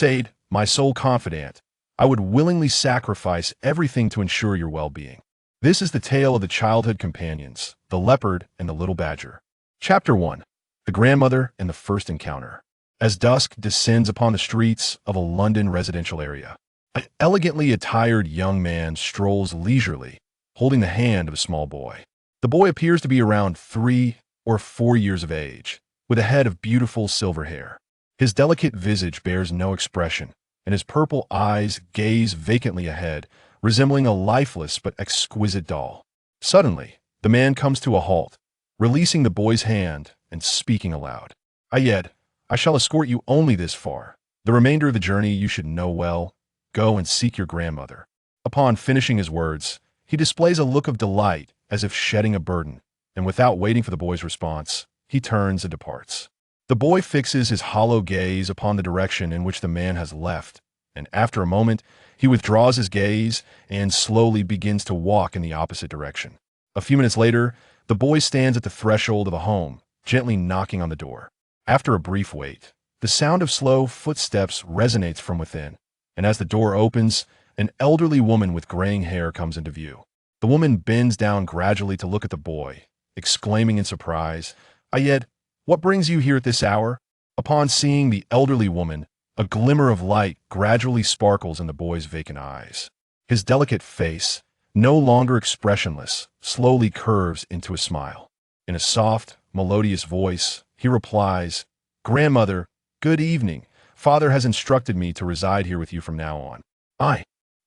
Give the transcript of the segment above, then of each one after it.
Sade, my sole confidant, I would willingly sacrifice everything to ensure your well-being. This is the tale of the childhood companions, the leopard and the little badger. Chapter 1. The Grandmother and the First Encounter. As dusk descends upon the streets of a London residential area, an elegantly attired young man strolls leisurely, holding the hand of a small boy. The boy appears to be around 3 or 4 years of age, with a head of beautiful silver hair. His delicate visage bears no expression, and his purple eyes gaze vacantly ahead, resembling a lifeless but exquisite doll. Suddenly, the man comes to a halt, releasing the boy's hand and speaking aloud. Ayed, I shall escort you only this far. The remainder of the journey you should know well. Go and seek your grandmother. Upon finishing his words, he displays a look of delight as if shedding a burden, and without waiting for the boy's response, he turns and departs. The boy fixes his hollow gaze upon the direction in which the man has left, and after a moment, he withdraws his gaze and slowly begins to walk in the opposite direction. A few minutes later, the boy stands at the threshold of a home, gently knocking on the door. After a brief wait, the sound of slow footsteps resonates from within, and as the door opens, an elderly woman with graying hair comes into view. The woman bends down gradually to look at the boy, exclaiming in surprise, Ayed, what brings you here at this hour? Upon seeing the elderly woman, a glimmer of light gradually sparkles in the boy's vacant eyes. His delicate face, no longer expressionless, slowly curves into a smile. In a soft, melodious voice, he replies, Grandmother, good evening. Father has instructed me to reside here with you from now on.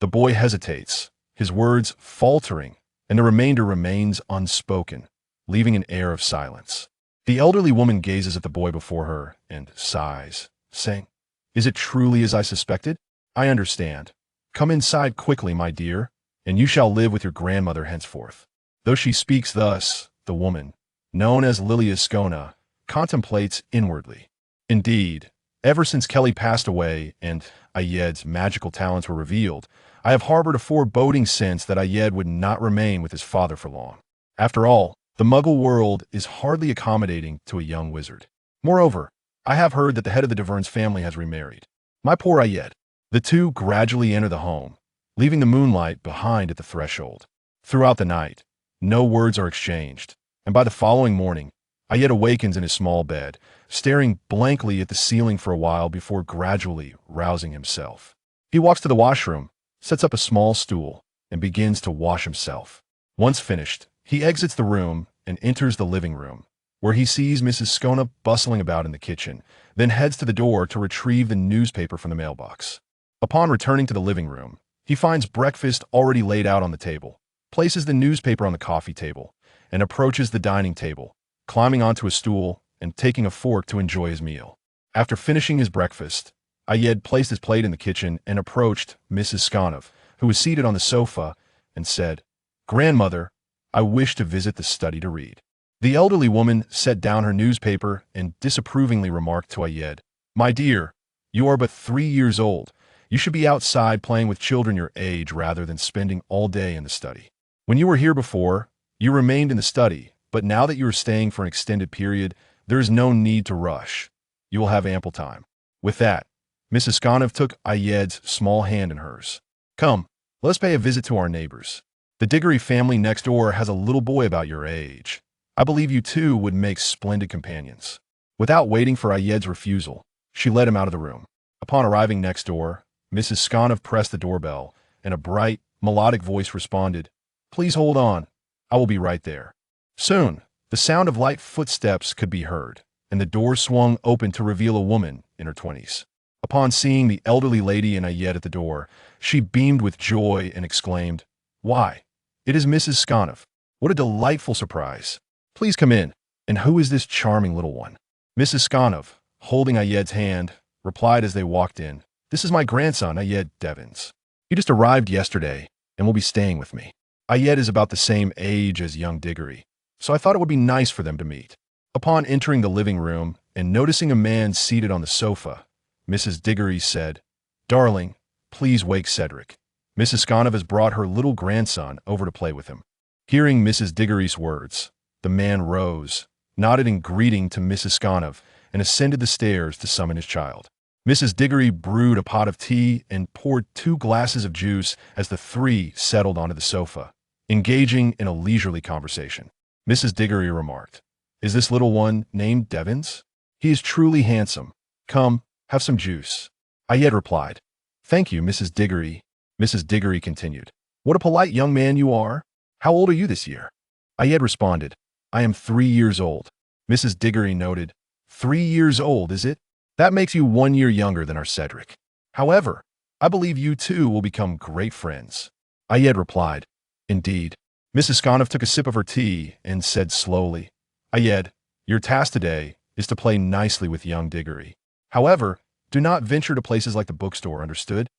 The boy hesitates, his words faltering, and the remainder remains unspoken, leaving an air of silence. The elderly woman gazes at the boy before her and sighs, saying, Is it truly as I suspected? I understand. Come inside quickly, my dear, and you shall live with your grandmother henceforth. Though she speaks thus, the woman, known as Liliascona, contemplates inwardly. Indeed, ever since Kelly passed away and Ayed's magical talents were revealed, I have harbored a foreboding sense that Ayed would not remain with his father for long. After all, the Muggle world is hardly accommodating to a young wizard. Moreover, I have heard that the head of the Devern's family has remarried. My poor Ayed. The two gradually enter the home, leaving the moonlight behind at the threshold. Throughout the night, no words are exchanged, and by the following morning, Ayed awakens in his small bed, staring blankly at the ceiling for a while before gradually rousing himself. He walks to the washroom, sets up a small stool, and begins to wash himself. Once finished, he exits the room and enters the living room, where he sees Mrs. Scona bustling about in the kitchen, then heads to the door to retrieve the newspaper from the mailbox. Upon returning to the living room, he finds breakfast already laid out on the table, places the newspaper on the coffee table, and approaches the dining table, climbing onto a stool and taking a fork to enjoy his meal. After finishing his breakfast, Ayed placed his plate in the kitchen and approached Mrs. Sconov, who was seated on the sofa, and said, Grandmother, I wish to visit the study to read. The elderly woman set down her newspaper and disapprovingly remarked to Ayed, My dear, you are but 3 years old. You should be outside playing with children your age rather than spending all day in the study. When you were here before, you remained in the study, but now that you are staying for an extended period, there is no need to rush. You will have ample time. With that, Mrs. Sconov took Ayed's small hand in hers. Come, let us pay a visit to our neighbors. The Diggory family next door has a little boy about your age. I believe you two would make splendid companions. Without waiting for Ayed's refusal, she led him out of the room. Upon arriving next door, Mrs. Sconov pressed the doorbell, and a bright, melodic voice responded, Please hold on. I will be right there. Soon, the sound of light footsteps could be heard, and the door swung open to reveal a woman in her 20s. Upon seeing the elderly lady and Ayed at the door, she beamed with joy and exclaimed, Why, it is Mrs. Sconov. What a delightful surprise. Please come in. And who is this charming little one? Mrs. Sconov, holding Ayed's hand, replied as they walked in, This is my grandson, Ayed Devins. He just arrived yesterday and will be staying with me. Ayed is about the same age as young Diggory, so I thought it would be nice for them to meet. Upon entering the living room and noticing a man seated on the sofa, Mrs. Diggory said, Darling, please wake Cedric. Mrs. Sconov has brought her little grandson over to play with him. Hearing Mrs. Diggory's words, the man rose, nodded in greeting to Mrs. Sconov, and ascended the stairs to summon his child. Mrs. Diggory brewed a pot of tea and poured 2 glasses of juice as the three settled onto the sofa, engaging in a leisurely conversation. Mrs. Diggory remarked, "Is this little one named Devins? He is truly handsome. Come, have some juice." Ayed replied, "Thank you, Mrs. Diggory." Mrs. Diggory continued, "What a polite young man you are. How old are you this year?" Ayed responded, "I am 3 years old." Mrs. Diggory noted, "3 years old, is it? That makes you 1 year younger than our Cedric. However, I believe you two will become great friends." Ayed replied, "Indeed." Mrs. Sconov took a sip of her tea and said slowly, "Ayed, your task today is to play nicely with young Diggory. However, do not venture to places like the bookstore, understood?"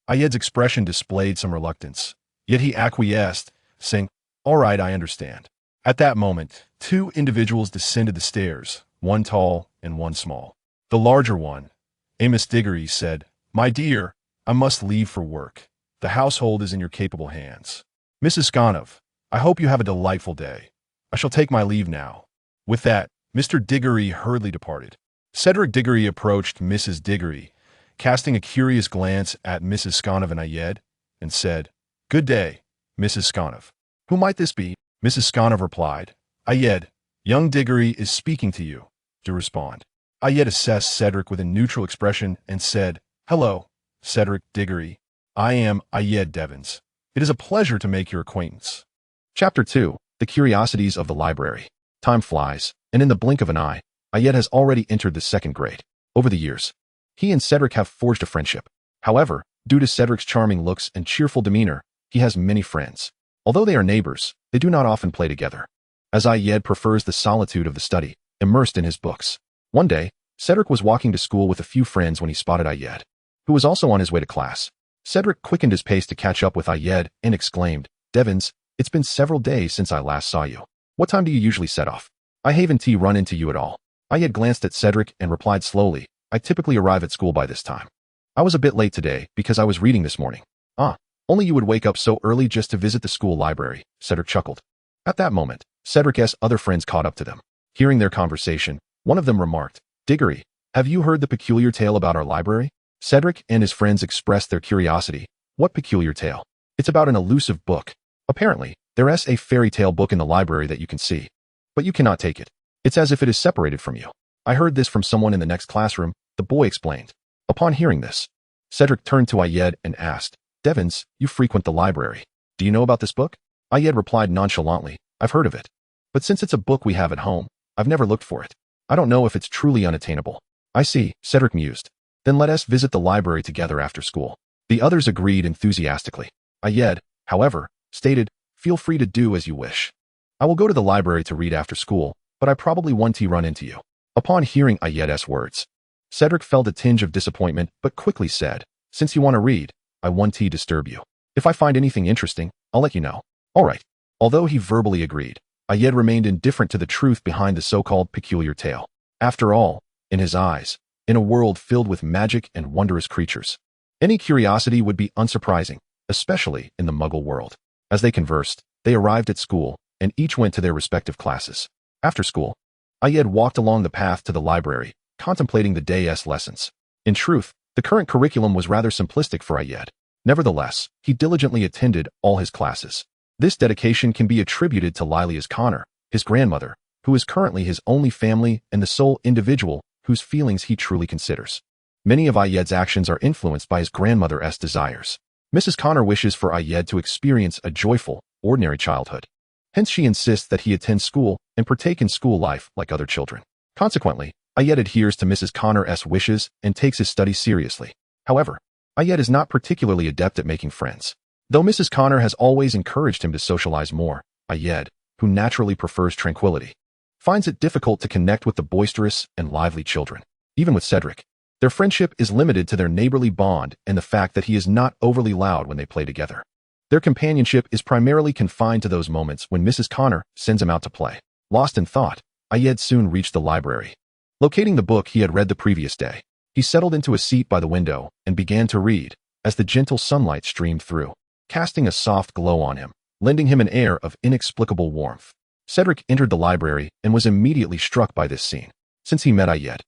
Ayed's expression displayed some reluctance, yet he acquiesced, saying, "All right, I understand." At that moment, 2 individuals descended the stairs, one tall and one small. The larger one, Amos Diggory, said, "My dear, I must leave for work. The household is in your capable hands. Mrs. Sconov, I hope you have a delightful day. I shall take my leave now." With that, Mr. Diggory hurriedly departed. Cedric Diggory approached Mrs. Diggory, casting a curious glance at Mrs. Sconov and Ayed, and said, "Good day, Mrs. Sconov. Who might this be?" Mrs. Sconov replied, "Ayed, young Diggory is speaking to you." To respond, Ayed assessed Cedric with a neutral expression and said, "Hello, Cedric Diggory. I am Ayed Devins. It is a pleasure to make your acquaintance." Chapter 2. The Curiosities of the Library. Time flies, and in the blink of an eye, Ayed has already entered the 2nd grade. Over the years, he and Cedric have forged a friendship. However, due to Cedric's charming looks and cheerful demeanor, he has many friends. Although they are neighbors, they do not often play together, as Ayed prefers the solitude of the study, immersed in his books. One day, Cedric was walking to school with a few friends when he spotted Ayed, who was also on his way to class. Cedric quickened his pace to catch up with Ayed and exclaimed, "Devins, it's been several days since I last saw you. What time do you usually set off? I haven't run into you at all." Ayed glanced at Cedric and replied slowly, "I typically arrive at school by this time. I was a bit late today because I was reading this morning." "Ah, only you would wake up so early just to visit the school library," Cedric chuckled. At that moment, Cedric's other friends caught up to them. Hearing their conversation, one of them remarked, "Diggory, have you heard the peculiar tale about our library?" Cedric and his friends expressed their curiosity. "What peculiar tale?" "It's about an elusive book. Apparently, there is a fairy tale book in the library that you can see, but you cannot take it. It's as if it is separated from you." "I heard this from someone in the next classroom," the boy explained. Upon hearing this, Cedric turned to Ayed and asked, "Devins, you frequent the library. Do you know about this book?" Ayed replied nonchalantly, "I've heard of it. But since it's a book we have at home, I've never looked for it. I don't know if it's truly unattainable." "I see," Cedric mused. "Then let us visit the library together after school." The others agreed enthusiastically. Ayed, however, stated, "Feel free to do as you wish. I will go to the library to read after school, but I probably won't run into you." Upon hearing Ayed's words, Cedric felt a tinge of disappointment but quickly said, "Since you want to read, I won't disturb you. If I find anything interesting, I'll let you know." "All right." Although he verbally agreed, Ayed remained indifferent to the truth behind the so-called peculiar tale. After all, in his eyes, in a world filled with magic and wondrous creatures, any curiosity would be unsurprising, especially in the Muggle world. As they conversed, they arrived at school, and each went to their respective classes. After school, Ayed walked along the path to the library, contemplating the day's lessons. In truth, the current curriculum was rather simplistic for Ayed. Nevertheless, he diligently attended all his classes. This dedication can be attributed to Lilia's Connor, his grandmother, who is currently his only family and the sole individual whose feelings he truly considers. Many of Ayed's actions are influenced by his grandmother's desires. Mrs. Connor wishes for Ayed to experience a joyful, ordinary childhood. Hence she insists that he attend school and partake in school life like other children. Consequently, Ayed adheres to Mrs. Connor's wishes and takes his studies seriously. However, Ayed is not particularly adept at making friends. Though Mrs. Connor has always encouraged him to socialize more, Ayed, who naturally prefers tranquility, finds it difficult to connect with the boisterous and lively children. Even with Cedric, their friendship is limited to their neighborly bond and the fact that he is not overly loud when they play together. Their companionship is primarily confined to those moments when Mrs. Connor sends him out to play. Lost in thought, Ayed soon reached the library. Locating the book he had read the previous day, he settled into a seat by the window and began to read as the gentle sunlight streamed through, casting a soft glow on him, lending him an air of inexplicable warmth. Cedric entered the library and was immediately struck by this scene. Since he met Ayed,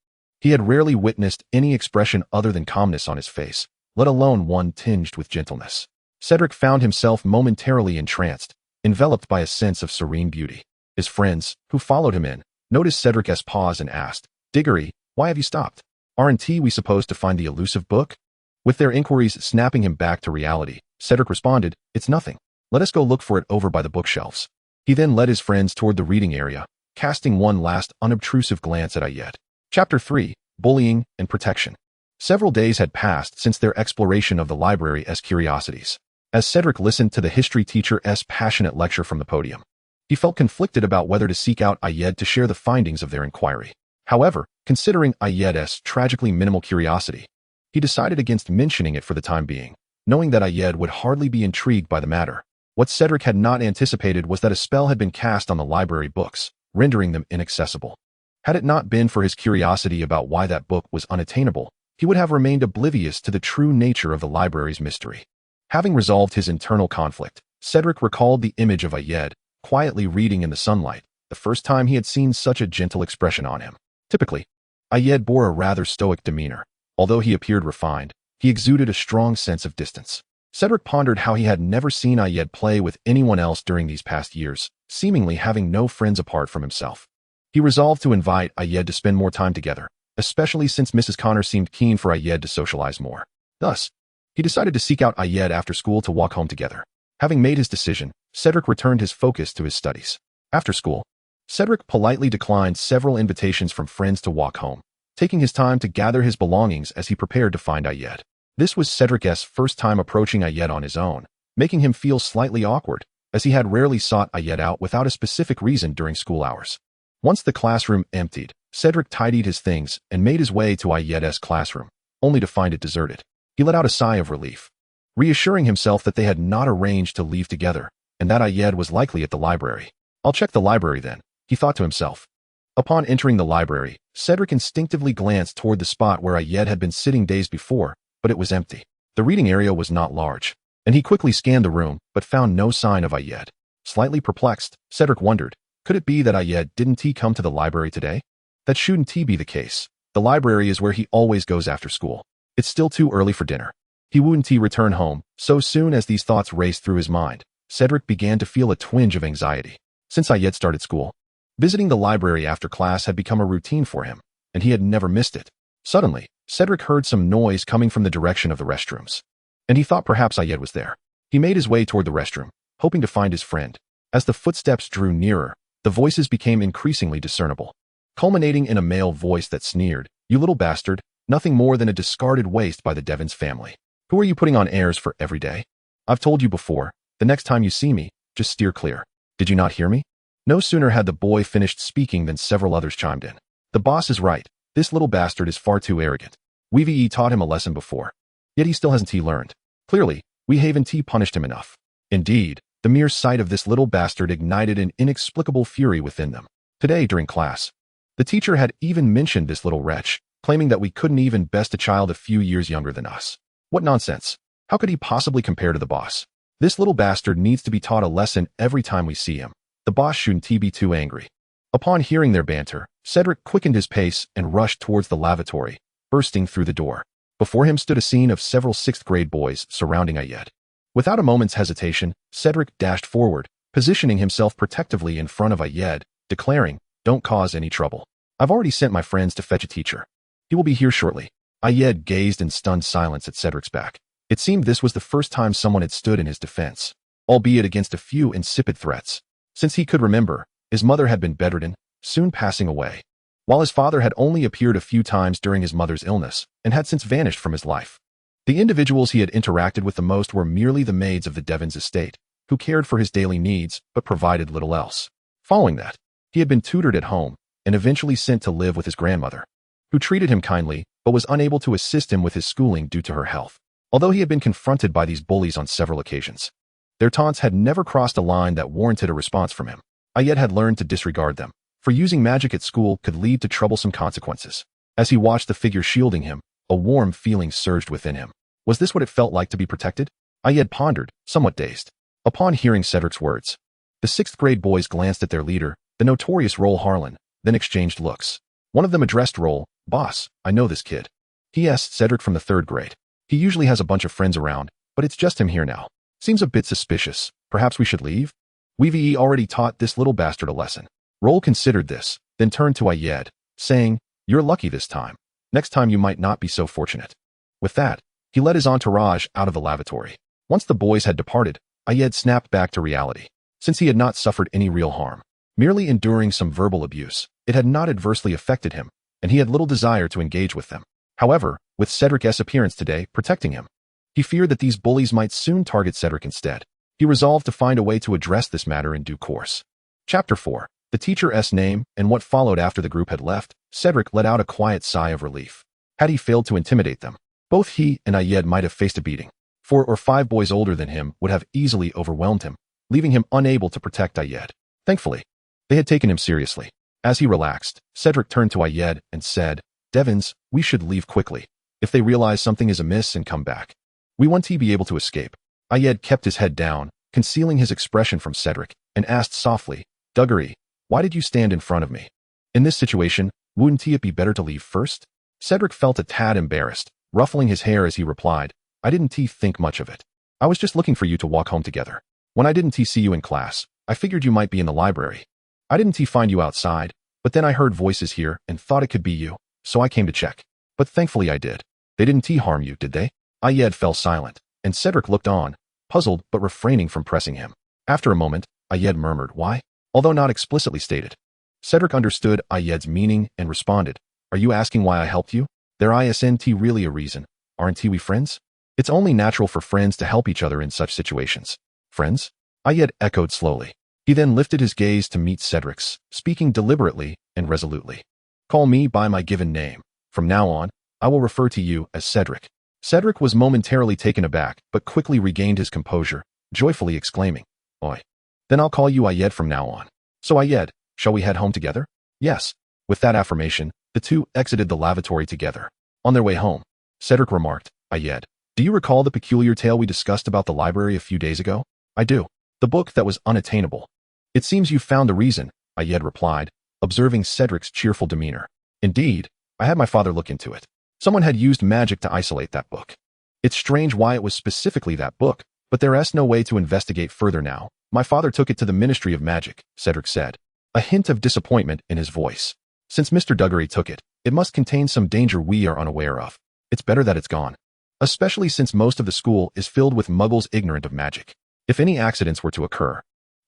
He had rarely witnessed any expression other than calmness on his face, let alone one tinged with gentleness. Cedric found himself momentarily entranced, enveloped by a sense of serene beauty. His friends, who followed him in, noticed Cedric's pause and asked, "Diggory, why have you stopped? Aren't we supposed to find the elusive book?" With their inquiries snapping him back to reality, Cedric responded, "It's nothing. Let us go look for it over by the bookshelves." He then led his friends toward the reading area, casting one last unobtrusive glance at Ayed. Chapter 3. Bullying and Protection. Several days had passed since their exploration of the library's curiosities. As Cedric listened to the history teacher's passionate lecture from the podium, he felt conflicted about whether to seek out Ayed to share the findings of their inquiry. However, considering Ayed's tragically minimal curiosity, he decided against mentioning it for the time being, knowing that Ayed would hardly be intrigued by the matter. What Cedric had not anticipated was that a spell had been cast on the library books, rendering them inaccessible. Had it not been for his curiosity about why that book was unattainable, he would have remained oblivious to the true nature of the library's mystery. Having resolved his internal conflict, Cedric recalled the image of Ayed, quietly reading in the sunlight, the first time he had seen such a gentle expression on him. Typically, Ayed bore a rather stoic demeanor. Although he appeared refined, he exuded a strong sense of distance. Cedric pondered how he had never seen Ayed play with anyone else during these past years, seemingly having no friends apart from himself. He resolved to invite Ayed to spend more time together, especially since Mrs. Connor seemed keen for Ayed to socialize more. Thus, he decided to seek out Ayed after school to walk home together. Having made his decision, Cedric returned his focus to his studies. After school, Cedric politely declined several invitations from friends to walk home, taking his time to gather his belongings as he prepared to find Ayed. This was Cedric's first time approaching Ayed on his own, making him feel slightly awkward, as he had rarely sought Ayed out without a specific reason during school hours. Once the classroom emptied, Cedric tidied his things and made his way to Ayed's classroom, only to find it deserted. He let out a sigh of relief, reassuring himself that they had not arranged to leave together, and that Ayed was likely at the library. "I'll check the library then," he thought to himself. Upon entering the library, Cedric instinctively glanced toward the spot where Ayed had been sitting days before, but it was empty. The reading area was not large, and he quickly scanned the room, but found no sign of Ayed. Slightly perplexed, Cedric wondered, could it be that Ayed didn't come to the library today? That shouldn't be the case. The library is where he always goes after school. It's still too early for dinner. He wouldn't return home. So soon as these thoughts raced through his mind, Cedric began to feel a twinge of anxiety. Since Ayed started school, visiting the library after class had become a routine for him, and he had never missed it. Suddenly, Cedric heard some noise coming from the direction of the restrooms, and he thought perhaps Ayed was there. He made his way toward the restroom, hoping to find his friend. As the footsteps drew nearer, the voices became increasingly discernible, culminating in a male voice that sneered, "You little bastard, nothing more than a discarded waste by the Devons family. Who are you putting on airs for every day? I've told you before, the next time you see me, just steer clear. Did you not hear me?" No sooner had the boy finished speaking than several others chimed in. "The boss is right. This little bastard is far too arrogant. We've taught him a lesson before, yet he still hasn't learned. Clearly, we haven't punished him enough." Indeed, the mere sight of this little bastard ignited an inexplicable fury within them. Today, during class, the teacher had even mentioned this little wretch, claiming that we couldn't even best a child a few years younger than us. What nonsense! How could he possibly compare to the boss? This little bastard needs to be taught a lesson every time we see him. The boss shouldn't be too angry. Upon hearing their banter, Cedric quickened his pace and rushed towards the lavatory, bursting through the door. Before him stood a scene of several sixth-grade boys surrounding Ayed. Without a moment's hesitation, Cedric dashed forward, positioning himself protectively in front of Ayed, declaring, "Don't cause any trouble. I've already sent my friends to fetch a teacher. He will be here shortly." Ayed gazed in stunned silence at Cedric's back. It seemed this was the first time someone had stood in his defense, albeit against a few insipid threats. Since he could remember, his mother had been bedridden, soon passing away, while his father had only appeared a few times during his mother's illness and had since vanished from his life. The individuals he had interacted with the most were merely the maids of the Devons estate, who cared for his daily needs but provided little else. Following that, he had been tutored at home and eventually sent to live with his grandmother, who treated him kindly but was unable to assist him with his schooling due to her health. Although he had been confronted by these bullies on several occasions, their taunts had never crossed a line that warranted a response from him. Ayed had learned to disregard them, for using magic at school could lead to troublesome consequences. As he watched the figure shielding him, a warm feeling surged within him. Was this what it felt like to be protected? Ayed pondered, somewhat dazed. Upon hearing Cedric's words, the sixth-grade boys glanced at their leader, the notorious Roll Harlan, then exchanged looks. One of them addressed Roll. Boss, I know this kid. P.S. Cedric from the 3rd grade. He usually has a bunch of friends around, but it's just him here now. Seems a bit suspicious. Perhaps we should leave? We've already taught this little bastard a lesson. Roll considered this, then turned to Ayed, saying, You're lucky this time. Next time you might not be so fortunate. With that, he led his entourage out of the lavatory. Once the boys had departed, Ayed snapped back to reality. Since he had not suffered any real harm, merely enduring some verbal abuse, it had not adversely affected him, and he had little desire to engage with them. However, with Cedric's appearance today protecting him, he feared that these bullies might soon target Cedric instead. He resolved to find a way to address this matter in due course. Chapter 4. The teacher's name and what followed after the group had left. Cedric let out a quiet sigh of relief. Had he failed to intimidate them, both he and Ayed might have faced a beating. 4 or 5 boys older than him would have easily overwhelmed him, leaving him unable to protect Ayed. Thankfully, they had taken him seriously. As he relaxed, Cedric turned to Ayed and said, Devons, we should leave quickly. If they realize something is amiss and come back, we want to be able to escape. Ayed kept his head down, concealing his expression from Cedric, and asked softly, Diggory, why did you stand in front of me? In this situation, wouldn't it be better to leave first? Cedric felt a tad embarrassed, ruffling his hair as he replied, I didn't think much of it. I was just looking for you to walk home together. When I didn't see you in class, I figured you might be in the library. I didn't find you outside, but then I heard voices here and thought it could be you, so I came to check. But thankfully I did. They didn't harm you, did they? Ayed fell silent, and Cedric looked on, puzzled but refraining from pressing him. After a moment, Ayed murmured, Why? Although not explicitly stated. Cedric understood Ayed's meaning and responded, Are you asking why I helped you? There isn't really a reason. Aren't we friends? It's only natural for friends to help each other in such situations. Friends? Ayed echoed slowly. He then lifted his gaze to meet Cedric's, speaking deliberately and resolutely. Call me by my given name. From now on, I will refer to you as Cedric. Cedric was momentarily taken aback, but quickly regained his composure, joyfully exclaiming, Oi. Then I'll call you Ayed from now on. So Ayed, shall we head home together? Yes. With that affirmation, the two exited the lavatory together. On their way home, Cedric remarked, Ayed, do you recall the peculiar tale we discussed about the library a few days ago? I do. The book that was unattainable. It seems you found the reason, Ayed replied, observing Cedric's cheerful demeanor. Indeed, I had my father look into it. Someone had used magic to isolate that book. It's strange why it was specifically that book, but there's no way to investigate further now. My father took it to the Ministry of Magic, Cedric said, a hint of disappointment in his voice. Since Mr. Diggory took it, it must contain some danger we are unaware of. It's better that it's gone. Especially since most of the school is filled with muggles ignorant of magic. If any accidents were to occur,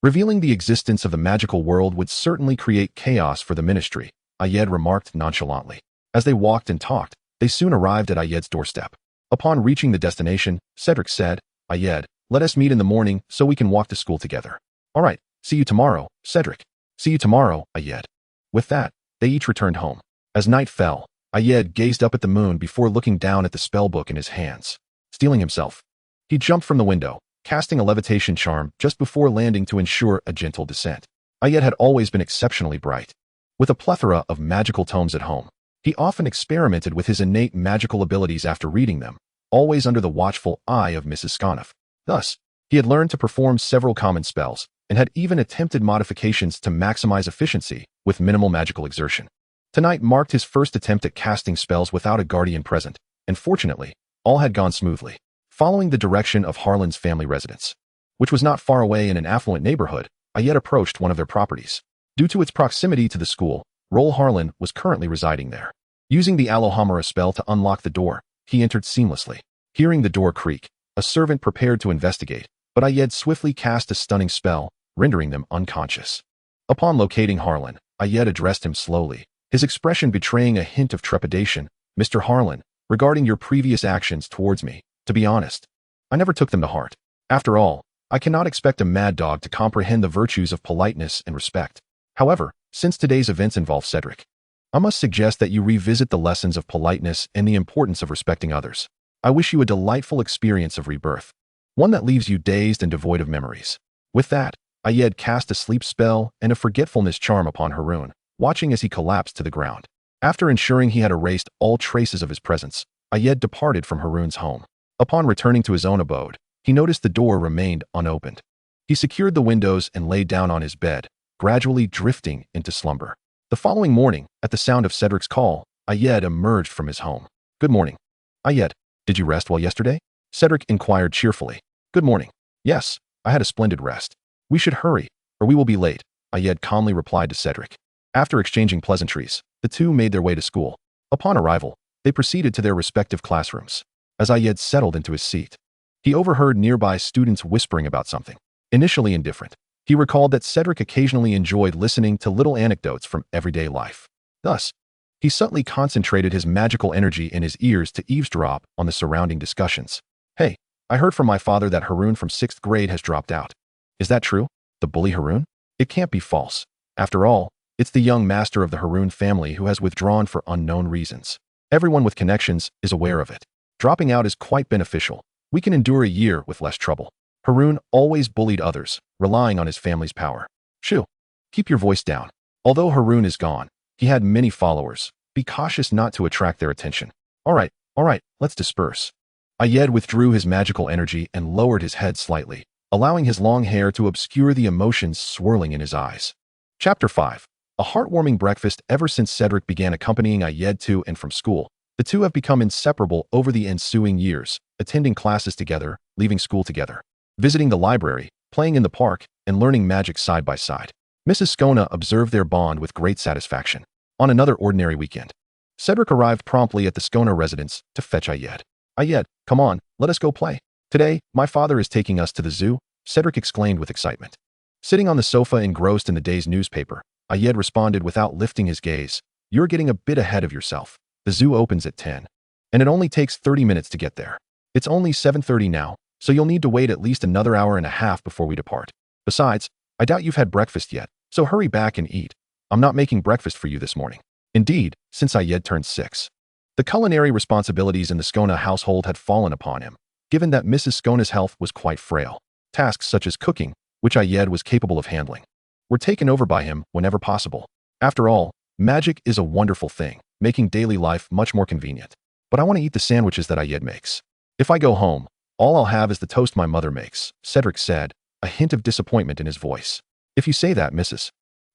revealing the existence of the magical world would certainly create chaos for the ministry, Ayed remarked nonchalantly. As they walked and talked, they soon arrived at Ayed's doorstep. Upon reaching the destination, Cedric said, Ayed, let us meet in the morning so we can walk to school together. All right, see you tomorrow, Cedric. See you tomorrow, Ayed. With that, they each returned home. As night fell, Ayed gazed up at the moon before looking down at the spellbook in his hands. Steeling himself, he jumped from the window, casting a levitation charm just before landing to ensure a gentle descent. Ayed had always been exceptionally bright. With a plethora of magical tomes at home, he often experimented with his innate magical abilities after reading them, always under the watchful eye of Mrs. Scaniff. Thus, he had learned to perform several common spells, and had even attempted modifications to maximize efficiency with minimal magical exertion. Tonight marked his first attempt at casting spells without a guardian present, and fortunately, all had gone smoothly. Following the direction of Harlan's family residence, which was not far away in an affluent neighborhood, Ayed approached one of their properties. Due to its proximity to the school, Roll Harlan was currently residing there. Using the Alohamara spell to unlock the door, he entered seamlessly. Hearing the door creak, a servant prepared to investigate, but Ayed swiftly cast a stunning spell, rendering them unconscious. Upon locating Harlan, Ayed addressed him slowly, his expression betraying a hint of trepidation. Mr. Harlan, regarding your previous actions towards me, to be honest, I never took them to heart. After all, I cannot expect a mad dog to comprehend the virtues of politeness and respect. However, since today's events involve Cedric, I must suggest that you revisit the lessons of politeness and the importance of respecting others. I wish you a delightful experience of rebirth, one that leaves you dazed and devoid of memories. With that, Ayed cast a sleep spell and a forgetfulness charm upon Haroon, watching as he collapsed to the ground. After ensuring he had erased all traces of his presence, Ayed departed from Haroon's home. Upon returning to his own abode, he noticed the door remained unopened. He secured the windows and lay down on his bed, gradually drifting into slumber. The following morning, at the sound of Cedric's call, Ayed emerged from his home. Good morning. Ayed, did you rest well yesterday? Cedric inquired cheerfully. Good morning. Yes, I had a splendid rest. We should hurry, or we will be late, Ayed calmly replied to Cedric. After exchanging pleasantries, the two made their way to school. Upon arrival, they proceeded to their respective classrooms. As Ayed settled into his seat, he overheard nearby students whispering about something. Initially indifferent, he recalled that Cedric occasionally enjoyed listening to little anecdotes from everyday life. Thus, he subtly concentrated his magical energy in his ears to eavesdrop on the surrounding discussions. Hey, I heard from my father that Haroon from 6th grade has dropped out. Is that true? The bully Haroon? It can't be false. After all, it's the young master of the Haroon family who has withdrawn for unknown reasons. Everyone with connections is aware of it. Dropping out is quite beneficial. We can endure a year with less trouble. Haroon always bullied others, relying on his family's power. Shoo, keep your voice down. Although Haroon is gone, he had many followers. Be cautious not to attract their attention. All right, let's disperse. Ayed withdrew his magical energy and lowered his head slightly, allowing his long hair to obscure the emotions swirling in his eyes. Chapter 5. A heartwarming breakfast. Ever since Cedric began accompanying Ayed to and from school, the two have become inseparable over the ensuing years, attending classes together, leaving school together, visiting the library, playing in the park, and learning magic side by side. Mrs. Skona observed their bond with great satisfaction. On another ordinary weekend, Cedric arrived promptly at the Skona residence to fetch Ayed. Ayed, come on, let us go play. Today, my father is taking us to the zoo, Cedric exclaimed with excitement. Sitting on the sofa engrossed in the day's newspaper, Ayed responded without lifting his gaze. You're getting a bit ahead of yourself. The zoo opens at 10, and it only takes 30 minutes to get there. It's only 7:30 now, so you'll need to wait at least another hour and a half before we depart. Besides, I doubt you've had breakfast yet, so hurry back and eat. I'm not making breakfast for you this morning. Indeed, since Ayed turned 6. The culinary responsibilities in the Skona household had fallen upon him, given that Mrs. Skona's health was quite frail. Tasks such as cooking, which Ayed was capable of handling, were taken over by him whenever possible. After all, magic is a wonderful thing, making daily life much more convenient. But I want to eat the sandwiches that Ayed makes. If I go home, all I'll have is the toast my mother makes, Cedric said, a hint of disappointment in his voice. If you say that, Mrs.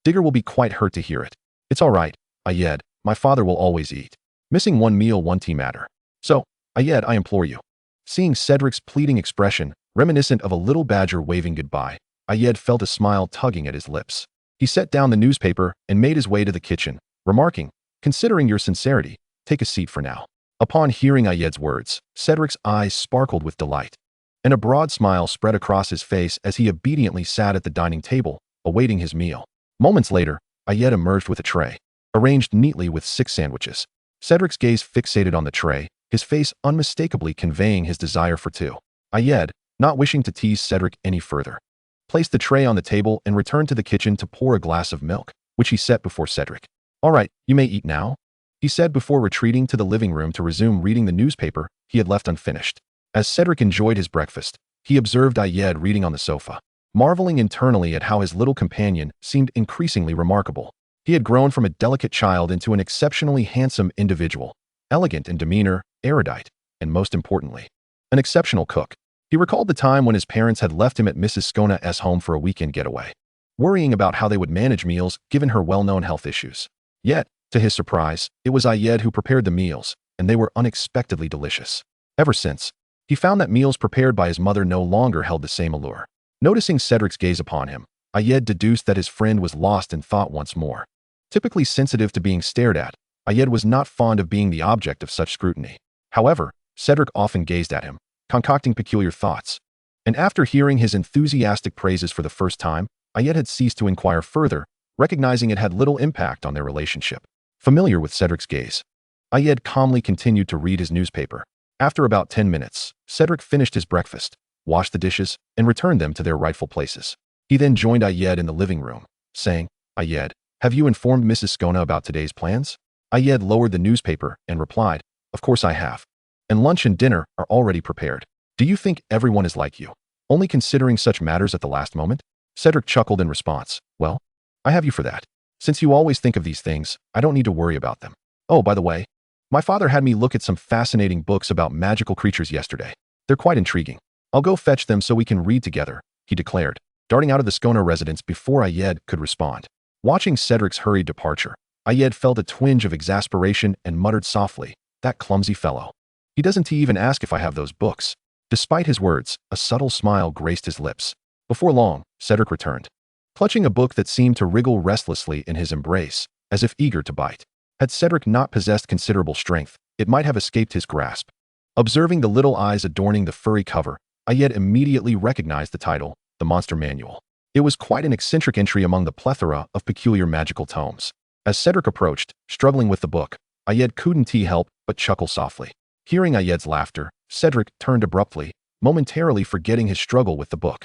Digger will be quite hurt to hear it. It's all right, Ayed, my father will always eat. Missing one meal won't matter. So, Ayed, I implore you. Seeing Cedric's pleading expression, reminiscent of a little badger waving goodbye, Ayed felt a smile tugging at his lips. He set down the newspaper and made his way to the kitchen, remarking, considering your sincerity, take a seat for now. Upon hearing Ayed's words, Cedric's eyes sparkled with delight, and a broad smile spread across his face as he obediently sat at the dining table, awaiting his meal. Moments later, Ayed emerged with a tray, arranged neatly with 6 sandwiches. Cedric's gaze fixated on the tray, his face unmistakably conveying his desire for 2. Ayed, not wishing to tease Cedric any further, placed the tray on the table and returned to the kitchen to pour a glass of milk, which he set before Cedric. All right, you may eat now, he said before retreating to the living room to resume reading the newspaper he had left unfinished. As Cedric enjoyed his breakfast, he observed Ayed reading on the sofa, marveling internally at how his little companion seemed increasingly remarkable. He had grown from a delicate child into an exceptionally handsome individual, elegant in demeanor, erudite, and most importantly, an exceptional cook. He recalled the time when his parents had left him at Mrs. Skona's home for a weekend getaway, worrying about how they would manage meals given her well-known health issues. Yet, to his surprise, it was Ayed who prepared the meals, and they were unexpectedly delicious. Ever since, he found that meals prepared by his mother no longer held the same allure. Noticing Cedric's gaze upon him, Ayed deduced that his friend was lost in thought once more. Typically sensitive to being stared at, Ayed was not fond of being the object of such scrutiny. However, Cedric often gazed at him, concocting peculiar thoughts. And after hearing his enthusiastic praises for the first time, Ayed had ceased to inquire further, recognizing it had little impact on their relationship. Familiar with Cedric's gaze, Ayed calmly continued to read his newspaper. After about 10 minutes, Cedric finished his breakfast, washed the dishes, and returned them to their rightful places. He then joined Ayed in the living room, saying, Ayed, have you informed Mrs. Skona about today's plans? Ayed lowered the newspaper and replied, of course I have. And lunch and dinner are already prepared. Do you think everyone is like you, only considering such matters at the last moment? Cedric chuckled in response, well, I have you for that. Since you always think of these things, I don't need to worry about them. Oh, by the way, my father had me look at some fascinating books about magical creatures yesterday. They're quite intriguing. I'll go fetch them so we can read together, he declared, darting out of the Skona residence before Ayed could respond. Watching Cedric's hurried departure, Ayed felt a twinge of exasperation and muttered softly, "That clumsy fellow. He doesn't even ask if I have those books." Despite his words, a subtle smile graced his lips. Before long, Cedric returned, clutching a book that seemed to wriggle restlessly in his embrace, as if eager to bite. Had Cedric not possessed considerable strength, it might have escaped his grasp. Observing the little eyes adorning the furry cover, Ayed immediately recognized the title, The Monster Manual. It was quite an eccentric entry among the plethora of peculiar magical tomes. As Cedric approached, struggling with the book, Ayed couldn't help but chuckle softly. Hearing Ayed's laughter, Cedric turned abruptly, momentarily forgetting his struggle with the book,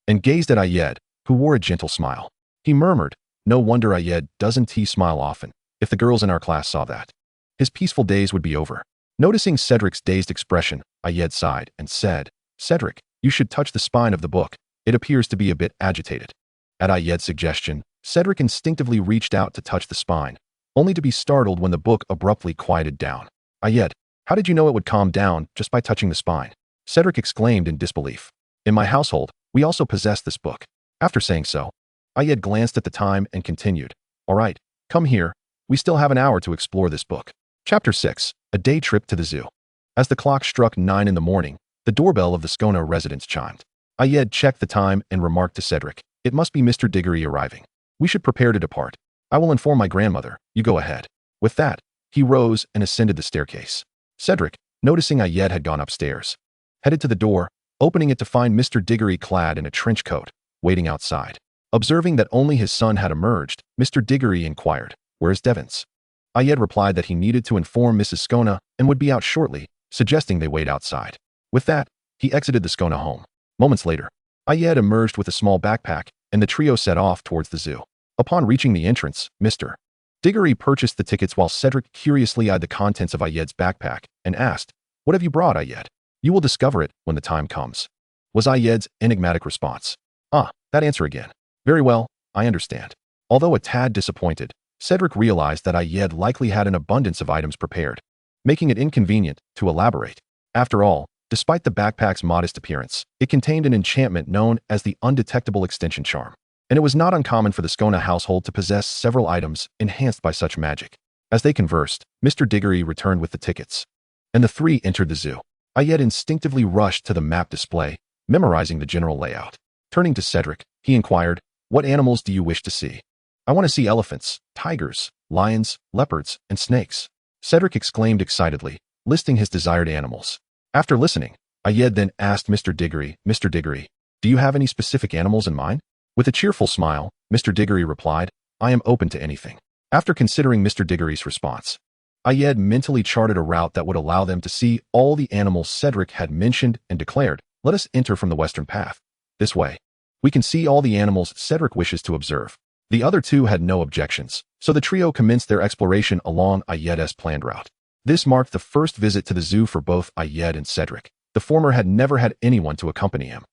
and gazed at Ayed, who wore a gentle smile. He murmured, "No wonder Ayed doesn't smile often. If the girls in our class saw that, his peaceful days would be over." Noticing Cedric's dazed expression, Ayed sighed and said, "Cedric, you should touch the spine of the book. It appears to be a bit agitated." At Ayed's suggestion, Cedric instinctively reached out to touch the spine, only to be startled when the book abruptly quieted down. "Ayed, how did you know it would calm down just by touching the spine?" Cedric exclaimed in disbelief. "In my household, we also possess this book." After saying so, Ayed glanced at the time and continued, "All right, come here. We still have an hour to explore this book." Chapter 6, A Day Trip to the Zoo. As the clock struck 9 in the morning, the doorbell of the Skona residence chimed. Ayed checked the time and remarked to Cedric, "It must be Mr. Diggory arriving. We should prepare to depart. I will inform my grandmother. You go ahead." With that, he rose and ascended the staircase. Cedric, noticing Ayed had gone upstairs, headed to the door, opening it to find Mr. Diggory clad in a trench coat, waiting outside. Observing that only his son had emerged, Mr. Diggory inquired, "Where is Devons?" Ayed replied that he needed to inform Mrs. Skona and would be out shortly, suggesting they wait outside. With that, he exited the Skona home. Moments later, Ayed emerged with a small backpack, and the trio set off towards the zoo. Upon reaching the entrance, Mr. Diggory purchased the tickets while Cedric curiously eyed the contents of Ayed's backpack and asked, "What have you brought, Ayed?" "You will discover it when the time comes," was Ayed's enigmatic response. "Ah, that answer again. Very well, I understand." Although a tad disappointed, Cedric realized that Ayed likely had an abundance of items prepared, making it inconvenient to elaborate. After all, despite the backpack's modest appearance, it contained an enchantment known as the Undetectable Extension Charm, and it was not uncommon for the Skona household to possess several items enhanced by such magic. As they conversed, Mr. Diggory returned with the tickets, and the three entered the zoo. Ayed instinctively rushed to the map display, memorizing the general layout. Turning to Cedric, he inquired, "What animals do you wish to see?" "I want to see elephants, tigers, lions, leopards, and snakes," Cedric exclaimed excitedly, listing his desired animals. After listening, Ayed then asked Mr. Diggory, "Mr. Diggory, do you have any specific animals in mind?" With a cheerful smile, Mr. Diggory replied, "I am open to anything." After considering Mr. Diggory's response, Ayed mentally charted a route that would allow them to see all the animals Cedric had mentioned and declared, "Let us enter from the western path. This way, we can see all the animals Cedric wishes to observe." The other two had no objections, so the trio commenced their exploration along Ayed's planned route. This marked the first visit to the zoo for both Ayed and Cedric. The former had never had anyone to accompany him,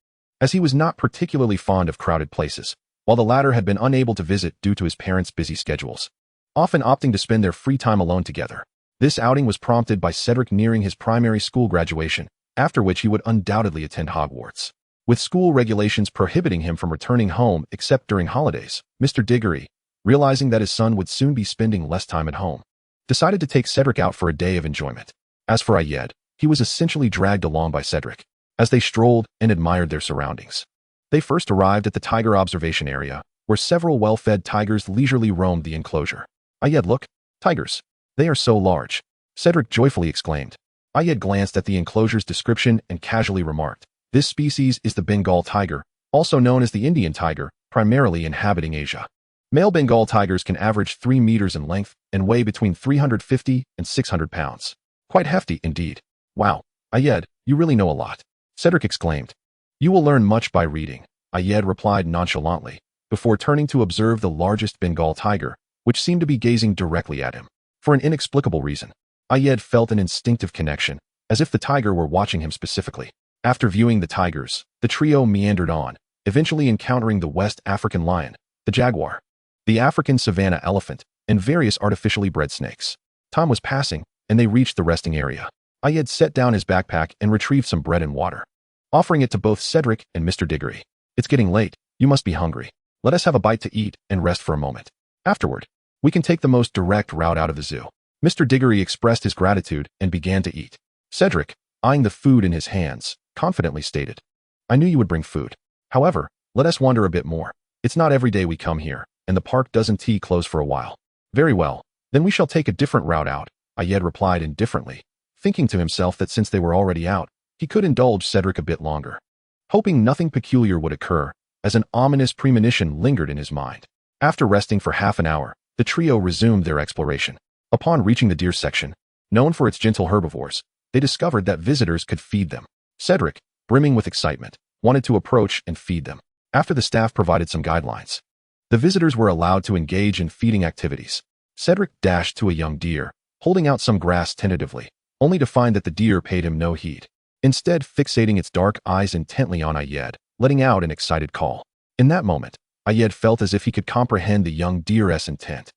as he was not particularly fond of crowded places, while the latter had been unable to visit due to his parents' busy schedules, often opting to spend their free time alone together. This outing was prompted by Cedric nearing his primary school graduation, after which he would undoubtedly attend Hogwarts. With school regulations prohibiting him from returning home except during holidays, Mr. Diggory, realizing that his son would soon be spending less time at home, decided to take Cedric out for a day of enjoyment. As for Ayed, he was essentially dragged along by Cedric, as they strolled and admired their surroundings. They first arrived at the tiger observation area, where several well-fed tigers leisurely roamed the enclosure. "Ayed, look, tigers. They are so large," Cedric joyfully exclaimed. Ayed glanced at the enclosure's description and casually remarked, "This species is the Bengal tiger, also known as the Indian tiger, primarily inhabiting Asia. Male Bengal tigers can average 3 meters in length and weigh between 350 and 600 pounds. Quite hefty indeed." "Wow, Ayed, you really know a lot," Cedric exclaimed. "You will learn much by reading," Ayed replied nonchalantly, before turning to observe the largest Bengal tiger, which seemed to be gazing directly at him. For an inexplicable reason, Ayed felt an instinctive connection, as if the tiger were watching him specifically. After viewing the tigers, the trio meandered on, eventually encountering the West African lion, the jaguar, the African savanna elephant, and various artificially bred snakes. Time was passing, and they reached the resting area. Ayed set down his backpack and retrieved some bread and water, offering it to both Cedric and Mr. Diggory. "It's getting late. You must be hungry. Let us have a bite to eat and rest for a moment. Afterward, We can take the most direct route out of the zoo. Mr. Diggory expressed his gratitude and began to eat. Cedric, eyeing the food in his hands, confidently stated, I knew you would bring food. However, let us wander a bit more. It's not every day we come here, and the park doesn't close for a while. Very well, then we shall take a different route out, Ayed replied indifferently, thinking to himself that since they were already out, he could indulge Cedric a bit longer. Hoping nothing peculiar would occur, as an ominous premonition lingered in his mind. After resting for half an hour, the trio resumed their exploration. Upon reaching the deer section, known for its gentle herbivores, they discovered that visitors could feed them. Cedric, brimming with excitement, wanted to approach and feed them. After the staff provided some guidelines, the visitors were allowed to engage in feeding activities. Cedric dashed to a young deer, holding out some grass tentatively, only to find that the deer paid him no heed, instead fixating its dark eyes intently on Ayed, letting out an excited call. In that moment, Ayed felt as if he could comprehend the young deer's intent.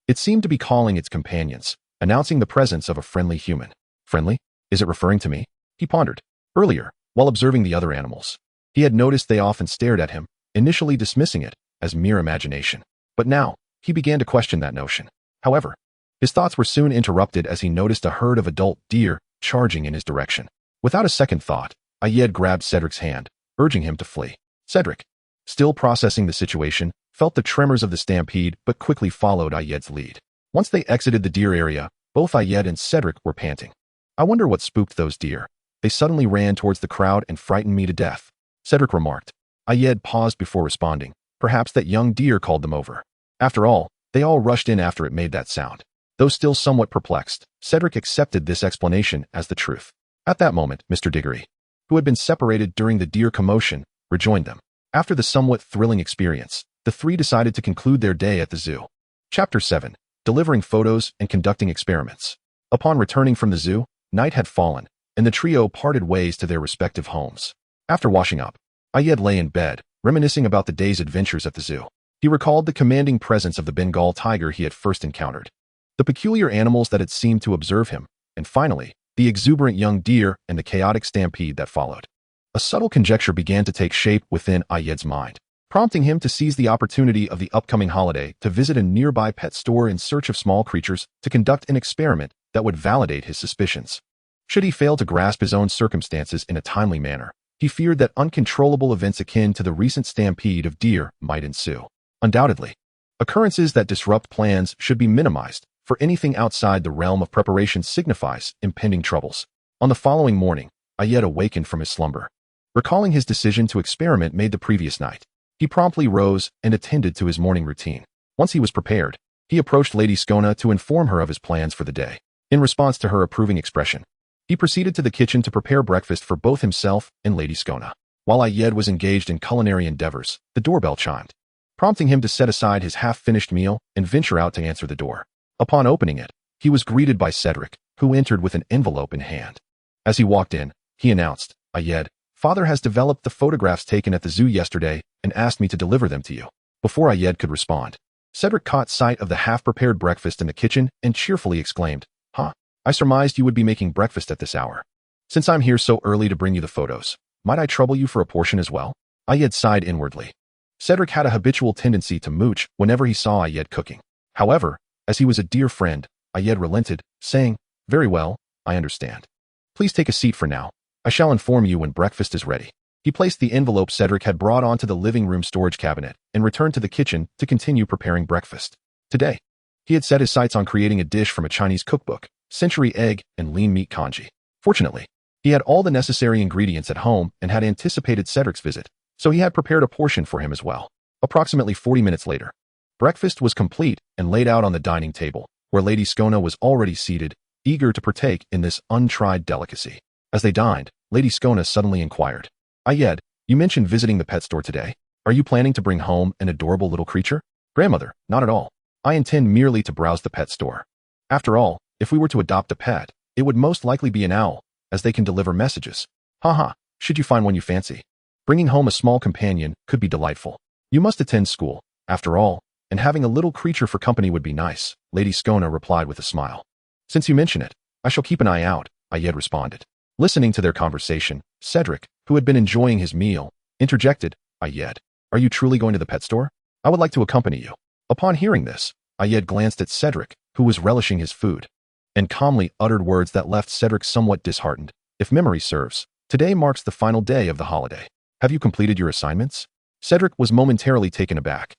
It seemed to be calling its companions, announcing the presence of a friendly human. Friendly? Is it referring to me? He pondered. Earlier, while observing the other animals, he had noticed they often stared at him, initially dismissing it as mere imagination. But now, he began to question that notion. However, his thoughts were soon interrupted as he noticed a herd of adult deer charging in his direction. Without a second thought, Ayed grabbed Cedric's hand, urging him to flee. Cedric, still processing the situation, felt the tremors of the stampede but quickly followed Ayed's lead. Once they exited the deer area, both Ayed and Cedric were panting. I wonder what spooked those deer. They suddenly ran towards the crowd and frightened me to death, Cedric remarked. Ayed paused before responding. Perhaps that young deer called them over. After all, they all rushed in after it made that sound. Though still somewhat perplexed, Cedric accepted this explanation as the truth. At that moment, Mr. Diggory, who had been separated during the deer commotion, rejoined them. After the somewhat thrilling experience, the three decided to conclude their day at the zoo. Chapter 7. Delivering photos and conducting experiments. Upon returning from the zoo, night had fallen, and the trio parted ways to their respective homes. After washing up, Ayed lay in bed, reminiscing about the day's adventures at the zoo. He recalled the commanding presence of the Bengal tiger he had first encountered, the peculiar animals that had seemed to observe him, and finally, the exuberant young deer and the chaotic stampede that followed. A subtle conjecture began to take shape within Ayed's mind, prompting him to seize the opportunity of the upcoming holiday to visit a nearby pet store in search of small creatures to conduct an experiment that would validate his suspicions. Should he fail to grasp his own circumstances in a timely manner, he feared that uncontrollable events akin to the recent stampede of deer might ensue. Undoubtedly, occurrences that disrupt plans should be minimized, for anything outside the realm of preparation signifies impending troubles. On the following morning, Ayed awakened from his slumber, recalling his decision to experiment made the previous night. He promptly rose and attended to his morning routine. Once he was prepared, he approached Lady Skona to inform her of his plans for the day. In response to her approving expression, he proceeded to the kitchen to prepare breakfast for both himself and Lady Skona. While Ayed was engaged in culinary endeavors, the doorbell chimed, prompting him to set aside his half-finished meal and venture out to answer the door. Upon opening it, he was greeted by Cedric, who entered with an envelope in hand. As he walked in, he announced, Ayed, Father has developed the photographs taken at the zoo yesterday and asked me to deliver them to you. Before Ayed could respond, Cedric caught sight of the half-prepared breakfast in the kitchen and cheerfully exclaimed, Huh, I surmised you would be making breakfast at this hour. Since I'm here so early to bring you the photos, might I trouble you for a portion as well? Ayed sighed inwardly. Cedric had a habitual tendency to mooch whenever he saw Ayed cooking. However, as he was a dear friend, Ayed relented, saying, Very well, I understand. Please take a seat for now. I shall inform you when breakfast is ready. He placed the envelope Cedric had brought onto the living room storage cabinet and returned to the kitchen to continue preparing breakfast. Today, he had set his sights on creating a dish from a Chinese cookbook, century egg and lean meat congee. Fortunately, he had all the necessary ingredients at home and had anticipated Cedric's visit, so he had prepared a portion for him as well. Approximately 40 minutes later, breakfast was complete and laid out on the dining table, where Lady Skona was already seated, eager to partake in this untried delicacy. As they dined, Lady Skona suddenly inquired, Ayed, you mentioned visiting the pet store today. Are you planning to bring home an adorable little creature? Grandmother, not at all. I intend merely to browse the pet store. After all, if we were to adopt a pet, it would most likely be an owl, as they can deliver messages. Haha, should you find one you fancy? Bringing home a small companion could be delightful. You must attend school, after all, and having a little creature for company would be nice, Lady Skona replied with a smile. Since you mention it, I shall keep an eye out, Ayed responded. Listening to their conversation, Cedric, who had been enjoying his meal, interjected, Ayed, are you truly going to the pet store? I would like to accompany you. Upon hearing this, Ayed glanced at Cedric, who was relishing his food, and calmly uttered words that left Cedric somewhat disheartened. If memory serves, today marks the final day of the holiday. Have you completed your assignments? Cedric was momentarily taken aback,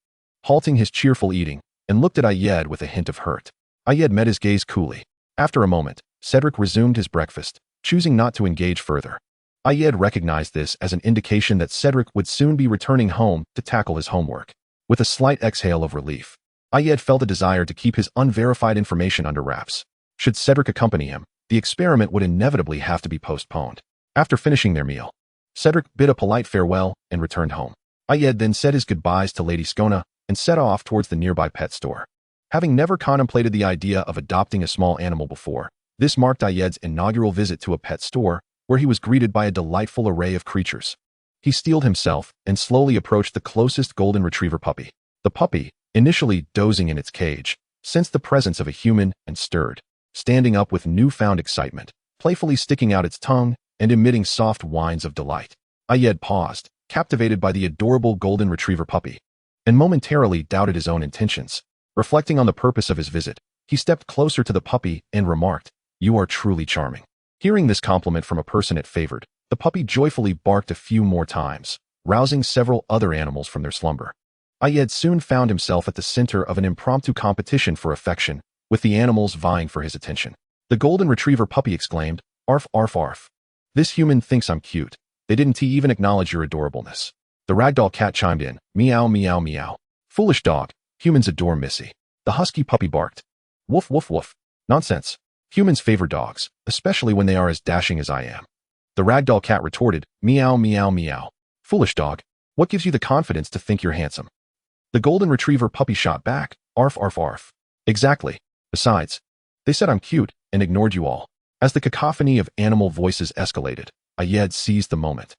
halting his cheerful eating, and looked at Ayed with a hint of hurt. Ayed met his gaze coolly. After a moment, Cedric resumed his breakfast, choosing not to engage further. Ayed recognized this as an indication that Cedric would soon be returning home to tackle his homework. With a slight exhale of relief, Ayed felt a desire to keep his unverified information under wraps. Should Cedric accompany him, the experiment would inevitably have to be postponed. After finishing their meal, Cedric bid a polite farewell and returned home. Ayed then said his goodbyes to Lady Skona and set off towards the nearby pet store. Having never contemplated the idea of adopting a small animal before, this marked Ayed's inaugural visit to a pet store, where he was greeted by a delightful array of creatures. He steeled himself and slowly approached the closest golden retriever puppy. The puppy, initially dozing in its cage, sensed the presence of a human and stirred, standing up with newfound excitement, playfully sticking out its tongue and emitting soft whines of delight. Ayed paused, captivated by the adorable golden retriever puppy, and momentarily doubted his own intentions. Reflecting on the purpose of his visit, he stepped closer to the puppy and remarked, "You are truly charming." Hearing this compliment from a person it favored, the puppy joyfully barked a few more times, rousing several other animals from their slumber. Ayed soon found himself at the center of an impromptu competition for affection, with the animals vying for his attention. The golden retriever puppy exclaimed, "Arf, arf, arf. This human thinks I'm cute. They didn't even acknowledge your adorableness." The ragdoll cat chimed in, "Meow, meow, meow. Foolish dog. Humans adore Missy." The husky puppy barked, "Woof, woof, woof. Nonsense. Humans favor dogs, especially when they are as dashing as I am." The ragdoll cat retorted, "Meow, meow, meow. Foolish dog. What gives you the confidence to think you're handsome?" The golden retriever puppy shot back, "Arf, arf, arf. Exactly. Besides, they said I'm cute and ignored you all." As the cacophony of animal voices escalated, Ayed seized the moment,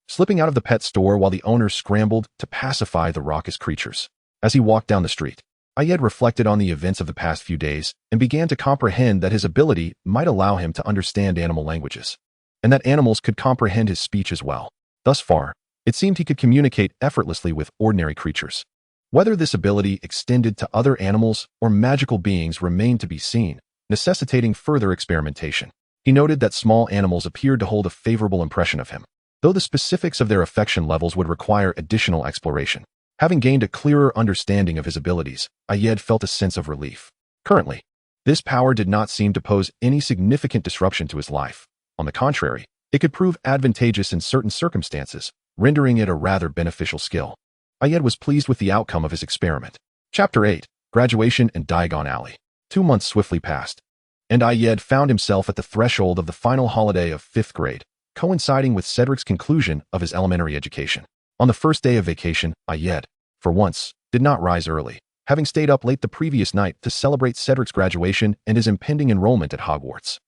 slipping out of the pet store while the owner scrambled to pacify the raucous creatures. As he walked down the street, Ayed reflected on the events of the past few days and began to comprehend that his ability might allow him to understand animal languages, and that animals could comprehend his speech as well. Thus far, it seemed he could communicate effortlessly with ordinary creatures. Whether this ability extended to other animals or magical beings remained to be seen, necessitating further experimentation. He noted that small animals appeared to hold a favorable impression of him, though the specifics of their affection levels would require additional exploration. Having gained a clearer understanding of his abilities, Ayed felt a sense of relief. Currently, this power did not seem to pose any significant disruption to his life. On the contrary, it could prove advantageous in certain circumstances, rendering it a rather beneficial skill. Ayed was pleased with the outcome of his experiment. Chapter 8, Graduation and Diagon Alley. 2 months swiftly passed, and Ayed found himself at the threshold of the final holiday of 5th grade, coinciding with Cedric's conclusion of his elementary education. On the first day of vacation, Ayed, for once, did not rise early, having stayed up late the previous night to celebrate Cedric's graduation and his impending enrollment at Hogwarts.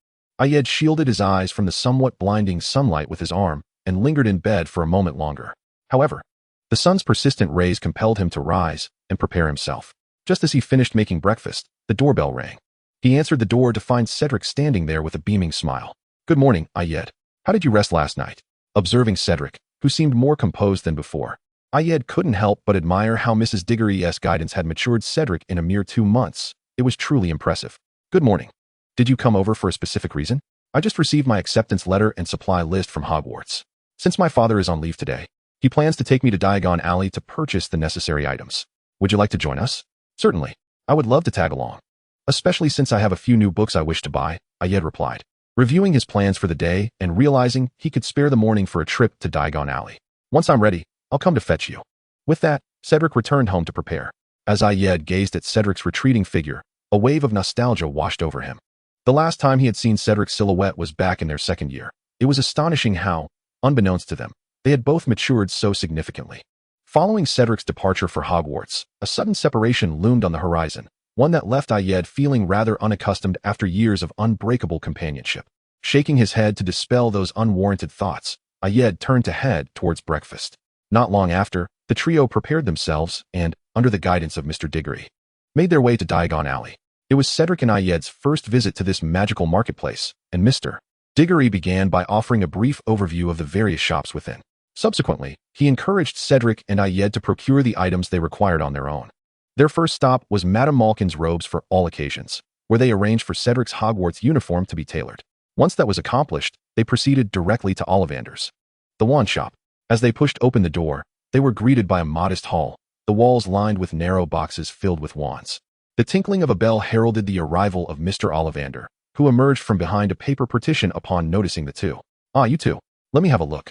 Ayed shielded his eyes from the somewhat blinding sunlight with his arm and lingered in bed for a moment longer. However, the sun's persistent rays compelled him to rise and prepare himself. Just as he finished making breakfast, the doorbell rang. He answered the door to find Cedric standing there with a beaming smile. "Good morning, Ayed. How did you rest last night?" Observing Cedric, who seemed more composed than before, Ayed couldn't help but admire how Mrs. Diggory's guidance had matured Cedric in a mere 2 months. It was truly impressive. "Good morning. Did you come over for a specific reason?" "I just received my acceptance letter and supply list from Hogwarts. Since my father is on leave today, he plans to take me to Diagon Alley to purchase the necessary items. Would you like to join us?" "Certainly. I would love to tag along, especially since I have a few new books I wish to buy," Ayed replied, reviewing his plans for the day and realizing he could spare the morning for a trip to Diagon Alley. "Once I'm ready, I'll come to fetch you." With that, Cedric returned home to prepare. As Ayed gazed at Cedric's retreating figure, a wave of nostalgia washed over him. The last time he had seen Cedric's silhouette was back in their second year. It was astonishing how, unbeknownst to them, they had both matured so significantly. Following Cedric's departure for Hogwarts, a sudden separation loomed on the horizon, one that left Ayed feeling rather unaccustomed after years of unbreakable companionship. Shaking his head to dispel those unwarranted thoughts, Ayed turned to head towards breakfast. Not long after, the trio prepared themselves and, under the guidance of Mr. Diggory, made their way to Diagon Alley. It was Cedric and Ayed's first visit to this magical marketplace, and Mr. Diggory began by offering a brief overview of the various shops within. Subsequently, he encouraged Cedric and Ayed to procure the items they required on their own. Their first stop was Madame Malkin's robes for all occasions, where they arranged for Cedric's Hogwarts uniform to be tailored. Once that was accomplished, they proceeded directly to Ollivander's, the wand shop. As they pushed open the door, they were greeted by a modest hall, the walls lined with narrow boxes filled with wands. The tinkling of a bell heralded the arrival of Mr. Ollivander, who emerged from behind a paper partition upon noticing the two. "Ah, you two. Let me have a look,"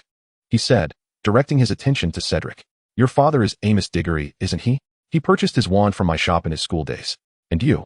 he said, directing his attention to Cedric. "Your father is Amos Diggory, isn't he? He purchased his wand from my shop in his school days. And you?"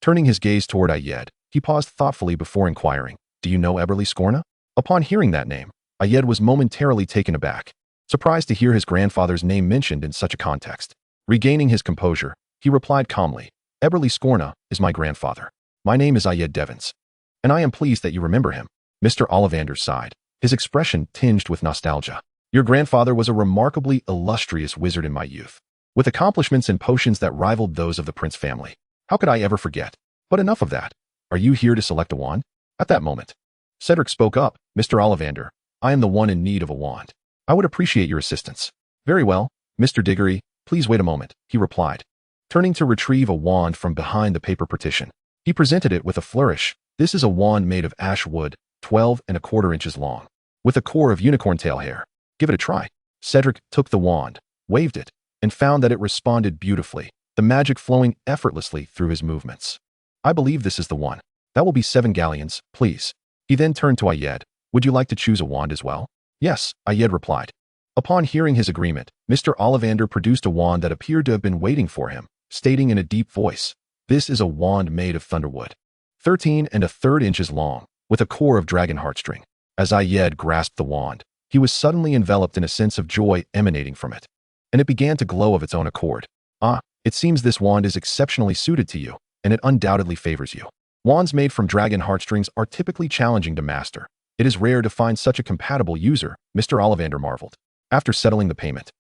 Turning his gaze toward Ayed, he paused thoughtfully before inquiring, "Do you know Eberly Scorna?" Upon hearing that name, Ayed was momentarily taken aback, surprised to hear his grandfather's name mentioned in such a context. Regaining his composure, he replied calmly, "Eberly Scorna is my grandfather. My name is Ayed Devons, and I am pleased that you remember him." Mr. Ollivander sighed, his expression tinged with nostalgia. "Your grandfather was a remarkably illustrious wizard in my youth, with accomplishments and potions that rivaled those of the Prince family. How could I ever forget? But enough of that. Are you here to select a wand?" At that moment, Cedric spoke up, "Mr. Ollivander, I am the one in need of a wand. I would appreciate your assistance." "Very well, Mr. Diggory, please wait a moment," he replied, turning to retrieve a wand from behind the paper partition. He presented it with a flourish. "This is a wand made of ash wood, 12¼ inches long, with a core of unicorn tail hair. Give it a try." Cedric took the wand, waved it, and found that it responded beautifully, the magic flowing effortlessly through his movements. "I believe this is the one. That will be 7 galleons, please." He then turned to Ayed. "Would you like to choose a wand as well?" "Yes," Ayed replied. Upon hearing his agreement, Mr. Ollivander produced a wand that appeared to have been waiting for him, stating in a deep voice, "This is a wand made of thunderwood, 13⅓ inches long, with a core of dragon heartstring." As Ayed grasped the wand, he was suddenly enveloped in a sense of joy emanating from it, and it began to glow of its own accord. "Ah, it seems this wand is exceptionally suited to you, and it undoubtedly favors you." Wands made from dragon heartstrings are typically challenging to master. It is rare to find such a compatible user, Mr. Ollivander marveled. After settling the payment,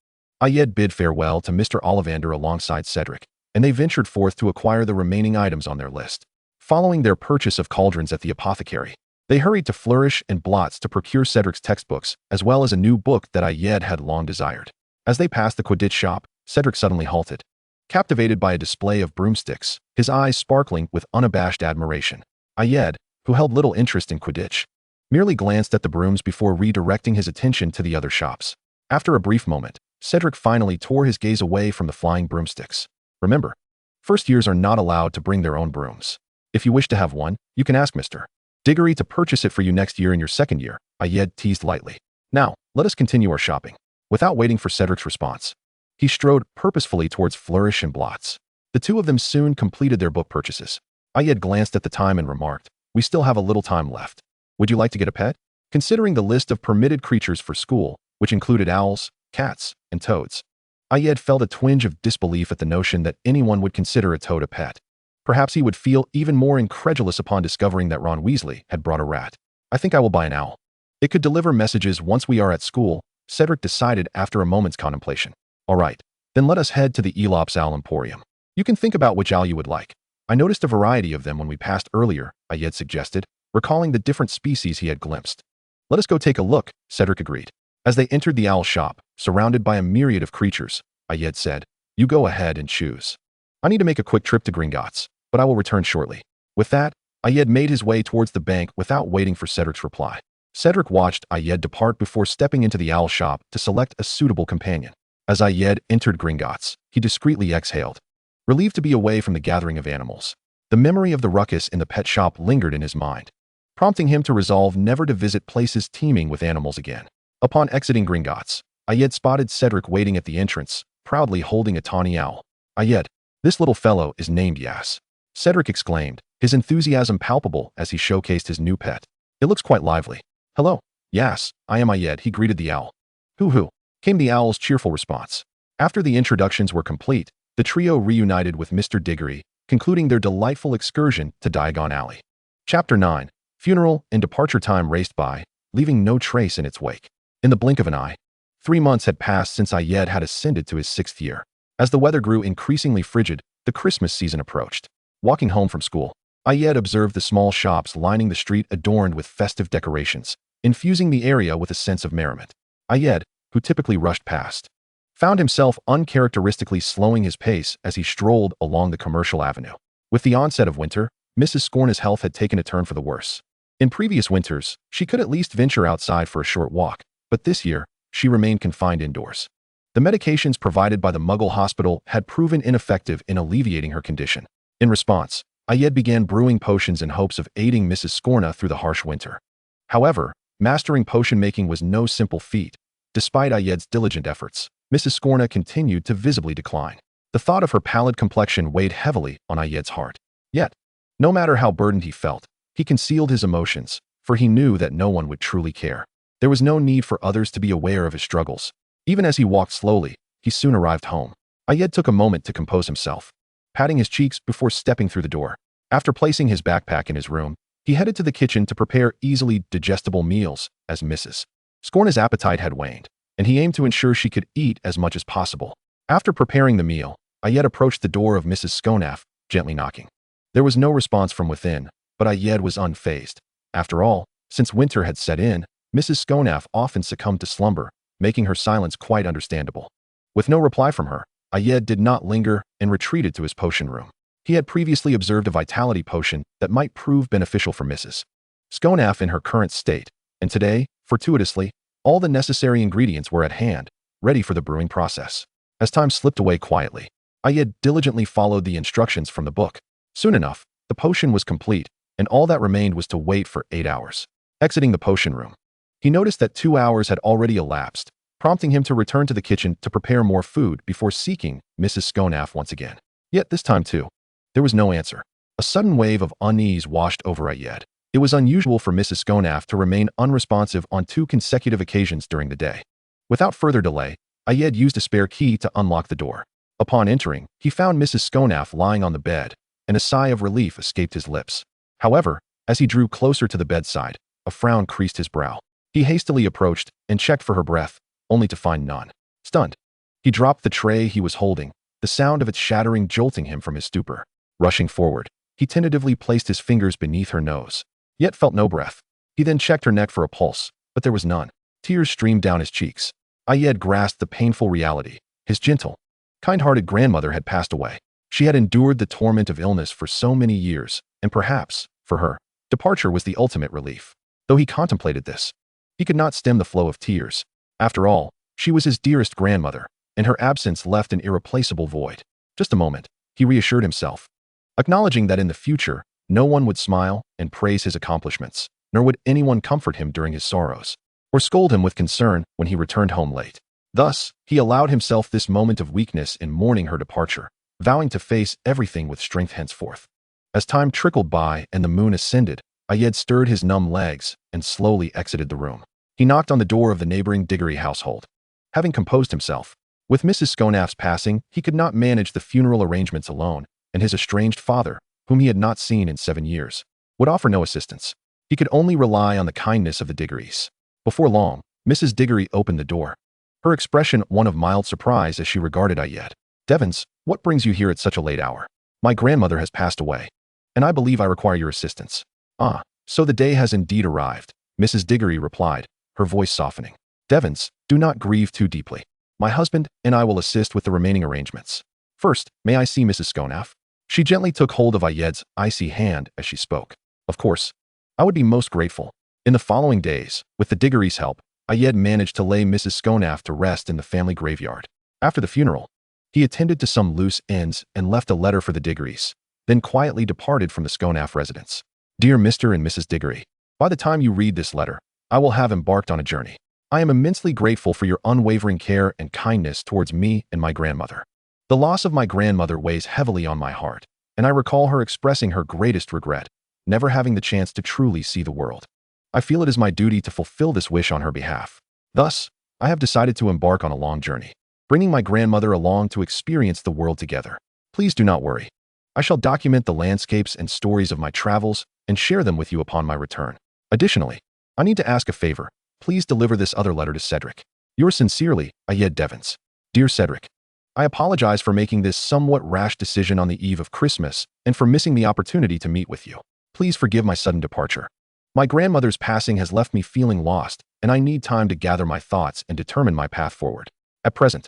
Ayed bid farewell to Mr. Ollivander alongside Cedric, and they ventured forth to acquire the remaining items on their list. Following their purchase of cauldrons at the apothecary, they hurried to Flourish and Blots to procure Cedric's textbooks, as well as a new book that Ayed had long desired. As they passed the Quidditch shop, Cedric suddenly halted, captivated by a display of broomsticks, his eyes sparkling with unabashed admiration. Ayed, who held little interest in Quidditch, merely glanced at the brooms before redirecting his attention to the other shops. After a brief moment, Cedric finally tore his gaze away from the flying broomsticks. "Remember, first years are not allowed to bring their own brooms. If you wish to have one, you can ask Mr. Diggory to purchase it for you next year in your second year," Ayed teased lightly. "Now, let us continue our shopping." Without waiting for Cedric's response, he strode purposefully towards Flourish and Blots. The two of them soon completed their book purchases. Ayed glanced at the time and remarked, "We still have a little time left. Would you like to get a pet?" Considering the list of permitted creatures for school, which included owls, cats, and toads, Ayed felt a twinge of disbelief at the notion that anyone would consider a toad a pet. Perhaps he would feel even more incredulous upon discovering that Ron Weasley had brought a rat. "I think I will buy an owl. It could deliver messages once we are at school," Cedric decided after a moment's contemplation. "All right, then let us head to the Elops Owl Emporium. You can think about which owl you would like. I noticed a variety of them when we passed earlier," Ayed suggested, recalling the different species he had glimpsed. "Let us go take a look," Cedric agreed. As they entered the owl shop, surrounded by a myriad of creatures, Ayed said, "You go ahead and choose. I need to make a quick trip to Gringotts, but I will return shortly." With that, Ayed made his way towards the bank without waiting for Cedric's reply. Cedric watched Ayed depart before stepping into the owl shop to select a suitable companion. As Ayed entered Gringotts, he discreetly exhaled, relieved to be away from the gathering of animals. The memory of the ruckus in the pet shop lingered in his mind, prompting him to resolve never to visit places teeming with animals again. Upon exiting Gringotts, Ayed spotted Cedric waiting at the entrance, proudly holding a tawny owl. "Ayed, this little fellow is named Yas," Cedric exclaimed, his enthusiasm palpable as he showcased his new pet. "It looks quite lively." "Hello, Yas, I am Ayed," he greeted the owl. "Hoo-hoo," came the owl's cheerful response. After the introductions were complete, the trio reunited with Mr. Diggory, concluding their delightful excursion to Diagon Alley. Chapter 9. Funeral and departure time raced by, leaving no trace in its wake. In the blink of an eye, 3 months had passed since Ayed had ascended to his 6th year. As the weather grew increasingly frigid, the Christmas season approached. Walking home from school, Ayed observed the small shops lining the street adorned with festive decorations, infusing the area with a sense of merriment. Ayed, who typically rushed past, found himself uncharacteristically slowing his pace as he strolled along the commercial avenue. With the onset of winter, Mrs. Scorna's health had taken a turn for the worse. In previous winters, she could at least venture outside for a short walk, but this year, she remained confined indoors. The medications provided by the Muggle hospital had proven ineffective in alleviating her condition. In response, Ayed began brewing potions in hopes of aiding Mrs. Scorna through the harsh winter. However, mastering potion making was no simple feat. Despite Ayed's diligent efforts, Mrs. Scorna continued to visibly decline. The thought of her pallid complexion weighed heavily on Ayed's heart. Yet, no matter how burdened he felt, he concealed his emotions, for he knew that no one would truly care. There was no need for others to be aware of his struggles. Even as he walked slowly, he soon arrived home. Ayed took a moment to compose himself, patting his cheeks before stepping through the door. After placing his backpack in his room, he headed to the kitchen to prepare easily digestible meals, as Mrs. Scorna's appetite had waned, and he aimed to ensure she could eat as much as possible. After preparing the meal, Ayed approached the door of Mrs. Scorna, gently knocking. There was no response from within, but Ayed was unfazed. After all, since winter had set in, Mrs. Scorna often succumbed to slumber, making her silence quite understandable. With no reply from her, Ayed did not linger and retreated to his potion room. He had previously observed a vitality potion that might prove beneficial for Mrs. Scorna in her current state, and today, fortuitously, all the necessary ingredients were at hand, ready for the brewing process. As time slipped away quietly, Ayed diligently followed the instructions from the book. Soon enough, the potion was complete, and all that remained was to wait for 8 hours. Exiting the potion room, he noticed that 2 hours had already elapsed, prompting him to return to the kitchen to prepare more food before seeking Mrs. Scorna once again. Yet this time too, there was no answer. A sudden wave of unease washed over Ayed. It was unusual for Mrs. Scorna to remain unresponsive on 2 consecutive occasions during the day. Without further delay, Ayed used a spare key to unlock the door. Upon entering, he found Mrs. Scorna lying on the bed, and a sigh of relief escaped his lips. However, as he drew closer to the bedside, a frown creased his brow. He hastily approached and checked for her breath, only to find none. Stunned, he dropped the tray he was holding, the sound of its shattering jolting him from his stupor. Rushing forward, he tentatively placed his fingers beneath her nose, yet felt no breath. He then checked her neck for a pulse, but there was none. Tears streamed down his cheeks. Ayed grasped the painful reality. His gentle, kind-hearted grandmother had passed away. She had endured the torment of illness for so many years, and perhaps, for her, departure was the ultimate relief. Though he contemplated this, he could not stem the flow of tears. After all, she was his dearest grandmother, and her absence left an irreplaceable void. Just a moment, he reassured himself, acknowledging that in the future, no one would smile and praise his accomplishments, nor would anyone comfort him during his sorrows, or scold him with concern when he returned home late. Thus, he allowed himself this moment of weakness in mourning her departure, vowing to face everything with strength henceforth. As time trickled by and the moon ascended, Ayed stirred his numb legs and slowly exited the room. He knocked on the door of the neighboring Diggory household. Having composed himself, with Mrs. Scorna's passing, he could not manage the funeral arrangements alone, and his estranged father, whom he had not seen in 7 years, would offer no assistance. He could only rely on the kindness of the Diggorys. Before long, Mrs. Diggory opened the door, her expression one of mild surprise as she regarded Ayed. "Devons, what brings you here at such a late hour? My grandmother has passed away, and I believe I require your assistance." "Ah, so the day has indeed arrived," Mrs. Diggory replied, her voice softening. "Devons, do not grieve too deeply. My husband and I will assist with the remaining arrangements. First, may I see Mrs. Scorna?" She gently took hold of Ayed's icy hand as she spoke. "Of course, I would be most grateful." In the following days, with the Diggory's help, Ayed managed to lay Mrs. Scorna to rest in the family graveyard. After the funeral, he attended to some loose ends and left a letter for the Diggorys, then quietly departed from the Scorna residence. "Dear Mr. and Mrs. Diggory, by the time you read this letter, I will have embarked on a journey. I am immensely grateful for your unwavering care and kindness towards me and my grandmother. The loss of my grandmother weighs heavily on my heart, and I recall her expressing her greatest regret, never having the chance to truly see the world. I feel it is my duty to fulfill this wish on her behalf. Thus, I have decided to embark on a long journey, bringing my grandmother along to experience the world together. Please do not worry. I shall document the landscapes and stories of my travels and share them with you upon my return. Additionally, I need to ask a favor. Please deliver this other letter to Cedric. Yours sincerely, Ayed Devons. Dear Cedric, I apologize for making this somewhat rash decision on the eve of Christmas and for missing the opportunity to meet with you. Please forgive my sudden departure. My grandmother's passing has left me feeling lost, and I need time to gather my thoughts and determine my path forward. At present,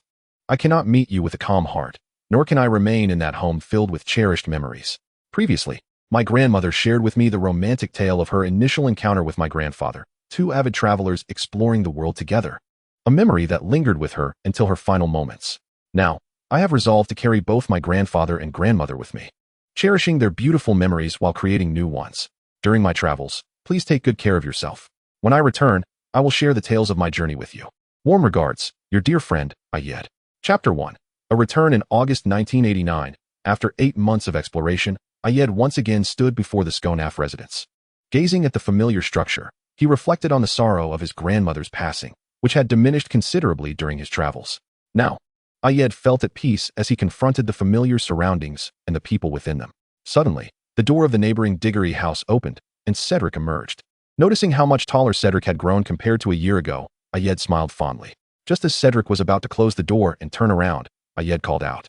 I cannot meet you with a calm heart, nor can I remain in that home filled with cherished memories. Previously, my grandmother shared with me the romantic tale of her initial encounter with my grandfather, two avid travelers exploring the world together. A memory that lingered with her until her final moments. Now, I have resolved to carry both my grandfather and grandmother with me, cherishing their beautiful memories while creating new ones. During my travels, please take good care of yourself. When I return, I will share the tales of my journey with you. Warm regards, your dear friend, Ayed. Chapter 1. A return in August 1989. After 8 months of exploration, Ayed once again stood before the Skonaf residence. Gazing at the familiar structure, he reflected on the sorrow of his grandmother's passing, which had diminished considerably during his travels. Now, Ayed felt at peace as he confronted the familiar surroundings and the people within them. Suddenly, the door of the neighboring Diggory house opened, and Cedric emerged. Noticing how much taller Cedric had grown compared to a year ago, Ayed smiled fondly. Just as Cedric was about to close the door and turn around, Ayed called out,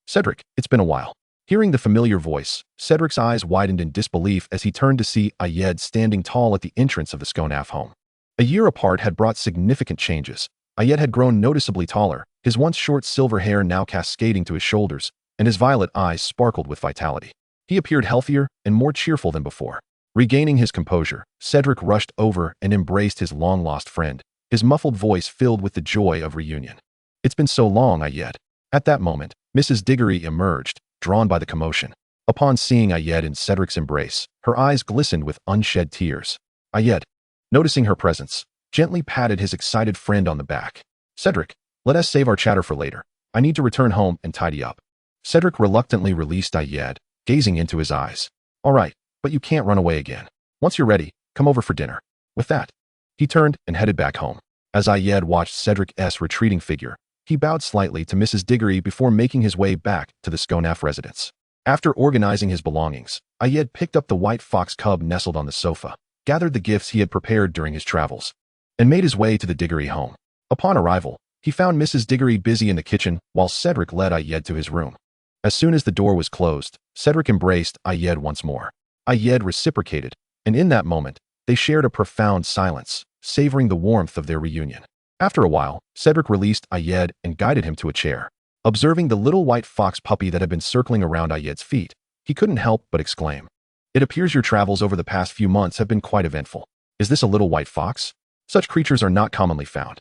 "Cedric, it's been a while." Hearing the familiar voice, Cedric's eyes widened in disbelief as he turned to see Ayed standing tall at the entrance of the Skonaf home. A year apart had brought significant changes. Ayed had grown noticeably taller, his once short silver hair now cascading to his shoulders, and his violet eyes sparkled with vitality. He appeared healthier and more cheerful than before. Regaining his composure, Cedric rushed over and embraced his long-lost friend, his muffled voice filled with the joy of reunion. "It's been so long, Ayed." At that moment, Mrs. Diggory emerged, drawn by the commotion. Upon seeing Ayed in Cedric's embrace, her eyes glistened with unshed tears. Ayed, noticing her presence, gently patted his excited friend on the back. "Cedric, let us save our chatter for later. I need to return home and tidy up." Cedric reluctantly released Ayed, gazing into his eyes. "All right, but you can't run away again. Once you're ready, come over for dinner." With that, he turned and headed back home. As Ayed watched Cedric's retreating figure, he bowed slightly to Mrs. Diggory before making his way back to the Skonaf residence. After organizing his belongings, Ayed picked up the white fox cub nestled on the sofa, gathered the gifts he had prepared during his travels, and made his way to the Diggory home. Upon arrival, he found Mrs. Diggory busy in the kitchen while Cedric led Ayed to his room. As soon as the door was closed, Cedric embraced Ayed once more. Ayed reciprocated, and in that moment, they shared a profound silence, savoring the warmth of their reunion. After a while, Cedric released Ayed and guided him to a chair. Observing the little white fox puppy that had been circling around Ayed's feet, he couldn't help but exclaim, "It appears your travels over the past few months have been quite eventful. Is this a little white fox? Such creatures are not commonly found."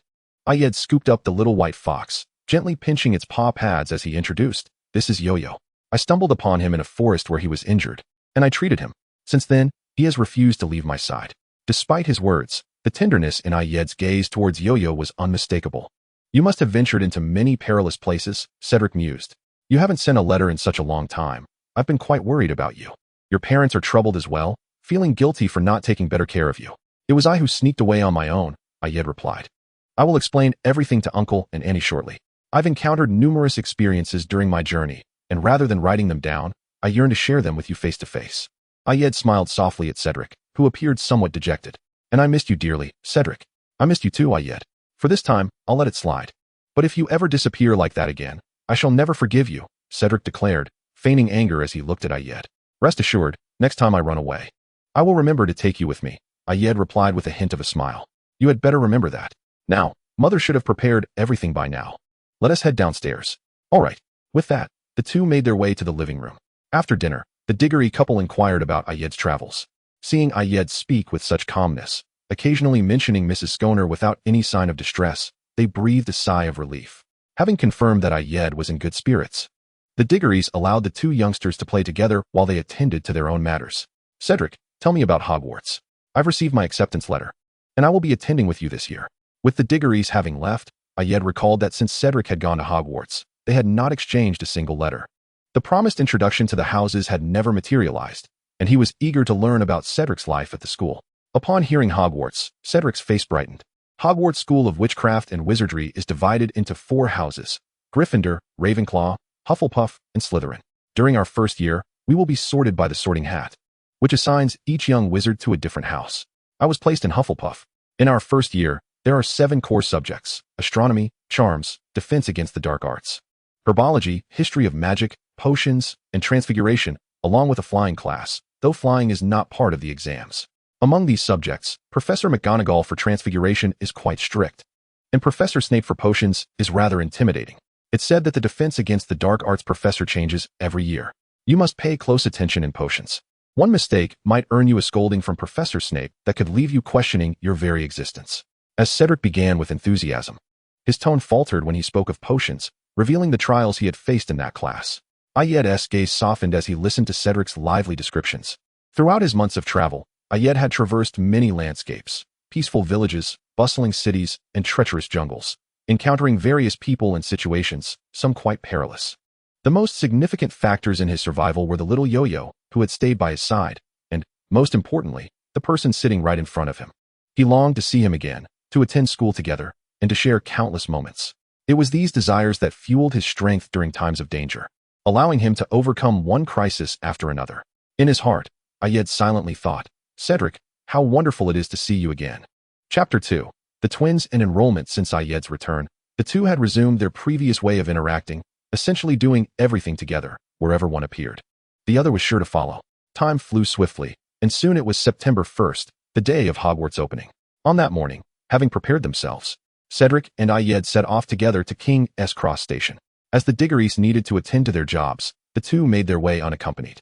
Ayed scooped up the little white fox, gently pinching its paw pads as he introduced, "This is Yo-Yo. I stumbled upon him in a forest where he was injured, and I treated him. Since then, he has refused to leave my side." Despite his words, the tenderness in Ayed's gaze towards Yo-Yo was unmistakable. "You must have ventured into many perilous places," Cedric mused. "You haven't sent a letter in such a long time. I've been quite worried about you. Your parents are troubled as well, feeling guilty for not taking better care of you." "It was I who sneaked away on my own," Ayed replied. "I will explain everything to Uncle and Annie shortly. I've encountered numerous experiences during my journey, and rather than writing them down, I yearn to share them with you face to face." Ayed smiled softly at Cedric, who appeared somewhat dejected. "And I missed you dearly, Cedric." "I missed you too, Ayed. For this time, I'll let it slide. But if you ever disappear like that again, I shall never forgive you," Cedric declared, feigning anger as he looked at Ayed. "Rest assured, next time I run away, I will remember to take you with me," Ayed replied with a hint of a smile. "You had better remember that. Now, Mother should have prepared everything by now. Let us head downstairs." "All right." With that, the two made their way to the living room. After dinner, the Diggory couple inquired about Ayed's travels. Seeing Ayed speak with such calmness, occasionally mentioning Mrs. Skoner without any sign of distress, they breathed a sigh of relief. Having confirmed that Ayed was in good spirits, the Diggorys allowed the two youngsters to play together while they attended to their own matters. "Cedric, tell me about Hogwarts. I've received my acceptance letter, and I will be attending with you this year." With the Diggorys having left, Ayed recalled that since Cedric had gone to Hogwarts, they had not exchanged a single letter. The promised introduction to the houses had never materialized, and he was eager to learn about Cedric's life at the school. Upon hearing Hogwarts, Cedric's face brightened. Hogwarts School of Witchcraft and Wizardry is divided into 4 houses: Gryffindor, Ravenclaw, Hufflepuff, and Slytherin. During our first year, we will be sorted by the sorting hat, which assigns each young wizard to a different house. I was placed in Hufflepuff. In our first year, there are 7 core subjects: astronomy, charms, defense against the dark arts, herbology, history of magic, potions, and transfiguration, along with a flying class, though flying is not part of the exams. Among these subjects, Professor McGonagall for transfiguration is quite strict, and Professor Snape for potions is rather intimidating. It's said that the defense against the dark arts professor changes every year. You must pay close attention in potions. One mistake might earn you a scolding from Professor Snape that could leave you questioning your very existence. As Cedric began with enthusiasm, his tone faltered when he spoke of potions, revealing the trials he had faced in that class. Ayed's gaze softened as he listened to Cedric's lively descriptions. Throughout his months of travel, Ayed had traversed many landscapes, peaceful villages, bustling cities, and treacherous jungles, encountering various people and situations, some quite perilous. The most significant factors in his survival were the little yo-yo, who had stayed by his side, and, most importantly, the person sitting right in front of him. He longed to see him again, to attend school together, and to share countless moments. It was these desires that fueled his strength during times of danger, allowing him to overcome one crisis after another. In his heart, Ayed silently thought, "Cedric, how wonderful it is to see you again." Chapter 2. The twins and enrollment. Since Ayed's return, the two had resumed their previous way of interacting, essentially doing everything together, wherever one appeared. The other was sure to follow. Time flew swiftly, and soon it was September 1st, the day of Hogwarts opening. On that morning, having prepared themselves, Cedric and Ayed set off together to King's Cross Station. As the Diggorys needed to attend to their jobs, the two made their way unaccompanied.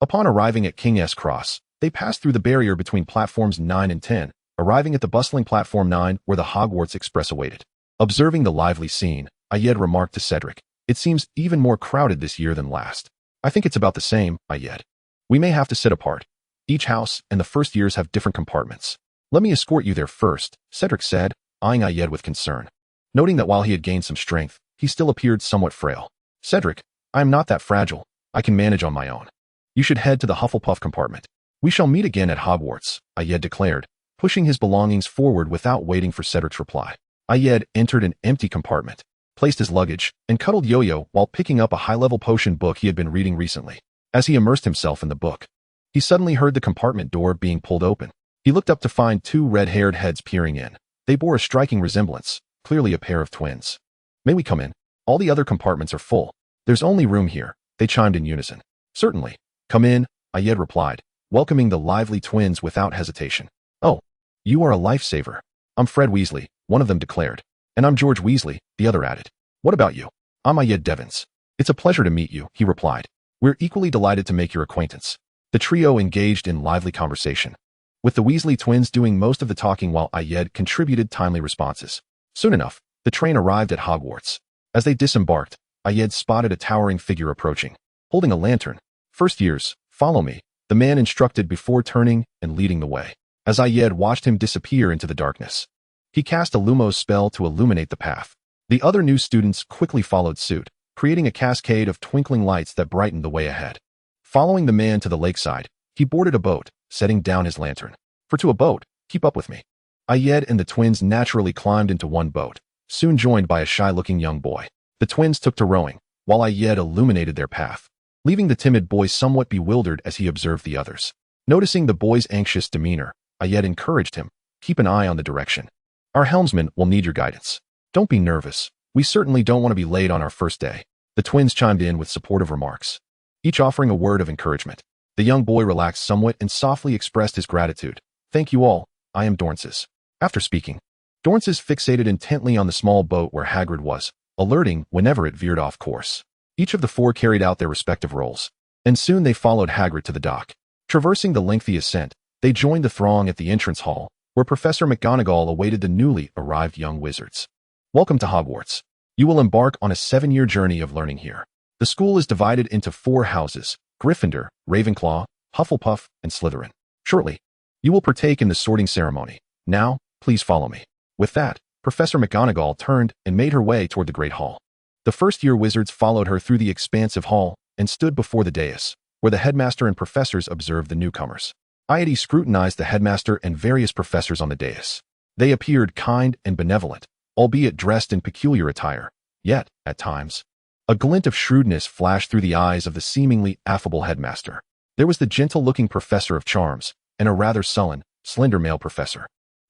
Upon arriving at King's Cross, they passed through the barrier between platforms 9 and 10, arriving at the bustling platform 9 where the Hogwarts Express awaited. Observing the lively scene, Ayed remarked to Cedric, "It seems even more crowded this year than last." "I think it's about the same, Ayed. We may have to sit apart. Each house and the first years have different compartments." "Let me escort you there first," Cedric said, eyeing Ayed with concern, noting that while he had gained some strength, he still appeared somewhat frail. "Cedric, I am not that fragile. I can manage on my own. You should head to the Hufflepuff compartment. We shall meet again at Hogwarts," Ayed declared, pushing his belongings forward without waiting for Cedric's reply. Ayed entered an empty compartment, placed his luggage, and cuddled Yo-Yo while picking up a high-level potion book he had been reading recently. As he immersed himself in the book, he suddenly heard the compartment door being pulled open. He looked up to find two red-haired heads peering in. They bore a striking resemblance, clearly a pair of twins. "May we come in? All the other compartments are full. There's only room here," they chimed in unison. "Certainly. Come in," Ayed replied, welcoming the lively twins without hesitation. "Oh, you are a lifesaver." "I'm Fred Weasley," one of them declared. "And I'm George Weasley," the other added. "What about you?" "I'm Ayed Devons." "It's a pleasure to meet you," he replied. "We're equally delighted to make your acquaintance." The trio engaged in lively conversation, with the Weasley twins doing most of the talking while Ayed contributed timely responses. Soon enough, the train arrived at Hogwarts. As they disembarked, Ayed spotted a towering figure approaching, holding a lantern. "First years, follow me," the man instructed before turning and leading the way. As Ayed watched him disappear into the darkness, he cast a Lumos spell to illuminate the path. The other new students quickly followed suit, creating a cascade of twinkling lights that brightened the way ahead. Following the man to the lakeside, he boarded a boat, setting down his lantern. "For to a boat, keep up with me." Ayed and the twins naturally climbed into one boat, soon joined by a shy-looking young boy. The twins took to rowing, while Ayed illuminated their path, leaving the timid boy somewhat bewildered as he observed the others. Noticing the boy's anxious demeanor, Ayed encouraged him, "Keep an eye on the direction. Our helmsman will need your guidance. Don't be nervous. We certainly don't want to be late on our first day." The twins chimed in with supportive remarks, each offering a word of encouragement. The young boy relaxed somewhat and softly expressed his gratitude. "Thank you all. I am Dornces." After speaking, Dornces fixated intently on the small boat where Hagrid was, alerting whenever it veered off course. Each of the four carried out their respective roles, and soon they followed Hagrid to the dock. Traversing the lengthy ascent, they joined the throng at the entrance hall, where Professor McGonagall awaited the newly arrived young wizards. "Welcome to Hogwarts. You will embark on a 7-year journey of learning here. The school is divided into 4 houses: Gryffindor, Ravenclaw, Hufflepuff, and Slytherin. Shortly, you will partake in the sorting ceremony. Now, please follow me." With that, Professor McGonagall turned and made her way toward the Great Hall. The first-year wizards followed her through the expansive hall and stood before the dais, where the headmaster and professors observed the newcomers. Ayed scrutinized the headmaster and various professors on the dais. They appeared kind and benevolent, albeit dressed in peculiar attire, yet, at times, a glint of shrewdness flashed through the eyes of the seemingly affable headmaster. There was the gentle-looking professor of charms, and a rather sullen, slender male professor.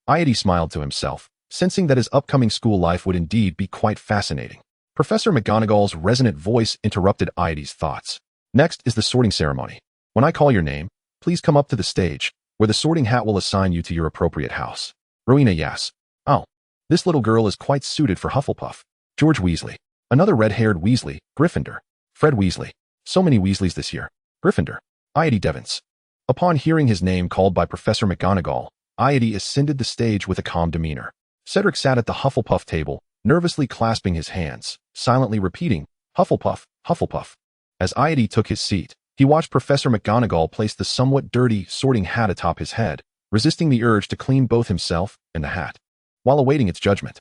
Ayed smiled to himself, sensing that his upcoming school life would indeed be quite fascinating. Professor McGonagall's resonant voice interrupted Ayed's thoughts. "Next is the sorting ceremony. When I call your name, please come up to the stage, where the sorting hat will assign you to your appropriate house." "Rowena, yes." "Oh, this little girl is quite suited for Hufflepuff." "George Weasley." Another red-haired Weasley, Gryffindor. Fred Weasley. So many Weasleys this year. Gryffindor. Iety Devons. Upon hearing his name called by Professor McGonagall, Iety ascended the stage with a calm demeanor. Cedric sat at the Hufflepuff table, nervously clasping his hands, silently repeating, Hufflepuff, Hufflepuff. As Iety took his seat, he watched Professor McGonagall place the somewhat dirty sorting hat atop his head, resisting the urge to clean both himself and the hat, while awaiting its judgment.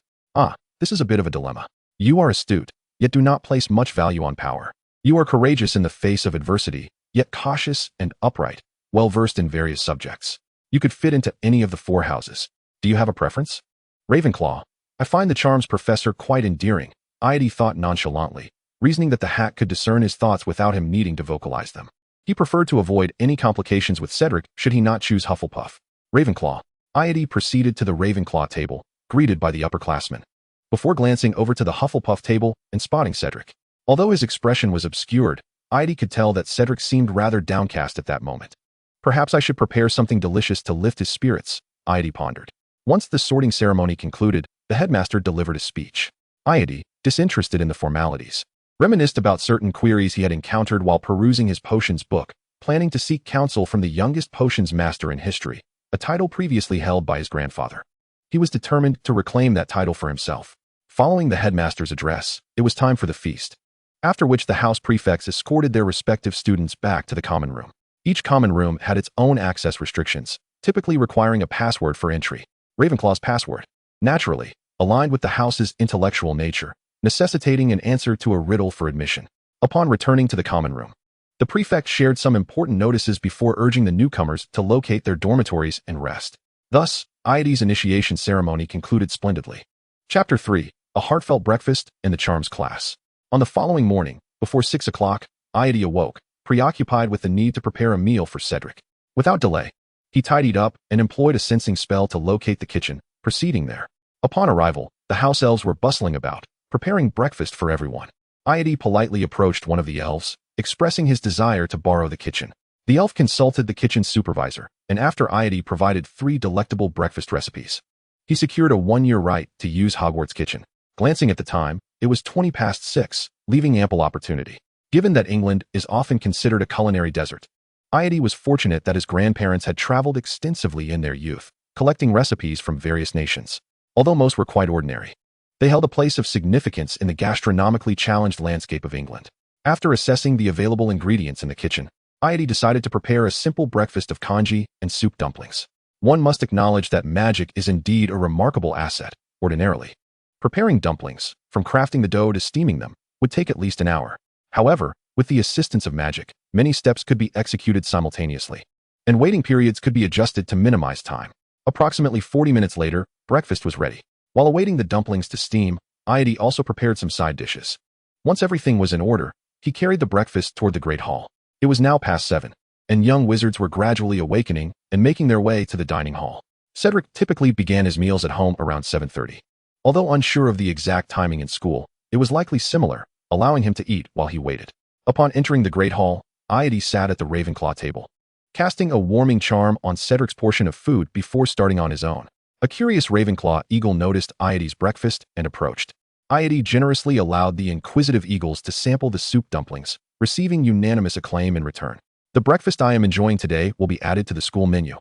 This is a bit of a dilemma. You are astute, yet do not place much value on power. You are courageous in the face of adversity, yet cautious and upright, well-versed in various subjects. You could fit into any of the 4 houses. Do you have a preference? Ravenclaw. I find the charms professor quite endearing, Iety thought nonchalantly, reasoning that the hat could discern his thoughts without him needing to vocalize them. He preferred to avoid any complications with Cedric should he not choose Hufflepuff. Ravenclaw. Iety proceeded to the Ravenclaw table, greeted by the upperclassmen, before glancing over to the Hufflepuff table and spotting Cedric. Although his expression was obscured, Iety could tell that Cedric seemed rather downcast at that moment. Perhaps I should prepare something delicious to lift his spirits, Iety pondered. Once the sorting ceremony concluded, the headmaster delivered a speech. Iety, disinterested in the formalities, reminisced about certain queries he had encountered while perusing his potions book, planning to seek counsel from the youngest potions master in history, a title previously held by his grandfather. He was determined to reclaim that title for himself. Following the headmaster's address, it was time for the feast, after which the house prefects escorted their respective students back to the common room. Each common room had its own access restrictions, typically requiring a password for entry. Ravenclaw's password, naturally, aligned with the house's intellectual nature, necessitating an answer to a riddle for admission. Upon returning to the common room, the prefect shared some important notices before urging the newcomers to locate their dormitories and rest. Thus, Iety's initiation ceremony concluded splendidly. Chapter 3. A heartfelt breakfast in the charms class. On the following morning, before 6 o'clock, Iety awoke, preoccupied with the need to prepare a meal for Cedric. Without delay, he tidied up and employed a sensing spell to locate the kitchen, proceeding there. Upon arrival, the house elves were bustling about, preparing breakfast for everyone. Iety politely approached one of the elves, expressing his desire to borrow the kitchen. The elf consulted the kitchen supervisor, and after Iety provided 3 delectable breakfast recipes, he secured a 1-year right to use Hogwarts' kitchen. Glancing at the time, it was 20 past 6, leaving ample opportunity. Given that England is often considered a culinary desert, Iety was fortunate that his grandparents had traveled extensively in their youth, collecting recipes from various nations. Although most were quite ordinary, they held a place of significance in the gastronomically challenged landscape of England. After assessing the available ingredients in the kitchen, Iety decided to prepare a simple breakfast of congee and soup dumplings. One must acknowledge that magic is indeed a remarkable asset, ordinarily. Preparing dumplings, from crafting the dough to steaming them, would take at least an hour. However, with the assistance of magic, many steps could be executed simultaneously, and waiting periods could be adjusted to minimize time. Approximately 40 minutes later, breakfast was ready. While awaiting the dumplings to steam, Iety also prepared some side dishes. Once everything was in order, he carried the breakfast toward the Great Hall. It was now past 7, and young wizards were gradually awakening and making their way to the dining hall. Cedric typically began his meals at home around 7:30. Although unsure of the exact timing in school, it was likely similar, allowing him to eat while he waited. Upon entering the Great Hall, Iety sat at the Ravenclaw table, casting a warming charm on Cedric's portion of food before starting on his own. A curious Ravenclaw eagle noticed Iety's breakfast and approached. Iety generously allowed the inquisitive eagles to sample the soup dumplings, receiving unanimous acclaim in return. "The breakfast I am enjoying today will be added to the school menu,"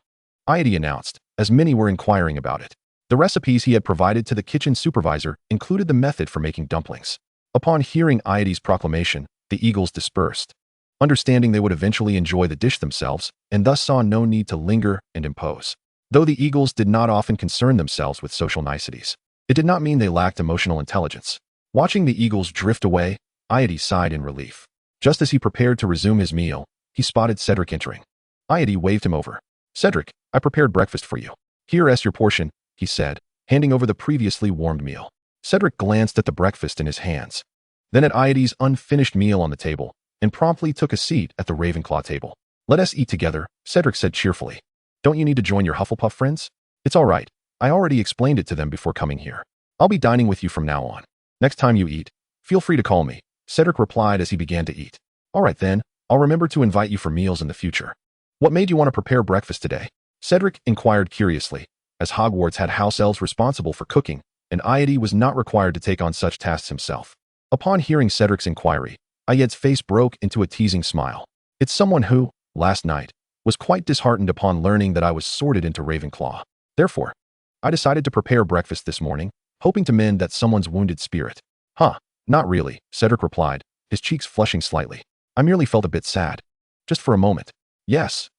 Iety announced, as many were inquiring about it. The recipes he had provided to the kitchen supervisor included the method for making dumplings. Upon hearing Iety's proclamation, the eagles dispersed, understanding they would eventually enjoy the dish themselves, and thus saw no need to linger and impose. Though the eagles did not often concern themselves with social niceties, it did not mean they lacked emotional intelligence. Watching the eagles drift away, Iety sighed in relief. Just as he prepared to resume his meal, he spotted Cedric entering. Iety waved him over. "Cedric, I prepared breakfast for you. Here's your portion," he said, handing over the previously warmed meal. Cedric glanced at the breakfast in his hands, then at Iety's unfinished meal on the table, and promptly took a seat at the Ravenclaw table. "Let us eat together," Cedric said cheerfully. "Don't you need to join your Hufflepuff friends? It's all right. I already explained it to them before coming here. I'll be dining with you from now on. Next time you eat, feel free to call me," Cedric replied as he began to eat. "All right then, I'll remember to invite you for meals in the future." "What made you want to prepare breakfast today?" Cedric inquired curiously, as Hogwarts had house elves responsible for cooking, and Iety was not required to take on such tasks himself. Upon hearing Cedric's inquiry, Ayed's face broke into a teasing smile. It's someone who, last night, was quite disheartened upon learning that I was sorted into Ravenclaw. Therefore, I decided to prepare breakfast this morning, hoping to mend that someone's wounded spirit. Huh, not really, Cedric replied, his cheeks flushing slightly. I merely felt a bit sad. Just for a moment. Yes,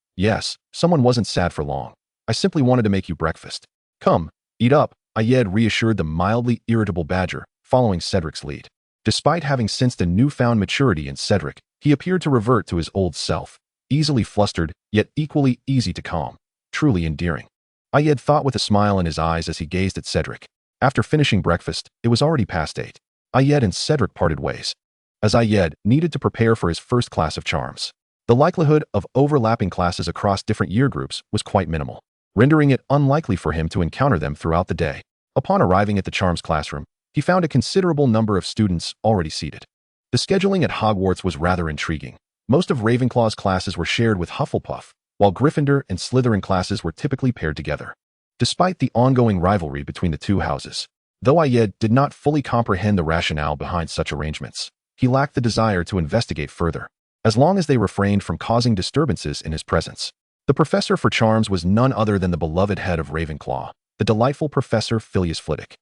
someone wasn't sad for long. I simply wanted to make you breakfast. Come, eat up, Ayed reassured the mildly irritable badger, following Cedric's lead. Despite having sensed a newfound maturity in Cedric, he appeared to revert to his old self, easily flustered, yet equally easy to calm. Truly endearing. Ayed thought with a smile in his eyes as he gazed at Cedric. After finishing breakfast, it was already past 8. Ayed and Cedric parted ways, as Ayed needed to prepare for his first class of charms. The likelihood of overlapping classes across different year groups was quite minimal, rendering it unlikely for him to encounter them throughout the day. Upon arriving at the charms classroom, he found a considerable number of students already seated. The scheduling at Hogwarts was rather intriguing. Most of Ravenclaw's classes were shared with Hufflepuff, while Gryffindor and Slytherin classes were typically paired together. Despite the ongoing rivalry between the two houses, though Ayed did not fully comprehend the rationale behind such arrangements, he lacked the desire to investigate further, as long as they refrained from causing disturbances in his presence. The professor for charms was none other than the beloved head of Ravenclaw, the delightful Professor Filius Flitwick.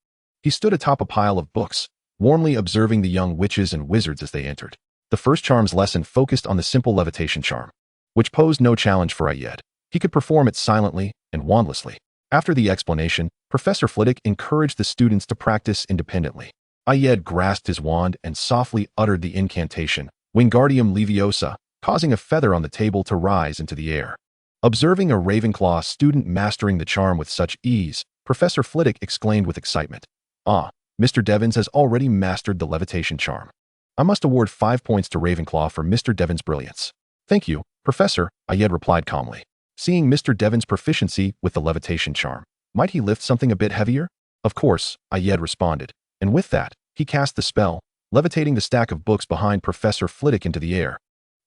He stood atop a pile of books, warmly observing the young witches and wizards as they entered. The first charms lesson focused on the simple levitation charm, which posed no challenge for Ayed. He could perform it silently and wandlessly. After the explanation, Professor Flitwick encouraged the students to practice independently. Ayed grasped his wand and softly uttered the incantation, Wingardium Leviosa, causing a feather on the table to rise into the air. Observing a Ravenclaw student mastering the charm with such ease, Professor Flitwick exclaimed with excitement, "Ah, Mr. Devons has already mastered the levitation charm. I must award 5 points to Ravenclaw for Mr. Devons' brilliance." "Thank you, Professor," Ayed replied calmly. Seeing Mr. Devons' proficiency with the levitation charm, might he lift something a bit heavier? "Of course," Ayed responded, and with that, he cast the spell, levitating the stack of books behind Professor Flitwick into the air,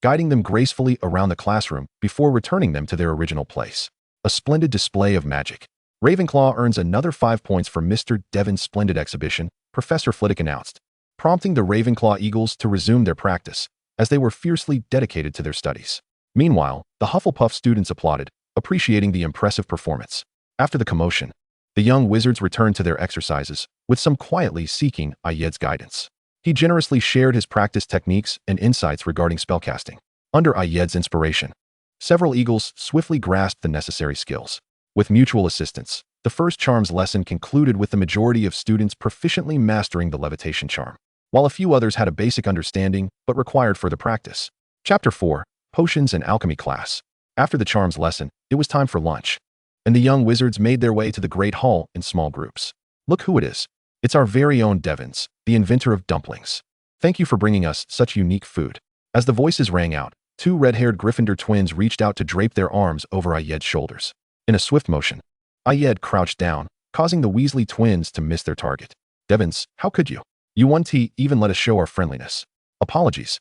guiding them gracefully around the classroom before returning them to their original place. A splendid display of magic. Ravenclaw earns another 5 points for Mr. Devon's splendid exhibition, Professor Flitwick announced, prompting the Ravenclaw Eagles to resume their practice, as they were fiercely dedicated to their studies. Meanwhile, the Hufflepuff students applauded, appreciating the impressive performance. After the commotion, the young wizards returned to their exercises, with some quietly seeking Ayed's guidance. He generously shared his practice techniques and insights regarding spellcasting. Under Ayed's inspiration, several Eagles swiftly grasped the necessary skills. With mutual assistance, the first charms lesson concluded with the majority of students proficiently mastering the levitation charm, while a few others had a basic understanding but required further practice. Chapter 4, Potions and Alchemy Class. After the charms lesson, it was time for lunch, and the young wizards made their way to the Great Hall in small groups. "Look who it is. It's our very own Devons, the inventor of dumplings. Thank you for bringing us such unique food." As the voices rang out, 2 red-haired Gryffindor twins reached out to drape their arms over Ayed's shoulders. In a swift motion, Ayed crouched down, causing the Weasley twins to miss their target. "Devons, how could you? You wouldn't even let us show our friendliness." "Apologies,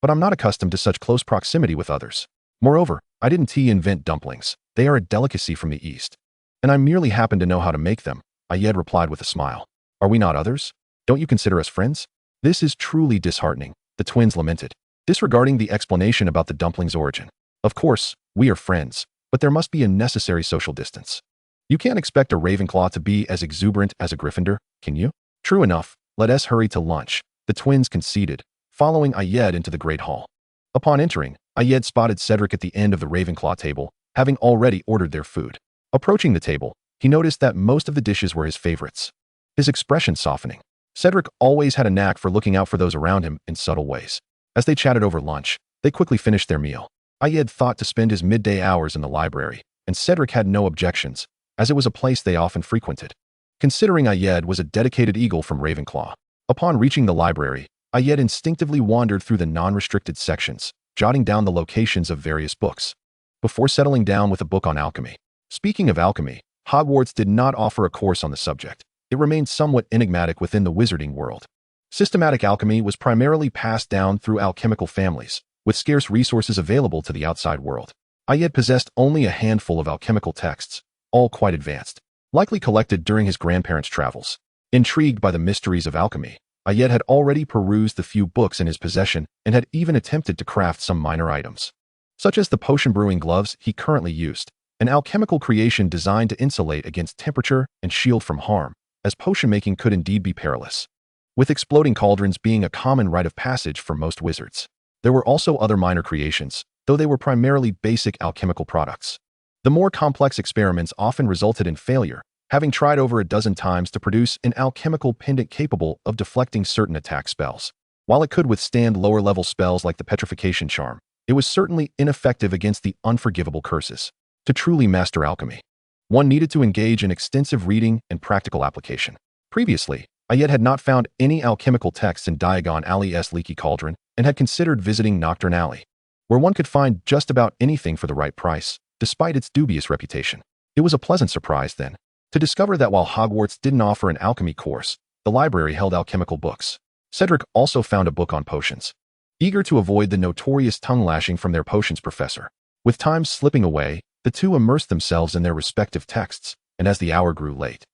but I'm not accustomed to such close proximity with others. Moreover, I didn't invent dumplings. They are a delicacy from the East, and I merely happen to know how to make them," Ayed replied with a smile. "Are we not others? Don't you consider us friends?" "This is truly disheartening," the twins lamented, disregarding the explanation about the dumplings' origin. "Of course, we are friends, but there must be a necessary social distance. You can't expect a Ravenclaw to be as exuberant as a Gryffindor, can you?" "True enough, let us hurry to lunch," the twins conceded, following Ayed into the Great Hall. Upon entering, Ayed spotted Cedric at the end of the Ravenclaw table, having already ordered their food. Approaching the table, he noticed that most of the dishes were his favorites, his expression softening. Cedric always had a knack for looking out for those around him in subtle ways. As they chatted over lunch, they quickly finished their meal. Ayed thought to spend his midday hours in the library, and Cedric had no objections, as it was a place they often frequented. Considering Ayed was a dedicated Eagle from Ravenclaw, upon reaching the library, Ayed instinctively wandered through the non-restricted sections, jotting down the locations of various books, before settling down with a book on alchemy. Speaking of alchemy, Hogwarts did not offer a course on the subject. It remained somewhat enigmatic within the wizarding world. Systematic alchemy was primarily passed down through alchemical families, with scarce resources available to the outside world. Ayed possessed only a handful of alchemical texts, all quite advanced, likely collected during his grandparents' travels. Intrigued by the mysteries of alchemy, Ayed had already perused the few books in his possession and had even attempted to craft some minor items, such as the potion brewing gloves he currently used, an alchemical creation designed to insulate against temperature and shield from harm, as potion making could indeed be perilous, with exploding cauldrons being a common rite of passage for most wizards. There were also other minor creations, though they were primarily basic alchemical products. The more complex experiments often resulted in failure, having tried over a dozen times to produce an alchemical pendant capable of deflecting certain attack spells. While it could withstand lower-level spells like the petrification charm, it was certainly ineffective against the unforgivable curses. To truly master alchemy, one needed to engage in extensive reading and practical application. Previously, Ayed had not found any alchemical texts in Diagon Alley's Leaky Cauldron and had considered visiting Nocturne Alley, where one could find just about anything for the right price, despite its dubious reputation. It was a pleasant surprise, then, to discover that while Hogwarts didn't offer an alchemy course, the library held alchemical books. Cedric also found a book on potions. Eager to avoid the notorious tongue-lashing from their potions professor, with time slipping away, the two immersed themselves in their respective texts, and as the hour grew late,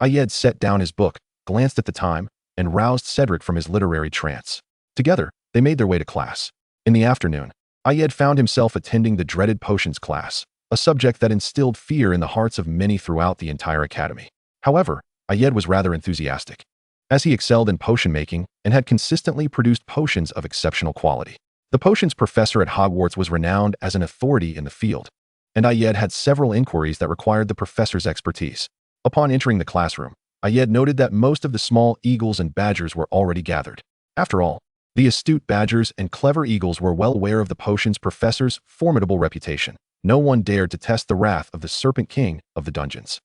Ayed set down his book, glanced at the time, and roused Cedric from his literary trance. Together, they made their way to class. In the afternoon, Ayed found himself attending the dreaded potions class, a subject that instilled fear in the hearts of many throughout the entire academy. However, Ayed was rather enthusiastic, as he excelled in potion making and had consistently produced potions of exceptional quality. The potions professor at Hogwarts was renowned as an authority in the field, and Ayed had several inquiries that required the professor's expertise. Upon entering the classroom, Ayed noted that most of the small eagles and badgers were already gathered. After all, the astute badgers and clever eagles were well aware of the potions professor's formidable reputation. No one dared to test the wrath of the Serpent King of the dungeons.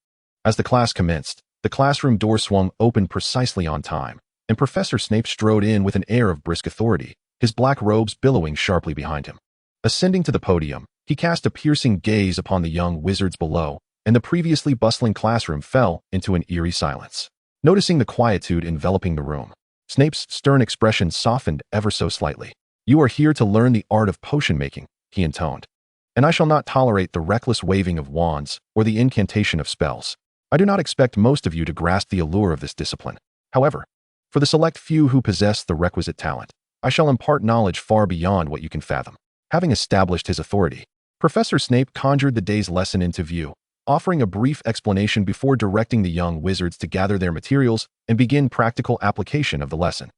As the class commenced, the classroom door swung open precisely on time, and Professor Snape strode in with an air of brisk authority, his black robes billowing sharply behind him. Ascending to the podium, he cast a piercing gaze upon the young wizards below, and the previously bustling classroom fell into an eerie silence. Noticing the quietude enveloping the room, Snape's stern expression softened ever so slightly. "You are here to learn the art of potion making," he intoned, "and I shall not tolerate the reckless waving of wands or the incantation of spells. I do not expect most of you to grasp the allure of this discipline. However, for the select few who possess the requisite talent, I shall impart knowledge far beyond what you can fathom." Having established his authority, Professor Snape conjured the day's lesson into view, offering a brief explanation before directing the young wizards to gather their materials and begin practical application of the lesson.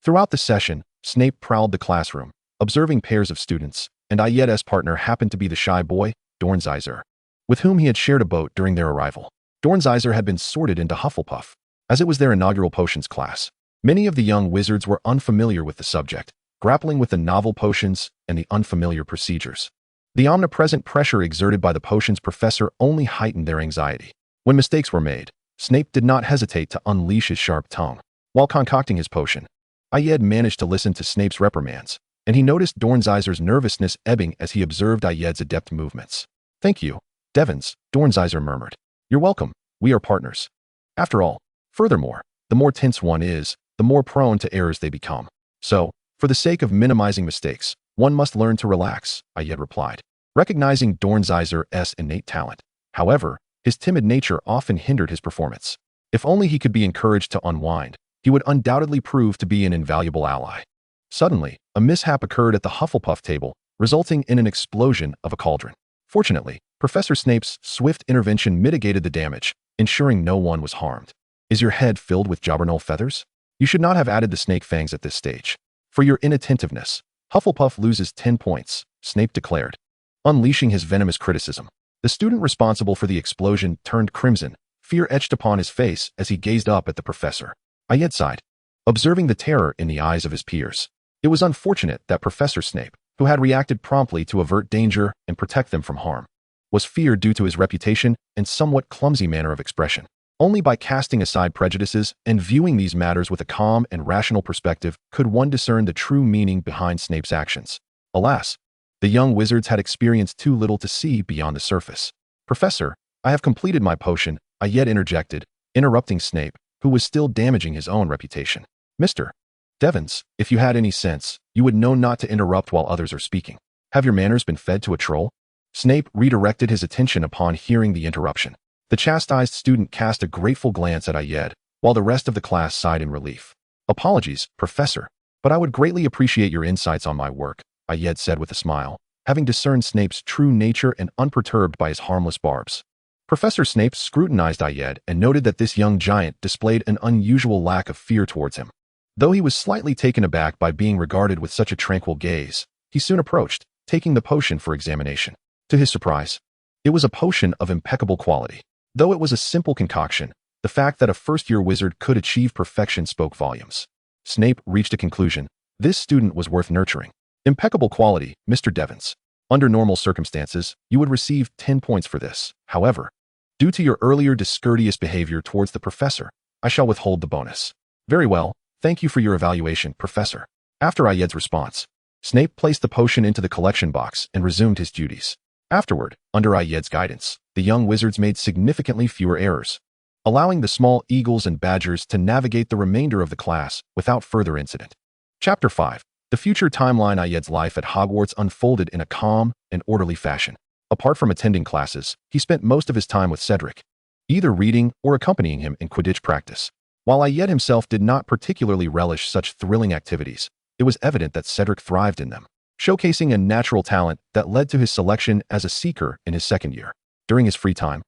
Throughout the session, Snape prowled the classroom, observing pairs of students, and Ayed's partner happened to be the shy boy, Dornsizer, with whom he had shared a boat during their arrival. Dornsizer had been sorted into Hufflepuff, as it was their inaugural potions class. Many of the young wizards were unfamiliar with the subject, grappling with the novel potions and the unfamiliar procedures. The omnipresent pressure exerted by the potions professor only heightened their anxiety. When mistakes were made, Snape did not hesitate to unleash his sharp tongue. While concocting his potion, Ayed managed to listen to Snape's reprimands, and he noticed Dornsizer's nervousness ebbing as he observed Ayed's adept movements. "Thank you, Devons," Dornsizer murmured. "You're welcome. We are partners. After all, furthermore, the more tense one is, the more prone to errors they become. So, for the sake of minimizing mistakes, one must learn to relax," Ayed replied, recognizing Dornsizer's innate talent. However, his timid nature often hindered his performance. If only he could be encouraged to unwind, he would undoubtedly prove to be an invaluable ally. Suddenly, a mishap occurred at the Hufflepuff table, resulting in an explosion of a cauldron. Fortunately, Professor Snape's swift intervention mitigated the damage, ensuring no one was harmed. "Is your head filled with jobberknoll feathers? You should not have added the snake fangs at this stage. For your inattentiveness, Hufflepuff loses 10 points, Snape declared, unleashing his venomous criticism. The student responsible for the explosion turned crimson, fear etched upon his face as he gazed up at the professor. Ayed sighed, observing the terror in the eyes of his peers. It was unfortunate that Professor Snape, who had reacted promptly to avert danger and protect them from harm, was feared due to his reputation and somewhat clumsy manner of expression. Only by casting aside prejudices and viewing these matters with a calm and rational perspective could one discern the true meaning behind Snape's actions. Alas, the young wizards had experienced too little to see beyond the surface. "Professor, I have completed my potion," Ayed interjected, interrupting Snape, who was still damaging his own reputation. "Mr. Devons, if you had any sense, you would know not to interrupt while others are speaking. Have your manners been fed to a troll?" Snape redirected his attention upon hearing the interruption. The chastised student cast a grateful glance at Ayed, while the rest of the class sighed in relief. "Apologies, Professor, but I would greatly appreciate your insights on my work," Ayed said with a smile, having discerned Snape's true nature and unperturbed by his harmless barbs. Professor Snape scrutinized Ayed and noted that this young giant displayed an unusual lack of fear towards him. Though he was slightly taken aback by being regarded with such a tranquil gaze, he soon approached, taking the potion for examination. To his surprise, it was a potion of impeccable quality. Though it was a simple concoction, the fact that a first-year wizard could achieve perfection spoke volumes. Snape reached a conclusion. This student was worth nurturing. Impeccable quality, Mr. Devons. Under normal circumstances, you would receive 10 points for this. However, due to your earlier discourteous behavior towards the professor, I shall withhold the bonus. Very well, thank you for your evaluation, Professor. After Ayed's response, Snape placed the potion into the collection box and resumed his duties. Afterward, under Ayed's guidance, the young wizards made significantly fewer errors, allowing the small eagles and badgers to navigate the remainder of the class without further incident. Chapter 5. The future timeline. Ayed's life at Hogwarts unfolded in a calm and orderly fashion. Apart from attending classes, he spent most of his time with Cedric, either reading or accompanying him in Quidditch practice. While Ayed himself did not particularly relish such thrilling activities, it was evident that Cedric thrived in them, showcasing a natural talent that led to his selection as a seeker in his second year. During his free time,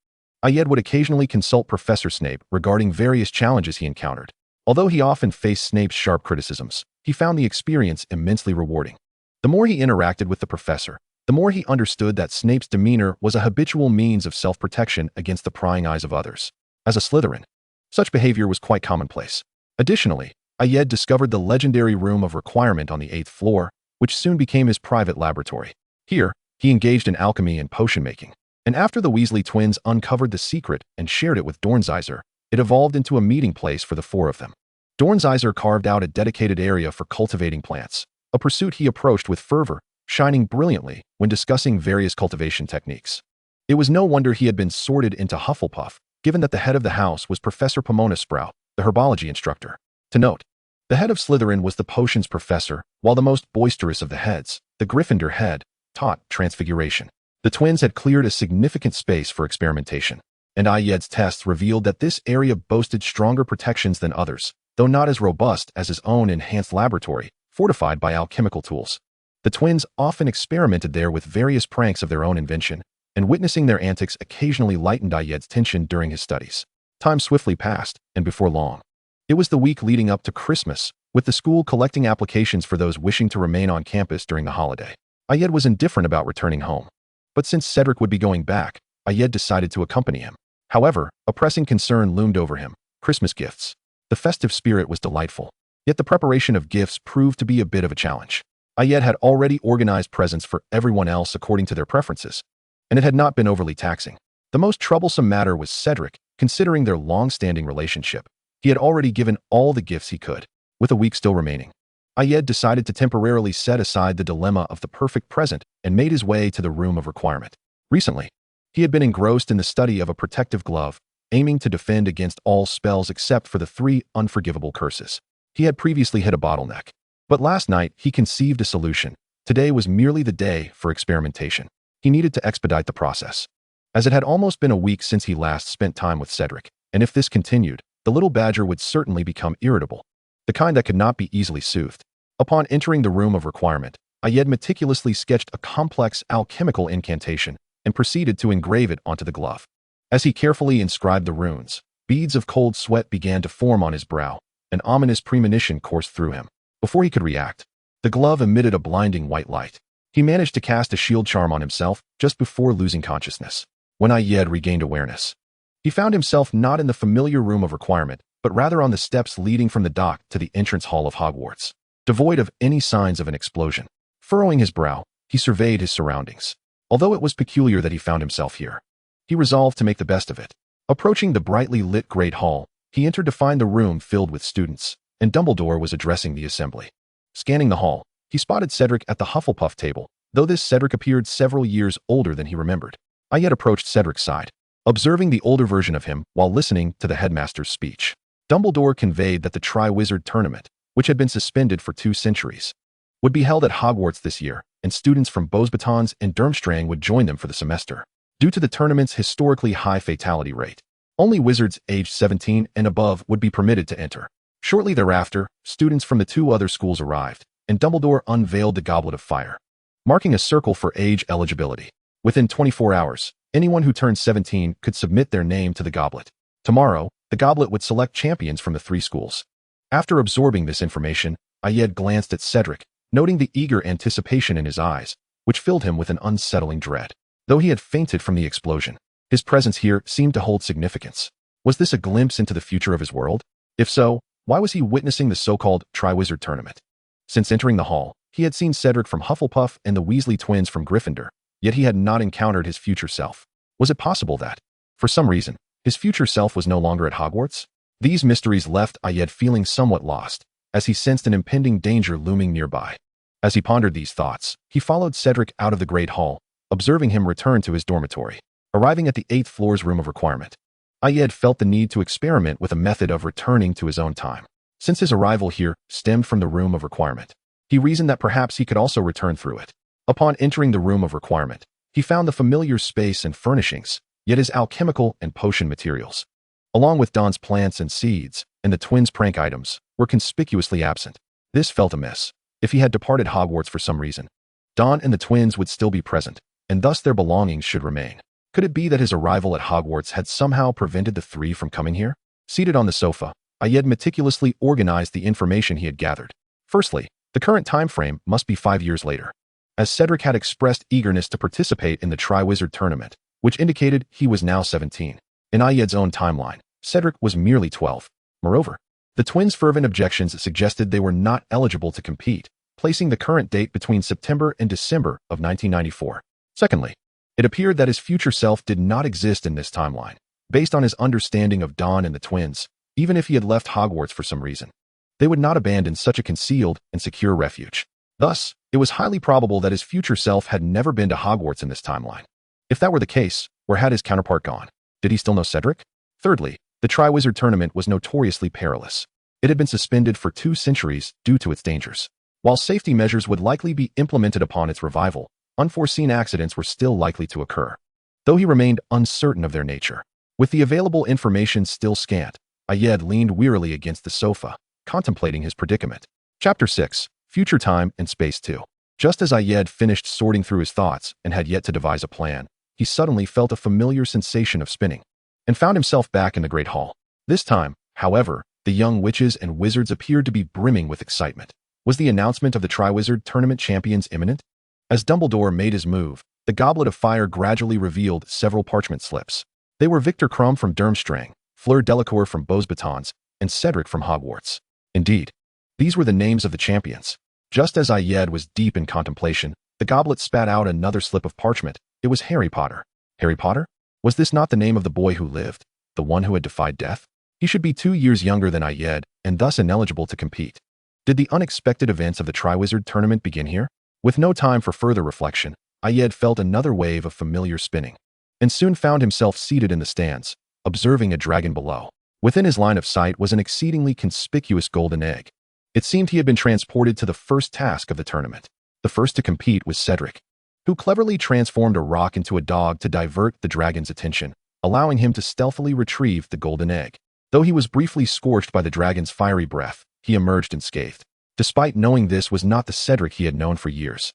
Ayed would occasionally consult Professor Snape regarding various challenges he encountered. Although he often faced Snape's sharp criticisms, he found the experience immensely rewarding. The more he interacted with the professor, the more he understood that Snape's demeanor was a habitual means of self-protection against the prying eyes of others. As a Slytherin, such behavior was quite commonplace. Additionally, Ayed discovered the legendary Room of Requirement on the 8th floor, which soon became his private laboratory. Here, he engaged in alchemy and potion-making, and after the Weasley twins uncovered the secret and shared it with Dornsizer, it evolved into a meeting place for the four of them. Dornsizer carved out a dedicated area for cultivating plants, a pursuit he approached with fervor, shining brilliantly when discussing various cultivation techniques. It was no wonder he had been sorted into Hufflepuff, given that the head of the house was Professor Pomona Sprout, the herbology instructor. To note, the head of Slytherin was the potions professor, while the most boisterous of the heads, the Gryffindor head, taught transfiguration. The twins had cleared a significant space for experimentation, and Ayed's tests revealed that this area boasted stronger protections than others, though not as robust as his own enhanced laboratory, fortified by alchemical tools. The twins often experimented there with various pranks of their own invention, and witnessing their antics occasionally lightened Ayed's tension during his studies. Time swiftly passed, and before long, it was the week leading up to Christmas, with the school collecting applications for those wishing to remain on campus during the holiday. Ayed was indifferent about returning home, but since Cedric would be going back, Ayed decided to accompany him. However, a pressing concern loomed over him: Christmas gifts. The festive spirit was delightful, yet the preparation of gifts proved to be a bit of a challenge. Ayed had already organized presents for everyone else according to their preferences, and it had not been overly taxing. The most troublesome matter was Cedric, considering their long-standing relationship. He had already given all the gifts he could. With a week still remaining, Ayed decided to temporarily set aside the dilemma of the perfect present and made his way to the Room of Requirement. Recently, he had been engrossed in the study of a protective glove, aiming to defend against all spells except for the 3 unforgivable curses. He had previously hit a bottleneck, but last night he conceived a solution. Today was merely the day for experimentation. He needed to expedite the process, as it had almost been a week since he last spent time with Cedric, and if this continued, the little badger would certainly become irritable, the kind that could not be easily soothed. Upon entering the Room of Requirement, Ayed meticulously sketched a complex alchemical incantation and proceeded to engrave it onto the glove. As he carefully inscribed the runes, beads of cold sweat began to form on his brow. An ominous premonition coursed through him. Before he could react, the glove emitted a blinding white light. He managed to cast a shield charm on himself just before losing consciousness. When Ayed regained awareness, he found himself not in the familiar Room of Requirement, but rather on the steps leading from the dock to the entrance hall of Hogwarts, devoid of any signs of an explosion. Furrowing his brow, he surveyed his surroundings. Although it was peculiar that he found himself here, he resolved to make the best of it. Approaching the brightly lit Great Hall, he entered to find the room filled with students, and Dumbledore was addressing the assembly. Scanning the hall, he spotted Cedric at the Hufflepuff table, though this Cedric appeared several years older than he remembered. Ayed approached Cedric's side, observing the older version of him while listening to the headmaster's speech. Dumbledore conveyed that the Triwizard Tournament, which had been suspended for 2 centuries, would be held at Hogwarts this year, and students from Beauxbatons and Durmstrang would join them for the semester. Due to the tournament's historically high fatality rate, only wizards aged 17 and above would be permitted to enter. Shortly thereafter, students from the 2 other schools arrived, and Dumbledore unveiled the Goblet of Fire, marking a circle for age eligibility. Within 24 hours, anyone who turned 17 could submit their name to the goblet. Tomorrow, the goblet would select champions from the 3 schools. After absorbing this information, Ayed glanced at Cedric, noting the eager anticipation in his eyes, which filled him with an unsettling dread. Though he had fainted from the explosion, his presence here seemed to hold significance. Was this a glimpse into the future of his world? If so, why was he witnessing the so-called Triwizard Tournament? Since entering the hall, he had seen Cedric from Hufflepuff and the Weasley twins from Gryffindor, yet he had not encountered his future self. Was it possible that, for some reason, his future self was no longer at Hogwarts? These mysteries left Ayed feeling somewhat lost, as he sensed an impending danger looming nearby. As he pondered these thoughts, he followed Cedric out of the Great Hall, observing him return to his dormitory. Arriving at the 8th floor's room of requirement, Ayed felt the need to experiment with a method of returning to his own time. Since his arrival here stemmed from the room of requirement, he reasoned that perhaps he could also return through it. Upon entering the room of requirement, he found the familiar space and furnishings, yet his alchemical and potion materials, along with Don's plants and seeds, and the twins' prank items, were conspicuously absent. This felt amiss. If he had departed Hogwarts for some reason, Don and the twins would still be present, and thus their belongings should remain. Could it be that his arrival at Hogwarts had somehow prevented the 3 from coming here? Seated on the sofa, Ayed meticulously organized the information he had gathered. Firstly, the current time frame must be 5 years later, as Cedric had expressed eagerness to participate in the Triwizard Tournament, which indicated he was now 17. In Ayed's own timeline, Cedric was merely 12. Moreover, the twins' fervent objections suggested they were not eligible to compete, placing the current date between September and December of 1994. Secondly, it appeared that his future self did not exist in this timeline. Based on his understanding of Don and the twins, even if he had left Hogwarts for some reason, they would not abandon such a concealed and secure refuge. Thus, it was highly probable that his future self had never been to Hogwarts in this timeline. If that were the case, where had his counterpart gone? Did he still know Cedric? Thirdly, the Triwizard Tournament was notoriously perilous. It had been suspended for 2 centuries due to its dangers. While safety measures would likely be implemented upon its revival, unforeseen accidents were still likely to occur, though he remained uncertain of their nature. With the available information still scant, Ayed leaned wearily against the sofa, contemplating his predicament. Chapter 6, Future Time and Space 2. Just as Ayed finished sorting through his thoughts and had yet to devise a plan, he suddenly felt a familiar sensation of spinning, and found himself back in the Great Hall. This time, however, the young witches and wizards appeared to be brimming with excitement. Was the announcement of the Triwizard Tournament champions imminent? As Dumbledore made his move, the Goblet of Fire gradually revealed several parchment slips. They were Victor Crumb from Durmstrang, Fleur Delacour from Beauxbatons, and Cedric from Hogwarts. Indeed, these were the names of the champions. Just as Ayed was deep in contemplation, the goblet spat out another slip of parchment. It was Harry Potter. Harry Potter? Was this not the name of the boy who lived, the one who had defied death? He should be 2 years younger than Ayed, and thus ineligible to compete. Did the unexpected events of the Triwizard Tournament begin here? With no time for further reflection, Ayed felt another wave of familiar spinning, and soon found himself seated in the stands, observing a dragon below. Within his line of sight was an exceedingly conspicuous golden egg. It seemed he had been transported to the first task of the tournament. The first to compete was Cedric, who cleverly transformed a rock into a dog to divert the dragon's attention, allowing him to stealthily retrieve the golden egg. Though he was briefly scorched by the dragon's fiery breath, he emerged unscathed. Despite knowing this was not the Cedric he had known for years,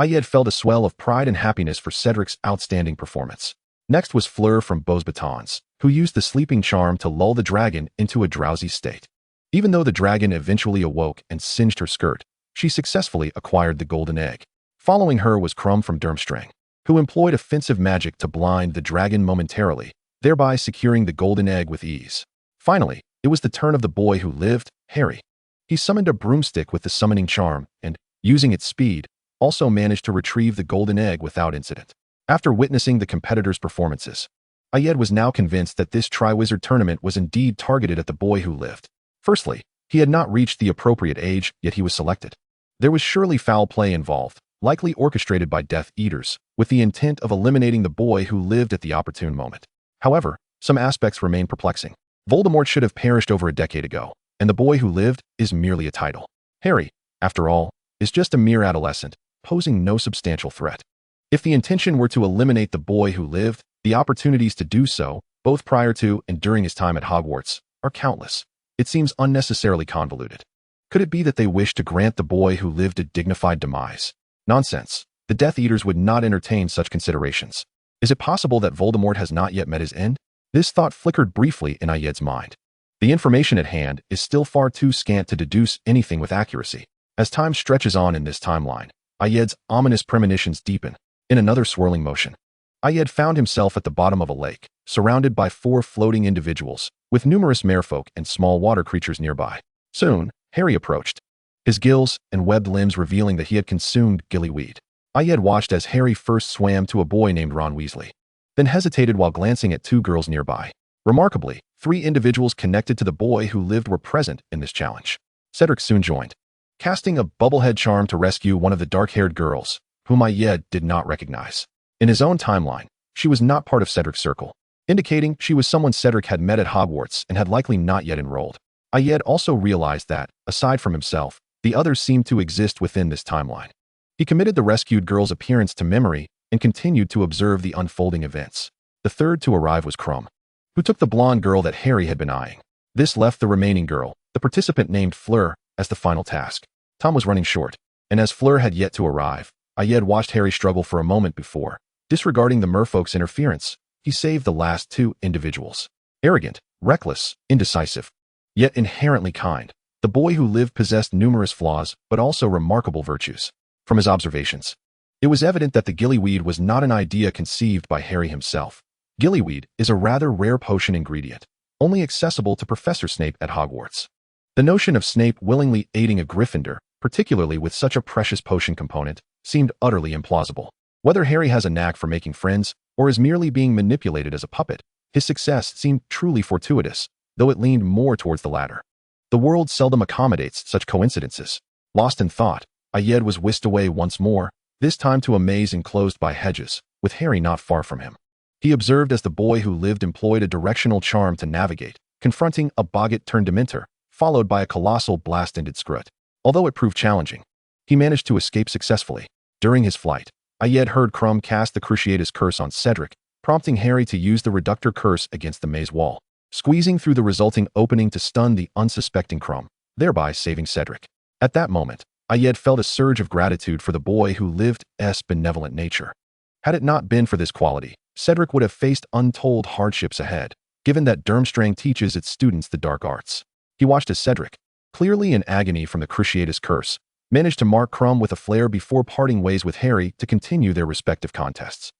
Ayed felt a swell of pride and happiness for Cedric's outstanding performance. Next was Fleur from Beauxbatons, who used the sleeping charm to lull the dragon into a drowsy state. Even though the dragon eventually awoke and singed her skirt, she successfully acquired the golden egg. Following her was Crumb from Durmstrang, who employed offensive magic to blind the dragon momentarily, thereby securing the golden egg with ease. Finally, it was the turn of the boy who lived, Harry. He summoned a broomstick with the summoning charm and, using its speed, also managed to retrieve the golden egg without incident. After witnessing the competitors' performances, Ayed was now convinced that this Triwizard Tournament was indeed targeted at the boy who lived. Firstly, he had not reached the appropriate age, yet he was selected. There was surely foul play involved, likely orchestrated by Death Eaters, with the intent of eliminating the boy who lived at the opportune moment. However, some aspects remain perplexing. Voldemort should have perished over a decade ago, and the boy who lived is merely a title. Harry, after all, is just a mere adolescent, posing no substantial threat. If the intention were to eliminate the boy who lived, the opportunities to do so, both prior to and during his time at Hogwarts, are countless. It seems unnecessarily convoluted. Could it be that they wish to grant the boy who lived a dignified demise? Nonsense. The Death Eaters would not entertain such considerations. Is it possible that Voldemort has not yet met his end? This thought flickered briefly in Ayed's mind. The information at hand is still far too scant to deduce anything with accuracy. As time stretches on in this timeline, Ayed's ominous premonitions deepen. In another swirling motion, Ayed found himself at the bottom of a lake, surrounded by 4 floating individuals, with numerous merfolk and small water creatures nearby. Soon, Harry approached, his gills and webbed limbs revealing that he had consumed gillyweed. Ayed watched as Harry first swam to a boy named Ron Weasley, then hesitated while glancing at 2 girls nearby. Remarkably, 3 individuals connected to the boy who lived were present in this challenge. Cedric soon joined, casting a bubblehead charm to rescue one of the dark-haired girls, whom Ayed did not recognize. In his own timeline, she was not part of Cedric's circle, indicating she was someone Cedric had met at Hogwarts and had likely not yet enrolled. Ayed also realized that, aside from himself, the others seemed to exist within this timeline. He committed the rescued girl's appearance to memory and continued to observe the unfolding events. The third to arrive was Crumb, who took the blonde girl that Harry had been eyeing. This left the remaining girl, the participant named Fleur, as the final task. Time was running short, and as Fleur had yet to arrive, Ayed watched Harry struggle for a moment before, disregarding the merfolk's interference, he saved the last 2 individuals. Arrogant, reckless, indecisive, yet inherently kind, the boy who lived possessed numerous flaws but also remarkable virtues. From his observations, it was evident that the gillyweed was not an idea conceived by Harry himself. Gillyweed is a rather rare potion ingredient, only accessible to Professor Snape at Hogwarts. The notion of Snape willingly aiding a Gryffindor, particularly with such a precious potion component, seemed utterly implausible. Whether Harry has a knack for making friends or is merely being manipulated as a puppet, his success seemed truly fortuitous, though it leaned more towards the latter. The world seldom accommodates such coincidences. Lost in thought, Ayed was whisked away once more, this time to a maze enclosed by hedges, with Harry not far from him. He observed as the boy who lived employed a directional charm to navigate, confronting a boggart-turned-dementor, followed by a colossal blast-ended Skrut. Although it proved challenging, he managed to escape successfully. During his flight, Ayed heard Crumb cast the Cruciatus Curse on Cedric, prompting Harry to use the Reductor Curse against the maze wall, squeezing through the resulting opening to stun the unsuspecting Crumb, thereby saving Cedric. At that moment, Ayed felt a surge of gratitude for the boy who lived's benevolent nature. Had it not been for this quality, Cedric would have faced untold hardships ahead, given that Durmstrang teaches its students the dark arts. He watched as Cedric, clearly in agony from the Cruciatus Curse, managed to mark Crumb with a flare before parting ways with Harry to continue their respective contests.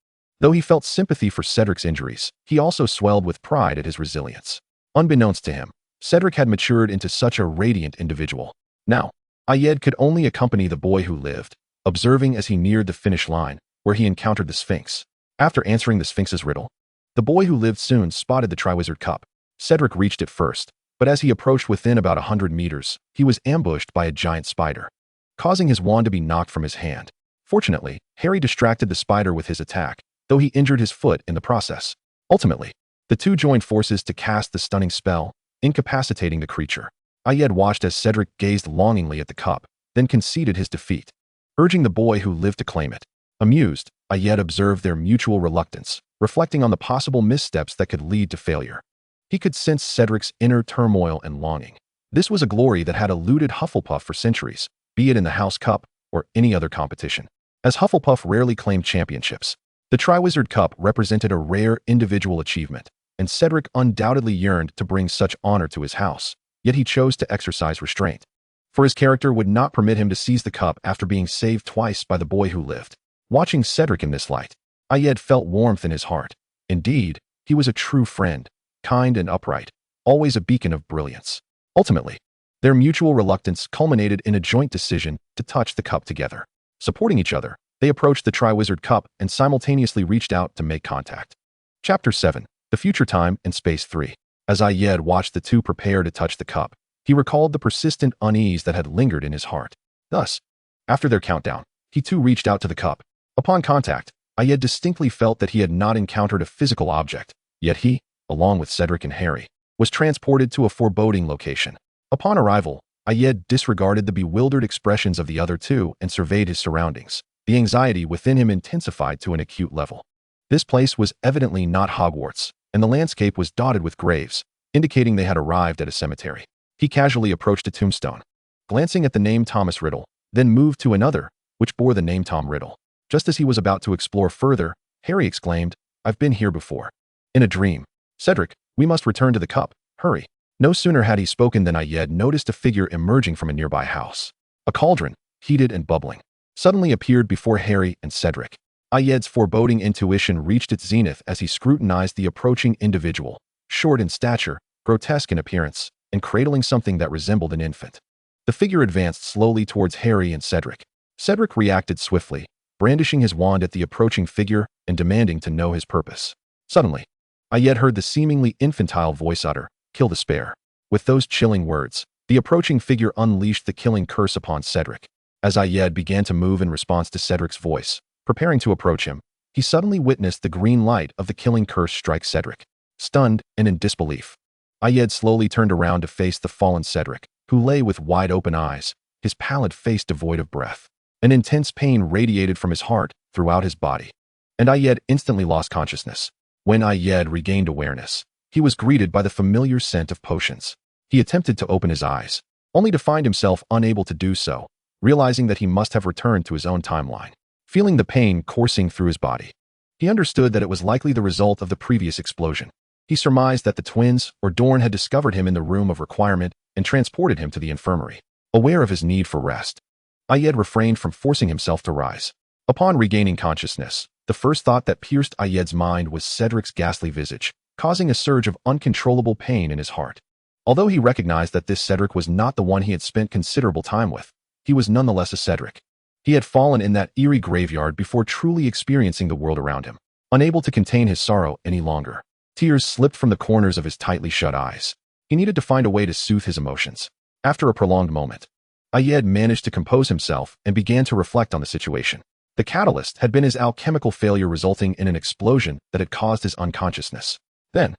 Though he felt sympathy for Cedric's injuries, he also swelled with pride at his resilience. Unbeknownst to him, Cedric had matured into such a radiant individual. Now, Ayed could only accompany the boy who lived, observing as he neared the finish line, where he encountered the Sphinx. After answering the Sphinx's riddle, the boy who lived soon spotted the Triwizard Cup. Cedric reached it first, but as he approached within about 100 meters, he was ambushed by a giant spider, causing his wand to be knocked from his hand. Fortunately, Harry distracted the spider with his attack, though he injured his foot in the process. Ultimately, the 2 joined forces to cast the stunning spell, incapacitating the creature. Ayed watched as Cedric gazed longingly at the cup, then conceded his defeat, urging the boy who lived to claim it. Amused, Ayed observed their mutual reluctance, reflecting on the possible missteps that could lead to failure. He could sense Cedric's inner turmoil and longing. This was a glory that had eluded Hufflepuff for centuries, be it in the House Cup or any other competition. As Hufflepuff rarely claimed championships, the Triwizard Cup represented a rare individual achievement, and Cedric undoubtedly yearned to bring such honor to his house, yet he chose to exercise restraint. For his character would not permit him to seize the cup after being saved twice by the boy who lived. Watching Cedric in this light, Ayed felt warmth in his heart. Indeed, he was a true friend, kind and upright, always a beacon of brilliance. Ultimately, their mutual reluctance culminated in a joint decision to touch the cup together. Supporting each other, they approached the Triwizard Cup and simultaneously reached out to make contact. Chapter 7, The Future Time and Space 3. As Ayed watched the 2 prepare to touch the cup, he recalled the persistent unease that had lingered in his heart. Thus, after their countdown, he too reached out to the cup. Upon contact, Ayed distinctly felt that he had not encountered a physical object, yet he, along with Cedric and Harry, was transported to a foreboding location. Upon arrival, Ayed disregarded the bewildered expressions of the other 2 and surveyed his surroundings. The anxiety within him intensified to an acute level. This place was evidently not Hogwarts, and the landscape was dotted with graves, indicating they had arrived at a cemetery. He casually approached a tombstone, glancing at the name Thomas Riddle, then moved to another, which bore the name Tom Riddle. Just as he was about to explore further, Harry exclaimed, "I've been here before." In a dream. "Cedric, we must return to the cup. Hurry." No sooner had he spoken than Ayed noticed a figure emerging from a nearby house. A cauldron, heated and bubbling, suddenly appeared before Harry and Cedric. Ayed's foreboding intuition reached its zenith as he scrutinized the approaching individual, short in stature, grotesque in appearance, and cradling something that resembled an infant. The figure advanced slowly towards Harry and Cedric. Cedric reacted swiftly, brandishing his wand at the approaching figure and demanding to know his purpose. Suddenly, Ayed heard the seemingly infantile voice utter, "Kill the spare." With those chilling words, the approaching figure unleashed the killing curse upon Cedric. As Ayed began to move in response to Cedric's voice, preparing to approach him, he suddenly witnessed the green light of the killing curse strike Cedric. Stunned and in disbelief, Ayed slowly turned around to face the fallen Cedric, who lay with wide-open eyes, his pallid face devoid of breath. An intense pain radiated from his heart throughout his body, and Ayed instantly lost consciousness. When Ayed regained awareness, he was greeted by the familiar scent of potions. He attempted to open his eyes, only to find himself unable to do so, realizing that he must have returned to his own timeline. Feeling the pain coursing through his body, he understood that it was likely the result of the previous explosion. He surmised that the twins or Dorn had discovered him in the room of requirement and transported him to the infirmary. Aware of his need for rest, Ayed refrained from forcing himself to rise. Upon regaining consciousness, the first thought that pierced Ayed's mind was Cedric's ghastly visage, causing a surge of uncontrollable pain in his heart. Although he recognized that this Cedric was not the one he had spent considerable time with, he was nonetheless a Cedric. He had fallen in that eerie graveyard before truly experiencing the world around him. Unable to contain his sorrow any longer, tears slipped from the corners of his tightly shut eyes. He needed to find a way to soothe his emotions. After a prolonged moment, Ayed managed to compose himself and began to reflect on the situation. The catalyst had been his alchemical failure, resulting in an explosion that had caused his unconsciousness. Then,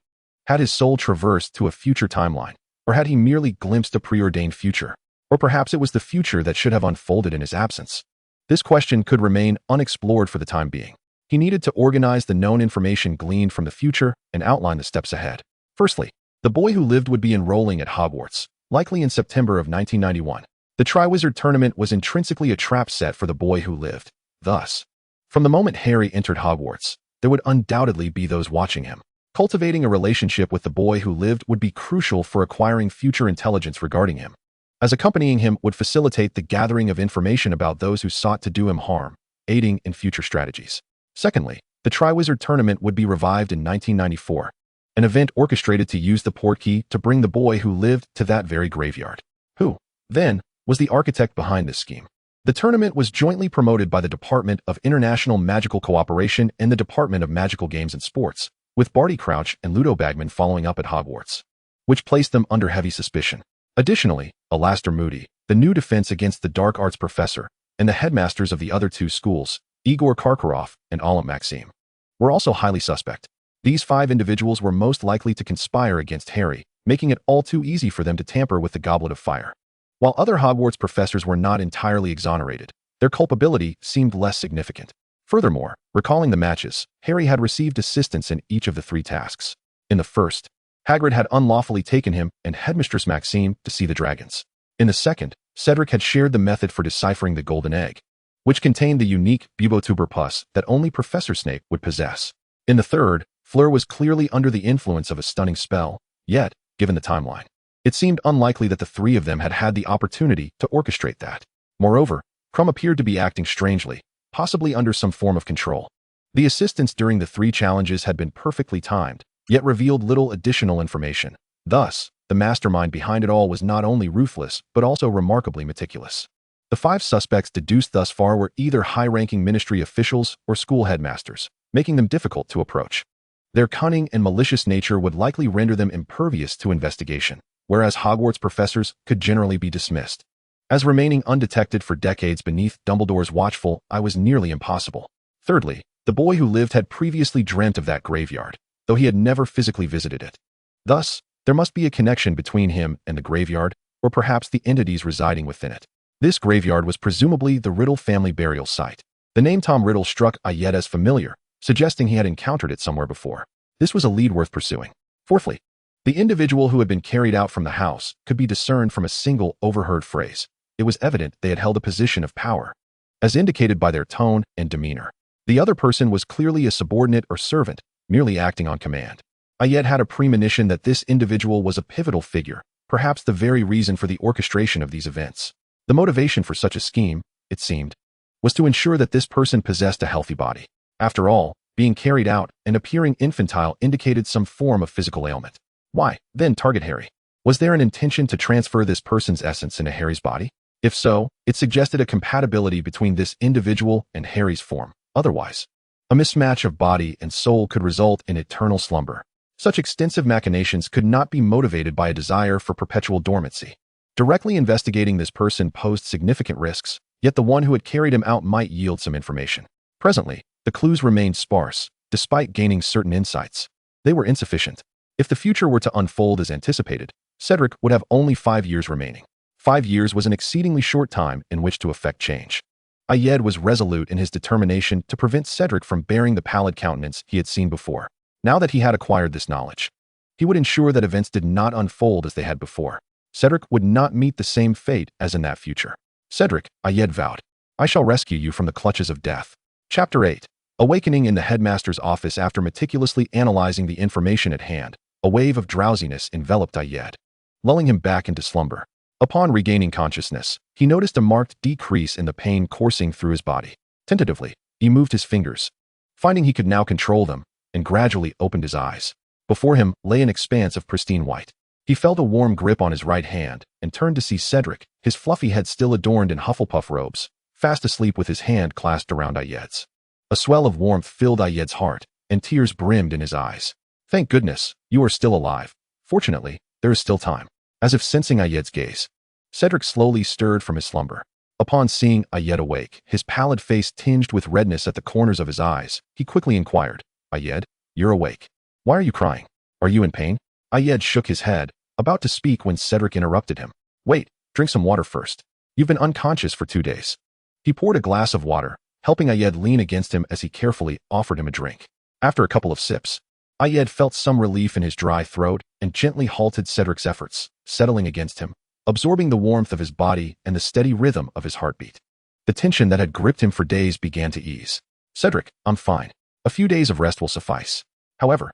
had his soul traversed to a future timeline, or had he merely glimpsed a preordained future? Or perhaps it was the future that should have unfolded in his absence. This question could remain unexplored for the time being. He needed to organize the known information gleaned from the future and outline the steps ahead. Firstly, the boy who lived would be enrolling at Hogwarts, likely in September of 1991. The Triwizard Tournament was intrinsically a trap set for the boy who lived. Thus, from the moment Harry entered Hogwarts, there would undoubtedly be those watching him. Cultivating a relationship with the boy who lived would be crucial for acquiring future intelligence regarding him, as accompanying him would facilitate the gathering of information about those who sought to do him harm, aiding in future strategies. Secondly, the Triwizard Tournament would be revived in 1994, an event orchestrated to use the portkey to bring the boy who lived to that very graveyard. Who, then, was the architect behind this scheme? The tournament was jointly promoted by the Department of International Magical Cooperation and the Department of Magical Games and Sports, with Barty Crouch and Ludo Bagman following up at Hogwarts, which placed them under heavy suspicion. Additionally, Alastair Moody, the new defense against the dark arts professor, and the headmasters of the other two schools, Igor Karkaroff and Alam Maxim, were also highly suspect. These 5 individuals were most likely to conspire against Harry, making it all too easy for them to tamper with the Goblet of Fire. While other Hogwarts professors were not entirely exonerated, their culpability seemed less significant. Furthermore, recalling the matches, Harry had received assistance in each of the 3 tasks. In the first, Hagrid had unlawfully taken him and Headmistress Maxime to see the dragons. In the second, Cedric had shared the method for deciphering the golden egg, which contained the unique Bubotuber pus that only Professor Snape would possess. In the third, Fleur was clearly under the influence of a stunning spell, yet, given the timeline, it seemed unlikely that the 3 of them had had the opportunity to orchestrate that. Moreover, Krum appeared to be acting strangely, possibly under some form of control. The assistance during the 3 challenges had been perfectly timed, yet revealed little additional information. Thus, the mastermind behind it all was not only ruthless, but also remarkably meticulous. The 5 suspects deduced thus far were either high-ranking ministry officials or school headmasters, making them difficult to approach. Their cunning and malicious nature would likely render them impervious to investigation, whereas Hogwarts professors could generally be dismissed. As remaining undetected for decades beneath Dumbledore's watchful eye was nearly impossible. Thirdly, the boy who lived had previously dreamt of that graveyard, though he had never physically visited it. Thus, there must be a connection between him and the graveyard, or perhaps the entities residing within it. This graveyard was presumably the Riddle family burial site. The name Tom Riddle struck Ayed as familiar, suggesting he had encountered it somewhere before. This was a lead worth pursuing. Fourthly, The individual who had been carried out from the house could be discerned from a single overheard phrase. It was evident they had held a position of power, as indicated by their tone and demeanor. The other person was clearly a subordinate or servant, merely acting on command. I yet had a premonition that this individual was a pivotal figure, perhaps the very reason for the orchestration of these events. The motivation for such a scheme, it seemed, was to ensure that this person possessed a healthy body. After all, being carried out and appearing infantile indicated some form of physical ailment. Why, then, target Harry? Was there an intention to transfer this person's essence into Harry's body? If so, it suggested a compatibility between this individual and Harry's form. Otherwise, a mismatch of body and soul could result in eternal slumber. Such extensive machinations could not be motivated by a desire for perpetual dormancy. Directly investigating this person posed significant risks, yet the one who had carried him out might yield some information. Presently, the clues remained sparse, despite gaining certain insights. They were insufficient. If the future were to unfold as anticipated, Cedric would have only 5 years remaining. 5 years was an exceedingly short time in which to effect change. Ayed was resolute in his determination to prevent Cedric from bearing the pallid countenance he had seen before. Now that he had acquired this knowledge, he would ensure that events did not unfold as they had before. Cedric would not meet the same fate as in that future. Cedric, Ayed vowed, I shall rescue you from the clutches of death. Chapter 8. Awakening in the headmaster's office after meticulously analyzing the information at hand, a wave of drowsiness enveloped Ayed, lulling him back into slumber. Upon regaining consciousness, he noticed a marked decrease in the pain coursing through his body. Tentatively, he moved his fingers, finding he could now control them, and gradually opened his eyes. Before him lay an expanse of pristine white. He felt a warm grip on his right hand and turned to see Cedric, his fluffy head still adorned in Hufflepuff robes, fast asleep with his hand clasped around Ayed's. A swell of warmth filled Ayed's heart, and tears brimmed in his eyes. Thank goodness, you are still alive. Fortunately, there is still time. As if sensing Ayed's gaze, Cedric slowly stirred from his slumber. Upon seeing Ayed awake, his pallid face tinged with redness at the corners of his eyes, he quickly inquired, Ayed, you're awake. Why are you crying? Are you in pain? Ayed shook his head, about to speak when Cedric interrupted him. Wait, drink some water first. You've been unconscious for 2 days. He poured a glass of water, helping Ayed lean against him as he carefully offered him a drink. After a couple of sips, Ayed felt some relief in his dry throat and gently halted Cedric's efforts, settling against him, absorbing the warmth of his body and the steady rhythm of his heartbeat. The tension that had gripped him for days began to ease. Cedric, I'm fine. A few days of rest will suffice. However,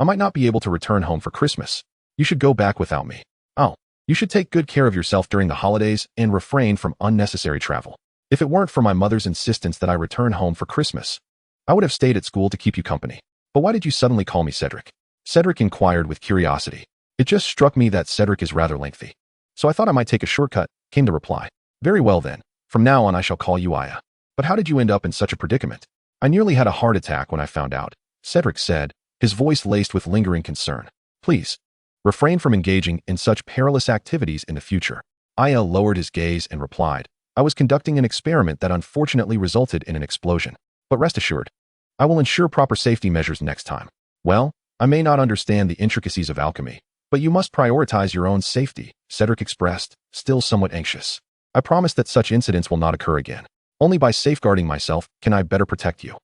I might not be able to return home for Christmas. You should go back without me. Oh, you should take good care of yourself during the holidays and refrain from unnecessary travel. If it weren't for my mother's insistence that I return home for Christmas, I would have stayed at school to keep you company. But why did you suddenly call me Cedric? Cedric inquired with curiosity. It just struck me that Cedric is rather lengthy. So I thought I might take a shortcut, came the reply. Very well then. From now on I shall call you Aya. But how did you end up in such a predicament? I nearly had a heart attack when I found out, Cedric said, his voice laced with lingering concern. Please, refrain from engaging in such perilous activities in the future. Aya lowered his gaze and replied, I was conducting an experiment that unfortunately resulted in an explosion. But rest assured, I will ensure proper safety measures next time. Well, I may not understand the intricacies of alchemy, but you must prioritize your own safety, Cedric expressed, still somewhat anxious. I promise that such incidents will not occur again. Only by safeguarding myself can I better protect you.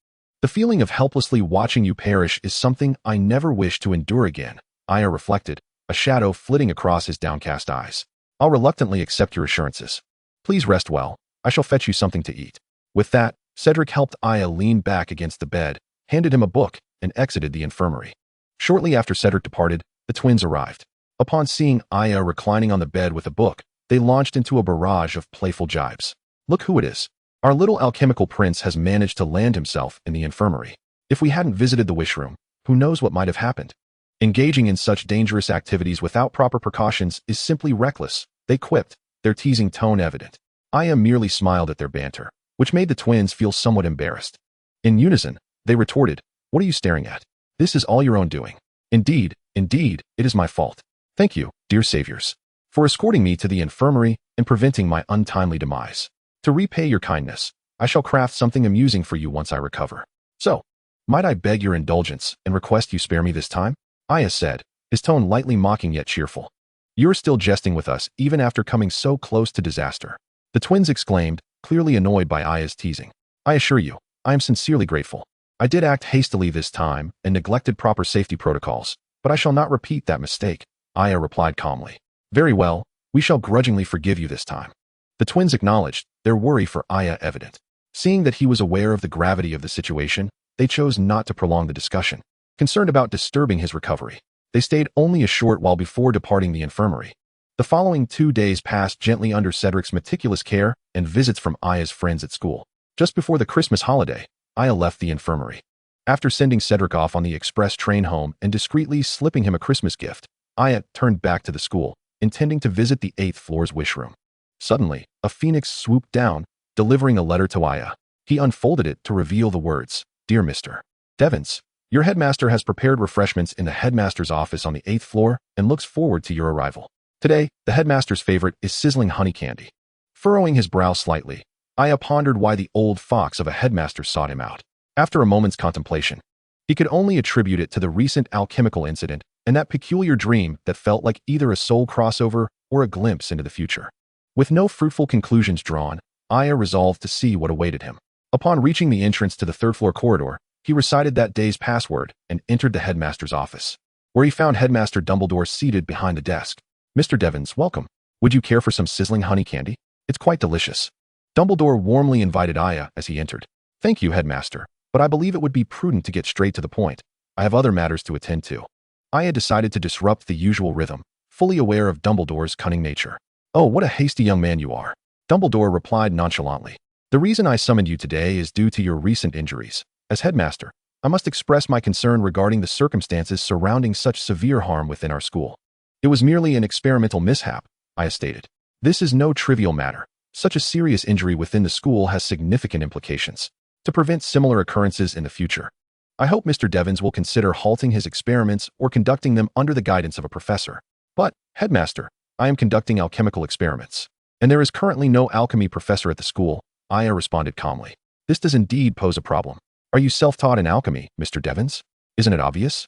The feeling of helplessly watching you perish is something I never wish to endure again, Aya reflected, a shadow flitting across his downcast eyes. I'll reluctantly accept your assurances. Please rest well. I shall fetch you something to eat. With that, Cedric helped Aya lean back against the bed, handed him a book, and exited the infirmary. Shortly after Cedric departed, the twins arrived. Upon seeing Aya reclining on the bed with a book, they launched into a barrage of playful jibes. Look who it is. Our little alchemical prince has managed to land himself in the infirmary. If we hadn't visited the wish room, who knows what might have happened? Engaging in such dangerous activities without proper precautions is simply reckless, they quipped, their teasing tone evident. Aya merely smiled at their banter, which made the twins feel somewhat embarrassed. In unison, they retorted, What are you staring at? This is all your own doing. Indeed, it is my fault. Thank you, dear saviors, for escorting me to the infirmary and preventing my untimely demise. To repay your kindness, I shall craft something amusing for you once I recover. So, might I beg your indulgence and request you spare me this time? Aya said, his tone lightly mocking yet cheerful. You're still jesting with us even after coming so close to disaster. The twins exclaimed, clearly annoyed by Aya's teasing. I assure you, I am sincerely grateful. I did act hastily this time and neglected proper safety protocols, but I shall not repeat that mistake, Aya replied calmly. Very well, we shall grudgingly forgive you this time. The twins acknowledged, their worry for Aya evident. Seeing that he was aware of the gravity of the situation, they chose not to prolong the discussion. Concerned about disturbing his recovery, they stayed only a short while before departing the infirmary. The following 2 days passed gently under Cedric's meticulous care and visits from Aya's friends at school. Just before the Christmas holiday, Aya left the infirmary. After sending Cedric off on the express train home and discreetly slipping him a Christmas gift, Aya turned back to the school, intending to visit the 8th floor's wish room. Suddenly, a phoenix swooped down, delivering a letter to Aya. He unfolded it to reveal the words, Dear Mr. Devens, your headmaster has prepared refreshments in the headmaster's office on the 8th floor and looks forward to your arrival. Today, the headmaster's favorite is sizzling honey candy. Furrowing his brow slightly, Aya pondered why the old fox of a headmaster sought him out. After a moment's contemplation, he could only attribute it to the recent alchemical incident and that peculiar dream that felt like either a soul crossover or a glimpse into the future. With no fruitful conclusions drawn, Aya resolved to see what awaited him. Upon reaching the entrance to the 3rd floor corridor, he recited that day's password and entered the headmaster's office, where he found Headmaster Dumbledore seated behind the desk. Mr. Devens, welcome. Would you care for some sizzling honey candy? It's quite delicious. Dumbledore warmly invited Aya as he entered. Thank you, Headmaster, but I believe it would be prudent to get straight to the point. I have other matters to attend to. Aya decided to disrupt the usual rhythm, fully aware of Dumbledore's cunning nature. Oh, what a hasty young man you are. Dumbledore replied nonchalantly. The reason I summoned you today is due to your recent injuries. As headmaster, I must express my concern regarding the circumstances surrounding such severe harm within our school. It was merely an experimental mishap, Aya stated. This is no trivial matter. Such a serious injury within the school has significant implications. To prevent similar occurrences in the future, I hope Mr. Devens will consider halting his experiments or conducting them under the guidance of a professor. But, headmaster, I am conducting alchemical experiments, and there is currently no alchemy professor at the school, Aya responded calmly. This does indeed pose a problem. Are you self-taught in alchemy, Mr. Devens? Isn't it obvious?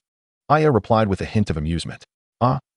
Aya replied with a hint of amusement.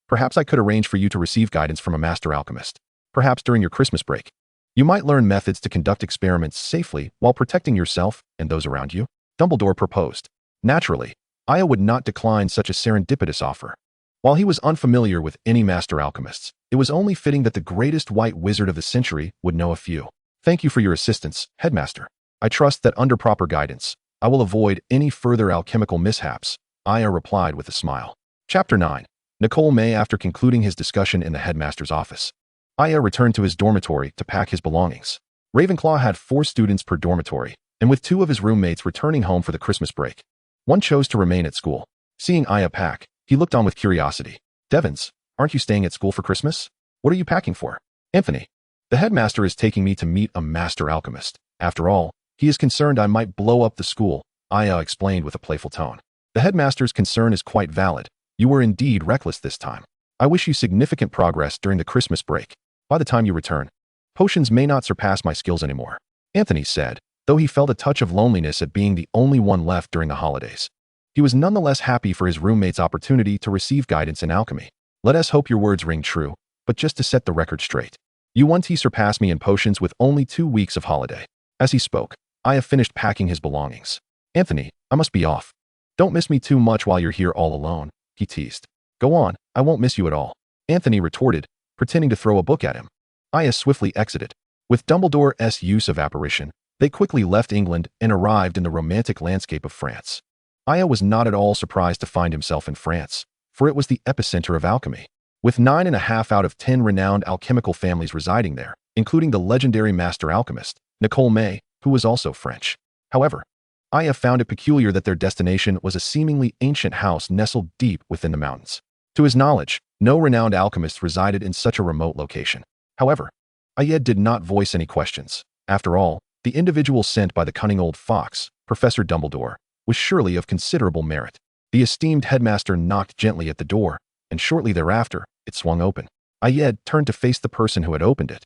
Perhaps I could arrange for you to receive guidance from a master alchemist. Perhaps during your Christmas break. You might learn methods to conduct experiments safely while protecting yourself and those around you, Dumbledore proposed. Naturally, Aya would not decline such a serendipitous offer. While he was unfamiliar with any master alchemists, it was only fitting that the greatest white wizard of the century would know a few. Thank you for your assistance, Headmaster. I trust that under proper guidance, I will avoid any further alchemical mishaps, Aya replied with a smile. Chapter 9. Nicole May. After concluding his discussion in the headmaster's office, Aya returned to his dormitory to pack his belongings. Ravenclaw had 4 students per dormitory, and with 2 of his roommates returning home for the Christmas break, one chose to remain at school. Seeing Aya pack, he looked on with curiosity. Devens, aren't you staying at school for Christmas? What are you packing for? Anthony, the headmaster is taking me to meet a master alchemist. After all, he is concerned I might blow up the school, Aya explained with a playful tone. The headmaster's concern is quite valid. You were indeed reckless this time. I wish you significant progress during the Christmas break. By the time you return, potions may not surpass my skills anymore, Anthony said, though he felt a touch of loneliness at being the only one left during the holidays. He was nonetheless happy for his roommate's opportunity to receive guidance in alchemy. Let us hope your words ring true, but just to set the record straight, you once surpassed me in potions with only 2 weeks of holiday. As he spoke, Aya finished packing his belongings. Anthony, I must be off. Don't miss me too much while you're here all alone, he teased. Go on, I won't miss you at all, Anthony retorted, pretending to throw a book at him. Aya swiftly exited. With Dumbledore's use of apparition, they quickly left England and arrived in the romantic landscape of France. Aya was not at all surprised to find himself in France, for it was the epicenter of alchemy, with 9.5 out of 10 renowned alchemical families residing there, including the legendary master alchemist, Nicole May, who was also French. However, Aya found it peculiar that their destination was a seemingly ancient house nestled deep within the mountains. To his knowledge, no renowned alchemist resided in such a remote location. However, Aya did not voice any questions. After all, the individual sent by the cunning old fox, Professor Dumbledore, was surely of considerable merit. The esteemed headmaster knocked gently at the door, and shortly thereafter, it swung open. Aya turned to face the person who had opened it,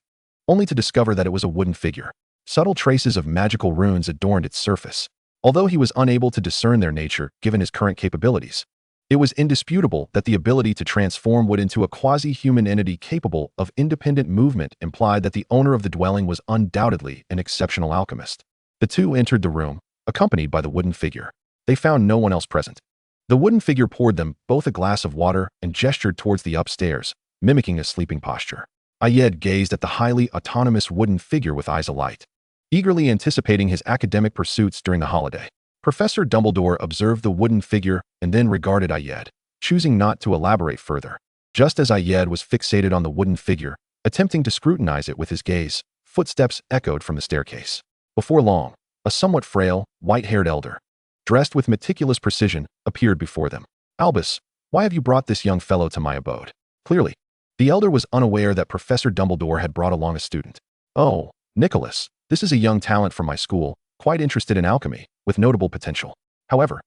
only to discover that it was a wooden figure. Subtle traces of magical runes adorned its surface. Although he was unable to discern their nature given his current capabilities, it was indisputable that the ability to transform wood into a quasi-human entity capable of independent movement implied that the owner of the dwelling was undoubtedly an exceptional alchemist. The two entered the room, accompanied by the wooden figure. They found no one else present. The wooden figure poured them both a glass of water and gestured towards the upstairs, mimicking a sleeping posture. Ayed gazed at the highly autonomous wooden figure with eyes alight, eagerly anticipating his academic pursuits during the holiday. Professor Dumbledore observed the wooden figure and then regarded Ayed, choosing not to elaborate further. Just as Ayed was fixated on the wooden figure, attempting to scrutinize it with his gaze, footsteps echoed from the staircase. Before long, a somewhat frail, white-haired elder, dressed with meticulous precision, appeared before them. "Albus, why have you brought this young fellow to my abode?" Clearly, the elder was unaware that Professor Dumbledore had brought along a student. "Oh, Nicholas, this is a young talent from my school, quite interested in alchemy, with notable potential. However,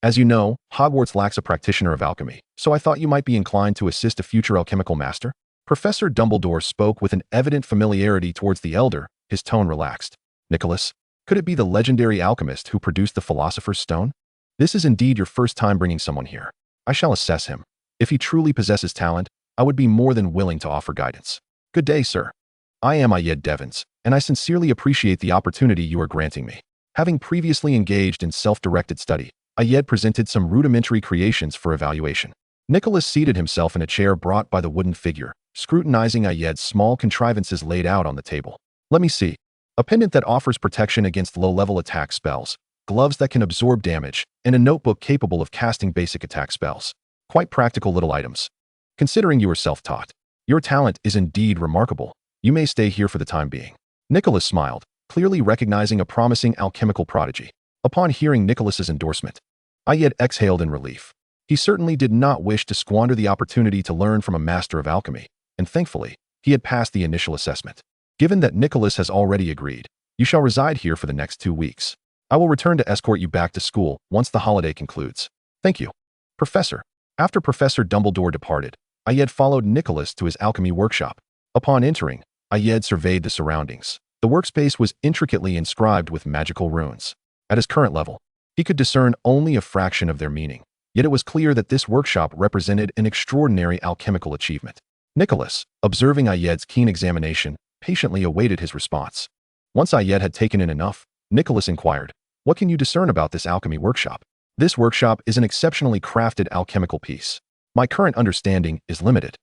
as you know, Hogwarts lacks a practitioner of alchemy, so I thought you might be inclined to assist a future alchemical master." Professor Dumbledore spoke with an evident familiarity towards the elder, his tone relaxed. "Nicholas, could it be the legendary alchemist who produced the Philosopher's Stone? This is indeed your first time bringing someone here. I shall assess him. If he truly possesses talent, I would be more than willing to offer guidance." "Good day, sir. I am Ayed Devons, and I sincerely appreciate the opportunity you are granting me." Having previously engaged in self-directed study, Ayed presented some rudimentary creations for evaluation. Nicholas seated himself in a chair brought by the wooden figure, scrutinizing Ayed's small contrivances laid out on the table. "Let me see. A pendant that offers protection against low-level attack spells, gloves that can absorb damage, and a notebook capable of casting basic attack spells. Quite practical little items. Considering you are self-taught, your talent is indeed remarkable. You may stay here for the time being." Nicholas smiled, clearly recognizing a promising alchemical prodigy. Upon hearing Nicholas's endorsement, Ayed exhaled in relief. He certainly did not wish to squander the opportunity to learn from a master of alchemy, and thankfully, he had passed the initial assessment. "Given that Nicholas has already agreed, you shall reside here for the next 2 weeks. I will return to escort you back to school once the holiday concludes." "Thank you, Professor." After Professor Dumbledore departed, Ayed followed Nicholas to his alchemy workshop. Upon entering, Ayed surveyed the surroundings. The workspace was intricately inscribed with magical runes. At his current level, he could discern only a fraction of their meaning, yet it was clear that this workshop represented an extraordinary alchemical achievement. Nicholas, observing Ayed's keen examination, patiently awaited his response. Once Ayed had taken in enough, Nicholas inquired, "What can you discern about this alchemy workshop?" "This workshop is an exceptionally crafted alchemical piece. My current understanding is limited.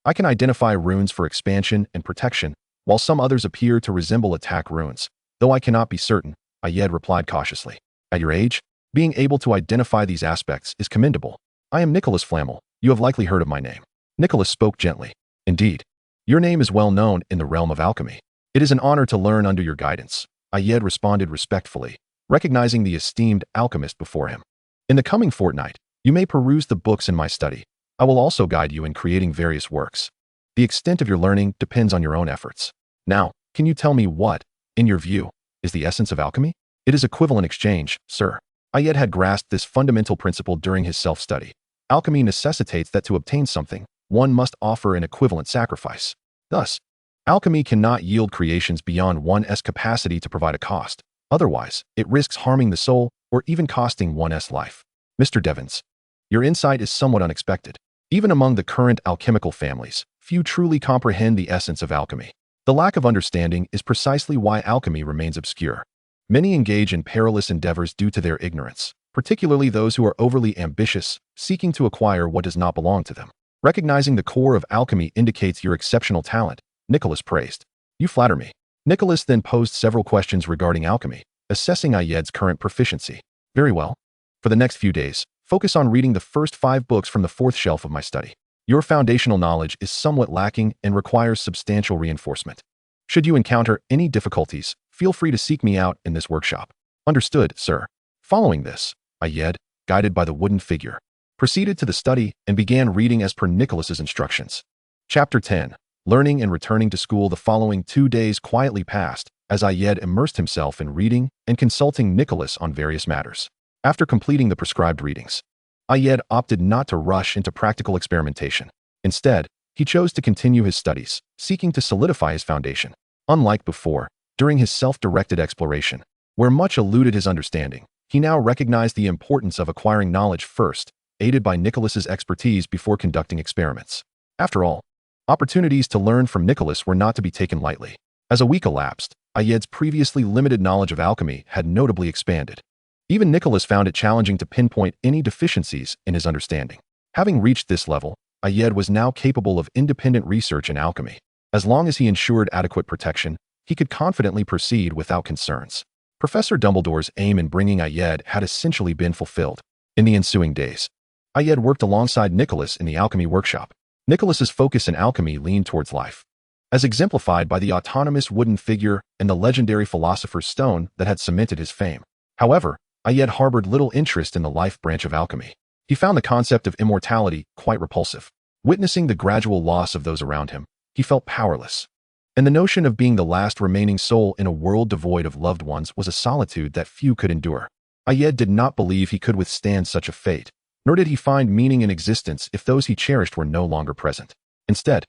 I can identify runes for expansion and protection, while some others appear to resemble attack runes, though I cannot be certain," Ayed replied cautiously. "At your age, being able to identify these aspects is commendable. I am Nicholas Flamel. You have likely heard of my name." Nicholas spoke gently. "Indeed. Your name is well known in the realm of alchemy. It is an honor to learn under your guidance," Ayed responded respectfully, recognizing the esteemed alchemist before him. "In the coming fortnight, you may peruse the books in my study. I will also guide you in creating various works. The extent of your learning depends on your own efforts. Now, can you tell me what, in your view, is the essence of alchemy?" "It is equivalent exchange, sir." Ayed had grasped this fundamental principle during his self-study. Alchemy necessitates that to obtain something, one must offer an equivalent sacrifice. Thus, alchemy cannot yield creations beyond one's capacity to provide a cost. Otherwise, it risks harming the soul or even costing one's life. "Mr. Devons, your insight is somewhat unexpected. Even among the current alchemical families, few truly comprehend the essence of alchemy. The lack of understanding is precisely why alchemy remains obscure. Many engage in perilous endeavors due to their ignorance, particularly those who are overly ambitious, seeking to acquire what does not belong to them. Recognizing the core of alchemy indicates your exceptional talent," Nicholas praised. "You flatter me." Nicholas then posed several questions regarding alchemy, assessing Ayed's current proficiency. "Very well. For the next few days, focus on reading the first 5 books from the 4th shelf of my study. Your foundational knowledge is somewhat lacking and requires substantial reinforcement. Should you encounter any difficulties, feel free to seek me out in this workshop." "Understood, sir." Following this, Ayed, guided by the wooden figure, proceeded to the study and began reading as per Nicholas's instructions. Chapter 10. Learning and returning to school. The following 2 days quietly passed, as Ayed immersed himself in reading and consulting Nicholas on various matters. After completing the prescribed readings, Ayed opted not to rush into practical experimentation. Instead, he chose to continue his studies, seeking to solidify his foundation. Unlike before, during his self-directed exploration, where much eluded his understanding, he now recognized the importance of acquiring knowledge first, aided by Nicholas's expertise before conducting experiments. After all, opportunities to learn from Nicholas were not to be taken lightly. As a week elapsed, Ayed's previously limited knowledge of alchemy had notably expanded. Even Nicholas found it challenging to pinpoint any deficiencies in his understanding. Having reached this level, Ayed was now capable of independent research in alchemy. As long as he ensured adequate protection, he could confidently proceed without concerns. Professor Dumbledore's aim in bringing Ayed had essentially been fulfilled. In the ensuing days, Ayed worked alongside Nicholas in the alchemy workshop. Nicholas's focus in alchemy leaned towards life, as exemplified by the autonomous wooden figure and the legendary philosopher's stone that had cemented his fame. However, Ayed harbored little interest in the life branch of alchemy. He found the concept of immortality quite repulsive. Witnessing the gradual loss of those around him, he felt powerless. And the notion of being the last remaining soul in a world devoid of loved ones was a solitude that few could endure. Ayed did not believe he could withstand such a fate, nor did he find meaning in existence if those he cherished were no longer present. Instead,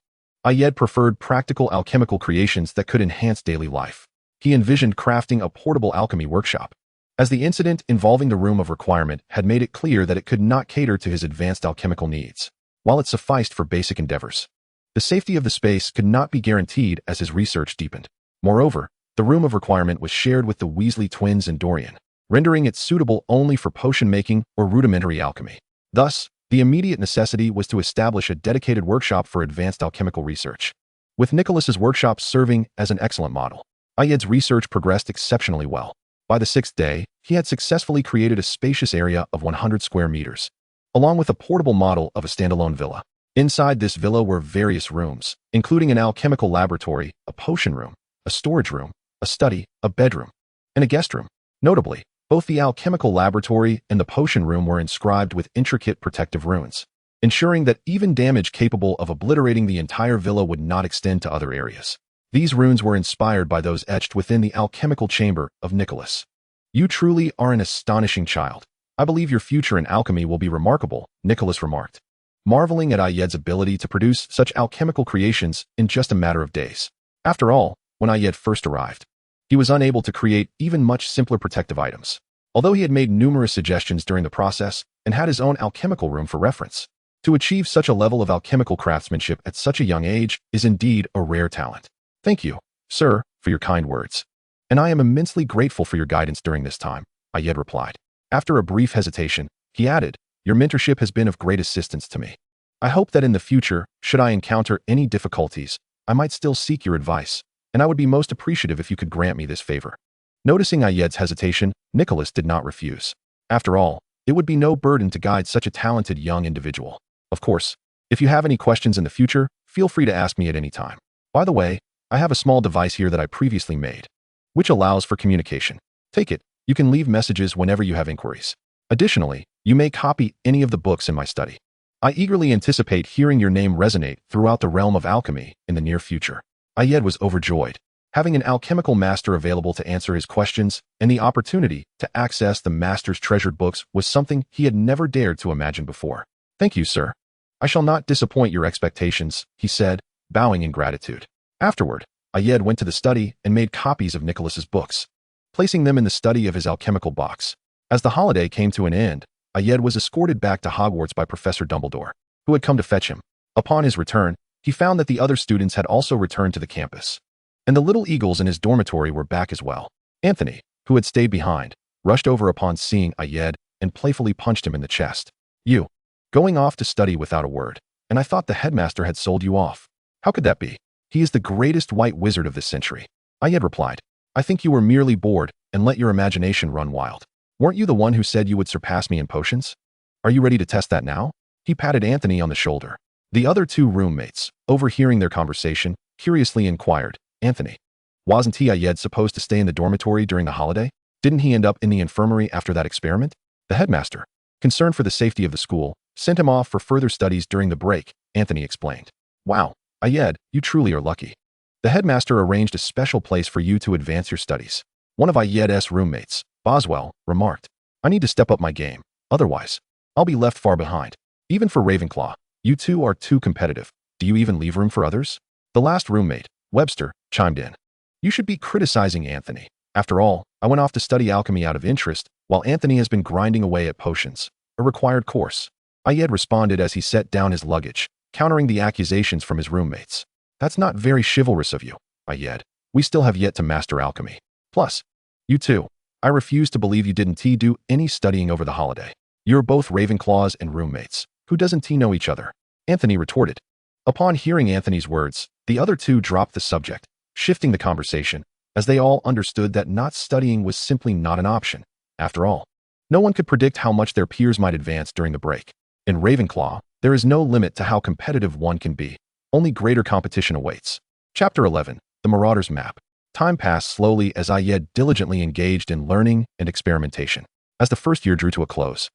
Ayed preferred practical alchemical creations that could enhance daily life. He envisioned crafting a portable alchemy workshop, as the incident involving the Room of Requirement had made it clear that it could not cater to his advanced alchemical needs, while it sufficed for basic endeavors. The safety of the space could not be guaranteed as his research deepened. Moreover, the Room of Requirement was shared with the Weasley twins and Dorian, rendering it suitable only for potion-making or rudimentary alchemy. Thus, the immediate necessity was to establish a dedicated workshop for advanced alchemical research, with Nicholas's workshop serving as an excellent model. Ayed's research progressed exceptionally well. By the 6th day, he had successfully created a spacious area of 100 square meters, along with a portable model of a standalone villa. Inside this villa were various rooms, including an alchemical laboratory, a potion room, a storage room, a study, a bedroom, and a guest room. Notably, both the alchemical laboratory and the potion room were inscribed with intricate protective runes, ensuring that even damage capable of obliterating the entire villa would not extend to other areas. These runes were inspired by those etched within the alchemical chamber of Nicholas. "You truly are an astonishing child. I believe your future in alchemy will be remarkable," Nicholas remarked, marveling at Ayed's ability to produce such alchemical creations in just a matter of days. After all, when Ayed first arrived, he was unable to create even much simpler protective items, although he had made numerous suggestions during the process and had his own alchemical room for reference. To achieve such a level of alchemical craftsmanship at such a young age is indeed a rare talent. "Thank you, sir, for your kind words. And I am immensely grateful for your guidance during this time," Ayed replied. After a brief hesitation, he added, "Your mentorship has been of great assistance to me. I hope that in the future, should I encounter any difficulties, I might still seek your advice, and I would be most appreciative if you could grant me this favor." Noticing Ayed's hesitation, Nicholas did not refuse. After all, it would be no burden to guide such a talented young individual. "Of course, if you have any questions in the future, feel free to ask me at any time. By the way, I have a small device here that I previously made, which allows for communication. Take it. You can leave messages whenever you have inquiries. Additionally, you may copy any of the books in my study. I eagerly anticipate hearing your name resonate throughout the realm of alchemy in the near future." Ayed was overjoyed. Having an alchemical master available to answer his questions and the opportunity to access the master's treasured books was something he had never dared to imagine before. "Thank you, sir. I shall not disappoint your expectations," he said, bowing in gratitude. Afterward, Ayed went to the study and made copies of Nicholas's books, placing them in the study of his alchemical box. As the holiday came to an end, Ayed was escorted back to Hogwarts by Professor Dumbledore, who had come to fetch him. Upon his return, he found that the other students had also returned to the campus, and the little eagles in his dormitory were back as well. Anthony, who had stayed behind, rushed over upon seeing Ayed and playfully punched him in the chest. "You, going off to study without a word, and I thought the headmaster had sold you off. How could that be? He is the greatest white wizard of this century." Ayed replied, "I think you were merely bored and let your imagination run wild. Weren't you the one who said you would surpass me in potions? Are you ready to test that now?" He patted Anthony on the shoulder. The other two roommates, overhearing their conversation, curiously inquired, "Anthony, wasn't he Ayed supposed to stay in the dormitory during the holiday? Didn't he end up in the infirmary after that experiment?" The headmaster, concerned for the safety of the school, sent him off for further studies during the break, Anthony explained. "Wow, Ayed, you truly are lucky. The headmaster arranged a special place for you to advance your studies." One of Ayed's roommates, Boswell, remarked, "I need to step up my game, otherwise, I'll be left far behind. Even for Ravenclaw, you two are too competitive. Do you even leave room for others?" The last roommate, Webster, chimed in. "You should be criticizing Anthony. After all, I went off to study alchemy out of interest, while Anthony has been grinding away at potions, a required course." Ayed responded as he set down his luggage, countering the accusations from his roommates. "That's not very chivalrous of you, Ayed. We still have yet to master alchemy. Plus, you two, I refuse to believe you didn't do any studying over the holiday. You're both Ravenclaws and roommates. Who doesn't know each other? Anthony retorted. Upon hearing Anthony's words, the other two dropped the subject, shifting the conversation, as they all understood that not studying was simply not an option. After all, no one could predict how much their peers might advance during the break. In Ravenclaw, there is no limit to how competitive one can be. Only greater competition awaits. Chapter 11. The Marauder's Map. Time passed slowly as Ayed diligently engaged in learning and experimentation. As the first year drew to a close,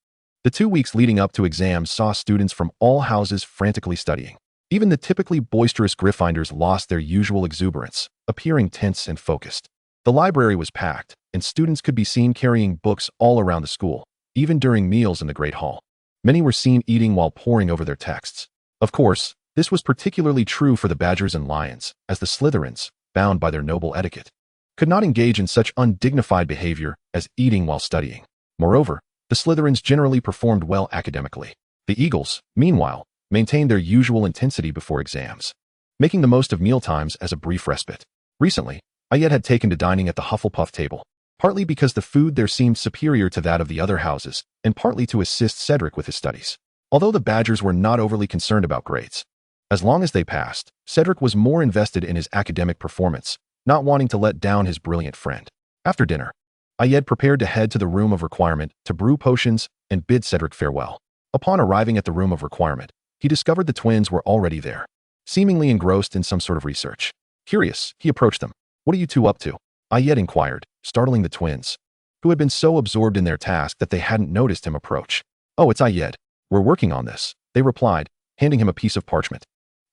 the 2 weeks leading up to exams saw students from all houses frantically studying. Even the typically boisterous Gryffindors lost their usual exuberance, appearing tense and focused. The library was packed, and students could be seen carrying books all around the school, even during meals in the Great Hall. Many were seen eating while poring over their texts. Of course, this was particularly true for the Badgers and Lions, as the Slytherins, bound by their noble etiquette, could not engage in such undignified behavior as eating while studying. Moreover, the Slytherins generally performed well academically. The Eagles, meanwhile, maintained their usual intensity before exams, making the most of mealtimes as a brief respite. Recently, Ayed had taken to dining at the Hufflepuff table, partly because the food there seemed superior to that of the other houses, and partly to assist Cedric with his studies. Although the Badgers were not overly concerned about grades, as long as they passed, Cedric was more invested in his academic performance, not wanting to let down his brilliant friend. After dinner, Ayed prepared to head to the room of requirement to brew potions and bid Cedric farewell. Upon arriving at the room of requirement, he discovered the twins were already there, seemingly engrossed in some sort of research. Curious, he approached them. "What are you two up to?" Ayed inquired, startling the twins, who had been so absorbed in their task that they hadn't noticed him approach. "Oh, it's Ayed. We're working on this," they replied, handing him a piece of parchment.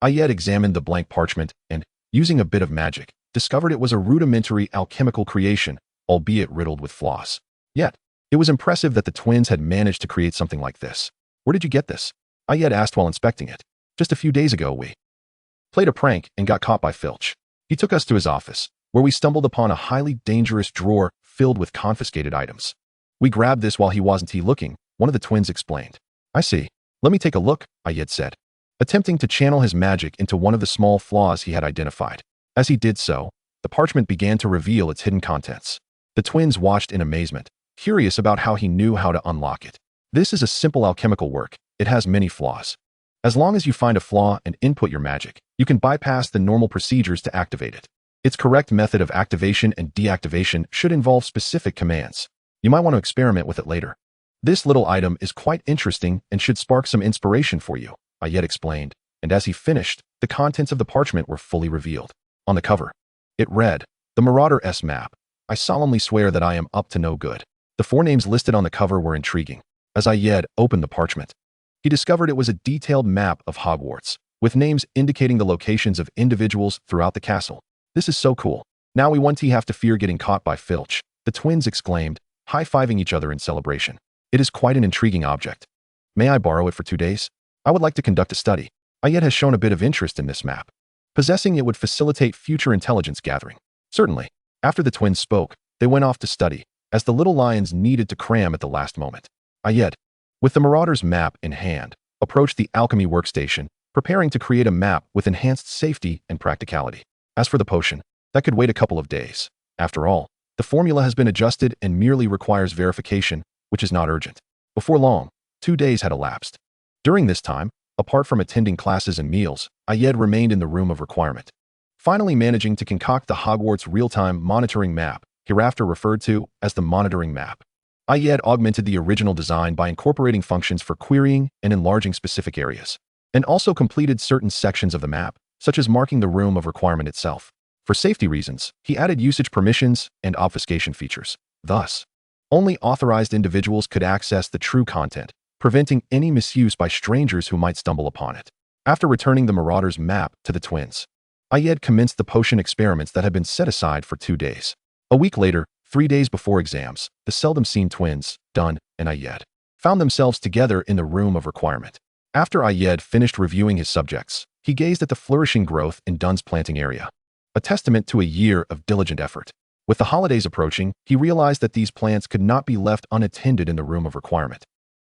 Ayed examined the blank parchment and, using a bit of magic, discovered it was a rudimentary alchemical creation, albeit riddled with flaws. Yet, it was impressive that the twins had managed to create something like this. "Where did you get this?" Ayed asked while inspecting it. "Just a few days ago we played a prank and got caught by Filch. He took us to his office, where we stumbled upon a highly dangerous drawer filled with confiscated items. We grabbed this while he wasn't looking," one of the twins explained. "I see. Let me take a look," Ayed said, attempting to channel his magic into one of the small flaws he had identified. As he did so, the parchment began to reveal its hidden contents. The twins watched in amazement, curious about how he knew how to unlock it. "This is a simple alchemical work. It has many flaws. As long as you find a flaw and input your magic, you can bypass the normal procedures to activate it. Its correct method of activation and deactivation should involve specific commands. You might want to experiment with it later. This little item is quite interesting and should spark some inspiration for you," Ayed explained, and as he finished, the contents of the parchment were fully revealed. On the cover, it read, "The Marauder's Map. I solemnly swear that I am up to no good." The 4 names listed on the cover were intriguing. As Ayed opened the parchment, he discovered it was a detailed map of Hogwarts, with names indicating the locations of individuals throughout the castle. "This is so cool. Now we won't have to fear getting caught by Filch," the twins exclaimed, high-fiving each other in celebration. "It is quite an intriguing object. May I borrow it for 2 days? I would like to conduct a study." Ayed has shown a bit of interest in this map. Possessing it would facilitate future intelligence gathering. Certainly. After the twins spoke, they went off to study, as the little lions needed to cram at the last moment. Ayed, with the Marauder's Map in hand, approached the alchemy workstation, preparing to create a map with enhanced safety and practicality. As for the potion, that could wait a couple of days. After all, the formula has been adjusted and merely requires verification, which is not urgent. Before long, 2 days had elapsed. During this time, apart from attending classes and meals, Ayed remained in the room of requirement, finally managing to concoct the Hogwarts real-time monitoring map, hereafter referred to as the monitoring map. Ayed augmented the original design by incorporating functions for querying and enlarging specific areas, and also completed certain sections of the map, such as marking the room of requirement itself. For safety reasons, he added usage permissions and obfuscation features. Thus, only authorized individuals could access the true content, preventing any misuse by strangers who might stumble upon it. After returning the Marauder's Map to the twins, Ayed commenced the potion experiments that had been set aside for 2 days. A week later, 3 days before exams, the seldom-seen twins, Dun and Ayed, found themselves together in the room of requirement. After Ayed finished reviewing his subjects, he gazed at the flourishing growth in Dun's planting area, a testament to a year of diligent effort. With the holidays approaching, he realized that these plants could not be left unattended in the room of requirement,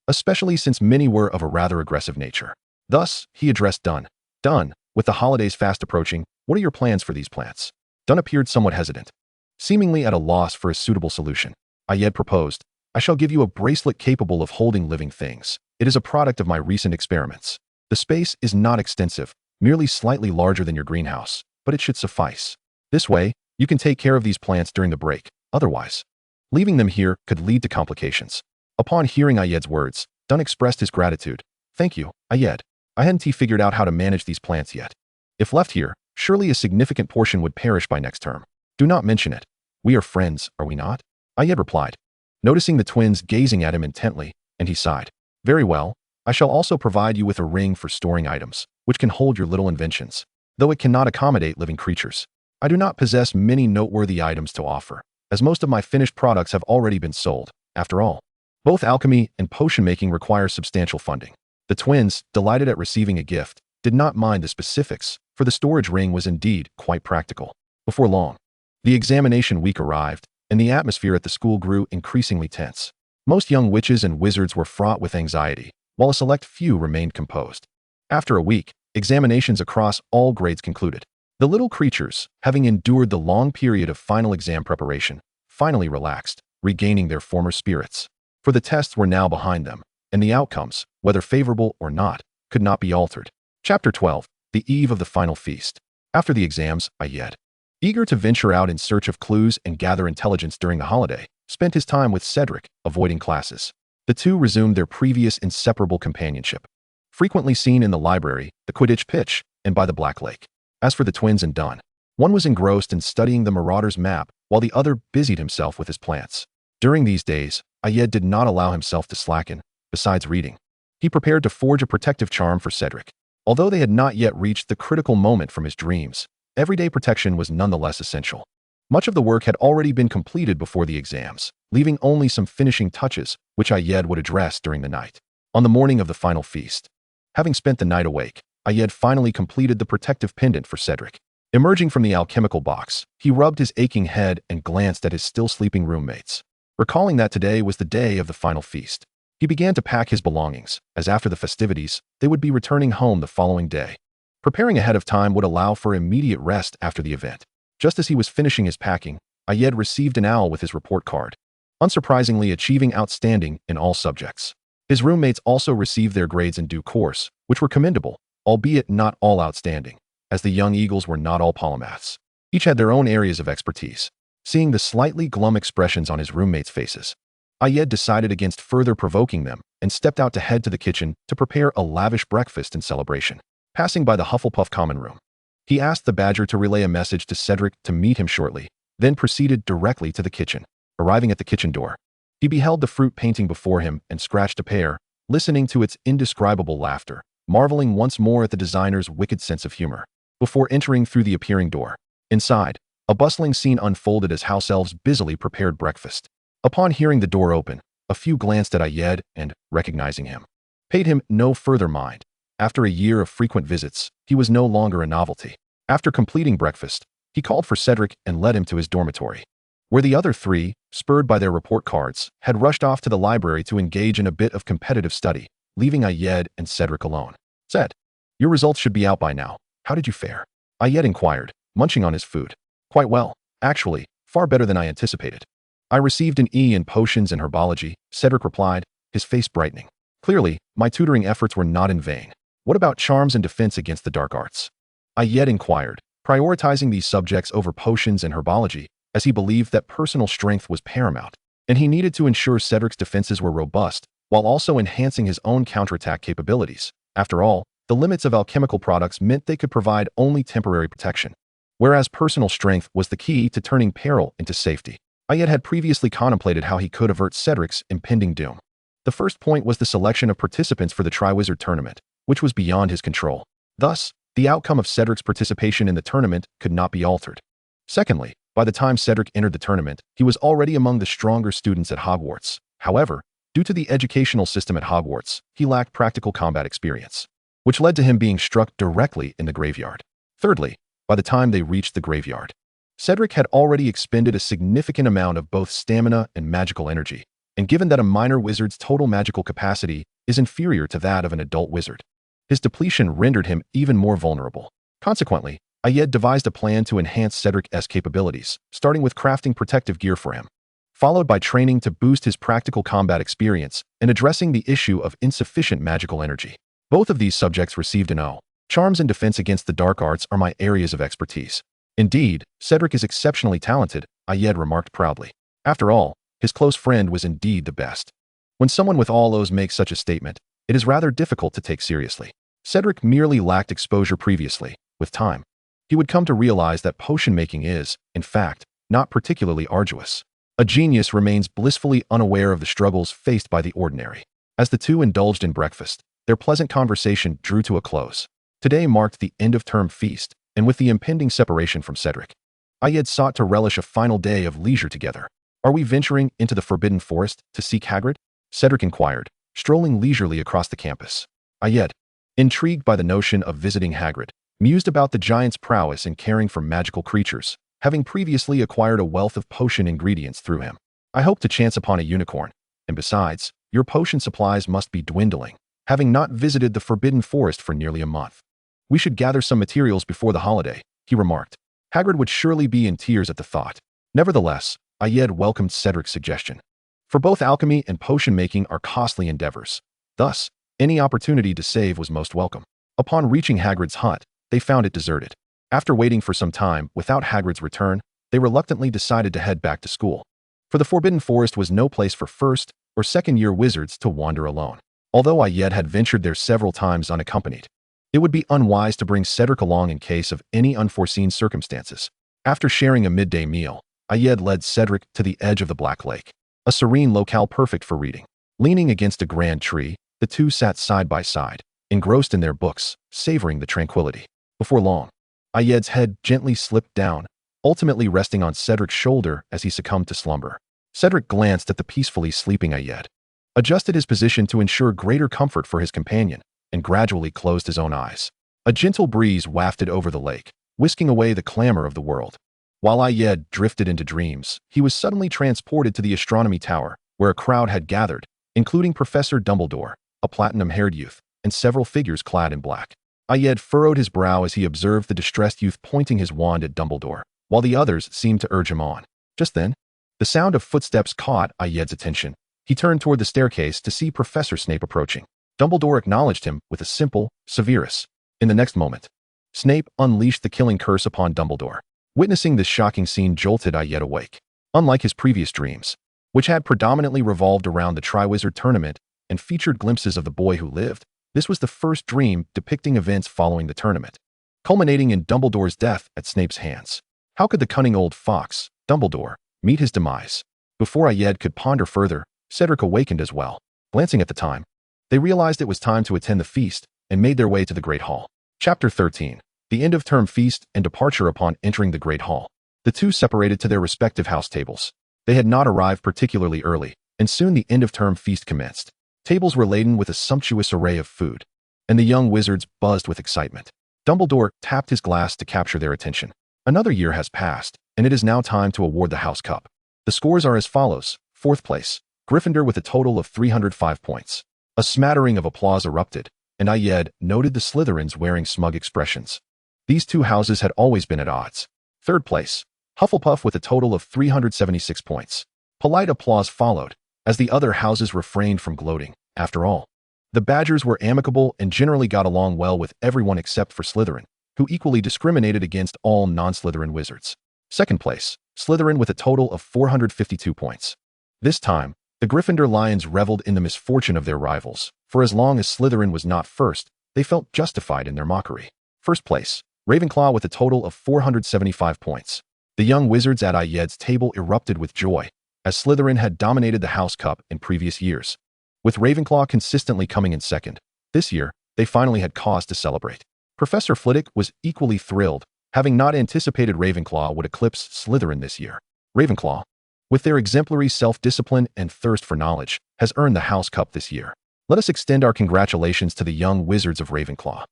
especially since many were of a rather aggressive nature. Thus, he addressed Dun. "Dun, with the holidays fast approaching, what are your plans for these plants?" Dun appeared somewhat hesitant, seemingly at a loss for a suitable solution. Ayed proposed. I shall give you a bracelet capable of holding living things. It is a product of my recent experiments. The space is not extensive, merely slightly larger than your greenhouse, but it should suffice. This way, you can take care of these plants during the break. Otherwise, leaving them here could lead to complications. Upon hearing Ayed's words, Dunn expressed his gratitude. Thank you, Ayed. I hadn't figured out how to manage these plants yet. If left here, surely a significant portion would perish by next term. Do not mention it. We are friends, are we not? Ayed replied, noticing the twins gazing at him intently, and he sighed. Very well, I shall also provide you with a ring for storing items, which can hold your little inventions. Though it cannot accommodate living creatures, I do not possess many noteworthy items to offer, as most of my finished products have already been sold. After all, both alchemy and potion making require substantial funding. The twins, delighted at receiving a gift, did not mind the specifics, for the storage ring was indeed quite practical. Before long, the examination week arrived, and the atmosphere at the school grew increasingly tense. Most young witches and wizards were fraught with anxiety, while a select few remained composed. After a week, examinations across all grades concluded. The little creatures, having endured the long period of final exam preparation, finally relaxed, regaining their former spirits. For the tests were now behind them, and the outcomes, whether favorable or not, could not be altered. Chapter 12. The eve of the final feast. After the exams, Ayed, eager to venture out in search of clues and gather intelligence during the holiday, spent his time with Cedric, avoiding classes. The two resumed their previous inseparable companionship, frequently seen in the library, the Quidditch pitch, and by the Black Lake. As for the twins and Dunn, one was engrossed in studying the Marauder's map, while the other busied himself with his plants. During these days, Ayed did not allow himself to slacken. Besides reading, he prepared to forge a protective charm for Cedric. Although they had not yet reached the critical moment from his dreams, everyday protection was nonetheless essential. Much of the work had already been completed before the exams, leaving only some finishing touches, which Ayed would address during the night. On the morning of the final feast, having spent the night awake, Ayed finally completed the protective pendant for Cedric. Emerging from the alchemical box, he rubbed his aching head and glanced at his still sleeping roommates. Recalling that today was the day of the final feast, he began to pack his belongings, as after the festivities, they would be returning home the following day. Preparing ahead of time would allow for immediate rest after the event. Just as he was finishing his packing, Ayed received an owl with his report card, unsurprisingly achieving outstanding in all subjects. His roommates also received their grades in due course, which were commendable, albeit not all outstanding, as the young eagles were not all polymaths. Each had their own areas of expertise. Seeing the slightly glum expressions on his roommates' faces, Ayed decided against further provoking them and stepped out to head to the kitchen to prepare a lavish breakfast in celebration. Passing by the Hufflepuff common room, he asked the Badger to relay a message to Cedric to meet him shortly, then proceeded directly to the kitchen. Arriving at the kitchen door, he beheld the fruit painting before him and scratched a pear, listening to its indescribable laughter, marveling once more at the designer's wicked sense of humor. Before entering through the appearing door, inside, a bustling scene unfolded as house elves busily prepared breakfast. Upon hearing the door open, a few glanced at Ayed and, recognizing him, paid him no further mind. After a year of frequent visits, he was no longer a novelty. After completing breakfast, he called for Cedric and led him to his dormitory, where the other three, spurred by their report cards, had rushed off to the library to engage in a bit of competitive study, leaving Ayed and Cedric alone. Ced, your results should be out by now. How did you fare? Ayed inquired, munching on his food. Quite well, actually, far better than I anticipated. I received an E in potions and herbology, Cedric replied, his face brightening. Clearly, my tutoring efforts were not in vain. What about charms and defense against the dark arts? Ayed inquired, prioritizing these subjects over potions and herbology, as he believed that personal strength was paramount, and he needed to ensure Cedric's defenses were robust, while also enhancing his own counterattack capabilities. After all, the limits of alchemical products meant they could provide only temporary protection, whereas personal strength was the key to turning peril into safety. Ayed had previously contemplated how he could avert Cedric's impending doom. The first point was the selection of participants for the Triwizard Tournament, which was beyond his control. Thus, the outcome of Cedric's participation in the tournament could not be altered. Secondly, by the time Cedric entered the tournament, he was already among the stronger students at Hogwarts. However, due to the educational system at Hogwarts, he lacked practical combat experience, which led to him being struck directly in the graveyard. Thirdly, by the time they reached the graveyard, Cedric had already expended a significant amount of both stamina and magical energy, and given that a minor wizard's total magical capacity is inferior to that of an adult wizard, his depletion rendered him even more vulnerable. Consequently, Ayed devised a plan to enhance Cedric's capabilities, starting with crafting protective gear for him. followed by training to boost his practical combat experience and addressing the issue of insufficient magical energy. Both of these subjects received an O. Charms and defense against the dark arts are my areas of expertise. Indeed, Cedric is exceptionally talented, Ayed remarked proudly. After all, his close friend was indeed the best. When someone with all O's makes such a statement, it is rather difficult to take seriously. Cedric merely lacked exposure previously. With time, he would come to realize that potion making is, in fact, not particularly arduous. A genius remains blissfully unaware of the struggles faced by the ordinary. As the two indulged in breakfast, their pleasant conversation drew to a close. Today marked the end-of-term feast, and with the impending separation from Cedric, Ayed sought to relish a final day of leisure together. "Are we venturing into the Forbidden Forest to seek Hagrid?" Cedric inquired, strolling leisurely across the campus. Ayed, intrigued by the notion of visiting Hagrid, mused about the giant's prowess in caring for magical creatures, having previously acquired a wealth of potion ingredients through him. "I hope to chance upon a unicorn, and besides, your potion supplies must be dwindling, having not visited the Forbidden Forest for nearly a month. We should gather some materials before the holiday," he remarked. Hagrid would surely be in tears at the thought. Nevertheless, Ayed welcomed Cedric's suggestion. For both alchemy and potion making are costly endeavors. Thus, any opportunity to save was most welcome. Upon reaching Hagrid's hut, they found it deserted. After waiting for some time without Hagrid's return, they reluctantly decided to head back to school. For the Forbidden Forest was no place for first or second-year wizards to wander alone. Although Ayed had ventured there several times unaccompanied, it would be unwise to bring Cedric along in case of any unforeseen circumstances. After sharing a midday meal, Ayed led Cedric to the edge of the Black Lake, a serene locale perfect for reading. Leaning against a grand tree, the two sat side by side, engrossed in their books, savoring the tranquility. Before long, Ayed's head gently slipped down, ultimately resting on Cedric's shoulder as he succumbed to slumber. Cedric glanced at the peacefully sleeping Ayed, adjusted his position to ensure greater comfort for his companion, and gradually closed his own eyes. A gentle breeze wafted over the lake, whisking away the clamor of the world. While Ayed drifted into dreams, he was suddenly transported to the astronomy tower, where a crowd had gathered, including Professor Dumbledore, a platinum-haired youth, and several figures clad in black. Ayed furrowed his brow as he observed the distressed youth pointing his wand at Dumbledore, while the others seemed to urge him on. Just then, the sound of footsteps caught Ayed's attention. He turned toward the staircase to see Professor Snape approaching. Dumbledore acknowledged him with a simple Severus. In the next moment, Snape unleashed the killing curse upon Dumbledore. Witnessing this shocking scene jolted Ayed awake. Unlike his previous dreams, which had predominantly revolved around the Triwizard Tournament and featured glimpses of the boy who lived, this was the first dream depicting events following the tournament, culminating in Dumbledore's death at Snape's hands. How could the cunning old fox, Dumbledore, meet his demise? Before Ayed could ponder further, Cedric awakened as well. Glancing at the time, they realized it was time to attend the feast and made their way to the Great Hall. Chapter 13. The end-of-term feast and departure. Upon entering the Great Hall, the two separated to their respective house tables. They had not arrived particularly early, and soon the end-of-term feast commenced. Tables were laden with a sumptuous array of food, and the young wizards buzzed with excitement. Dumbledore tapped his glass to capture their attention. Another year has passed, and it is now time to award the House Cup. The scores are as follows. 4th place, Gryffindor with a total of 305 points. A smattering of applause erupted, and Ayed noted the Slytherins wearing smug expressions. These two houses had always been at odds. 3rd place, Hufflepuff with a total of 376 points. Polite applause followed, as the other houses refrained from gloating. After all, the Badgers were amicable and generally got along well with everyone except for Slytherin, who equally discriminated against all non-Slytherin wizards. 2nd place, Slytherin with a total of 452 points. This time, the Gryffindor Lions reveled in the misfortune of their rivals. For as long as Slytherin was not first, they felt justified in their mockery. 1st place, Ravenclaw with a total of 475 points. The young wizards at Ayed's table erupted with joy, as Slytherin had dominated the House Cup in previous years. With Ravenclaw consistently coming in second, this year, they finally had cause to celebrate. Professor Flitwick was equally thrilled, having not anticipated Ravenclaw would eclipse Slytherin this year. Ravenclaw, with their exemplary self-discipline and thirst for knowledge, has earned the House Cup this year. Let us extend our congratulations to the young wizards of Ravenclaw.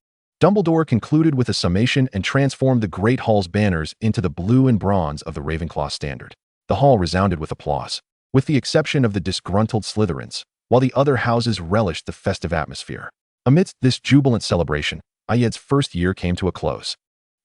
Dumbledore concluded with a summation and transformed the Great Hall's banners into the blue and bronze of the Ravenclaw standard. The hall resounded with applause, with the exception of the disgruntled Slytherins, while the other houses relished the festive atmosphere. Amidst this jubilant celebration, Ayed's first year came to a close.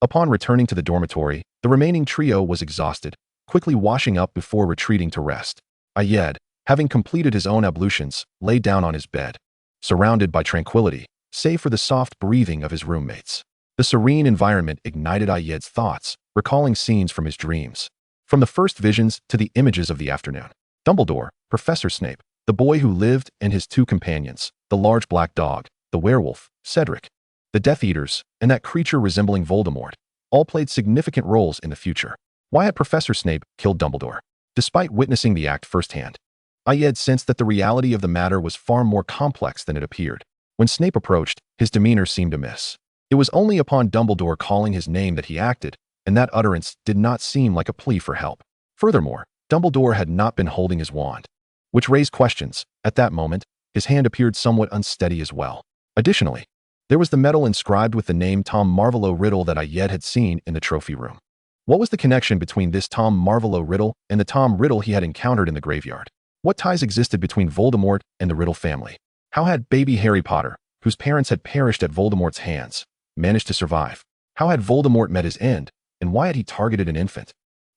Upon returning to the dormitory, the remaining trio was exhausted, quickly washing up before retreating to rest. Ayed, having completed his own ablutions, lay down on his bed, surrounded by tranquility, save for the soft breathing of his roommates. The serene environment ignited Ayed's thoughts, recalling scenes from his dreams. From the first visions to the images of the afternoon. Dumbledore, Professor Snape, the boy who lived, and his two companions, the large black dog, the werewolf, Cedric, the Death Eaters, and that creature resembling Voldemort, all played significant roles in the future. Why had Professor Snape killed Dumbledore? Despite witnessing the act firsthand, Ayed sensed that the reality of the matter was far more complex than it appeared. When Snape approached, his demeanor seemed amiss. It was only upon Dumbledore calling his name that he acted, and that utterance did not seem like a plea for help. Furthermore, Dumbledore had not been holding his wand, which raised questions. At that moment, his hand appeared somewhat unsteady as well. Additionally, there was the medal inscribed with the name Tom Marvolo Riddle that Ayed had seen in the trophy room. What was the connection between this Tom Marvolo Riddle and the Tom Riddle he had encountered in the graveyard? What ties existed between Voldemort and the Riddle family? How had baby Harry Potter, whose parents had perished at Voldemort's hands, managed to survive? How had Voldemort met his end, and why had he targeted an infant?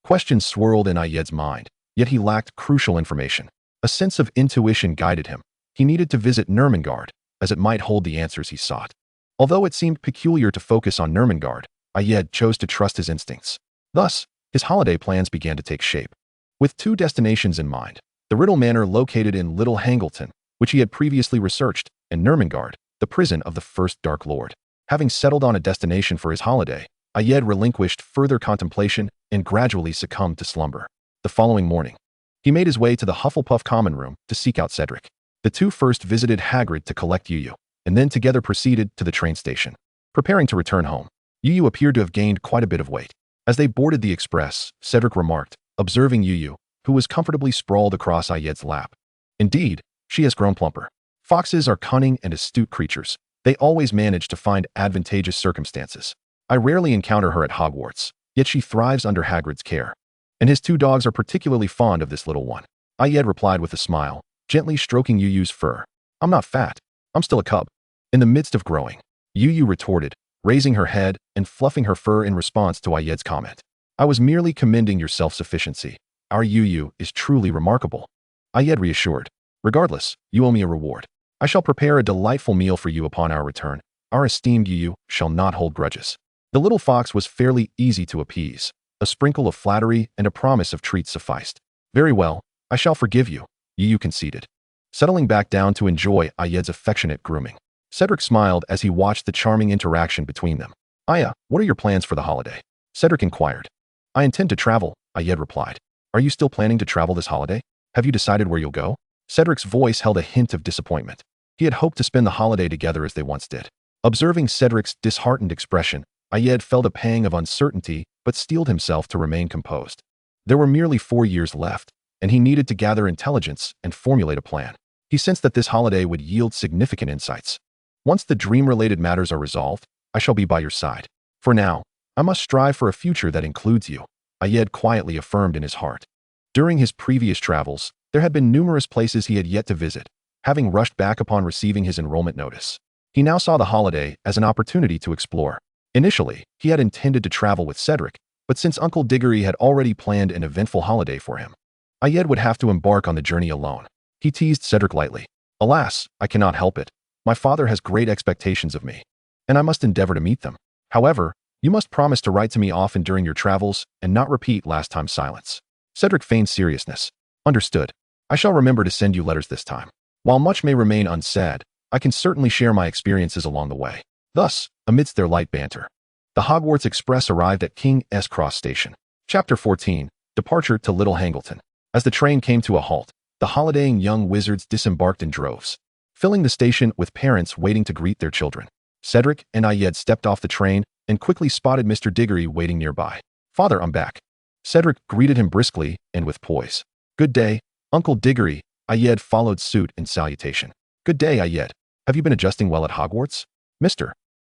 Questions swirled in Ayed's mind, yet he lacked crucial information. A sense of intuition guided him. He needed to visit Nurmengard, as it might hold the answers he sought. Although it seemed peculiar to focus on Nurmengard, Ayed chose to trust his instincts. Thus, his holiday plans began to take shape. With two destinations in mind, the Riddle Manor located in Little Hangleton, which he had previously researched, and Nurmengard, the prison of the first Dark Lord. Having settled on a destination for his holiday, Ayed relinquished further contemplation and gradually succumbed to slumber. The following morning, he made his way to the Hufflepuff common room to seek out Cedric. The two first visited Hagrid to collect Yu, and then together proceeded to the train station. Preparing to return home, Yu appeared to have gained quite a bit of weight. As they boarded the express, Cedric remarked, observing Yu, who was comfortably sprawled across Ayed's lap. Indeed, she has grown plumper. Foxes are cunning and astute creatures. They always manage to find advantageous circumstances. I rarely encounter her at Hogwarts, yet she thrives under Hagrid's care. And his two dogs are particularly fond of this little one. Ayed replied with a smile, gently stroking Yu's fur. I'm not fat. I'm still a cub. In the midst of growing, Yu retorted, raising her head and fluffing her fur in response to Ayed's comment. I was merely commending your self-sufficiency. Our Yu is truly remarkable. Ayed reassured. Regardless, you owe me a reward. I shall prepare a delightful meal for you upon our return. Our esteemed Yu shall not hold grudges. The little fox was fairly easy to appease. A sprinkle of flattery and a promise of treats sufficed. Very well, I shall forgive you, Yu conceded, settling back down to enjoy Ayed's affectionate grooming. Cedric smiled as he watched the charming interaction between them. Aya, what are your plans for the holiday? Cedric inquired. I intend to travel, Ayed replied. Are you still planning to travel this holiday? Have you decided where you'll go? Cedric's voice held a hint of disappointment. He had hoped to spend the holiday together as they once did. Observing Cedric's disheartened expression, Ayed felt a pang of uncertainty but steeled himself to remain composed. There were merely 4 years left, and he needed to gather intelligence and formulate a plan. He sensed that this holiday would yield significant insights. Once the dream-related matters are resolved, I shall be by your side. For now, I must strive for a future that includes you, Ayed quietly affirmed in his heart. During his previous travels, there had been numerous places he had yet to visit, having rushed back upon receiving his enrollment notice. He now saw the holiday as an opportunity to explore. Initially, he had intended to travel with Cedric, but since Uncle Diggory had already planned an eventful holiday for him, Ayed would have to embark on the journey alone. He teased Cedric lightly. Alas, I cannot help it. My father has great expectations of me, and I must endeavor to meet them. However, you must promise to write to me often during your travels and not repeat last time's silence. Cedric feigned seriousness. Understood. I shall remember to send you letters this time. While much may remain unsaid, I can certainly share my experiences along the way. Thus, amidst their light banter, the Hogwarts Express arrived at King's Cross Station. Chapter 14, Departure to Little Hangleton. As the train came to a halt, the holidaying young wizards disembarked in droves, filling the station with parents waiting to greet their children. Cedric and Ayed stepped off the train and quickly spotted Mr. Diggory waiting nearby. Father, I'm back. Cedric greeted him briskly and with poise. Good day, Uncle Diggory. Ayed followed suit in salutation. Good day, Ayed. Have you been adjusting well at Hogwarts? Mr.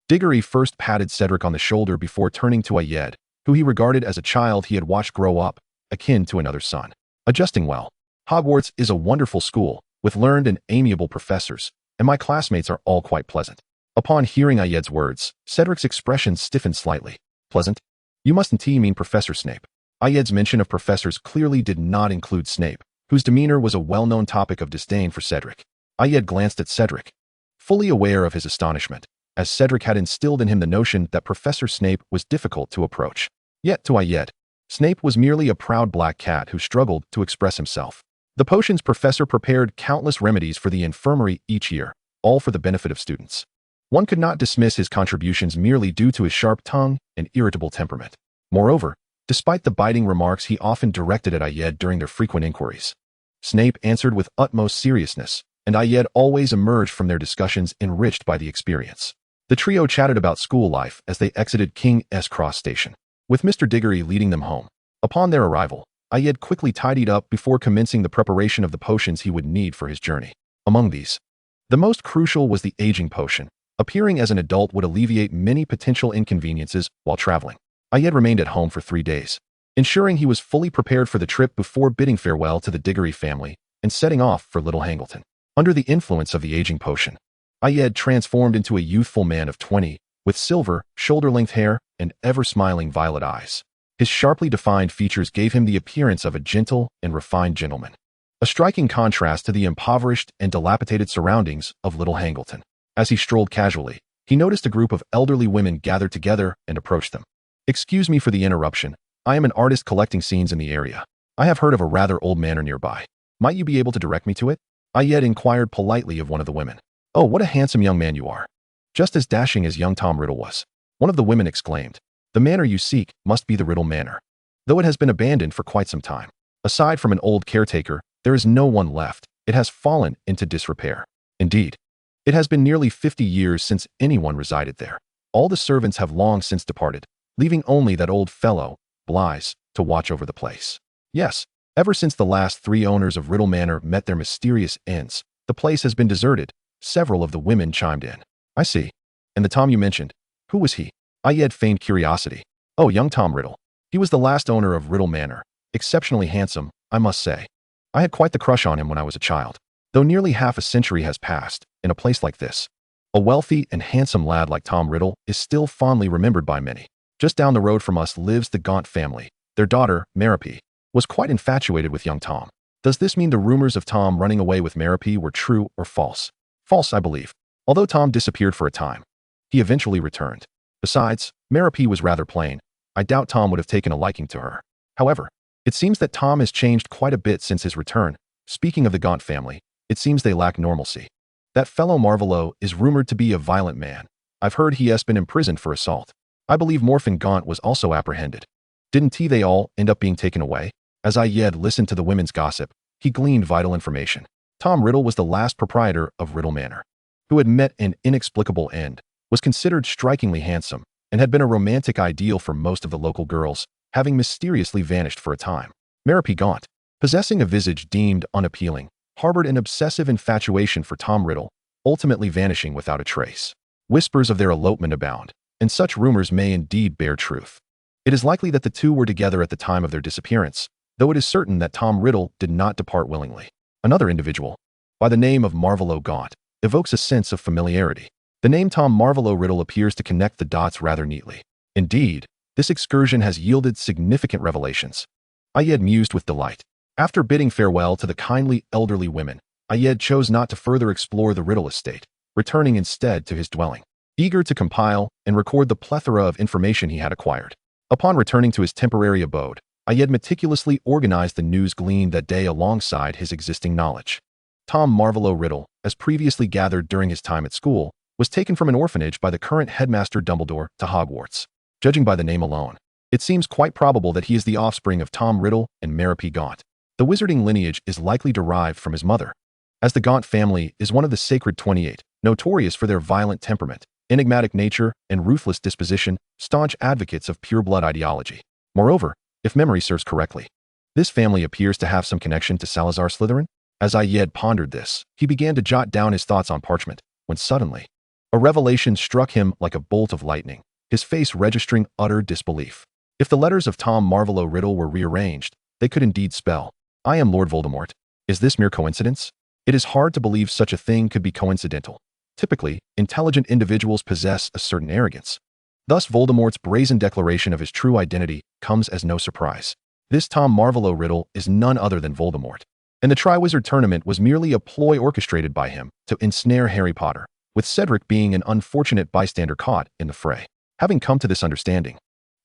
Diggory first patted Cedric on the shoulder before turning to Ayed, who he regarded as a child he had watched grow up, akin to another son. Adjusting well. Hogwarts is a wonderful school, with learned and amiable professors, and my classmates are all quite pleasant. Upon hearing Ayed's words, Cedric's expression stiffened slightly. Pleasant? You mustn't mean Professor Snape. Ayed's mention of professors clearly did not include Snape, whose demeanor was a well-known topic of disdain for Cedric. Ayed glanced at Cedric, fully aware of his astonishment, as Cedric had instilled in him the notion that Professor Snape was difficult to approach. Yet to Ayed, Snape was merely a proud black cat who struggled to express himself. The potions professor prepared countless remedies for the infirmary each year, all for the benefit of students. One could not dismiss his contributions merely due to his sharp tongue and irritable temperament. Moreover, despite the biting remarks he often directed at Ayed during their frequent inquiries, Snape answered with utmost seriousness, and Ayed always emerged from their discussions enriched by the experience. The trio chatted about school life as they exited King's Cross Station, with Mr. Diggory leading them home. Upon their arrival, Ayed quickly tidied up before commencing the preparation of the potions he would need for his journey. Among these, the most crucial was the aging potion. Appearing as an adult would alleviate many potential inconveniences while traveling. Ayed remained at home for 3 days, ensuring he was fully prepared for the trip before bidding farewell to the Diggory family and setting off for Little Hangleton. Under the influence of the aging potion, Ayed transformed into a youthful man of 20, with silver, shoulder-length hair and ever-smiling violet eyes. His sharply defined features gave him the appearance of a gentle and refined gentleman, a striking contrast to the impoverished and dilapidated surroundings of Little Hangleton. As he strolled casually, he noticed a group of elderly women gathered together and approached them. "Excuse me for the interruption. I am an artist collecting scenes in the area. I have heard of a rather old manor nearby. Might you be able to direct me to it?" Ayed inquired politely of one of the women. "Oh, what a handsome young man you are. Just as dashing as young Tom Riddle was," one of the women exclaimed. "The manor you seek must be the Riddle Manor, though it has been abandoned for quite some time. Aside from an old caretaker, there is no one left. It has fallen into disrepair. Indeed, it has been nearly 50 years since anyone resided there. All the servants have long since departed, leaving only that old fellow, Blythe, to watch over the place. Yes, ever since the last 3 owners of Riddle Manor met their mysterious ends, the place has been deserted." Several of the women chimed in. "I see. And the Tom you mentioned, who was he?" Ayed feigned curiosity. "Oh, young Tom Riddle. He was the last owner of Riddle Manor. Exceptionally handsome, I must say. I had quite the crush on him when I was a child. Though nearly half a century has passed, in a place like this, a wealthy and handsome lad like Tom Riddle is still fondly remembered by many. Just down the road from us lives the Gaunt family. Their daughter, Merope, was quite infatuated with young Tom. Does this mean the rumors of Tom running away with Merope were true or false?" "False, I believe. Although Tom disappeared for a time, he eventually returned. Besides, Merope was rather plain. I doubt Tom would have taken a liking to her. However, it seems that Tom has changed quite a bit since his return. Speaking of the Gaunt family, it seems they lack normalcy. That fellow Marvolo is rumored to be a violent man. I've heard he has been imprisoned for assault. I believe Morphin Gaunt was also apprehended. Didn't they all end up being taken away?" As Ayed listened to the women's gossip, he gleaned vital information. Tom Riddle was the last proprietor of Riddle Manor, who had met an inexplicable end, was considered strikingly handsome, and had been a romantic ideal for most of the local girls, having mysteriously vanished for a time. Merope Gaunt, possessing a visage deemed unappealing, harbored an obsessive infatuation for Tom Riddle, ultimately vanishing without a trace. Whispers of their elopement abound, and such rumors may indeed bear truth. It is likely that the two were together at the time of their disappearance, though it is certain that Tom Riddle did not depart willingly. Another individual, by the name of Marvolo Gaunt, evokes a sense of familiarity. The name Tom Marvolo Riddle appears to connect the dots rather neatly. Indeed, this excursion has yielded significant revelations. Ayed mused with delight. After bidding farewell to the kindly elderly women, Ayed chose not to further explore the Riddle estate, returning instead to his dwelling, eager to compile and record the plethora of information he had acquired. Upon returning to his temporary abode, Ayed meticulously organized the news gleaned that day alongside his existing knowledge. Tom Marvolo Riddle, as previously gathered during his time at school, was taken from an orphanage by the current headmaster Dumbledore to Hogwarts. Judging by the name alone, it seems quite probable that he is the offspring of Tom Riddle and Merope Gaunt. The wizarding lineage is likely derived from his mother, as the Gaunt family is one of the Sacred 28, notorious for their violent temperament, enigmatic nature, and ruthless disposition, staunch advocates of pure-blood ideology. Moreover, if memory serves correctly, this family appears to have some connection to Salazar Slytherin. As Ayed pondered this, he began to jot down his thoughts on parchment, when suddenly, a revelation struck him like a bolt of lightning, his face registering utter disbelief. If the letters of Tom Marvolo Riddle were rearranged, they could indeed spell, "I am Lord Voldemort." Is this mere coincidence? It is hard to believe such a thing could be coincidental. Typically, intelligent individuals possess a certain arrogance. Thus, Voldemort's brazen declaration of his true identity comes as no surprise. This Tom Marvolo Riddle is none other than Voldemort. And the Triwizard Tournament was merely a ploy orchestrated by him to ensnare Harry Potter, with Cedric being an unfortunate bystander caught in the fray. Having come to this understanding,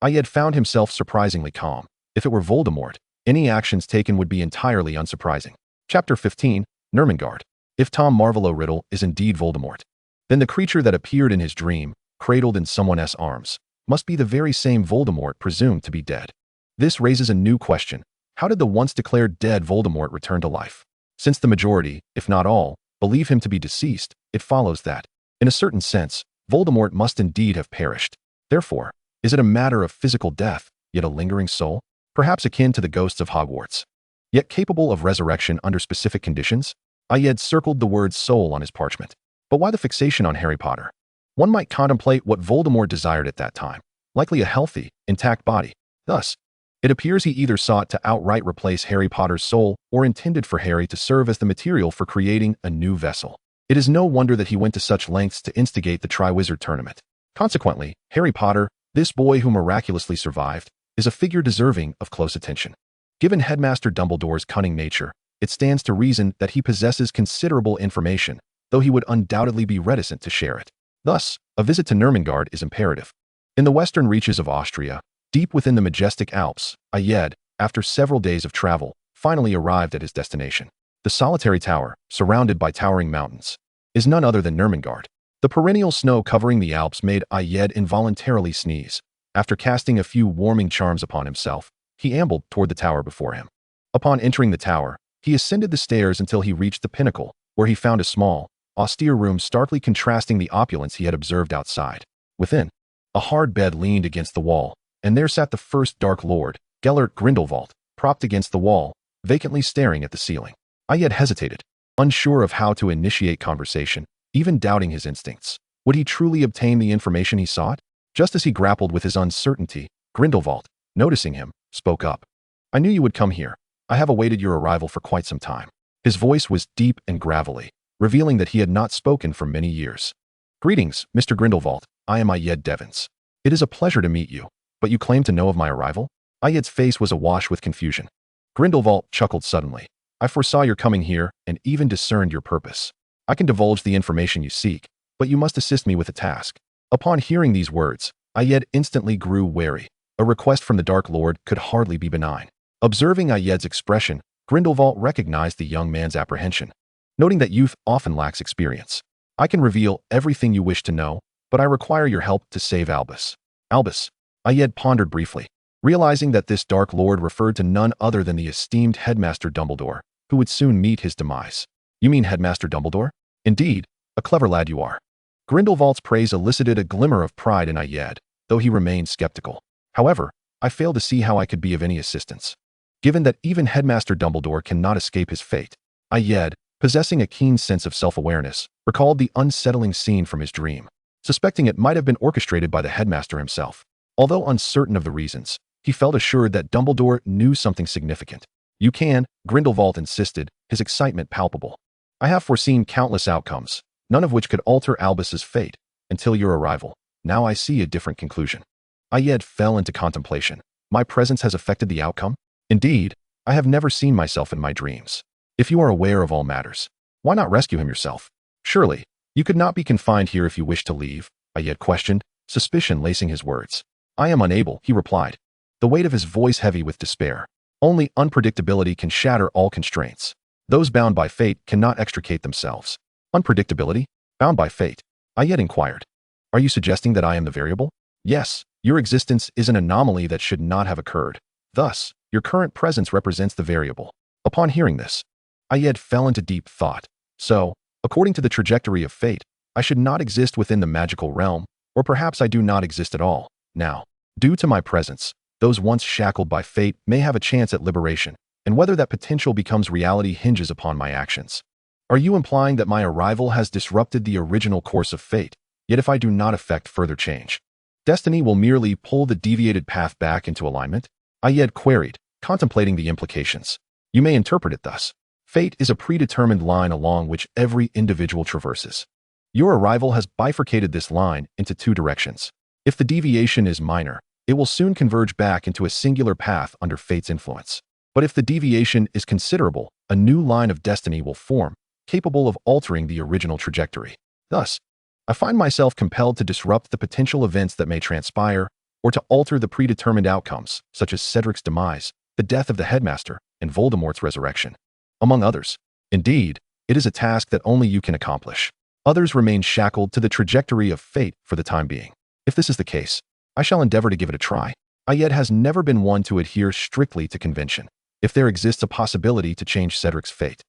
Ayed found himself surprisingly calm. If it were Voldemort, any actions taken would be entirely unsurprising. Chapter 15, Nermangard. If Tom Marvolo Riddle is indeed Voldemort, then the creature that appeared in his dream, cradled in someone's arms, must be the very same Voldemort presumed to be dead. This raises a new question. How did the once declared dead Voldemort return to life? Since the majority, if not all, believe him to be deceased, it follows that, in a certain sense, Voldemort must indeed have perished. Therefore, is it a matter of physical death, yet a lingering soul? Perhaps akin to the ghosts of Hogwarts, yet capable of resurrection under specific conditions? Ayed circled the word soul on his parchment. But why the fixation on Harry Potter? One might contemplate what Voldemort desired at that time, likely a healthy, intact body. Thus, it appears he either sought to outright replace Harry Potter's soul or intended for Harry to serve as the material for creating a new vessel. It is no wonder that he went to such lengths to instigate the Triwizard Tournament. Consequently, Harry Potter, this boy who miraculously survived, is a figure deserving of close attention. Given Headmaster Dumbledore's cunning nature, it stands to reason that he possesses considerable information, though he would undoubtedly be reticent to share it. Thus, a visit to Nermangard is imperative. In the western reaches of Austria, deep within the majestic Alps, Ayed, after several days of travel, finally arrived at his destination. The solitary tower, surrounded by towering mountains, is none other than Nermangard. The perennial snow covering the Alps made Ayed involuntarily sneeze. After casting a few warming charms upon himself, he ambled toward the tower before him. Upon entering the tower, he ascended the stairs until he reached the pinnacle, where he found a small, austere room starkly contrasting the opulence he had observed outside. Within, a hard bed leaned against the wall, and there sat the first Dark Lord, Gellert Grindelwald, propped against the wall, vacantly staring at the ceiling. Ayed hesitated, unsure of how to initiate conversation, even doubting his instincts. Would he truly obtain the information he sought? Just as he grappled with his uncertainty, Grindelwald, noticing him, spoke up. "I knew you would come here. I have awaited your arrival for quite some time." His voice was deep and gravelly, revealing that he had not spoken for many years. "Greetings, Mr. Grindelwald. I am Ayed Devons. It is a pleasure to meet you, but you claim to know of my arrival?" Ayed's face was awash with confusion. Grindelwald chuckled suddenly. "I foresaw your coming here and even discerned your purpose. I can divulge the information you seek, but you must assist me with a task." Upon hearing these words, Ayed instantly grew wary. A request from the Dark Lord could hardly be benign. Observing Ayed's expression, Grindelwald recognized the young man's apprehension, noting that youth often lacks experience. "I can reveal everything you wish to know, but I require your help to save Albus." Albus? Ayed pondered briefly, realizing that this Dark Lord referred to none other than the esteemed Headmaster Dumbledore, who would soon meet his demise. "You mean Headmaster Dumbledore? Indeed, a clever lad you are." Grindelwald's praise elicited a glimmer of pride in Ayed, though he remained skeptical. "However, I fail to see how I could be of any assistance, given that even Headmaster Dumbledore cannot escape his fate." Ayed, possessing a keen sense of self-awareness, recalled the unsettling scene from his dream, suspecting it might have been orchestrated by the headmaster himself. Although uncertain of the reasons, he felt assured that Dumbledore knew something significant. "You can," Grindelwald insisted, his excitement palpable. "I have foreseen countless outcomes, none of which could alter Albus's fate, until your arrival. Now I see a different conclusion." Ayed fell into contemplation. "My presence has affected the outcome? Indeed, I have never seen myself in my dreams. If you are aware of all matters, why not rescue him yourself? Surely, you could not be confined here if you wish to leave?" Ayed questioned, suspicion lacing his words. "I am unable," he replied, the weight of his voice heavy with despair. "Only unpredictability can shatter all constraints. Those bound by fate cannot extricate themselves." "Unpredictability? Bound by fate?" Ayed inquired. "Are you suggesting that I am the variable?" "Yes, your existence is an anomaly that should not have occurred. Thus, your current presence represents the variable." Upon hearing this, Ayed fell into deep thought. "So, according to the trajectory of fate, I should not exist within the magical realm, or perhaps I do not exist at all. Now, due to my presence, those once shackled by fate may have a chance at liberation, and whether that potential becomes reality hinges upon my actions." "Are you implying that my arrival has disrupted the original course of fate, yet if I do not effect further change, destiny will merely pull the deviated path back into alignment?" Ayed queried, contemplating the implications. "You may interpret it thus. Fate is a predetermined line along which every individual traverses. Your arrival has bifurcated this line into two directions. If the deviation is minor, it will soon converge back into a singular path under fate's influence. But if the deviation is considerable, a new line of destiny will form, capable of altering the original trajectory. Thus, I find myself compelled to disrupt the potential events that may transpire, or to alter the predetermined outcomes, such as Cedric's demise, the death of the headmaster, and Voldemort's resurrection, among others. Indeed, it is a task that only you can accomplish. Others remain shackled to the trajectory of fate for the time being. If this is the case, I shall endeavor to give it a try. Ayed has never been one to adhere strictly to convention. If there exists a possibility to change Cedric's fate,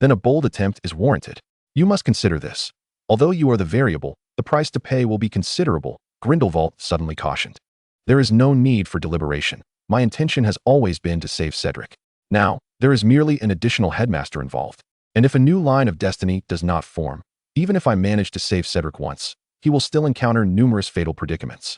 then a bold attempt is warranted. You must consider this. Although you are the variable, the price to pay will be considerable, Grindelwald suddenly cautioned. There is no need for deliberation. My intention has always been to save Cedric. Now, there is merely an additional headmaster involved. And if a new line of destiny does not form, even if I manage to save Cedric once, he will still encounter numerous fatal predicaments.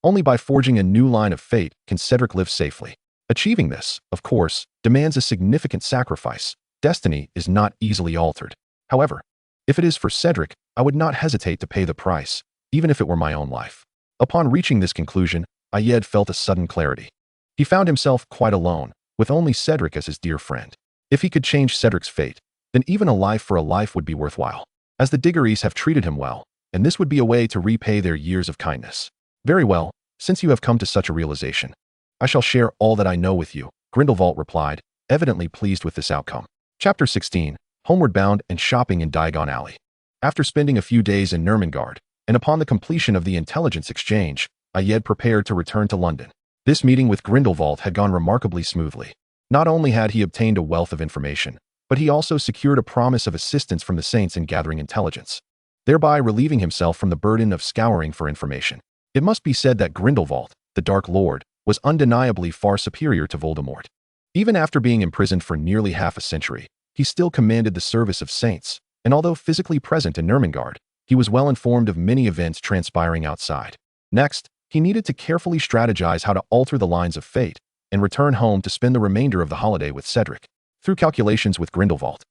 Only by forging a new line of fate can Cedric live safely. Achieving this, of course, demands a significant sacrifice. Destiny is not easily altered. However, if it is for Cedric, I would not hesitate to pay the price, even if it were my own life. Upon reaching this conclusion, Ayed felt a sudden clarity. He found himself quite alone, with only Cedric as his dear friend. If he could change Cedric's fate, then even a life for a life would be worthwhile, as the Diggorys have treated him well, and this would be a way to repay their years of kindness. Very well, since you have come to such a realization, I shall share all that I know with you, Grindelwald replied, evidently pleased with this outcome. Chapter 16, Homeward Bound and Shopping in Diagon Alley. After spending a few days in Nurmengard, and upon the completion of the intelligence exchange, Ayed prepared to return to London. This meeting with Grindelwald had gone remarkably smoothly. Not only had he obtained a wealth of information, but he also secured a promise of assistance from the Saints in gathering intelligence, thereby relieving himself from the burden of scouring for information. It must be said that Grindelwald, the Dark Lord, was undeniably far superior to Voldemort. Even after being imprisoned for nearly half a century, he still commanded the service of saints, and although physically present in Nurmengard, he was well informed of many events transpiring outside. Next, he needed to carefully strategize how to alter the lines of fate and return home to spend the remainder of the holiday with Cedric. Through calculations with Grindelwald,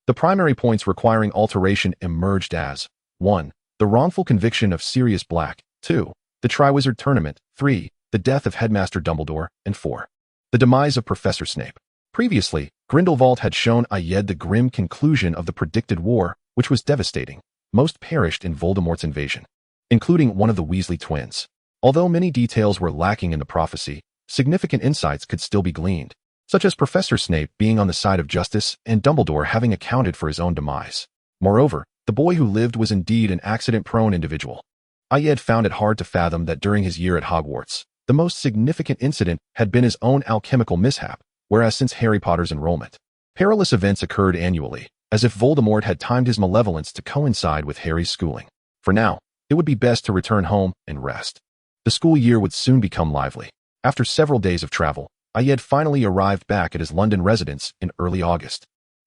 the primary points requiring alteration emerged as 1. The wrongful conviction of Sirius Black, 2. The Triwizard Tournament, 3. The death of Headmaster Dumbledore, and 4. The demise of Professor Snape. Previously, Grindelwald had shown Ayed the grim conclusion of the predicted war, which was devastating. Most perished in Voldemort's invasion, including one of the Weasley twins. Although many details were lacking in the prophecy, significant insights could still be gleaned, such as Professor Snape being on the side of justice and Dumbledore having accounted for his own demise. Moreover, the boy who lived was indeed an accident-prone individual. Ayed found it hard to fathom that during his year at Hogwarts, the most significant incident had been his own alchemical mishap, whereas since Harry Potter's enrollment, perilous events occurred annually, as if Voldemort had timed his malevolence to coincide with Harry's schooling. For now, it would be best to return home and rest. The school year would soon become lively. After several days of travel, Ayed finally arrived back at his London residence in early August.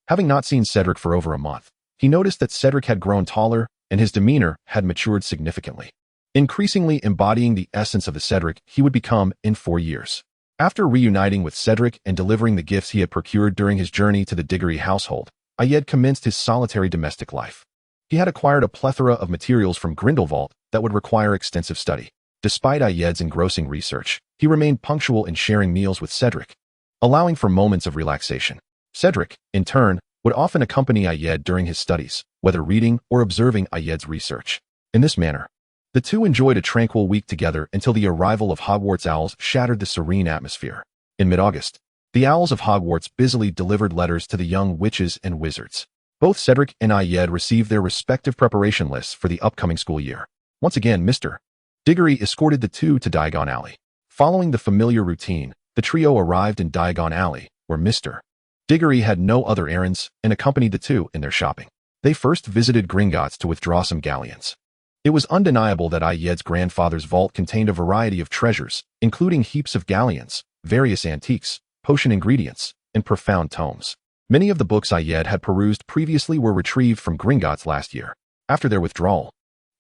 Having not seen Cedric for over a month, he noticed that Cedric had grown taller and his demeanor had matured significantly, increasingly embodying the essence of the Cedric he would become in 4 years. After reuniting with Cedric and delivering the gifts he had procured during his journey to the Diggory household, Ayed commenced his solitary domestic life. He had acquired a plethora of materials from Grindelwald that would require extensive study. Despite Ayed's engrossing research, he remained punctual in sharing meals with Cedric, allowing for moments of relaxation. Cedric, in turn, would often accompany Ayed during his studies, whether reading or observing Ayed's research. In this manner, the two enjoyed a tranquil week together until the arrival of Hogwarts owls shattered the serene atmosphere. In mid-August, the owls of Hogwarts busily delivered letters to the young witches and wizards. Both Cedric and Ayed received their respective preparation lists for the upcoming school year. Once again, Mr. Diggory escorted the two to Diagon Alley. Following the familiar routine, the trio arrived in Diagon Alley, where Mr. Diggory had no other errands and accompanied the two in their shopping. They first visited Gringotts to withdraw some galleons. It was undeniable that Ayed's grandfather's vault contained a variety of treasures, including heaps of galleons, various antiques, potion ingredients, and profound tomes. Many of the books Ayed had perused previously were retrieved from Gringotts last year. After their withdrawal,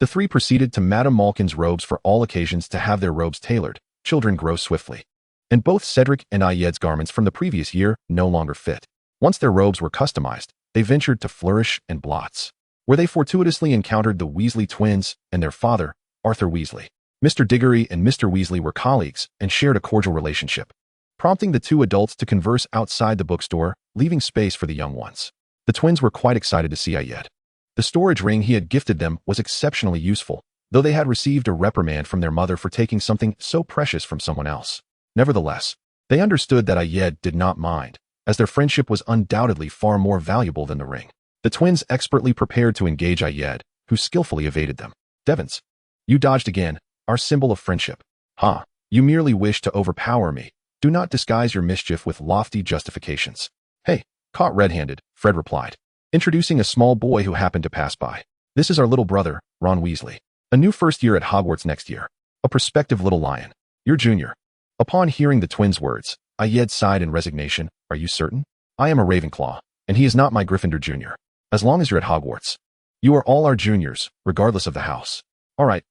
the three proceeded to Madame Malkin's robes for all occasions to have their robes tailored. Children grow swiftly, and both Cedric and Ayed's garments from the previous year no longer fit. Once their robes were customized, they ventured to Flourish and Blots, where they fortuitously encountered the Weasley twins and their father, Arthur Weasley. Mr. Diggory and Mr. Weasley were colleagues and shared a cordial relationship. Prompting the two adults to converse outside the bookstore, leaving space for the young ones. The twins were quite excited to see Ayed. The storage ring he had gifted them was exceptionally useful, though they had received a reprimand from their mother for taking something so precious from someone else. Nevertheless, they understood that Ayed did not mind, as their friendship was undoubtedly far more valuable than the ring. The twins expertly prepared to engage Ayed, who skillfully evaded them. Devons, you dodged again, our symbol of friendship. Ha, you merely wish to overpower me. Do not disguise your mischief with lofty justifications. Hey, caught red-handed, Fred replied, introducing a small boy who happened to pass by. This is our little brother, Ron Weasley. A new first year at Hogwarts next year. A prospective little lion. You're junior. Upon hearing the twins' words, Ayed sighed in resignation. Are you certain? I am a Ravenclaw, and he is not my Gryffindor junior. As long as you're at Hogwarts. You are all our juniors, regardless of the house. All right,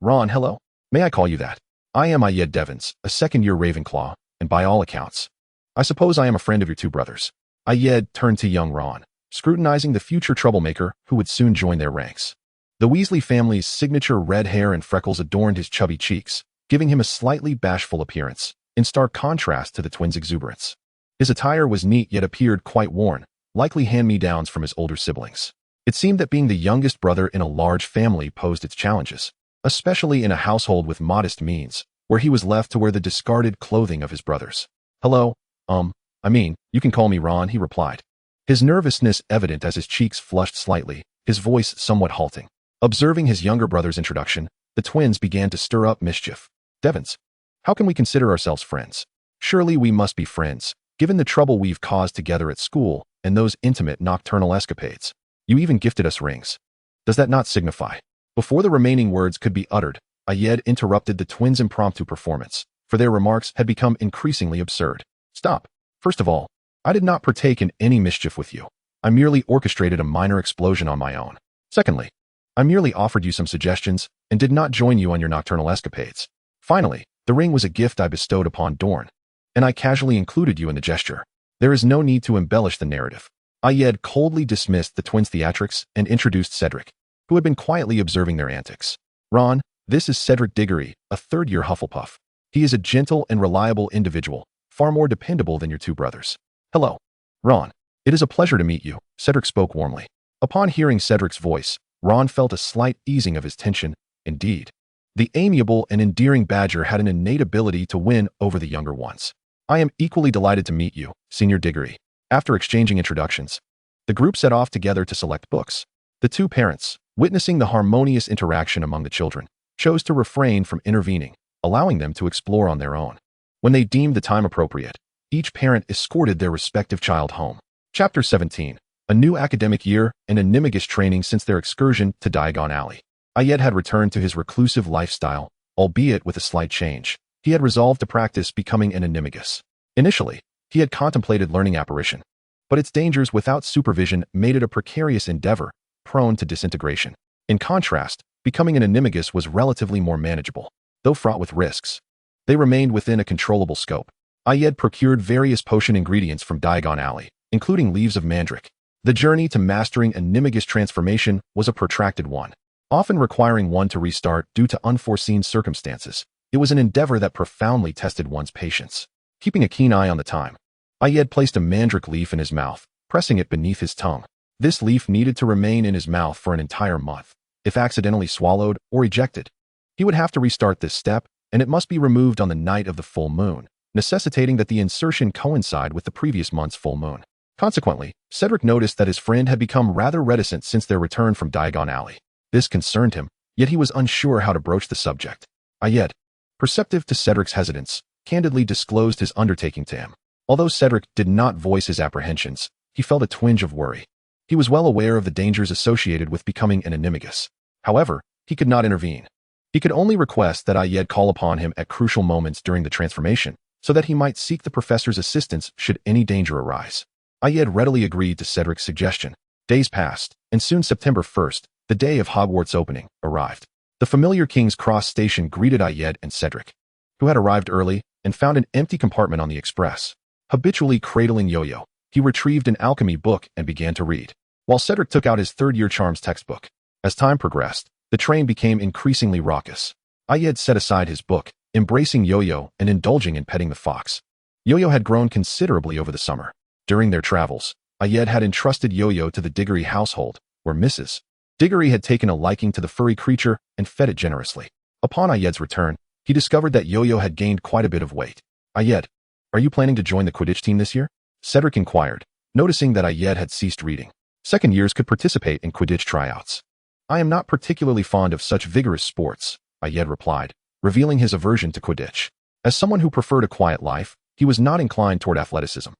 Ron, hello. May I call you that? I am Ayed Devons, a second-year Ravenclaw, and by all accounts, I suppose I am a friend of your two brothers. Ayed turned to young Ron, scrutinizing the future troublemaker who would soon join their ranks. The Weasley family's signature red hair and freckles adorned his chubby cheeks, giving him a slightly bashful appearance, in stark contrast to the twins' exuberance. His attire was neat yet appeared quite worn, likely hand-me-downs from his older siblings. It seemed that being the youngest brother in a large family posed its challenges, especially in a household with modest means, where he was left to wear the discarded clothing of his brothers. Hello, you can call me Ron, he replied. His nervousness evident as his cheeks flushed slightly, his voice somewhat halting. Observing his younger brother's introduction, the twins began to stir up mischief. Devons, how can we consider ourselves friends? Surely we must be friends, given the trouble we've caused together at school and those intimate nocturnal escapades. You even gifted us rings. Does that not signify? Before the remaining words could be uttered, Ayed interrupted the twins' impromptu performance, for their remarks had become increasingly absurd. Stop. First of all, I did not partake in any mischief with you. I merely orchestrated a minor explosion on my own. Secondly, I merely offered you some suggestions and did not join you on your nocturnal escapades. Finally, the ring was a gift I bestowed upon Dorn, and I casually included you in the gesture. There is no need to embellish the narrative. Ayed coldly dismissed the twins' theatrics and introduced Cedric, who had been quietly observing their antics. Ron, this is Cedric Diggory, a third-year Hufflepuff. He is a gentle and reliable individual, far more dependable than your two brothers. Hello, Ron. It is a pleasure to meet you, Cedric spoke warmly. Upon hearing Cedric's voice, Ron felt a slight easing of his tension. Indeed, the amiable and endearing Badger had an innate ability to win over the younger ones. I am equally delighted to meet you, Senior Diggory. After exchanging introductions, the group set off together to select books. The two parents, witnessing the harmonious interaction among the children, chose to refrain from intervening, allowing them to explore on their own. When they deemed the time appropriate, each parent escorted their respective child home. Chapter 17. A new academic year and a Nemesis training since their excursion to Diagon Alley. Ayed had returned to his reclusive lifestyle, albeit with a slight change. He had resolved to practice becoming an Nemesis. Initially, he had contemplated learning apparition, but its dangers without supervision made it a precarious endeavor, prone to disintegration. In contrast, becoming an Nemesis was relatively more manageable, though fraught with risks. They remained within a controllable scope. Ayed procured various potion ingredients from Diagon Alley, including leaves of mandrake. The journey to mastering a Nemesis transformation was a protracted one, often requiring one to restart due to unforeseen circumstances. It was an endeavor that profoundly tested one's patience. Keeping a keen eye on the time, Ayed placed a mandrake leaf in his mouth, pressing it beneath his tongue. This leaf needed to remain in his mouth for an entire month. If accidentally swallowed or ejected, he would have to restart this step, and it must be removed on the night of the full moon, necessitating that the insertion coincide with the previous month's full moon. Consequently, Cedric noticed that his friend had become rather reticent since their return from Diagon Alley. This concerned him, yet he was unsure how to broach the subject. Ayed, perceptive to Cedric's hesitance, candidly disclosed his undertaking to him. Although Cedric did not voice his apprehensions, he felt a twinge of worry. He was well aware of the dangers associated with becoming an Nemesis. However, he could not intervene. He could only request that Ayed call upon him at crucial moments during the transformation, so that he might seek the professor's assistance should any danger arise. Ayed readily agreed to Cedric's suggestion. Days passed, and soon September 1st, the day of Hogwarts opening, arrived. The familiar King's Cross station greeted Ayed and Cedric, who had arrived early and found an empty compartment on the express. Habitually cradling Yo-Yo, he retrieved an alchemy book and began to read, while Cedric took out his third-year charms textbook. As time progressed, the train became increasingly raucous. Ayed set aside his book, embracing Yo-Yo and indulging in petting the fox. Yo-Yo had grown considerably over the summer. During their travels, Ayed had entrusted Yo-Yo to the Diggory household, where Mrs. Diggory had taken a liking to the furry creature and fed it generously. Upon Ayed's return, he discovered that Yo-Yo had gained quite a bit of weight. "Ayed, are you planning to join the Quidditch team this year?" Cedric inquired, noticing that Ayed had ceased reading. Second years could participate in Quidditch tryouts. "I am not particularly fond of such vigorous sports," Ayed replied, revealing his aversion to Quidditch. As someone who preferred a quiet life, he was not inclined toward athleticism.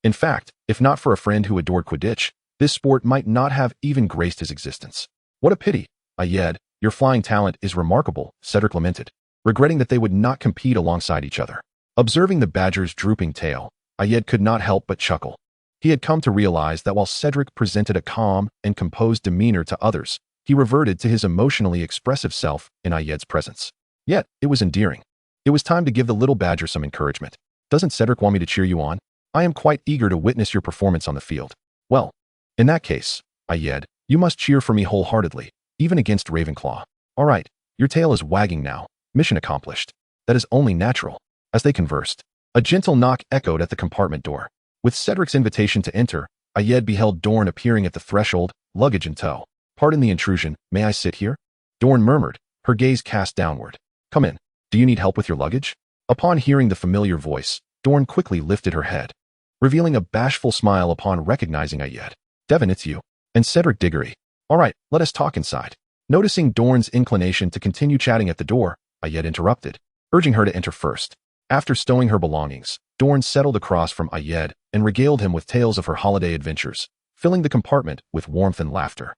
In fact, if not for a friend who adored Quidditch, this sport might not have even graced his existence. "What a pity, Ayed, your flying talent is remarkable," Cedric lamented, regretting that they would not compete alongside each other. Observing the badger's drooping tail, Ayed could not help but chuckle. He had come to realize that while Cedric presented a calm and composed demeanor to others, he reverted to his emotionally expressive self in Ayed's presence. Yet, it was endearing. It was time to give the little badger some encouragement. "Doesn't Cedric want me to cheer you on? I am quite eager to witness your performance on the field." "Well, in that case, Ayed, you must cheer for me wholeheartedly, even against Ravenclaw. All right, your tail is wagging now. Mission accomplished." "That is only natural." As they conversed, a gentle knock echoed at the compartment door. With Cedric's invitation to enter, Ayed beheld Dorn appearing at the threshold, luggage in tow. "Pardon the intrusion, may I sit here?" Dorn murmured, her gaze cast downward. "Come in. Do you need help with your luggage?" Upon hearing the familiar voice, Dorn quickly lifted her head, revealing a bashful smile upon recognizing Ayed. "Devin, it's you. And Cedric Diggory. All right, let us talk inside." Noticing Dorn's inclination to continue chatting at the door, Ayed interrupted, urging her to enter first. After stowing her belongings, Dorn settled across from Ayed and regaled him with tales of her holiday adventures, filling the compartment with warmth and laughter.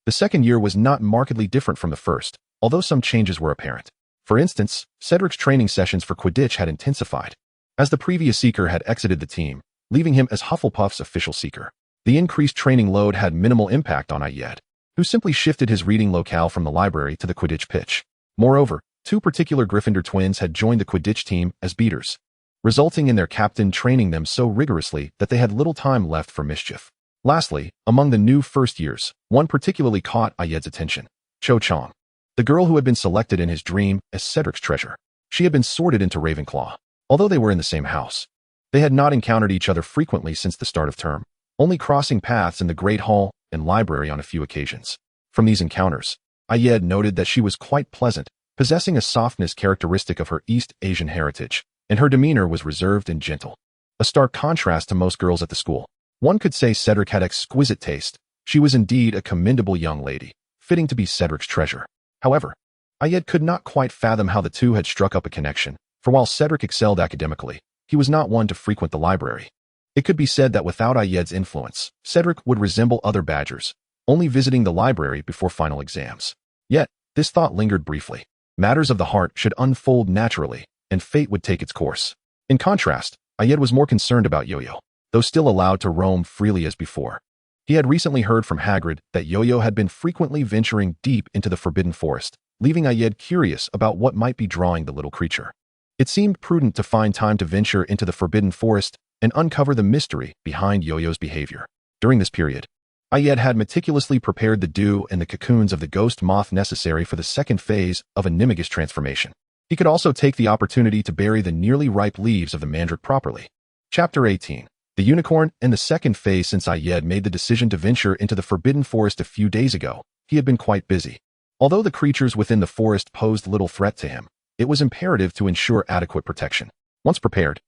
The second year was not markedly different from the first, although some changes were apparent. For instance, Cedric's training sessions for Quidditch had intensified, as the previous Seeker had exited the team, leaving him as Hufflepuff's official Seeker. The increased training load had minimal impact on Ayed, who simply shifted his reading locale from the library to the Quidditch pitch. Moreover, two particular Gryffindor twins had joined the Quidditch team as beaters, resulting in their captain training them so rigorously that they had little time left for mischief. Lastly, among the new first years, one particularly caught Ayed's attention: Cho Chang, the girl who had been selected in his dream as Cedric's treasure. She had been sorted into Ravenclaw. Although they were in the same house, they had not encountered each other frequently since the start of term, only crossing paths in the Great Hall and library on a few occasions. From these encounters, Ayed noted that she was quite pleasant, possessing a softness characteristic of her East Asian heritage, and her demeanor was reserved and gentle. A stark contrast to most girls at the school. One could say Cedric had exquisite taste. She was indeed a commendable young lady, fitting to be Cedric's treasure. However, Ayed could not quite fathom how the two had struck up a connection, for while Cedric excelled academically, he was not one to frequent the library. It could be said that without Ayed's influence, Cedric would resemble other badgers, only visiting the library before final exams. Yet, this thought lingered briefly. Matters of the heart should unfold naturally, and fate would take its course. In contrast, Ayed was more concerned about Yo-Yo, though still allowed to roam freely as before. He had recently heard from Hagrid that Yo-Yo had been frequently venturing deep into the Forbidden Forest, leaving Ayed curious about what might be drawing the little creature. It seemed prudent to find time to venture into the Forbidden Forest and uncover the mystery behind Yo-Yo's behavior. During this period, Ayed had meticulously prepared the dew and the cocoons of the ghost moth necessary for the second phase of a Nemesis transformation. He could also take the opportunity to bury the nearly ripe leaves of the mandrake properly. Chapter 18. The Unicorn and the second phase. Since Ayed made the decision to venture into the Forbidden Forest a few days ago, he had been quite busy. Although the creatures within the forest posed little threat to him, it was imperative to ensure adequate protection. Once prepared,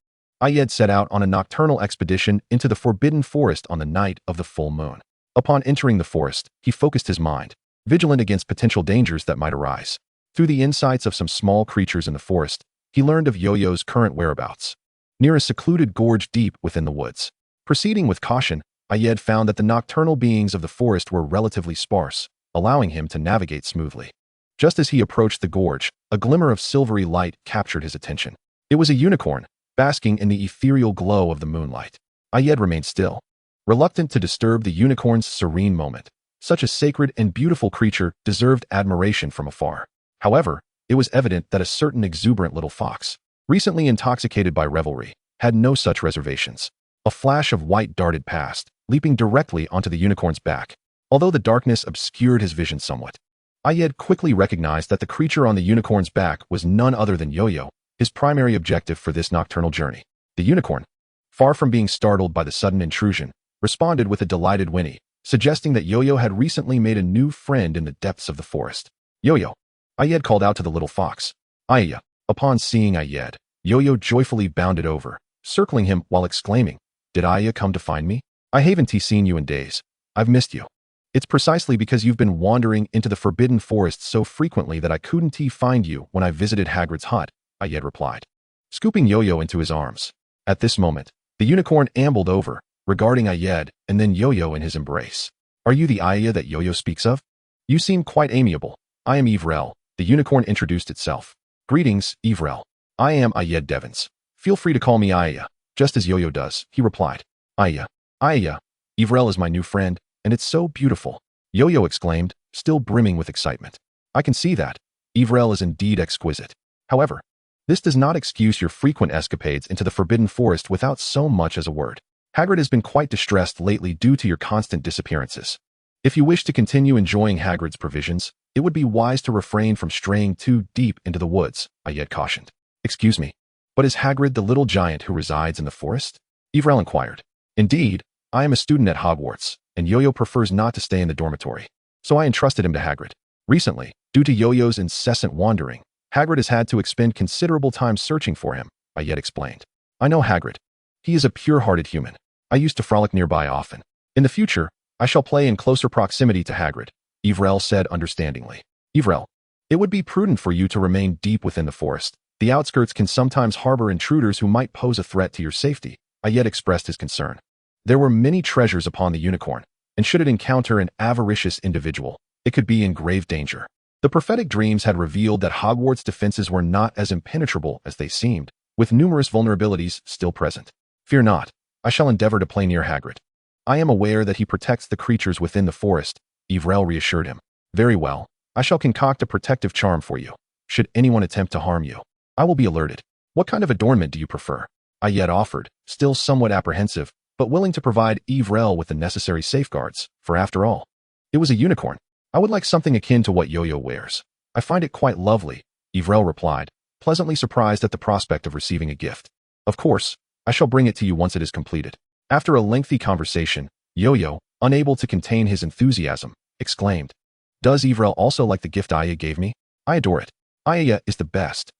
Ayed set out on a nocturnal expedition into the Forbidden Forest on the night of the full moon. Upon entering the forest, he focused his mind, vigilant against potential dangers that might arise. Through the insights of some small creatures in the forest, he learned of Yo-Yo's current whereabouts, near a secluded gorge deep within the woods. Proceeding with caution, Ayed found that the nocturnal beings of the forest were relatively sparse, allowing him to navigate smoothly. Just as he approached the gorge, a glimmer of silvery light captured his attention. It was a unicorn, basking in the ethereal glow of the moonlight. Ayed remained still, reluctant to disturb the unicorn's serene moment. Such a sacred and beautiful creature deserved admiration from afar. However, it was evident that a certain exuberant little fox, recently intoxicated by revelry, had no such reservations. A flash of white darted past, leaping directly onto the unicorn's back. Although the darkness obscured his vision somewhat, Ayed quickly recognized that the creature on the unicorn's back was none other than Yo-Yo, his primary objective for this nocturnal journey. The unicorn, far from being startled by the sudden intrusion, responded with a delighted whinny, suggesting that Yo-Yo had recently made a new friend in the depths of the forest. Yo-Yo, Ayed called out to the little fox. Ayya. Upon seeing Ayed, Yo-Yo joyfully bounded over, circling him while exclaiming, Did Ayya come to find me? I haven't seen you in days. I've missed you. It's precisely because you've been wandering into the forbidden forest so frequently that I couldn't find you when I visited Hagrid's hut, Ayed replied, scooping Yo-Yo into his arms. At this moment, the unicorn ambled over, regarding Ayed and then Yo-Yo in his embrace. Are you the Ayya that Yo-Yo speaks of? You seem quite amiable. I am Evrel, the unicorn introduced itself. Greetings, Evrel. I am Ayed Devons. Feel free to call me Ayya, just as Yo-Yo does, he replied. Ayya. Ayya. Evrel is my new friend, and it's so beautiful, Yo-Yo exclaimed, still brimming with excitement. I can see that. Evrel is indeed exquisite. However, this does not excuse your frequent escapades into the forbidden forest without so much as a word. Hagrid has been quite distressed lately due to your constant disappearances. If you wish to continue enjoying Hagrid's provisions, it would be wise to refrain from straying too deep into the woods, Ayed cautioned. Excuse me, but is Hagrid the little giant who resides in the forest? Evrel inquired. Indeed, I am a student at Hogwarts, and Yo-Yo prefers not to stay in the dormitory, so I entrusted him to Hagrid. Recently, due to Yo-Yo's incessant wandering, Hagrid has had to expend considerable time searching for him, Ayed explained. I know Hagrid. He is a pure-hearted human. I used to frolic nearby often. In the future, I shall play in closer proximity to Hagrid, Evrel said understandingly. Evrel, it would be prudent for you to remain deep within the forest. The outskirts can sometimes harbor intruders who might pose a threat to your safety, Ayed expressed his concern. There were many treasures upon the unicorn, and should it encounter an avaricious individual, it could be in grave danger. The prophetic dreams had revealed that Hogwarts' defenses were not as impenetrable as they seemed, with numerous vulnerabilities still present. Fear not, I shall endeavor to play near Hagrid. I am aware that he protects the creatures within the forest, Evrel reassured him. Very well, I shall concoct a protective charm for you. Should anyone attempt to harm you, I will be alerted. What kind of adornment do you prefer? Ayed offered, still somewhat apprehensive, but willing to provide Evrel with the necessary safeguards, for after all, it was a unicorn. I would like something akin to what Yo-Yo wears. I find it quite lovely, Evrel replied, pleasantly surprised at the prospect of receiving a gift. Of course, I shall bring it to you once it is completed. After a lengthy conversation, Yo-Yo, unable to contain his enthusiasm, exclaimed, Does Evrel also like the gift Ayya gave me? I adore it. Ayya is the best.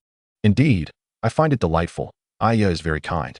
Indeed, I find it delightful. Ayya is very kind.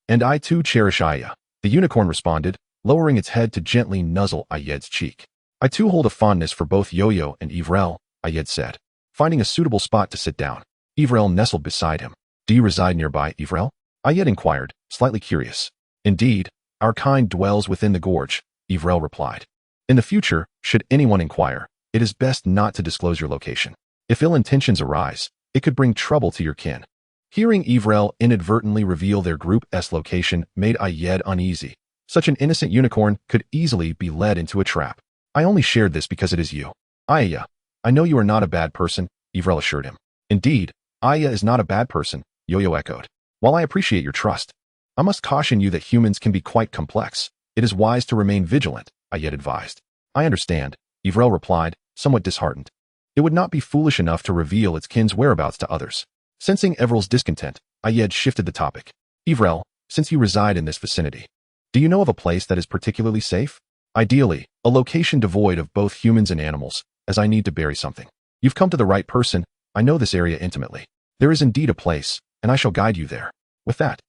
And I too cherish Ayya, the unicorn responded, lowering its head to gently nuzzle Ayed's cheek. I too hold a fondness for both Yo-Yo and Evrel, Ayed said, finding a suitable spot to sit down. Evrel nestled beside him. Do you reside nearby, Evrel? Ayed inquired, slightly curious. Indeed, our kind dwells within the gorge, Evrel replied. In the future, should anyone inquire, it is best not to disclose your location. If ill intentions arise, it could bring trouble to your kin. Hearing Evrel inadvertently reveal their group's location made Ayed uneasy. Such an innocent unicorn could easily be led into a trap. I only shared this because it is you. Ayya, I know you are not a bad person, Evrel assured him. Indeed, Ayya is not a bad person, Yo-Yo echoed. While I appreciate your trust, I must caution you that humans can be quite complex. It is wise to remain vigilant, Ayed advised. I understand, Evrel replied, somewhat disheartened. It would not be foolish enough to reveal its kin's whereabouts to others. Sensing Evrel's discontent, Ayed shifted the topic. Evrel, since you reside in this vicinity, do you know of a place that is particularly safe? Ideally, a location devoid of both humans and animals, as I need to bury something. You've come to the right person. I know this area intimately. There is indeed a place, and I shall guide you there. With that,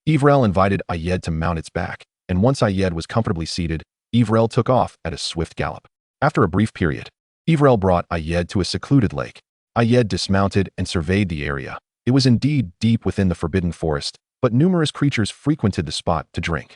Evrel invited Ayed to mount its back, and once Ayed was comfortably seated, Evrel took off at a swift gallop. After a brief period, Evrel brought Ayed to a secluded lake. Ayed dismounted and surveyed the area. It was indeed deep within the forbidden forest, but numerous creatures frequented the spot to drink,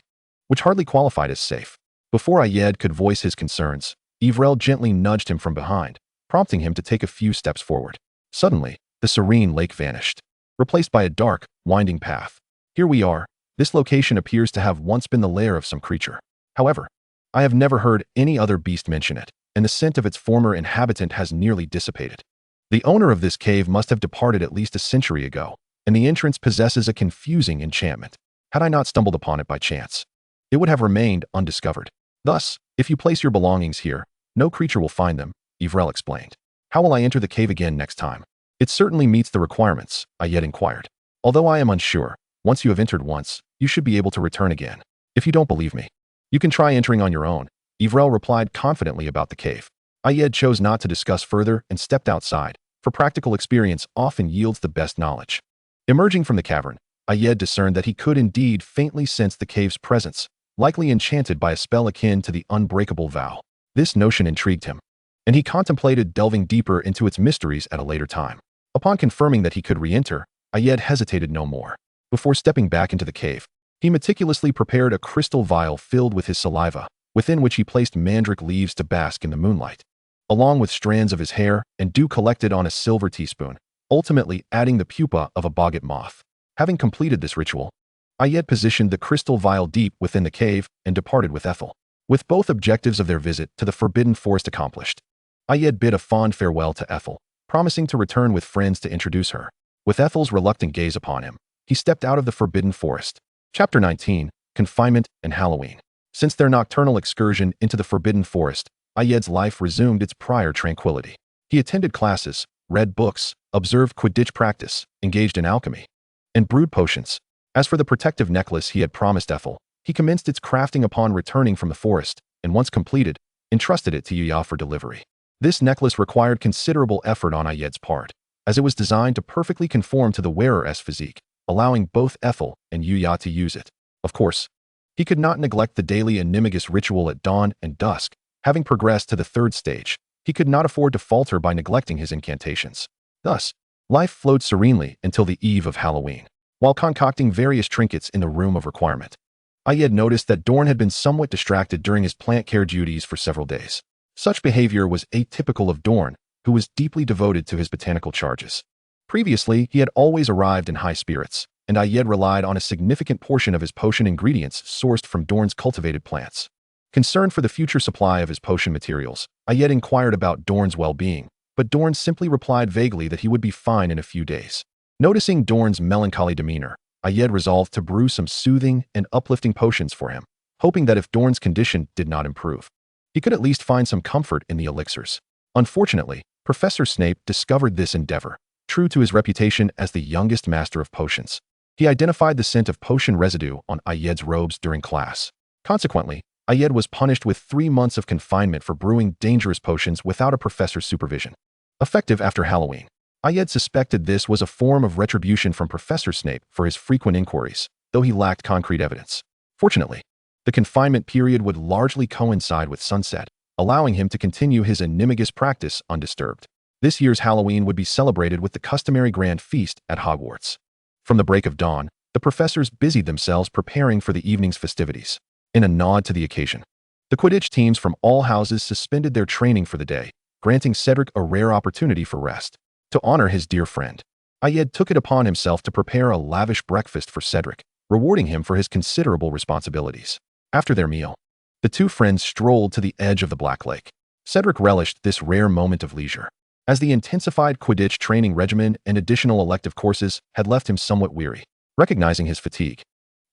which hardly qualified as safe. Before Ayed could voice his concerns, Evrel gently nudged him from behind, prompting him to take a few steps forward. Suddenly, the serene lake vanished, replaced by a dark, winding path. Here we are. This location appears to have once been the lair of some creature. However, I have never heard any other beast mention it, and the scent of its former inhabitant has nearly dissipated. The owner of this cave must have departed at least a century ago, and the entrance possesses a confusing enchantment. Had I not stumbled upon it by chance, it would have remained undiscovered. Thus, if you place your belongings here, no creature will find them, Evrel explained. How will I enter the cave again next time? It certainly meets the requirements, Ayed inquired. Although I am unsure, once you have entered once, You should be able to return again. If you don't believe me, you can try entering on your own. Evrel replied confidently about the cave. Ayed chose not to discuss further and stepped outside, for practical experience often yields the best knowledge. Emerging from the cavern, Ayed discerned that he could indeed faintly sense the cave's presence, likely enchanted by a spell akin to the unbreakable vow. This notion intrigued him, and he contemplated delving deeper into its mysteries at a later time. Upon confirming that he could re-enter, Ayed hesitated no more. Before stepping back into the cave, he meticulously prepared a crystal vial filled with his saliva, within which he placed mandrake leaves to bask in the moonlight, along with strands of his hair and dew collected on a silver teaspoon, ultimately adding the pupa of a boggart moth. Having completed this ritual, Ayed positioned the crystal vial deep within the cave and departed with Ethel. With both objectives of their visit to the Forbidden Forest accomplished, Ayed bid a fond farewell to Ethel, promising to return with friends to introduce her. With Ethel's reluctant gaze upon him, he stepped out of the Forbidden Forest. Chapter 19, Confinement and Halloween. Since their nocturnal excursion into the Forbidden Forest, Ayed's life resumed its prior tranquility. He attended classes, read books, observed Quidditch practice, engaged in alchemy, and brewed potions. As for the protective necklace he had promised Ethel, he commenced its crafting upon returning from the forest, and once completed, entrusted it to Yuya for delivery. This necklace required considerable effort on Ayed's part, as it was designed to perfectly conform to the wearer's physique, allowing both Ethel and Yuya to use it. Of course, he could not neglect the daily animagus ritual at dawn and dusk. Having progressed to the third stage, he could not afford to falter by neglecting his incantations. Thus, life flowed serenely until the eve of Halloween. While concocting various trinkets in the room of requirement, Ayed noticed that Dorn had been somewhat distracted during his plant care duties for several days. Such behavior was atypical of Dorn, who was deeply devoted to his botanical charges. Previously, he had always arrived in high spirits, and Ayed relied on a significant portion of his potion ingredients sourced from Dorn's cultivated plants. Concerned for the future supply of his potion materials, Ayed inquired about Dorn's well-being, but Dorn simply replied vaguely that he would be fine in a few days. Noticing Dorn's melancholy demeanor, Ayed resolved to brew some soothing and uplifting potions for him, hoping that if Dorn's condition did not improve, he could at least find some comfort in the elixirs. Unfortunately, Professor Snape discovered this endeavor. True to his reputation as the youngest master of potions, he identified the scent of potion residue on Ayed's robes during class. Consequently, Ayed was punished with 3 months of confinement for brewing dangerous potions without a professor's supervision. Effective after Halloween, Ayed suspected this was a form of retribution from Professor Snape for his frequent inquiries, though he lacked concrete evidence. Fortunately, the confinement period would largely coincide with sunset, allowing him to continue his animagus practice undisturbed. This year's Halloween would be celebrated with the customary grand feast at Hogwarts. From the break of dawn, the professors busied themselves preparing for the evening's festivities. In a nod to the occasion, the Quidditch teams from all houses suspended their training for the day, granting Cedric a rare opportunity for rest. To honor his dear friend, Ayed took it upon himself to prepare a lavish breakfast for Cedric, rewarding him for his considerable responsibilities. After their meal, the two friends strolled to the edge of the Black Lake. Cedric relished this rare moment of leisure, as the intensified Quidditch training regimen and additional elective courses had left him somewhat weary. Recognizing his fatigue,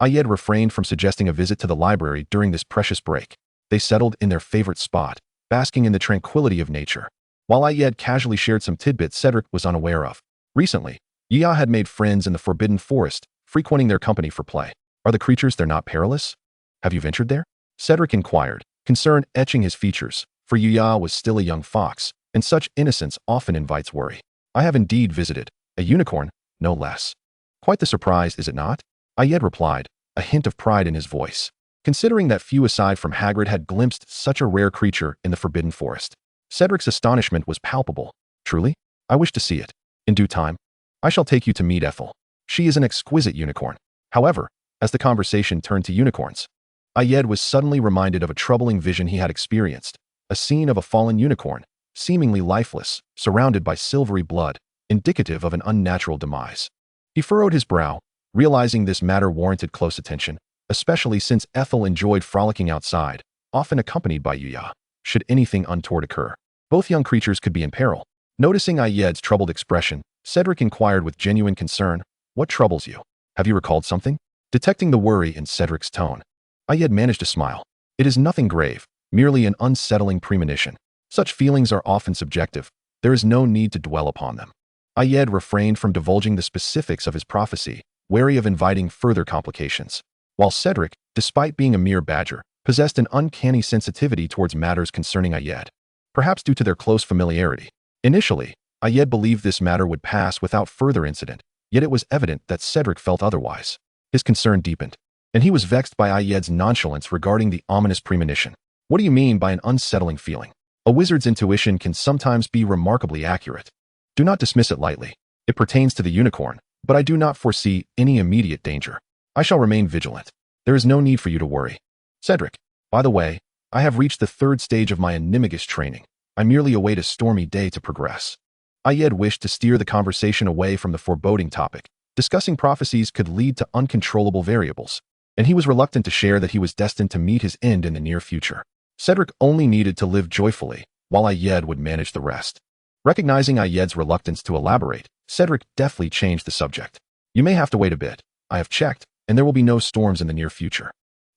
Ayed refrained from suggesting a visit to the library during this precious break. They settled in their favorite spot, basking in the tranquility of nature. While Ayed casually shared some tidbits Cedric was unaware of. Recently, Yia had made friends in the Forbidden Forest, frequenting their company for play. Are the creatures there not perilous? Have you ventured there? Cedric inquired, concern etching his features, for Yuya was still a young fox, and such innocence often invites worry. I have indeed visited. A unicorn, no less. Quite the surprise, is it not? Ayed replied, a hint of pride in his voice, considering that few aside from Hagrid had glimpsed such a rare creature in the Forbidden Forest. Cedric's astonishment was palpable. Truly? I wish to see it. In due time, I shall take you to meet Ethel. She is an exquisite unicorn. However, as the conversation turned to unicorns, Ayed was suddenly reminded of a troubling vision he had experienced, a scene of a fallen unicorn, seemingly lifeless, surrounded by silvery blood, indicative of an unnatural demise. He furrowed his brow, realizing this matter warranted close attention, especially since Ethel enjoyed frolicking outside, often accompanied by Yuya. Should anything untoward occur, both young creatures could be in peril. Noticing Ayed's troubled expression, Cedric inquired with genuine concern, what troubles you? Have you recalled something? Detecting the worry in Cedric's tone, Ayed managed to smile. It is nothing grave, merely an unsettling premonition. Such feelings are often subjective. There is no need to dwell upon them. Ayed refrained from divulging the specifics of his prophecy, wary of inviting further complications. while Cedric, despite being a mere badger, possessed an uncanny sensitivity towards matters concerning Ayed, perhaps due to their close familiarity. Initially, Ayed believed this matter would pass without further incident, yet it was evident that Cedric felt otherwise. His concern deepened, and he was vexed by Ayed's nonchalance regarding the ominous premonition. What do you mean by an unsettling feeling? A wizard's intuition can sometimes be remarkably accurate. Do not dismiss it lightly. It pertains to the unicorn, but I do not foresee any immediate danger. I shall remain vigilant. There is no need for you to worry. Cedric, by the way, I have reached the 3rd stage of my Nemesis training. I merely await a stormy day to progress. Ayed wished to steer the conversation away from the foreboding topic. Discussing prophecies could lead to uncontrollable variables, and he was reluctant to share that he was destined to meet his end in the near future. Cedric only needed to live joyfully, while Ayed would manage the rest. Recognizing Ayed's reluctance to elaborate, Cedric deftly changed the subject. You may have to wait a bit. I have checked, and there will be no storms in the near future.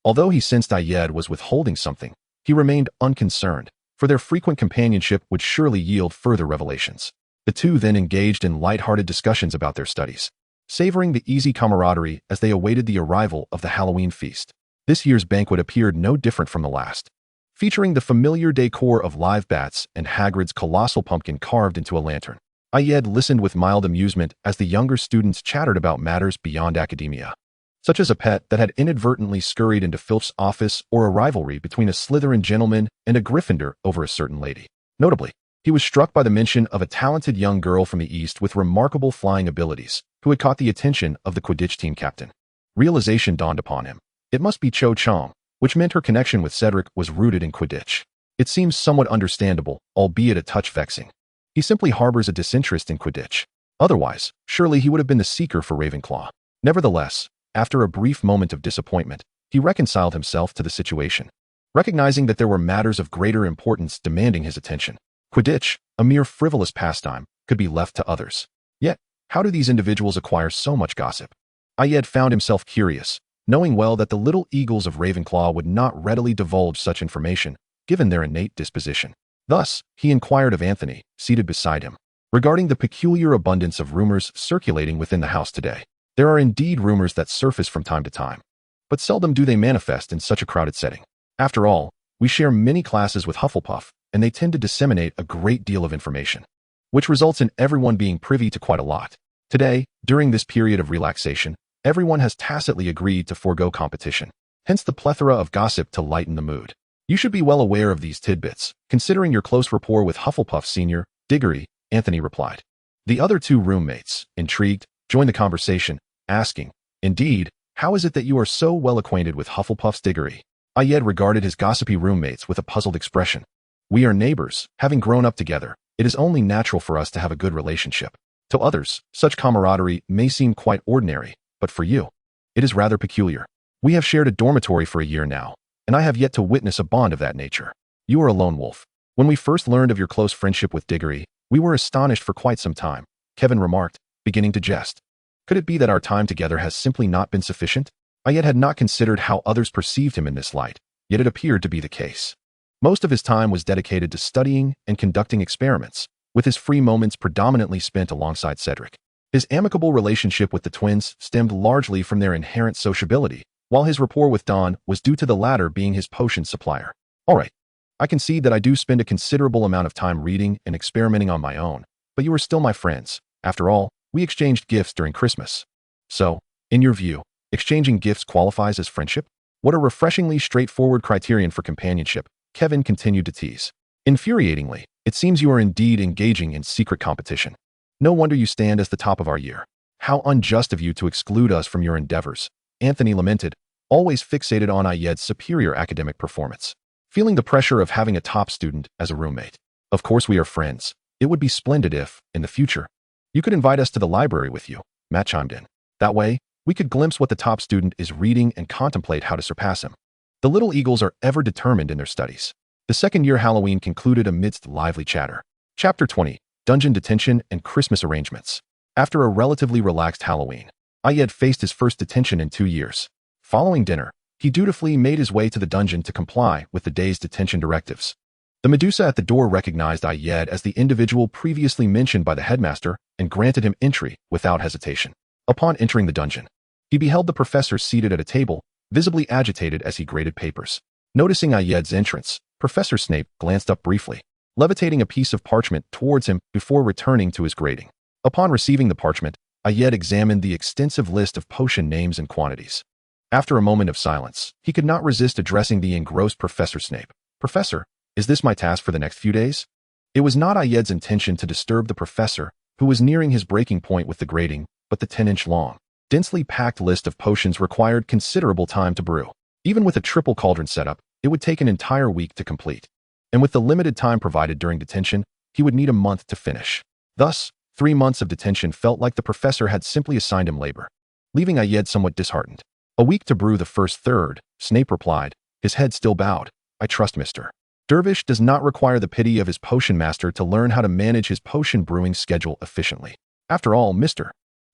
Although he sensed Ayed was withholding something, he remained unconcerned, for their frequent companionship would surely yield further revelations. The two then engaged in light-hearted discussions about their studies, savoring the easy camaraderie as they awaited the arrival of the Halloween feast. This year's banquet appeared no different from the last, featuring the familiar decor of live bats and Hagrid's colossal pumpkin carved into a lantern. Ayed listened with mild amusement as the younger students chattered about matters beyond academia, such as a pet that had inadvertently scurried into Filch's office or a rivalry between a Slytherin gentleman and a Gryffindor over a certain lady. Notably, he was struck by the mention of a talented young girl from the East with remarkable flying abilities, who had caught the attention of the Quidditch team captain. Realization dawned upon him. It must be Cho Chang, which meant her connection with Cedric was rooted in Quidditch. It seems somewhat understandable, albeit a touch vexing. He simply harbors a disinterest in Quidditch. Otherwise, surely he would have been the seeker for Ravenclaw. Nevertheless, after a brief moment of disappointment, he reconciled himself to the situation, recognizing that there were matters of greater importance demanding his attention. Quidditch, a mere frivolous pastime, could be left to others. Yet, how do these individuals acquire so much gossip? Ayed found himself curious, knowing well that the little eagles of Ravenclaw would not readily divulge such information, given their innate disposition. Thus, he inquired of Anthony, seated beside him, regarding the peculiar abundance of rumors circulating within the house today. There are indeed rumors that surface from time to time, but seldom do they manifest in such a crowded setting. After all, we share many classes with Hufflepuff, and they tend to disseminate a great deal of information, which results in everyone being privy to quite a lot. Today, during this period of relaxation, everyone has tacitly agreed to forego competition, hence the plethora of gossip to lighten the mood. You should be well aware of these tidbits, considering your close rapport with Hufflepuff Sr., Diggory, Anthony replied. The other two roommates, intrigued, joined the conversation, asking, Indeed, how is it that you are so well acquainted with Hufflepuff's Diggory? Ayed regarded his gossipy roommates with a puzzled expression. We are neighbors, having grown up together. It is only natural for us to have a good relationship. To others, such camaraderie may seem quite ordinary, but for you, it is rather peculiar. We have shared a dormitory for a year now, and I have yet to witness a bond of that nature. You are a lone wolf. When we first learned of your close friendship with Diggory, we were astonished for quite some time, Kevin remarked, beginning to jest. Could it be that our time together has simply not been sufficient? I yet had not considered how others perceived him in this light, yet it appeared to be the case. Most of his time was dedicated to studying and conducting experiments, with his free moments predominantly spent alongside Cedric. His amicable relationship with the twins stemmed largely from their inherent sociability, while his rapport with Dawn was due to the latter being his potion supplier. All right, I concede that I do spend a considerable amount of time reading and experimenting on my own, but you are still my friends. After all, we exchanged gifts during Christmas. So, in your view, exchanging gifts qualifies as friendship? What a refreshingly straightforward criterion for companionship, Kevin continued to tease. Infuriatingly, it seems you are indeed engaging in secret competition. No wonder you stand as the top of our year. How unjust of you to exclude us from your endeavors, Anthony lamented, always fixated on Ayed's superior academic performance, feeling the pressure of having a top student as a roommate. Of course we are friends. It would be splendid if, in the future, you could invite us to the library with you, Matt chimed in. That way, we could glimpse what the top student is reading and contemplate how to surpass him. The little eagles are ever determined in their studies. The second-year Halloween concluded amidst lively chatter. Chapter 20, Dungeon Detention and Christmas Arrangements. After a relatively relaxed Halloween, Ayed faced his first detention in 2 years. Following dinner, he dutifully made his way to the dungeon to comply with the day's detention directives. The Medusa at the door recognized Ayed as the individual previously mentioned by the headmaster and granted him entry without hesitation. Upon entering the dungeon, he beheld the professor seated at a table, visibly agitated as he graded papers. Noticing Ayed's entrance, Professor Snape glanced up briefly, levitating a piece of parchment towards him before returning to his grading. Upon receiving the parchment, Ayed examined the extensive list of potion names and quantities. After a moment of silence, he could not resist addressing the engrossed Professor Snape. "Professor, is this my task for the next few days?" It was not Ayed's intention to disturb the professor, who was nearing his breaking point with the grading, but the 10-inch-long, densely packed list of potions required considerable time to brew. Even with a triple cauldron setup, it would take an entire week to complete. And with the limited time provided during detention, he would need a month to finish. Thus, 3 months of detention felt like the professor had simply assigned him labor, leaving Ayed somewhat disheartened. "A week to brew the first third," Snape replied, his head still bowed. "I trust Mr. Dervish does not require the pity of his potion master to learn how to manage his potion brewing schedule efficiently. After all, Mr.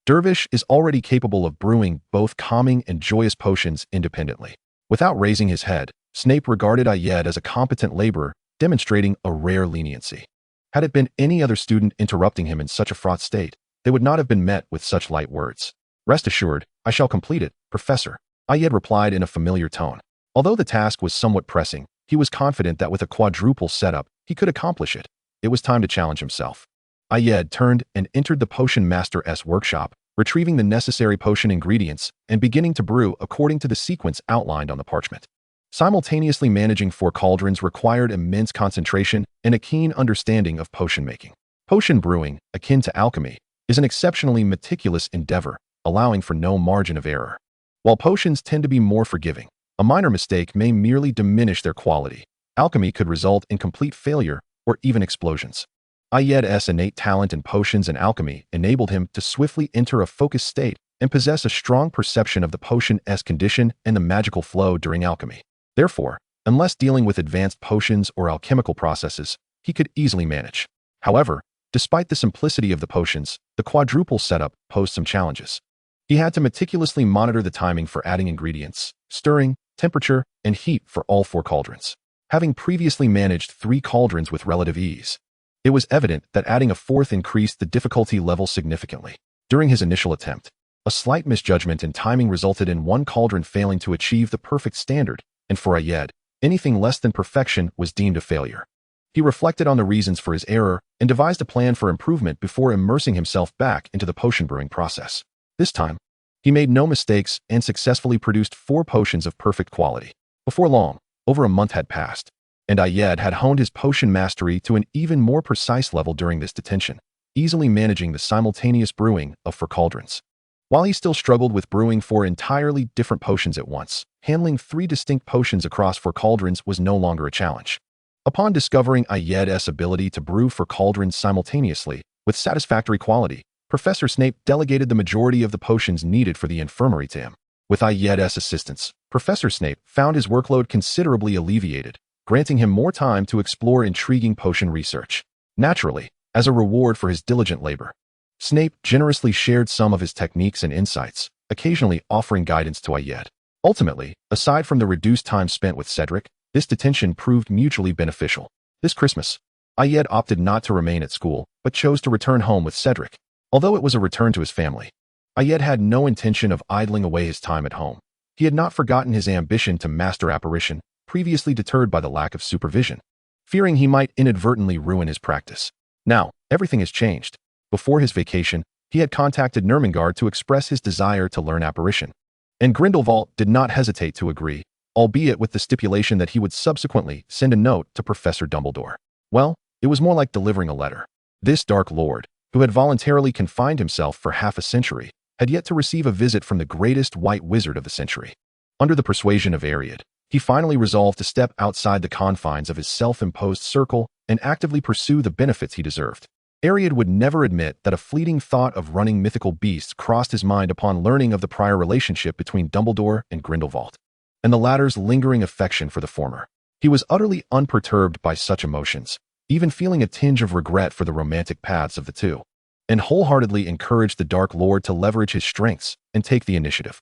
Dervish is already capable of brewing both calming and joyous potions independently." Without raising his head, Snape regarded Ayed as a competent laborer, demonstrating a rare leniency. Had it been any other student interrupting him in such a fraught state, they would not have been met with such light words. "Rest assured, I shall complete it, Professor," Ayed replied in a familiar tone. Although the task was somewhat pressing, he was confident that with a quadruple setup, he could accomplish it. It was time to challenge himself. Ayed turned and entered the Potion Master's workshop, retrieving the necessary potion ingredients and beginning to brew according to the sequence outlined on the parchment. Simultaneously managing 4 cauldrons required immense concentration and a keen understanding of potion making. Potion brewing, akin to alchemy, is an exceptionally meticulous endeavor, allowing for no margin of error. While potions tend to be more forgiving, a minor mistake may merely diminish their quality. Alchemy could result in complete failure or even explosions. Ayed's innate talent in potions and alchemy enabled him to swiftly enter a focused state and possess a strong perception of the potion's condition and the magical flow during alchemy. Therefore, unless dealing with advanced potions or alchemical processes, he could easily manage. However, despite the simplicity of the potions, the quadruple setup posed some challenges. He had to meticulously monitor the timing for adding ingredients, stirring, temperature, and heat for all 4 cauldrons. Having previously managed 3 cauldrons with relative ease, it was evident that adding a 4th increased the difficulty level significantly. During his initial attempt, a slight misjudgment in timing resulted in one cauldron failing to achieve the perfect standard, and for Ayed, anything less than perfection was deemed a failure. He reflected on the reasons for his error and devised a plan for improvement before immersing himself back into the potion brewing process. This time, he made no mistakes and successfully produced 4 potions of perfect quality. Before long, over a month had passed, and Ayed had honed his potion mastery to an even more precise level during this detention, easily managing the simultaneous brewing of 4 cauldrons. While he still struggled with brewing 4 entirely different potions at once, handling 3 distinct potions across 4 cauldrons was no longer a challenge. Upon discovering Ayed's ability to brew 4 cauldrons simultaneously, with satisfactory quality, Professor Snape delegated the majority of the potions needed for the infirmary to him. With Ayed's assistance, Professor Snape found his workload considerably alleviated, granting him more time to explore intriguing potion research. Naturally, as a reward for his diligent labor, Snape generously shared some of his techniques and insights, occasionally offering guidance to Ayed. Ultimately, aside from the reduced time spent with Cedric, this detention proved mutually beneficial. This Christmas, Ayed opted not to remain at school, but chose to return home with Cedric. Although it was a return to his family, Ayed had no intention of idling away his time at home. He had not forgotten his ambition to master apparition, previously deterred by the lack of supervision, fearing he might inadvertently ruin his practice. Now, everything has changed. Before his vacation, he had contacted Nermingard to express his desire to learn apparition, and Grindelwald did not hesitate to agree, albeit with the stipulation that he would subsequently send a note to Professor Dumbledore. Well, it was more like delivering a letter. This Dark Lord, who had voluntarily confined himself for half a century, had yet to receive a visit from the greatest white wizard of the century. Under the persuasion of Ariad, he finally resolved to step outside the confines of his self-imposed circle and actively pursue the benefits he deserved. Ariad would never admit that a fleeting thought of running mythical beasts crossed his mind upon learning of the prior relationship between Dumbledore and Grindelwald, and the latter's lingering affection for the former. He was utterly unperturbed by such emotions, even feeling a tinge of regret for the romantic paths of the two, and wholeheartedly encouraged the Dark Lord to leverage his strengths and take the initiative.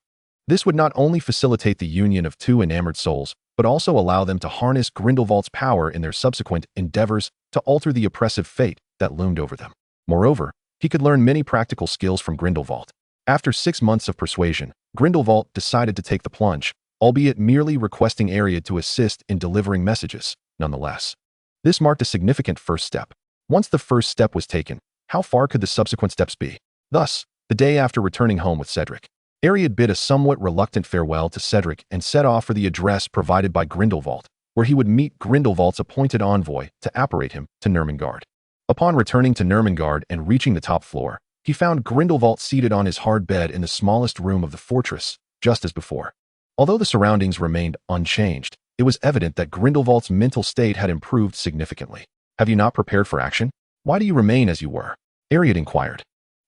This would not only facilitate the union of 2 enamored souls, but also allow them to harness Grindelwald's power in their subsequent endeavors to alter the oppressive fate that loomed over them. Moreover, he could learn many practical skills from Grindelwald. After 6 months of persuasion, Grindelwald decided to take the plunge, albeit merely requesting Ariad to assist in delivering messages, nonetheless. This marked a significant first step. Once the first step was taken, how far could the subsequent steps be? Thus, the day after returning home with Cedric, Ariad bid a somewhat reluctant farewell to Cedric and set off for the address provided by Grindelwald, where he would meet Grindelwald's appointed envoy to apparate him to Nurmengard. Upon returning to Nurmengard and reaching the top floor, he found Grindelwald seated on his hard bed in the smallest room of the fortress, just as before. Although the surroundings remained unchanged, it was evident that Grindelwald's mental state had improved significantly. Have you not prepared for action? Why do you remain as you were? Ariad inquired.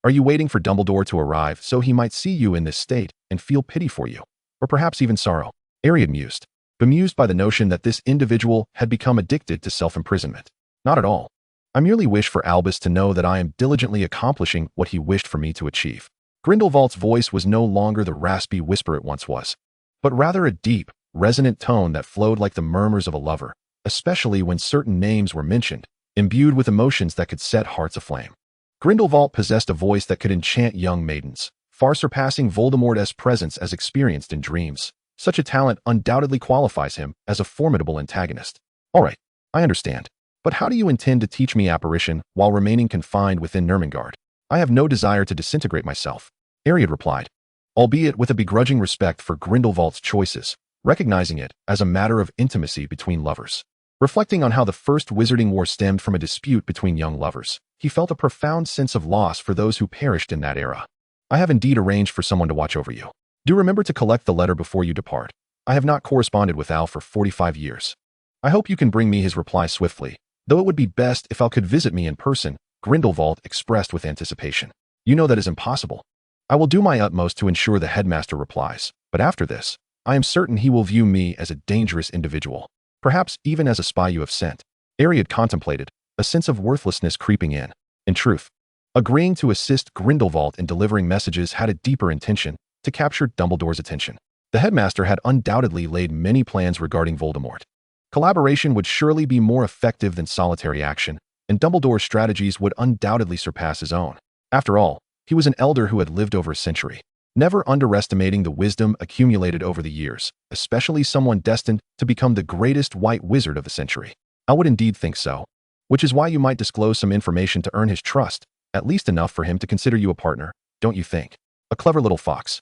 Are you waiting for Dumbledore to arrive so he might see you in this state and feel pity for you? Or perhaps even sorrow? Ariad mused, bemused by the notion that this individual had become addicted to self-imprisonment. Not at all. I merely wish for Albus to know that I am diligently accomplishing what he wished for me to achieve. Grindelwald's voice was no longer the raspy whisper it once was, but rather a deep, resonant tone that flowed like the murmurs of a lover, especially when certain names were mentioned, imbued with emotions that could set hearts aflame. Grindelwald possessed a voice that could enchant young maidens, far surpassing Voldemort's presence as experienced in dreams. Such a talent undoubtedly qualifies him as a formidable antagonist. All right, I understand. But how do you intend to teach me apparition while remaining confined within Nurmengard? I have no desire to disintegrate myself, Ariad replied, albeit with a begrudging respect for Grindelwald's choices, recognizing it as a matter of intimacy between lovers. Reflecting on how the First Wizarding War stemmed from a dispute between young lovers, he felt a profound sense of loss for those who perished in that era. I have indeed arranged for someone to watch over you. Do remember to collect the letter before you depart. I have not corresponded with Al for 45 years. I hope you can bring me his reply swiftly, though it would be best if Al could visit me in person, Grindelwald expressed with anticipation. You know that is impossible. I will do my utmost to ensure the headmaster replies, but after this, I am certain he will view me as a dangerous individual, perhaps even as a spy you have sent. Ariad contemplated, a sense of worthlessness creeping in. In truth, agreeing to assist Grindelwald in delivering messages had a deeper intention, to capture Dumbledore's attention. The headmaster had undoubtedly laid many plans regarding Voldemort. Collaboration would surely be more effective than solitary action, and Dumbledore's strategies would undoubtedly surpass his own. After all, he was an elder who had lived over a century. Never underestimating the wisdom accumulated over the years, especially someone destined to become the greatest white wizard of the century. I would indeed think so. Which is why you might disclose some information to earn his trust, at least enough for him to consider you a partner, don't you think? A clever little fox,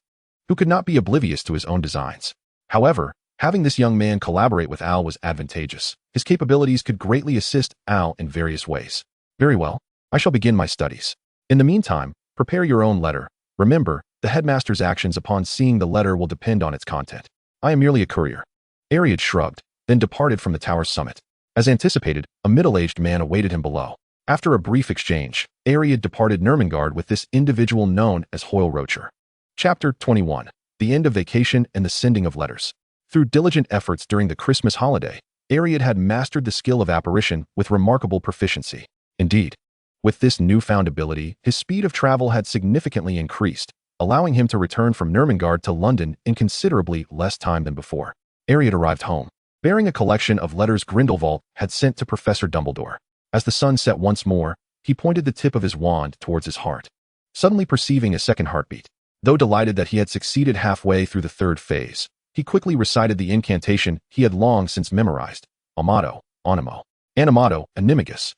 who could not be oblivious to his own designs. However, having this young man collaborate with Al was advantageous. His capabilities could greatly assist Al in various ways. Very well, I shall begin my studies. In the meantime, prepare your own letter. Remember, the headmaster's actions upon seeing the letter will depend on its content. I am merely a courier. Ariad shrugged, then departed from the tower's summit. As anticipated, a middle-aged man awaited him below. After a brief exchange, Ariad departed Nurmengard with this individual known as Hoyle Rocher. Chapter 21. The End of Vacation and the Sending of Letters. Through diligent efforts during the Christmas holiday, Ariad had mastered the skill of apparition with remarkable proficiency. Indeed, with this newfound ability, his speed of travel had significantly increased, allowing him to return from Nurmengard to London in considerably less time than before. Ariad arrived home, bearing a collection of letters Grindelwald had sent to Professor Dumbledore. As the sun set once more, he pointed the tip of his wand towards his heart, suddenly perceiving a second heartbeat. Though delighted that he had succeeded halfway through the third phase, he quickly recited the incantation he had long since memorized, Amato, Animo, Animato, Animagus.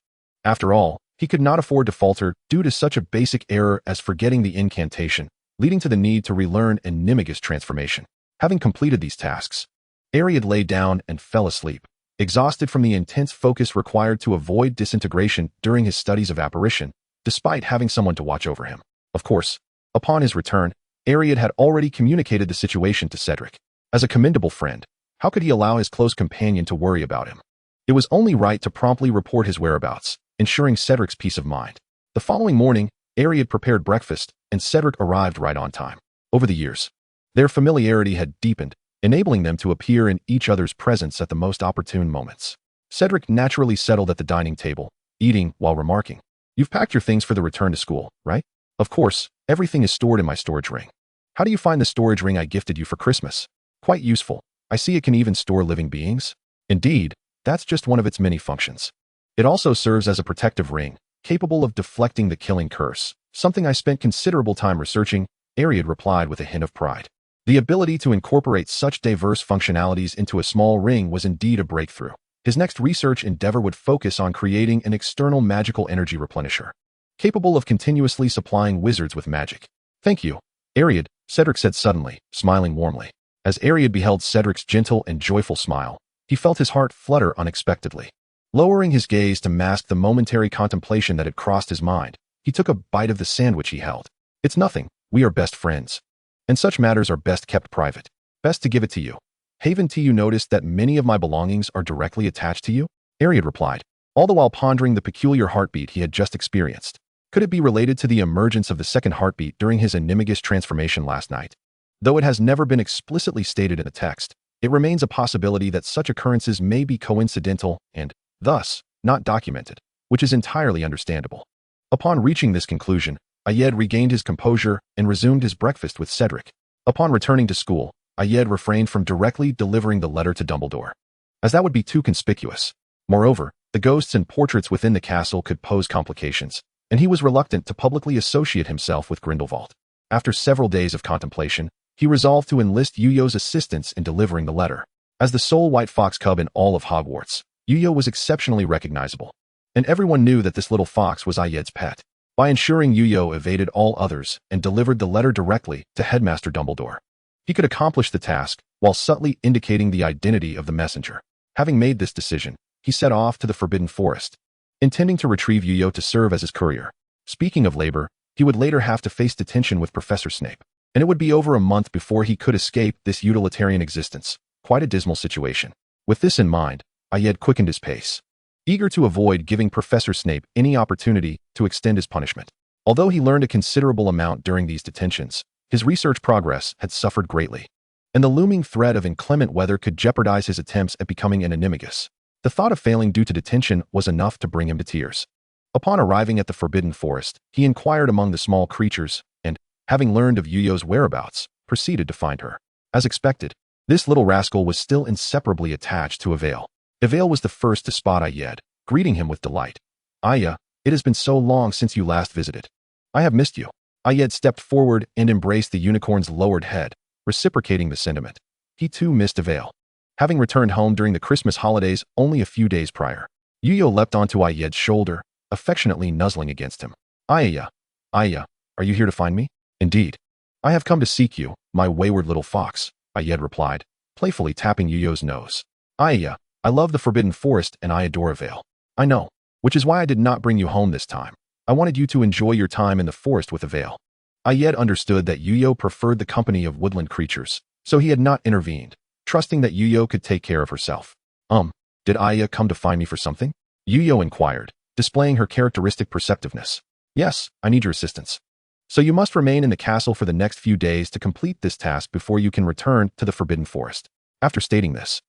After all, he could not afford to falter due to such a basic error as forgetting the incantation, leading to the need to relearn Animagus transformation. Having completed these tasks, Ariad lay down and fell asleep, exhausted from the intense focus required to avoid disintegration during his studies of apparition, despite having someone to watch over him. Of course, upon his return, Ariad had already communicated the situation to Cedric. As a commendable friend, how could he allow his close companion to worry about him? It was only right to promptly report his whereabouts, ensuring Cedric's peace of mind. The following morning, Ariad prepared breakfast, and Cedric arrived right on time. Over the years, their familiarity had deepened, enabling them to appear in each other's presence at the most opportune moments. Cedric naturally settled at the dining table, eating while remarking, "You've packed your things for the return to school, right? Of course, everything is stored in my storage ring. How do you find the storage ring I gifted you for Christmas? Quite useful. I see it can even store living beings." Indeed, that's just one of its many functions. It also serves as a protective ring, capable of deflecting the killing curse, something I spent considerable time researching, Ariad replied with a hint of pride. The ability to incorporate such diverse functionalities into a small ring was indeed a breakthrough. His next research endeavor would focus on creating an external magical energy replenisher, capable of continuously supplying wizards with magic. "Thank you, Ariad," Cedric said suddenly, smiling warmly. As Ariad beheld Cedric's gentle and joyful smile, he felt his heart flutter unexpectedly. Lowering his gaze to mask the momentary contemplation that had crossed his mind, he took a bite of the sandwich he held. "It's nothing. We are best friends. And such matters are best kept private. Best to give it to you. Haven't you noticed that many of my belongings are directly attached to you?" Ariad replied, all the while pondering the peculiar heartbeat he had just experienced. Could it be related to the emergence of the second heartbeat during his Nemesis transformation last night? Though it has never been explicitly stated in the text, it remains a possibility that such occurrences may be coincidental and, thus, not documented, which is entirely understandable. Upon reaching this conclusion, Ayed regained his composure and resumed his breakfast with Cedric. Upon returning to school, Ayed refrained from directly delivering the letter to Dumbledore, as that would be too conspicuous. Moreover, the ghosts and portraits within the castle could pose complications, and he was reluctant to publicly associate himself with Grindelwald. After several days of contemplation, he resolved to enlist Yuyo's assistance in delivering the letter. As the sole white fox cub in all of Hogwarts, Yuyo was exceptionally recognizable, and everyone knew that this little fox was Ayed's pet. By ensuring Yuyo evaded all others and delivered the letter directly to Headmaster Dumbledore, he could accomplish the task while subtly indicating the identity of the messenger. Having made this decision, he set off to the Forbidden Forest, intending to retrieve Yuyo to serve as his courier. Speaking of labor, he would later have to face detention with Professor Snape, and it would be over a month before he could escape this utilitarian existence. Quite a dismal situation. With this in mind, Ayed quickened his pace, eager to avoid giving Professor Snape any opportunity to extend his punishment. Although he learned a considerable amount during these detentions, his research progress had suffered greatly, and the looming threat of inclement weather could jeopardize his attempts at becoming an animagus. The thought of failing due to detention was enough to bring him to tears. Upon arriving at the Forbidden Forest, he inquired among the small creatures and, having learned of Yuyo's whereabouts, proceeded to find her. As expected, this little rascal was still inseparably attached to Avail. Avail was the first to spot Ayed, greeting him with delight. "Aya, it has been so long since you last visited. I have missed you." Ayed stepped forward and embraced the unicorn's lowered head, reciprocating the sentiment. He too missed Avail, having returned home during the Christmas holidays only a few days prior. Yuyo leapt onto Ayed's shoulder, affectionately nuzzling against him. Aya, are you here to find me?" "Indeed. I have come to seek you, my wayward little fox," Ayed replied, playfully tapping Yuyo's nose. "Aya, I love the Forbidden Forest and I adore Avail. I know, which is why I did not bring you home this time. I wanted you to enjoy your time in the forest with Avail." Ayed understood that Yuyo preferred the company of woodland creatures, so he had not intervened, trusting that Yuyo could take care of herself. Did Aya come to find me for something?" Yuyo inquired, displaying her characteristic perceptiveness. "Yes, I need your assistance. So you must remain in the castle for the next few days to complete this task before you can return to the Forbidden Forest." After stating this,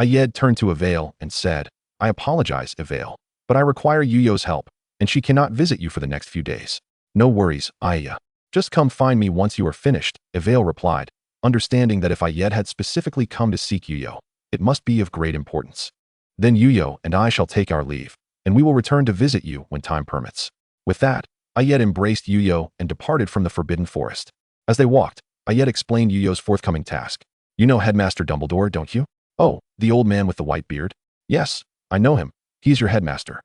Ayed turned to Avail and said, "I apologize, Avail, but I require Yuyo's help, and she cannot visit you for the next few days." "No worries, Aya. Just come find me once you are finished," Avail replied, understanding that if Ayed had specifically come to seek Yuyo, it must be of great importance. "Then Yuyo and I shall take our leave, and we will return to visit you when time permits." With that, Ayed embraced Yuyo and departed from the Forbidden Forest. As they walked, Ayed explained Yuyo's forthcoming task. "You know Headmaster Dumbledore, don't you?" "Oh, the old man with the white beard?" "Yes, I know him. He's your headmaster."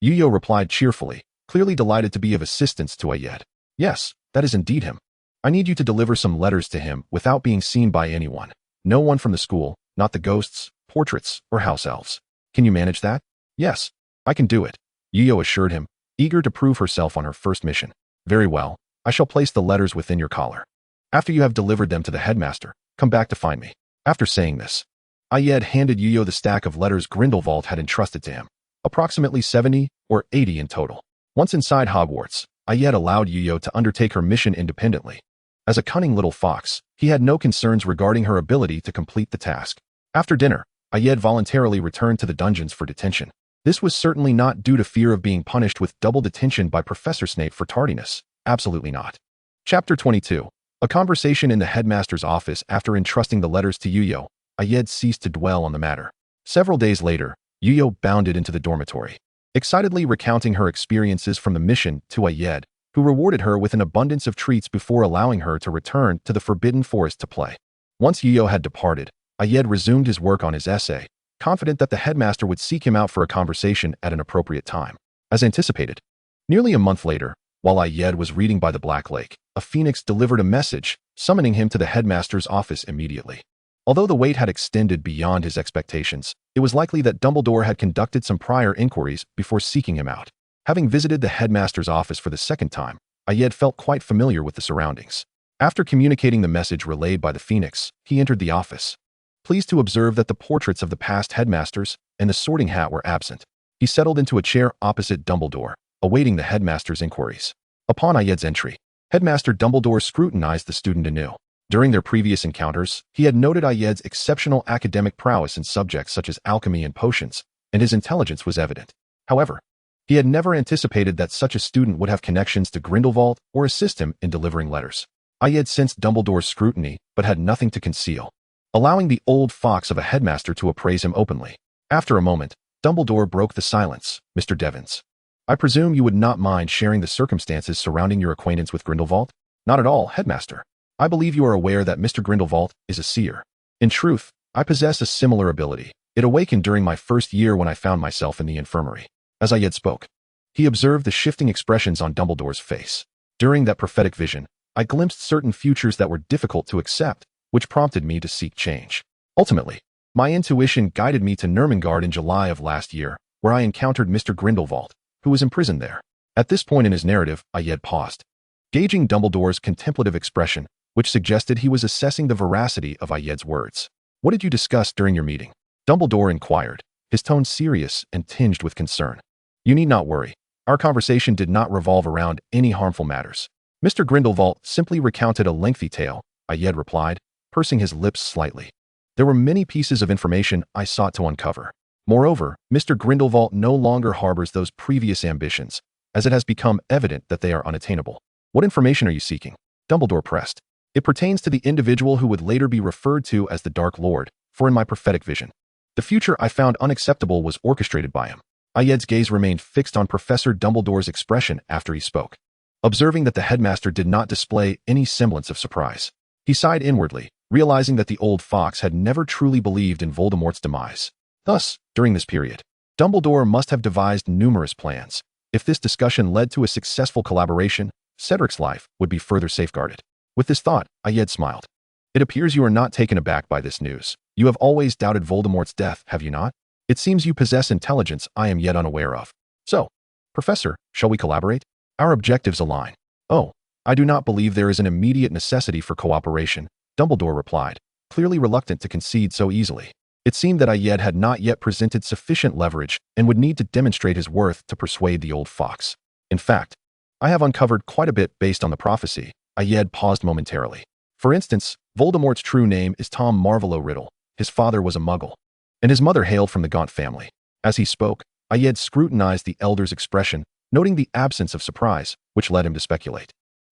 Yuyo replied cheerfully, clearly delighted to be of assistance to Ayed. "Yes, that is indeed him. I need you to deliver some letters to him without being seen by anyone. No one from the school, not the ghosts, portraits, or house elves. Can you manage that?" "Yes, I can do it," Yuyo assured him, eager to prove herself on her first mission. "Very well, I shall place the letters within your collar. After you have delivered them to the headmaster, come back to find me." After saying this, Ayed handed Yuyo the stack of letters Grindelwald had entrusted to him, approximately 70 or 80 in total. Once inside Hogwarts, Ayed allowed Yuyo to undertake her mission independently. As a cunning little fox, he had no concerns regarding her ability to complete the task. After dinner, Ayed voluntarily returned to the dungeons for detention. This was certainly not due to fear of being punished with double detention by Professor Snape for tardiness. Absolutely not. Chapter 22. A conversation in the headmaster's office. After entrusting the letters to Yuyo, Ayed ceased to dwell on the matter. Several days later, Yuyo bounded into the dormitory, excitedly recounting her experiences from the mission to Ayed, who rewarded her with an abundance of treats before allowing her to return to the Forbidden Forest to play. Once Yeo had departed, Ayed resumed his work on his essay, confident that the headmaster would seek him out for a conversation at an appropriate time. As anticipated, nearly a month later, while Ayed was reading by the Black Lake, a phoenix delivered a message, summoning him to the headmaster's office immediately. Although the wait had extended beyond his expectations, it was likely that Dumbledore had conducted some prior inquiries before seeking him out. Having visited the headmaster's office for the second time, Ayed felt quite familiar with the surroundings. After communicating the message relayed by the phoenix, he entered the office. Pleased to observe that the portraits of the past headmasters and the sorting hat were absent, he settled into a chair opposite Dumbledore, awaiting the headmaster's inquiries. Upon Ayed's entry, Headmaster Dumbledore scrutinized the student anew. During their previous encounters, he had noted Ayed's exceptional academic prowess in subjects such as alchemy and potions, and his intelligence was evident. However, he had never anticipated that such a student would have connections to Grindelwald or assist him in delivering letters. Ayed sensed Dumbledore's scrutiny, but had nothing to conceal, allowing the old fox of a headmaster to appraise him openly. After a moment, Dumbledore broke the silence. Mr. Devons, I presume you would not mind sharing the circumstances surrounding your acquaintance with Grindelwald? Not at all, headmaster. I believe you are aware that Mr. Grindelwald is a seer. In truth, I possess a similar ability. It awakened during my first year when I found myself in the infirmary. As Ayed spoke, he observed the shifting expressions on Dumbledore's face. During that prophetic vision, I glimpsed certain futures that were difficult to accept, which prompted me to seek change. Ultimately, my intuition guided me to Nurmengard in July of last year, where I encountered Mr. Grindelwald, who was imprisoned there. At this point in his narrative, Ayed paused, gauging Dumbledore's contemplative expression, which suggested he was assessing the veracity of Ayed's words. What did you discuss during your meeting? Dumbledore inquired, his tone serious and tinged with concern. You need not worry. Our conversation did not revolve around any harmful matters. Mr. Grindelwald simply recounted a lengthy tale, Ayed replied, pursing his lips slightly. There were many pieces of information I sought to uncover. Moreover, Mr. Grindelwald no longer harbors those previous ambitions, as it has become evident that they are unattainable. What information are you seeking? Dumbledore pressed. It pertains to the individual who would later be referred to as the Dark Lord, for in my prophetic vision, the future I found unacceptable was orchestrated by him. Ayed's gaze remained fixed on Professor Dumbledore's expression after he spoke. Observing that the headmaster did not display any semblance of surprise, he sighed inwardly, realizing that the old fox had never truly believed in Voldemort's demise. Thus, during this period, Dumbledore must have devised numerous plans. If this discussion led to a successful collaboration, Cedric's life would be further safeguarded. With this thought, Ayed smiled. It appears you are not taken aback by this news. You have always doubted Voldemort's death, have you not? It seems you possess intelligence I am yet unaware of. So, Professor, shall we collaborate? Our objectives align. Oh, I do not believe there is an immediate necessity for cooperation, Dumbledore replied, clearly reluctant to concede so easily. It seemed that Ayed had not yet presented sufficient leverage and would need to demonstrate his worth to persuade the old fox. In fact, I have uncovered quite a bit based on the prophecy. Ayed paused momentarily. For instance, Voldemort's true name is Tom Marvolo Riddle. His father was a Muggle, and his mother hailed from the Gaunt family. As he spoke, Ayed scrutinized the elder's expression, noting the absence of surprise, which led him to speculate.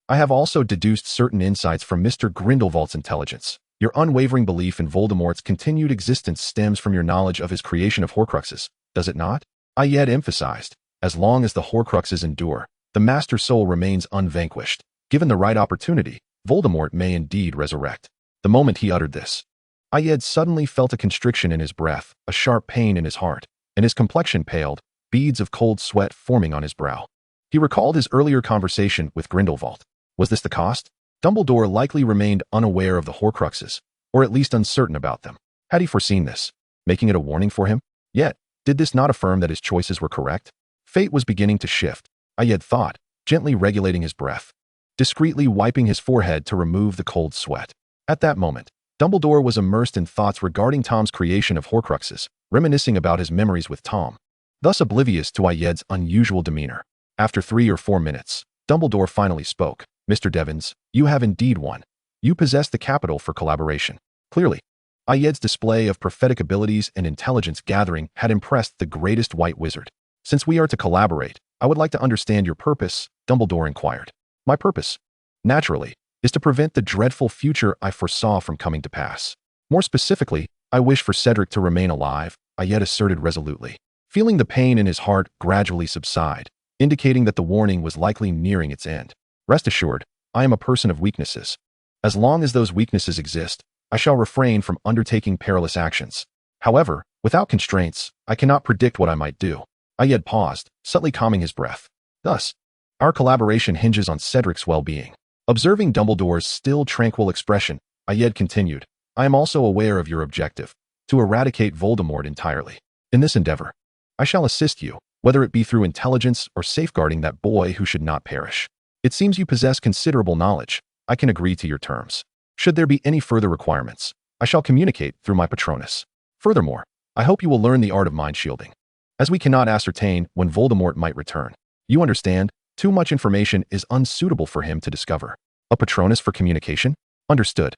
I have also deduced certain insights from Mr. Grindelwald's intelligence. Your unwavering belief in Voldemort's continued existence stems from your knowledge of his creation of Horcruxes, does it not? Ayed emphasized, as long as the Horcruxes endure, the Master Soul remains unvanquished. Given the right opportunity, Voldemort may indeed resurrect. The moment he uttered this, Ayed suddenly felt a constriction in his breath, a sharp pain in his heart, and his complexion paled, beads of cold sweat forming on his brow. He recalled his earlier conversation with Grindelwald. Was this the cost? Dumbledore likely remained unaware of the Horcruxes, or at least uncertain about them. Had he foreseen this, making it a warning for him? Yet, did this not affirm that his choices were correct? Fate was beginning to shift, Ayed thought, gently regulating his breath, discreetly wiping his forehead to remove the cold sweat. At that moment, Dumbledore was immersed in thoughts regarding Tom's creation of Horcruxes, reminiscing about his memories with Tom, thus oblivious to Ayed's unusual demeanor. After 3 or 4 minutes, Dumbledore finally spoke. Mr. Devons, you have indeed won. You possess the capital for collaboration. Clearly, Ayed's display of prophetic abilities and intelligence gathering had impressed the greatest white wizard. Since we are to collaborate, I would like to understand your purpose, Dumbledore inquired. My purpose, naturally, is to prevent the dreadful future I foresaw from coming to pass. More specifically, I wish for Cedric to remain alive, Ayed asserted resolutely, feeling the pain in his heart gradually subside, indicating that the warning was likely nearing its end. Rest assured, I am a person of weaknesses. As long as those weaknesses exist, I shall refrain from undertaking perilous actions. However, without constraints, I cannot predict what I might do. Ayed paused, subtly calming his breath. Thus, our collaboration hinges on Cedric's well-being. Observing Dumbledore's still tranquil expression, Ayed continued, I am also aware of your objective, to eradicate Voldemort entirely. In this endeavor, I shall assist you, whether it be through intelligence or safeguarding that boy who should not perish. It seems you possess considerable knowledge. I can agree to your terms. Should there be any further requirements, I shall communicate through my Patronus. Furthermore, I hope you will learn the art of mind shielding, as we cannot ascertain when Voldemort might return. You understand, too much information is unsuitable for him to discover. A Patronus for communication? Understood.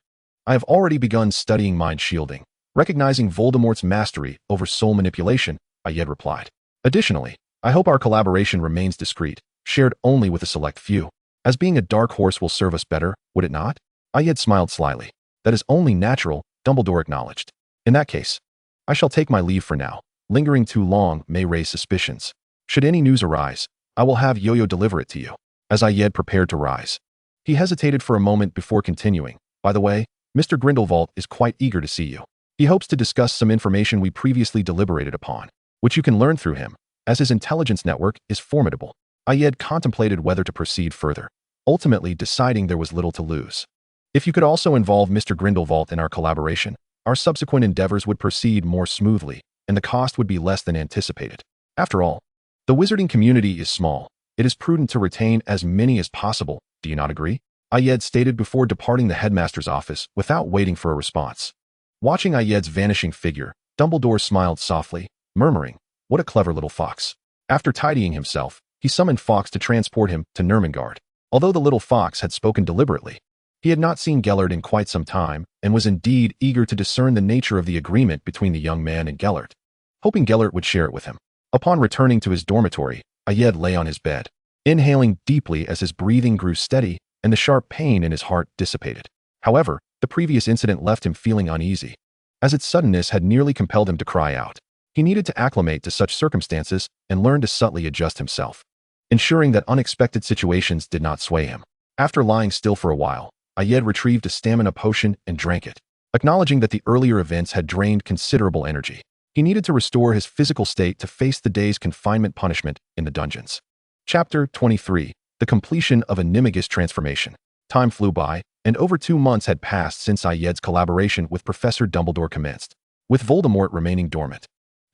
I have already begun studying mind shielding, recognizing Voldemort's mastery over soul manipulation, Ayed replied. Additionally, I hope our collaboration remains discreet, shared only with a select few. As being a dark horse will serve us better, would it not? Ayed smiled slyly. That is only natural, Dumbledore acknowledged. In that case, I shall take my leave for now. Lingering too long may raise suspicions. Should any news arise, I will have Yo-Yo deliver it to you. As Ayed prepared to rise, he hesitated for a moment before continuing. By the way, Mr. Grindelwald is quite eager to see you. He hopes to discuss some information we previously deliberated upon, which you can learn through him, as his intelligence network is formidable. Ayed contemplated whether to proceed further, ultimately deciding there was little to lose. If you could also involve Mr. Grindelwald in our collaboration, our subsequent endeavors would proceed more smoothly, and the cost would be less than anticipated. After all, the wizarding community is small. It is prudent to retain as many as possible. Do you not agree? Ayed stated before departing the headmaster's office without waiting for a response. Watching Ayed's vanishing figure, Dumbledore smiled softly, murmuring, what a clever little fox. After tidying himself, he summoned Fawkes to transport him to Nurmengard. Although the little fox had spoken deliberately, he had not seen Gellert in quite some time and was indeed eager to discern the nature of the agreement between the young man and Gellert, hoping Gellert would share it with him. Upon returning to his dormitory, Ayed lay on his bed, inhaling deeply as his breathing grew steady and the sharp pain in his heart dissipated. However, the previous incident left him feeling uneasy, as its suddenness had nearly compelled him to cry out. He needed to acclimate to such circumstances and learn to subtly adjust himself, ensuring that unexpected situations did not sway him. After lying still for a while, Ayed retrieved a stamina potion and drank it, acknowledging that the earlier events had drained considerable energy. He needed to restore his physical state to face the day's confinement punishment in the dungeons. Chapter 23. The completion of a Nemesis transformation. Time flew by, and over 2 months had passed since Ayed's collaboration with Professor Dumbledore commenced, with Voldemort remaining dormant.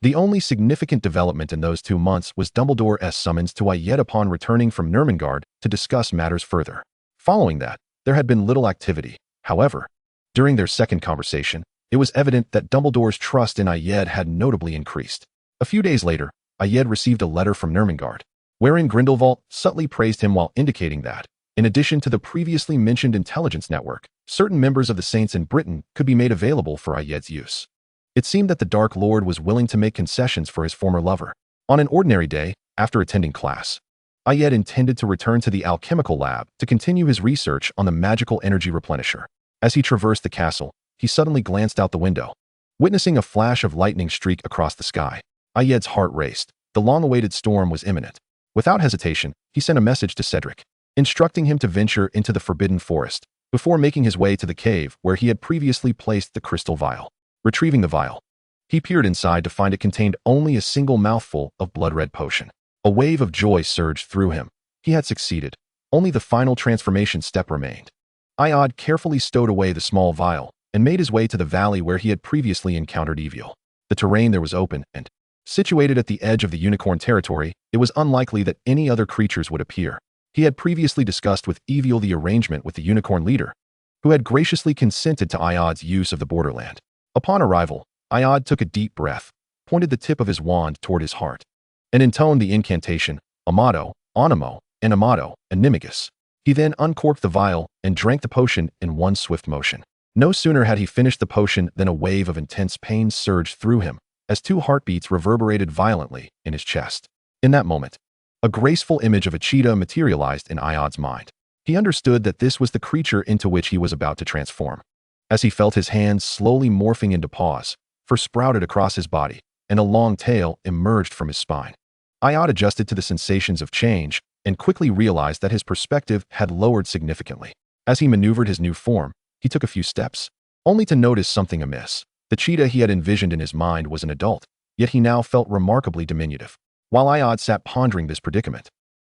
The only significant development in those 2 months was Dumbledore's summons to Ayed upon returning from Nurmengard to discuss matters further. Following that, there had been little activity. However, during their second conversation, it was evident that Dumbledore's trust in Ayed had notably increased. A few days later, Ayed received a letter from Nurmengard, wherein Grindelwald subtly praised him while indicating that, in addition to the previously mentioned intelligence network, certain members of the Saints in Britain could be made available for Ayed's use. It seemed that the Dark Lord was willing to make concessions for his former lover. On an ordinary day, after attending class, Ayed intended to return to the alchemical lab to continue his research on the magical energy replenisher. As he traversed the castle, he suddenly glanced out the window, witnessing a flash of lightning streak across the sky. Ayed's heart raced. The long-awaited storm was imminent. Without hesitation, he sent a message to Cedric, instructing him to venture into the Forbidden Forest before making his way to the cave where he had previously placed the crystal vial. Retrieving the vial, he peered inside to find it contained only a single mouthful of blood-red potion. A wave of joy surged through him. He had succeeded. Only the final transformation step remained. Ayed carefully stowed away the small vial and made his way to the valley where he had previously encountered Eviel. The terrain there was open and, situated at the edge of the unicorn territory, it was unlikely that any other creatures would appear. He had previously discussed with Eviel the arrangement with the unicorn leader, who had graciously consented to Ayed's use of the borderland. Upon arrival, Ayed took a deep breath, pointed the tip of his wand toward his heart, and intoned the incantation, Amato, Animo, and Amato, Animagus. He then uncorked the vial and drank the potion in one swift motion. No sooner had he finished the potion than a wave of intense pain surged through him, as 2 heartbeats reverberated violently in his chest. In that moment, a graceful image of a cheetah materialized in Ayed's mind. He understood that this was the creature into which he was about to transform. As he felt his hands slowly morphing into paws, fur sprouted across his body, and a long tail emerged from his spine. Ayed adjusted to the sensations of change and quickly realized that his perspective had lowered significantly. As he maneuvered his new form, he took a few steps, only to notice something amiss. The cheetah he had envisioned in his mind was an adult, yet he now felt remarkably diminutive. While Iod sat pondering this predicament,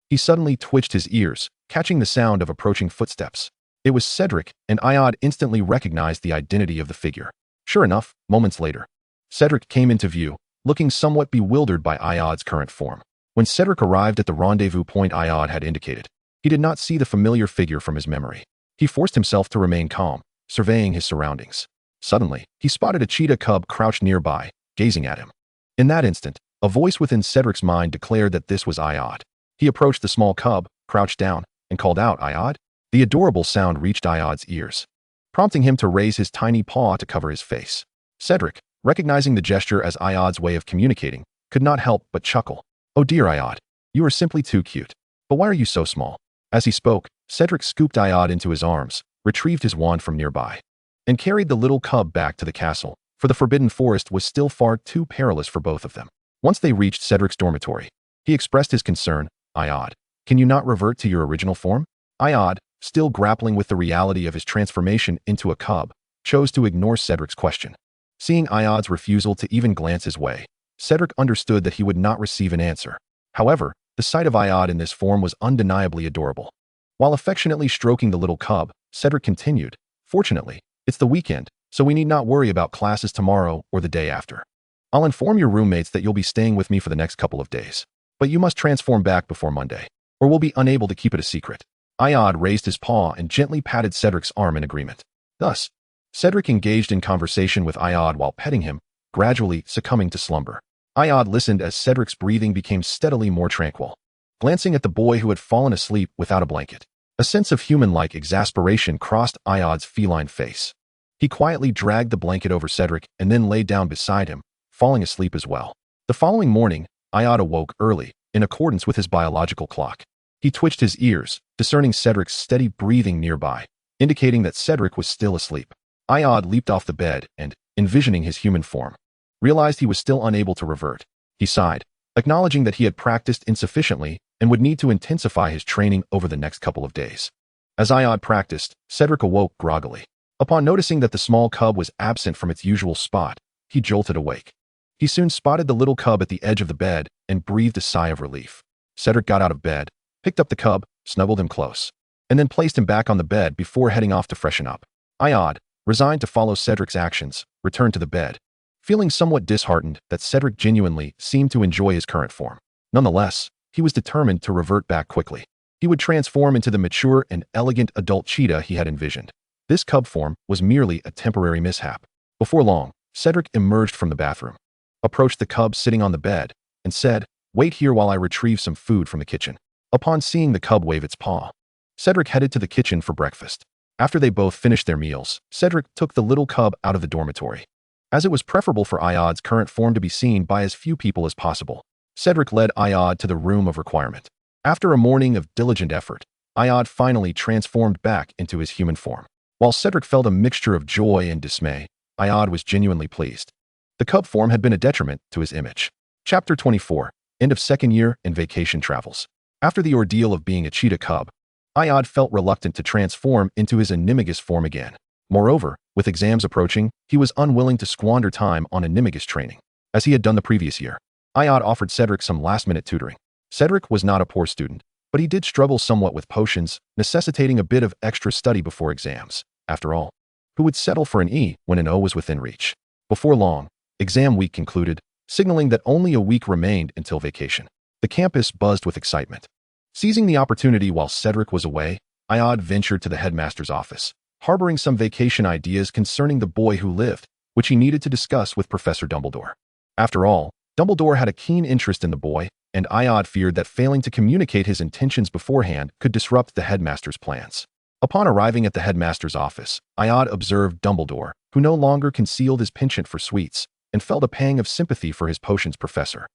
he suddenly twitched his ears, catching the sound of approaching footsteps. It was Cedric, and Iod instantly recognized the identity of the figure. Sure enough, moments later, Cedric came into view, looking somewhat bewildered by Iod's current form. When Cedric arrived at the rendezvous point Iod had indicated, he did not see the familiar figure from his memory. He forced himself to remain calm, surveying his surroundings. Suddenly, he spotted a cheetah cub crouched nearby, gazing at him. In that instant, a voice within Cedric's mind declared that this was Iod. He approached the small cub, crouched down, and called out, "Iod?" The adorable sound reached Iod's ears, prompting him to raise his tiny paw to cover his face. Cedric, recognizing the gesture as Iod's way of communicating, could not help but chuckle. "Oh dear Iod, you are simply too cute. But why are you so small?" As he spoke, Cedric scooped Iod into his arms, retrieved his wand from nearby, and carried the little cub back to the castle, for the Forbidden Forest was still far too perilous for both of them. Once they reached Cedric's dormitory, he expressed his concern. "Iod, can you not revert to your original form?" Iod, still grappling with the reality of his transformation into a cub, chose to ignore Cedric's question. Seeing Iod's refusal to even glance his way, Cedric understood that he would not receive an answer. However, the sight of Iod in this form was undeniably adorable. While affectionately stroking the little cub, Cedric continued, "Fortunately, it's the weekend, so we need not worry about classes tomorrow or the day after. I'll inform your roommates that you'll be staying with me for the next couple of days. But you must transform back before Monday, or we'll be unable to keep it a secret." Iod raised his paw and gently patted Cedric's arm in agreement. Thus, Cedric engaged in conversation with Iod while petting him, gradually succumbing to slumber. Iod listened as Cedric's breathing became steadily more tranquil. Glancing at the boy who had fallen asleep without a blanket, a sense of human-like exasperation crossed Iod's feline face. He quietly dragged the blanket over Cedric and then lay down beside him, falling asleep as well. The following morning, Iod awoke early, in accordance with his biological clock. He twitched his ears, discerning Cedric's steady breathing nearby, indicating that Cedric was still asleep. Iod leaped off the bed and, envisioning his human form, realized he was still unable to revert. He sighed, acknowledging that he had practiced insufficiently and would need to intensify his training over the next couple of days. As Iod practiced, Cedric awoke groggily. Upon noticing that the small cub was absent from its usual spot, he jolted awake. He soon spotted the little cub at the edge of the bed and breathed a sigh of relief. Cedric got out of bed, picked up the cub, snuggled him close, and then placed him back on the bed before heading off to freshen up. Iod, resigned to follow Cedric's actions, returned to the bed, feeling somewhat disheartened that Cedric genuinely seemed to enjoy his current form. Nonetheless, he was determined to revert back quickly. He would transform into the mature and elegant adult cheetah he had envisioned. This cub form was merely a temporary mishap. Before long, Cedric emerged from the bathroom, approached the cub sitting on the bed, and said, "Wait here while I retrieve some food from the kitchen." Upon seeing the cub wave its paw, Cedric headed to the kitchen for breakfast. After they both finished their meals, Cedric took the little cub out of the dormitory. As it was preferable for Iod's current form to be seen by as few people as possible, Cedric led Iod to the room of requirement. After a morning of diligent effort, Iod finally transformed back into his human form. While Cedric felt a mixture of joy and dismay, Iod was genuinely pleased. The cub form had been a detriment to his image. Chapter 24, End of Second Year and Vacation Travels. After the ordeal of being a cheetah cub, Iod felt reluctant to transform into his animagus form again. Moreover, with exams approaching, he was unwilling to squander time on animagus training, as he had done the previous year. Iod offered Cedric some last-minute tutoring. Cedric was not a poor student, but he did struggle somewhat with potions, necessitating a bit of extra study before exams. After all, who would settle for an E when an O was within reach? Before long, exam week concluded, signaling that only a week remained until vacation. The campus buzzed with excitement. Seizing the opportunity while Cedric was away, Iod ventured to the headmaster's office, harboring some vacation ideas concerning the boy who lived, which he needed to discuss with Professor Dumbledore. After all, Dumbledore had a keen interest in the boy, and Iod feared that failing to communicate his intentions beforehand could disrupt the headmaster's plans. Upon arriving at the headmaster's office, Iod observed Dumbledore, who no longer concealed his penchant for sweets, and felt a pang of sympathy for his potions professor.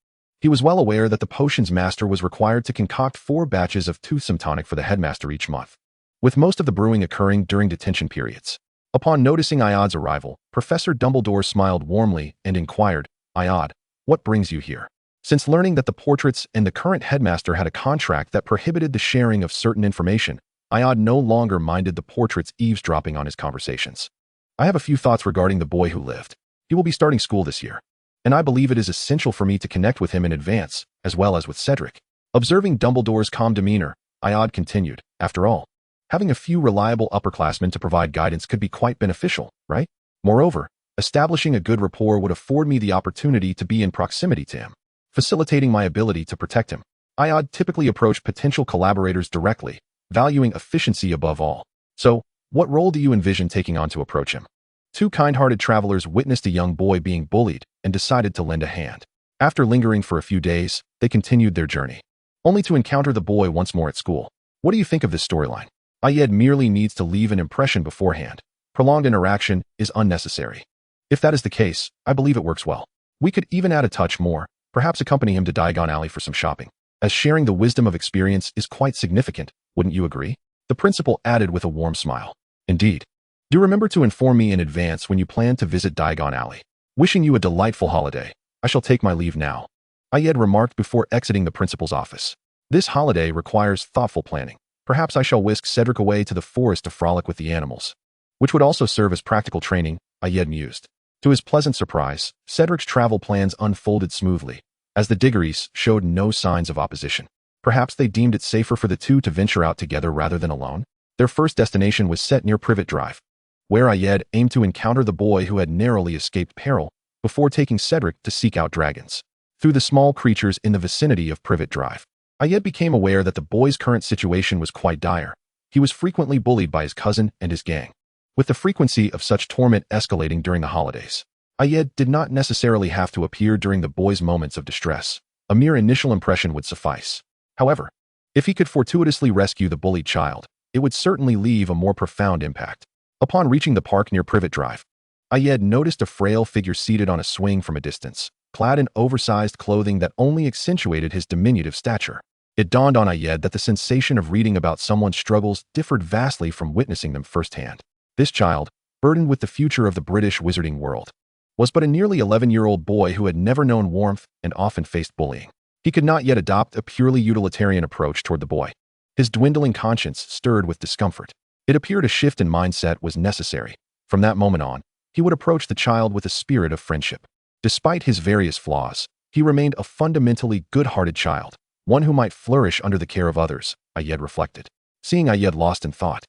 He was well aware that the potions master was required to concoct 4 batches of toothsome tonic for the headmaster each month, with most of the brewing occurring during detention periods. Upon noticing Iod's arrival, Professor Dumbledore smiled warmly and inquired, "Iod, what brings you here?" Since learning that the portraits and the current headmaster had a contract that prohibited the sharing of certain information, Iod no longer minded the portraits eavesdropping on his conversations. I have a few thoughts regarding the boy who lived. He will be starting school this year, and I believe it is essential for me to connect with him in advance, as well as with Cedric. Observing Dumbledore's calm demeanor, Iod continued, after all, having a few reliable upperclassmen to provide guidance could be quite beneficial, right? Moreover, establishing a good rapport would afford me the opportunity to be in proximity to him, facilitating my ability to protect him. Iod typically approached potential collaborators directly, valuing efficiency above all. So, what role do you envision taking on to approach him? Two kind-hearted travelers witnessed a young boy being bullied and decided to lend a hand. After lingering for a few days, they continued their journey, only to encounter the boy once more at school. What do you think of this storyline? Iod merely needs to leave an impression beforehand. Prolonged interaction is unnecessary. If that is the case, I believe it works well. We could even add a touch more, perhaps accompany him to Diagon Alley for some shopping, as sharing the wisdom of experience is quite significant, wouldn't you agree? The principal added with a warm smile. Indeed. Do remember to inform me in advance when you plan to visit Diagon Alley. Wishing you a delightful holiday. I shall take my leave now, Iod remarked before exiting the principal's office. This holiday requires thoughtful planning. Perhaps I shall whisk Cedric away to the forest to frolic with the animals, which would also serve as practical training, Iod mused. To his pleasant surprise, Cedric's travel plans unfolded smoothly, as the Diggorys showed no signs of opposition. Perhaps they deemed it safer for the two to venture out together rather than alone. Their first destination was set near Privet Drive, where Iod aimed to encounter the boy who had narrowly escaped peril before taking Cedric to seek out dragons. Through the small creatures in the vicinity of Privet Drive, Iod became aware that the boy's current situation was quite dire. He was frequently bullied by his cousin and his gang, with the frequency of such torment escalating during the holidays. Iod did not necessarily have to appear during the boy's moments of distress. A mere initial impression would suffice. However, if he could fortuitously rescue the bullied child, it would certainly leave a more profound impact. Upon reaching the park near Privet Drive, Iod noticed a frail figure seated on a swing from a distance, clad in oversized clothing that only accentuated his diminutive stature. It dawned on Iod that the sensation of reading about someone's struggles differed vastly from witnessing them firsthand. This child, burdened with the future of the British wizarding world, was but a nearly 11-year-old boy who had never known warmth and often faced bullying. He could not yet adopt a purely utilitarian approach toward the boy. His dwindling conscience stirred with discomfort. It appeared a shift in mindset was necessary. From that moment on, he would approach the child with a spirit of friendship. Despite his various flaws, he remained a fundamentally good-hearted child, one who might flourish under the care of others, Iod reflected. Seeing Iod lost in thought,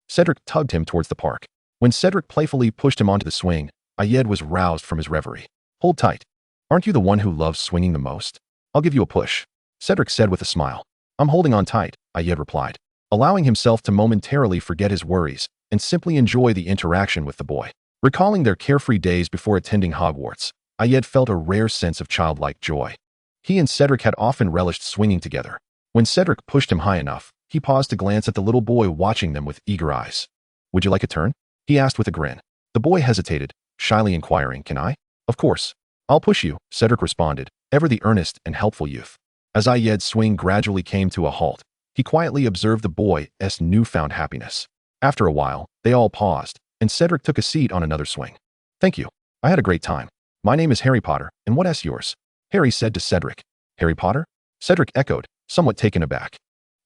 Cedric tugged him towards the park. When Cedric playfully pushed him onto the swing, Iod was roused from his reverie. Hold tight. Aren't you the one who loves swinging the most? I'll give you a push, Cedric said with a smile. I'm holding on tight, Iod replied, allowing himself to momentarily forget his worries and simply enjoy the interaction with the boy. Recalling their carefree days before attending Hogwarts, Iod felt a rare sense of childlike joy. He and Cedric had often relished swinging together. When Cedric pushed him high enough, he paused to glance at the little boy watching them with eager eyes. Would you like a turn? He asked with a grin. The boy hesitated, shyly inquiring, Can I? Of course. I'll push you, Cedric responded, ever the earnest and helpful youth. As Iod's swing gradually came to a halt, he quietly observed the boy's newfound happiness. After a while, they all paused, and Cedric took a seat on another swing. Thank you. I had a great time. My name is Harry Potter, and what's yours? Harry said to Cedric. Harry Potter? Cedric echoed, somewhat taken aback.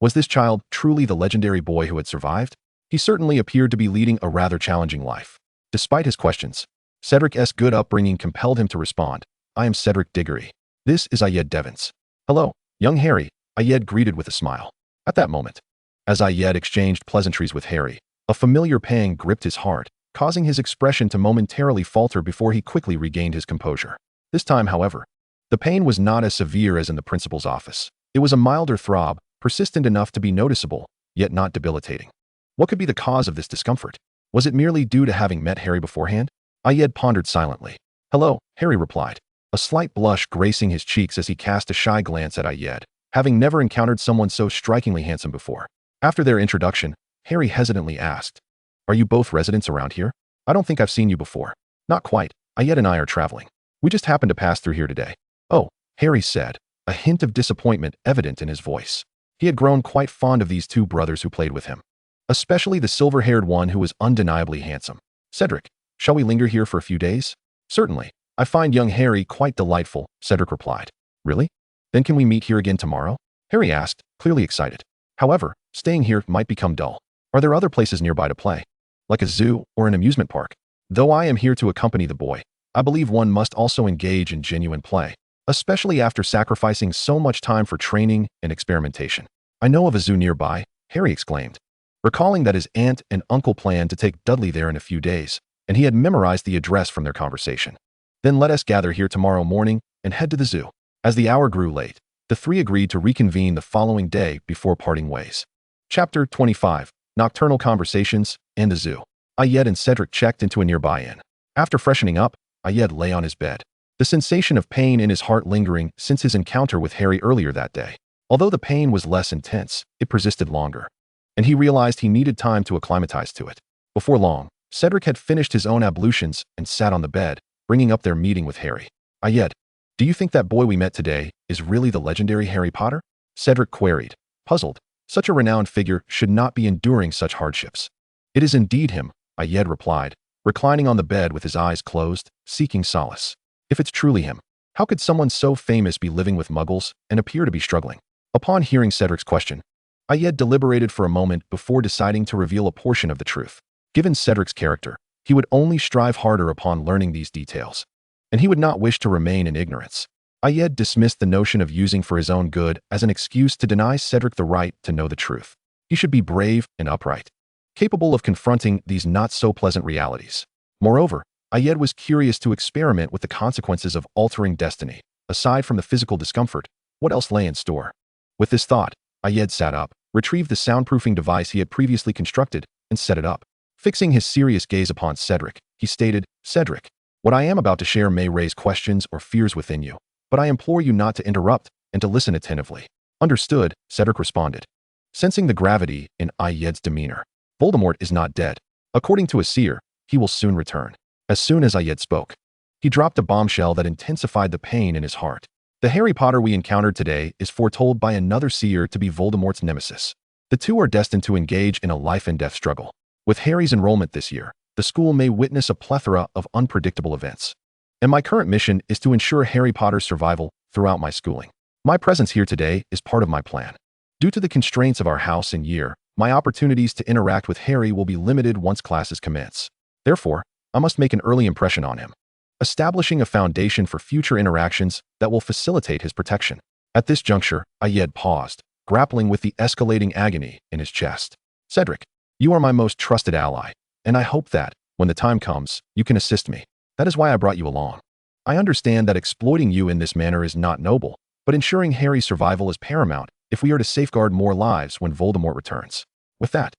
Was this child truly the legendary boy who had survived? He certainly appeared to be leading a rather challenging life. Despite his questions, Cedric's good upbringing compelled him to respond. I am Cedric Diggory. This is Iod Devons. Hello, young Harry, Iod greeted with a smile. At that moment, as Iod exchanged pleasantries with Harry, a familiar pang gripped his heart, causing his expression to momentarily falter before he quickly regained his composure. This time, however, the pain was not as severe as in the principal's office. It was a milder throb, persistent enough to be noticeable, yet not debilitating. What could be the cause of this discomfort? Was it merely due to having met Harry beforehand? Iod pondered silently. Hello, Harry replied, a slight blush gracing his cheeks as he cast a shy glance at Iod, having never encountered someone so strikingly handsome before. After their introduction, Harry hesitantly asked, Are you both residents around here? I don't think I've seen you before. Not quite. Iod and I are traveling. We just happened to pass through here today. Oh, Harry said, a hint of disappointment evident in his voice. He had grown quite fond of these two brothers who played with him, especially the silver-haired one who was undeniably handsome. Cedric, shall we linger here for a few days? Certainly. I find young Harry quite delightful, Cedric replied. Really? Then can we meet here again tomorrow? Harry asked, clearly excited. However, staying here might become dull. Are there other places nearby to play? Like a zoo or an amusement park? Though I am here to accompany the boy, I believe one must also engage in genuine play, especially after sacrificing so much time for training and experimentation. I know of a zoo nearby, Harry exclaimed, recalling that his aunt and uncle planned to take Dudley there in a few days, and he had memorized the address from their conversation. Then let us gather here tomorrow morning and head to the zoo. As the hour grew late, the three agreed to reconvene the following day before parting ways. Chapter 25. Nocturnal Conversations in the Zoo. Ayed and Cedric checked into a nearby inn. After freshening up, Ayed lay on his bed, the sensation of pain in his heart lingering since his encounter with Harry earlier that day. Although the pain was less intense, it persisted longer, and he realized he needed time to acclimatize to it. Before long, Cedric had finished his own ablutions and sat on the bed, bringing up their meeting with Harry. Ayed, do you think that boy we met today is really the legendary Harry Potter? Cedric queried, puzzled. Such a renowned figure should not be enduring such hardships. It is indeed him, Ayed replied, reclining on the bed with his eyes closed, seeking solace. If it's truly him, how could someone so famous be living with muggles and appear to be struggling? Upon hearing Cedric's question, Ayed deliberated for a moment before deciding to reveal a portion of the truth. Given Cedric's character, he would only strive harder upon learning these details, and he would not wish to remain in ignorance. Ayed dismissed the notion of using for his own good as an excuse to deny Cedric the right to know the truth. He should be brave and upright, capable of confronting these not-so-pleasant realities. Moreover, Ayed was curious to experiment with the consequences of altering destiny. Aside from the physical discomfort, what else lay in store? With this thought, Ayed sat up, retrieved the soundproofing device he had previously constructed, and set it up. Fixing his serious gaze upon Cedric, he stated, Cedric, what I am about to share may raise questions or fears within you, but I implore you not to interrupt and to listen attentively. Understood, Cedric responded, sensing the gravity in Ayed's demeanor. Voldemort is not dead. According to a seer, he will soon return. As soon as Ayed spoke, he dropped a bombshell that intensified the pain in his heart. The Harry Potter we encountered today is foretold by another seer to be Voldemort's nemesis. The two are destined to engage in a life-and-death struggle. With Harry's enrollment this year, the school may witness a plethora of unpredictable events. And my current mission is to ensure Harry Potter's survival throughout my schooling. My presence here today is part of my plan. Due to the constraints of our house and year, my opportunities to interact with Harry will be limited once classes commence. Therefore, I must make an early impression on him, establishing a foundation for future interactions that will facilitate his protection. At this juncture, Ayed paused, grappling with the escalating agony in his chest. Cedric, you are my most trusted ally, and I hope that, when the time comes, you can assist me. That is why I brought you along. I understand that exploiting you in this manner is not noble, but ensuring Harry's survival is paramount if we are to safeguard more lives when Voldemort returns. With that,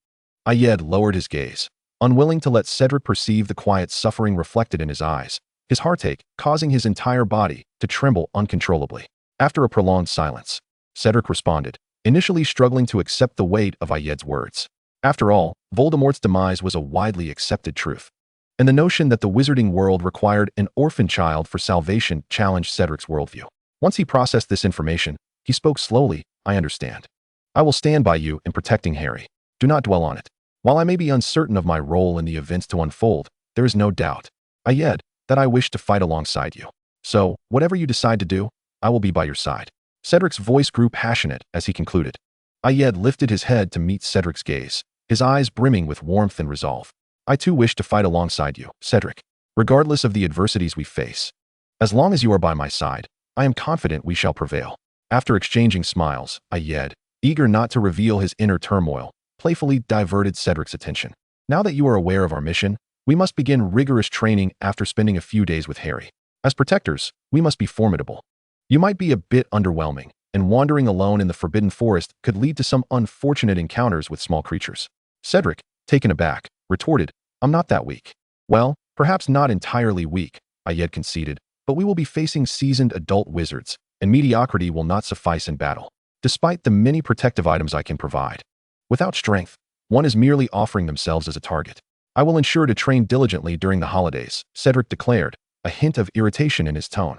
Ayed lowered his gaze, unwilling to let Cedric perceive the quiet suffering reflected in his eyes, his heartache causing his entire body to tremble uncontrollably. After a prolonged silence, Cedric responded, initially struggling to accept the weight of Ayed's words. After all, Voldemort's demise was a widely accepted truth, and the notion that the wizarding world required an orphan child for salvation challenged Cedric's worldview. Once he processed this information, he spoke slowly, I understand. I will stand by you in protecting Harry. Do not dwell on it. While I may be uncertain of my role in the events to unfold, there is no doubt, Ayed, that I wish to fight alongside you. So, whatever you decide to do, I will be by your side. Cedric's voice grew passionate as he concluded. Ayed lifted his head to meet Cedric's gaze, his eyes brimming with warmth and resolve. I too wish to fight alongside you, Cedric, regardless of the adversities we face. As long as you are by my side, I am confident we shall prevail. After exchanging smiles, Ayed, eager not to reveal his inner turmoil, playfully diverted Cedric's attention. Now that you are aware of our mission, we must begin rigorous training after spending a few days with Harry. As protectors, we must be formidable. You might be a bit underwhelming, and wandering alone in the Forbidden Forest could lead to some unfortunate encounters with small creatures. Cedric, taken aback, retorted, I'm not that weak. Well, perhaps not entirely weak, Ayed conceded, but we will be facing seasoned adult wizards, and mediocrity will not suffice in battle, despite the many protective items I can provide. Without strength, one is merely offering themselves as a target. I will ensure to train diligently during the holidays, Cedric declared, a hint of irritation in his tone.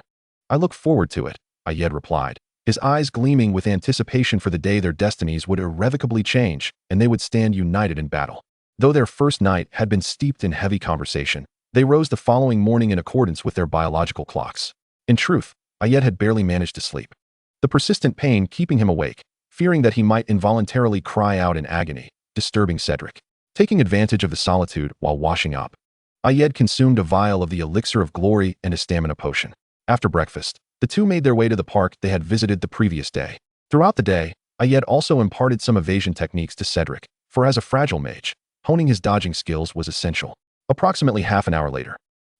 I look forward to it, Ayed replied, his eyes gleaming with anticipation for the day their destinies would irrevocably change and they would stand united in battle. Though their first night had been steeped in heavy conversation, they rose the following morning in accordance with their biological clocks. In truth, Ayed had barely managed to sleep, the persistent pain keeping him awake, fearing that he might involuntarily cry out in agony, disturbing Cedric. Taking advantage of the solitude while washing up, Ayed consumed a vial of the elixir of glory and a stamina potion. After breakfast, the two made their way to the park they had visited the previous day. Throughout the day, Ayed also imparted some evasion techniques to Cedric, for as a fragile mage, honing his dodging skills was essential. Approximately half an hour later,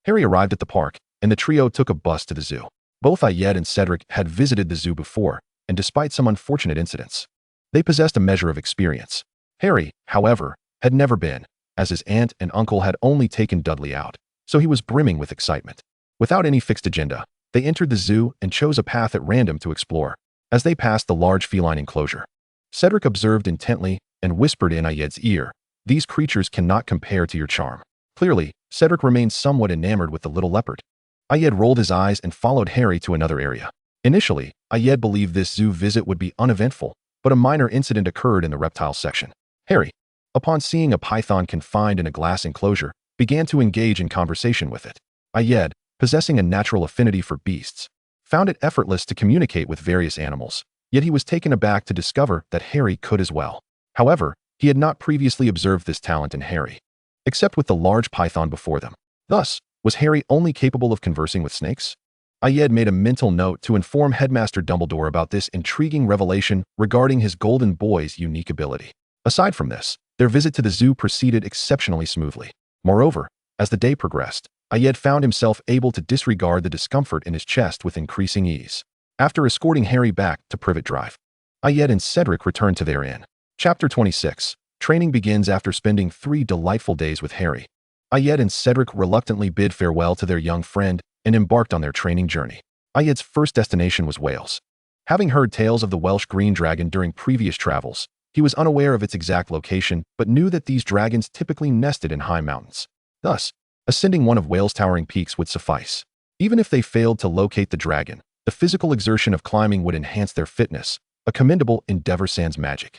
Harry arrived at the park, and the trio took a bus to the zoo. Both Ayed and Cedric had visited the zoo before, and despite some unfortunate incidents, they possessed a measure of experience. Harry, however, had never been, as his aunt and uncle had only taken Dudley out, so he was brimming with excitement. Without any fixed agenda, they entered the zoo and chose a path at random to explore. As they passed the large feline enclosure, Cedric observed intently and whispered in Ayed's ear, "These creatures cannot compare to your charm." Clearly, Cedric remained somewhat enamored with the little leopard. Ayed rolled his eyes and followed Harry to another area. Initially, Ayed believed this zoo visit would be uneventful, but a minor incident occurred in the reptile section. Harry, upon seeing a python confined in a glass enclosure, began to engage in conversation with it. Ayed, possessing a natural affinity for beasts, found it effortless to communicate with various animals, yet he was taken aback to discover that Harry could as well. However, he had not previously observed this talent in Harry, except with the large python before them. Thus, was Harry only capable of conversing with snakes? Ayed made a mental note to inform Headmaster Dumbledore about this intriguing revelation regarding his golden boy's unique ability. Aside from this, their visit to the zoo proceeded exceptionally smoothly. Moreover, as the day progressed, Ayed found himself able to disregard the discomfort in his chest with increasing ease. After escorting Harry back to Privet Drive, Ayed and Cedric returned to their inn. Chapter 26. Training begins after spending 3 delightful days with Harry. Ayed and Cedric reluctantly bid farewell to their young friend and embarked on their training journey. Ayed's first destination was Wales. Having heard tales of the Welsh green dragon during previous travels, he was unaware of its exact location but knew that these dragons typically nested in high mountains. Thus, ascending one of Wales' towering peaks would suffice. Even if they failed to locate the dragon, the physical exertion of climbing would enhance their fitness, a commendable endeavor sans magic.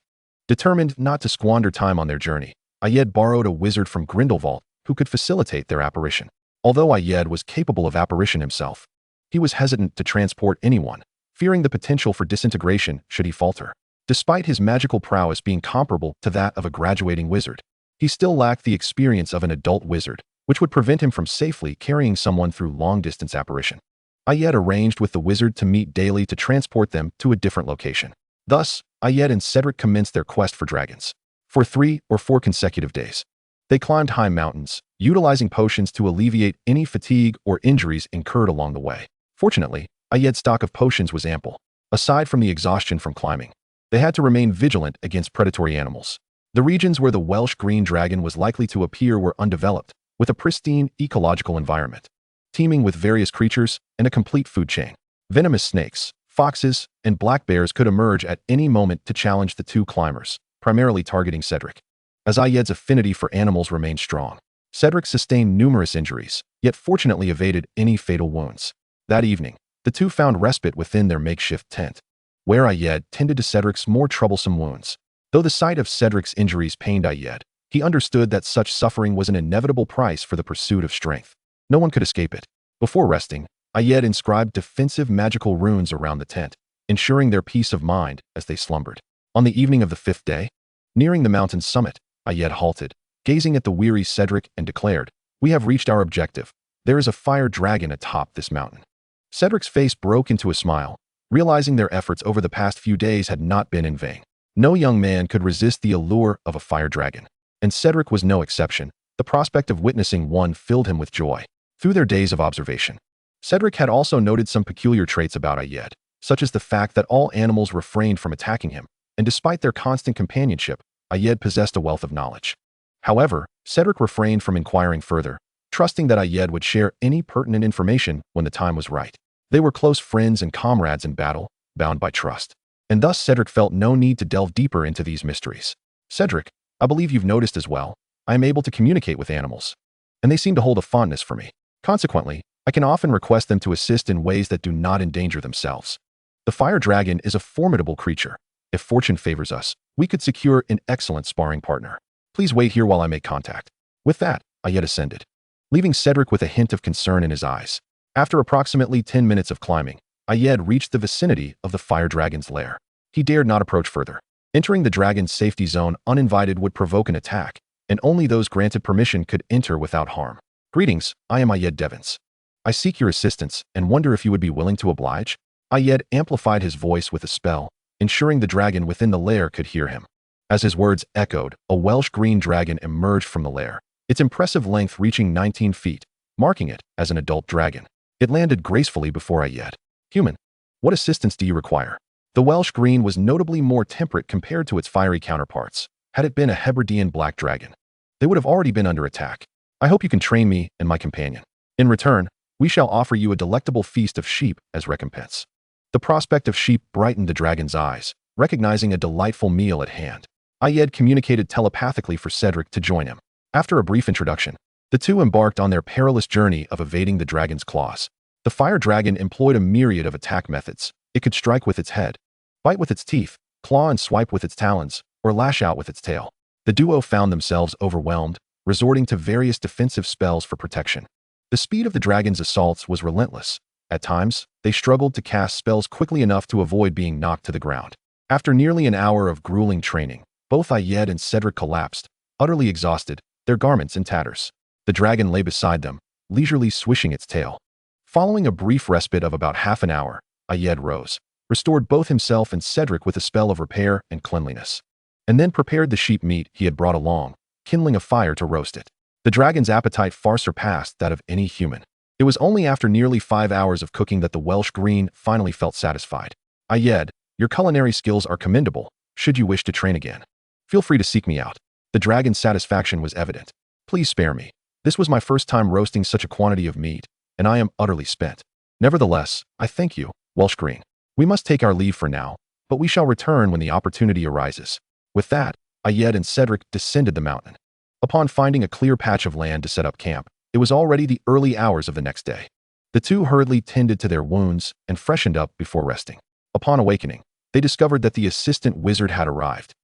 Determined not to squander time on their journey, Ayed borrowed a wizard from Grindelwald who could facilitate their apparition. Although Ayed was capable of apparition himself, he was hesitant to transport anyone, fearing the potential for disintegration should he falter. Despite his magical prowess being comparable to that of a graduating wizard, he still lacked the experience of an adult wizard, which would prevent him from safely carrying someone through long-distance apparition. Ayed arranged with the wizard to meet daily to transport them to a different location. Thus, Ayed and Cedric commenced their quest for dragons. For 3 or 4 consecutive days, they climbed high mountains, utilizing potions to alleviate any fatigue or injuries incurred along the way. Fortunately, Ayed's stock of potions was ample. Aside from the exhaustion from climbing, they had to remain vigilant against predatory animals. The regions where the Welsh green dragon was likely to appear were undeveloped, with a pristine ecological environment, teeming with various creatures and a complete food chain. Venomous snakes, foxes, and black bears could emerge at any moment to challenge the two climbers, primarily targeting Cedric. As Ayed's affinity for animals remained strong, Cedric sustained numerous injuries, yet fortunately evaded any fatal wounds. That evening, the two found respite within their makeshift tent, where Ayed tended to Cedric's more troublesome wounds. Though the sight of Cedric's injuries pained Ayed, he understood that such suffering was an inevitable price for the pursuit of strength. No one could escape it. Before resting, Ayed inscribed defensive magical runes around the tent, ensuring their peace of mind as they slumbered. On the evening of the 5th day, nearing the mountain's summit, Ayed halted, gazing at the weary Cedric and declared, "We have reached our objective. There is a fire dragon atop this mountain." Cedric's face broke into a smile, realizing their efforts over the past few days had not been in vain. No young man could resist the allure of a fire dragon, and Cedric was no exception. The prospect of witnessing one filled him with joy. Through their days of observation, Cedric had also noted some peculiar traits about Ayed, such as the fact that all animals refrained from attacking him, and despite their constant companionship, Ayed possessed a wealth of knowledge. However, Cedric refrained from inquiring further, trusting that Ayed would share any pertinent information when the time was right. They were close friends and comrades in battle, bound by trust. And thus Cedric felt no need to delve deeper into these mysteries. "Cedric, I believe you've noticed as well, I am able to communicate with animals, and they seem to hold a fondness for me. Consequently, I can often request them to assist in ways that do not endanger themselves. The fire dragon is a formidable creature. If fortune favors us, we could secure an excellent sparring partner. Please wait here while I make contact." With that, Ayed ascended, leaving Cedric with a hint of concern in his eyes. After approximately 10 minutes of climbing, Ayed reached the vicinity of the fire dragon's lair. He dared not approach further. Entering the dragon's safety zone uninvited would provoke an attack, and only those granted permission could enter without harm. Greetings, I am Ayed Devons. I seek your assistance and wonder if you would be willing to oblige? Ayed amplified his voice with a spell, ensuring the dragon within the lair could hear him. As his words echoed, a Welsh green dragon emerged from the lair, its impressive length reaching 19 feet, marking it as an adult dragon. It landed gracefully before Ayed. Human, what assistance do you require? The Welsh green was notably more temperate compared to its fiery counterparts. Had it been a Hebridean black dragon, they would have already been under attack. I hope you can train me and my companion. In return, we shall offer you a delectable feast of sheep as recompense. The prospect of sheep brightened the dragon's eyes, recognizing a delightful meal at hand. Ayed communicated telepathically for Cedric to join him. After a brief introduction, the two embarked on their perilous journey of evading the dragon's claws. The fire dragon employed a myriad of attack methods. It could strike with its head, bite with its teeth, claw and swipe with its talons, or lash out with its tail. The duo found themselves overwhelmed, resorting to various defensive spells for protection. The speed of the dragon's assaults was relentless. At times, they struggled to cast spells quickly enough to avoid being knocked to the ground. After nearly an hour of grueling training, both Ayed and Cedric collapsed, utterly exhausted, their garments in tatters. The dragon lay beside them, leisurely swishing its tail. Following a brief respite of about half an hour, Ayed rose, restored both himself and Cedric with a spell of repair and cleanliness, and then prepared the sheep meat he had brought along, kindling a fire to roast it. The dragon's appetite far surpassed that of any human. It was only after nearly 5 hours of cooking that the Welsh green finally felt satisfied. Ayed, your culinary skills are commendable. Should you wish to train again, feel free to seek me out. The dragon's satisfaction was evident. Please spare me. This was my first time roasting such a quantity of meat, and I am utterly spent. Nevertheless, I thank you, Welsh green. We must take our leave for now, but we shall return when the opportunity arises. With that, Ayed and Cedric descended the mountain. Upon finding a clear patch of land to set up camp, it was already the early hours of the next day. The two hurriedly tended to their wounds and freshened up before resting. Upon awakening, they discovered that the assistant wizard had arrived,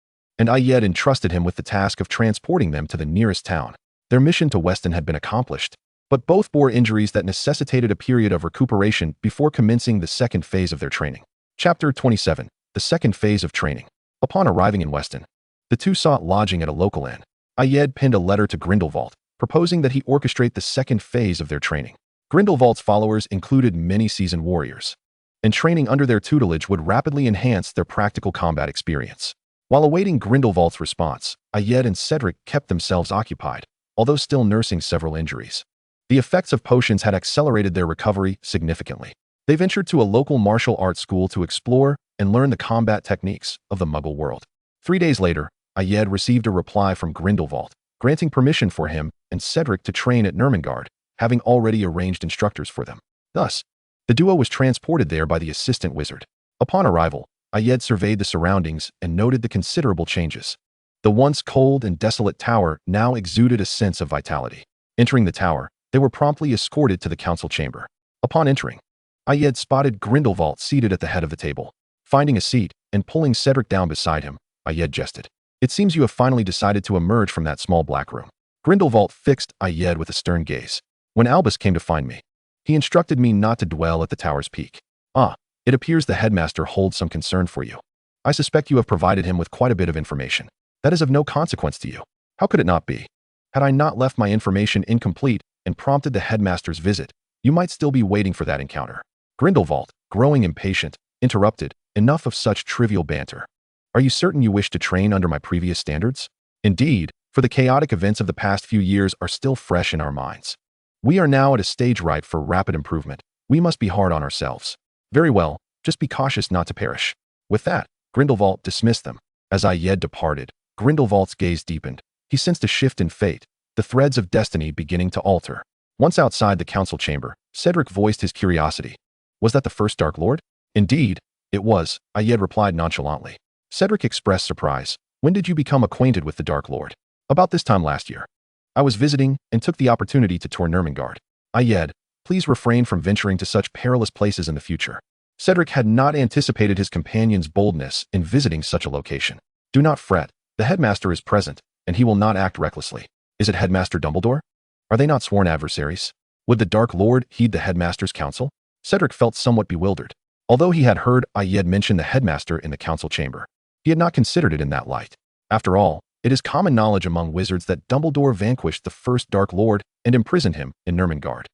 and Ayed entrusted him with the task of transporting them to the nearest town. Their mission to Weston had been accomplished, but both bore injuries that necessitated a period of recuperation before commencing the second phase of their training. Chapter 27. The second phase of training. Upon arriving in Weston, the two sought lodging at a local inn. Ayed penned a letter to Grindelwald, proposing that he orchestrate the second phase of their training. Grindelwald's followers included many seasoned warriors, and training under their tutelage would rapidly enhance their practical combat experience. While awaiting Grindelwald's response, Ayed and Cedric kept themselves occupied, although still nursing several injuries. The effects of potions had accelerated their recovery significantly. They ventured to a local martial arts school to explore and learn the combat techniques of the Muggle world. 3 days later, Ayed received a reply from Grindelwald, granting permission for him and Cedric to train at Nurmengard, having already arranged instructors for them. Thus, the duo was transported there by the assistant wizard. Upon arrival, Ayed surveyed the surroundings and noted the considerable changes. The once cold and desolate tower now exuded a sense of vitality. Entering the tower, they were promptly escorted to the council chamber. Upon entering, Ayed spotted Grindelwald seated at the head of the table. Finding a seat and pulling Cedric down beside him, Ayed jested. It seems you have finally decided to emerge from that small black room. Grindelwald fixed Ayed with a stern gaze. When Albus came to find me, he instructed me not to dwell at the tower's peak. Ah, it appears the headmaster holds some concern for you. I suspect you have provided him with quite a bit of information. That is of no consequence to you. How could it not be? Had I not left my information incomplete and prompted the headmaster's visit, you might still be waiting for that encounter. Grindelwald, growing impatient, interrupted. Enough of such trivial banter. Are you certain you wish to train under my previous standards? Indeed, for the chaotic events of the past few years are still fresh in our minds. We are now at a stage ripe for rapid improvement. We must be hard on ourselves. Very well, just be cautious not to perish. With that, Grindelwald dismissed them. As Ayed departed, Grindelwald's gaze deepened. He sensed a shift in fate, the threads of destiny beginning to alter. Once outside the council chamber, Cedric voiced his curiosity. Was that the first Dark Lord? Indeed, it was, Ayed replied nonchalantly. Cedric expressed surprise. When did you become acquainted with the Dark Lord? About this time last year. I was visiting and took the opportunity to tour Nurmengard. Ayed, please refrain from venturing to such perilous places in the future. Cedric had not anticipated his companion's boldness in visiting such a location. Do not fret. The headmaster is present, and he will not act recklessly. Is it Headmaster Dumbledore? Are they not sworn adversaries? Would the Dark Lord heed the headmaster's counsel? Cedric felt somewhat bewildered. Although he had heard Ayed mention the headmaster in the council chamber, he had not considered it in that light. After all, It is common knowledge among wizards that Dumbledore vanquished the first Dark Lord and imprisoned him in Nurmengard.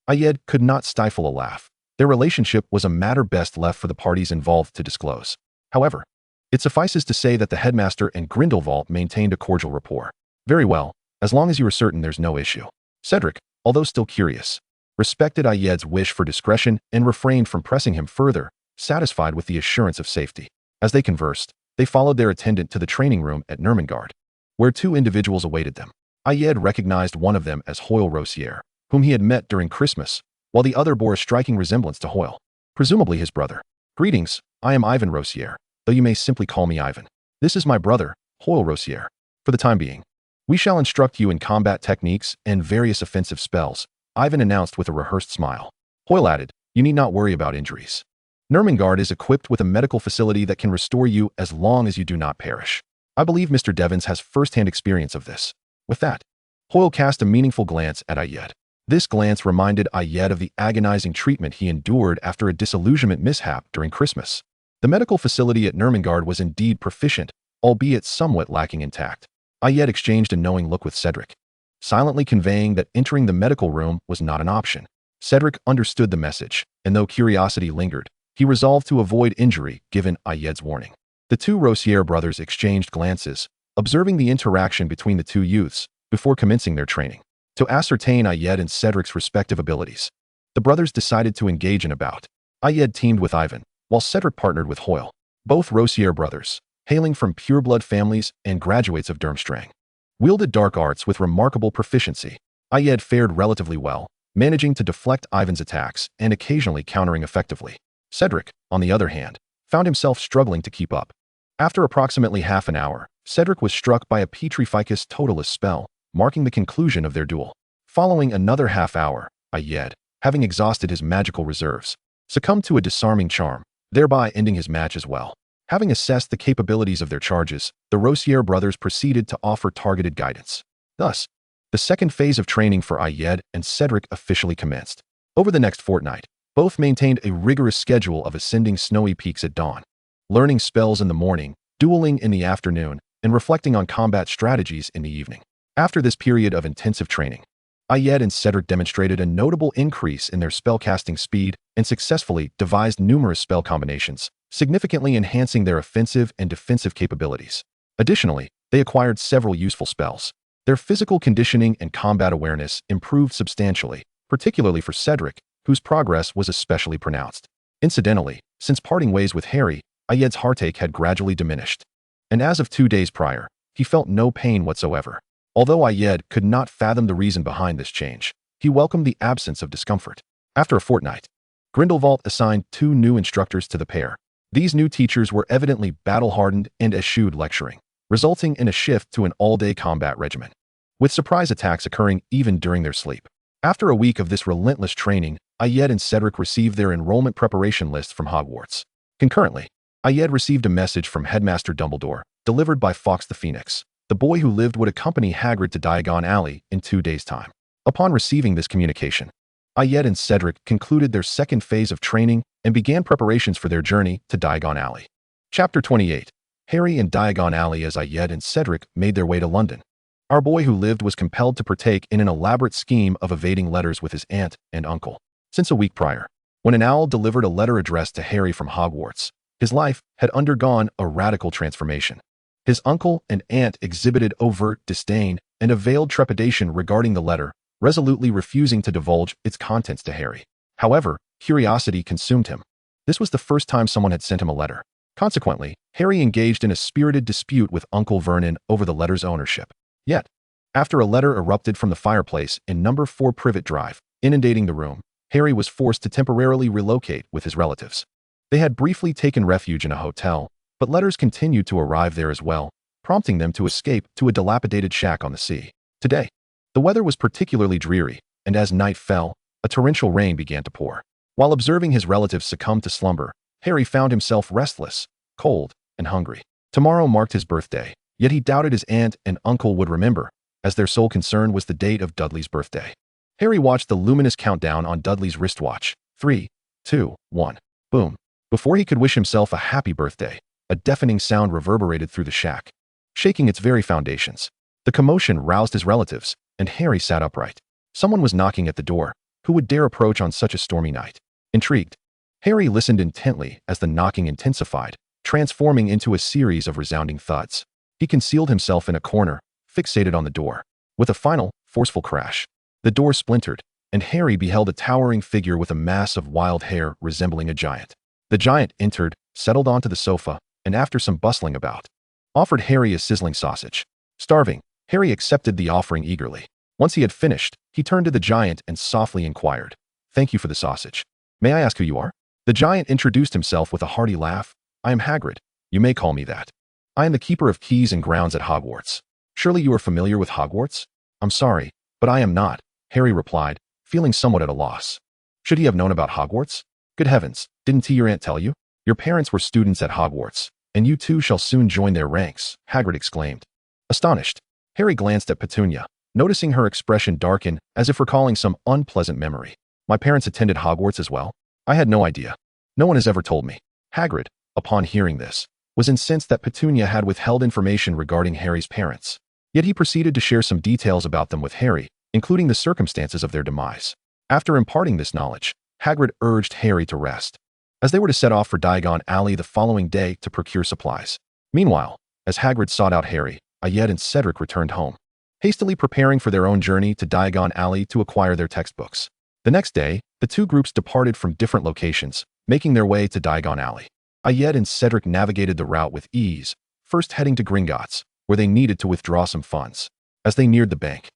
Ayed could not stifle a laugh. Their relationship was a matter best left for the parties involved to disclose. However, it suffices to say that the headmaster and Grindelwald maintained a cordial rapport. Very well, as long as you are certain there's no issue. Cedric, although still curious, respected Ayed's wish for discretion and refrained from pressing him further, satisfied with the assurance of safety. As they conversed, they followed their attendant to the training room at Nurmengard, where two individuals awaited them. Ayed recognized one of them as Hoyle Rosier, whom he had met during Christmas, while the other bore a striking resemblance to Hoyle, presumably his brother. "Greetings, I am Ivan Rosier, though you may simply call me Ivan. This is my brother, Hoyle Rosier. For the time being, we shall instruct you in combat techniques and various offensive spells," Ivan announced with a rehearsed smile. Hoyle added, "You need not worry about injuries. Nurmengard is equipped with a medical facility that can restore you as long as you do not perish. I believe Mr. Devons has first-hand experience of this." With that, Hoyle cast a meaningful glance at Ayed. This glance reminded Ayed of the agonizing treatment he endured after a disillusionment mishap during Christmas. The medical facility at Nurmengard was indeed proficient, albeit somewhat lacking in tact. Ayed exchanged a knowing look with Cedric, silently conveying that entering the medical room was not an option. Cedric understood the message, and though curiosity lingered, he resolved to avoid injury given Ayed's warning. The two Rosier brothers exchanged glances, observing the interaction between the two youths before commencing their training. To ascertain Ayed and Cedric's respective abilities, the brothers decided to engage in a bout. Ayed teamed with Ivan, while Cedric partnered with Hoyle, both Rosier brothers, hailing from pureblood families and graduates of Durmstrang, wielded dark arts with remarkable proficiency. Ayed fared relatively well, managing to deflect Ivan's attacks and occasionally countering effectively. Cedric, on the other hand, found himself struggling to keep up. After approximately half an hour, Cedric was struck by a Petrificus Totalis spell, marking the conclusion of their duel. Following another half hour, Ayed, having exhausted his magical reserves, succumbed to a disarming charm, thereby ending his match as well. Having assessed the capabilities of their charges, the Rosier brothers proceeded to offer targeted guidance. Thus, the second phase of training for Ayed and Cedric officially commenced. Over the next fortnight, both maintained a rigorous schedule of ascending snowy peaks at dawn, learning spells in the morning, dueling in the afternoon, and reflecting on combat strategies in the evening. After this period of intensive training, Ayed and Cedric demonstrated a notable increase in their spellcasting speed and successfully devised numerous spell combinations, significantly enhancing their offensive and defensive capabilities. Additionally, they acquired several useful spells. Their physical conditioning and combat awareness improved substantially, particularly for Cedric, whose progress was especially pronounced. Incidentally, since parting ways with Harry, Ayed's heartache had gradually diminished, and as of 2 days prior, he felt no pain whatsoever. Although Ayed could not fathom the reason behind this change, he welcomed the absence of discomfort. After a fortnight, Grindelwald assigned 2 new instructors to the pair. These new teachers were evidently battle-hardened and eschewed lecturing, resulting in a shift to an all-day combat regimen, with surprise attacks occurring even during their sleep. After a week of this relentless training, Ayed and Cedric received their enrollment preparation lists from Hogwarts. Concurrently, Ayed received a message from Headmaster Dumbledore, delivered by Fawkes the Phoenix. The boy who lived would accompany Hagrid to Diagon Alley in 2 days' time. Upon receiving this communication, Ayed and Cedric concluded their second phase of training and began preparations for their journey to Diagon Alley. Chapter 28. Harry and Diagon Alley. As Ayed and Cedric made their way to London, our boy who lived was compelled to partake in an elaborate scheme of evading letters with his aunt and uncle. Since a week prior, when an owl delivered a letter addressed to Harry from Hogwarts, his life had undergone a radical transformation. His uncle and aunt exhibited overt disdain and a veiled trepidation regarding the letter, resolutely refusing to divulge its contents to Harry. However, curiosity consumed him. This was the first time someone had sent him a letter. Consequently, Harry engaged in a spirited dispute with Uncle Vernon over the letter's ownership. Yet, after a letter erupted from the fireplace in number 4 Privet Drive, inundating the room, Harry was forced to temporarily relocate with his relatives. They had briefly taken refuge in a hotel, but letters continued to arrive there as well, prompting them to escape to a dilapidated shack on the sea. Today, the weather was particularly dreary, and as night fell, a torrential rain began to pour. While observing his relatives succumb to slumber, Harry found himself restless, cold, and hungry. Tomorrow marked his birthday, yet he doubted his aunt and uncle would remember, as their sole concern was the date of Dudley's birthday. Harry watched the luminous countdown on Dudley's wristwatch. 3, 2, 1. Boom. Before he could wish himself a happy birthday, a deafening sound reverberated through the shack. shaking its very foundations. The commotion roused his relatives, and Harry sat upright. Someone was knocking at the door. Who would dare approach on such a stormy night? Intrigued, Harry listened intently as the knocking intensified, transforming into a series of resounding thuds. He concealed himself in a corner, fixated on the door. With a final, forceful crash, the door splintered, and Harry beheld a towering figure with a mass of wild hair resembling a giant. The giant entered, settled onto the sofa, and after some bustling about, offered Harry a sizzling sausage. Starving, Harry accepted the offering eagerly. Once he had finished, he turned to the giant and softly inquired, "Thank you for the sausage. May I ask who you are?" The giant introduced himself with a hearty laugh. "I am Hagrid. You may call me that. I am the keeper of keys and grounds at Hogwarts. Surely you are familiar with Hogwarts?" "I'm sorry, but I am not," Harry replied, feeling somewhat at a loss. Should he have known about Hogwarts? Good heavens, didn't your aunt tell you? Your parents were students at Hogwarts, and you too shall soon join their ranks, Hagrid exclaimed. Astonished, Harry glanced at Petunia, noticing her expression darken as if recalling some unpleasant memory. My parents attended Hogwarts as well? I had no idea. No one has ever told me. Hagrid, upon hearing this, was incensed that Petunia had withheld information regarding Harry's parents. Yet he proceeded to share some details about them with Harry, including the circumstances of their demise. After imparting this knowledge, Hagrid urged Harry to rest, as they were to set off for Diagon Alley the following day to procure supplies. Meanwhile, as Hagrid sought out Harry, Ayed and Cedric returned home, hastily preparing for their own journey to Diagon Alley to acquire their textbooks. The next day, the two groups departed from different locations, making their way to Diagon Alley. Ayed and Cedric navigated the route with ease, first heading to Gringotts, where they needed to withdraw some funds. As they neared the bank,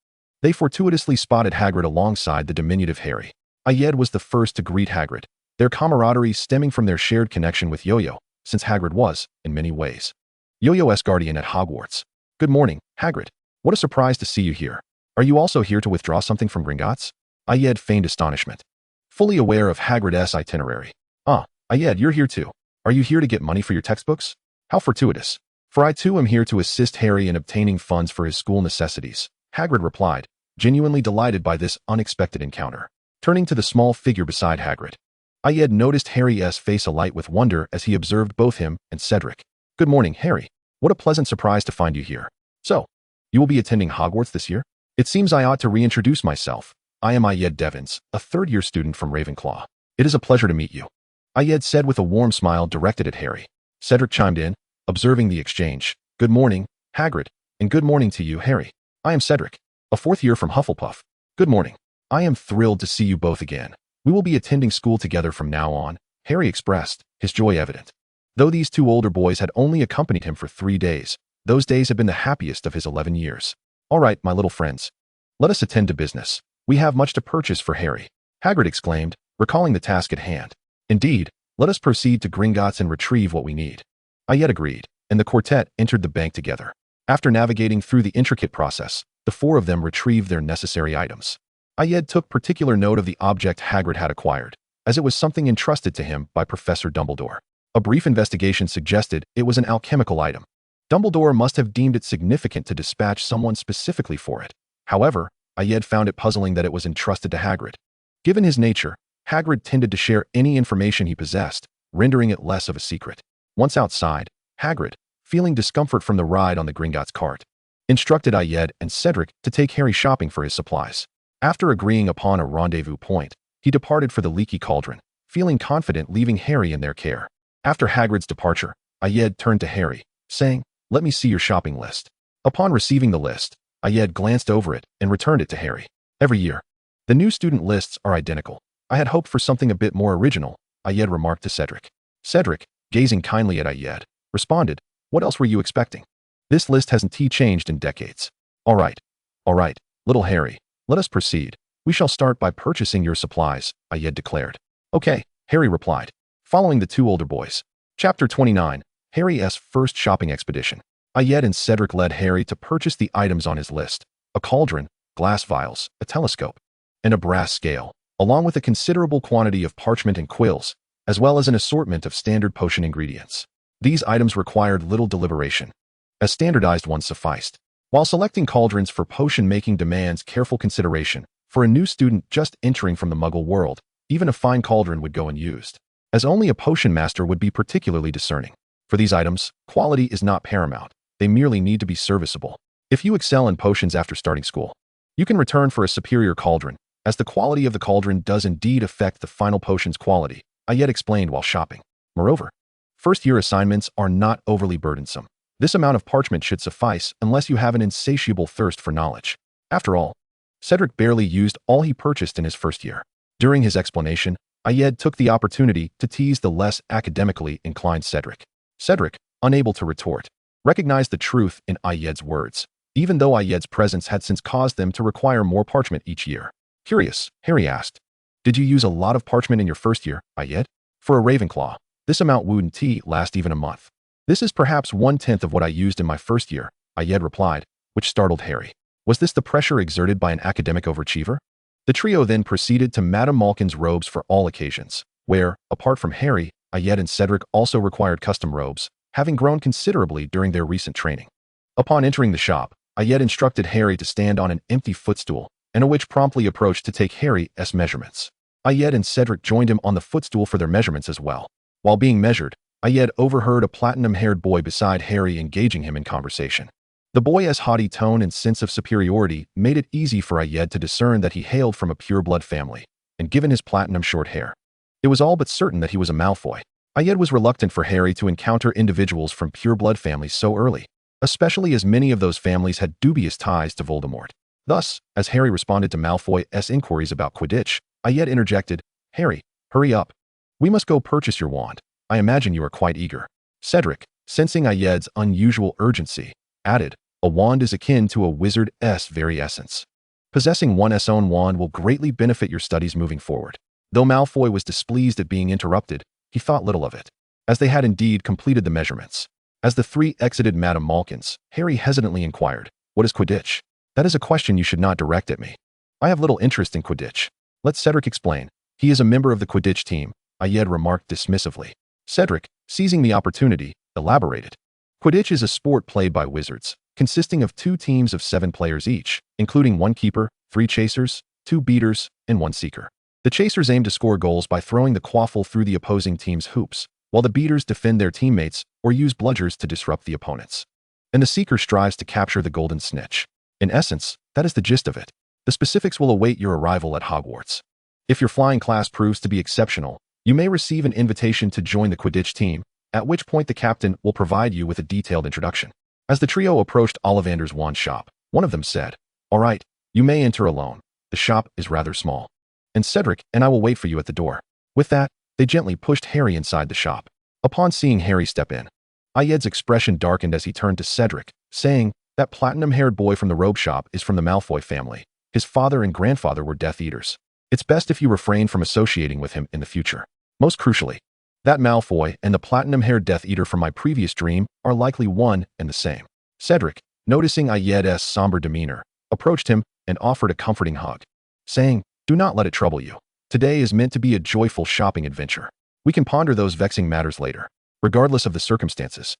they fortuitously spotted Hagrid alongside the diminutive Harry. Ayed was the first to greet Hagrid, their camaraderie stemming from their shared connection with Yo-Yo, since Hagrid was, in many ways, Yo-Yo's guardian at Hogwarts. Good morning, Hagrid. What a surprise to see you here. Are you also here to withdraw something from Gringotts? Ayed feigned astonishment, fully aware of Hagrid's itinerary. Ah, Ayed, you're here too. Are you here to get money for your textbooks? How fortuitous. For I too am here to assist Harry in obtaining funds for his school necessities, Hagrid replied, genuinely delighted by this unexpected encounter. Turning to the small figure beside Hagrid, Ayed noticed Harry's face alight with wonder as he observed both him and Cedric. Good morning, Harry. What a pleasant surprise to find you here. So, you will be attending Hogwarts this year? It seems I ought to reintroduce myself. I am Ayed Devons, a third-year student from Ravenclaw. It is a pleasure to meet you, Ayed said with a warm smile directed at Harry. Cedric chimed in, observing the exchange. Good morning, Hagrid, and good morning to you, Harry. I am Cedric, a fourth year from Hufflepuff. Good morning. I am thrilled to see you both again. We will be attending school together from now on, Harry expressed, his joy evident. Though these two older boys had only accompanied him for 3 days, those days had been the happiest of his 11 years. All right, my little friends. Let us attend to business. We have much to purchase for Harry, Hagrid exclaimed, recalling the task at hand. Indeed, let us proceed to Gringotts and retrieve what we need. Ayed agreed, and the quartet entered the bank together. After navigating through the intricate process, the four of them retrieved their necessary items. Ayed took particular note of the object Hagrid had acquired, as it was something entrusted to him by Professor Dumbledore. A brief investigation suggested it was an alchemical item. Dumbledore must have deemed it significant to dispatch someone specifically for it. However, Ayed found it puzzling that it was entrusted to Hagrid. Given his nature, Hagrid tended to share any information he possessed, rendering it less of a secret. Once outside, Hagrid, feeling discomfort from the ride on the Gringotts cart, instructed Ayed and Cedric to take Harry shopping for his supplies. After agreeing upon a rendezvous point, he departed for the Leaky Cauldron, feeling confident leaving Harry in their care. After Hagrid's departure, Ayed turned to Harry, saying, "Let me see your shopping list." Upon receiving the list, Ayed glanced over it and returned it to Harry. Every year, the new student lists are identical. I had hoped for something a bit more original, Ayed remarked to Cedric. Cedric, gazing kindly at Ayed, responded, "What else were you expecting? This list hasn't changed in decades." All right, little Harry, let us proceed. We shall start by purchasing your supplies, Ayed declared. Okay, Harry replied, following the two older boys. Chapter 29, Harry's First Shopping Expedition. Ayed and Cedric led Harry to purchase the items on his list: a cauldron, glass vials, a telescope, and a brass scale, along with a considerable quantity of parchment and quills, as well as an assortment of standard potion ingredients. These items required little deliberation, as standardized ones sufficed. While selecting cauldrons for potion-making demands careful consideration, for a new student just entering from the Muggle world, even a fine cauldron would go unused, as only a potion master would be particularly discerning. For these items, quality is not paramount. they merely need to be serviceable. If you excel in potions after starting school, you can return for a superior cauldron, as the quality of the cauldron does indeed affect the final potion's quality, Ayed explained while shopping. Moreover, first-year assignments are not overly burdensome. This amount of parchment should suffice unless you have an insatiable thirst for knowledge. After all, Cedric barely used all he purchased in his first year. During his explanation, Ayed took the opportunity to tease the less academically inclined Cedric. Cedric, unable to retort, recognized the truth in Ayed's words, even though Ayed's presence had since caused them to require more parchment each year. Curious, Harry asked, "Did you use a lot of parchment in your first year, Ayed?" "For a Ravenclaw, this amount wouldn't last even a month. This is perhaps 1/10 of what I used in my first year," Ayed replied, which startled Harry. Was this the pressure exerted by an academic overachiever? The trio then proceeded to Madame Malkin's robes for all occasions, where, apart from Harry, Ayed and Cedric also required custom robes, having grown considerably during their recent training. Upon entering the shop, Ayed instructed Harry to stand on an empty footstool, and which promptly approached to take Harry's measurements. Ayed and Cedric joined him on the footstool for their measurements as well. While being measured, Ayed overheard a platinum-haired boy beside Harry engaging him in conversation. The boy's haughty tone and sense of superiority made it easy for Ayed to discern that he hailed from a pure-blood family, and given his platinum short hair, it was all but certain that he was a Malfoy. Ayed was reluctant for Harry to encounter individuals from pure-blood families so early, especially as many of those families had dubious ties to Voldemort. Thus, as Harry responded to Malfoy's inquiries about Quidditch, Ayed interjected, "Harry, hurry up. We must go purchase your wand. I imagine you are quite eager." Cedric, sensing Ayed's unusual urgency, added, "A wand is akin to a wizard's very essence. Possessing one's own wand will greatly benefit your studies moving forward." Though Malfoy was displeased at being interrupted, he thought little of it, as they had indeed completed the measurements. As the three exited Madame Malkin's, Harry hesitantly inquired, "What is Quidditch?" "That is a question you should not direct at me. I have little interest in Quidditch. Let Cedric explain. He is a member of the Quidditch team," Ayed remarked dismissively. Cedric, seizing the opportunity, elaborated. Quidditch is a sport played by wizards, consisting of 2 teams of 7 players each, including 1 keeper, 3 chasers, 2 beaters, and 1 seeker. The chasers aim to score goals by throwing the quaffle through the opposing team's hoops, while the beaters defend their teammates or use bludgers to disrupt the opponents. And the seeker strives to capture the golden snitch. In essence, that is the gist of it. The specifics will await your arrival at Hogwarts. If your flying class proves to be exceptional, you may receive an invitation to join the Quidditch team, at which point the captain will provide you with a detailed introduction. As the trio approached Ollivander's wand shop, one of them said, "All right, you may enter alone. The shop is rather small. And Cedric and I will wait for you at the door." With that, they gently pushed Harry inside the shop. Upon seeing Harry step in, Ayed's expression darkened as he turned to Cedric, saying, "That platinum-haired boy from the robe shop is from the Malfoy family. His father and grandfather were Death Eaters. It's best if you refrain from associating with him in the future. Most crucially, that Malfoy and the platinum-haired Death Eater from my previous dream are likely one and the same." Cedric, noticing Ayed's somber demeanor, approached him and offered a comforting hug, saying, "Do not let it trouble you. Today is meant to be a joyful shopping adventure. We can ponder those vexing matters later. Regardless of the circumstances,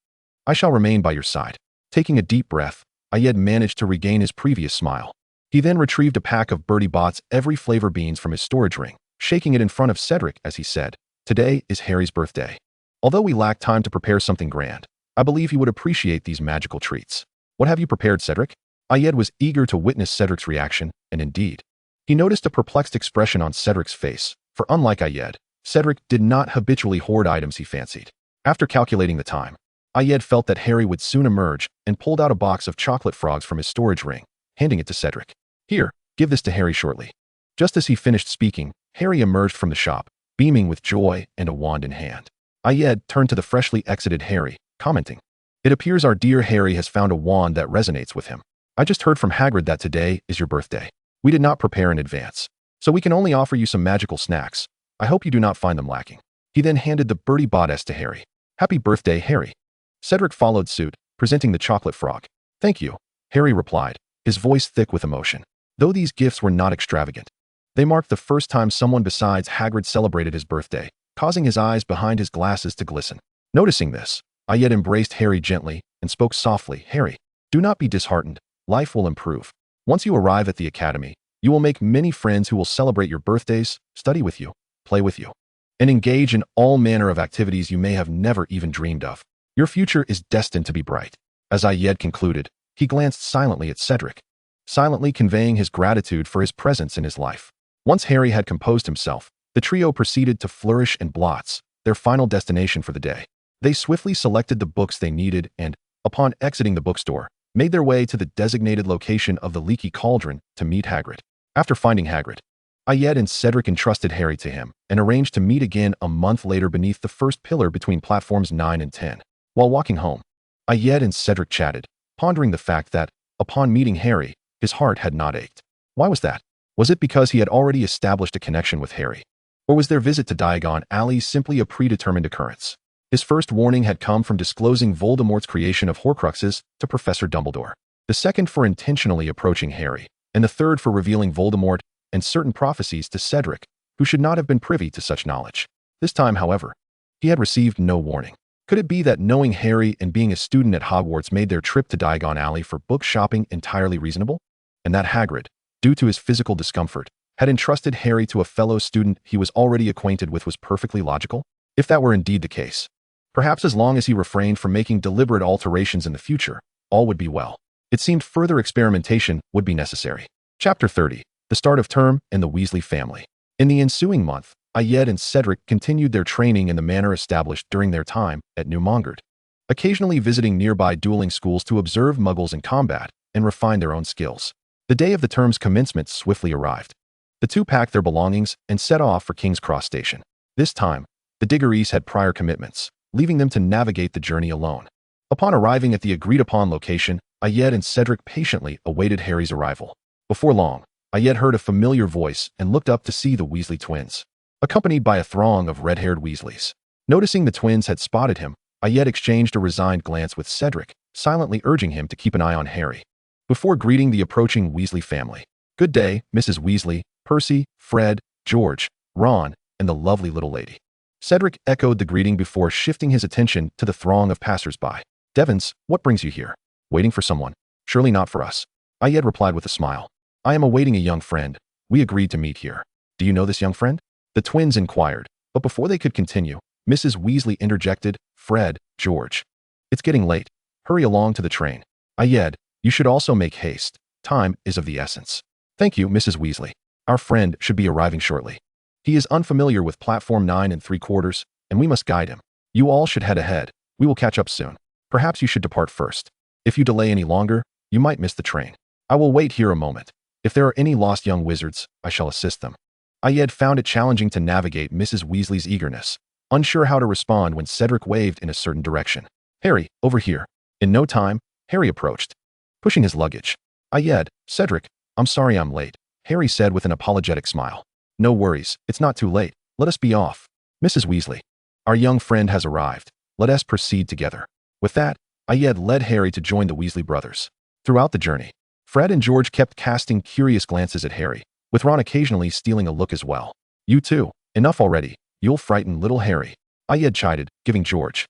I shall remain by your side." Taking a deep breath, Ayed managed to regain his previous smile. He then retrieved a pack of Bertie Bott's every flavor beans from his storage ring, shaking it in front of Cedric as he said, "Today is Harry's birthday. Although we lack time to prepare something grand, I believe he would appreciate these magical treats. What have you prepared, Cedric?" Ayed was eager to witness Cedric's reaction, and indeed, he noticed a perplexed expression on Cedric's face, for unlike Ayed, Cedric did not habitually hoard items he fancied. After calculating the time, Ayed felt that Harry would soon emerge and pulled out a box of chocolate frogs from his storage ring, handing it to Cedric. "Here, give this to Harry shortly." Just as he finished speaking, Harry emerged from the shop, beaming with joy and a wand in hand. Ayed turned to the freshly exited Harry, commenting, "It appears our dear Harry has found a wand that resonates with him. I just heard from Hagrid that today is your birthday. We did not prepare in advance, so we can only offer you some magical snacks. I hope you do not find them lacking." He then handed the Bertie Bott's to Harry. "Happy birthday, Harry." Cedric followed suit, presenting the chocolate frog. "Thank you," Harry replied, his voice thick with emotion. Though these gifts were not extravagant, they marked the first time someone besides Hagrid celebrated his birthday, causing his eyes behind his glasses to glisten. Noticing this, Ayed embraced Harry gently and spoke softly, "Harry, do not be disheartened. Life will improve. Once you arrive at the academy, you will make many friends who will celebrate your birthdays, study with you, play with you, and engage in all manner of activities you may have never even dreamed of. Your future is destined to be bright." As Ayed concluded, he glanced silently at Cedric, silently conveying his gratitude for his presence in his life. Once Harry had composed himself, the trio proceeded to Flourish and Blots, their final destination for the day. They swiftly selected the books they needed and, upon exiting the bookstore, made their way to the designated location of the Leaky Cauldron to meet Hagrid. After finding Hagrid, Ayed and Cedric entrusted Harry to him and arranged to meet again a month later beneath the first pillar between platforms 9 and 10. While walking home, Ayed and Cedric chatted, pondering the fact that, upon meeting Harry, his heart had not ached. Why was that? Was it because he had already established a connection with Harry? Or was their visit to Diagon Alley simply a predetermined occurrence? His first warning had come from disclosing Voldemort's creation of Horcruxes to Professor Dumbledore, the second for intentionally approaching Harry, and the third for revealing Voldemort and certain prophecies to Cedric, who should not have been privy to such knowledge. This time, however, he had received no warning. Could it be that knowing Harry and being a student at Hogwarts made their trip to Diagon Alley for book shopping entirely reasonable? And that Hagrid, due to his physical discomfort, had entrusted Harry to a fellow student he was already acquainted with was perfectly logical? If that were indeed the case, perhaps as long as he refrained from making deliberate alterations in the future, all would be well. It seemed further experimentation would be necessary. Chapter 30. The Start of Term and the Weasley Family. In the ensuing month, Ayed and Cedric continued their training in the manner established during their time at New Mongard, occasionally visiting nearby dueling schools to observe Muggles in combat and refine their own skills. The day of the term's commencement swiftly arrived. The two packed their belongings and set off for King's Cross Station. This time, the Diggorys had prior commitments, leaving them to navigate the journey alone. Upon arriving at the agreed-upon location, Ayed and Cedric patiently awaited Harry's arrival. Before long, Ayed heard a familiar voice and looked up to see the Weasley twins, accompanied by a throng of red-haired Weasleys. Noticing the twins had spotted him, Ayed exchanged a resigned glance with Cedric, silently urging him to keep an eye on Harry, before greeting the approaching Weasley family. "Good day, Mrs. Weasley, Percy, Fred, George, Ron, and the lovely little lady." Cedric echoed the greeting before shifting his attention to the throng of passers-by. "Devons, what brings you here? Waiting for someone? Surely not for us." Ayed replied with a smile. "I am awaiting a young friend. We agreed to meet here. Do you know this young friend?" The twins inquired, but before they could continue, Mrs. Weasley interjected, "Fred, George. It's getting late. Hurry along to the train. Ayed, you should also make haste. Time is of the essence." "Thank you, Mrs. Weasley. Our friend should be arriving shortly. He is unfamiliar with platform 9 3/4, and we must guide him. You all should head ahead. We will catch up soon. Perhaps you should depart first. If you delay any longer, you might miss the train. I will wait here a moment. If there are any lost young wizards, I shall assist them." Ayed found it challenging to navigate Mrs. Weasley's eagerness, unsure how to respond when Cedric waved in a certain direction. "Harry, over here." In no time, Harry approached, pushing his luggage. "Ayed, Cedric, I'm sorry I'm late," Harry said with an apologetic smile. "No worries, it's not too late. Let us be off." "Mrs. Weasley, our young friend has arrived. Let us proceed together." With that, Ayed led Harry to join the Weasley brothers. Throughout the journey, Fred and George kept casting curious glances at Harry, with Ron occasionally stealing a look as well. "You too, enough already. You'll frighten little Harry," Ayed chided, giving George,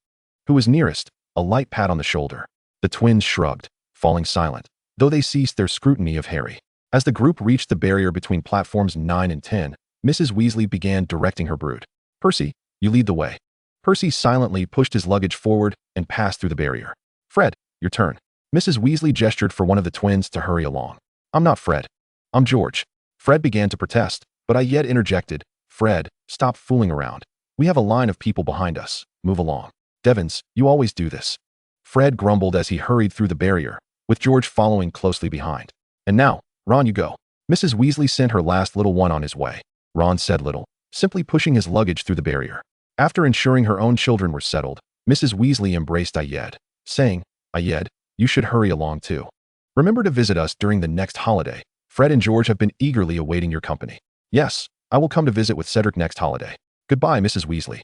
who was nearest, a light pat on the shoulder. The twins shrugged, falling silent, though they ceased their scrutiny of Harry. As the group reached the barrier between platforms 9 and 10, Mrs. Weasley began directing her brood. "Percy, you lead the way." Percy silently pushed his luggage forward and passed through the barrier. "Fred, your turn." Mrs. Weasley gestured for one of the twins to hurry along. "I'm not Fred. I'm George." Fred began to protest, but Ayed interjected, "Fred, stop fooling around. We have a line of people behind us. Move along." "Devons, you always do this." Fred grumbled as he hurried through the barrier, with George following closely behind. "And now, Ron, you go." Mrs. Weasley sent her last little one on his way. Ron said little, simply pushing his luggage through the barrier. After ensuring her own children were settled, Mrs. Weasley embraced Ayed, saying, "Ayed, you should hurry along too. Remember to visit us during the next holiday. Fred and George have been eagerly awaiting your company." "Yes, I will come to visit with Cedric next holiday. Goodbye, Mrs. Weasley,"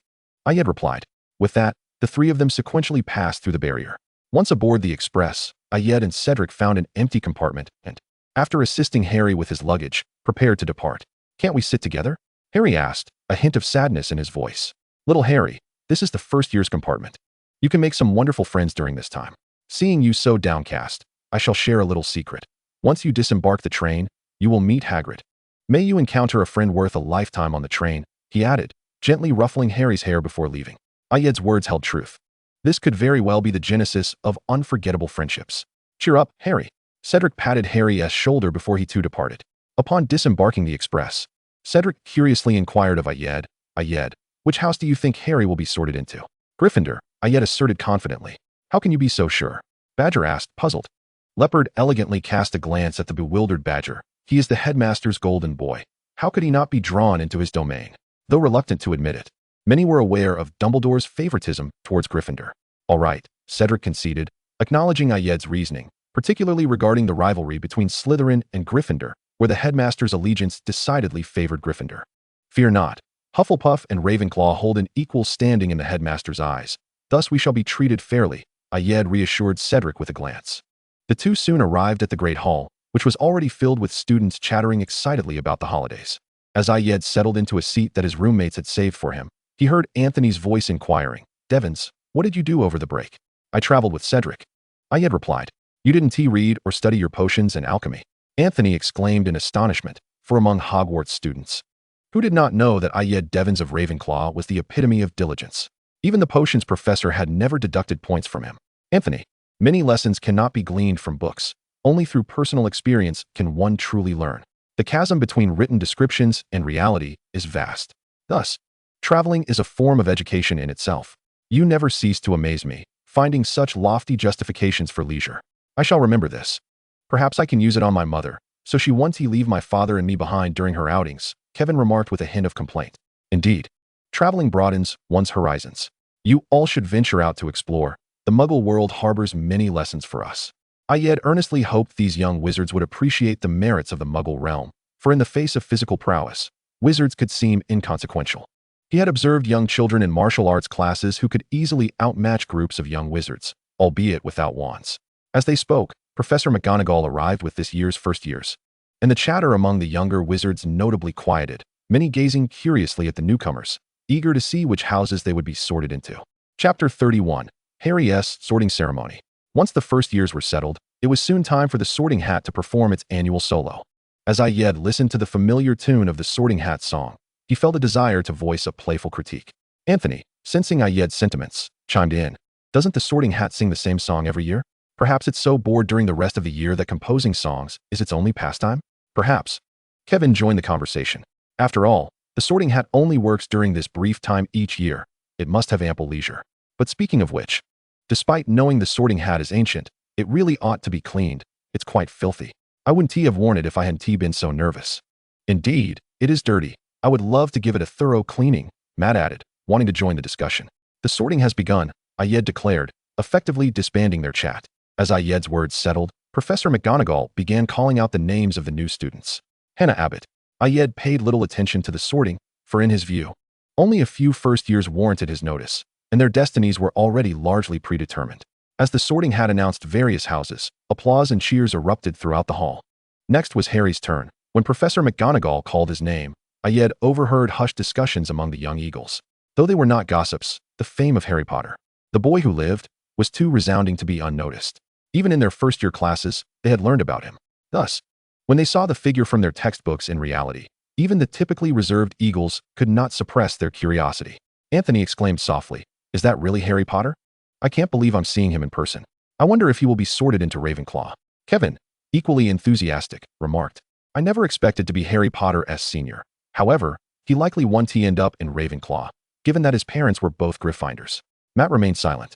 Ayed replied. With that, the three of them sequentially passed through the barrier. Once aboard the express, Ayed and Cedric found an empty compartment and, after assisting Harry with his luggage, prepared to depart. "Can't we sit together?" Harry asked, a hint of sadness in his voice. "Little Harry, this is the first year's compartment. You can make some wonderful friends during this time. Seeing you so downcast, I shall share a little secret. Once you disembark the train, you will meet Hagrid. May you encounter a friend worth a lifetime on the train," he added, gently ruffling Harry's hair before leaving. Ayed's words held truth. This could very well be the genesis of unforgettable friendships. Cheer up, Harry. Cedric patted Harry's shoulder before he too departed. Upon disembarking the express, Cedric curiously inquired of Ayed, which house do you think Harry will be sorted into? Gryffindor, Ayed asserted confidently. How can you be so sure? Badger asked, puzzled. Leopard elegantly cast a glance at the bewildered Badger. He is the headmaster's golden boy. How could he not be drawn into his domain? Though reluctant to admit it, many were aware of Dumbledore's favoritism towards Gryffindor. All right, Cedric conceded, acknowledging Ayed's reasoning, particularly regarding the rivalry between Slytherin and Gryffindor, where the headmaster's allegiance decidedly favored Gryffindor. Fear not. Hufflepuff and Ravenclaw hold an equal standing in the headmaster's eyes. Thus we shall be treated fairly, Ayed reassured Cedric with a glance. The two soon arrived at the Great Hall, which was already filled with students chattering excitedly about the holidays. As Ayed settled into a seat that his roommates had saved for him, he heard Anthony's voice inquiring, Devons, what did you do over the break? I traveled with Cedric. Ayed replied, You didn't read or study your potions and alchemy? Anthony exclaimed in astonishment, for among Hogwarts students, who did not know that Ayed Devons of Ravenclaw was the epitome of diligence? Even the potions professor had never deducted points from him. Anthony, many lessons cannot be gleaned from books. Only through personal experience can one truly learn. The chasm between written descriptions and reality is vast. Thus, traveling is a form of education in itself. You never cease to amaze me, finding such lofty justifications for leisure. I shall remember this. Perhaps I can use it on my mother, so she won't leave my father and me behind during her outings, Kevin remarked with a hint of complaint. Indeed, traveling broadens one's horizons. You all should venture out to explore. The Muggle world harbors many lessons for us. Ayed earnestly hoped these young wizards would appreciate the merits of the Muggle realm, for in the face of physical prowess, wizards could seem inconsequential. He had observed young children in martial arts classes who could easily outmatch groups of young wizards, albeit without wands. As they spoke, Professor McGonagall arrived with this year's first years, and the chatter among the younger wizards notably quieted, many gazing curiously at the newcomers, eager to see which houses they would be sorted into. Chapter 31. Harry's Sorting Ceremony. Once the first years were settled, it was soon time for the Sorting Hat to perform its annual solo. As Ayed listened to the familiar tune of the Sorting Hat song, he felt a desire to voice a playful critique. Anthony, sensing Ayed's sentiments, chimed in. Doesn't the Sorting Hat sing the same song every year? Perhaps it's so bored during the rest of the year that composing songs is its only pastime? Perhaps. Kevin joined the conversation. After all, the Sorting Hat only works during this brief time each year. It must have ample leisure. But speaking of which, despite knowing the Sorting Hat is ancient, it really ought to be cleaned. It's quite filthy. I wouldn't have worn it if I hadn't been so nervous. Indeed, it is dirty. I would love to give it a thorough cleaning, Matt added, wanting to join the discussion. The sorting has begun, Ayed declared, effectively disbanding their chat. As Ayed's words settled, Professor McGonagall began calling out the names of the new students. Hannah Abbott. Ayed paid little attention to the sorting, for in his view, only a few first years warranted his notice, and their destinies were already largely predetermined. As the sorting hat announced various houses, applause and cheers erupted throughout the hall. Next was Harry's turn. When Professor McGonagall called his name, Ayed overheard hushed discussions among the young eagles. Though they were not gossips, the fame of Harry Potter, the boy who lived, was too resounding to be unnoticed. Even in their first-year classes, they had learned about him. Thus, when they saw the figure from their textbooks in reality, even the typically reserved eagles could not suppress their curiosity. Anthony exclaimed softly, Is that really Harry Potter? I can't believe I'm seeing him in person. I wonder if he will be sorted into Ravenclaw. Kevin, equally enthusiastic, remarked, I never expected to be Harry Potter's senior. However, he likely won't end up in Ravenclaw, given that his parents were both Gryffindors. Matt remained silent.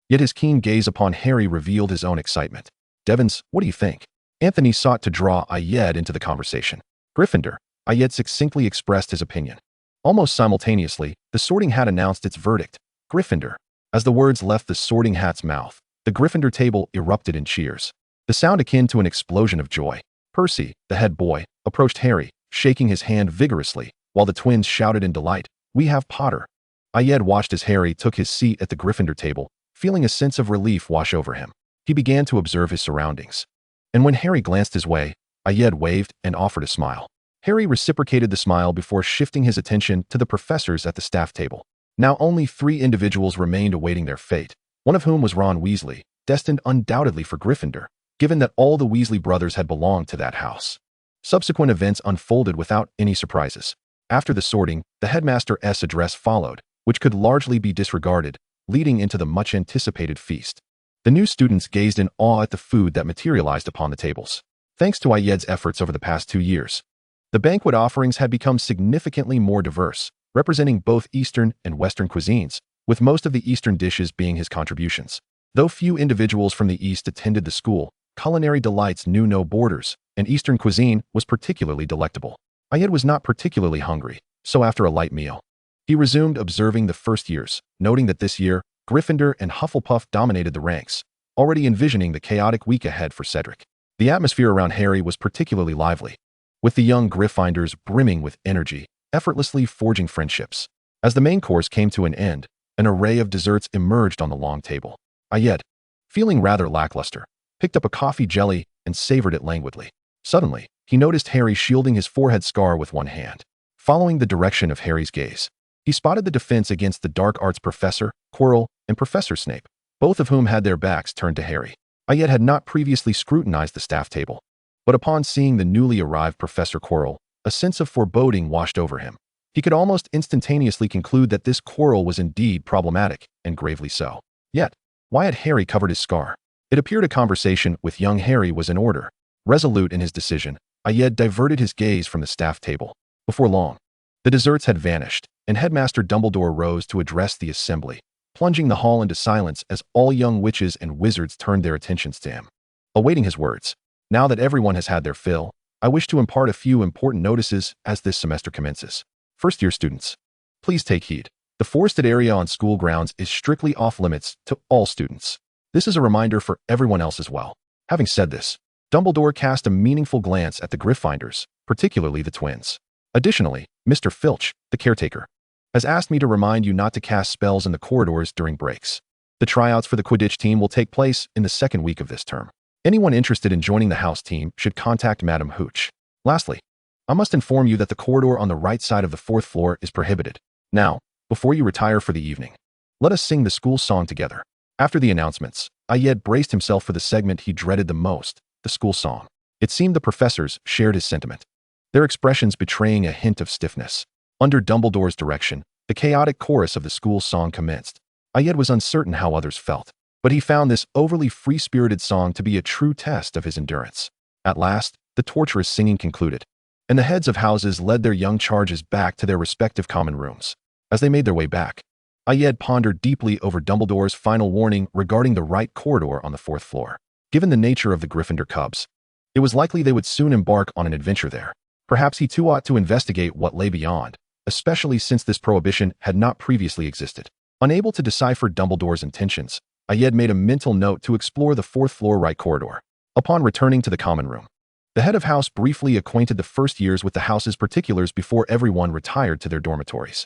Yet his keen gaze upon Harry revealed his own excitement. Devons, what do you think? Anthony sought to draw Ayed into the conversation. Gryffindor, Ayed succinctly expressed his opinion. Almost simultaneously, the sorting hat announced its verdict. Gryffindor. As the words left the sorting hat's mouth, the Gryffindor table erupted in cheers. The sound akin to an explosion of joy. Percy, the head boy, approached Harry, shaking his hand vigorously, while the twins shouted in delight, We have Potter. Ayed watched as Harry took his seat at the Gryffindor table, feeling a sense of relief wash over him. He began to observe his surroundings. And when Harry glanced his way, Ayed waved and offered a smile. Harry reciprocated the smile before shifting his attention to the professors at the staff table. Now only 3 individuals remained awaiting their fate, one of whom was Ron Weasley, destined undoubtedly for Gryffindor, given that all the Weasley brothers had belonged to that house. Subsequent events unfolded without any surprises. After the sorting, the headmaster's address followed, which could largely be disregarded, leading into the much-anticipated feast. The new students gazed in awe at the food that materialized upon the tables. Thanks to Ayed's efforts over the past 2 years, the banquet offerings had become significantly more diverse, representing both Eastern and Western cuisines, with most of the Eastern dishes being his contributions. Though few individuals from the East attended the school, culinary delights knew no borders, and Eastern cuisine was particularly delectable. Ayed was not particularly hungry, so after a light meal, he resumed observing the first years, noting that this year, Gryffindor and Hufflepuff dominated the ranks, already envisioning the chaotic week ahead for Cedric. The atmosphere around Harry was particularly lively, with the young Gryffindors brimming with energy, effortlessly forging friendships. As the main course came to an end, an array of desserts emerged on the long table. Ayed, feeling rather lackluster, picked up a coffee jelly and savored it languidly. Suddenly, he noticed Harry shielding his forehead scar with one hand. Following the direction of Harry's gaze, he spotted the defense against the dark arts professor, Quirrell, and Professor Snape, both of whom had their backs turned to Harry. Ayed had not previously scrutinized the staff table, but upon seeing the newly arrived Professor Quirrell, a sense of foreboding washed over him. He could almost instantaneously conclude that this Quirrell was indeed problematic, and gravely so. Yet, why had Harry covered his scar? It appeared a conversation with young Harry was in order. Resolute in his decision, Ayed diverted his gaze from the staff table. Before long, the desserts had vanished, and Headmaster Dumbledore rose to address the assembly, plunging the hall into silence as all young witches and wizards turned their attentions to him. Awaiting his words, now that everyone has had their fill, I wish to impart a few important notices as this semester commences. First-year students, please take heed. The forested area on school grounds is strictly off-limits to all students. This is a reminder for everyone else as well. Having said this, Dumbledore cast a meaningful glance at the Gryffindors, particularly the twins. Additionally, Mr. Filch, the caretaker, has asked me to remind you not to cast spells in the corridors during breaks. The tryouts for the Quidditch team will take place in the second week of this term. Anyone interested in joining the house team should contact Madam Hooch. Lastly, I must inform you that the corridor on the right side of the 4th floor is prohibited. Now, before you retire for the evening, let us sing the school song together. After the announcements, Ayed braced himself for the segment he dreaded the most, the school song. It seemed the professors shared his sentiment, their expressions betraying a hint of stiffness. Under Dumbledore's direction, the chaotic chorus of the school song commenced. Ayed was uncertain how others felt, but he found this overly free-spirited song to be a true test of his endurance. At last, the torturous singing concluded, and the heads of houses led their young charges back to their respective common rooms. As they made their way back, Ayed pondered deeply over Dumbledore's final warning regarding the right corridor on the 4th floor. Given the nature of the Gryffindor cubs, it was likely they would soon embark on an adventure there. Perhaps he too ought to investigate what lay beyond, especially since this prohibition had not previously existed. Unable to decipher Dumbledore's intentions, Ayed made a mental note to explore the 4th floor right corridor. Upon returning to the common room, the head of house briefly acquainted the first years with the house's particulars before everyone retired to their dormitories.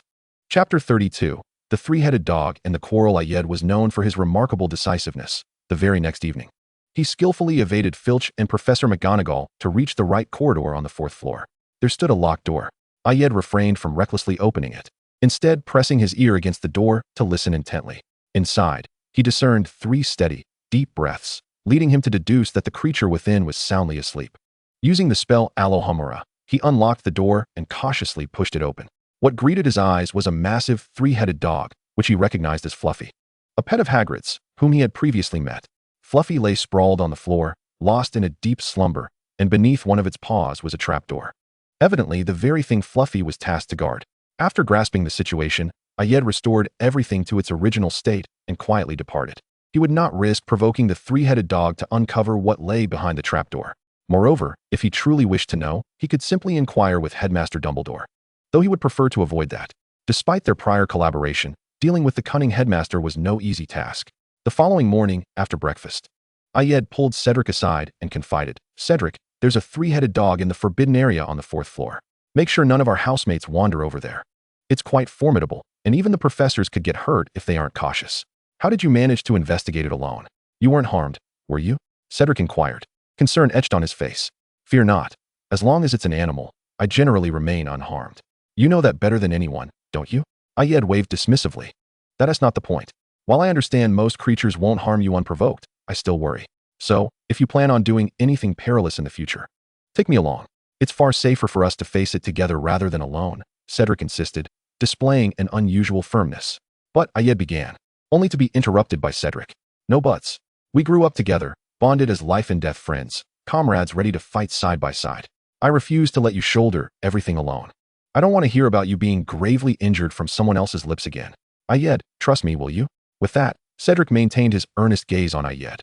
Chapter 32. The Three-Headed Dog and the Quarrel. Ayed was known for his remarkable decisiveness. The very next evening, he skillfully evaded Filch and Professor McGonagall to reach the right corridor on the 4th floor. There stood a locked door. Ayed refrained from recklessly opening it, instead pressing his ear against the door to listen intently. Inside, he discerned 3 steady, deep breaths, leading him to deduce that the creature within was soundly asleep. Using the spell Alohomora, he unlocked the door and cautiously pushed it open. What greeted his eyes was a massive 3-headed dog, which he recognized as Fluffy, a pet of Hagrid's, whom he had previously met. Fluffy lay sprawled on the floor, lost in a deep slumber, and beneath one of its paws was a trapdoor. Evidently, the very thing Fluffy was tasked to guard. After grasping the situation, Ayed restored everything to its original state and quietly departed. He would not risk provoking the 3-headed dog to uncover what lay behind the trapdoor. Moreover, if he truly wished to know, he could simply inquire with Headmaster Dumbledore, though he would prefer to avoid that. Despite their prior collaboration, dealing with the cunning headmaster was no easy task. The following morning, after breakfast, Ayed pulled Cedric aside and confided, "Cedric, there's a 3-headed dog in the forbidden area on the 4th floor. Make sure none of our housemates wander over there. It's quite formidable, and even the professors could get hurt if they aren't cautious." "How did you manage to investigate it alone? You weren't harmed, were you?" Cedric inquired, concern etched on his face. "Fear not. As long as it's an animal, I generally remain unharmed. You know that better than anyone, don't you?" Ayed waved dismissively. "That is not the point. While I understand most creatures won't harm you unprovoked, I still worry. So, if you plan on doing anything perilous in the future, take me along. It's far safer for us to face it together rather than alone," Cedric insisted, displaying an unusual firmness. But Ayed began, only to be interrupted by Cedric. No buts. We grew up together, bonded as life and death friends, comrades ready to fight side by side. I refuse to let you shoulder everything alone. I don't want to hear about you being gravely injured from someone else's lips again. Ayed, trust me, will you? With that, Cedric maintained his earnest gaze on Ayed.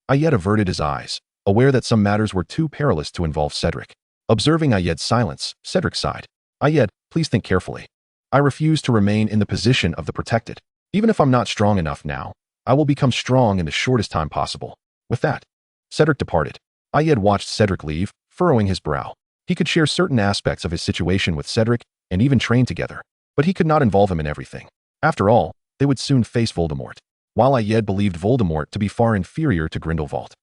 Ayed averted his eyes, aware that some matters were too perilous to involve Cedric. Observing Ayed's silence, Cedric sighed. Ayed, please think carefully. I refuse to remain in the position of the protected. Even if I'm not strong enough now, I will become strong in the shortest time possible. With that, Cedric departed. Ayed watched Cedric leave, furrowing his brow. He could share certain aspects of his situation with Cedric and even train together, but he could not involve him in everything. After all, they would soon face Voldemort. While Ayed believed Voldemort to be far inferior to Grindelwald,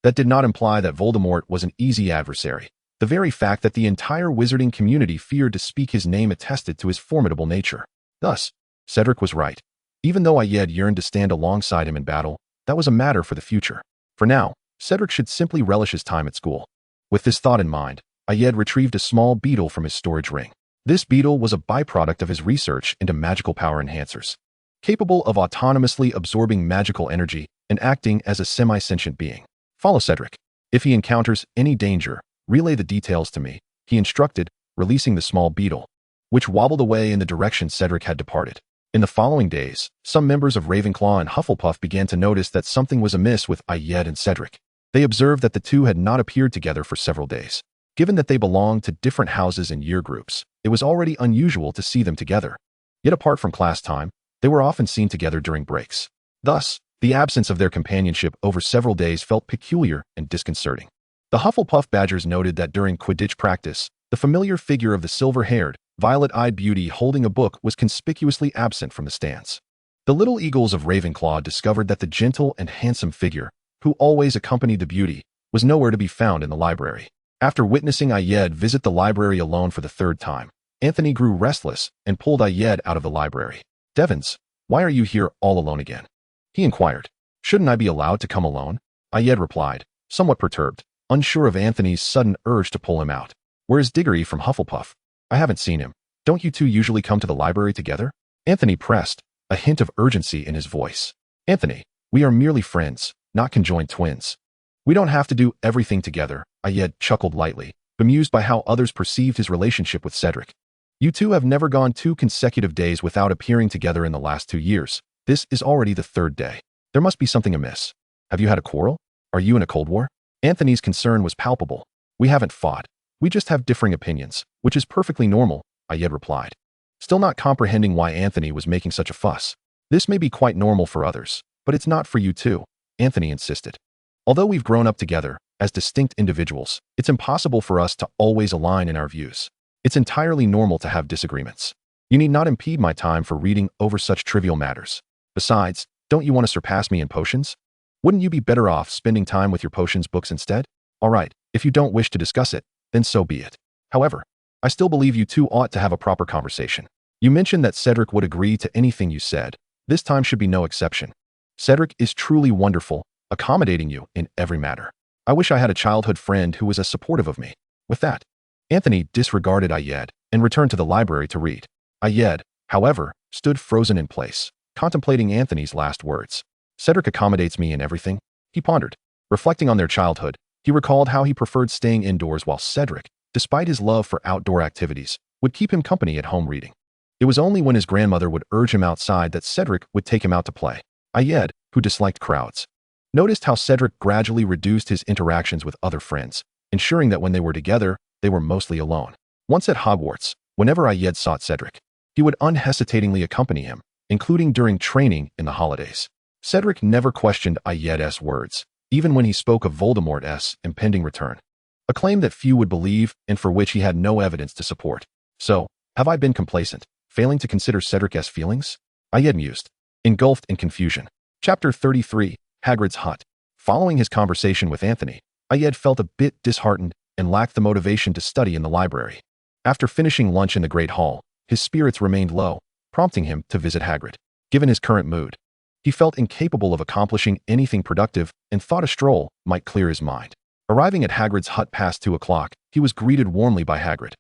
that did not imply that Voldemort was an easy adversary. The very fact that the entire wizarding community feared to speak his name attested to his formidable nature. Thus, Cedric was right. Even though Ayed yearned to stand alongside him in battle, that was a matter for the future. For now, Cedric should simply relish his time at school. With this thought in mind, Ayed retrieved a small beetle from his storage ring. This beetle was a byproduct of his research into magical power enhancers, capable of autonomously absorbing magical energy and acting as a semi-sentient being. Follow Cedric. If he encounters any danger, relay the details to me, he instructed, releasing the small beetle, which wobbled away in the direction Cedric had departed. In the following days, some members of Ravenclaw and Hufflepuff began to notice that something was amiss with Ayed and Cedric. They observed that the two had not appeared together for several days. Given that they belonged to different houses and year groups, it was already unusual to see them together. Yet apart from class time, they were often seen together during breaks. Thus, the absence of their companionship over several days felt peculiar and disconcerting. The Hufflepuff Badgers noted that during Quidditch practice, the familiar figure of the silver-haired, violet-eyed beauty holding a book was conspicuously absent from the stands. The little eagles of Ravenclaw discovered that the gentle and handsome figure, who always accompanied the beauty, was nowhere to be found in the library. After witnessing Ayed visit the library alone for the third time, Anthony grew restless and pulled Ayed out of the library. "Devons, why are you here all alone again?" he inquired. "Shouldn't I be allowed to come alone?" Ayed replied, somewhat perturbed, unsure of Anthony's sudden urge to pull him out. "Where's Diggory from Hufflepuff? I haven't seen him. Don't you two usually come to the library together?" Anthony pressed, a hint of urgency in his voice. "Anthony, we are merely friends, not conjoined twins. We don't have to do everything together," Ayed chuckled lightly, bemused by how others perceived his relationship with Cedric. "You two have never gone 2 consecutive days without appearing together in the last 2 years. This is already the 3rd day. There must be something amiss. Have you had a quarrel? Are you in a Cold War?" Anthony's concern was palpable. "We haven't fought. We just have differing opinions, which is perfectly normal," Ayed replied, still not comprehending why Anthony was making such a fuss. "This may be quite normal for others, but it's not for you too," Anthony insisted. "Although we've grown up together, as distinct individuals, it's impossible for us to always align in our views. It's entirely normal to have disagreements. You need not impede my time for reading over such trivial matters. Besides, don't you want to surpass me in potions? Wouldn't you be better off spending time with your potions books instead? All right, if you don't wish to discuss it, then so be it. However, I still believe you two ought to have a proper conversation. You mentioned that Cedric would agree to anything you said. This time should be no exception. Cedric is truly wonderful, accommodating you in every matter. I wish I had a childhood friend who was as supportive of me." With that, Anthony disregarded Ayed and returned to the library to read. Ayed, however, stood frozen in place, contemplating Anthony's last words. "Cedric accommodates me in everything," he pondered. Reflecting on their childhood, he recalled how he preferred staying indoors while Cedric, despite his love for outdoor activities, would keep him company at home reading. It was only when his grandmother would urge him outside that Cedric would take him out to play. Ayed, who disliked crowds, noticed how Cedric gradually reduced his interactions with other friends, ensuring that when they were together, they were mostly alone. Once at Hogwarts, whenever Ayed sought Cedric, he would unhesitatingly accompany him, including during training in the holidays. Cedric never questioned Ayed's words, even when he spoke of Voldemort's impending return, a claim that few would believe and for which he had no evidence to support. "So, have I been complacent, failing to consider Cedric's feelings?" Ayed mused, engulfed in confusion. Chapter 33, Hagrid's Hut. Following his conversation with Anthony, Ayed felt a bit disheartened and lacked the motivation to study in the library. After finishing lunch in the Great Hall, his spirits remained low, prompting him to visit Hagrid. Given his current mood, he felt incapable of accomplishing anything productive and thought a stroll might clear his mind. Arriving at Hagrid's hut past 2 o'clock, he was greeted warmly by Hagrid.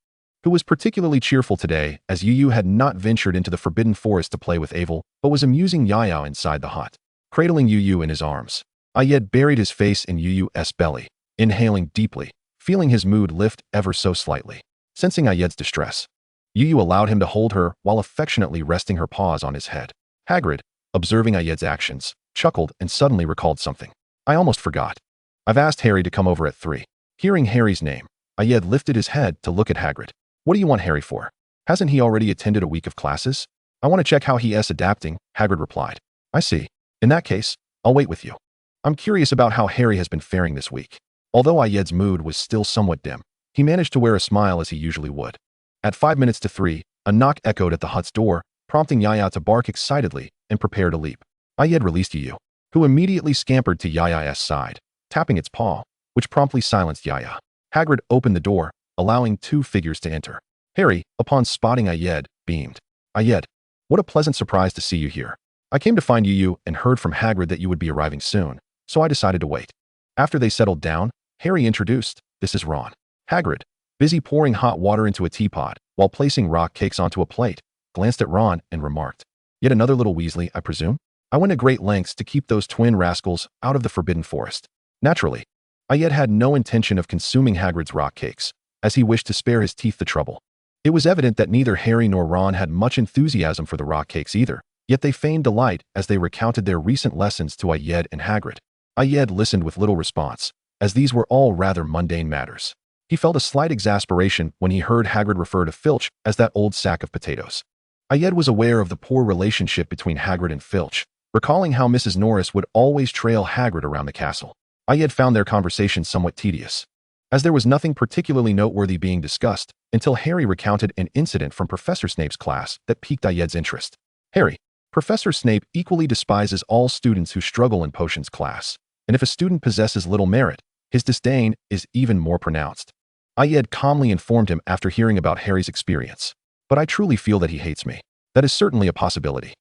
who was particularly cheerful today as Yu had not ventured into the forbidden forest to play with Avel, but was amusing Yaya inside the hut. Cradling Yu in his arms, Ayed buried his face in Yu's belly, inhaling deeply, feeling his mood lift ever so slightly. Sensing Ayed's distress, Yu allowed him to hold her while affectionately resting her paws on his head. Hagrid, observing Ayed's actions, chuckled and suddenly recalled something. I almost forgot. I've asked Harry to come over at 3. Hearing Harry's name, Ayed lifted his head to look at Hagrid. What do you want Harry for? Hasn't he already attended a week of classes? I want to check how he is adapting, Hagrid replied. I see. In that case, I'll wait with you. I'm curious about how Harry has been faring this week. Although Ayed's mood was still somewhat dim, he managed to wear a smile as he usually would. At 5 minutes to 3, a knock echoed at the hut's door, prompting Yaya to bark excitedly and prepare to leap. Ayed released Yu, who immediately scampered to Yaya's side, tapping its paw, which promptly silenced Yaya. Hagrid opened the door, allowing 2 figures to enter. Harry, upon spotting Ayed, beamed. Ayed, what a pleasant surprise to see you here. I came to find Yu and heard from Hagrid that you would be arriving soon, so I decided to wait. After they settled down, Harry introduced, this is Ron. Hagrid, busy pouring hot water into a teapot while placing rock cakes onto a plate, glanced at Ron and remarked, yet another little Weasley, I presume? I went to great lengths to keep those twin rascals out of the forbidden forest. Naturally, Ayed had no intention of consuming Hagrid's rock cakes, as he wished to spare his teeth the trouble. It was evident that neither Harry nor Ron had much enthusiasm for the rock cakes either, yet they feigned delight as they recounted their recent lessons to Ayed and Hagrid. Ayed listened with little response, as these were all rather mundane matters. He felt a slight exasperation when he heard Hagrid refer to Filch as that old sack of potatoes. Ayed was aware of the poor relationship between Hagrid and Filch, recalling how Mrs. Norris would always trail Hagrid around the castle. Ayed found their conversation somewhat tedious, as there was nothing particularly noteworthy being discussed until Harry recounted an incident from Professor Snape's class that piqued Ayed's interest. Harry, Professor Snape equally despises all students who struggle in potions class, and if a student possesses little merit, his disdain is even more pronounced. Ayed calmly informed him after hearing about Harry's experience. But I truly feel that he hates me. That is certainly a possibility.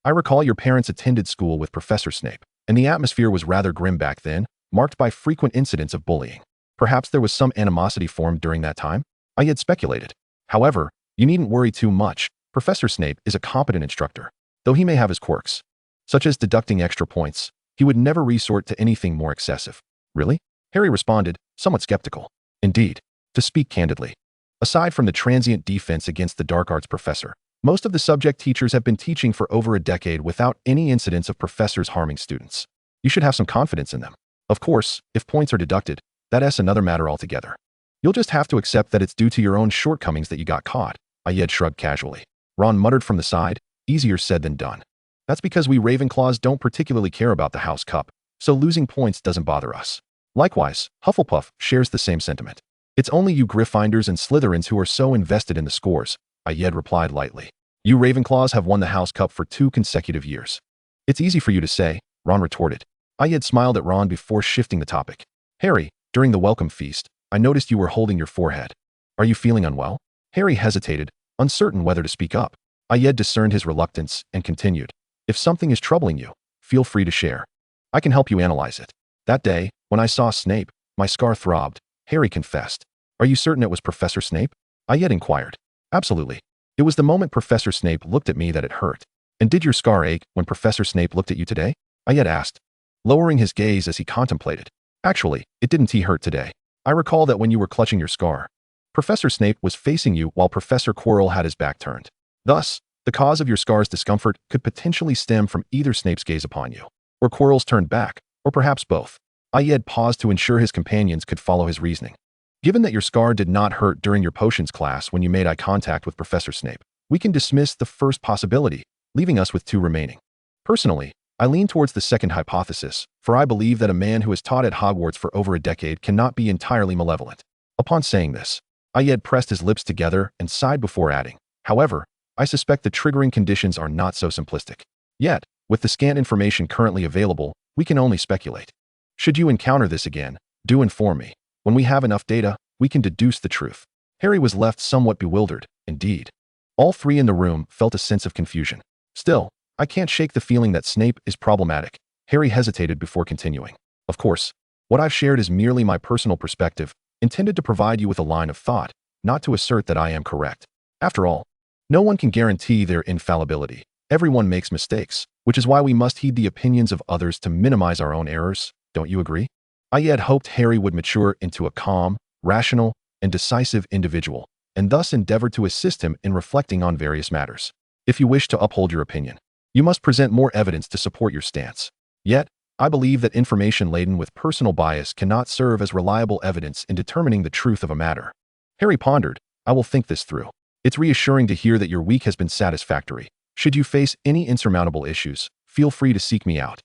I recall your parents attended school with Professor Snape, and the atmosphere was rather grim back then, marked by frequent incidents of bullying. Perhaps there was some animosity formed during that time? Ayed speculated. However, you needn't worry too much. Professor Snape is a competent instructor, though he may have his quirks, such as deducting extra points. He would never resort to anything more excessive. Really? Harry responded, somewhat skeptical. Indeed. To speak candidly, aside from the transient defense against the dark arts professor, most of the subject teachers have been teaching for over a decade without any incidents of professors harming students. You should have some confidence in them. Of course, if points are deducted, that's another matter altogether. You'll just have to accept that it's due to your own shortcomings that you got caught. Ayed shrugged casually. Ron muttered from the side, easier said than done. That's because we Ravenclaws don't particularly care about the House Cup, so losing points doesn't bother us. Likewise, Hufflepuff shares the same sentiment. It's only you Gryffindors and Slytherins who are so invested in the scores, Ayed replied lightly. You Ravenclaws have won the House Cup for 2 consecutive years. It's easy for you to say, Ron retorted. Ayed smiled at Ron before shifting the topic. Harry, during the welcome feast, I noticed you were holding your forehead. Are you feeling unwell? Harry hesitated, uncertain whether to speak up. Ayed discerned his reluctance and continued. If something is troubling you, feel free to share. I can help you analyze it. That day, when I saw Snape, my scar throbbed, Harry confessed. Are you certain it was Professor Snape? Ayed inquired. Absolutely. It was the moment Professor Snape looked at me that it hurt. And did your scar ache when Professor Snape looked at you today? Ayed asked, lowering his gaze as he contemplated. Actually, it didn't hurt today. I recall that when you were clutching your scar, Professor Snape was facing you while Professor Quirrell had his back turned. Thus, the cause of your scar's discomfort could potentially stem from either Snape's gaze upon you, or Quirrell's turned back, or perhaps both. Ayed paused to ensure his companions could follow his reasoning. Given that your scar did not hurt during your potions class when you made eye contact with Professor Snape, we can dismiss the first possibility, leaving us with 2 remaining. Personally, I lean towards the second hypothesis, for I believe that a man who has taught at Hogwarts for over a decade cannot be entirely malevolent. Upon saying this, Ayed pressed his lips together and sighed before adding, however, I suspect the triggering conditions are not so simplistic. Yet, with the scant information currently available, we can only speculate. Should you encounter this again, do inform me. When we have enough data, we can deduce the truth. Harry was left somewhat bewildered, indeed. All 3 in the room felt a sense of confusion. Still, I can't shake the feeling that Snape is problematic. Harry hesitated before continuing. Of course, what I've shared is merely my personal perspective, intended to provide you with a line of thought, not to assert that I am correct. After all, no one can guarantee their infallibility. Everyone makes mistakes, which is why we must heed the opinions of others to minimize our own errors. Don't you agree? I had hoped Harry would mature into a calm, rational, and decisive individual, and thus endeavored to assist him in reflecting on various matters. If you wish to uphold your opinion, you must present more evidence to support your stance. Yet, I believe that information laden with personal bias cannot serve as reliable evidence in determining the truth of a matter. Harry pondered, I will think this through. It's reassuring to hear that your week has been satisfactory. Should you face any insurmountable issues, feel free to seek me out.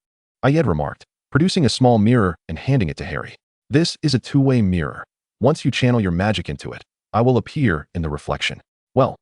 Ayed remarked, producing a small mirror and handing it to Harry. This is a two-way mirror. Once you channel your magic into it, I will appear in the reflection. Well,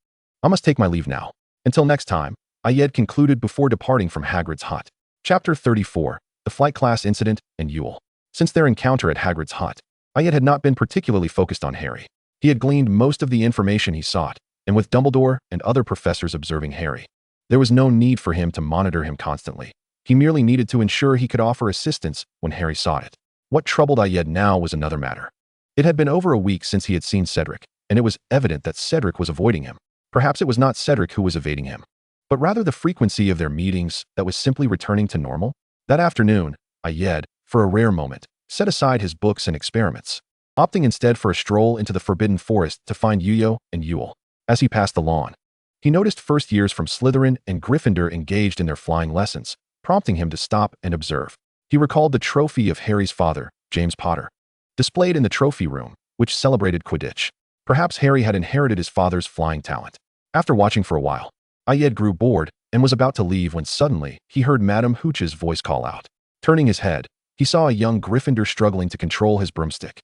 I must take my leave now. Until next time, Ayed concluded before departing from Hagrid's hut. Chapter 34, The Flight Class Incident and Yule. Since their encounter at Hagrid's hut, Ayed had not been particularly focused on Harry. He had gleaned most of the information he sought, and with Dumbledore and other professors observing Harry, there was no need for him to monitor him constantly. He merely needed to ensure he could offer assistance when Harry sought it. What troubled Ayed now was another matter. It had been over a week since he had seen Cedric, and it was evident that Cedric was avoiding him. Perhaps it was not Cedric who was evading him, but rather the frequency of their meetings that was simply returning to normal. That afternoon, Ayed, for a rare moment, set aside his books and experiments, opting instead for a stroll into the Forbidden Forest to find Yuyo and Yule. As he passed the lawn, he noticed first years from Slytherin and Gryffindor engaged in their flying lessons, prompting him to stop and observe. He recalled the trophy of Harry's father, James Potter, displayed in the trophy room, which celebrated Quidditch. Perhaps Harry had inherited his father's flying talent. After watching for a while, Ayed grew bored and was about to leave when suddenly he heard Madame Hooch's voice call out. Turning his head, he saw a young Gryffindor struggling to control his broomstick,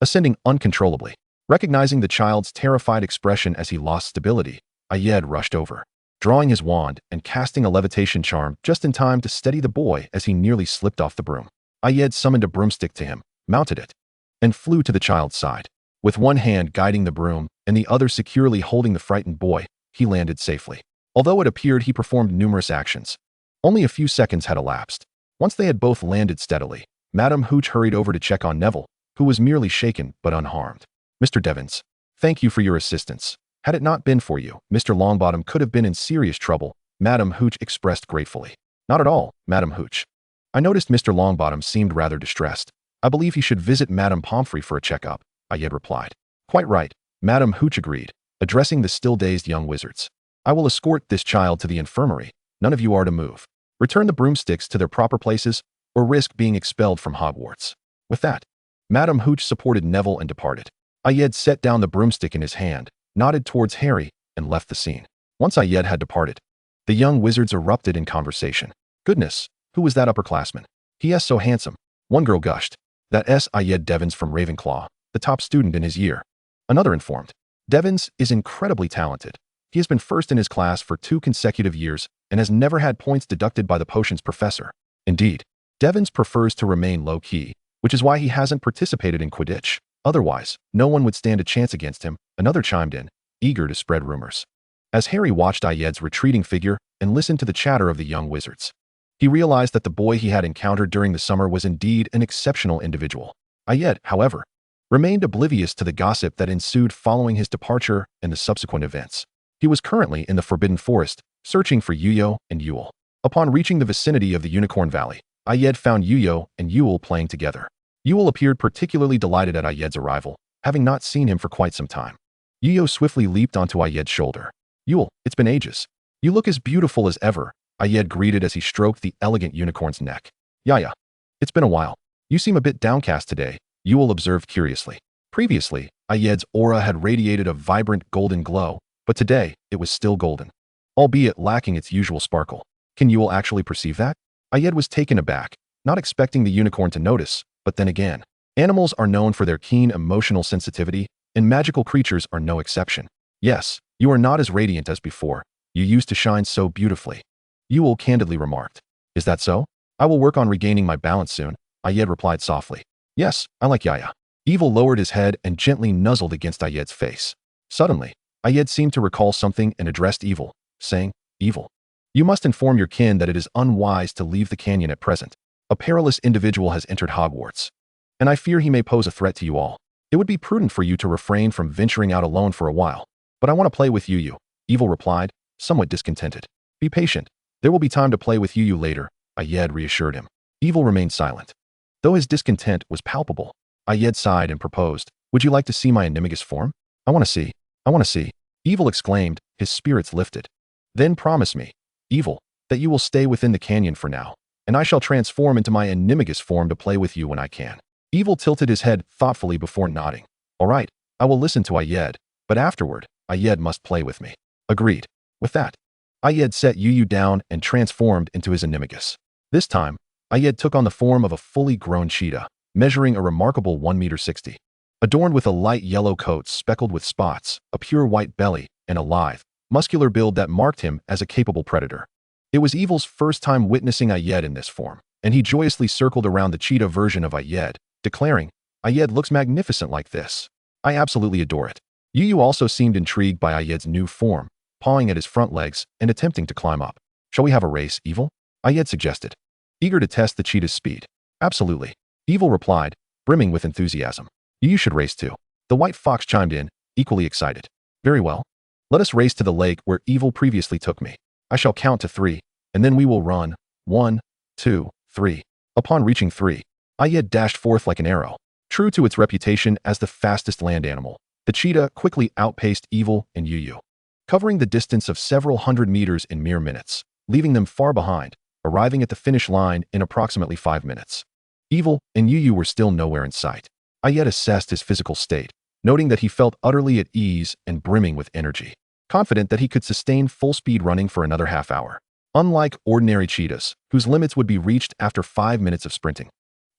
ascending uncontrollably. Recognizing the child's terrified expression as he lost stability, Ayed rushed over, drawing his wand and casting a levitation charm just in time to steady the boy as he nearly slipped off the broom. Ayed summoned a broomstick to him, mounted it, and flew to the child's side. With one hand guiding the broom and the other securely holding the frightened boy, he landed safely. Although it appeared he performed numerous actions, only a few seconds had elapsed. Once they had both landed steadily, Madame Hooch hurried over to check on Neville, who was merely shaken but unharmed. Mr. Devons, thank you for your assistance. Had it not been for you, Mr. Longbottom could have been in serious trouble, Madame Hooch expressed gratefully. Not at all, Madame Hooch. I noticed Mr. Longbottom seemed rather distressed. I believe he should visit Madame Pomfrey for a checkup, Ayed replied. Quite right, Madame Hooch agreed, addressing the still-dazed young wizards. I will escort this child to the infirmary. None of you are to move. Return the broomsticks to their proper places, or risk being expelled from Hogwarts. With that, Madame Hooch supported Neville and departed. Ayed set down the broomstick in his hand, nodded towards Harry, and left the scene. Once Ayed had departed, the young wizards erupted in conversation. Goodness, who was that upperclassman? He is so handsome. One girl gushed. That's Ayed Devons from Ravenclaw, the top student in his year. Another informed. Devons is incredibly talented. He has been first in his class for 2 consecutive years and has never had points deducted by the potions professor. Indeed, Devons prefers to remain low-key, which is why he hasn't participated in Quidditch. Otherwise, no one would stand a chance against him, another chimed in, eager to spread rumors. As Harry watched Ayed's retreating figure and listened to the chatter of the young wizards, he realized that the boy he had encountered during the summer was indeed an exceptional individual. Ayed, however, remained oblivious to the gossip that ensued following his departure and the subsequent events. He was currently in the Forbidden Forest, searching for Yuyo and Yule. Upon reaching the vicinity of the Unicorn Valley, Ayed found Yuyo and Yule playing together. Yule appeared particularly delighted at Ayed's arrival, having not seen him for quite some time. Yuyo swiftly leaped onto Ayed's shoulder. Yule, it's been ages. You look as beautiful as ever, Ayed greeted as he stroked the elegant unicorn's neck. Yaya, it's been a while. You seem a bit downcast today, Yule observed curiously. Previously, Ayed's aura had radiated a vibrant golden glow, but today, it was still golden, albeit lacking its usual sparkle. Can Yule actually perceive that? Ayed was taken aback, not expecting the unicorn to notice, but then again, animals are known for their keen emotional sensitivity, and magical creatures are no exception. Yes, you are not as radiant as before. You used to shine so beautifully, Yule candidly remarked. Is that so? I will work on regaining my balance soon, Ayed replied softly. Yes, I like Yaya. Evil lowered his head and gently nuzzled against Ayed's face. Suddenly, Ayed seemed to recall something and addressed Evil, saying, Evil, you must inform your kin that it is unwise to leave the canyon at present. A perilous individual has entered Hogwarts, and I fear he may pose a threat to you all. It would be prudent for you to refrain from venturing out alone for a while. But I want to play with Yu. Evil replied, somewhat discontented. Be patient. There will be time to play with Yu later, Ayed reassured him. Evil remained silent. Though his discontent was palpable, Ayed sighed and proposed, would you like to see my animagus form? I want to see. I want to see. Evil exclaimed, his spirits lifted. Then promise me, Evil, that you will stay within the canyon for now, and I shall transform into my animagus form to play with you when I can. Evil tilted his head thoughtfully before nodding. All right, I will listen to Ayed, but afterward, Ayed must play with me. Agreed. With that, Ayed set Yu down and transformed into his animagus. This time, Ayed took on the form of a fully grown cheetah, measuring a remarkable 1.60 meters. Adorned with a light yellow coat speckled with spots, a pure white belly, and a lithe, muscular build that marked him as a capable predator. It was Evil's first time witnessing Ayed in this form, and he joyously circled around the cheetah version of Ayed, declaring, Ayed looks magnificent like this. I absolutely adore it. Yu also seemed intrigued by Ayed's new form, pawing at his front legs and attempting to climb up. Shall we have a race, Evil? Ayed suggested, eager to test the cheetah's speed. Absolutely. Evil replied, brimming with enthusiasm. You should race too. The white fox chimed in, equally excited. Very well. Let us race to the lake where Evil previously took me. I shall count to 3, and then we will run. 1, 2, 3. Upon reaching 3, Ayed dashed forth like an arrow. True to its reputation as the fastest land animal, the cheetah quickly outpaced Evil and Yu, covering the distance of several hundred meters in mere minutes, leaving them far behind, arriving at the finish line in approximately 5 minutes. Evil and Yu were still nowhere in sight. Ayed assessed his physical state, noting that he felt utterly at ease and brimming with energy, confident that he could sustain full-speed running for another half hour. Unlike ordinary cheetahs, whose limits would be reached after 5 minutes of sprinting,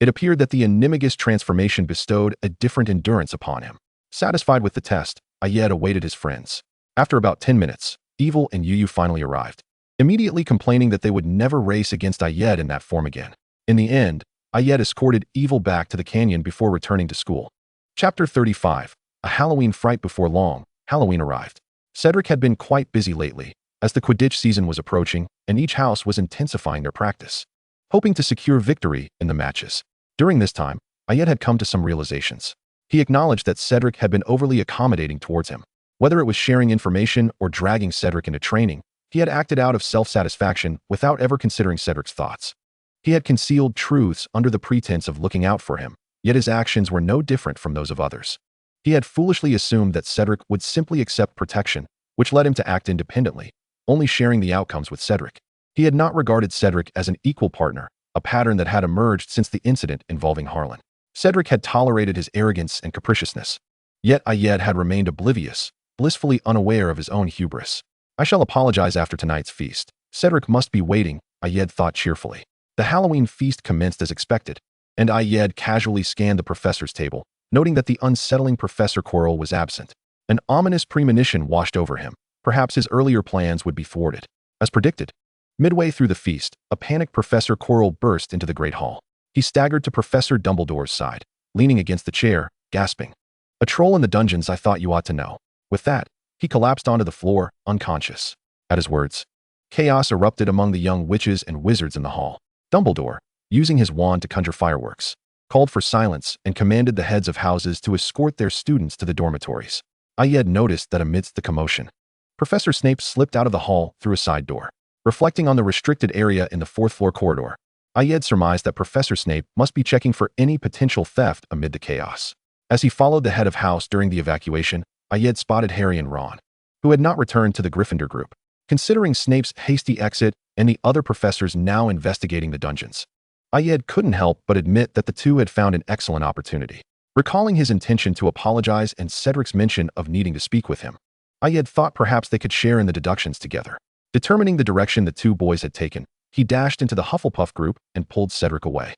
it appeared that the animagus transformation bestowed a different endurance upon him. Satisfied with the test, Ayed awaited his friends. After about 10 minutes, Evil and Yu finally arrived, immediately complaining that they would never race against Ayed in that form again. In the end, Ayed escorted Evil back to the canyon before returning to school. Chapter 35. A Halloween fright. Before long, Halloween arrived. Cedric had been quite busy lately, as the Quidditch season was approaching, and each house was intensifying their practice, hoping to secure victory in the matches. During this time, Ayed had come to some realizations. He acknowledged that Cedric had been overly accommodating towards him. Whether it was sharing information or dragging Cedric into training, he had acted out of self-satisfaction without ever considering Cedric's thoughts. He had concealed truths under the pretense of looking out for him, yet his actions were no different from those of others. He had foolishly assumed that Cedric would simply accept protection, which led him to act independently, only sharing the outcomes with Cedric. He had not regarded Cedric as an equal partner, a pattern that had emerged since the incident involving Harlan. Cedric had tolerated his arrogance and capriciousness, yet Ayed had remained oblivious, blissfully unaware of his own hubris. I shall apologize after tonight's feast. Cedric must be waiting, Ayed thought cheerfully. The Halloween feast commenced as expected, and Ayed casually scanned the professor's table, noting that the unsettling Professor Quirrell was absent. An ominous premonition washed over him. Perhaps his earlier plans would be thwarted. As predicted, midway through the feast, a panicked Professor Quirrell burst into the Great Hall. He staggered to Professor Dumbledore's side, leaning against the chair, gasping. A troll in the dungeons, I thought you ought to know. With that, he collapsed onto the floor, unconscious. At his words, chaos erupted among the young witches and wizards in the hall. Dumbledore, using his wand to conjure fireworks, called for silence and commanded the heads of houses to escort their students to the dormitories. Ayed noticed that amidst the commotion, Professor Snape slipped out of the hall through a side door. Reflecting on the restricted area in the 4th floor corridor, Ayed surmised that Professor Snape must be checking for any potential theft amid the chaos. As he followed the head of house during the evacuation, Ayed spotted Harry and Ron, who had not returned to the Gryffindor group. Considering Snape's hasty exit and the other professors now investigating the dungeons, Ayed couldn't help but admit that the two had found an excellent opportunity. Recalling his intention to apologize and Cedric's mention of needing to speak with him, Ayed thought perhaps they could share in the deductions together. Determining the direction the two boys had taken, he dashed into the Hufflepuff group and pulled Cedric away.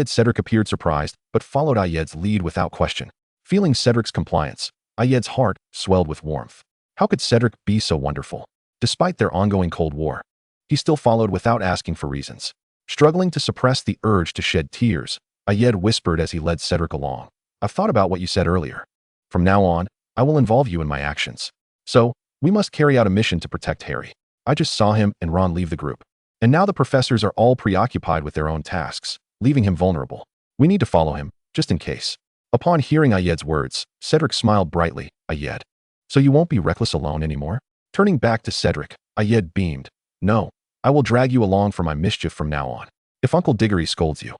Cedric appeared surprised, but followed Ayed's lead without question. Feeling Cedric's compliance, Ayed's heart swelled with warmth. How could Cedric be so wonderful? Despite their ongoing Cold War, he still followed without asking for reasons. Struggling to suppress the urge to shed tears, Ayed whispered as he led Cedric along. I've thought about what you said earlier. From now on, I will involve you in my actions. So, we must carry out a mission to protect Harry. I just saw him and Ron leave the group. And now the professors are all preoccupied with their own tasks, leaving him vulnerable. We need to follow him, just in case. Upon hearing Ayed's words, Cedric smiled brightly. Ayed, so you won't be reckless alone anymore? Turning back to Cedric, Ayed beamed. No, I will drag you along for my mischief from now on. If Uncle Diggory scolds you,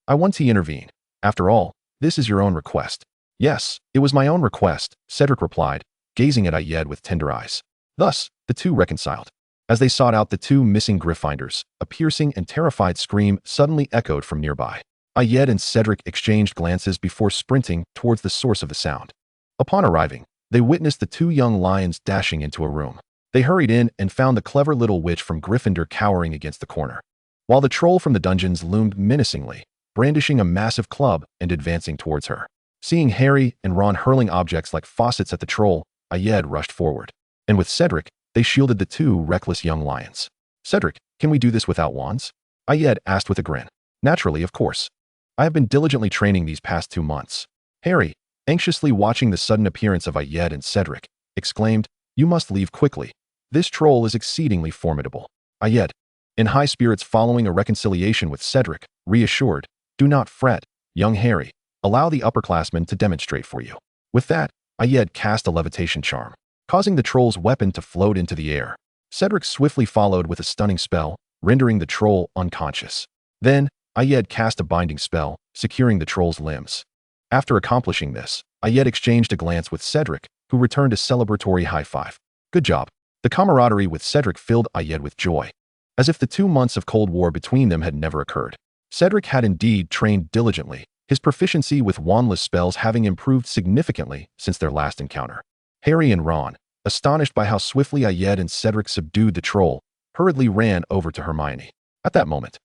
I want to intervene. After all, this is your own request. Yes, it was my own request, Cedric replied, gazing at Ayed with tender eyes. Thus, the two reconciled. As they sought out the two missing Gryffindors, a piercing and terrified scream suddenly echoed from nearby. Ayed and Cedric exchanged glances before sprinting towards the source of the sound. Upon arriving, they witnessed the two young lions dashing into a room. They hurried in and found the clever little witch from Gryffindor cowering against the corner, while the troll from the dungeons loomed menacingly, brandishing a massive club and advancing towards her. Seeing Harry and Ron hurling objects like faucets at the troll, Ayed rushed forward. And with Cedric, they shielded the two reckless young lions. Cedric, can we do this without wands? Ayed asked with a grin. Naturally, of course. I have been diligently training these past 2 months. Harry, anxiously watching the sudden appearance of Ayed and Cedric, exclaimed, You must leave quickly. This troll is exceedingly formidable. Ayed, in high spirits following a reconciliation with Cedric, reassured, Do not fret, young Harry. Allow the upperclassmen to demonstrate for you. With that, Ayed cast a levitation charm, causing the troll's weapon to float into the air. Cedric swiftly followed with a stunning spell, rendering the troll unconscious. Then, Ayed cast a binding spell, securing the troll's limbs. After accomplishing this, Ayed exchanged a glance with Cedric, who returned a celebratory high five. Good job. The camaraderie with Cedric filled Ayed with joy, as if the 2 months of Cold War between them had never occurred. Cedric had indeed trained diligently, his proficiency with wandless spells having improved significantly since their last encounter. Harry and Ron, astonished by how swiftly Ayed and Cedric subdued the troll, hurriedly ran over to Hermione. At that moment,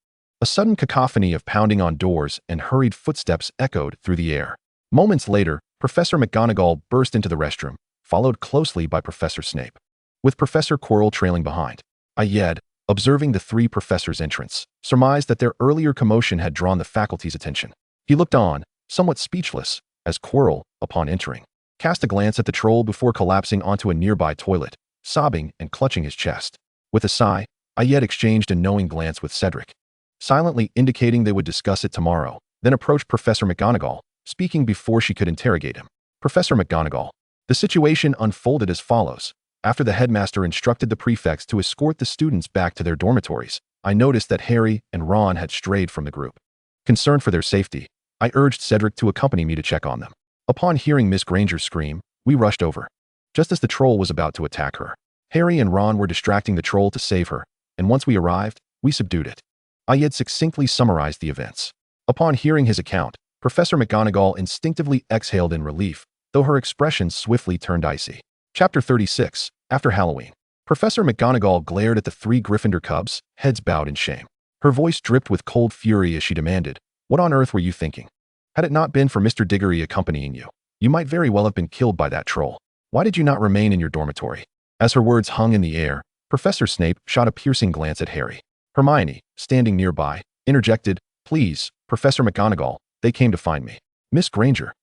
a sudden cacophony of pounding on doors and hurried footsteps echoed through the air. Moments later, Professor McGonagall burst into the restroom, followed closely by Professor Snape, with Professor Quirrell trailing behind. Ayed, observing the 3 professors' entrance, surmised that their earlier commotion had drawn the faculty's attention. He looked on, somewhat speechless, as Quirrell, upon entering, cast a glance at the troll before collapsing onto a nearby toilet, sobbing and clutching his chest. With a sigh, Ayed exchanged a knowing glance with Cedric, silently indicating they would discuss it tomorrow, then approached Professor McGonagall, speaking before she could interrogate him. Professor McGonagall. The situation unfolded as follows. After the headmaster instructed the prefects to escort the students back to their dormitories, I noticed that Harry and Ron had strayed from the group. Concerned for their safety, I urged Cedric to accompany me to check on them. Upon hearing Miss Granger's scream, we rushed over. Just as the troll was about to attack her, Harry and Ron were distracting the troll to save her, and once we arrived, we subdued it. Ayed succinctly summarized the events. Upon hearing his account, Professor McGonagall instinctively exhaled in relief, though her expression swiftly turned icy. Chapter 36, After Halloween. Professor McGonagall glared at the 3 Gryffindor cubs, heads bowed in shame. Her voice dripped with cold fury as she demanded, What on earth were you thinking? Had it not been for Mr. Diggory accompanying you, you might very well have been killed by that troll. Why did you not remain in your dormitory? As her words hung in the air, Professor Snape shot a piercing glance at Harry. Hermione, standing nearby, interjected, Please, Professor McGonagall, they came to find me. Miss Granger.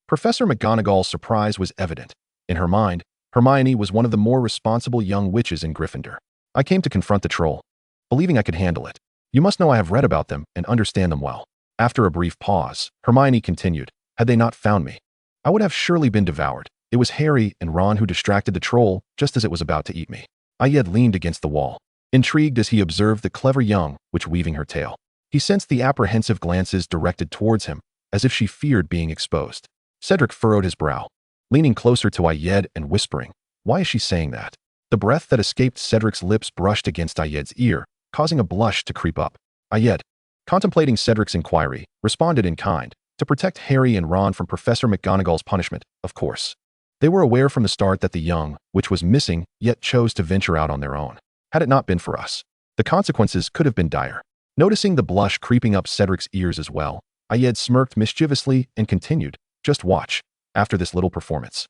Professor McGonagall's surprise was evident. In her mind, Hermione was one of the more responsible young witches in Gryffindor. I came to confront the troll, believing I could handle it. You must know I have read about them and understand them well. After a brief pause, Hermione continued, Had they not found me, I would have surely been devoured. It was Harry and Ron who distracted the troll just as it was about to eat me. Ayed leaned against the wall, intrigued as he observed the clever young witch weaving her tale. He sensed the apprehensive glances directed towards him, as if she feared being exposed. Cedric furrowed his brow, leaning closer to Ayed and whispering, Why is she saying that? The breath that escaped Cedric's lips brushed against Ayed's ear, causing a blush to creep up. Ayed, contemplating Cedric's inquiry, responded in kind, to protect Harry and Ron from Professor McGonagall's punishment, of course. They were aware from the start that the young witch was missing, yet chose to venture out on their own. Had it not been for us, the consequences could have been dire. Noticing the blush creeping up Cedric's ears as well, Ayed smirked mischievously and continued, Just watch. After this little performance,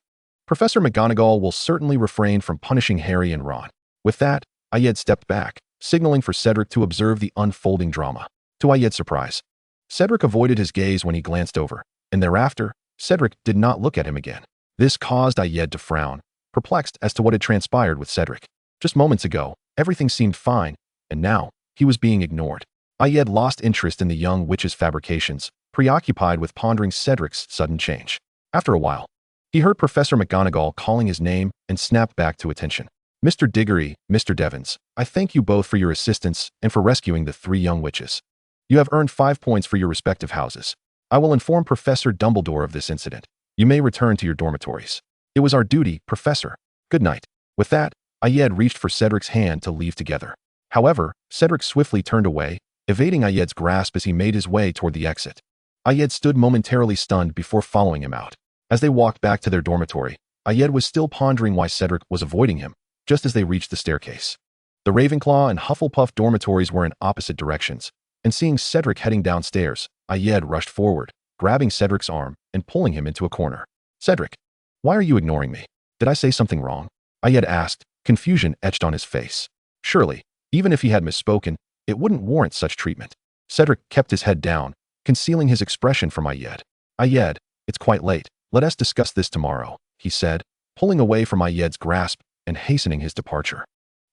Professor McGonagall will certainly refrain from punishing Harry and Ron. With that, Ayed stepped back, signaling for Cedric to observe the unfolding drama. To Ayed's surprise, Cedric avoided his gaze when he glanced over, and thereafter, Cedric did not look at him again. This caused Ayed to frown, perplexed as to what had transpired with Cedric. Just moments ago, everything seemed fine, and now, he was being ignored. Ayed lost interest in the young witch's fabrications, preoccupied with pondering Cedric's sudden change. After a while, he heard Professor McGonagall calling his name and snapped back to attention. Mr. Diggory, Mr. Devons, I thank you both for your assistance and for rescuing the 3 young witches. You have earned 5 points for your respective houses. I will inform Professor Dumbledore of this incident. You may return to your dormitories. It was our duty, Professor. Good night. With that, Ayed reached for Cedric's hand to leave together. However, Cedric swiftly turned away, evading Ayed's grasp as he made his way toward the exit. Ayed stood momentarily stunned before following him out. As they walked back to their dormitory, Ayed was still pondering why Cedric was avoiding him, just as they reached the staircase. The Ravenclaw and Hufflepuff dormitories were in opposite directions, and seeing Cedric heading downstairs, Ayed rushed forward, grabbing Cedric's arm and pulling him into a corner. Cedric, why are you ignoring me? Did I say something wrong? Ayed asked, confusion etched on his face. Surely, even if he had misspoken, it wouldn't warrant such treatment. Cedric kept his head down, concealing his expression from Ayed. Ayed, it's quite late. Let us discuss this tomorrow, he said, pulling away from Ayed's grasp and hastening his departure.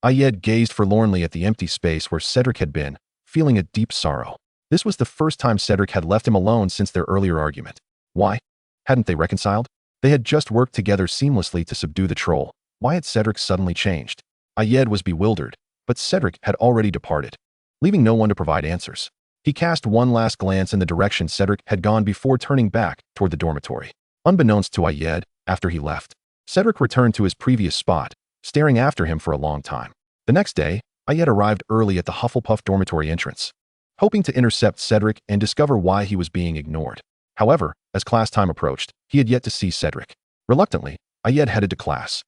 Ayed gazed forlornly at the empty space where Cedric had been, feeling a deep sorrow. This was the first time Cedric had left him alone since their earlier argument. Why? Hadn't they reconciled? They had just worked together seamlessly to subdue the troll. Why had Cedric suddenly changed? Ayed was bewildered, but Cedric had already departed, leaving no one to provide answers. He cast one last glance in the direction Cedric had gone before turning back toward the dormitory. Unbeknownst to Ayed, after he left, Cedric returned to his previous spot, staring after him for a long time. The next day, Ayed arrived early at the Hufflepuff dormitory entrance, hoping to intercept Cedric and discover why he was being ignored. However, as class time approached, he had yet to see Cedric. Reluctantly, Ayed headed to class,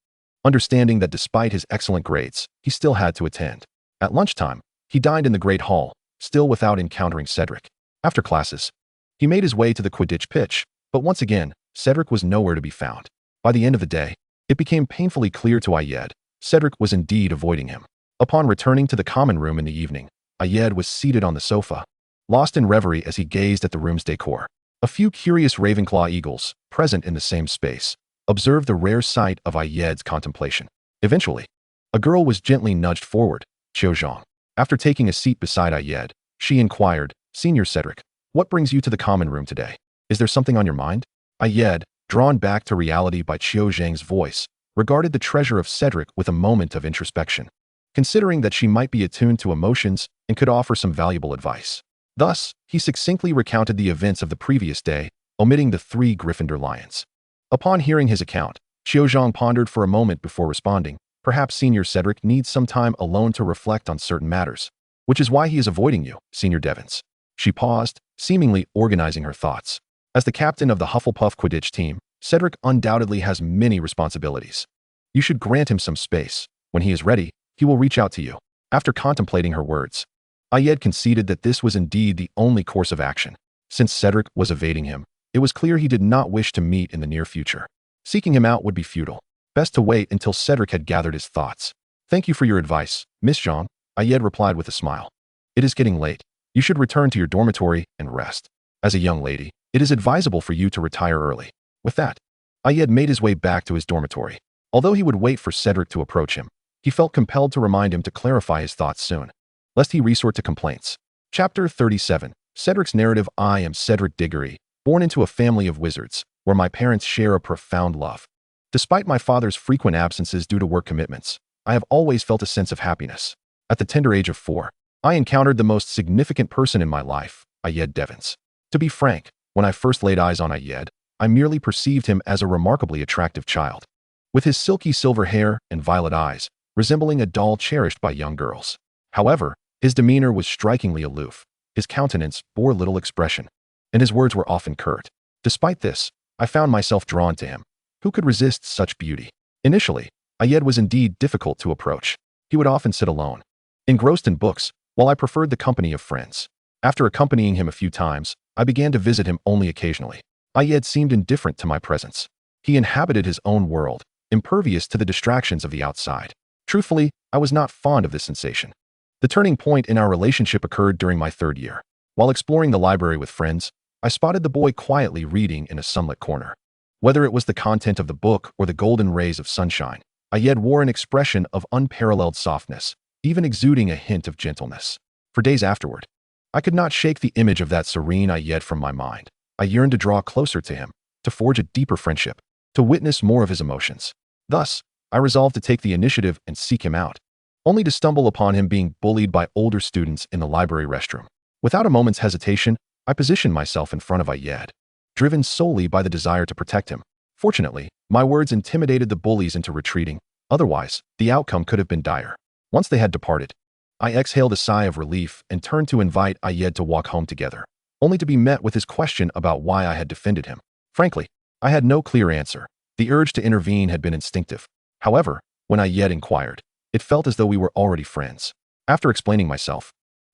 understanding that despite his excellent grades, he still had to attend. At lunchtime, he dined in the Great Hall, still without encountering Cedric. After classes, he made his way to the Quidditch pitch, but once again, Cedric was nowhere to be found. By the end of the day, it became painfully clear to Ayed, Cedric was indeed avoiding him. Upon returning to the common room in the evening, Ayed was seated on the sofa, lost in reverie as he gazed at the room's decor. A few curious Ravenclaw eagles, present in the same space, observed the rare sight of Ayed's contemplation. Eventually, a girl was gently nudged forward, Qiuzhang. After taking a seat beside Ayed, she inquired, Senior Cedric, what brings you to the common room today? Is there something on your mind? Ayed, drawn back to reality by Qiuzhang's voice, regarded the treasure of Cedric with a moment of introspection, considering that she might be attuned to emotions and could offer some valuable advice. Thus, he succinctly recounted the events of the previous day, omitting the 3 Gryffindor lions. Upon hearing his account, Qiuzhang pondered for a moment before responding, perhaps Senior Cedric needs some time alone to reflect on certain matters, which is why he is avoiding you, Senior Devons. She paused, seemingly organizing her thoughts. As the captain of the Hufflepuff Quidditch team, Cedric undoubtedly has many responsibilities. You should grant him some space. When he is ready, he will reach out to you. After contemplating her words, Ayed conceded that this was indeed the only course of action. Since Cedric was evading him, it was clear he did not wish to meet in the near future. Seeking him out would be futile. Best to wait until Cedric had gathered his thoughts. Thank you for your advice, Miss Zhang, Ayed replied with a smile. It is getting late. You should return to your dormitory and rest. As a young lady, it is advisable for you to retire early. With that, Ayed made his way back to his dormitory. Although he would wait for Cedric to approach him, he felt compelled to remind him to clarify his thoughts soon, lest he resort to complaints. Chapter 37. Cedric's narrative. I am Cedric Diggory, born into a family of wizards, where my parents share a profound love. Despite my father's frequent absences due to work commitments, I have always felt a sense of happiness. At the tender age of 4, I encountered the most significant person in my life, Ayed Devons. To be frank, when I first laid eyes on Ayed, I merely perceived him as a remarkably attractive child, with his silky silver hair and violet eyes, resembling a doll cherished by young girls. However, his demeanor was strikingly aloof, his countenance bore little expression, and his words were often curt. Despite this, I found myself drawn to him. Who could resist such beauty? Initially, Ayed was indeed difficult to approach. He would often sit alone, engrossed in books, while I preferred the company of friends. After accompanying him a few times, I began to visit him only occasionally. Ayed seemed indifferent to my presence. He inhabited his own world, impervious to the distractions of the outside. Truthfully, I was not fond of this sensation. The turning point in our relationship occurred during my 3rd year. While exploring the library with friends, I spotted the boy quietly reading in a sunlit corner. Whether it was the content of the book or the golden rays of sunshine, Ayed wore an expression of unparalleled softness, even exuding a hint of gentleness. For days afterward, I could not shake the image of that serene Ayed from my mind. I yearned to draw closer to him, to forge a deeper friendship, to witness more of his emotions. Thus, I resolved to take the initiative and seek him out, only to stumble upon him being bullied by older students in the library restroom. Without a moment's hesitation, I positioned myself in front of Ayed, driven solely by the desire to protect him. Fortunately, my words intimidated the bullies into retreating. Otherwise, the outcome could have been dire. Once they had departed, I exhaled a sigh of relief and turned to invite Ayed to walk home together, only to be met with his question about why I had defended him. Frankly, I had no clear answer. The urge to intervene had been instinctive. However, when Ayed inquired, it felt as though we were already friends. After explaining myself,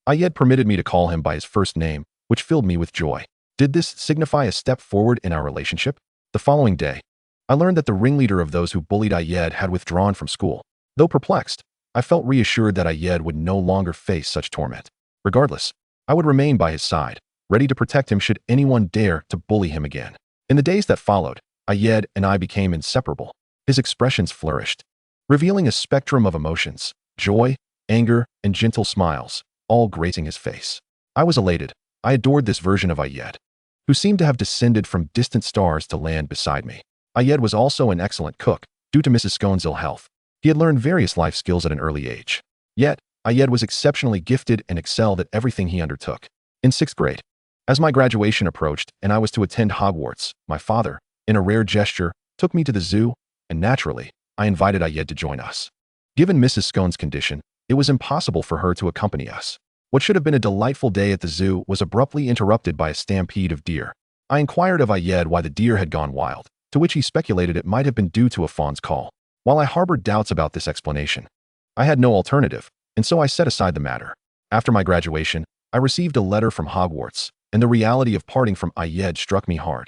Ayed permitted me to call him by his first name, which filled me with joy. Did this signify a step forward in our relationship? The following day, I learned that the ringleader of those who bullied Ayed had withdrawn from school. Though perplexed, I felt reassured that Ayed would no longer face such torment. Regardless, I would remain by his side, ready to protect him should anyone dare to bully him again. In the days that followed, Ayed and I became inseparable. His expressions flourished, revealing a spectrum of emotions, joy, anger, and gentle smiles, all gracing his face. I was elated. I adored this version of Ayed, who seemed to have descended from distant stars to land beside me. Ayed was also an excellent cook, due to Mrs. Scone's ill health. He had learned various life skills at an early age. Yet, Ayed was exceptionally gifted and excelled at everything he undertook. In 6th grade, as my graduation approached and I was to attend Hogwarts, my father, in a rare gesture, took me to the zoo, and naturally, I invited Ayed to join us. Given Mrs. Scone's condition, it was impossible for her to accompany us. What should have been a delightful day at the zoo was abruptly interrupted by a stampede of deer. I inquired of Ayed why the deer had gone wild, to which he speculated it might have been due to a fawn's call. While I harbored doubts about this explanation, I had no alternative, and so I set aside the matter. After my graduation, I received a letter from Hogwarts, and the reality of parting from Ayed struck me hard.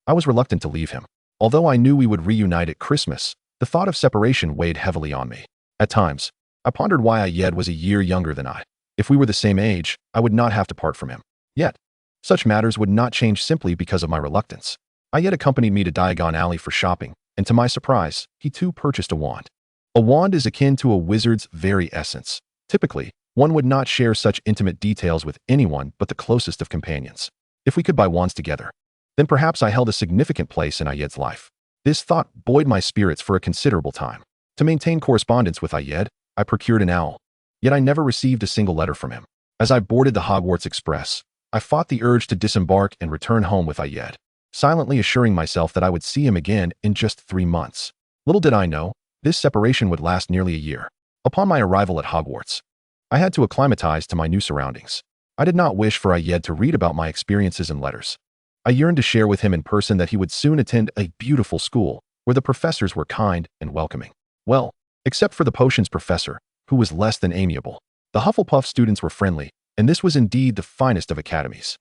I was reluctant to leave him. Although I knew we would reunite at Christmas, the thought of separation weighed heavily on me. At times, I pondered why Ayed was a year younger than I. If we were the same age, I would not have to part from him. Yet, such matters would not change simply because of my reluctance. Ayed accompanied me to Diagon Alley for shopping, and to my surprise, he too purchased a wand. A wand is akin to a wizard's very essence. Typically, one would not share such intimate details with anyone but the closest of companions. If we could buy wands together, then perhaps I held a significant place in Ayed's life. This thought buoyed my spirits for a considerable time. To maintain correspondence with Ayed, I procured an owl. Yet I never received a single letter from him. As I boarded the Hogwarts Express, I fought the urge to disembark and return home with Ayed, silently assuring myself that I would see him again in just 3 months. Little did I know, this separation would last nearly a year. Upon my arrival at Hogwarts, I had to acclimatize to my new surroundings. I did not wish for Ayed to read about my experiences in letters. I yearned to share with him in person that he would soon attend a beautiful school, where the professors were kind and welcoming. Well, except for the potions professor, who was less than amiable. The Hufflepuff students were friendly, and this was indeed the finest of academies.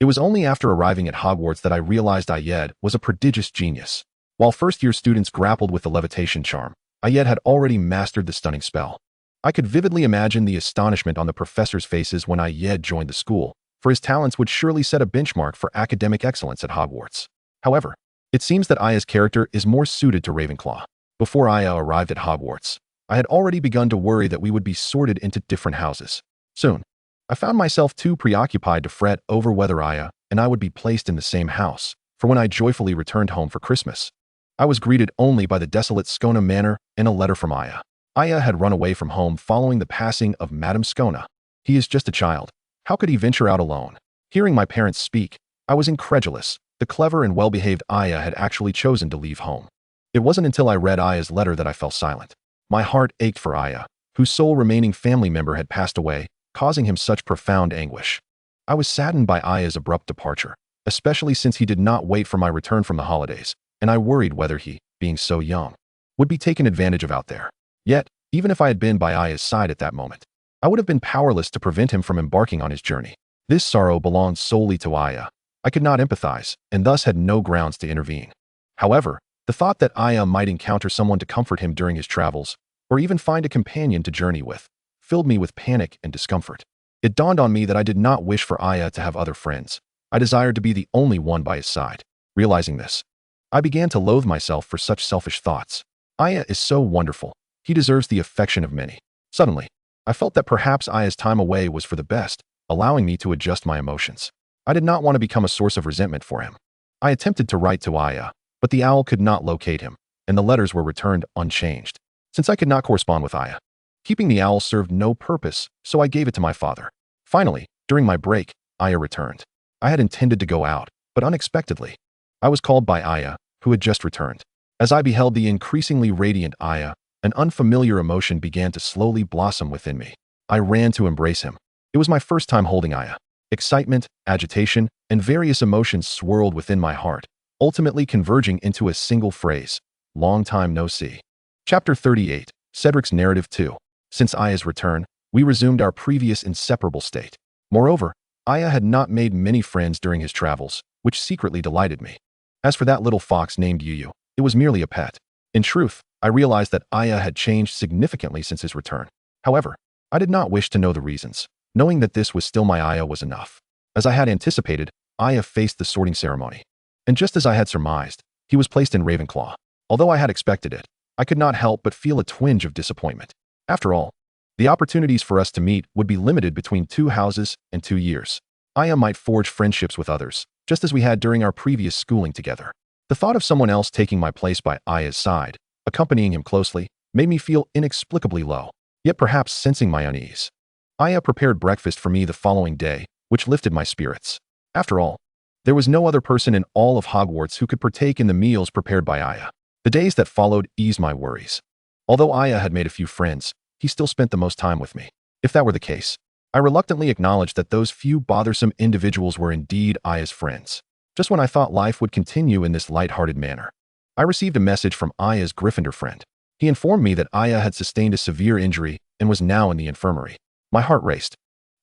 It was only after arriving at Hogwarts that I realized Ayed was a prodigious genius. While first-year students grappled with the levitation charm, Ayed had already mastered the stunning spell. I could vividly imagine the astonishment on the professors' faces when Ayed joined the school, for his talents would surely set a benchmark for academic excellence at Hogwarts. However, it seems that Aya's character is more suited to Ravenclaw. Before Aya arrived at Hogwarts, I had already begun to worry that we would be sorted into different houses. Soon, I found myself too preoccupied to fret over whether Aya and I would be placed in the same house, for when I joyfully returned home for Christmas, I was greeted only by the desolate Scona Manor and a letter from Aya. Aya had run away from home following the passing of Madame Scona. He is just a child. How could he venture out alone? Hearing my parents speak, I was incredulous. The clever and well-behaved Aya had actually chosen to leave home. It wasn't until I read Aya's letter that I fell silent. My heart ached for Aya, whose sole remaining family member had passed away, causing him such profound anguish. I was saddened by Aya's abrupt departure, especially since he did not wait for my return from the holidays, and I worried whether he, being so young, would be taken advantage of out there. Yet, even if I had been by Aya's side at that moment, I would have been powerless to prevent him from embarking on his journey. This sorrow belonged solely to Aya. I could not empathize, and thus had no grounds to intervene. However, the thought that Aya might encounter someone to comfort him during his travels, or even find a companion to journey with, filled me with panic and discomfort. It dawned on me that I did not wish for Aya to have other friends. I desired to be the only one by his side. Realizing this, I began to loathe myself for such selfish thoughts. Aya is so wonderful. He deserves the affection of many. Suddenly, I felt that perhaps Aya's time away was for the best. allowing me to adjust my emotions. I did not want to become a source of resentment for him. I attempted to write to Aya, but the owl could not locate him, and the letters were returned unchanged. Since I could not correspond with Aya, keeping the owl served no purpose, so I gave it to my father. Finally, during my break, Aya returned. I had intended to go out, but unexpectedly, I was called by Aya, who had just returned. As I beheld the increasingly radiant Aya, an unfamiliar emotion began to slowly blossom within me. I ran to embrace him. It was my first time holding Aya. Excitement, agitation, and various emotions swirled within my heart, ultimately converging into a single phrase: long time no see. Chapter 38, Cedric's Narrative 2. Since Aya's return, we resumed our previous inseparable state. Moreover, Aya had not made many friends during his travels, which secretly delighted me. As for that little fox named Yuyu, it was merely a pet. In truth, I realized that Aya had changed significantly since his return. However, I did not wish to know the reasons. Knowing that this was still my Aya was enough. As I had anticipated, Aya faced the sorting ceremony. And just as I had surmised, he was placed in Ravenclaw. Although I had expected it, I could not help but feel a twinge of disappointment. After all, the opportunities for us to meet would be limited between 2 houses and 2 years. Aya might forge friendships with others, just as we had during our previous schooling together. The thought of someone else taking my place by Aya's side, accompanying him closely, made me feel inexplicably low, yet perhaps sensing my unease. Aya prepared breakfast for me the following day, which lifted my spirits. After all, there was no other person in all of Hogwarts who could partake in the meals prepared by Aya. The days that followed eased my worries. Although Aya had made a few friends, he still spent the most time with me. If that were the case, I reluctantly acknowledged that those few bothersome individuals were indeed Aya's friends. Just when I thought life would continue in this light-hearted manner, I received a message from Aya's Gryffindor friend. He informed me that Aya had sustained a severe injury and was now in the infirmary. My heart raced,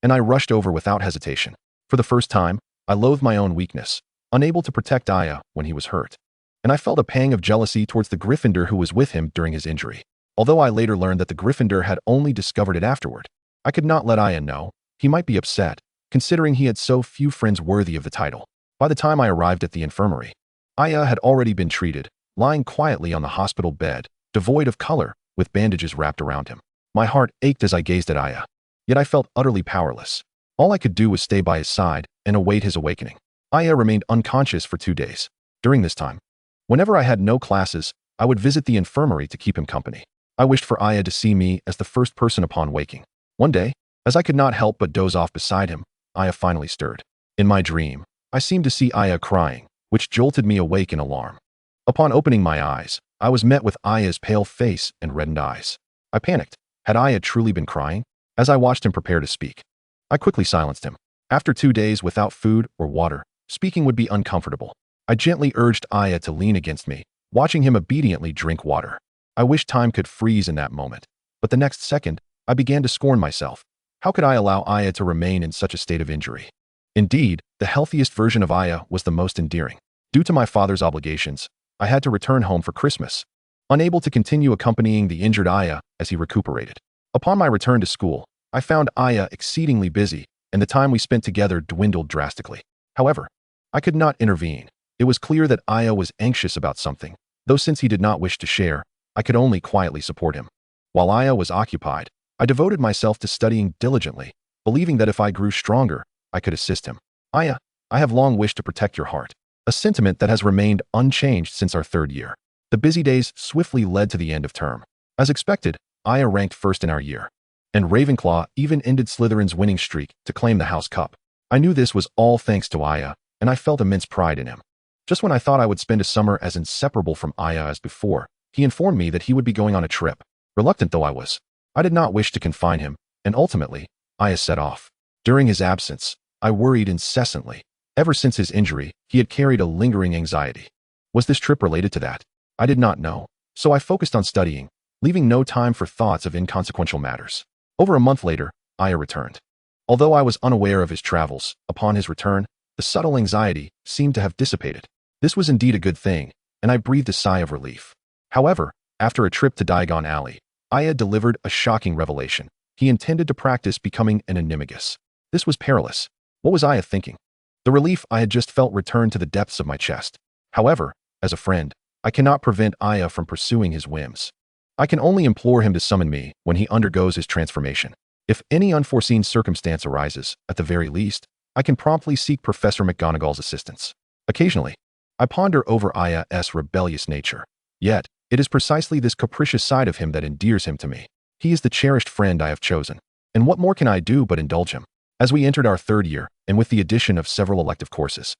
and I rushed over without hesitation. For the first time, I loathed my own weakness, unable to protect Aya when he was hurt. And I felt a pang of jealousy towards the Gryffindor who was with him during his injury. Although I later learned that the Gryffindor had only discovered it afterward, I could not let Aya know. He might be upset, considering he had so few friends worthy of the title. By the time I arrived at the infirmary, Aya had already been treated, lying quietly on the hospital bed, devoid of color, with bandages wrapped around him. My heart ached as I gazed at Aya, yet I felt utterly powerless. All I could do was stay by his side and await his awakening. Aya remained unconscious for 2 days. During this time, whenever I had no classes, I would visit the infirmary to keep him company. I wished for Aya to see me as the first person upon waking. One day, as I could not help but doze off beside him, Aya finally stirred. In my dream, I seemed to see Aya crying, which jolted me awake in alarm. Upon opening my eyes, I was met with Aya's pale face and reddened eyes. I panicked. Had Aya truly been crying? As I watched him prepare to speak, I quickly silenced him. After 2 days without food or water, speaking would be uncomfortable. I gently urged Aya to lean against me, watching him obediently drink water. I wished time could freeze in that moment, but the next second, I began to scorn myself. How could I allow Aya to remain in such a state of injury? Indeed, the healthiest version of Aya was the most endearing. Due to my father's obligations, I had to return home for Christmas, unable to continue accompanying the injured Aya as he recuperated. Upon my return to school, I found Aya exceedingly busy, and the time we spent together dwindled drastically. However, I could not intervene. It was clear that Aya was anxious about something, though since he did not wish to share, I could only quietly support him. While Aya was occupied, I devoted myself to studying diligently, believing that if I grew stronger, I could assist him. Aya, I have long wished to protect your heart, a sentiment that has remained unchanged since our 3rd year. The busy days swiftly led to the end of term. As expected, Aya ranked first in our year, and Ravenclaw even ended Slytherin's winning streak to claim the House Cup. I knew this was all thanks to Aya, and I felt immense pride in him. Just when I thought I would spend a summer as inseparable from Aya as before, he informed me that he would be going on a trip. Reluctant though I was, I did not wish to confine him, and ultimately, Aya set off. During his absence, I worried incessantly. Ever since his injury, he had carried a lingering anxiety. Was this trip related to that? I did not know, so I focused on studying, leaving no time for thoughts of inconsequential matters. Over a month later, Aya returned. Although I was unaware of his travels, upon his return, the subtle anxiety seemed to have dissipated. This was indeed a good thing, and I breathed a sigh of relief. However, after a trip to Diagon Alley, Aya delivered a shocking revelation. He intended to practice becoming an animagus. This was perilous. What was Aya thinking? The relief I had just felt returned to the depths of my chest. However, as a friend, I cannot prevent Aya from pursuing his whims. I can only implore him to summon me when he undergoes his transformation. If any unforeseen circumstance arises, at the very least, I can promptly seek Professor McGonagall's assistance. Occasionally, I ponder over Aya's rebellious nature. Yet, it is precisely this capricious side of him that endears him to me. He is the cherished friend I have chosen. And what more can I do but indulge him? As we entered our third year, and with the addition of several elective courses,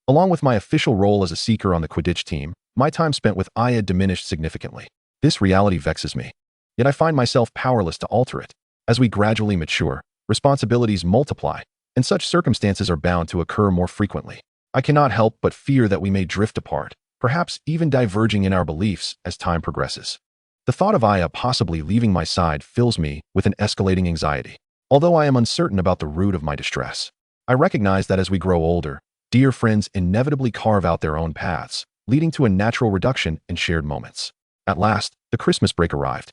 along with my official role as a seeker on the Quidditch team, my time spent with Aya diminished significantly. This reality vexes me. Yet I find myself powerless to alter it. As we gradually mature, responsibilities multiply, and such circumstances are bound to occur more frequently. I cannot help but fear that we may drift apart, perhaps even diverging in our beliefs as time progresses. The thought of Aya possibly leaving my side fills me with an escalating anxiety. Although I am uncertain about the root of my distress, I recognize that as we grow older, dear friends inevitably carve out their own paths, leading to a natural reduction in shared moments. At last, the Christmas break arrived.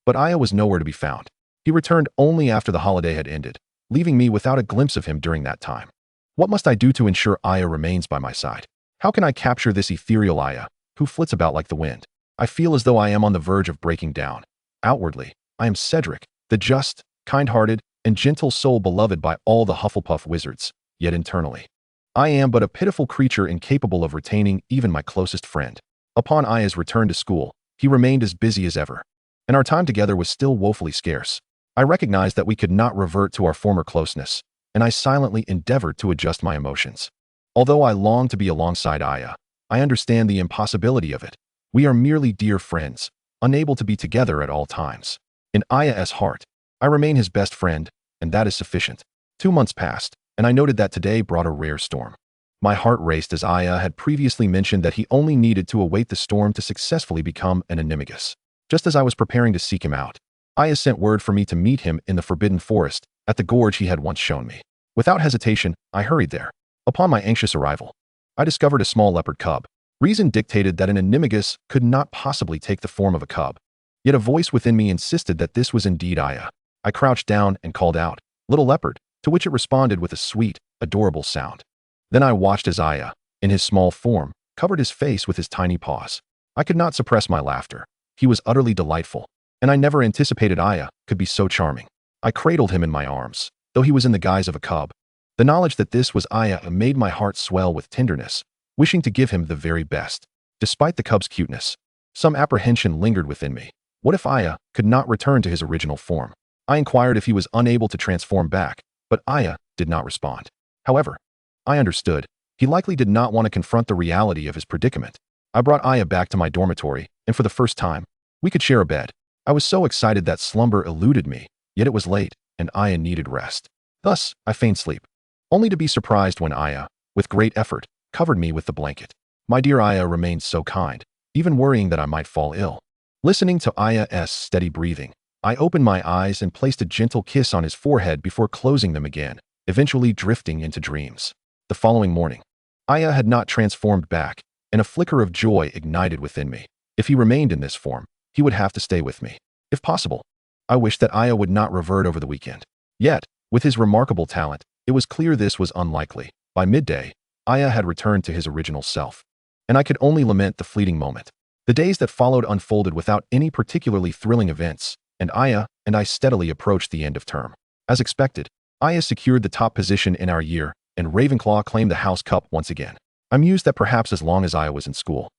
But Aya was nowhere to be found. He returned only after the holiday had ended, leaving me without a glimpse of him during that time. What must I do to ensure Aya remains by my side? How can I capture this ethereal Aya, who flits about like the wind? I feel as though I am on the verge of breaking down. Outwardly, I am Cedric, the just, kind-hearted, and gentle soul beloved by all the Hufflepuff wizards, yet internally, I am but a pitiful creature incapable of retaining even my closest friend. Upon Aya's return to school, he remained as busy as ever, and our time together was still woefully scarce. I recognized that we could not revert to our former closeness, and I silently endeavored to adjust my emotions. Although I long to be alongside Aya, I understand the impossibility of it. We are merely dear friends, unable to be together at all times. In Aya's heart, I remain his best friend, and that is sufficient. 2 months passed, and I noted that today brought a rare storm. My heart raced as Aya had previously mentioned that he only needed to await the storm to successfully become an animagus. Just as I was preparing to seek him out, Aya sent word for me to meet him in the Forbidden Forest, at the gorge he had once shown me. Without hesitation, I hurried there. Upon my anxious arrival, I discovered a small leopard cub. Reason dictated that an animagus could not possibly take the form of a cub. Yet a voice within me insisted that this was indeed Aya. I crouched down and called out, "Little leopard," to which it responded with a sweet, adorable sound. Then I watched as Aya, in his small form, covered his face with his tiny paws. I could not suppress my laughter. He was utterly delightful, and I never anticipated Aya could be so charming. I cradled him in my arms, though he was in the guise of a cub. The knowledge that this was Aya made my heart swell with tenderness, wishing to give him the very best. Despite the cub's cuteness, some apprehension lingered within me. What if Aya could not return to his original form? I inquired if he was unable to transform back, but Aya did not respond. However, I understood. He likely did not want to confront the reality of his predicament. I brought Aya back to my dormitory, and for the first time, we could share a bed. I was so excited that slumber eluded me, yet it was late, and Aya needed rest. Thus, I feigned sleep, only to be surprised when Aya, with great effort, covered me with the blanket. My dear Aya remained so kind, even worrying that I might fall ill. Listening to Aya's steady breathing, I opened my eyes and placed a gentle kiss on his forehead before closing them again, eventually drifting into dreams. The following morning, Aya had not transformed back, and a flicker of joy ignited within me. If he remained in this form, he would have to stay with me. If possible, I wished that Aya would not revert over the weekend. Yet, with his remarkable talent, it was clear this was unlikely. By midday, Aya had returned to his original self, and I could only lament the fleeting moment. The days that followed unfolded without any particularly thrilling events, and Aya and I steadily approached the end of term. As expected, Aya secured the top position in our year, and Ravenclaw claimed the House Cup once again. I mused that perhaps as long as Aya was in school,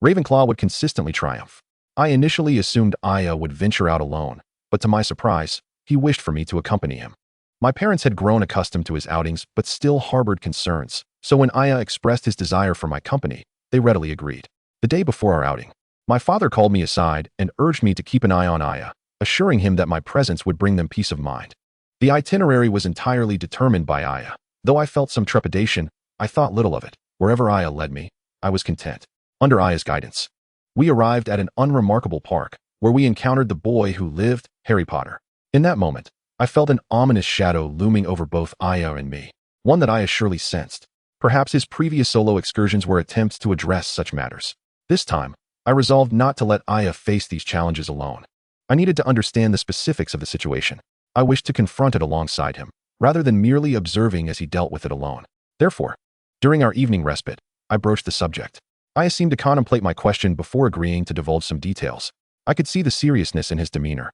Ravenclaw would consistently triumph. I initially assumed Aya would venture out alone, but to my surprise, he wished for me to accompany him. My parents had grown accustomed to his outings but still harbored concerns, so when Aya expressed his desire for my company, they readily agreed. The day before our outing, my father called me aside and urged me to keep an eye on Aya, assuring him that my presence would bring them peace of mind. The itinerary was entirely determined by Aya. Though I felt some trepidation, I thought little of it. Wherever Aya led me, I was content. Under Aya's guidance, we arrived at an unremarkable park, where we encountered the boy who lived, Harry Potter. In that moment, I felt an ominous shadow looming over both Aya and me, one that Aya surely sensed. Perhaps his previous solo excursions were attempts to address such matters. This time, I resolved not to let Aya face these challenges alone. I needed to understand the specifics of the situation. I wished to confront it alongside him, rather than merely observing as he dealt with it alone. Therefore, during our evening respite, I broached the subject. Aya seemed to contemplate my question before agreeing to divulge some details. I could see the seriousness in his demeanor.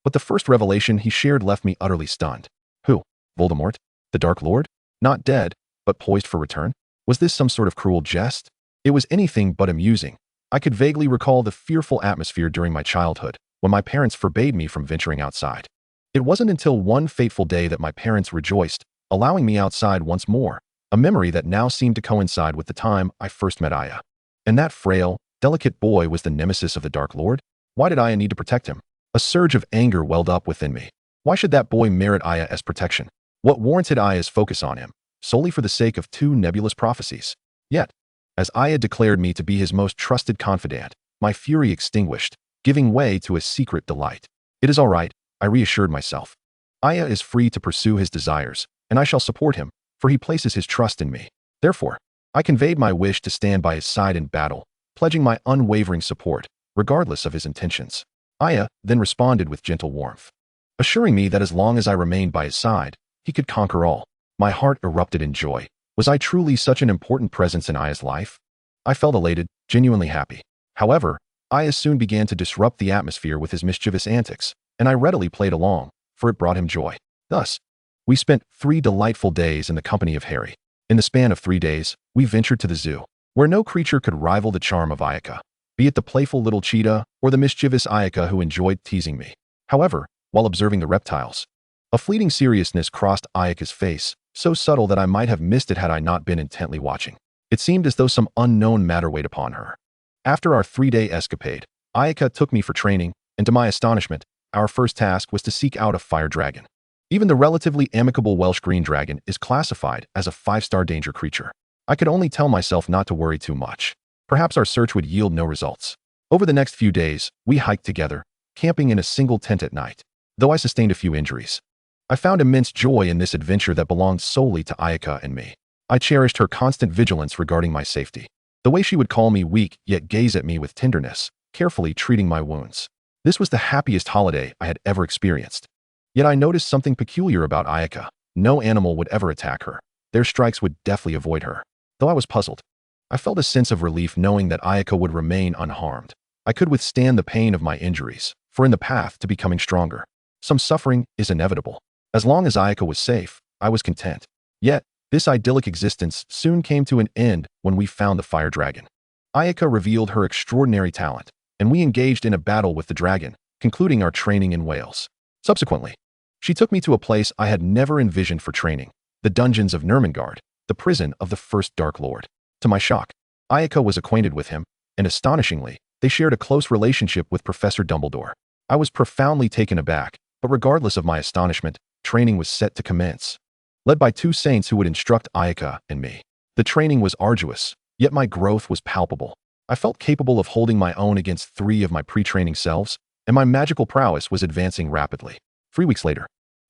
But the first revelation he shared left me utterly stunned. Who? Voldemort? The Dark Lord? Not dead, but poised for return? Was this some sort of cruel jest? It was anything but amusing. I could vaguely recall the fearful atmosphere during my childhood, when my parents forbade me from venturing outside. It wasn't until one fateful day that my parents rejoiced, allowing me outside once more, a memory that now seemed to coincide with the time I first met Aya. And that frail, delicate boy was the nemesis of the Dark Lord? Why did Aya need to protect him? A surge of anger welled up within me. Why should that boy merit Aya's protection? What warranted Aya's focus on him, solely for the sake of two nebulous prophecies? Yet, as Aya declared me to be his most trusted confidant, my fury extinguished, giving way to a secret delight. It is all right, I reassured myself. Aya is free to pursue his desires, and I shall support him, for he places his trust in me. Therefore, I conveyed my wish to stand by his side in battle, pledging my unwavering support, regardless of his intentions. Aya then responded with gentle warmth, assuring me that as long as I remained by his side, he could conquer all. My heart erupted in joy. Was I truly such an important presence in Aya's life? I felt elated, genuinely happy. However, Aya soon began to disrupt the atmosphere with his mischievous antics, and I readily played along, for it brought him joy. Thus, we spent 3 delightful days in the company of Harry. In the span of 3 days, we ventured to the zoo, where no creature could rival the charm of Ayaka, be it the playful little cheetah or the mischievous Ayaka who enjoyed teasing me. However, while observing the reptiles, a fleeting seriousness crossed Ayaka's face, so subtle that I might have missed it had I not been intently watching. It seemed as though some unknown matter weighed upon her. After our 3-day escapade, Ayaka took me for training, and to my astonishment, our first task was to seek out a fire dragon. Even the relatively amicable Welsh green dragon is classified as a 5-star danger creature. I could only tell myself not to worry too much. Perhaps our search would yield no results. Over the next few days, we hiked together, camping in a single tent at night. Though I sustained a few injuries, I found immense joy in this adventure that belonged solely to Ayaka and me. I cherished her constant vigilance regarding my safety. The way she would call me weak yet gaze at me with tenderness, carefully treating my wounds. This was the happiest holiday I had ever experienced. Yet I noticed something peculiar about Ayaka. No animal would ever attack her. Their strikes would deftly avoid her. Though I was puzzled, I felt a sense of relief knowing that Ayaka would remain unharmed. I could withstand the pain of my injuries, for in the path to becoming stronger, some suffering is inevitable. As long as Ayaka was safe, I was content. Yet, this idyllic existence soon came to an end when we found the fire dragon. Ayaka revealed her extraordinary talent, and we engaged in a battle with the dragon, concluding our training in Wales. Subsequently, she took me to a place I had never envisioned for training, the dungeons of Nurmengard, the prison of the first Dark Lord. To my shock, Ayaka was acquainted with him, and astonishingly, they shared a close relationship with Professor Dumbledore. I was profoundly taken aback, but regardless of my astonishment, training was set to commence. Led by 2 saints who would instruct Ayaka and me. The training was arduous, yet my growth was palpable. I felt capable of holding my own against 3 of my pre-training selves, and my magical prowess was advancing rapidly. 3 weeks later,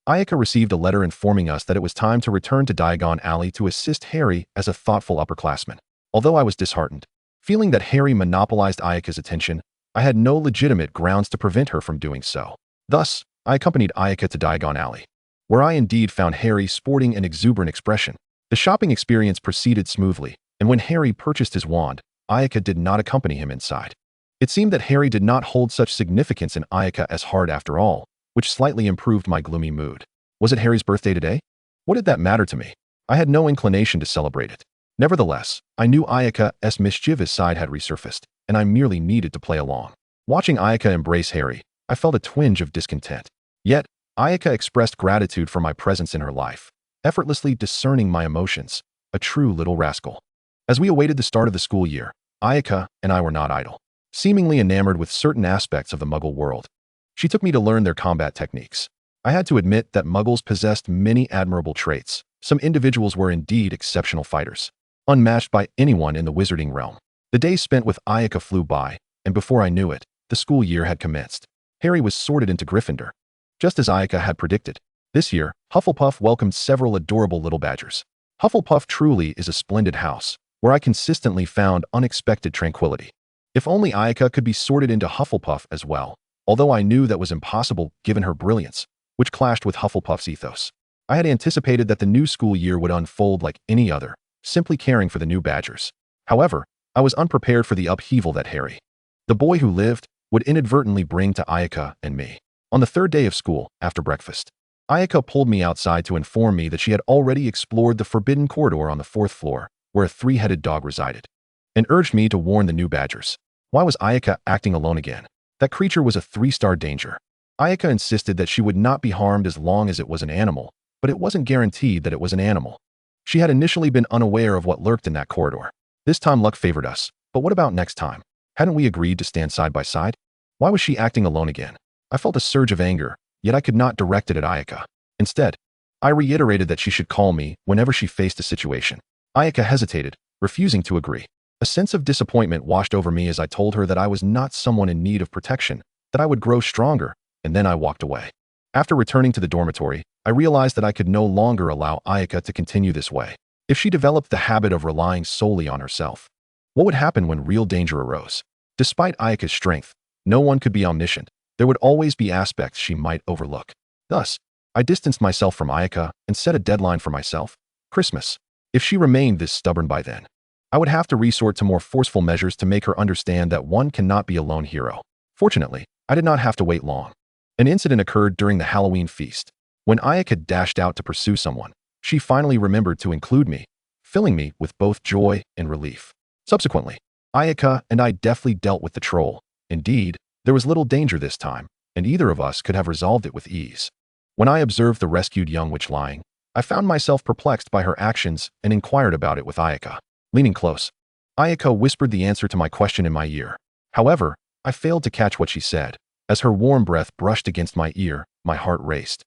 Ayaka received a letter informing us that it was time to return to Diagon Alley to assist Harry as a thoughtful upperclassman. Although I was disheartened, feeling that Harry monopolized Ayaka's attention, I had no legitimate grounds to prevent her from doing so. Thus, I accompanied Ayaka to Diagon Alley, where I indeed found Harry sporting an exuberant expression. The shopping experience proceeded smoothly, and when Harry purchased his wand, Ayaka did not accompany him inside. It seemed that Harry did not hold such significance in Ayaka as heart after all, which slightly improved my gloomy mood. Was it Harry's birthday today? What did that matter to me? I had no inclination to celebrate it. Nevertheless, I knew Ayaka's mischievous side had resurfaced, and I merely needed to play along. Watching Ayaka embrace Harry, I felt a twinge of discontent. Yet, Ayaka expressed gratitude for my presence in her life, effortlessly discerning my emotions, a true little rascal. As we awaited the start of the school year, Ayaka and I were not idle. Seemingly enamored with certain aspects of the Muggle world, she took me to learn their combat techniques. I had to admit that Muggles possessed many admirable traits. Some individuals were indeed exceptional fighters, unmatched by anyone in the wizarding realm. The days spent with Ayaka flew by, and before I knew it, the school year had commenced. Harry was sorted into Gryffindor, just as Ayaka had predicted. This year, Hufflepuff welcomed several adorable little badgers. Hufflepuff truly is a splendid house, where I consistently found unexpected tranquility. If only Ayaka could be sorted into Hufflepuff as well, although I knew that was impossible given her brilliance, which clashed with Hufflepuff's ethos. I had anticipated that the new school year would unfold like any other, simply caring for the new badgers. However, I was unprepared for the upheaval that Harry, the boy who lived, would inadvertently bring to Ayaka and me. On the third day of school, after breakfast, Ayaka pulled me outside to inform me that she had already explored the forbidden corridor on the fourth floor, where a three-headed dog resided, and urged me to warn the new badgers. Why was Ayaka acting alone again? That creature was a 3-star danger. Ayaka insisted that she would not be harmed as long as it was an animal, but it wasn't guaranteed that it was an animal. She had initially been unaware of what lurked in that corridor. This time luck favored us, but what about next time? Hadn't we agreed to stand side by side? Why was she acting alone again? I felt a surge of anger, yet I could not direct it at Ayaka. Instead, I reiterated that she should call me whenever she faced a situation. Ayaka hesitated, refusing to agree. A sense of disappointment washed over me as I told her that I was not someone in need of protection, that I would grow stronger, and then I walked away. After returning to the dormitory, I realized that I could no longer allow Ayaka to continue this way. If she developed the habit of relying solely on herself, what would happen when real danger arose? Despite Ayaka's strength, no one could be omniscient. There would always be aspects she might overlook. Thus, I distanced myself from Ayaka and set a deadline for myself: Christmas. If she remained this stubborn by then, I would have to resort to more forceful measures to make her understand that one cannot be a lone hero. Fortunately, I did not have to wait long. An incident occurred during the Halloween feast. When Ayaka dashed out to pursue someone, she finally remembered to include me, filling me with both joy and relief. Subsequently, Ayaka and I deftly dealt with the troll. Indeed, there was little danger this time, and either of us could have resolved it with ease. When I observed the rescued young witch lying, I found myself perplexed by her actions and inquired about it with Ayaka. Leaning close, Ayaka whispered the answer to my question in my ear. However, I failed to catch what she said. As her warm breath brushed against my ear, my heart raced,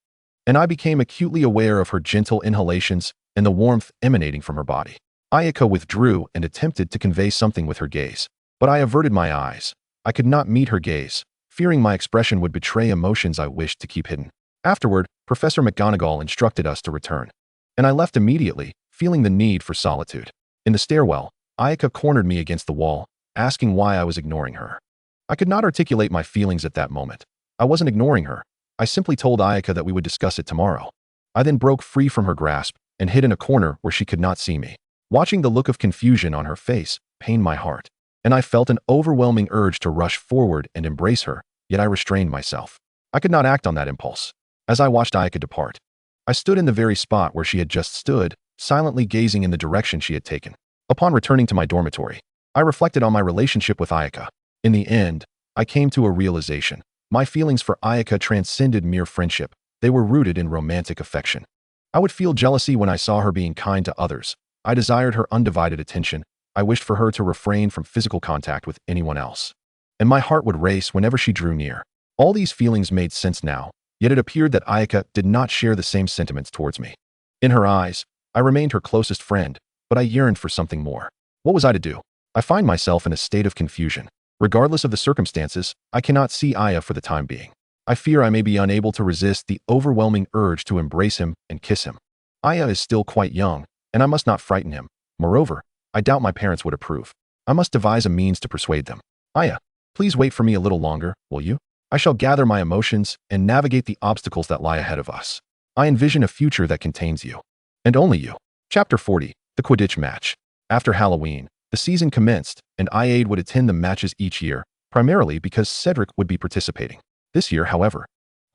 and I became acutely aware of her gentle inhalations and the warmth emanating from her body. Ayaka withdrew and attempted to convey something with her gaze, but I averted my eyes. I could not meet her gaze, fearing my expression would betray emotions I wished to keep hidden. Afterward, Professor McGonagall instructed us to return, and I left immediately, feeling the need for solitude. In the stairwell, Ayaka cornered me against the wall, asking why I was ignoring her. I could not articulate my feelings at that moment. I wasn't ignoring her. I simply told Ayaka that we would discuss it tomorrow. I then broke free from her grasp and hid in a corner where she could not see me. Watching the look of confusion on her face pained my heart, and I felt an overwhelming urge to rush forward and embrace her, yet I restrained myself. I could not act on that impulse. As I watched Ayaka depart, I stood in the very spot where she had just stood, silently gazing in the direction she had taken. Upon returning to my dormitory, I reflected on my relationship with Ayaka. In the end, I came to a realization. My feelings for Ayaka transcended mere friendship. They were rooted in romantic affection. I would feel jealousy when I saw her being kind to others. I desired her undivided attention. I wished for her to refrain from physical contact with anyone else. And my heart would race whenever she drew near. All these feelings made sense now, yet it appeared that Ayaka did not share the same sentiments towards me. In her eyes, I remained her closest friend, but I yearned for something more. What was I to do? I find myself in a state of confusion. Regardless of the circumstances, I cannot see Aya for the time being. I fear I may be unable to resist the overwhelming urge to embrace him and kiss him. Aya is still quite young, and I must not frighten him. Moreover, I doubt my parents would approve. I must devise a means to persuade them. Aya, please wait for me a little longer, will you? I shall gather my emotions and navigate the obstacles that lie ahead of us. I envision a future that contains you. And only you. Chapter 40, The Quidditch Match. After Halloween, the season commenced, and Ayade would attend the matches each year, primarily because Cedric would be participating. This year, however,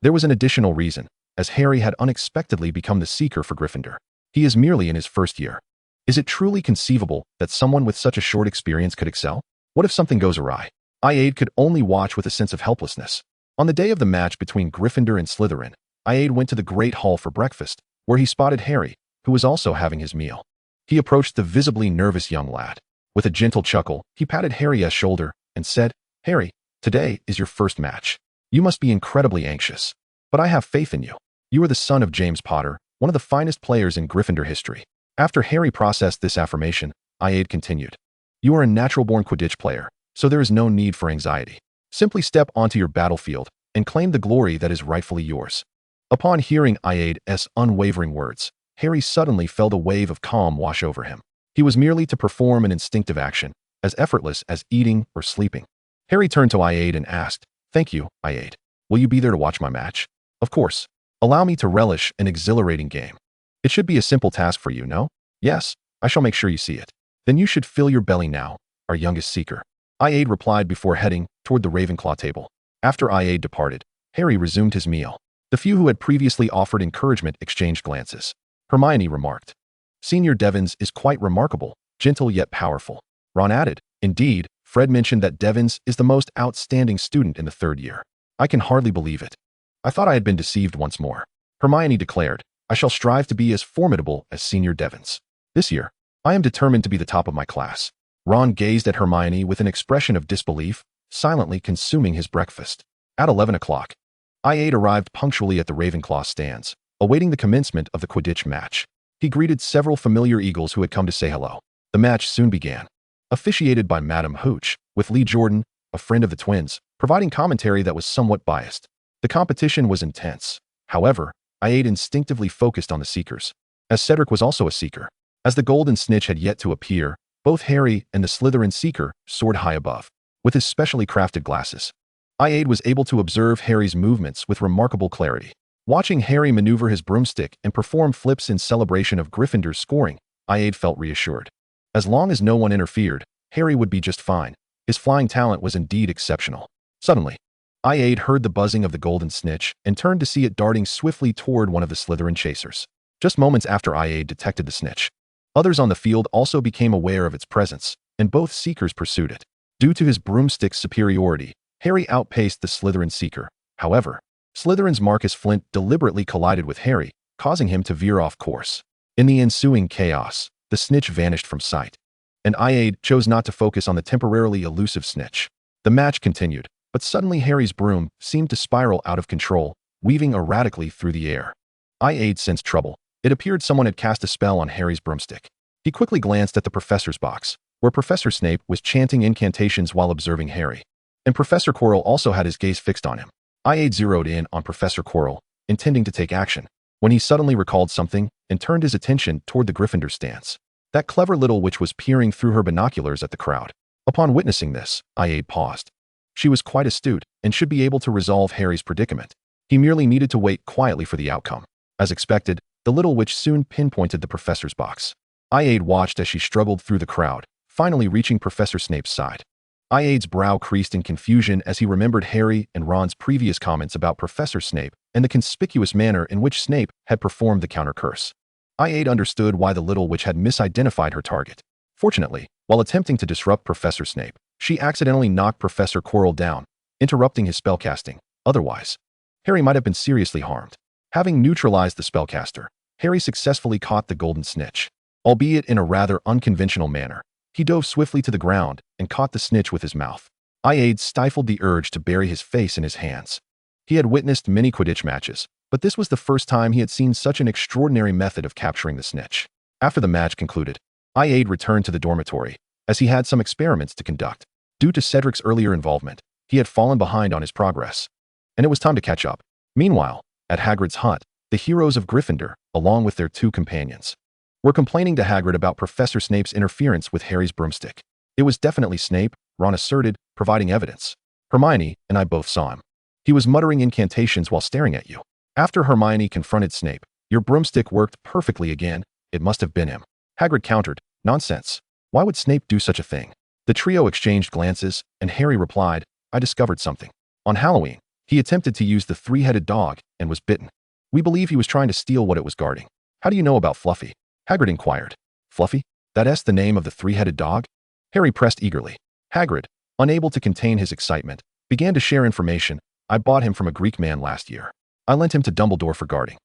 there was an additional reason, as Harry had unexpectedly become the seeker for Gryffindor. He is merely in his first year. Is it truly conceivable that someone with such a short experience could excel? What if something goes awry? Ayade could only watch with a sense of helplessness. On the day of the match between Gryffindor and Slytherin, Ayade went to the Great Hall for breakfast, where he spotted Harry, who was also having his meal. He approached the visibly nervous young lad. With a gentle chuckle, he patted Harry's shoulder and said, "Harry, today is your first match. You must be incredibly anxious. But I have faith in you. You are the son of James Potter, one of the finest players in Gryffindor history." After Harry processed this affirmation, Ayade continued, "You are a natural-born Quidditch player, so there is no need for anxiety. Simply step onto your battlefield and claim the glory that is rightfully yours." Upon hearing Ayade's unwavering words, Harry suddenly felt a wave of calm wash over him. He was merely to perform an instinctive action, as effortless as eating or sleeping. Harry turned to Ayade and asked, "Thank you, Ayade. Will you be there to watch my match?" "Of course. Allow me to relish an exhilarating game. It should be a simple task for you, no?" "Yes, I shall make sure you see it." "Then you should fill your belly now, our youngest seeker." Ayade replied before heading toward the Ravenclaw table. After Ayade departed, Harry resumed his meal. The few who had previously offered encouragement exchanged glances. Hermione remarked, "Senior Devons is quite remarkable, gentle yet powerful." Ron added, "Indeed, Fred mentioned that Devons is the most outstanding student in the 3rd year. I can hardly believe it. I thought I had been deceived once more." Hermione declared, "I shall strive to be as formidable as Senior Devons. This year, I am determined to be the top of my class." Ron gazed at Hermione with an expression of disbelief, silently consuming his breakfast. At 11 o'clock, I-8 arrived punctually at the Ravenclaw stands, awaiting the commencement of the Quidditch match. He greeted several familiar Eagles who had come to say hello. The match soon began. Officiated by Madam Hooch, with Lee Jordan, a friend of the twins, providing commentary that was somewhat biased. The competition was intense. However, I-8 instinctively focused on the Seekers, as Cedric was also a Seeker. As the Golden Snitch had yet to appear, both Harry and the Slytherin Seeker soared high above. With his specially crafted glasses, I-8 was able to observe Harry's movements with remarkable clarity. Watching Harry maneuver his broomstick and perform flips in celebration of Gryffindor's scoring, I-8 felt reassured. As long as no one interfered, Harry would be just fine. His flying talent was indeed exceptional. Suddenly, I-8 heard the buzzing of the Golden Snitch and turned to see it darting swiftly toward one of the Slytherin chasers. Just moments after I-8 detected the snitch, others on the field also became aware of its presence, and both Seekers pursued it. Due to his broomstick's superiority, Harry outpaced the Slytherin Seeker. However, Slytherin's Marcus Flint deliberately collided with Harry, causing him to veer off course. In the ensuing chaos, the snitch vanished from sight, and I-8 chose not to focus on the temporarily elusive snitch. The match continued, but suddenly Harry's broom seemed to spiral out of control, weaving erratically through the air. I-8 sensed trouble. It appeared someone had cast a spell on Harry's broomstick. He quickly glanced at the professor's box, where Professor Snape was chanting incantations while observing Harry. And Professor Quirrell also had his gaze fixed on him. I-8 zeroed in on Professor Quirrell, intending to take action, when he suddenly recalled something and turned his attention toward the Gryffindor stance. That clever little witch was peering through her binoculars at the crowd. Upon witnessing this, I-8 paused. She was quite astute and should be able to resolve Harry's predicament. He merely needed to wait quietly for the outcome. As expected, the little witch soon pinpointed the professor's box. I-8 watched as she struggled through the crowd, finally reaching Professor Snape's side. I-8's brow creased in confusion as he remembered Harry and Ron's previous comments about Professor Snape and the conspicuous manner in which Snape had performed the counter curse. I-8 understood why the little witch had misidentified her target. Fortunately, while attempting to disrupt Professor Snape, she accidentally knocked Professor Quirrell down, interrupting his spellcasting. Otherwise, Harry might have been seriously harmed. Having neutralized the spellcaster, Harry successfully caught the Golden Snitch. Albeit in a rather unconventional manner, he dove swiftly to the ground and caught the snitch with his mouth. I-8 stifled the urge to bury his face in his hands. He had witnessed many Quidditch matches, but this was the first time he had seen such an extraordinary method of capturing the snitch. After the match concluded, I-8 returned to the dormitory, as he had some experiments to conduct. Due to Cedric's earlier involvement, he had fallen behind on his progress, and it was time to catch up. Meanwhile, at Hagrid's hut, the heroes of Gryffindor, along with their 2 companions, were complaining to Hagrid about Professor Snape's interference with Harry's broomstick. It was definitely Snape, Ron asserted, providing evidence. Hermione and I both saw him. He was muttering incantations while staring at you. After Hermione confronted Snape, "Your broomstick worked perfectly again. It must have been him." Hagrid countered, "Nonsense. Why would Snape do such a thing?" The trio exchanged glances, and Harry replied, "I discovered something. On Halloween, he attempted to use the 3-headed dog and was bitten. We believe he was trying to steal what it was guarding." "How do you know about Fluffy?" Hagrid inquired. "Fluffy? That's the name of the 3-headed dog?" Harry pressed eagerly. Hagrid, unable to contain his excitement, began to share information. "I bought him from a Greek man last year. I lent him to Dumbledore for guarding."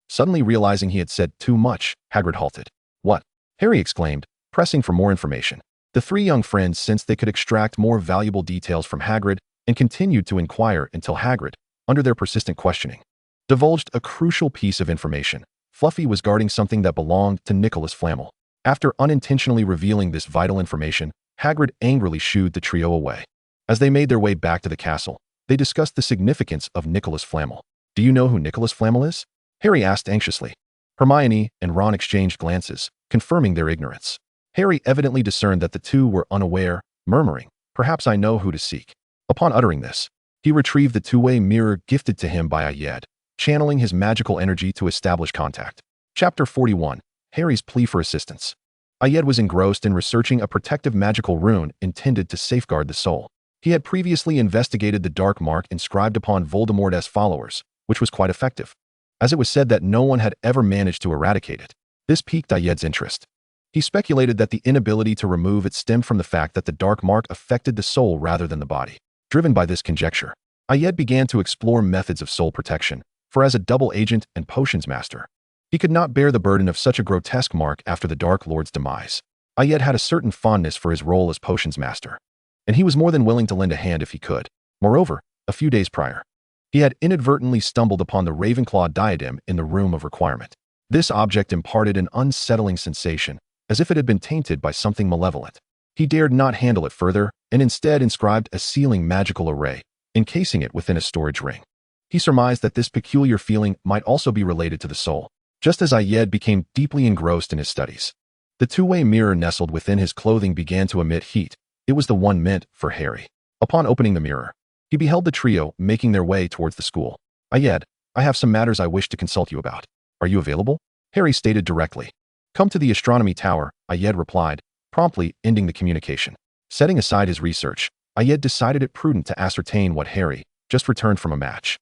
Suddenly realizing he had said too much, Hagrid halted. "What?" Harry exclaimed, pressing for more information. The 3 young friends sensed they could extract more valuable details from Hagrid and continued to inquire until Hagrid, under their persistent questioning, divulged a crucial piece of information. Fluffy was guarding something that belonged to Nicholas Flamel. After unintentionally revealing this vital information, Hagrid angrily shooed the trio away. As they made their way back to the castle, they discussed the significance of Nicholas Flamel. "Do you know who Nicholas Flamel is?" Harry asked anxiously. Hermione and Ron exchanged glances, confirming their ignorance. Harry evidently discerned that the 2 were unaware, murmuring, "Perhaps I know who to seek." Upon uttering this, he retrieved the 2-way mirror gifted to him by Ayed, channeling his magical energy to establish contact. Chapter 41. Harry's plea for assistance. Ayed was engrossed in researching a protective magical rune intended to safeguard the soul. He had previously investigated the dark mark inscribed upon Voldemort's followers, which was quite effective, as it was said that no one had ever managed to eradicate it. This piqued Ayed's interest. He speculated that the inability to remove it stemmed from the fact that the dark mark affected the soul rather than the body. Driven by this conjecture, Ayed began to explore methods of soul protection, for as a double agent and potions master, he could not bear the burden of such a grotesque mark after the Dark Lord's demise. Ayed had a certain fondness for his role as potions master, and he was more than willing to lend a hand if he could. Moreover, a few days prior, he had inadvertently stumbled upon the Ravenclaw diadem in the Room of Requirement. This object imparted an unsettling sensation, as if it had been tainted by something malevolent. He dared not handle it further, and instead inscribed a sealing magical array, encasing it within a storage ring. He surmised that this peculiar feeling might also be related to the soul. Just as Ayed became deeply engrossed in his studies, the two-way mirror nestled within his clothing began to emit heat. It was the one meant for Harry. Upon opening the mirror, he beheld the trio making their way towards the school. "Ayed, I have some matters I wish to consult you about. Are you available?" Harry stated directly. "Come to the astronomy tower," Ayed replied, promptly ending the communication. Setting aside his research, Ayed decided it prudent to ascertain what Harry, just returned from a match,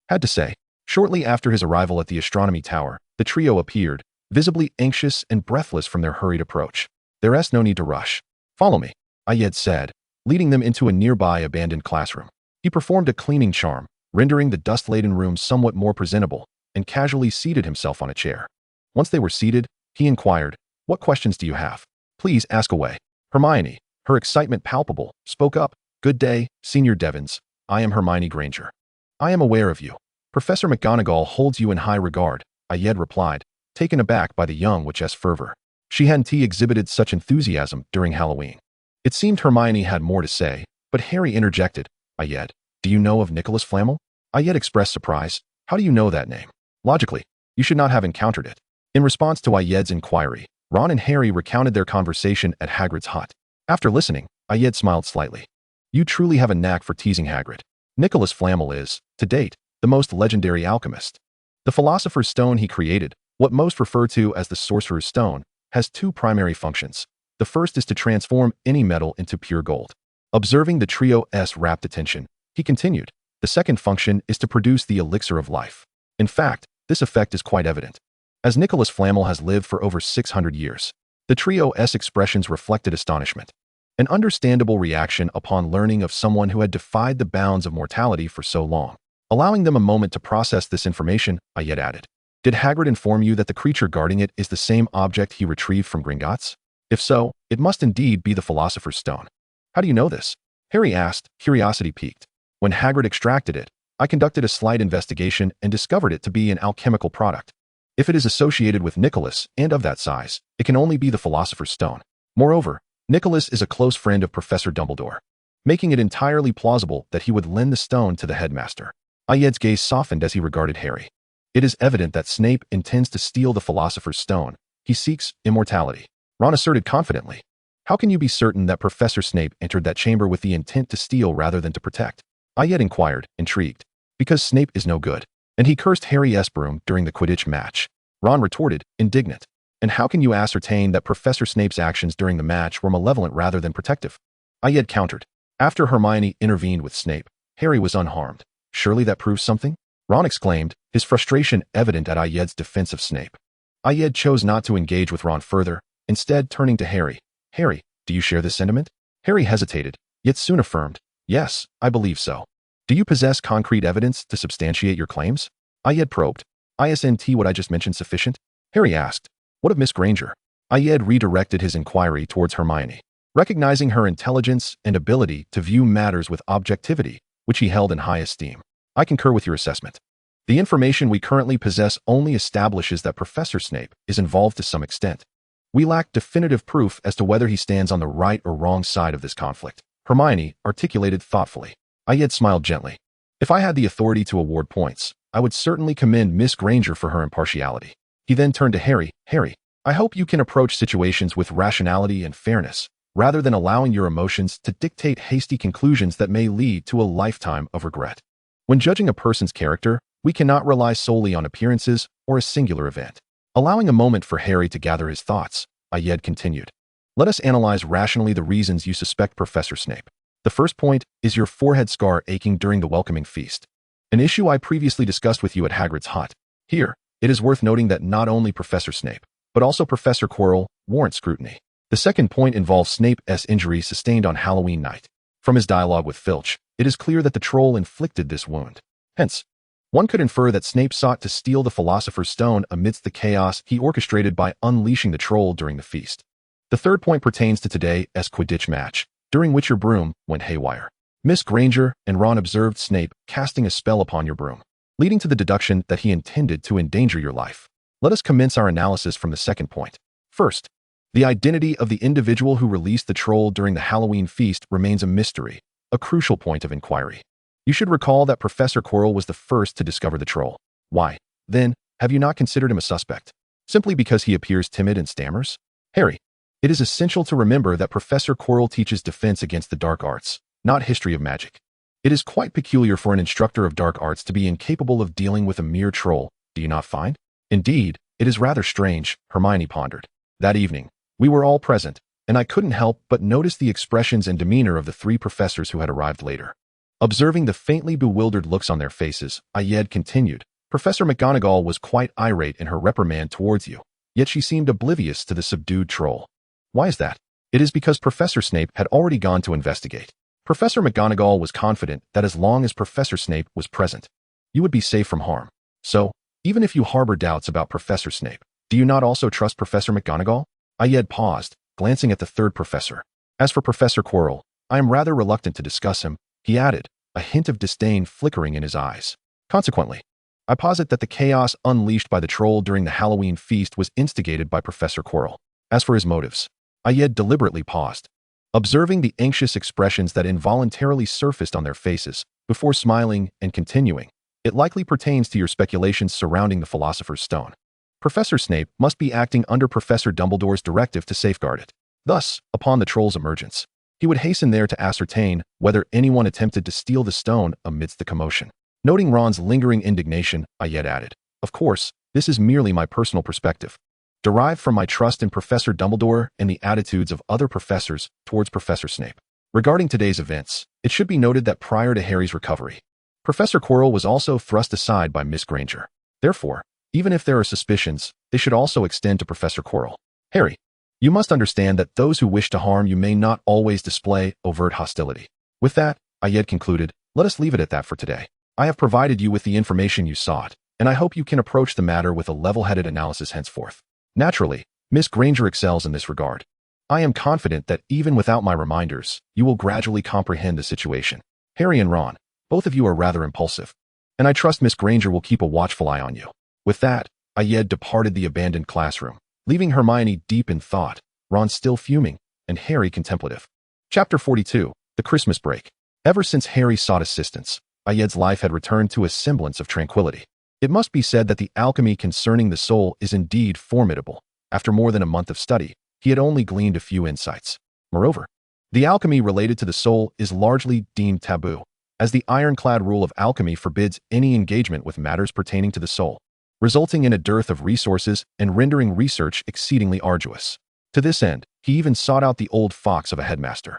had to say. Shortly after his arrival at the astronomy tower, the trio appeared, visibly anxious and breathless from their hurried approach. "There's no need to rush. Follow me," Ayed said, leading them into a nearby abandoned classroom. He performed a cleaning charm, rendering the dust-laden room somewhat more presentable, and casually seated himself on a chair. Once they were seated, he inquired, "What questions do you have? Please ask away." Hermione, her excitement palpable, spoke up. "Good day, Senior Devons. I am Hermione Granger. I am aware of you. Professor McGonagall holds you in high regard," Ayed replied, taken aback by the young witch's fervor. She hadn't exhibited such enthusiasm during Halloween. It seemed Hermione had more to say, but Harry interjected, "Ayed, do you know of Nicholas Flamel?" Ayed expressed surprise. "How do you know that name? Logically, you should not have encountered it." In response to Ayed's inquiry, Ron and Harry recounted their conversation at Hagrid's hut. After listening, Ayed smiled slightly. "You truly have a knack for teasing Hagrid. Nicholas Flamel is, to date, the most legendary alchemist. The Philosopher's Stone he created, what most refer to as the Sorcerer's Stone, has two primary functions. The first is to transform any metal into pure gold." Observing the trio's rapt attention, he continued, "The second function is to produce the elixir of life. In fact, this effect is quite evident, as Nicholas Flamel has lived for over 600 years. The trio's expressions reflected astonishment, an understandable reaction upon learning of someone who had defied the bounds of mortality for so long. Allowing them a moment to process this information, Ayed added, "Did Hagrid inform you that the creature guarding it is the same object he retrieved from Gringotts? If so, it must indeed be the Philosopher's Stone." "How do you know this?" Harry asked, curiosity piqued. "When Hagrid extracted it, I conducted a slight investigation and discovered it to be an alchemical product. If it is associated with Nicholas and of that size, it can only be the Philosopher's Stone. Moreover, Nicholas is a close friend of Professor Dumbledore, making it entirely plausible that he would lend the stone to the headmaster." Ayed's gaze softened as he regarded Harry. "It is evident that Snape intends to steal the Philosopher's Stone. He seeks immortality," Ron asserted confidently. "How can you be certain that Professor Snape entered that chamber with the intent to steal rather than to protect?" Ayed inquired, intrigued. "Because Snape is no good, and he cursed Harry Esperum during the Quidditch match," Ron retorted, indignant. "And how can you ascertain that Professor Snape's actions during the match were malevolent rather than protective?" Ayed countered. After Hermione intervened with Snape, Harry was unharmed. "Surely that proves something?" Ron exclaimed, his frustration evident at Ayed's defense of Snape. Ayed chose not to engage with Ron further, instead turning to Harry. "Harry, do you share this sentiment?" Harry hesitated, yet soon affirmed, "Yes, I believe so." "Do you possess concrete evidence to substantiate your claims?" Ayed probed. "Isn't what I just mentioned sufficient?" Harry asked. "What of Miss Granger?" Ayed redirected his inquiry towards Hermione, recognizing her intelligence and ability to view matters with objectivity, which he held in high esteem. "I concur with your assessment. The information we currently possess only establishes that Professor Snape is involved to some extent. We lack definitive proof as to whether he stands on the right or wrong side of this conflict," Hermione articulated thoughtfully. Ayed smiled gently. "If I had the authority to award points, I would certainly commend Miss Granger for her impartiality." He then turned to Harry. "Harry, I hope you can approach situations with rationality and fairness, rather than allowing your emotions to dictate hasty conclusions that may lead to a lifetime of regret. When judging a person's character, we cannot rely solely on appearances or a singular event." Allowing a moment for Harry to gather his thoughts, Ayed continued, "Let us analyze rationally the reasons you suspect Professor Snape. The first point is your forehead scar aching during the welcoming feast. An issue I previously discussed with you at Hagrid's hut. Here, it is worth noting that not only Professor Snape, but also Professor Quirrell warrant scrutiny. The second point involves Snape's injury sustained on Halloween night. From his dialogue with Filch, it is clear that the troll inflicted this wound. Hence, one could infer that Snape sought to steal the Philosopher's Stone amidst the chaos he orchestrated by unleashing the troll during the feast. The third point pertains to today's Quidditch match, during which your broom went haywire. Miss Granger and Ron observed Snape casting a spell upon your broom, leading to the deduction that he intended to endanger your life. Let us commence our analysis from the second point. First, the identity of the individual who released the troll during the Halloween feast remains a mystery, a crucial point of inquiry. You should recall that Professor Quirrell was the first to discover the troll. Why, then, have you not considered him a suspect? Simply because he appears timid and stammers? Harry, it is essential to remember that Professor Quirrell teaches defense against the dark arts, not history of magic. It is quite peculiar for an instructor of dark arts to be incapable of dealing with a mere troll, do you not find? Indeed, it is rather strange, Hermione pondered. That evening, we were all present, and I couldn't help but notice the expressions and demeanor of the three professors who had arrived later. Observing the faintly bewildered looks on their faces, Ayed continued, Professor McGonagall was quite irate in her reprimand towards you, yet she seemed oblivious to the subdued troll. Why is that? It is because Professor Snape had already gone to investigate. Professor McGonagall was confident that as long as Professor Snape was present, you would be safe from harm. So, even if you harbor doubts about Professor Snape, do you not also trust Professor McGonagall? Ayed paused, glancing at the third professor. As for Professor Quirrell, I am rather reluctant to discuss him, he added, a hint of disdain flickering in his eyes. Consequently, I posit that the chaos unleashed by the troll during the Halloween feast was instigated by Professor Quirrell. As for his motives, Ayed deliberately paused, observing the anxious expressions that involuntarily surfaced on their faces, before smiling and continuing. It likely pertains to your speculations surrounding the Philosopher's Stone. Professor Snape must be acting under Professor Dumbledore's directive to safeguard it. Thus, upon the troll's emergence, he would hasten there to ascertain whether anyone attempted to steal the stone amidst the commotion. Noting Ron's lingering indignation, Ayed added, of course, this is merely my personal perspective, derived from my trust in Professor Dumbledore and the attitudes of other professors towards Professor Snape. Regarding today's events, it should be noted that prior to Harry's recovery, Professor Quirrell was also thrust aside by Miss Granger. Therefore, even if there are suspicions, they should also extend to Professor Quirrell. Harry, you must understand that those who wish to harm you may not always display overt hostility. With that, Ayed concluded, let us leave it at that for today. I have provided you with the information you sought, and I hope you can approach the matter with a level-headed analysis henceforth. Naturally, Miss Granger excels in this regard. I am confident that even without my reminders, you will gradually comprehend the situation. Harry and Ron, both of you are rather impulsive, and I trust Miss Granger will keep a watchful eye on you. With that, Ayed departed the abandoned classroom, leaving Hermione deep in thought, Ron still fuming, and Harry contemplative. Chapter 42, The Christmas Break. Ever since Harry sought assistance, Ayed's life had returned to a semblance of tranquility. It must be said that the alchemy concerning the soul is indeed formidable. After more than a month of study, he had only gleaned a few insights. Moreover, the alchemy related to the soul is largely deemed taboo, as the ironclad rule of alchemy forbids any engagement with matters pertaining to the soul, resulting in a dearth of resources and rendering research exceedingly arduous. To this end, he even sought out the old fox of a headmaster,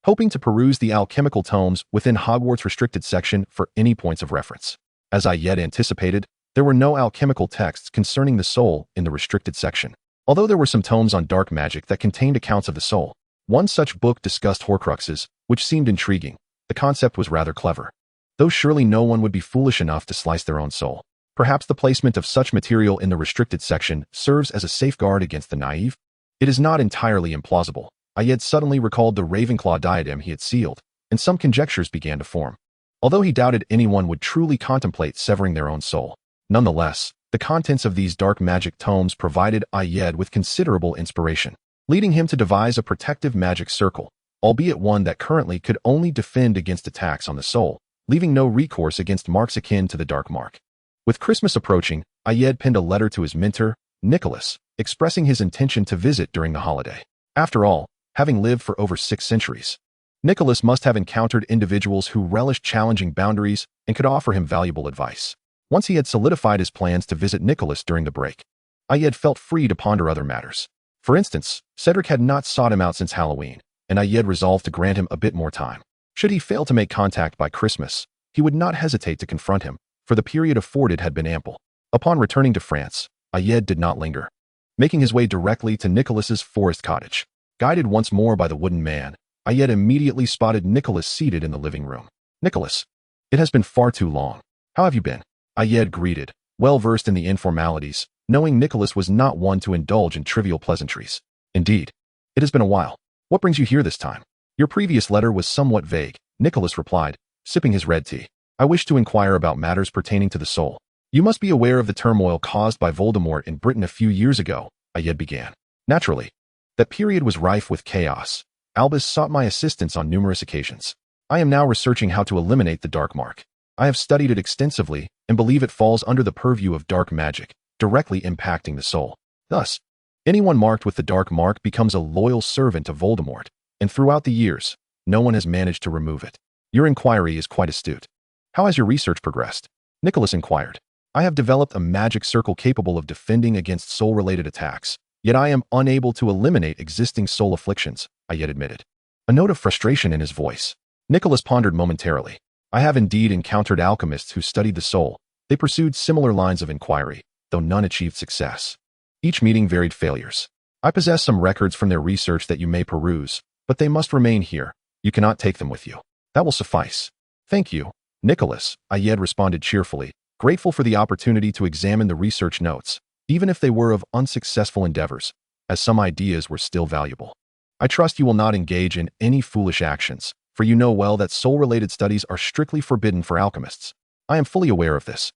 hoping to peruse the alchemical tomes within Hogwarts' restricted section for any points of reference. As Ayed anticipated, there were no alchemical texts concerning the soul in the restricted section, although there were some tomes on dark magic that contained accounts of the soul. One such book discussed Horcruxes, which seemed intriguing. The concept was rather clever, though surely no one would be foolish enough to slice their own soul. Perhaps the placement of such material in the restricted section serves as a safeguard against the naive? It is not entirely implausible. Ayed suddenly recalled the Ravenclaw diadem he had sealed, and some conjectures began to form. Although he doubted anyone would truly contemplate severing their own soul, nonetheless, the contents of these dark magic tomes provided Ayed with considerable inspiration, leading him to devise a protective magic circle, albeit one that currently could only defend against attacks on the soul, leaving no recourse against marks akin to the Dark Mark. With Christmas approaching, Ayed penned a letter to his mentor, Nicholas, expressing his intention to visit during the holiday. After all, having lived for over 6 centuries, Nicholas must have encountered individuals who relished challenging boundaries and could offer him valuable advice. Once he had solidified his plans to visit Nicholas during the break, Ayed felt free to ponder other matters. For instance, Cedric had not sought him out since Halloween, and Ayed resolved to grant him a bit more time. Should he fail to make contact by Christmas, he would not hesitate to confront him, for the period afforded had been ample. Upon returning to France, Ayed did not linger. Making his way directly to Nicholas's forest cottage. Guided once more by the wooden man, Ayed immediately spotted Nicholas seated in the living room. "Nicholas, it has been far too long. How have you been?" Ayed greeted, well versed in the informalities, knowing Nicholas was not one to indulge in trivial pleasantries. "Indeed, it has been a while. What brings you here this time?" "Your previous letter was somewhat vague," Nicholas replied, sipping his red tea. "I wish to inquire about matters pertaining to the soul. You must be aware of the turmoil caused by Voldemort in Britain a few years ago," Ayed began. "Naturally. That period was rife with chaos. Albus sought my assistance on numerous occasions. I am now researching how to eliminate the dark mark. I have studied it extensively and believe it falls under the purview of dark magic, directly impacting the soul. Thus, anyone marked with the dark mark becomes a loyal servant of Voldemort, and throughout the years, no one has managed to remove it. Your inquiry is quite astute. How has your research progressed?" Nicholas inquired. "I have developed a magic circle capable of defending against soul-related attacks, yet I am unable to eliminate existing soul afflictions," Ayed admitted. A note of frustration in his voice. Nicholas pondered momentarily. "I have indeed encountered alchemists who studied the soul. They pursued similar lines of inquiry, though none achieved success. Each meeting varied failures. I possess some records from their research that you may peruse, but they must remain here. You cannot take them with you." "That will suffice. Thank you, Nicholas," Ayed responded cheerfully, grateful for the opportunity to examine the research notes, even if they were of unsuccessful endeavors, as some ideas were still valuable. "I trust you will not engage in any foolish actions, for you know well that soul-related studies are strictly forbidden for alchemists. I am fully aware of this,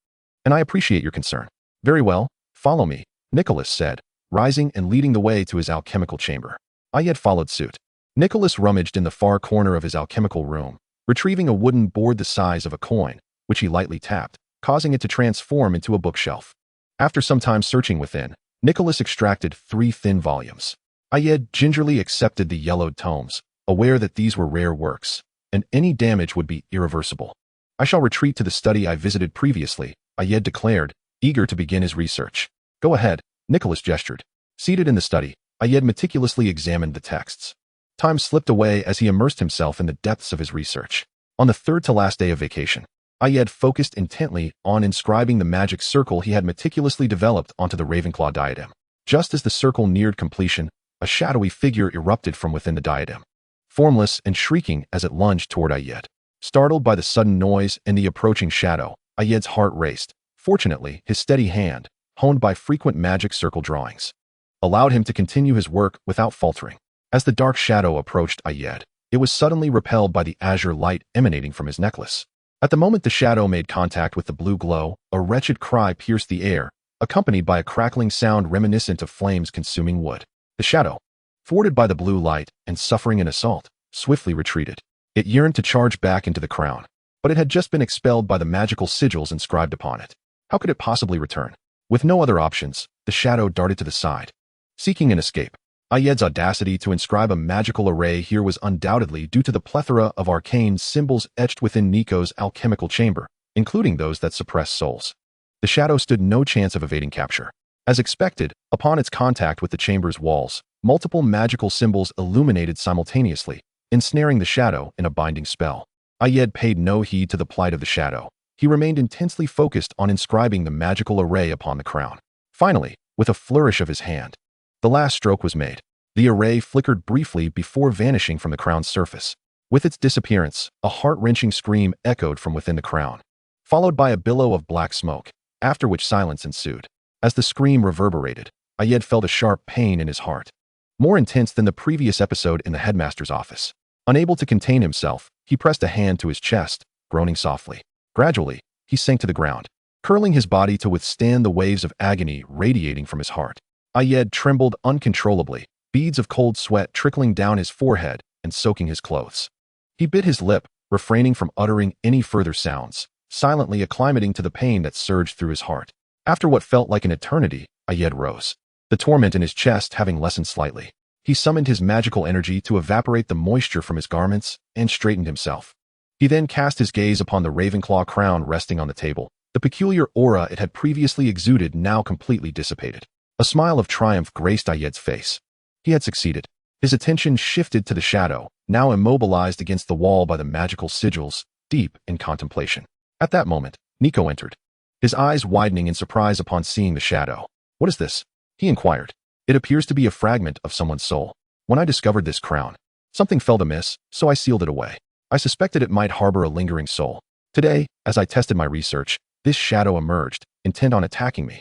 and I appreciate your concern." "Very well, follow me," Nicholas said, rising and leading the way to his alchemical chamber. Ayed followed suit. Nicholas rummaged in the far corner of his alchemical room, retrieving a wooden board the size of a coin, which he lightly tapped, causing it to transform into a bookshelf. After some time searching within, Nicholas extracted 3 thin volumes. Ayed gingerly accepted the yellowed tomes, aware that these were rare works, and any damage would be irreversible. "I shall retreat to the study I visited previously," Ayed declared, eager to begin his research. "Go ahead," Nicholas gestured. Seated in the study, Ayed meticulously examined the texts. Time slipped away as he immersed himself in the depths of his research. On the third to last day of vacation, Ayed focused intently on inscribing the magic circle he had meticulously developed onto the Ravenclaw diadem. Just as the circle neared completion, a shadowy figure erupted from within the diadem, formless and shrieking as it lunged toward Ayed. Startled by the sudden noise and the approaching shadow, Ayed's heart raced. Fortunately, his steady hand, honed by frequent magic circle drawings, allowed him to continue his work without faltering. As the dark shadow approached Ayed, it was suddenly repelled by the azure light emanating from his necklace. At the moment the shadow made contact with the blue glow, a wretched cry pierced the air, accompanied by a crackling sound reminiscent of flames consuming wood. The shadow, thwarted by the blue light and suffering an assault, swiftly retreated. It yearned to charge back into the crown, but it had just been expelled by the magical sigils inscribed upon it. How could it possibly return? With no other options, the shadow darted to the side, seeking an escape. Ayed's audacity to inscribe a magical array here was undoubtedly due to the plethora of arcane symbols etched within Nico's alchemical chamber, including those that suppress souls. The shadow stood no chance of evading capture. As expected, upon its contact with the chamber's walls, multiple magical symbols illuminated simultaneously, ensnaring the shadow in a binding spell. Ayed paid no heed to the plight of the shadow. He remained intensely focused on inscribing the magical array upon the crown. Finally, with a flourish of his hand, the last stroke was made. The array flickered briefly before vanishing from the crown's surface. With its disappearance, a heart-wrenching scream echoed from within the crown, followed by a billow of black smoke, after which silence ensued. As the scream reverberated, Ayed felt a sharp pain in his heart, more intense than the previous episode in the headmaster's office. Unable to contain himself, he pressed a hand to his chest, groaning softly. Gradually, he sank to the ground, curling his body to withstand the waves of agony radiating from his heart. Ayed trembled uncontrollably, beads of cold sweat trickling down his forehead and soaking his clothes. He bit his lip, refraining from uttering any further sounds, silently acclimating to the pain that surged through his heart. After what felt like an eternity, Ayed rose, the torment in his chest having lessened slightly. He summoned his magical energy to evaporate the moisture from his garments and straightened himself. He then cast his gaze upon the Ravenclaw crown resting on the table. The peculiar aura it had previously exuded now completely dissipated. A smile of triumph graced Ayed's face. He had succeeded. His attention shifted to the shadow, now immobilized against the wall by the magical sigils, deep in contemplation. At that moment, Nico entered, his eyes widening in surprise upon seeing the shadow. "What is this?" he inquired. "It appears to be a fragment of someone's soul. When I discovered this crown, something felt amiss, so I sealed it away. I suspected it might harbor a lingering soul. Today, as I tested my research, this shadow emerged, intent on attacking me,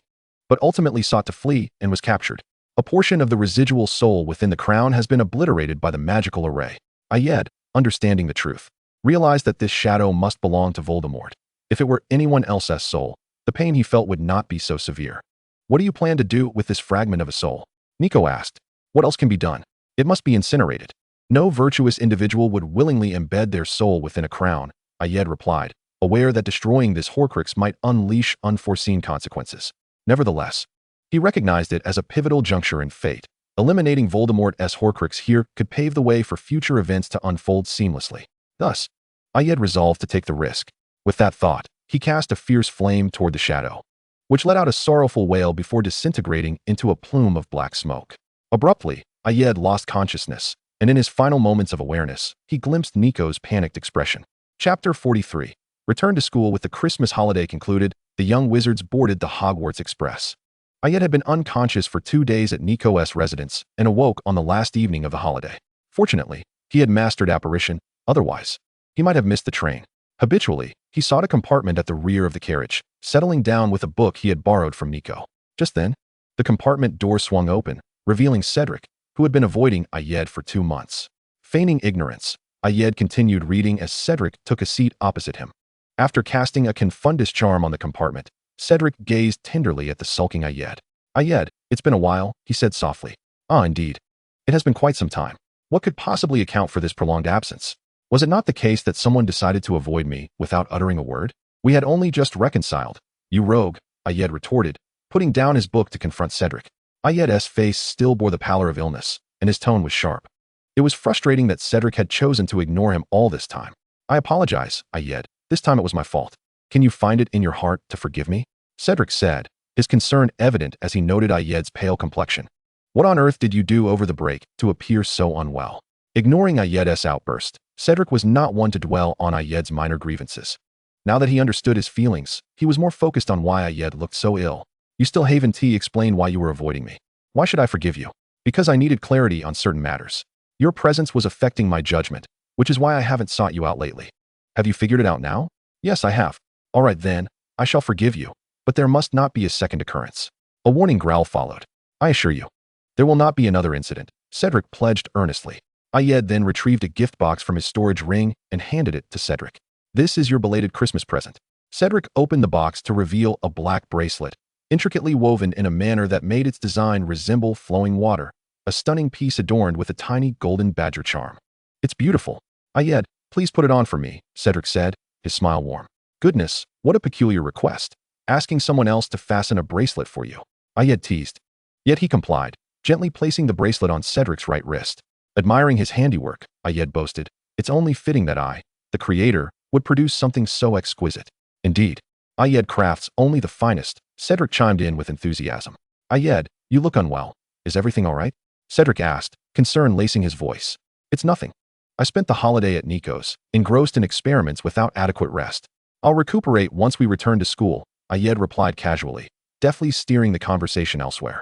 but ultimately sought to flee and was captured. A portion of the residual soul within the crown has been obliterated by the magical array." Ayed, understanding the truth, realized that this shadow must belong to Voldemort. If it were anyone else's soul, the pain he felt would not be so severe. "What do you plan to do with this fragment of a soul?" Nico asked. "What else can be done? It must be incinerated. No virtuous individual would willingly embed their soul within a crown," Ayed replied, aware that destroying this Horcrux might unleash unforeseen consequences. Nevertheless, he recognized it as a pivotal juncture in fate. Eliminating Voldemort's Horcrux here could pave the way for future events to unfold seamlessly. Thus, Ayed resolved to take the risk. With that thought, he cast a fierce flame toward the shadow, which let out a sorrowful wail before disintegrating into a plume of black smoke. Abruptly, Ayed lost consciousness, and in his final moments of awareness, he glimpsed Nico's panicked expression. Chapter 43. Return to school. With the Christmas holiday concluded, the young wizards boarded the Hogwarts Express. Ayed had been unconscious for 2 days at Nico's residence and awoke on the last evening of the holiday. Fortunately, he had mastered apparition, otherwise, he might have missed the train. Habitually, he sought a compartment at the rear of the carriage, settling down with a book he had borrowed from Nico. Just then, the compartment door swung open, revealing Cedric, who had been avoiding Ayed for 2 months. Feigning ignorance, Ayed continued reading as Cedric took a seat opposite him. After casting a Confundus charm on the compartment, Cedric gazed tenderly at the sulking Ayed. "Ayed, it's been a while," he said softly. "Ah, indeed. It has been quite some time. What could possibly account for this prolonged absence? Was it not the case that someone decided to avoid me without uttering a word? We had only just reconciled." "You rogue," Ayed retorted, putting down his book to confront Cedric. Ayed's face still bore the pallor of illness, and his tone was sharp. It was frustrating that Cedric had chosen to ignore him all this time. "I apologize, Ayed. This time it was my fault. Can you find it in your heart to forgive me?" Cedric said, his concern evident as he noted Ayed's pale complexion. "What on earth did you do over the break to appear so unwell?" Ignoring Ayed's outburst, Cedric was not one to dwell on Ayed's minor grievances. Now that he understood his feelings, he was more focused on why Ayed looked so ill. "You still haven't explained why you were avoiding me. Why should I forgive you?" "Because I needed clarity on certain matters. Your presence was affecting my judgment, which is why I haven't sought you out lately." "Have you figured it out now?" "Yes, I have." "All right then, I shall forgive you, but there must not be a second occurrence." A warning growl followed. "I assure you, there will not be another incident," Cedric pledged earnestly. Ayed then retrieved a gift box from his storage ring and handed it to Cedric. "This is your belated Christmas present." Cedric opened the box to reveal a black bracelet, intricately woven in a manner that made its design resemble flowing water, a stunning piece adorned with a tiny golden badger charm. "It's beautiful." "Ayed, please put it on for me," Cedric said, his smile warm. "Goodness, what a peculiar request. Asking someone else to fasten a bracelet for you." Ayed teased. Yet he complied, gently placing the bracelet on Cedric's right wrist. Admiring his handiwork, Ayed boasted, "It's only fitting that I, the creator, would produce something so exquisite." "Indeed, Ayed crafts only the finest," Cedric chimed in with enthusiasm. "Ayed, you look unwell. Is everything all right?" Cedric asked, concern lacing his voice. "It's nothing. I spent the holiday at Nico's, engrossed in experiments without adequate rest. I'll recuperate once we return to school," Ayed replied casually, deftly steering the conversation elsewhere.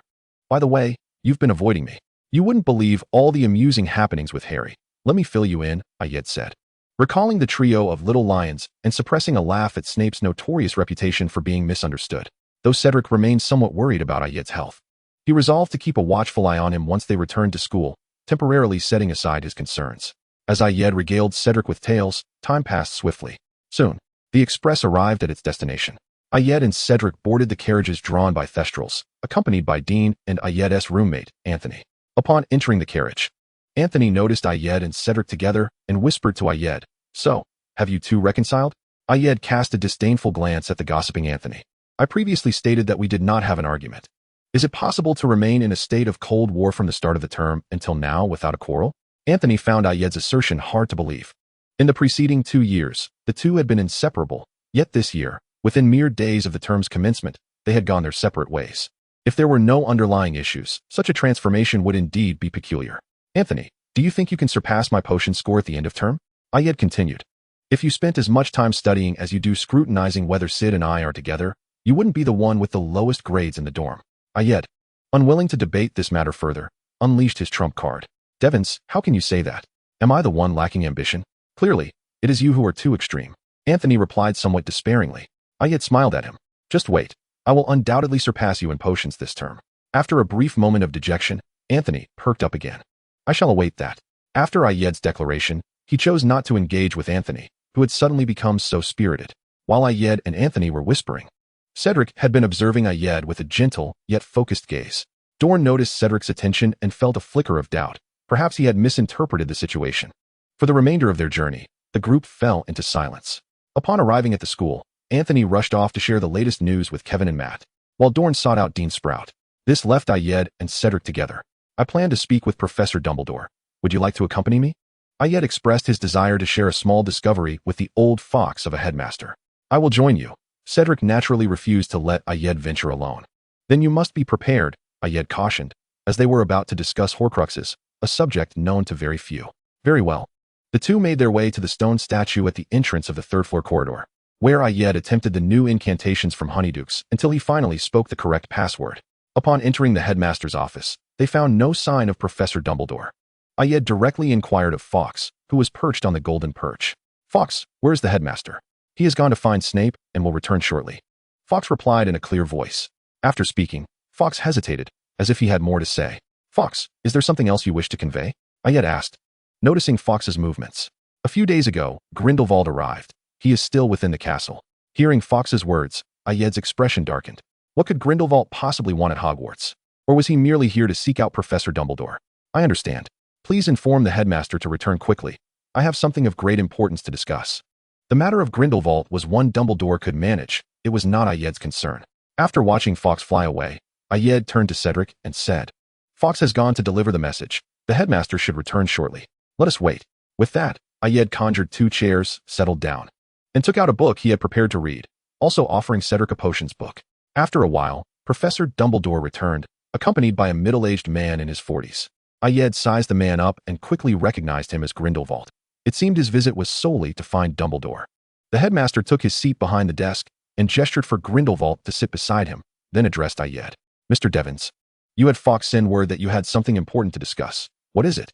"By the way, you've been avoiding me. You wouldn't believe all the amusing happenings with Harry. Let me fill you in," Ayed said, recalling the trio of little lions and suppressing a laugh at Snape's notorious reputation for being misunderstood. Though Cedric remained somewhat worried about Ayed's health, he resolved to keep a watchful eye on him once they returned to school, temporarily setting aside his concerns. As Ayed regaled Cedric with tales, time passed swiftly. Soon, the express arrived at its destination. Ayed and Cedric boarded the carriages drawn by Thestrals, accompanied by Dean and Ayed's roommate, Anthony. Upon entering the carriage, Anthony noticed Ayed and Cedric together and whispered to Ayed, "So, have you two reconciled?" Ayed cast a disdainful glance at the gossiping Anthony. "I previously stated that we did not have an argument. Is it possible to remain in a state of Cold War from the start of the term until now without a quarrel?" Anthony found Ayed's assertion hard to believe. In the preceding 2 years, the two had been inseparable, yet this year, within mere days of the term's commencement, they had gone their separate ways. If there were no underlying issues, such a transformation would indeed be peculiar. "Anthony, Do you think you can surpass my potion score at the end of term? Ayed continued. If you spent as much time studying as you do scrutinizing whether Sid and I are together, you wouldn't be the one with the lowest grades in the dorm. Ayed, unwilling to debate this matter further, unleashed his trump card. Devins, how can you say that? Am I the one lacking ambition? Clearly, it is you who are too extreme. Anthony replied somewhat despairingly. Ayed smiled at him. Just wait. I will undoubtedly surpass you in potions this term. After a brief moment of dejection, Anthony perked up again. I shall await that. After Ayed's declaration, he chose not to engage with Anthony, who had suddenly become so spirited. While Ayed and Anthony were whispering, Cedric had been observing Ayed with a gentle, yet focused gaze. Dorn noticed Cedric's attention and felt a flicker of doubt. Perhaps he had misinterpreted the situation. For the remainder of their journey, the group fell into silence. Upon arriving at the school, Anthony rushed off to share the latest news with Kevin and Matt, while Dorn sought out Dean Sprout. This left Ayed and Cedric together. I plan to speak with Professor Dumbledore. Would you like to accompany me? Ayed expressed his desire to share a small discovery with the old fox of a headmaster. I will join you. Cedric naturally refused to let Ayed venture alone. Then you must be prepared, Ayed cautioned, as they were about to discuss Horcruxes, a subject known to very few. Very well. The two made their way to the stone statue at the entrance of the third-floor corridor, where Ayed attempted the new incantations from Honeydukes until he finally spoke the correct password. Upon entering the headmaster's office, they found no sign of Professor Dumbledore. Ayed directly inquired of Fawkes, who was perched on the golden perch. Fawkes, where is the headmaster? He has gone to find Snape and will return shortly. Fawkes replied in a clear voice. After speaking, Fawkes hesitated, as if he had more to say. Fawkes, is there something else you wish to convey? Ayed asked, noticing Fawkes's movements. A few days ago, Grindelwald arrived. He is still within the castle. Hearing Fawkes's words, Ayed's expression darkened. What could Grindelwald possibly want at Hogwarts? Or was he merely here to seek out Professor Dumbledore? I understand. Please inform the headmaster to return quickly. I have something of great importance to discuss. The matter of Grindelwald was one Dumbledore could manage. It was not Ayed's concern. After watching Fawkes fly away, Ayed turned to Cedric and said, Fawkes has gone to deliver the message. The headmaster should return shortly. Let us wait. With that, Ayed conjured 2 chairs, settled down, and took out a book he had prepared to read, also offering Cedric a potions book. After a while, Professor Dumbledore returned, accompanied by a middle-aged man in his 40s. Ayed sized the man up and quickly recognized him as Grindelwald. It seemed his visit was solely to find Dumbledore. The headmaster took his seat behind the desk and gestured for Grindelwald to sit beside him, then addressed Ayed. Mr. Devins, you had Fawkes send word that you had something important to discuss. What is it?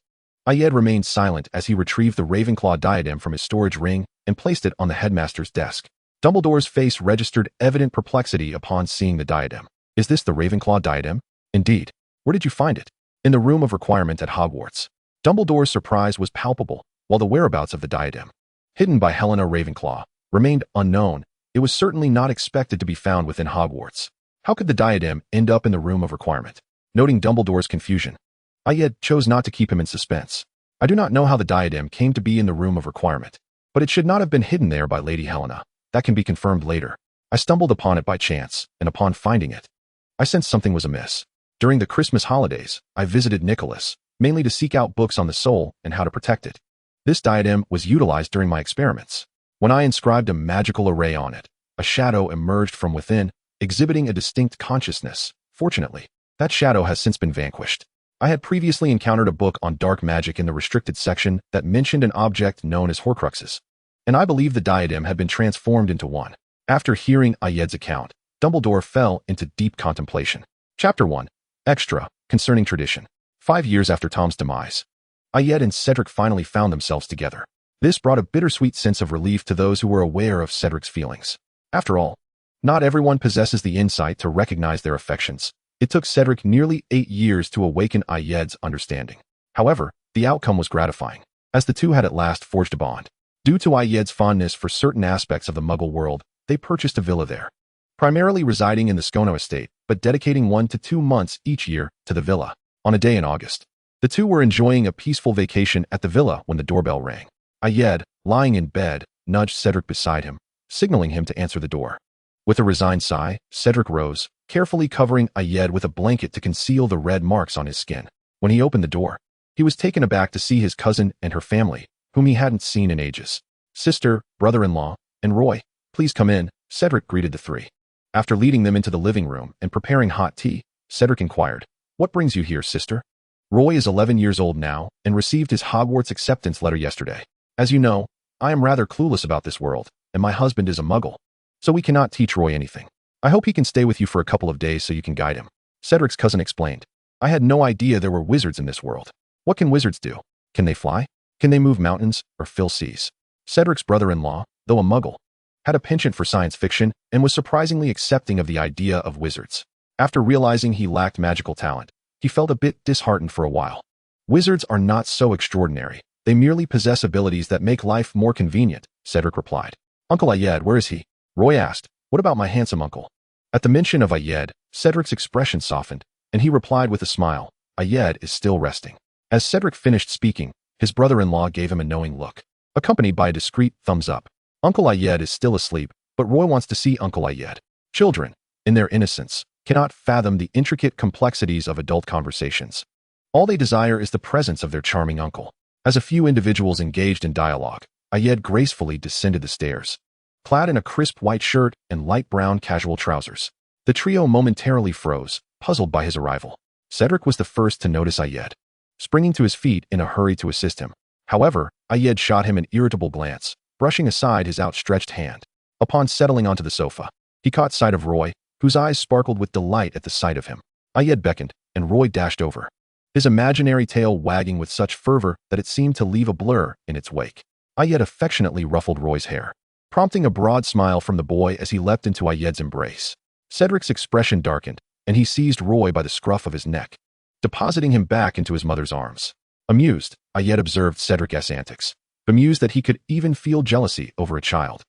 Ayed remained silent as he retrieved the Ravenclaw diadem from his storage ring and placed it on the headmaster's desk. Dumbledore's face registered evident perplexity upon seeing the diadem. Is this the Ravenclaw diadem? Indeed. Where did you find it? In the room of requirement at Hogwarts. Dumbledore's surprise was palpable, while the whereabouts of the diadem, hidden by Helena Ravenclaw, remained unknown. It was certainly not expected to be found within Hogwarts. How could the diadem end up in the room of requirement? Noting Dumbledore's confusion, Ayed chose not to keep him in suspense. I do not know how the diadem came to be in the room of requirement, but it should not have been hidden there by Lady Helena. That can be confirmed later. I stumbled upon it by chance, and upon finding it, I sensed something was amiss. During the Christmas holidays, I visited Nicholas, mainly to seek out books on the soul and how to protect it. This diadem was utilized during my experiments. When I inscribed a magical array on it, a shadow emerged from within, exhibiting a distinct consciousness. Fortunately, that shadow has since been vanquished. I had previously encountered a book on dark magic in the restricted section that mentioned an object known as Horcruxes, and I believe the diadem had been transformed into one. After hearing Ayed's account, Dumbledore fell into deep contemplation. Chapter 1. Extra, concerning tradition. 5 years after Tom's demise, Ayed and Cedric finally found themselves together. This brought a bittersweet sense of relief to those who were aware of Cedric's feelings. After all, not everyone possesses the insight to recognize their affections. It took Cedric nearly 8 years to awaken Ayed's understanding. However, the outcome was gratifying, as the two had at last forged a bond. Due to Ayed's fondness for certain aspects of the Muggle world, they purchased a villa there, primarily residing in the Skono estate, but dedicating 1 to 2 months each year to the villa. On a day in August, the two were enjoying a peaceful vacation at the villa when the doorbell rang. Ayed, lying in bed, nudged Cedric beside him, signaling him to answer the door. With a resigned sigh, Cedric rose, carefully covering Ayed with a blanket to conceal the red marks on his skin. When he opened the door, he was taken aback to see his cousin and her family, whom he hadn't seen in ages. Sister, brother-in-law, and Roy, please come in, Cedric greeted the three. After leading them into the living room and preparing hot tea, Cedric inquired, what brings you here, sister? Roy is 11 years old now and received his Hogwarts acceptance letter yesterday. As you know, I am rather clueless about this world, and my husband is a muggle, so we cannot teach Roy anything. I hope he can stay with you for a couple of days so you can guide him. Cedric's cousin explained. I had no idea there were wizards in this world. What can wizards do? Can they fly? Can they move mountains or fill seas? Cedric's brother-in-law, though a muggle, had a penchant for science fiction and was surprisingly accepting of the idea of wizards. After realizing he lacked magical talent, he felt a bit disheartened for a while. Wizards are not so extraordinary. They merely possess abilities that make life more convenient, Cedric replied. Uncle Ayed, where is he? Roy asked. What about my handsome uncle? At the mention of Ayed, Cedric's expression softened, and he replied with a smile, Ayed is still resting. As Cedric finished speaking, his brother-in-law gave him a knowing look, accompanied by a discreet thumbs up. Uncle Ayed is still asleep, but Roy wants to see Uncle Ayed. Children, in their innocence, cannot fathom the intricate complexities of adult conversations. All they desire is the presence of their charming uncle. As a few individuals engaged in dialogue, Ayed gracefully descended the stairs, clad in a crisp white shirt and light brown casual trousers. The trio momentarily froze, puzzled by his arrival. Cedric was the first to notice Ayed, springing to his feet in a hurry to assist him. However, Ayed shot him an irritable glance, brushing aside his outstretched hand. Upon settling onto the sofa, he caught sight of Roy, whose eyes sparkled with delight at the sight of him. Ayed beckoned, and Roy dashed over, his imaginary tail wagging with such fervor that it seemed to leave a blur in its wake. Ayed affectionately ruffled Roy's hair, prompting a broad smile from the boy as he leapt into Ayed's embrace. Cedric's expression darkened, and he seized Roy by the scruff of his neck, depositing him back into his mother's arms. Amused, Ayed observed Cedric's antics, bemused that he could even feel jealousy over a child.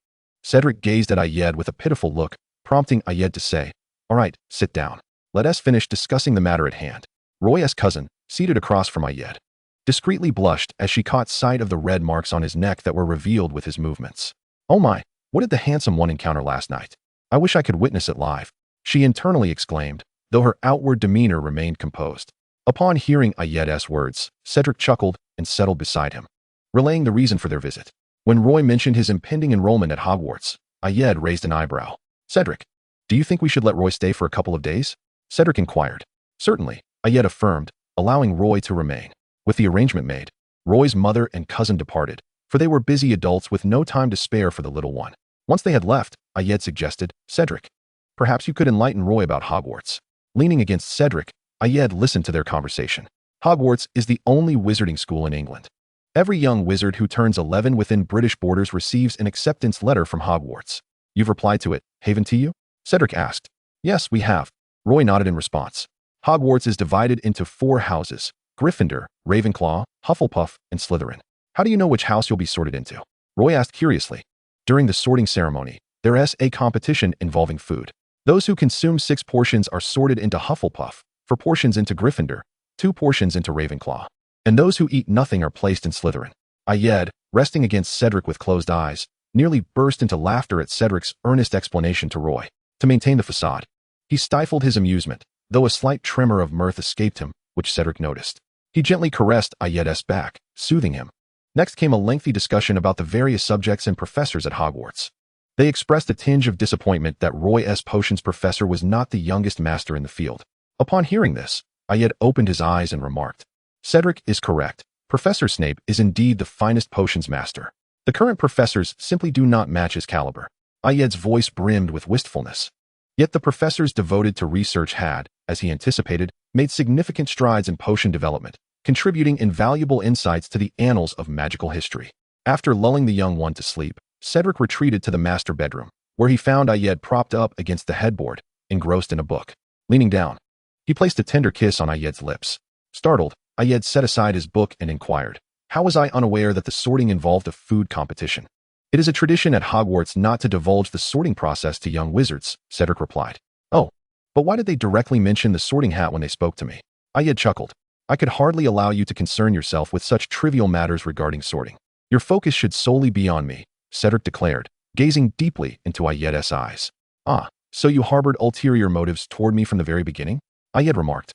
Cedric gazed at Ayed with a pitiful look, prompting Ayed to say, All right, sit down. Let us finish discussing the matter at hand. Roy's cousin, seated across from Ayed, discreetly blushed as she caught sight of the red marks on his neck that were revealed with his movements. Oh my, what did the handsome one encounter last night? I wish I could witness it live, she internally exclaimed, though her outward demeanor remained composed. Upon hearing Ayed's words, Cedric chuckled and settled beside him, relaying the reason for their visit. When Roy mentioned his impending enrollment at Hogwarts, Ayed raised an eyebrow. Cedric, do you think we should let Roy stay for a couple of days? Cedric inquired. Certainly, Ayed affirmed, allowing Roy to remain. With the arrangement made, Roy's mother and cousin departed, for they were busy adults with no time to spare for the little one. Once they had left, Ayed suggested, Cedric, perhaps you could enlighten Roy about Hogwarts. Leaning against Cedric, Ayed listened to their conversation. Hogwarts is the only wizarding school in England. Every young wizard who turns 11 within British borders receives an acceptance letter from Hogwarts. You've replied to it, haven't you? Cedric asked. Yes, we have. Roy nodded in response. Hogwarts is divided into 4 houses: Gryffindor, Ravenclaw, Hufflepuff, and Slytherin. How do you know which house you'll be sorted into? Roy asked curiously. During the sorting ceremony, there is a competition involving food. Those who consume 6 portions are sorted into Hufflepuff, 4 portions into Gryffindor, 2 portions into Ravenclaw, and those who eat nothing are placed in Slytherin. Ayed, resting against Cedric with closed eyes, nearly burst into laughter at Cedric's earnest explanation to Roy. To maintain the facade, he stifled his amusement, though a slight tremor of mirth escaped him, which Cedric noticed. He gently caressed Ayed's back, soothing him. Next came a lengthy discussion about the various subjects and professors at Hogwarts. They expressed a tinge of disappointment that Roy's potions professor was not the youngest master in the field. Upon hearing this, Ayed opened his eyes and remarked, Cedric is correct. Professor Snape is indeed the finest potions master. The current professors simply do not match his caliber. Ayed's voice brimmed with wistfulness. Yet the professors devoted to research had, as he anticipated, made significant strides in potion development, contributing invaluable insights to the annals of magical history. After lulling the young one to sleep, Cedric retreated to the master bedroom, where he found Ayed propped up against the headboard, engrossed in a book. Leaning down, he placed a tender kiss on Ayed's lips. Startled, Ayed set aside his book and inquired, How was I unaware that the sorting involved a food competition? It is a tradition at Hogwarts not to divulge the sorting process to young wizards, Cedric replied. Oh, but why did they directly mention the sorting hat when they spoke to me? Ayed chuckled. I could hardly allow you to concern yourself with such trivial matters regarding sorting. Your focus should solely be on me, Cedric declared, gazing deeply into Ayed's eyes. Ah, so you harbored ulterior motives toward me from the very beginning? Ayed remarked,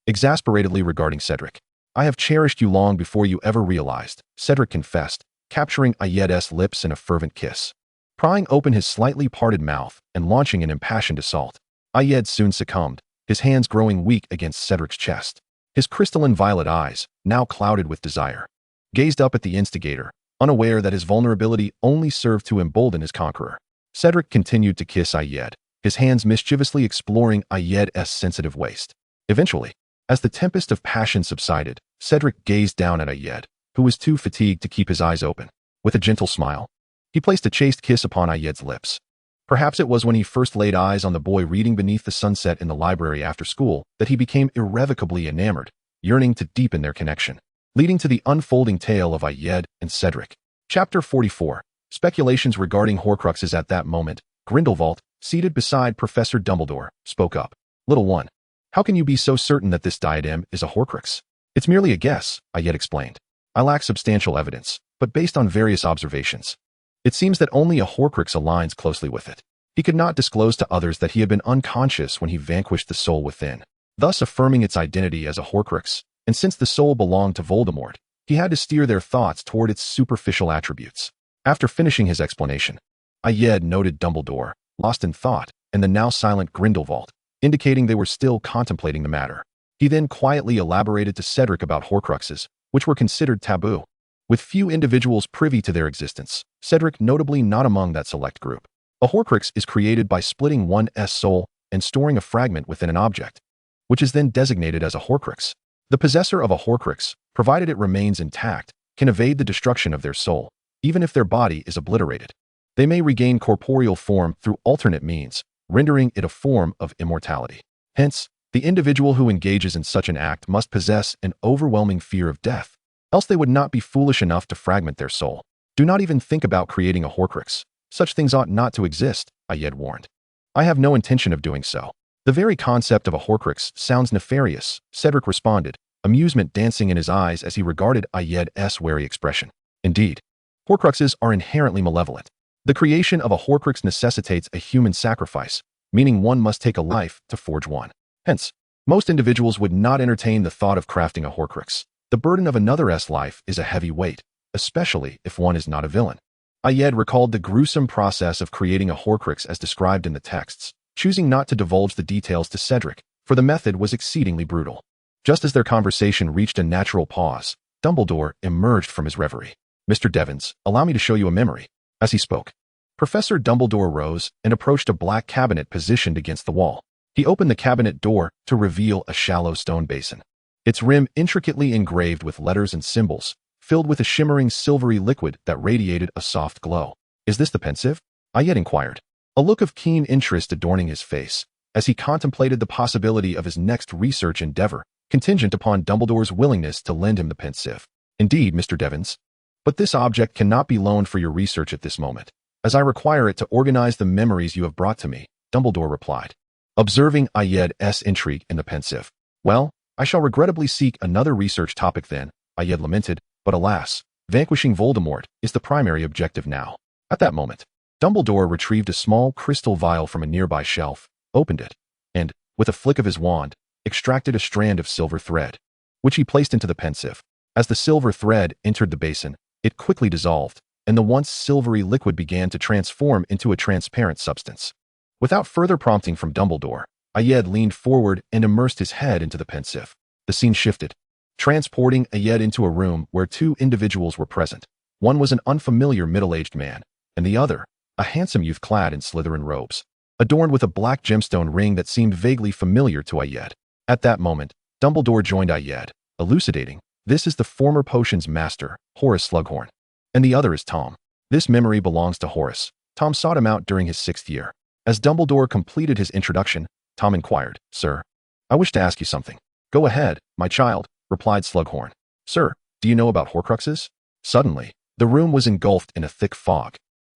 exasperatedly regarding Cedric. I have cherished you long before you ever realized, Cedric confessed, capturing Ayed's lips in a fervent kiss. Prying open his slightly parted mouth and launching an impassioned assault, Ayed soon succumbed, his hands growing weak against Cedric's chest. His crystalline violet eyes, now clouded with desire, gazed up at the instigator, unaware that his vulnerability only served to embolden his conqueror. Cedric continued to kiss Ayed, his hands mischievously exploring Ayed's sensitive waist. Eventually, as the tempest of passion subsided, Cedric gazed down at Ayed, who was too fatigued to keep his eyes open. With a gentle smile, he placed a chaste kiss upon Ayed's lips. Perhaps it was when he first laid eyes on the boy reading beneath the sunset in the library after school that he became irrevocably enamored, yearning to deepen their connection, leading to the unfolding tale of Ayed and Cedric. Chapter 44. Speculations regarding Horcruxes. At that moment, Grindelwald, seated beside Professor Dumbledore, spoke up. Little one, how can you be so certain that this diadem is a Horcrux? It's merely a guess, Ayed explained. I lack substantial evidence, but based on various observations, it seems that only a Horcrux aligns closely with it. He could not disclose to others that he had been unconscious when he vanquished the soul within, thus affirming its identity as a Horcrux, and since the soul belonged to Voldemort, he had to steer their thoughts toward its superficial attributes. After finishing his explanation, Ayed noted Dumbledore, lost in thought, and the now silent Grindelwald, indicating they were still contemplating the matter. He then quietly elaborated to Cedric about Horcruxes, which were considered taboo, with few individuals privy to their existence, Cedric notably not among that select group. A Horcrux is created by splitting one's soul and storing a fragment within an object, which is then designated as a Horcrux. The possessor of a Horcrux, provided it remains intact, can evade the destruction of their soul, even if their body is obliterated. They may regain corporeal form through alternate means, rendering it a form of immortality. Hence, the individual who engages in such an act must possess an overwhelming fear of death, else they would not be foolish enough to fragment their soul. Do not even think about creating a Horcrux. Such things ought not to exist, Ayed warned. I have no intention of doing so. The very concept of a Horcrux sounds nefarious, Cedric responded, amusement dancing in his eyes as he regarded Ayed's wary expression. Indeed, Horcruxes are inherently malevolent. The creation of a Horcrux necessitates a human sacrifice, meaning one must take a life to forge one. Hence, most individuals would not entertain the thought of crafting a Horcrux. The burden of another's life is a heavy weight, especially if one is not a villain. Ayed recalled the gruesome process of creating a Horcrux as described in the texts, choosing not to divulge the details to Cedric, for the method was exceedingly brutal. Just as their conversation reached a natural pause, Dumbledore emerged from his reverie. Mr. Devons, allow me to show you a memory. As he spoke, Professor Dumbledore rose and approached a black cabinet positioned against the wall. He opened the cabinet door to reveal a shallow stone basin, its rim intricately engraved with letters and symbols, filled with a shimmering silvery liquid that radiated a soft glow. Is this the pensive? Ayed inquired, a look of keen interest adorning his face, as he contemplated the possibility of his next research endeavor, contingent upon Dumbledore's willingness to lend him the pensive. Indeed, Mr. Devons. But this object cannot be loaned for your research at this moment, as I require it to organize the memories you have brought to me, Dumbledore replied, observing Ayed's intrigue in the pensive. Well, I shall regrettably seek another research topic then, Ayed lamented, but alas, vanquishing Voldemort is the primary objective now. At that moment, Dumbledore retrieved a small crystal vial from a nearby shelf, opened it, and, with a flick of his wand, extracted a strand of silver thread, which he placed into the pensive. As the silver thread entered the basin, it quickly dissolved, and the once silvery liquid began to transform into a transparent substance. Without further prompting from Dumbledore, Ayed leaned forward and immersed his head into the pensive. The scene shifted, transporting Ayed into a room where two individuals were present. One was an unfamiliar middle-aged man, and the other, a handsome youth clad in Slytherin robes, adorned with a black gemstone ring that seemed vaguely familiar to Ayed. At that moment, Dumbledore joined Ayed, elucidating, this is the former potions master, Horace Slughorn, and the other is Tom. This memory belongs to Horace. Tom sought him out during his 6th year. As Dumbledore completed his introduction, Tom inquired, Sir, I wish to ask you something. Go ahead, my child, replied Slughorn. Sir, do you know about Horcruxes? Suddenly, the room was engulfed in a thick fog,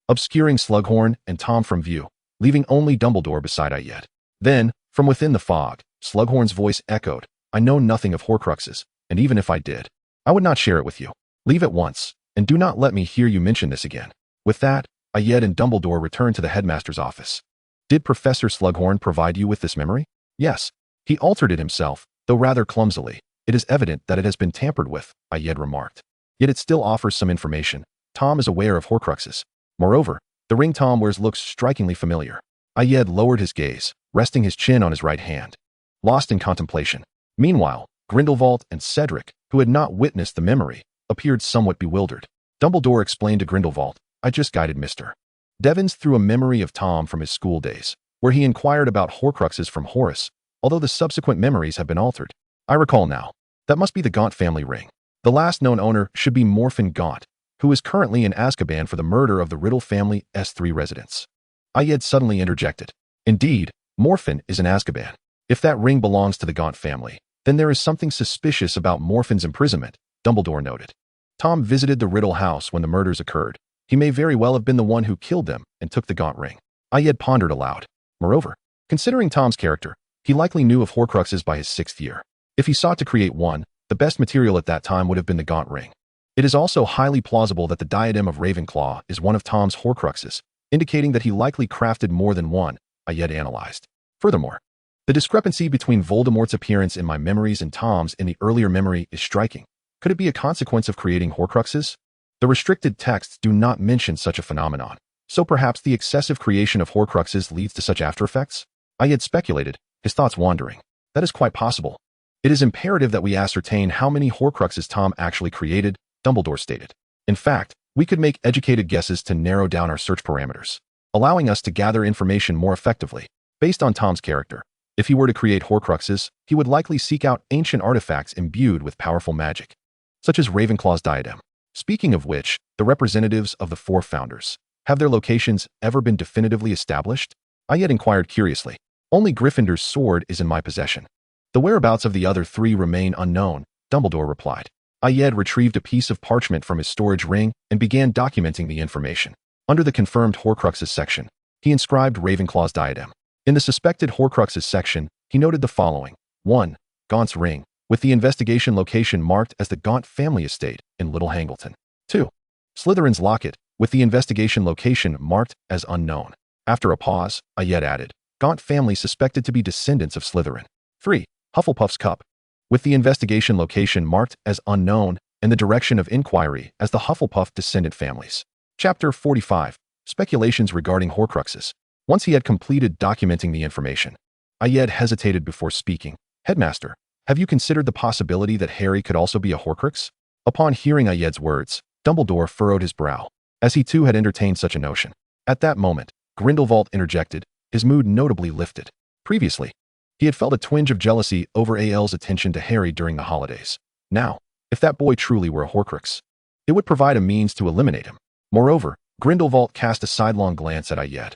obscuring Slughorn and Tom from view, leaving only Dumbledore beside Ayed. Then, from within the fog, Slughorn's voice echoed, I know nothing of Horcruxes, and even if I did, I would not share it with you. Leave at once, and do not let me hear you mention this again. With that, Ayed and Dumbledore returned to the headmaster's office. Did Professor Slughorn provide you with this memory? Yes. He altered it himself, though rather clumsily. It is evident that it has been tampered with, Ayed remarked. Yet it still offers some information. Tom is aware of Horcruxes. Moreover, the ring Tom wears looks strikingly familiar. Ayed lowered his gaze, resting his chin on his right hand, lost in contemplation. Meanwhile, Grindelwald and Cedric, who had not witnessed the memory, appeared somewhat bewildered. Dumbledore explained to Grindelwald, "I just guided Mr. Devons through a memory of Tom from his school days, where he inquired about Horcruxes from Horace, although the subsequent memories have been altered. I recall now. That must be the Gaunt family ring. The last known owner should be Morphin Gaunt, who is currently in Azkaban for the murder of the Riddle family S3 residents." Ayed suddenly interjected. "Indeed, Morphin is in Azkaban. If that ring belongs to the Gaunt family, then there is something suspicious about Morphin's imprisonment," Dumbledore noted. "Tom visited the Riddle house when the murders occurred. He may very well have been the one who killed them and took the Gaunt ring." Ayed pondered aloud. Moreover, considering Tom's character, he likely knew of Horcruxes by his 6th year. If he sought to create one, the best material at that time would have been the Gaunt ring. It is also highly plausible that the diadem of Ravenclaw is one of Tom's Horcruxes, indicating that he likely crafted more than one, Ayed analyzed. Furthermore, the discrepancy between Voldemort's appearance in my memories and Tom's in the earlier memory is striking. Could it be a consequence of creating Horcruxes? The restricted texts do not mention such a phenomenon, so perhaps the excessive creation of Horcruxes leads to such after-effects? Ayed speculated, his thoughts wandering. That is quite possible. "It is imperative that we ascertain how many Horcruxes Tom actually created," Dumbledore stated. "In fact, we could make educated guesses to narrow down our search parameters, allowing us to gather information more effectively. Based on Tom's character, if he were to create Horcruxes, he would likely seek out ancient artifacts imbued with powerful magic, such as Ravenclaw's diadem. Speaking of which, the representatives of the 4 founders, have their locations ever been definitively established?" Ayed inquired curiously. "Only Gryffindor's sword is in my possession. The whereabouts of the other 3 remain unknown," Dumbledore replied. Ayed retrieved a piece of parchment from his storage ring and began documenting the information. Under the confirmed Horcruxes section, he inscribed Ravenclaw's diadem. In the suspected Horcruxes section, he noted the following. 1. Gaunt's ring, with the investigation location marked as the Gaunt family estate in Little Hangleton. 2. Slytherin's locket, with the investigation location marked as unknown. After a pause, Ayed added, Gaunt family suspected to be descendants of Slytherin. 3. Hufflepuff's cup, with the investigation location marked as unknown and the direction of inquiry as the Hufflepuff descendant families. Chapter 45. Speculations regarding Horcruxes. Once he had completed documenting the information, Ayed hesitated before speaking. "Headmaster, have you considered the possibility that Harry could also be a Horcrux?" Upon hearing Ayed's words, Dumbledore furrowed his brow, as he too had entertained such a notion. At that moment, Grindelwald interjected, his mood notably lifted. Previously, he had felt a twinge of jealousy over AL's attention to Harry during the holidays. Now, if that boy truly were a Horcrux, it would provide a means to eliminate him. Moreover, Grindelwald cast a sidelong glance at Ayed,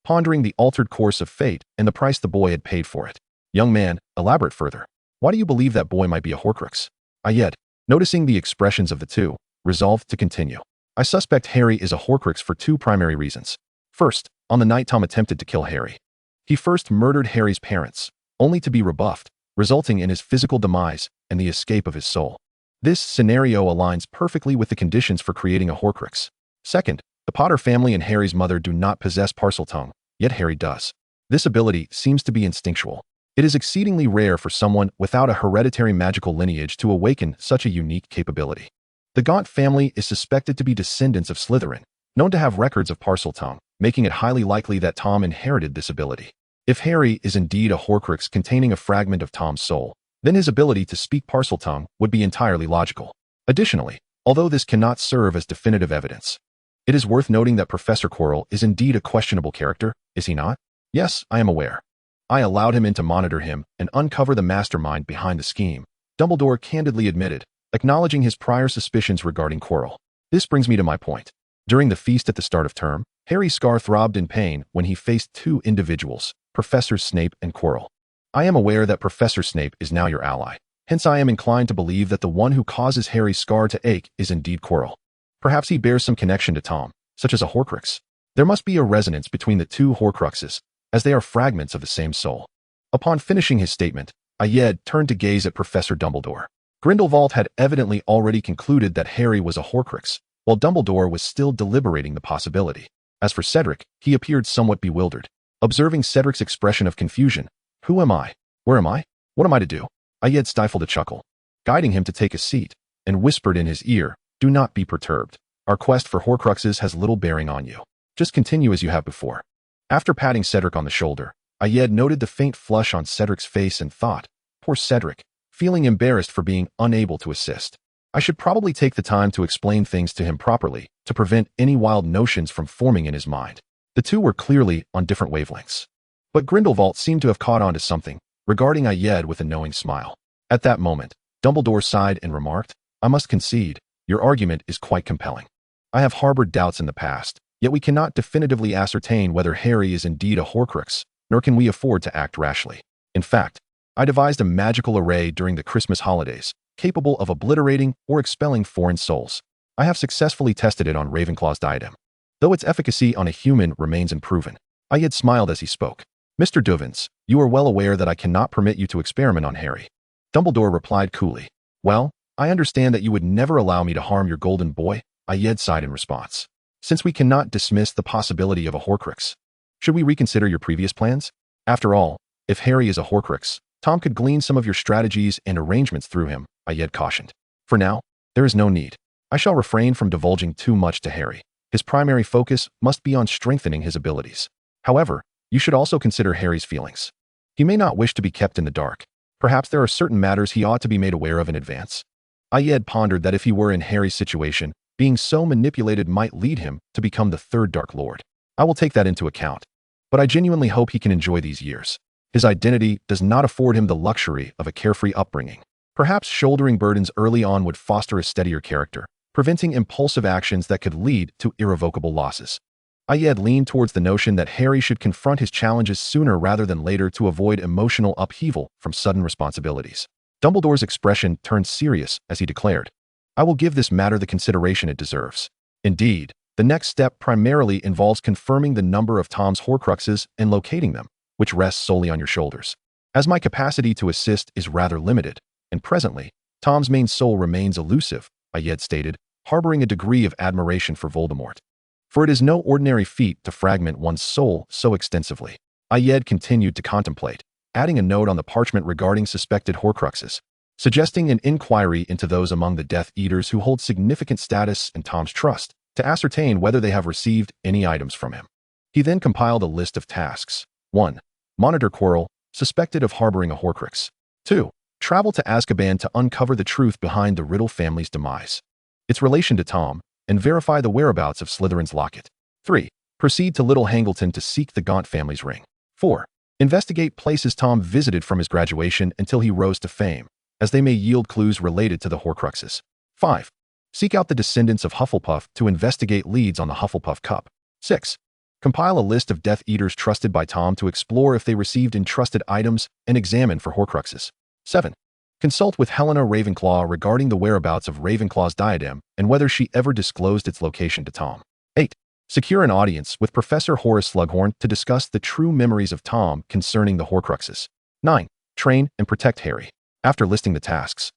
pondering the altered course of fate and the price the boy had paid for it. "Young man, elaborate further. Why do you believe that boy might be a Horcrux?" Ayed, noticing the expressions of the two, resolved to continue. "I suspect Harry is a Horcrux for 2 primary reasons. First, on the night Tom attempted to kill Harry, he first murdered Harry's parents, only to be rebuffed, resulting in his physical demise and the escape of his soul. This scenario aligns perfectly with the conditions for creating a Horcrux. Second, the Potter family and Harry's mother do not possess Parseltongue, yet Harry does. This ability seems to be instinctual. It is exceedingly rare for someone without a hereditary magical lineage to awaken such a unique capability. The Gaunt family is suspected to be descendants of Slytherin, known to have records of Parseltongue, making it highly likely that Tom inherited this ability. If Harry is indeed a Horcrux containing a fragment of Tom's soul, then his ability to speak Parseltongue would be entirely logical. Additionally, although this cannot serve as definitive evidence, it is worth noting that Professor Quirrell is indeed a questionable character, is he not? Yes, I am aware. I allowed him in to monitor him and uncover the mastermind behind the scheme, Dumbledore candidly admitted, acknowledging his prior suspicions regarding Quirrell. This brings me to my point. During the feast at the start of term, Harry's scar throbbed in pain when he faced 2 individuals, Professors Snape and Quirrell. I am aware that Professor Snape is now your ally. Hence I am inclined to believe that the one who causes Harry's scar to ache is indeed Quirrell. Perhaps he bears some connection to Tom, such as a Horcrux. There must be a resonance between the 2 Horcruxes, as they are fragments of the same soul." Upon finishing his statement, Ayed turned to gaze at Professor Dumbledore. Grindelwald had evidently already concluded that Harry was a Horcrux, while Dumbledore was still deliberating the possibility. As for Cedric, he appeared somewhat bewildered. Observing Cedric's expression of confusion, "Who am I? Where am I? What am I to do?" Ayed stifled a chuckle, guiding him to take a seat, and whispered in his ear, "Do not be perturbed. Our quest for Horcruxes has little bearing on you. Just continue as you have before." After patting Cedric on the shoulder, Ayed noted the faint flush on Cedric's face and thought, "Poor Cedric, feeling embarrassed for being unable to assist. I should probably take the time to explain things to him properly to prevent any wild notions from forming in his mind. The two were clearly on different wavelengths. But Grindelwald seemed to have caught on to something, regarding Ayed with a knowing smile. At that moment, Dumbledore sighed and remarked, "I must concede, your argument is quite compelling. I have harbored doubts in the past, yet we cannot definitively ascertain whether Harry is indeed a Horcrux, nor can we afford to act rashly. In fact, I devised a magical array during the Christmas holidays, capable of obliterating or expelling foreign souls. I have successfully tested it on Ravenclaw's diadem, though its efficacy on a human remains unproven." Ayed smiled as he spoke. "Mr. Duvins, you are well aware that I cannot permit you to experiment on Harry." Dumbledore replied coolly. "Well, I understand that you would never allow me to harm your golden boy," Ayed sighed in response. "Since we cannot dismiss the possibility of a Horcrux, should we reconsider your previous plans? After all, if Harry is a Horcrux, Tom could glean some of your strategies and arrangements through him," Ayed cautioned. "For now, there is no need. I shall refrain from divulging too much to Harry. His primary focus must be on strengthening his abilities. However, you should also consider Harry's feelings. He may not wish to be kept in the dark. Perhaps there are certain matters he ought to be made aware of in advance." Ayed pondered that if he were in Harry's situation, being so manipulated might lead him to become the third Dark Lord. "I will take that into account. But I genuinely hope he can enjoy these years. His identity does not afford him the luxury of a carefree upbringing. Perhaps shouldering burdens early on would foster a steadier character, preventing impulsive actions that could lead to irrevocable losses." Ayed leaned towards the notion that Harry should confront his challenges sooner rather than later to avoid emotional upheaval from sudden responsibilities. Dumbledore's expression turned serious as he declared, "I will give this matter the consideration it deserves. Indeed, the next step primarily involves confirming the number of Tom's Horcruxes and locating them, which rests solely on your shoulders. As my capacity to assist is rather limited, and presently, Tom's main soul remains elusive," Ayed stated, harboring a degree of admiration for Voldemort. "For it is no ordinary feat to fragment one's soul so extensively." Ayed continued to contemplate, adding a note on the parchment regarding suspected Horcruxes, suggesting an inquiry into those among the Death Eaters who hold significant status in Tom's trust, to ascertain whether they have received any items from him. He then compiled a list of tasks. 1. Monitor Quirrell, suspected of harboring a Horcrux. 2. Travel to Azkaban to uncover the truth behind the Riddle family's demise, its relation to Tom, and verify the whereabouts of Slytherin's locket. 3. Proceed to Little Hangleton to seek the Gaunt family's ring. 4. Investigate places Tom visited from his graduation until he rose to fame, as they may yield clues related to the Horcruxes. 5. Seek out the descendants of Hufflepuff to investigate leads on the Hufflepuff Cup. 6. Compile a list of Death Eaters trusted by Tom to explore if they received entrusted items and examine for Horcruxes. 7. Consult with Helena Ravenclaw regarding the whereabouts of Ravenclaw's diadem and whether she ever disclosed its location to Tom. 8. Secure an audience with Professor Horace Slughorn to discuss the true memories of Tom concerning the Horcruxes. 9. Train and protect Harry. After listing the tasks,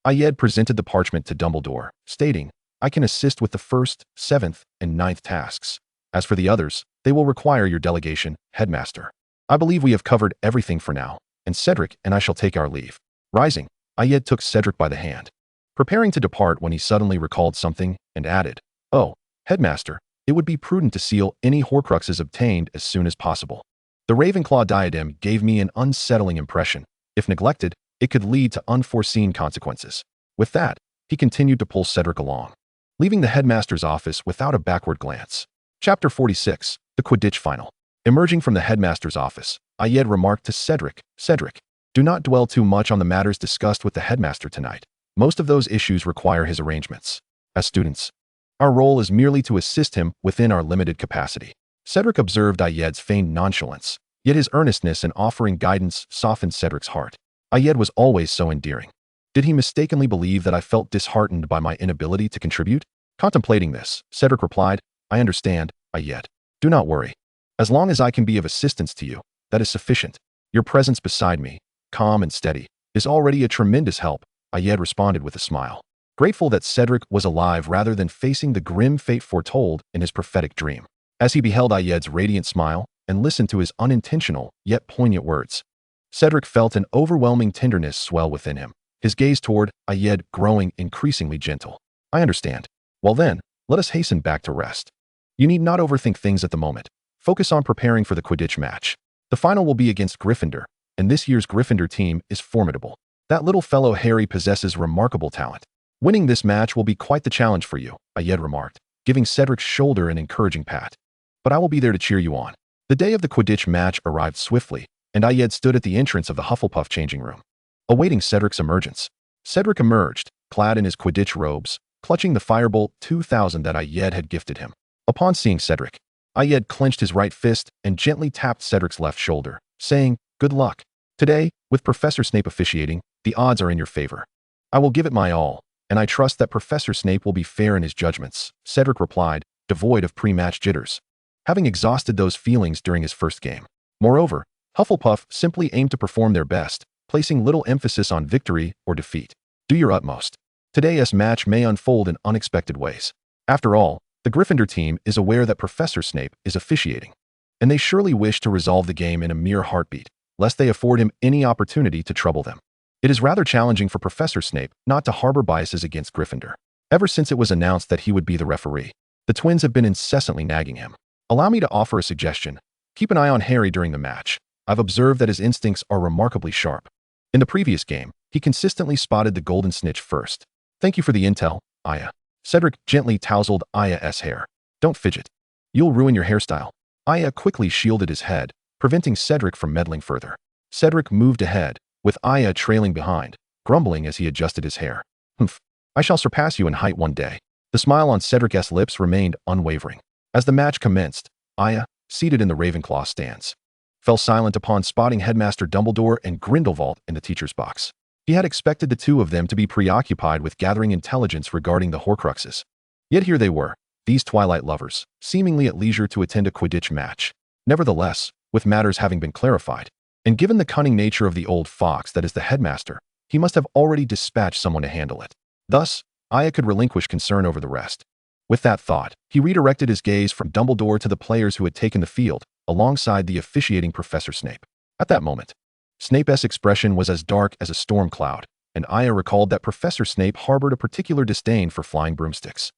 Ayed presented the parchment to Dumbledore, stating, "I can assist with the first, 7th, and 9th tasks. As for the others, they will require your delegation, Headmaster. I believe we have covered everything for now, and Cedric and I shall take our leave." Rising, Ayed took Cedric by the hand, preparing to depart when he suddenly recalled something and added, "Oh, Headmaster, it would be prudent to seal any Horcruxes obtained as soon as possible. The Ravenclaw diadem gave me an unsettling impression. If neglected, it could lead to unforeseen consequences." With that, he continued to pull Cedric along, leaving the headmaster's office without a backward glance. Chapter 46, The Quidditch Final. Emerging from the headmaster's office, Ayed remarked to Cedric, "Cedric, do not dwell too much on the matters discussed with the headmaster tonight. Most of those issues require his arrangements. As students, our role is merely to assist him within our limited capacity." Cedric observed Ayed's feigned nonchalance, yet his earnestness in offering guidance softened Cedric's heart. Ayed was always so endearing. Did he mistakenly believe that I felt disheartened by my inability to contribute? Contemplating this, Cedric replied, "I understand, Ayed. Do not worry. As long as I can be of assistance to you, that is sufficient. Your presence beside me, calm and steady, is already a tremendous help," Ayed responded with a smile, grateful that Cedric was alive rather than facing the grim fate foretold in his prophetic dream. As he beheld Ayed's radiant smile and listened to his unintentional yet poignant words, Cedric felt an overwhelming tenderness swell within him, his gaze toward Ayed growing increasingly gentle. "I understand. Well then, let us hasten back to rest. You need not overthink things at the moment. Focus on preparing for the Quidditch match. The final will be against Gryffindor, and this year's Gryffindor team is formidable. That little fellow Harry possesses remarkable talent. Winning this match will be quite the challenge for you, Ayed remarked, giving Cedric's shoulder an encouraging pat. But I will be there to cheer you on. The day of the Quidditch match arrived swiftly, and Ayed stood at the entrance of the Hufflepuff changing room, awaiting Cedric's emergence. Cedric emerged, clad in his Quidditch robes, clutching the Firebolt 2000 that Ayed had gifted him. Upon seeing Cedric, Ayed clenched his right fist and gently tapped Cedric's left shoulder, saying, "Good luck. Today, with Professor Snape officiating, the odds are in your favor. I will give it my all, and I trust that Professor Snape will be fair in his judgments," Cedric replied, devoid of pre-match jitters, having exhausted those feelings during his first game. Moreover, Hufflepuff simply aimed to perform their best, placing little emphasis on victory or defeat. Do your utmost. Today's match may unfold in unexpected ways. After all, the Gryffindor team is aware that Professor Snape is officiating, and they surely wish to resolve the game in a mere heartbeat, lest they afford him any opportunity to trouble them. It is rather challenging for Professor Snape not to harbor biases against Gryffindor. Ever since it was announced that he would be the referee, the twins have been incessantly nagging him. Allow me to offer a suggestion. Keep an eye on Harry during the match. I've observed that his instincts are remarkably sharp. In the previous game, he consistently spotted the golden snitch first. Thank you for the intel, Aya. Cedric gently tousled Aya's hair. Don't fidget. You'll ruin your hairstyle. Aya quickly shielded his head, preventing Cedric from meddling further. Cedric moved ahead, with Aya trailing behind, grumbling as he adjusted his hair. Humph. I shall surpass you in height one day. The smile on Cedric's lips remained unwavering. As the match commenced, Aya, seated in the Ravenclaw stands, fell silent upon spotting Headmaster Dumbledore and Grindelwald in the teacher's box. He had expected the two of them to be preoccupied with gathering intelligence regarding the Horcruxes. Yet here they were, these Twilight lovers, seemingly at leisure to attend a Quidditch match. Nevertheless, with matters having been clarified, and given the cunning nature of the old fox that is the headmaster, he must have already dispatched someone to handle it. Thus, Aya could relinquish concern over the rest. With that thought, he redirected his gaze from Dumbledore to the players who had taken the field, alongside the officiating Professor Snape. At that moment, Snape's expression was as dark as a storm cloud, and Aya recalled that Professor Snape harbored a particular disdain for flying broomsticks.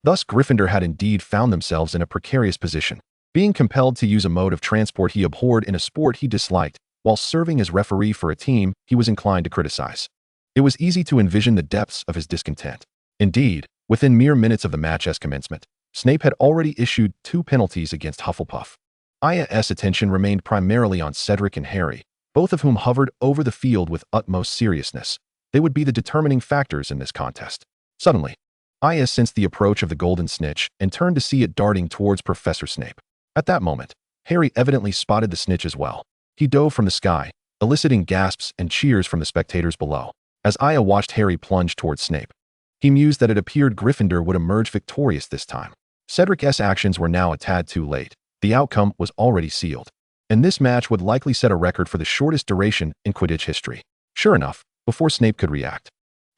Thus, Gryffindor had indeed found themselves in a precarious position, being compelled to use a mode of transport he abhorred in a sport he disliked, while serving as referee for a team he was inclined to criticize. It was easy to envision the depths of his discontent. Indeed, within mere minutes of the match's commencement, Snape had already issued 2 penalties against Hufflepuff. Aya's attention remained primarily on Cedric and Harry, both of whom hovered over the field with utmost seriousness. They would be the determining factors in this contest. Suddenly, Aya sensed the approach of the golden snitch and turned to see it darting towards Professor Snape. At that moment, Harry evidently spotted the snitch as well. He dove from the sky, eliciting gasps and cheers from the spectators below. As Aya watched Harry plunge towards Snape, he mused that it appeared Gryffindor would emerge victorious this time. Cedric's actions were now a tad too late. The outcome was already sealed, and this match would likely set a record for the shortest duration in Quidditch history. Sure enough, before Snape could react,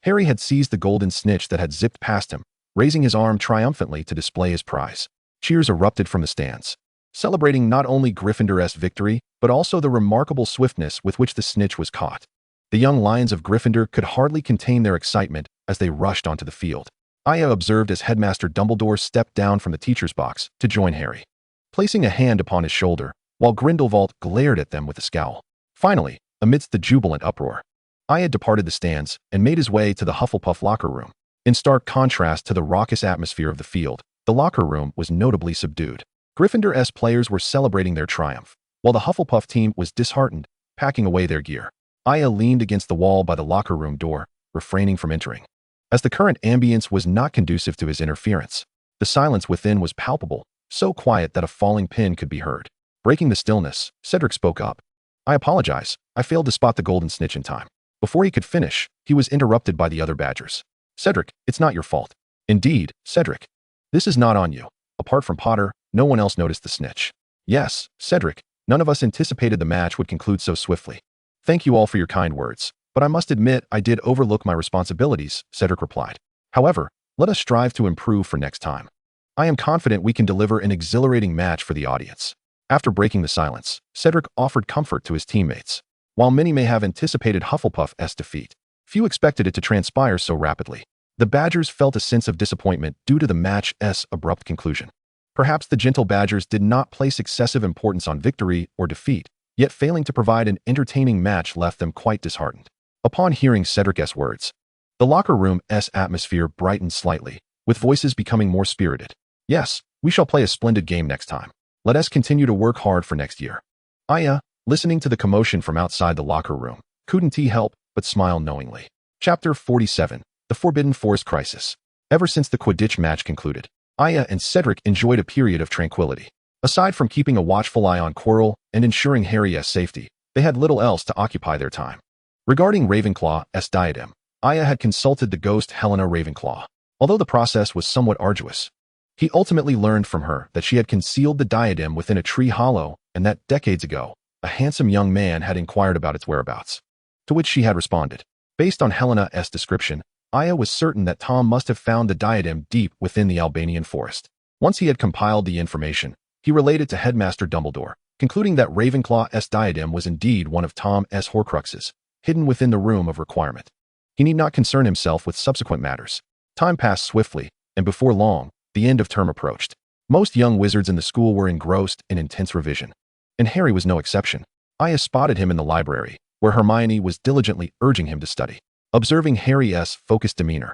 Harry had seized the golden snitch that had zipped past him, raising his arm triumphantly to display his prize. Cheers erupted from the stands, celebrating not only Gryffindor's victory, but also the remarkable swiftness with which the snitch was caught. The young lions of Gryffindor could hardly contain their excitement as they rushed onto the field. Aya observed as Headmaster Dumbledore stepped down from the teacher's box to join Harry, placing a hand upon his shoulder, while Grindelwald glared at them with a scowl. Finally, amidst the jubilant uproar, Aya departed the stands and made his way to the Hufflepuff locker room. In stark contrast to the raucous atmosphere of the field, the locker room was notably subdued. Gryffindor's players were celebrating their triumph, while the Hufflepuff team was disheartened, packing away their gear. Aya leaned against the wall by the locker room door, refraining from entering, as the current ambience was not conducive to his interference. The silence within was palpable, so quiet that a falling pin could be heard. Breaking the stillness, Cedric spoke up. "I apologize, I failed to spot the golden snitch in time." Before he could finish, he was interrupted by the other Badgers. "Cedric, it's not your fault." "Indeed, Cedric. This is not on you. Apart from Potter, no one else noticed the snitch." "Yes, Cedric, none of us anticipated the match would conclude so swiftly. Thank you all for your kind words, but I must admit I did overlook my responsibilities," Cedric replied. "However, let us strive to improve for next time. I am confident we can deliver an exhilarating match for the audience." After breaking the silence, Cedric offered comfort to his teammates. While many may have anticipated Hufflepuff's defeat, few expected it to transpire so rapidly. The Badgers felt a sense of disappointment due to the match's abrupt conclusion. Perhaps the gentle Badgers did not place excessive importance on victory or defeat, yet failing to provide an entertaining match left them quite disheartened. Upon hearing Cedric's words, the locker room's atmosphere brightened slightly, with voices becoming more spirited. Yes, we shall play a splendid game next time. Let us continue to work hard for next year. Aya, listening to the commotion from outside the locker room, couldn't help but smile knowingly. Chapter 47. The Forbidden Forest Crisis. Ever since the Quidditch match concluded, Aya and Cedric enjoyed a period of tranquility. Aside from keeping a watchful eye on Quirrell and ensuring Harry's safety, they had little else to occupy their time. Regarding Ravenclaw's diadem, Aya had consulted the ghost Helena Ravenclaw. Although the process was somewhat arduous, he ultimately learned from her that she had concealed the diadem within a tree hollow and that decades ago, a handsome young man had inquired about its whereabouts. To which she had responded. Based on Helena's description, Aya was certain that Tom must have found the diadem deep within the Albanian forest. Once he had compiled the information, he relayed it to Headmaster Dumbledore, concluding that Ravenclaw's diadem was indeed one of Tom's Horcruxes, hidden within the room of requirement. He need not concern himself with subsequent matters. Time passed swiftly, and before long, the end of term approached. Most young wizards in the school were engrossed in intense revision, and Harry was no exception. Aya spotted him in the library, where Hermione was diligently urging him to study. Observing Harry's focused demeanor,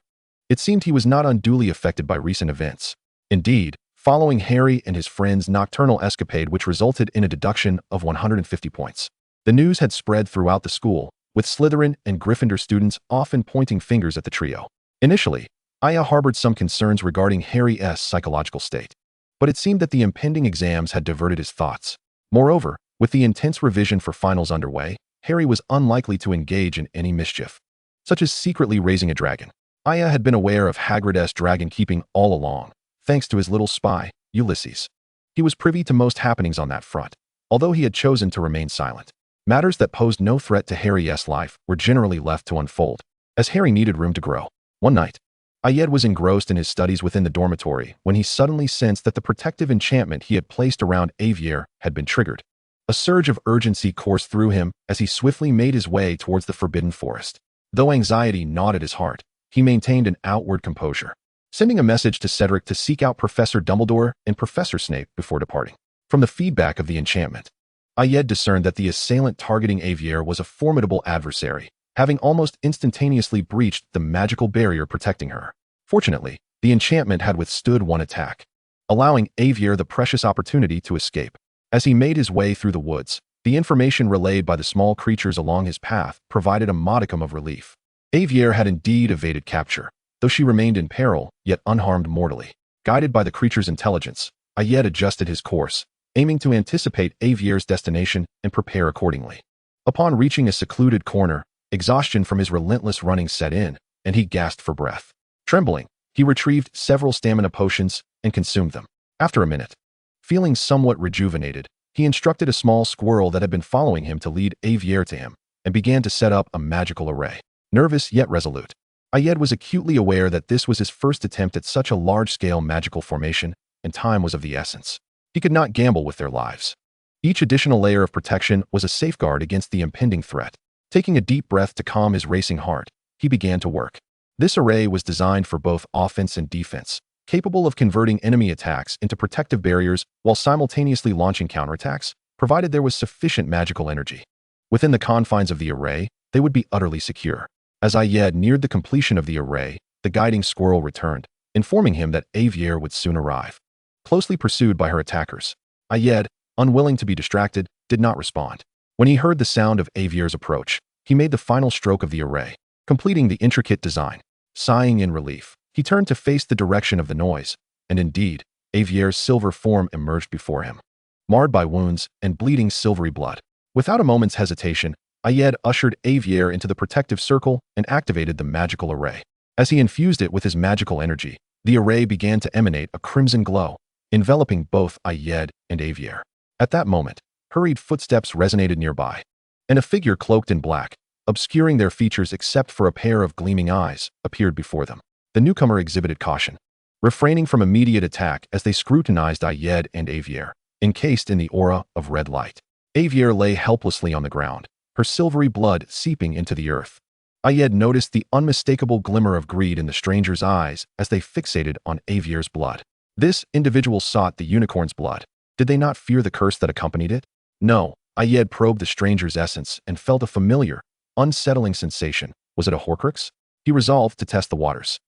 it seemed he was not unduly affected by recent events. Indeed, following Harry and his friend's nocturnal escapade which resulted in a deduction of 150 points, the news had spread throughout the school, with Slytherin and Gryffindor students often pointing fingers at the trio. Initially, Aya harbored some concerns regarding Harry's psychological state, but it seemed that the impending exams had diverted his thoughts. Moreover, with the intense revision for finals underway, Harry was unlikely to engage in any mischief, such as secretly raising a dragon. Aya had been aware of Hagrid's dragon keeping all along, thanks to his little spy, Ulysses. He was privy to most happenings on that front, although he had chosen to remain silent. Matters that posed no threat to Harry's life were generally left to unfold, as Harry needed room to grow. One night, Ayed was engrossed in his studies within the dormitory when he suddenly sensed that the protective enchantment he had placed around Avier had been triggered. A surge of urgency coursed through him as he swiftly made his way towards the Forbidden Forest. Though anxiety gnawed at his heart, he maintained an outward composure, sending a message to Cedric to seek out Professor Dumbledore and Professor Snape before departing. From the feedback of the enchantment, Ayed discerned that the assailant targeting Avier was a formidable adversary, having almost instantaneously breached the magical barrier protecting her. Fortunately, the enchantment had withstood one attack, allowing Avier the precious opportunity to escape. As he made his way through the woods, the information relayed by the small creatures along his path provided a modicum of relief. Avier had indeed evaded capture, though she remained in peril, yet unharmed mortally. Guided by the creature's intelligence, Ayed adjusted his course, aiming to anticipate Avier's destination and prepare accordingly. Upon reaching a secluded corner, exhaustion from his relentless running set in, and he gasped for breath. Trembling, he retrieved several stamina potions and consumed them. After a minute, feeling somewhat rejuvenated, he instructed a small squirrel that had been following him to lead Avier to him, and began to set up a magical array. Nervous yet resolute, Ayed was acutely aware that this was his first attempt at such a large-scale magical formation, and time was of the essence. He could not gamble with their lives. Each additional layer of protection was a safeguard against the impending threat. Taking a deep breath to calm his racing heart, he began to work. This array was designed for both offense and defense, capable of converting enemy attacks into protective barriers while simultaneously launching counterattacks, provided there was sufficient magical energy. Within the confines of the array, they would be utterly secure. As Ayed neared the completion of the array, the guiding squirrel returned, informing him that Avier would soon arrive. Closely pursued by her attackers, Ayed, unwilling to be distracted, did not respond. When he heard the sound of Avier's approach, he made the final stroke of the array, completing the intricate design. Sighing in relief, he turned to face the direction of the noise, and indeed, Avier's silver form emerged before him, marred by wounds and bleeding silvery blood. Without a moment's hesitation, Ayed ushered Avier into the protective circle and activated the magical array. As he infused it with his magical energy, the array began to emanate a crimson glow, enveloping both Ayed and Avier. At that moment, hurried footsteps resonated nearby, and a figure cloaked in black, obscuring their features except for a pair of gleaming eyes, appeared before them. The newcomer exhibited caution, refraining from immediate attack as they scrutinized Ayed and Avier, encased in the aura of red light. Avier lay helplessly on the ground, her silvery blood seeping into the earth. Ayed noticed the unmistakable glimmer of greed in the stranger's eyes as they fixated on Avier's blood. This individual sought the unicorn's blood. Did they not fear the curse that accompanied it? No. Ayed probed the stranger's essence and felt a familiar, unsettling sensation. Was it a Horcrux? He resolved to test the waters.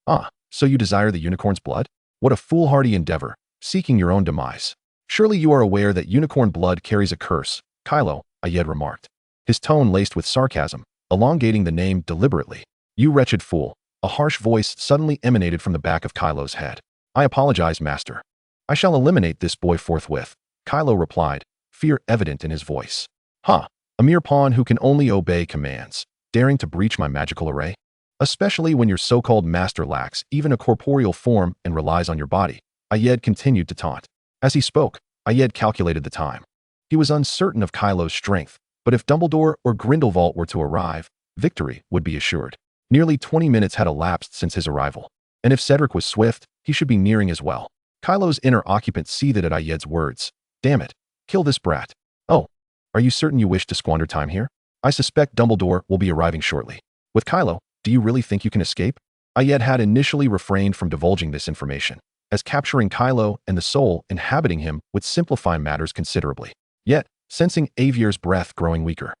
Ah, so you desire the unicorn's blood? What a foolhardy endeavor, seeking your own demise. Surely you are aware that unicorn blood carries a curse, Kylo, Ayed remarked, his tone laced with sarcasm, elongating the name deliberately. You wretched fool. A harsh voice suddenly emanated from the back of Kylo's head. I apologize, master. I shall eliminate this boy forthwith, Kylo replied, fear evident in his voice. Ha! A mere pawn who can only obey commands, daring to breach my magical array? Especially when your so-called master lacks even a corporeal form and relies on your body, Ayed continued to taunt. As he spoke, Ayed calculated the time. He was uncertain of Kylo's strength, but if Dumbledore or Grindelwald were to arrive, victory would be assured. Nearly 20 minutes had elapsed since his arrival, and if Cedric was swift, he should be nearing as well. Kylo's inner occupant seethed at Ayed's words. Damn it, kill this brat. Oh, are you certain you wish to squander time here? I suspect Dumbledore will be arriving shortly. With Kylo, do you really think you can escape? Ayed had initially refrained from divulging this information, as capturing Kylo and the soul inhabiting him would simplify matters considerably. Yet, sensing Avier's breath growing weaker,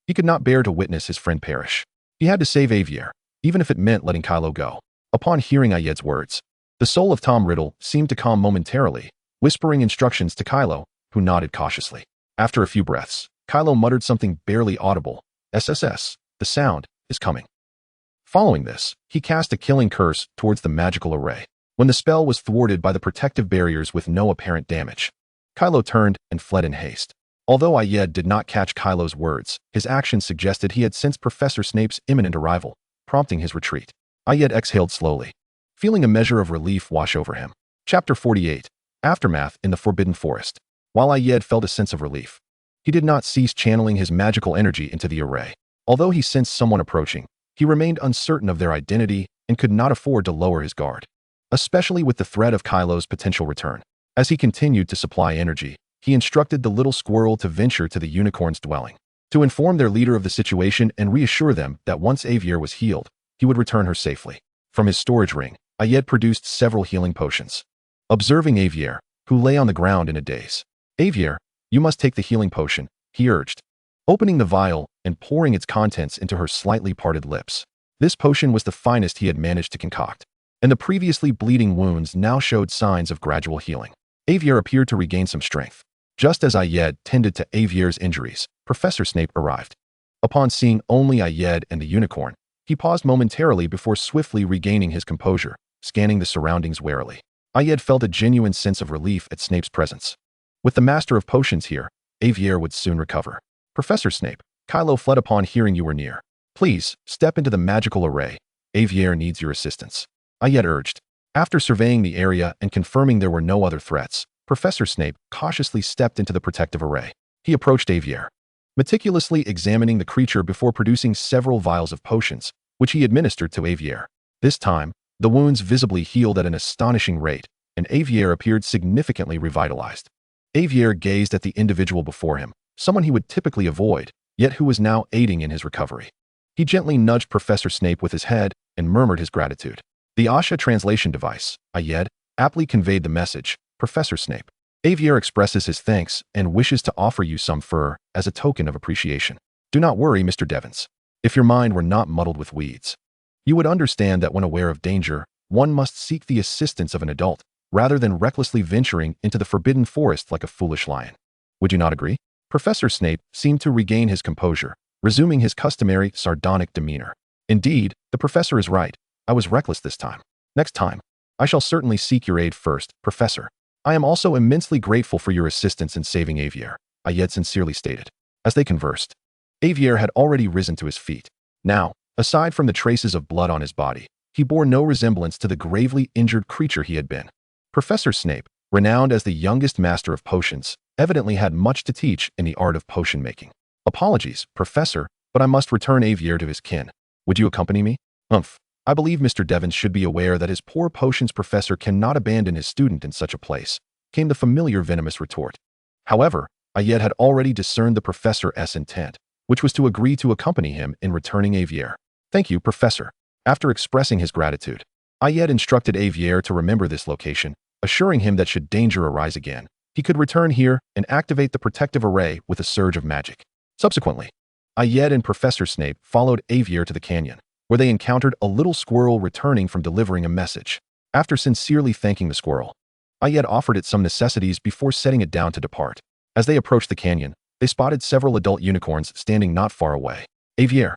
he could not bear to witness his friend perish. He had to save Avier, even if it meant letting Kylo go. Upon hearing Ayed's words, the soul of Tom Riddle seemed to calm momentarily, whispering instructions to Kylo, who nodded cautiously. After a few breaths, Kylo muttered something barely audible. SSS, the sound is coming. Following this, he cast a killing curse towards the magical array. When the spell was thwarted by the protective barriers with no apparent damage, Kylo turned and fled in haste. Although Ayed did not catch Kylo's words, his actions suggested he had sensed Professor Snape's imminent arrival, prompting his retreat. Ayed exhaled slowly, feeling a measure of relief wash over him. Chapter 48. Aftermath in the Forbidden Forest. While Ayed felt a sense of relief, he did not cease channeling his magical energy into the array. Although he sensed someone approaching, he remained uncertain of their identity and could not afford to lower his guard, especially with the threat of Kylo's potential return. As he continued to supply energy, he instructed the little squirrel to venture to the unicorn's dwelling, to inform their leader of the situation and reassure them that once Avier was healed, he would return her safely. From his storage ring, Ayed produced several healing potions. Observing Avier, who lay on the ground in a daze. Avier, you must take the healing potion, he urged, opening the vial and pouring its contents into her slightly parted lips. This potion was the finest he had managed to concoct, and the previously bleeding wounds now showed signs of gradual healing. Avier appeared to regain some strength. Just as Ayed tended to Avier's injuries, Professor Snape arrived. Upon seeing only Ayed and the unicorn, he paused momentarily before swiftly regaining his composure, scanning the surroundings warily. Ayed felt a genuine sense of relief at Snape's presence. With the Master of Potions here, Avier would soon recover. Professor Snape, Kylo fled upon hearing you were near. Please, step into the magical array. Avier needs your assistance. Ayed urged. After surveying the area and confirming there were no other threats, Professor Snape cautiously stepped into the protective array. He approached Avier, meticulously examining the creature before producing several vials of potions, which he administered to Avier. This time, the wounds visibly healed at an astonishing rate, and Avier appeared significantly revitalized. Avier gazed at the individual before him, someone he would typically avoid, yet who was now aiding in his recovery. He gently nudged Professor Snape with his head and murmured his gratitude. The Asha translation device, Ayed, aptly conveyed the message. Professor Snape, Avier expresses his thanks and wishes to offer you some fur as a token of appreciation. Do not worry, Mr. Devons. If your mind were not muddled with weeds, you would understand that when aware of danger, one must seek the assistance of an adult, rather than recklessly venturing into the forbidden forest like a foolish lion. Would you not agree? Professor Snape seemed to regain his composure, resuming his customary sardonic demeanor. Indeed, the professor is right. I was reckless this time. Next time, I shall certainly seek your aid first, Professor. I am also immensely grateful for your assistance in saving Avier, Ayed sincerely stated. As they conversed, Avier had already risen to his feet. Now, aside from the traces of blood on his body, he bore no resemblance to the gravely injured creature he had been. Professor Snape, renowned as the youngest master of potions, evidently had much to teach in the art of potion making. Apologies, Professor, but I must return Avier to his kin. Would you accompany me? Humph. I believe Mr. Devons should be aware that his poor potions professor cannot abandon his student in such a place, came the familiar venomous retort. However, Ayed had already discerned the professor's intent, which was to agree to accompany him in returning Avier. Thank you, Professor. After expressing his gratitude, Ayed instructed Avier to remember this location, assuring him that should danger arise again, he could return here and activate the protective array with a surge of magic. Subsequently, Ayed and Professor Snape followed Avier to the canyon, where they encountered a little squirrel returning from delivering a message. After sincerely thanking the squirrel, Ayed offered it some necessities before setting it down to depart. As they approached the canyon, they spotted several adult unicorns standing not far away. Avier,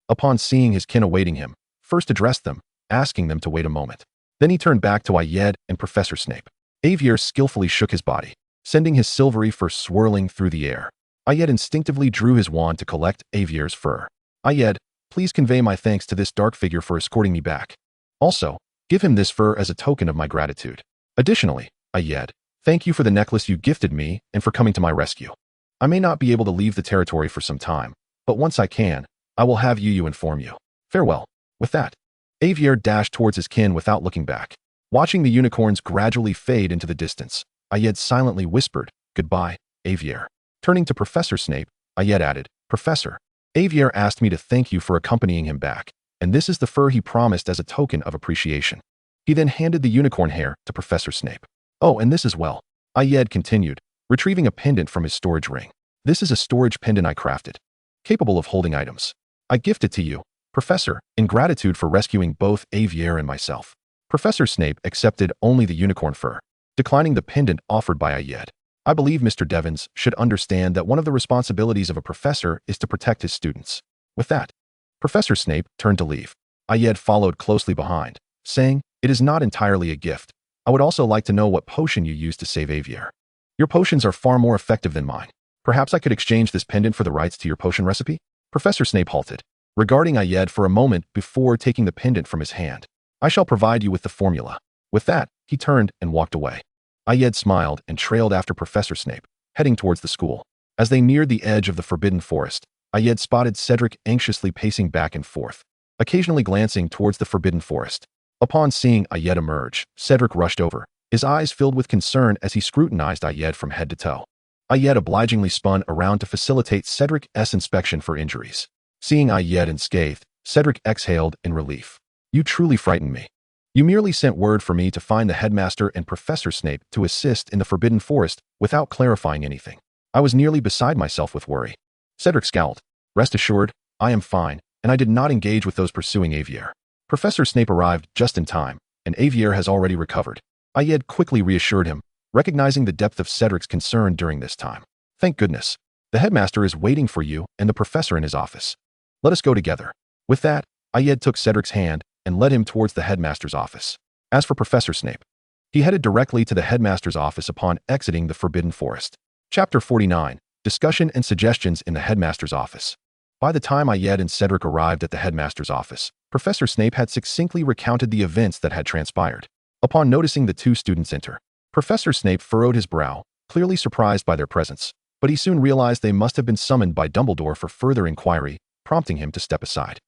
upon seeing his kin awaiting him, first addressed them, asking them to wait a moment. Then he turned back to Ayed and Professor Snape. Avier skillfully shook his body, sending his silvery fur swirling through the air. Ayed instinctively drew his wand to collect Avier's fur. Ayed, please convey my thanks to this dark figure for escorting me back. Also, give him this fur as a token of my gratitude. Additionally, Ayed, thank you for the necklace you gifted me and for coming to my rescue. I may not be able to leave the territory for some time, but once I can, I will have you inform you. Farewell. With that, Avier dashed towards his kin without looking back. Watching the unicorns gradually fade into the distance, Ayed silently whispered, "Goodbye, Avier." Turning to Professor Snape, Ayed added, "Professor, Avier asked me to thank you for accompanying him back, and this is the fur he promised as a token of appreciation." He then handed the unicorn hair to Professor Snape. "Oh, and this as well," Ayed continued, retrieving a pendant from his storage ring. "This is a storage pendant I crafted, capable of holding items. I gift it to you, Professor, in gratitude for rescuing both Avier and myself." Professor Snape accepted only the unicorn fur, declining the pendant offered by Ayed. "I believe Mr. Devons should understand that one of the responsibilities of a professor is to protect his students." With that, Professor Snape turned to leave. Ayed followed closely behind, saying, "It is not entirely a gift. I would also like to know what potion you used to save Avier. Your potions are far more effective than mine. Perhaps I could exchange this pendant for the rights to your potion recipe?" Professor Snape halted, regarding Ayed for a moment before taking the pendant from his hand. "I shall provide you with the formula." With that, he turned and walked away. Ayed smiled and trailed after Professor Snape, heading towards the school. As they neared the edge of the Forbidden Forest, Ayed spotted Cedric anxiously pacing back and forth, occasionally glancing towards the Forbidden Forest. Upon seeing Ayed emerge, Cedric rushed over, his eyes filled with concern as he scrutinized Ayed from head to toe. Ayed obligingly spun around to facilitate Cedric's inspection for injuries. Seeing Ayed unscathed, Cedric exhaled in relief. "You truly frightened me. You merely sent word for me to find the headmaster and Professor Snape to assist in the Forbidden Forest without clarifying anything. I was nearly beside myself with worry." Cedric scowled. "Rest assured, I am fine, and I did not engage with those pursuing Avier. Professor Snape arrived just in time, and Avier has already recovered." Ayed quickly reassured him, recognizing the depth of Cedric's concern during this time. "Thank goodness. The headmaster is waiting for you and the professor in his office. Let us go together." With that, Ayed took Cedric's hand and led him towards the headmaster's office. As for Professor Snape, he headed directly to the headmaster's office upon exiting the Forbidden Forest. Chapter 49, Discussion and Suggestions in the Headmaster's Office. By the time Ayed and Cedric arrived at the headmaster's office, Professor Snape had succinctly recounted the events that had transpired. Upon noticing the two students enter, Professor Snape furrowed his brow, clearly surprised by their presence, but he soon realized they must have been summoned by Dumbledore for further inquiry, prompting him to step aside.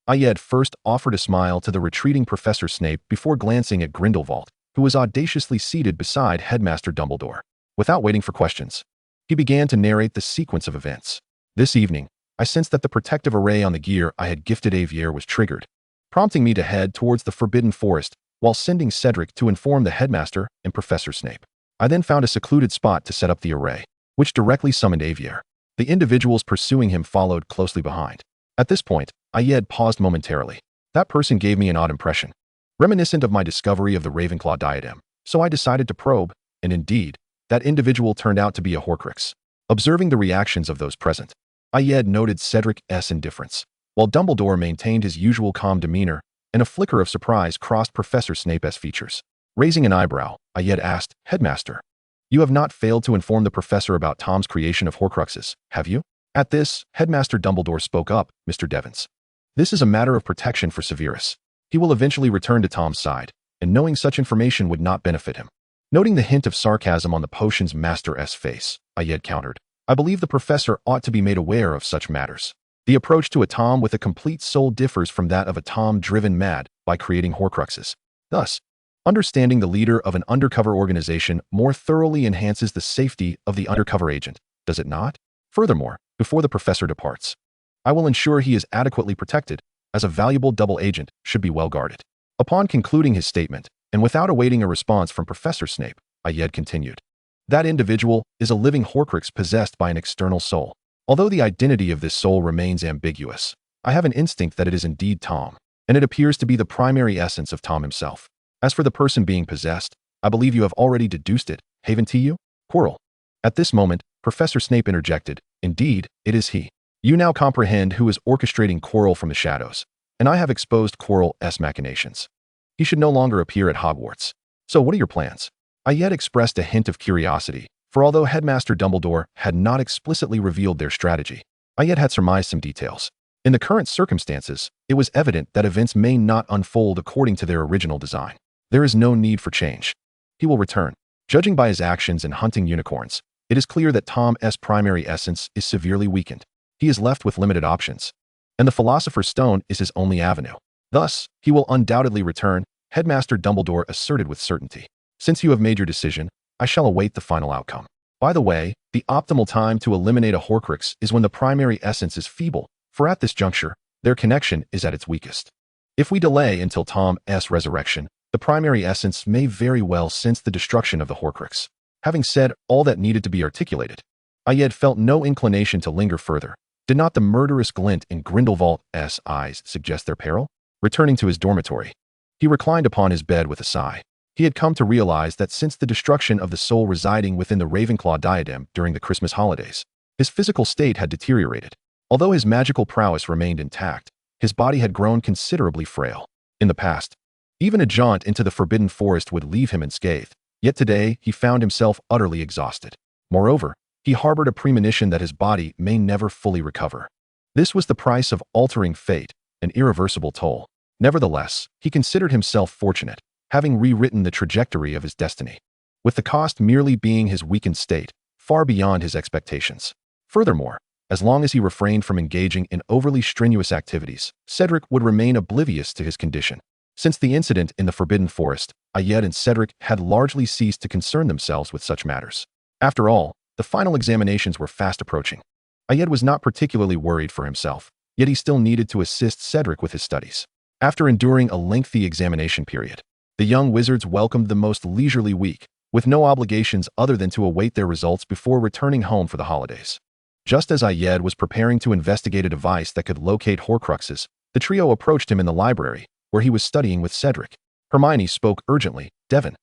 Ayed first offered a smile to the retreating Professor Snape before glancing at Grindelwald, who was audaciously seated beside Headmaster Dumbledore. Without waiting for questions, he began to narrate the sequence of events. "This evening, I sensed that the protective array on the gear I had gifted Avier was triggered, prompting me to head towards the Forbidden Forest while sending Cedric to inform the headmaster and Professor Snape. I then found a secluded spot to set up the array, which directly summoned Avier. The individuals pursuing him followed closely behind. At this point, Ayed paused momentarily. That person gave me an odd impression, reminiscent of my discovery of the Ravenclaw diadem, so I decided to probe, and indeed, that individual turned out to be a Horcrux. Observing the reactions of those present, Ayed noted Cedric's indifference, while Dumbledore maintained his usual calm demeanor, and a flicker of surprise crossed Professor Snape's features. Raising an eyebrow, Ayed asked, "Headmaster, you have not failed to inform the professor about Tom's creation of Horcruxes, have you?" At this, Headmaster Dumbledore spoke up, "Mr. Devons, this is a matter of protection for Severus. He will eventually return to Tom's side, and knowing such information would not benefit him." Noting the hint of sarcasm on the potion's master's face, Ayed countered, "I believe the professor ought to be made aware of such matters. The approach to a Tom with a complete soul differs from that of a Tom driven mad by creating Horcruxes. Thus, understanding the leader of an undercover organization more thoroughly enhances the safety of the undercover agent, does it not? Furthermore, before the professor departs, I will ensure he is adequately protected, as a valuable double agent should be well guarded." Upon concluding his statement, and without awaiting a response from Professor Snape, Ayed continued, "That individual is a living Horcrux possessed by an external soul. Although the identity of this soul remains ambiguous, I have an instinct that it is indeed Tom, and it appears to be the primary essence of Tom himself. As for the person being possessed, I believe you have already deduced it, haven't you? Quirrell. At this moment, Professor Snape interjected, "Indeed, it is he. You now comprehend who is orchestrating Quirrell from the shadows, and I have exposed Quirrell's machinations. He should no longer appear at Hogwarts. So what are your plans?" I yet expressed a hint of curiosity, for although Headmaster Dumbledore had not explicitly revealed their strategy, I yet had surmised some details. In the current circumstances, it was evident that events may not unfold according to their original design. There is no need for change. He will return. Judging by his actions in hunting unicorns, it is clear that Tom's primary essence is severely weakened. He is left with limited options, and the Philosopher's Stone is his only avenue. Thus, he will undoubtedly return, Headmaster Dumbledore asserted with certainty. Since you have made your decision, I shall await the final outcome. By the way, the optimal time to eliminate a Horcrux is when the primary essence is feeble, for at this juncture, their connection is at its weakest. If we delay until Tom's resurrection, the primary essence may very well sense the destruction of the Horcrux. Having said all that needed to be articulated, I yet felt no inclination to linger further. Did not the murderous glint in Grindelwald's eyes suggest their peril? Returning to his dormitory, he reclined upon his bed with a sigh. He had come to realize that since the destruction of the soul residing within the Ravenclaw diadem during the Christmas holidays, his physical state had deteriorated. Although his magical prowess remained intact, his body had grown considerably frail. In the past, even a jaunt into the Forbidden Forest would leave him unscathed, yet today he found himself utterly exhausted. Moreover, he harbored a premonition that his body may never fully recover. This was the price of altering fate, an irreversible toll. Nevertheless, he considered himself fortunate, having rewritten the trajectory of his destiny, with the cost merely being his weakened state, far beyond his expectations. Furthermore, as long as he refrained from engaging in overly strenuous activities, Cedric would remain oblivious to his condition. Since the incident in the Forbidden Forest, Ayed and Cedric had largely ceased to concern themselves with such matters. After all, the final examinations were fast approaching. Ayed was not particularly worried for himself, yet he still needed to assist Cedric with his studies. After enduring a lengthy examination period, the young wizards welcomed the most leisurely week, with no obligations other than to await their results before returning home for the holidays. Just as Ayed was preparing to investigate a device that could locate Horcruxes, the trio approached him in the library, where he was studying with Cedric. Hermione spoke urgently, "Devon,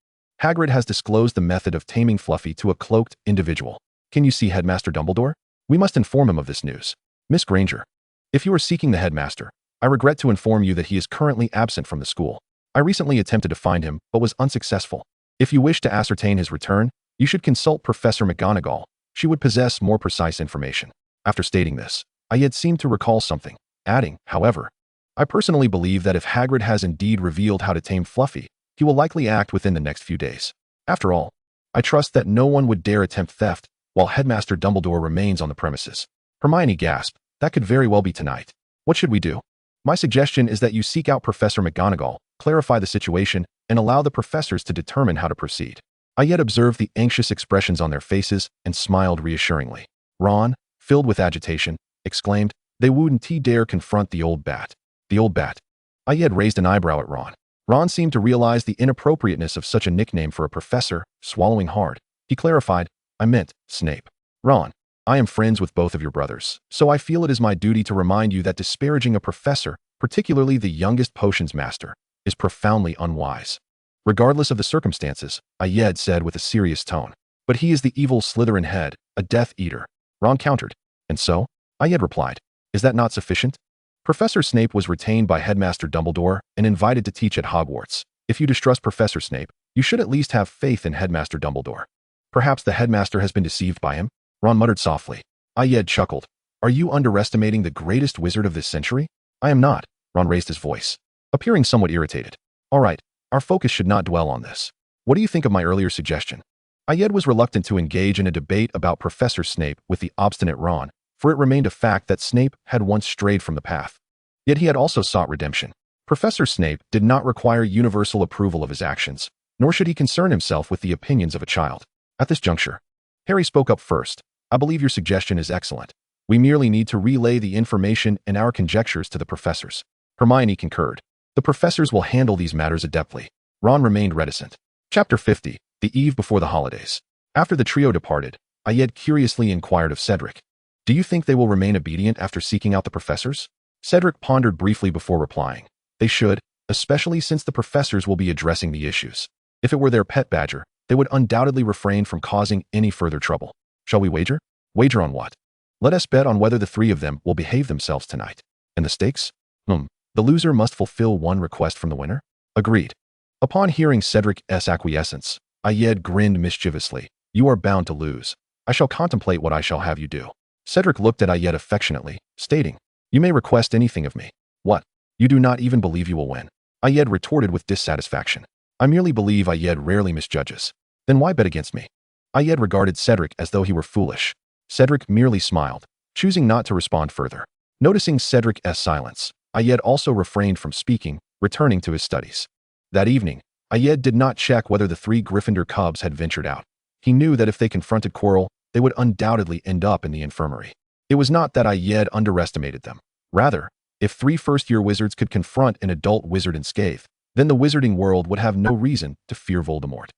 Hagrid has disclosed the method of taming Fluffy to a cloaked individual. Can you see Headmaster Dumbledore? We must inform him of this news. Miss Granger, if you are seeking the headmaster, I regret to inform you that he is currently absent from the school. I recently attempted to find him, but was unsuccessful. If you wish to ascertain his return, you should consult Professor McGonagall. She would possess more precise information." After stating this, Ayed seemed to recall something, adding, "However, I personally believe that if Hagrid has indeed revealed how to tame Fluffy, he will likely act within the next few days. After all, I trust that no one would dare attempt theft while Headmaster Dumbledore remains on the premises." Hermione gasped, "That could very well be tonight. What should we do?" "My suggestion is that you seek out Professor McGonagall, clarify the situation, and allow the professors to determine how to proceed." Ayed observed the anxious expressions on their faces and smiled reassuringly. Ron, filled with agitation, exclaimed, "They wouldn't dare confront the old bat." "The old bat?" Ayed raised an eyebrow at Ron. Ron seemed to realize the inappropriateness of such a nickname for a professor, swallowing hard. He clarified, "I meant Snape." "Ron, I am friends with both of your brothers, so I feel it is my duty to remind you that disparaging a professor, particularly the youngest potions master, is profoundly unwise." "Regardless of the circumstances," Ayed said with a serious tone. "But he is the evil Slytherin head, a Death Eater." Ron countered. "And so?" Ayed replied. "Is that not sufficient? Professor Snape was retained by Headmaster Dumbledore and invited to teach at Hogwarts. If you distrust Professor Snape, you should at least have faith in Headmaster Dumbledore. Perhaps the headmaster has been deceived by him?" Ron muttered softly. Ayed chuckled. "Are you underestimating the greatest wizard of this century?" "I am not." Ron raised his voice, appearing somewhat irritated. "All right, our focus should not dwell on this. What do you think of my earlier suggestion?" Ayed was reluctant to engage in a debate about Professor Snape with the obstinate Ron, for it remained a fact that Snape had once strayed from the path. Yet he had also sought redemption. Professor Snape did not require universal approval of his actions, nor should he concern himself with the opinions of a child. At this juncture, Harry spoke up first. "I believe your suggestion is excellent. We merely need to relay the information and our conjectures to the professors." Hermione concurred. "The professors will handle these matters adeptly." Ron remained reticent. Chapter 50, the eve before the holidays. After the trio departed, Ayed curiously inquired of Cedric, Do you think they will remain obedient after seeking out the professors? Cedric pondered briefly before replying. They should, especially since the professors will be addressing the issues. If it were their pet badger, they would undoubtedly refrain from causing any further trouble. Shall we wager? Wager on what? Let us bet on whether the three of them will behave themselves tonight. And the stakes? The loser must fulfill one request from the winner? Agreed. Upon hearing Cedric's acquiescence, Ayed grinned mischievously. You are bound to lose. I shall contemplate what I shall have you do. Cedric looked at Ayed affectionately, stating, You may request anything of me. What? You do not even believe you will win? Ayed retorted with dissatisfaction. I merely believe Ayed rarely misjudges. Then why bet against me? Ayed regarded Cedric as though he were foolish. Cedric merely smiled, choosing not to respond further. Noticing Cedric's silence, Ayed also refrained from speaking, returning to his studies. That evening, Ayed did not check whether the three Gryffindor cubs had ventured out. He knew that if they confronted Quirrell, they would undoubtedly end up in the infirmary. It was not that Ayed underestimated them. Rather, if three first-year wizards could confront an adult wizard unscathed, then the wizarding world would have no reason to fear Voldemort.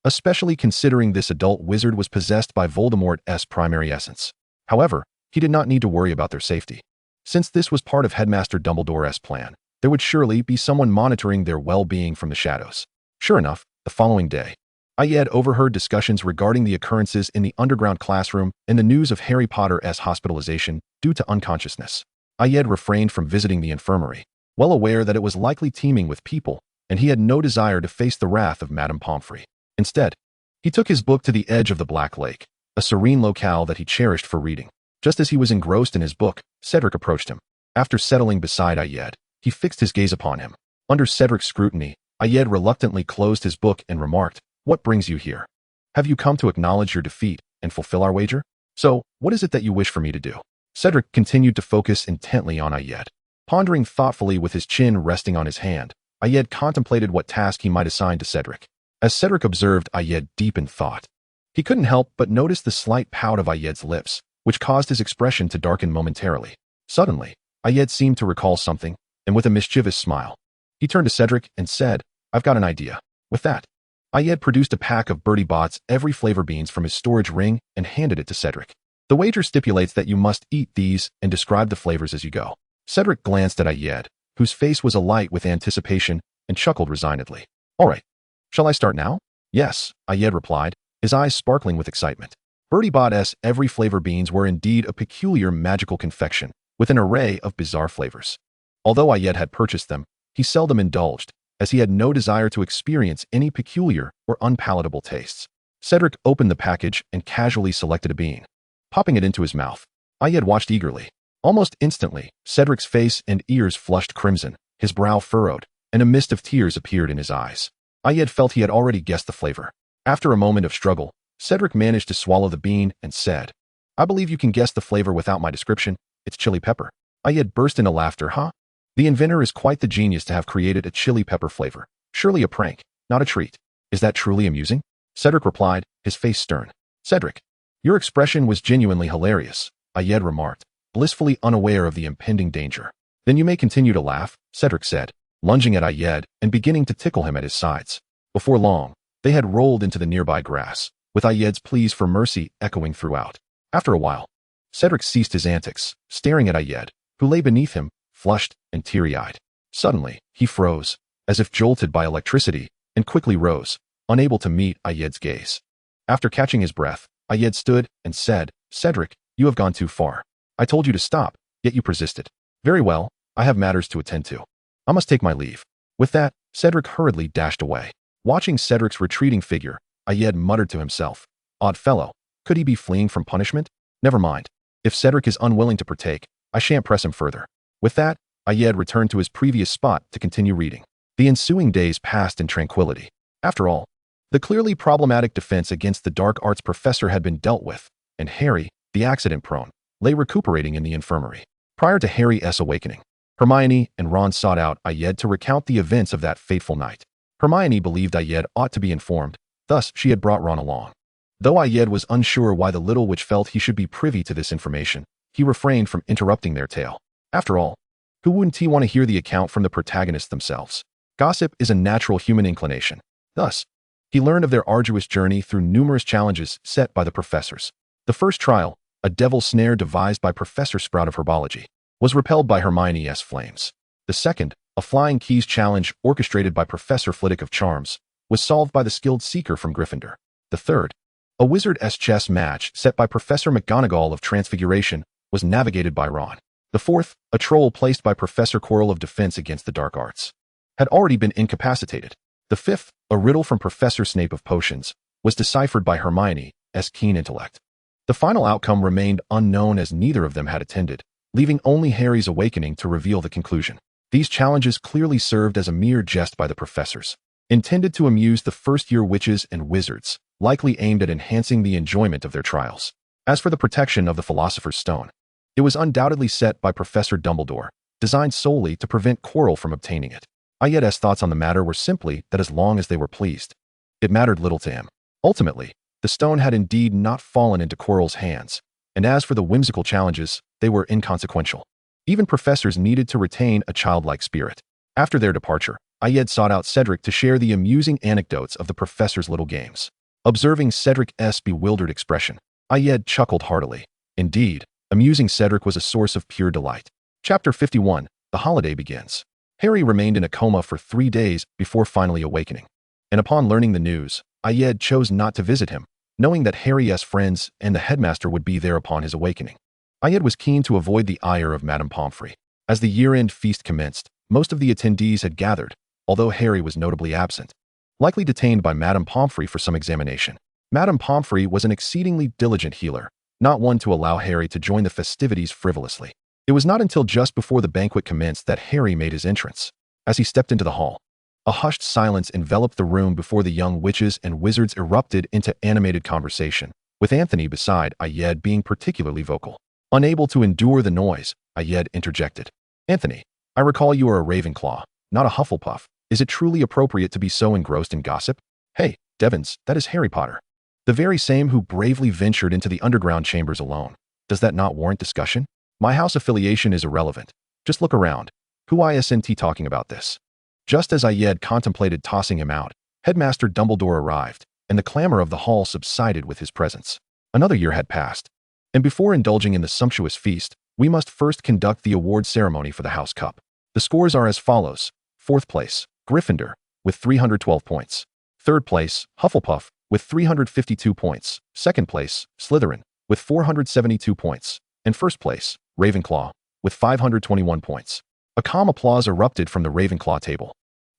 Especially considering this adult wizard was possessed by Voldemort's primary essence. However, he did not need to worry about their safety. Since this was part of Headmaster Dumbledore's plan, there would surely be someone monitoring their well-being from the shadows. Sure enough, the following day, Ayed overheard discussions regarding the occurrences in the underground classroom and the news of Harry Potter's hospitalization due to unconsciousness. Ayed refrained from visiting the infirmary, well aware that it was likely teeming with people, and he had no desire to face the wrath of Madame Pomfrey. Instead, he took his book to the edge of the Black Lake, a serene locale that he cherished for reading. Just as he was engrossed in his book, Cedric approached him. After settling beside Ayed, he fixed his gaze upon him. Under Cedric's scrutiny, Ayed reluctantly closed his book and remarked, What brings you here? Have you come to acknowledge your defeat and fulfill our wager? So, what is it that you wish for me to do? Cedric continued to focus intently on Ayed. Pondering thoughtfully with his chin resting on his hand, Ayed contemplated what task he might assign to Cedric. As Cedric observed Ayed deep in thought, he couldn't help but notice the slight pout of Ayed's lips, which caused his expression to darken momentarily. Suddenly, Ayed seemed to recall something, and with a mischievous smile, he turned to Cedric and said, I've got an idea. With that, Ayed produced a pack of Bertie Bott's every flavor beans from his storage ring and handed it to Cedric. The wager stipulates that you must eat these and describe the flavors as you go. Cedric glanced at Ayed, whose face was alight with anticipation, and chuckled resignedly. All right. Shall I start now? Yes, Ayed replied, his eyes sparkling with excitement. Bertie Bott's every flavor beans were indeed a peculiar magical confection, with an array of bizarre flavors. Although Ayed had purchased them, he seldom indulged, as he had no desire to experience any peculiar or unpalatable tastes. Cedric opened the package and casually selected a bean. Popping it into his mouth, Ayed watched eagerly. Almost instantly, Cedric's face and ears flushed crimson, his brow furrowed, and a mist of tears appeared in his eyes. Ayed felt he had already guessed the flavor. After a moment of struggle, Cedric managed to swallow the bean and said, I believe you can guess the flavor without my description. It's chili pepper. Ayed burst into laughter. Huh? The inventor is quite the genius to have created a chili pepper flavor. Surely a prank, not a treat. Is that truly amusing? Cedric replied, his face stern. Cedric, your expression was genuinely hilarious, Ayed remarked, blissfully unaware of the impending danger. Then you may continue to laugh, Cedric said, lunging at Ayed and beginning to tickle him at his sides. Before long, they had rolled into the nearby grass, with Ayed's pleas for mercy echoing throughout. After a while, Cedric ceased his antics, staring at Ayed, who lay beneath him, flushed and teary-eyed. Suddenly, he froze, as if jolted by electricity, and quickly rose, unable to meet Ayed's gaze. After catching his breath, Ayed stood and said, Cedric, you have gone too far. I told you to stop, yet you persisted. Very well, I have matters to attend to. I must take my leave. With that, Cedric hurriedly dashed away. Watching Cedric's retreating figure, Ayed muttered to himself, Odd fellow, could he be fleeing from punishment? Never mind. If Cedric is unwilling to partake, I shan't press him further. With that, Ayed returned to his previous spot to continue reading. The ensuing days passed in tranquility. After all, the clearly problematic defense against the dark arts professor had been dealt with, and Harry, the accident-prone, lay recuperating in the infirmary. Prior to Harry's awakening, Hermione and Ron sought out Ayed to recount the events of that fateful night. Hermione believed Ayed ought to be informed, thus she had brought Ron along. Though Ayed was unsure why the little witch felt he should be privy to this information, he refrained from interrupting their tale. After all, who wouldn't he want to hear the account from the protagonists themselves? Gossip is a natural human inclination. Thus, he learned of their arduous journey through numerous challenges set by the professors. The first trial, a devil snare devised by Professor Sprout of Herbology, was repelled by Hermione's flames. The second, a flying keys challenge orchestrated by Professor Flitwick of Charms, was solved by the skilled seeker from Gryffindor. The third, a wizard's chess match set by Professor McGonagall of Transfiguration, was navigated by Ron. The fourth, a troll placed by Professor Quirrell of Defense Against the Dark Arts, had already been incapacitated. The fifth, a riddle from Professor Snape of Potions, was deciphered by Hermione's keen intellect. The final outcome remained unknown as neither of them had attended, leaving only Harry's awakening to reveal the conclusion. These challenges clearly served as a mere jest by the professors, intended to amuse the first-year witches and wizards, likely aimed at enhancing the enjoyment of their trials. As for the protection of the Philosopher's Stone, it was undoubtedly set by Professor Dumbledore, designed solely to prevent Quirrell from obtaining it. Ayed's thoughts on the matter were simply that as long as they were pleased, it mattered little to him. Ultimately, the stone had indeed not fallen into Quirrell's hands, and as for the whimsical challenges, they were inconsequential. Even professors needed to retain a childlike spirit. After their departure, Ayed sought out Cedric to share the amusing anecdotes of the professor's little games. Observing Cedric's bewildered expression, Ayed chuckled heartily. Indeed, amusing Cedric was a source of pure delight. Chapter 51, The Holiday Begins. Harry remained in a coma for 3 days before finally awakening. And upon learning the news, Ayed chose not to visit him, knowing that Harry's friends and the headmaster would be there upon his awakening. Ayed was keen to avoid the ire of Madame Pomfrey. As the year-end feast commenced, most of the attendees had gathered, although Harry was notably absent, likely detained by Madame Pomfrey for some examination. Madame Pomfrey was an exceedingly diligent healer, not one to allow Harry to join the festivities frivolously. It was not until just before the banquet commenced that Harry made his entrance. As he stepped into the hall, a hushed silence enveloped the room before the young witches and wizards erupted into animated conversation, with Anthony beside Ayed being particularly vocal. Unable to endure the noise, Ayed interjected. "Anthony, I recall you are a Ravenclaw, not a Hufflepuff. Is it truly appropriate to be so engrossed in gossip? Hey, Devons, that is Harry Potter. The very same who bravely ventured into the underground chambers alone. Does that not warrant discussion? My house affiliation is irrelevant. Just look around. Who isn't talking about this?" Just as Ayed contemplated tossing him out, Headmaster Dumbledore arrived, and the clamor of the hall subsided with his presence. Another year had passed, and before indulging in the sumptuous feast, we must first conduct the award ceremony for the House Cup. The scores are as follows. 4th place, Gryffindor, with 312 points. 3rd place, Hufflepuff, with 352 points. 2nd place, Slytherin, with 472 points. And 1st place, Ravenclaw, with 521 points. A calm applause erupted from the Ravenclaw table.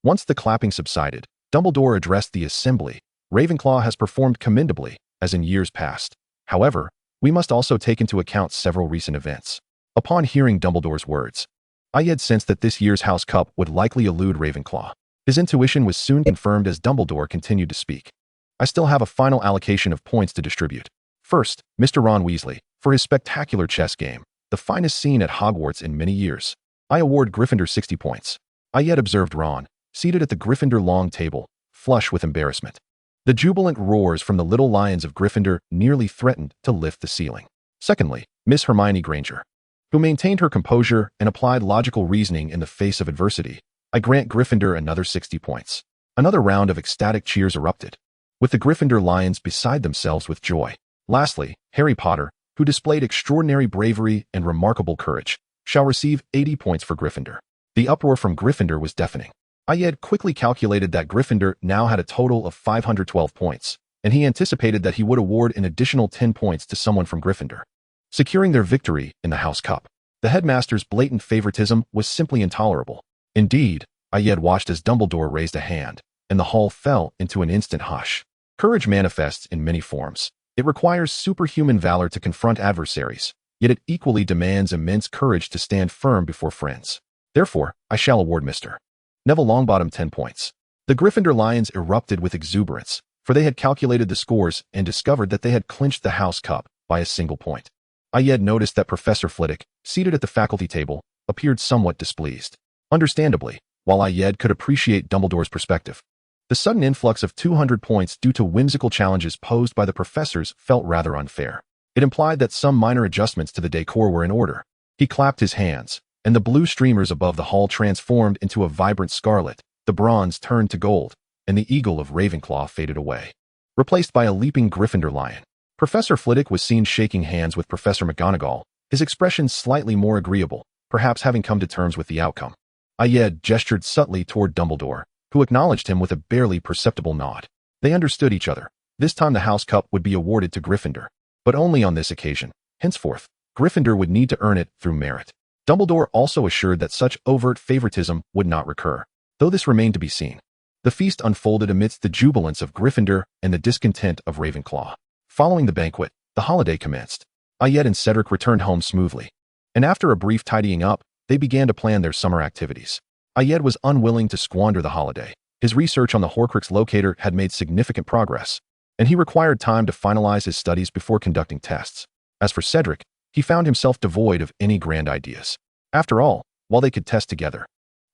Once the clapping subsided, Dumbledore addressed the assembly. Ravenclaw has performed commendably, as in years past. However, we must also take into account several recent events. Upon hearing Dumbledore's words, Ayed sensed that this year's House Cup would likely elude Ravenclaw. His intuition was soon confirmed as Dumbledore continued to speak. "I still have a final allocation of points to distribute. First, Mr. Ron Weasley, for his spectacular chess game, the finest seen at Hogwarts in many years. I award Gryffindor 60 points. Ayed observed Ron, seated at the Gryffindor long table, flush with embarrassment. The jubilant roars from the little lions of Gryffindor nearly threatened to lift the ceiling. Secondly, Miss Hermione Granger, who maintained her composure and applied logical reasoning in the face of adversity. I grant Gryffindor another 60 points. Another round of ecstatic cheers erupted, with the Gryffindor lions beside themselves with joy. Lastly, Harry Potter, who displayed extraordinary bravery and remarkable courage, shall receive 80 points for Gryffindor. The uproar from Gryffindor was deafening. Ayed quickly calculated that Gryffindor now had a total of 512 points, and he anticipated that he would award an additional 10 points to someone from Gryffindor, securing their victory in the House Cup. The headmaster's blatant favoritism was simply intolerable. Indeed, Ayed watched as Dumbledore raised a hand, and the hall fell into an instant hush. Courage manifests in many forms. It requires superhuman valor to confront adversaries, yet it equally demands immense courage to stand firm before friends. Therefore, I shall award Mr. Neville Longbottom 10 points. The Gryffindor Lions erupted with exuberance, for they had calculated the scores and discovered that they had clinched the House Cup by a single point. Ayed noticed that Professor Flitwick, seated at the faculty table, appeared somewhat displeased. Understandably, while Ayed could appreciate Dumbledore's perspective, the sudden influx of 200 points due to whimsical challenges posed by the professors felt rather unfair. It implied that some minor adjustments to the decor were in order. He clapped his hands, and the blue streamers above the hall transformed into a vibrant scarlet, the bronze turned to gold, and the eagle of Ravenclaw faded away, replaced by a leaping Gryffindor lion. Professor Flitwick was seen shaking hands with Professor McGonagall, his expression slightly more agreeable, perhaps having come to terms with the outcome. Ayed gestured subtly toward Dumbledore, who acknowledged him with a barely perceptible nod. They understood each other. This time the House Cup would be awarded to Gryffindor, but only on this occasion. Henceforth, Gryffindor would need to earn it through merit. Dumbledore also assured that such overt favoritism would not recur, though this remained to be seen. The feast unfolded amidst the jubilance of Gryffindor and the discontent of Ravenclaw. Following the banquet, the holiday commenced. Ayed and Cedric returned home smoothly, and after a brief tidying up, they began to plan their summer activities. Ayed was unwilling to squander the holiday. His research on the Horcrux locator had made significant progress, and he required time to finalize his studies before conducting tests. As for Cedric, he found himself devoid of any grand ideas. After all, while they could test together,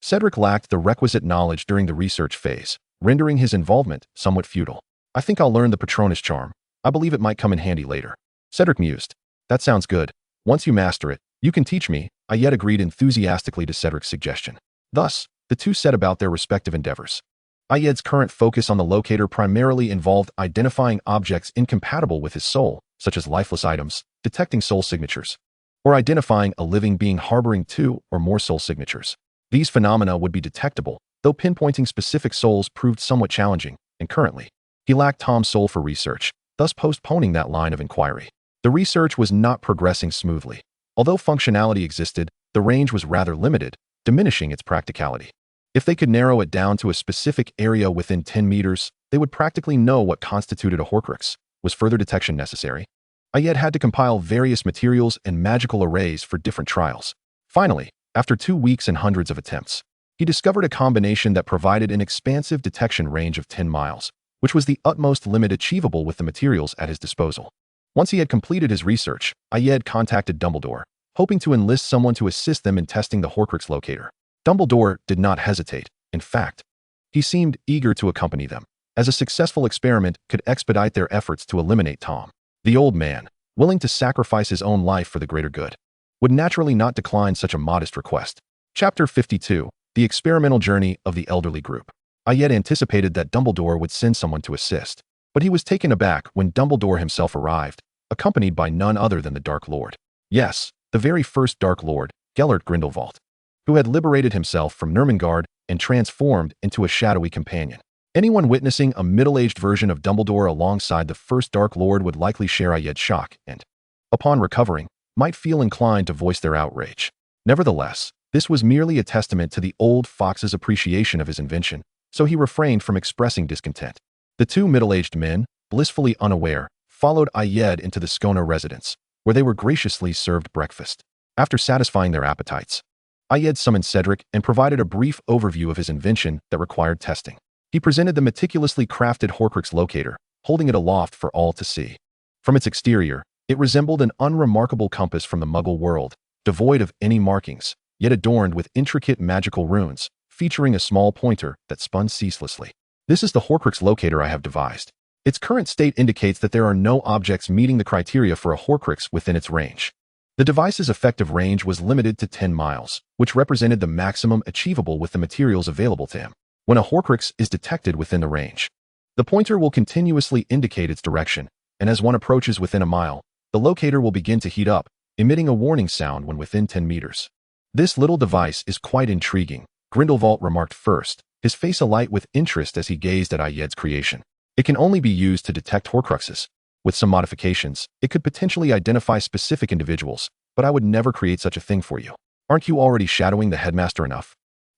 Cedric lacked the requisite knowledge during the research phase, rendering his involvement somewhat futile. I think I'll learn the Patronus charm. I believe it might come in handy later. Cedric mused. That sounds good. Once you master it, you can teach me. Ayed agreed enthusiastically to Cedric's suggestion. Thus, the two set about their respective endeavors. Ayed's current focus on the locator primarily involved identifying objects incompatible with his soul, such as lifeless items, detecting soul signatures, or identifying a living being harboring two or more soul signatures. These phenomena would be detectable, though pinpointing specific souls proved somewhat challenging, and currently, he lacked Tom's soul for research, thus postponing that line of inquiry. The research was not progressing smoothly. Although functionality existed, the range was rather limited, diminishing its practicality. If they could narrow it down to a specific area within 10 meters, they would practically know what constituted a Horcrux. Was further detection necessary? Ayed had to compile various materials and magical arrays for different trials. Finally, after 2 weeks and hundreds of attempts, he discovered a combination that provided an expansive detection range of 10 miles, which was the utmost limit achievable with the materials at his disposal. Once he had completed his research, Ayed contacted Dumbledore, hoping to enlist someone to assist them in testing the Horcrux locator. Dumbledore did not hesitate. In fact, he seemed eager to accompany them, as a successful experiment could expedite their efforts to eliminate Tom. The old man, willing to sacrifice his own life for the greater good, would naturally not decline such a modest request. Chapter 52. The Experimental Journey of the Elderly Group. Ayed anticipated that Dumbledore would send someone to assist, but he was taken aback when Dumbledore himself arrived, accompanied by none other than the Dark Lord. Yes, the very first Dark Lord, Gellert Grindelwald, who had liberated himself from Nurmengard and transformed into a shadowy companion. Anyone witnessing a middle-aged version of Dumbledore alongside the first Dark Lord would likely share Ayed's shock and, upon recovering, might feel inclined to voice their outrage. Nevertheless, this was merely a testament to the old fox's appreciation of his invention, so he refrained from expressing discontent. The two middle-aged men, blissfully unaware, followed Ayed into the Skono residence, where they were graciously served breakfast. After satisfying their appetites, Ayed summoned Cedric and provided a brief overview of his invention that required testing. He presented the meticulously crafted Horcrux locator, holding it aloft for all to see. From its exterior, it resembled an unremarkable compass from the Muggle world, devoid of any markings, yet adorned with intricate magical runes, featuring a small pointer that spun ceaselessly. This is the Horcrux locator I have devised. Its current state indicates that there are no objects meeting the criteria for a Horcrux within its range. The device's effective range was limited to 10 miles, which represented the maximum achievable with the materials available to him. When a Horcrux is detected within the range, the pointer will continuously indicate its direction, and as one approaches within a mile, the locator will begin to heat up, emitting a warning sound when within 10 meters. This little device is quite intriguing, Grindelwald remarked first, his face alight with interest as he gazed at Ayed's creation. It can only be used to detect Horcruxes. With some modifications, it could potentially identify specific individuals, but I would never create such a thing for you. Aren't you already shadowing the headmaster enough?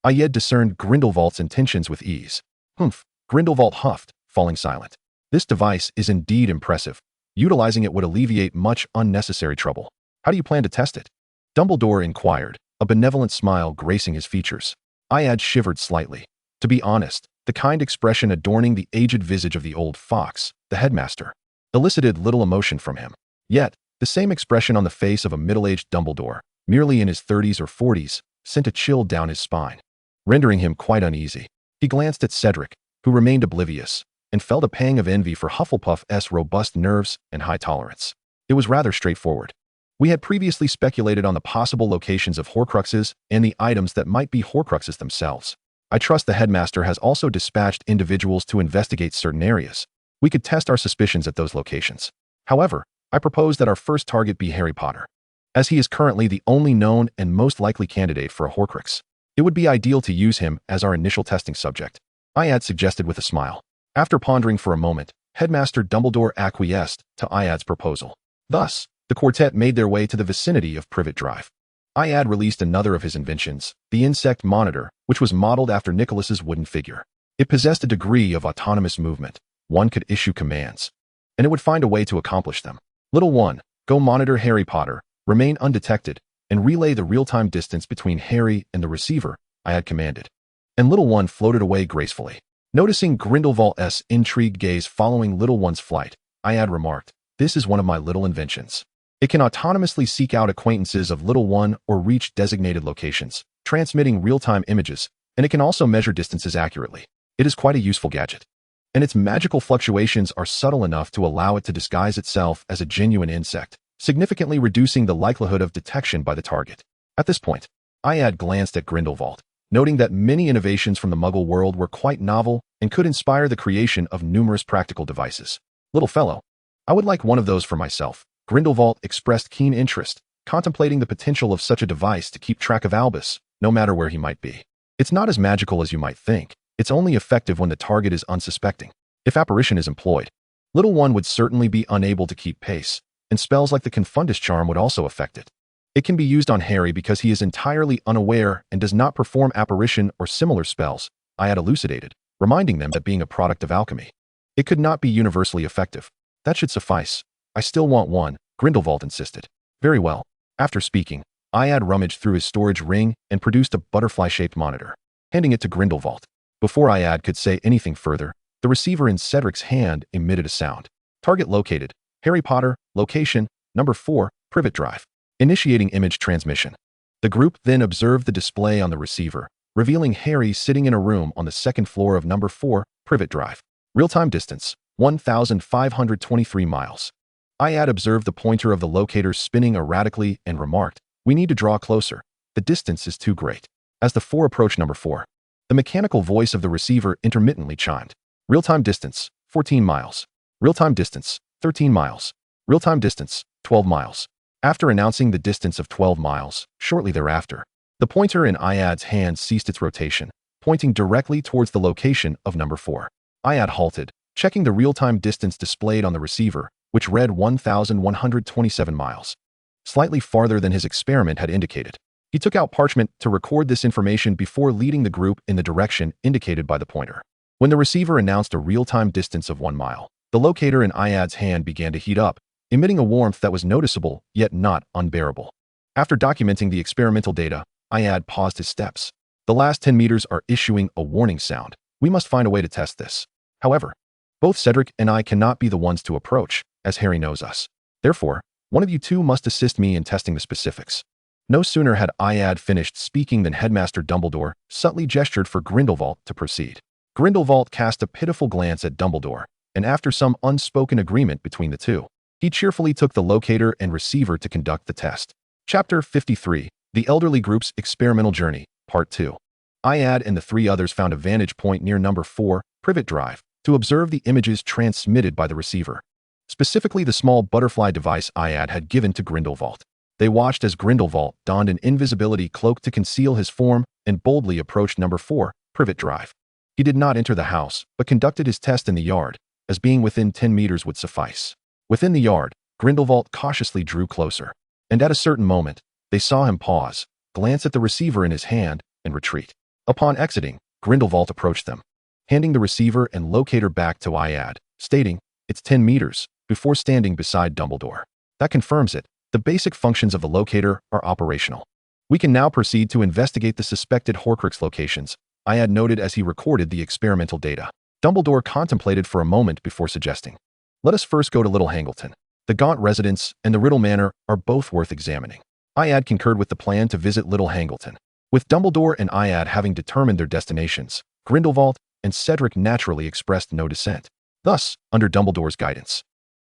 Ayed discerned Grindelwald's intentions with ease. Humph, Grindelwald huffed, falling silent. This device is indeed impressive. Utilizing it would alleviate much unnecessary trouble. How do you plan to test it? Dumbledore inquired, a benevolent smile gracing his features. Ayed shivered slightly. To be honest, the kind expression adorning the aged visage of the old fox, the headmaster, elicited little emotion from him. Yet, the same expression on the face of a middle-aged Dumbledore, merely in his 30s or 40s, sent a chill down his spine, rendering him quite uneasy. He glanced at Cedric, who remained oblivious, and felt a pang of envy for Hufflepuff's robust nerves and high tolerance. It was rather straightforward. We had previously speculated on the possible locations of Horcruxes and the items that might be Horcruxes themselves. I trust the headmaster has also dispatched individuals to investigate certain areas. We could test our suspicions at those locations. However, I propose that our first target be Harry Potter, as he is currently the only known and most likely candidate for a Horcrux. It would be ideal to use him as our initial testing subject, Iad suggested with a smile. After pondering for a moment, Headmaster Dumbledore acquiesced to Iad's proposal. Thus, the quartet made their way to the vicinity of Privet Drive. Iad released another of his inventions, the insect monitor, which was modeled after Nicholas's wooden figure. It possessed a degree of autonomous movement. One could issue commands, and it would find a way to accomplish them. Little one, go monitor Harry Potter, remain undetected, and relay the real-time distance between Harry and the receiver, Iad commanded. And Little One floated away gracefully. Noticing Grindelwald's intrigued gaze following Little One's flight, Iad remarked, "This is one of my little inventions. It can autonomously seek out acquaintances of Little One or reach designated locations, transmitting real-time images, and it can also measure distances accurately. It is quite a useful gadget. And its magical fluctuations are subtle enough to allow it to disguise itself as a genuine insect, significantly reducing the likelihood of detection by the target." At this point, Iad glanced at Grindelwald, noting that many innovations from the Muggle world were quite novel and could inspire the creation of numerous practical devices. "Little fellow, I would like one of those for myself." Grindelwald expressed keen interest, contemplating the potential of such a device to keep track of Albus, no matter where he might be. "It's not as magical as you might think. It's only effective when the target is unsuspecting. If apparition is employed, Little One would certainly be unable to keep pace, and spells like the Confundus charm would also affect it. It can be used on Harry because he is entirely unaware and does not perform apparition or similar spells," I had elucidated, reminding them that being a product of alchemy, it could not be universally effective. "That should suffice. I still want one," Grindelwald insisted. "Very well." After speaking, Iad rummaged through his storage ring and produced a butterfly-shaped monitor, handing it to Grindelwald. Before Iad could say anything further, the receiver in Cedric's hand emitted a sound. "Target located. Harry Potter. Location, number 4, Privet Drive. Initiating image transmission." The group then observed the display on the receiver, revealing Harry sitting in a room on the second floor of number 4, Privet Drive. Real-time distance, 1,523 miles. Iad observed the pointer of the locator spinning erratically and remarked, "We need to draw closer. The distance is too great." As the 4 approached number 4, the mechanical voice of the receiver intermittently chimed. "Real-time distance, 14 miles. Real-time distance, 13 miles. Real-time distance, 12 miles. After announcing the distance of 12 miles, shortly thereafter, the pointer in Iad's hand ceased its rotation, pointing directly towards the location of number 4. Iad halted, checking the real-time distance displayed on the receiver, which read 1,127 miles. Slightly farther than his experiment had indicated. He took out parchment to record this information before leading the group in the direction indicated by the pointer. When the receiver announced a real-time distance of 1 mile, the locator in Iad's hand began to heat up, emitting a warmth that was noticeable, yet not unbearable. After documenting the experimental data, Iad paused his steps. "The last 10 meters are issuing a warning sound. We must find a way to test this. However, both Cedric and I cannot be the ones to approach, as Harry knows us. Therefore, one of you two must assist me in testing the specifics." No sooner had Iad finished speaking than Headmaster Dumbledore subtly gestured for Grindelwald to proceed. Grindelwald cast a pitiful glance at Dumbledore, and after some unspoken agreement between the two, he cheerfully took the locator and receiver to conduct the test. Chapter 53, The Elderly Group's Experimental Journey, Part 2. Iad and the 3 others found a vantage point near number 4, Privet Drive, to observe the images transmitted by the receiver, specifically the small butterfly device Iad had given to Grindelwald. They watched as Grindelwald donned an invisibility cloak to conceal his form and boldly approached number 4, Privet Drive. He did not enter the house, but conducted his test in the yard, as being within 10 meters would suffice. Within the yard, Grindelwald cautiously drew closer, and at a certain moment, they saw him pause, glance at the receiver in his hand, and retreat. Upon exiting, Grindelwald approached them, handing the receiver and locator back to Iad, stating, "It's 10 meters," before standing beside Dumbledore. "That confirms it. The basic functions of the locator are operational. We can now proceed to investigate the suspected Horcrux locations," Iad noted as he recorded the experimental data. Dumbledore contemplated for a moment before suggesting, "Let us first go to Little Hangleton. The Gaunt residence and the Riddle Manor are both worth examining." Iad concurred with the plan to visit Little Hangleton. With Dumbledore and Iad having determined their destinations, Grindelwald and Cedric naturally expressed no dissent. Thus, under Dumbledore's guidance,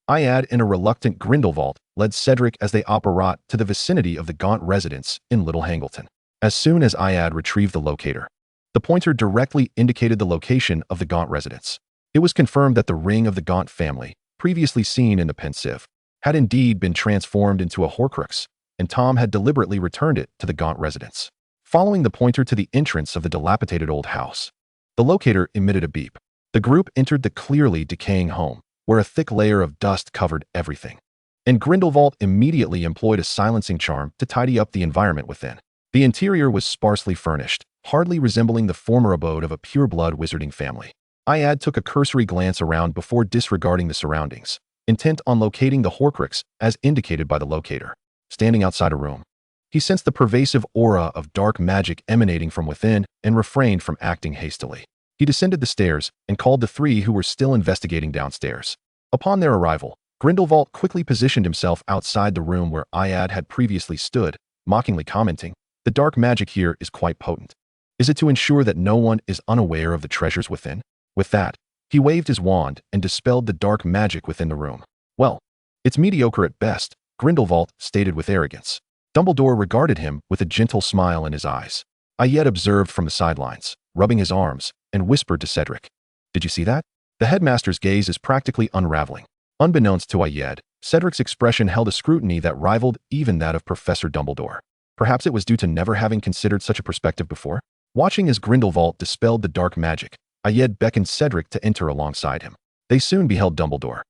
Iad and a reluctant Grindelwald led Cedric as they apparat to the vicinity of the Gaunt residence in Little Hangleton. As soon as Iad retrieved the locator, the pointer directly indicated the location of the Gaunt residence. It was confirmed that the ring of the Gaunt family, previously seen in the Pensieve, had indeed been transformed into a Horcrux, and Tom had deliberately returned it to the Gaunt residence. Following the pointer to the entrance of the dilapidated old house, the locator emitted a beep. The group entered the clearly decaying home, where a thick layer of dust covered everything. And Grindelwald immediately employed a silencing charm to tidy up the environment within. The interior was sparsely furnished, hardly resembling the former abode of a pure-blood wizarding family. Ayad took a cursory glance around before disregarding the surroundings, intent on locating the Horcrux as indicated by the locator. Standing outside a room, he sensed the pervasive aura of dark magic emanating from within and refrained from acting hastily. He descended the stairs and called the three who were still investigating downstairs. Upon their arrival, Grindelwald quickly positioned himself outside the room where Ayad had previously stood, mockingly commenting, "The dark magic here is quite potent. Is it to ensure that no one is unaware of the treasures within?" With that, he waved his wand and dispelled the dark magic within the room. "Well, it's mediocre at best," Grindelwald stated with arrogance. Dumbledore regarded him with a gentle smile in his eyes. Ayed observed from the sidelines, rubbing his arms, and whispered to Cedric, "Did you see that?" The headmaster's gaze is practically unraveling. Unbeknownst to Ayed, Cedric's expression held a scrutiny that rivaled even that of Professor Dumbledore. Perhaps it was due to never having considered such a perspective before. Watching as Grindelwald dispelled the dark magic, Ayed beckoned Cedric to enter alongside him. They soon beheld Dumbledore,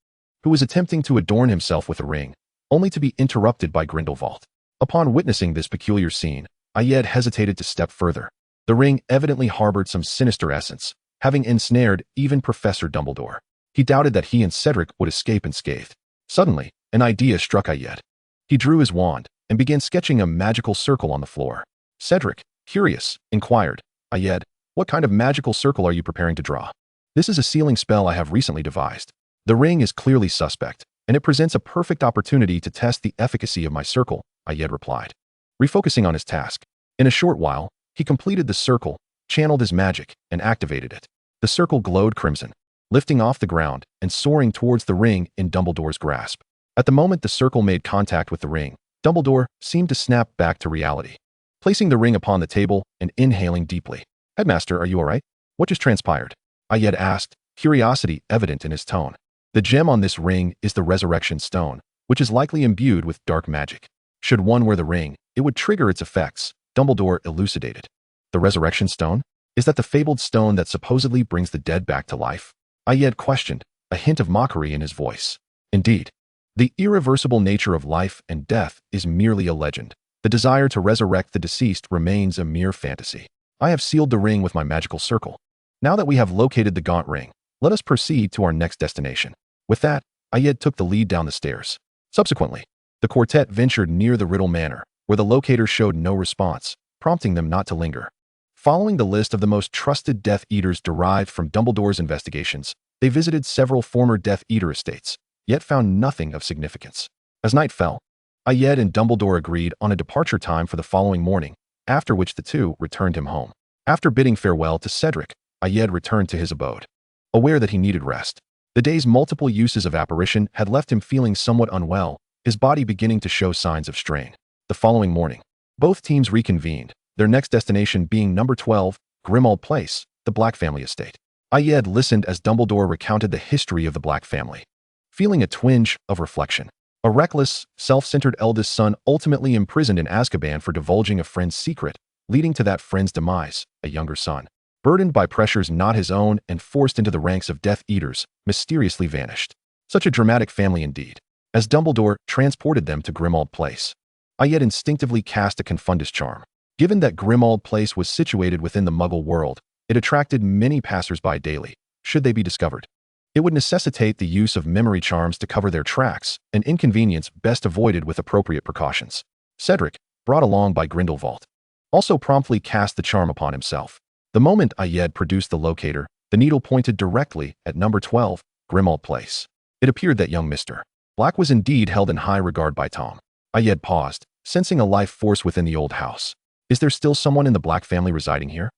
who was attempting to adorn himself with a ring, only to be interrupted by Grindelwald. Upon witnessing this peculiar scene, Ayed hesitated to step further. The ring evidently harbored some sinister essence, having ensnared even Professor Dumbledore. He doubted that he and Cedric would escape unscathed. Suddenly, an idea struck Ayed. He drew his wand and began sketching a magical circle on the floor. Cedric, curious, inquired, "Ayed, what kind of magical circle are you preparing to draw?" "This is a sealing spell I have recently devised. The ring is clearly suspect, and it presents a perfect opportunity to test the efficacy of my circle," Ayed replied. Refocusing on his task, in a short while, he completed the circle, channeled his magic, and activated it. The circle glowed crimson, lifting off the ground and soaring towards the ring in Dumbledore's grasp. At the moment the circle made contact with the ring, Dumbledore seemed to snap back to reality. Placing the ring upon the table and inhaling deeply, "Headmaster, are you all right? What just transpired?" Ayed asked, curiosity evident in his tone. "The gem on this ring is the Resurrection Stone, which is likely imbued with dark magic. Should one wear the ring, it would trigger its effects," Dumbledore elucidated. "The Resurrection Stone? Is that the fabled stone that supposedly brings the dead back to life?" Ayed questioned, a hint of mockery in his voice. "Indeed. The irreversible nature of life and death is merely a legend. The desire to resurrect the deceased remains a mere fantasy. I have sealed the ring with my magical circle. Now that we have located the Gaunt ring, let us proceed to our next destination." With that, Ayed took the lead down the stairs. Subsequently, the quartet ventured near the Riddle Manor, where the locator showed no response, prompting them not to linger. Following the list of the most trusted Death Eaters derived from Dumbledore's investigations, they visited several former Death Eater estates, yet found nothing of significance. As night fell, Ayed and Dumbledore agreed on a departure time for the following morning, after which the two returned him home. After bidding farewell to Cedric, Ayed returned to his abode, aware that he needed rest. The day's multiple uses of apparition had left him feeling somewhat unwell, his body beginning to show signs of strain. The following morning, both teams reconvened, their next destination being number 12, Grimmauld Place, the Black family estate. Ayed listened as Dumbledore recounted the history of the Black family, feeling a twinge of reflection. A reckless, self-centered eldest son ultimately imprisoned in Azkaban for divulging a friend's secret, leading to that friend's demise, a younger son, burdened by pressures not his own and forced into the ranks of Death Eaters, mysteriously vanished. Such a dramatic family indeed. As Dumbledore transported them to Grimmauld Place, Ayed instinctively cast a Confundus charm. Given that Grimmauld Place was situated within the Muggle world, it attracted many passers-by daily, should they be discovered. It would necessitate the use of memory charms to cover their tracks, an inconvenience best avoided with appropriate precautions. Cedric, brought along by Grindelwald, also promptly cast the charm upon himself. The moment Ayed produced the locator, the needle pointed directly at number 12, Grimmauld Place. It appeared that young Mr. Black was indeed held in high regard by Tom. Ayed paused, sensing a life force within the old house. Is there still someone in the Black family residing here?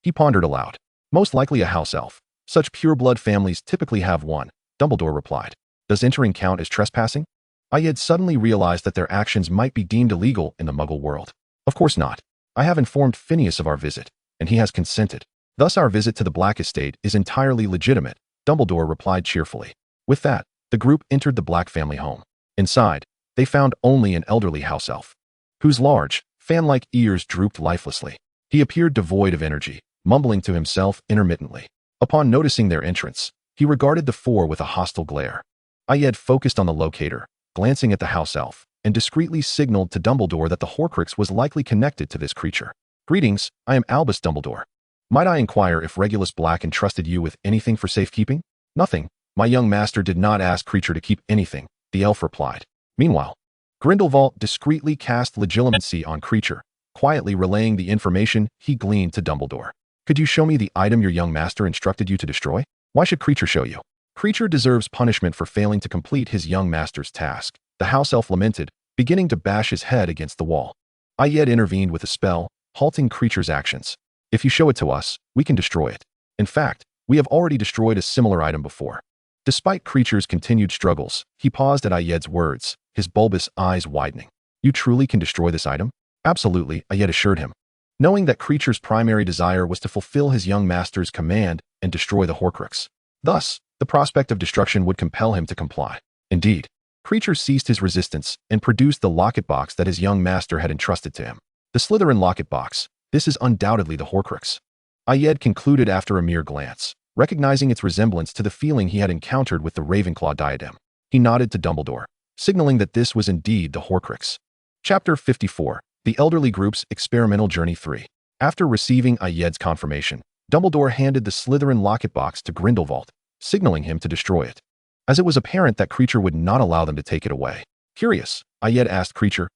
He pondered aloud. Most likely a house elf. Such pure-blood families typically have one, Dumbledore replied. Does entering count as trespassing? Ayed suddenly realized that their actions might be deemed illegal in the Muggle world. Of course not. I have informed Phineas of our visit, and he has consented. Thus our visit to the Black estate is entirely legitimate, Dumbledore replied cheerfully. With that, the group entered the Black family home. Inside, they found only an elderly house elf, whose large, fan-like ears drooped lifelessly. He appeared devoid of energy, mumbling to himself intermittently. Upon noticing their entrance, he regarded the four with a hostile glare. Ayed focused on the locator, glancing at the house elf, and discreetly signaled to Dumbledore that the Horcrux was likely connected to this creature. "Greetings, I am Albus Dumbledore. Might I inquire if Regulus Black entrusted you with anything for safekeeping?" "Nothing. My young master did not ask creature to keep anything," the elf replied. Meanwhile, Grindelwald discreetly cast Legilimency on creature, quietly relaying the information he gleaned to Dumbledore. "Could you show me the item your young master instructed you to destroy?" "Why should creature show you? Creature deserves punishment for failing to complete his young master's task," the house elf lamented, beginning to bash his head against the wall. Ayed intervened with a spell, halting creature's actions. "If you show it to us, we can destroy it. In fact, we have already destroyed a similar item before." Despite creature's continued struggles, he paused at Ayed's words, his bulbous eyes widening. "You truly can destroy this item?" "Absolutely," Ayed assured him, knowing that creature's primary desire was to fulfill his young master's command and destroy the Horcrux. Thus, the prospect of destruction would compel him to comply. Indeed, creature ceased his resistance and produced the locket box that his young master had entrusted to him. The Slytherin locket box. This is undoubtedly the Horcrux, Ayed concluded after a mere glance, recognizing its resemblance to the feeling he had encountered with the Ravenclaw diadem. He nodded to Dumbledore, signaling that this was indeed the Horcrux. Chapter 54. The Elderly Group's Experimental Journey 3. After receiving Ayed's confirmation, Dumbledore handed the Slytherin locket box to Grindelwald, signaling him to destroy it, as it was apparent that creature would not allow them to take it away. Curious, Ayed asked creature,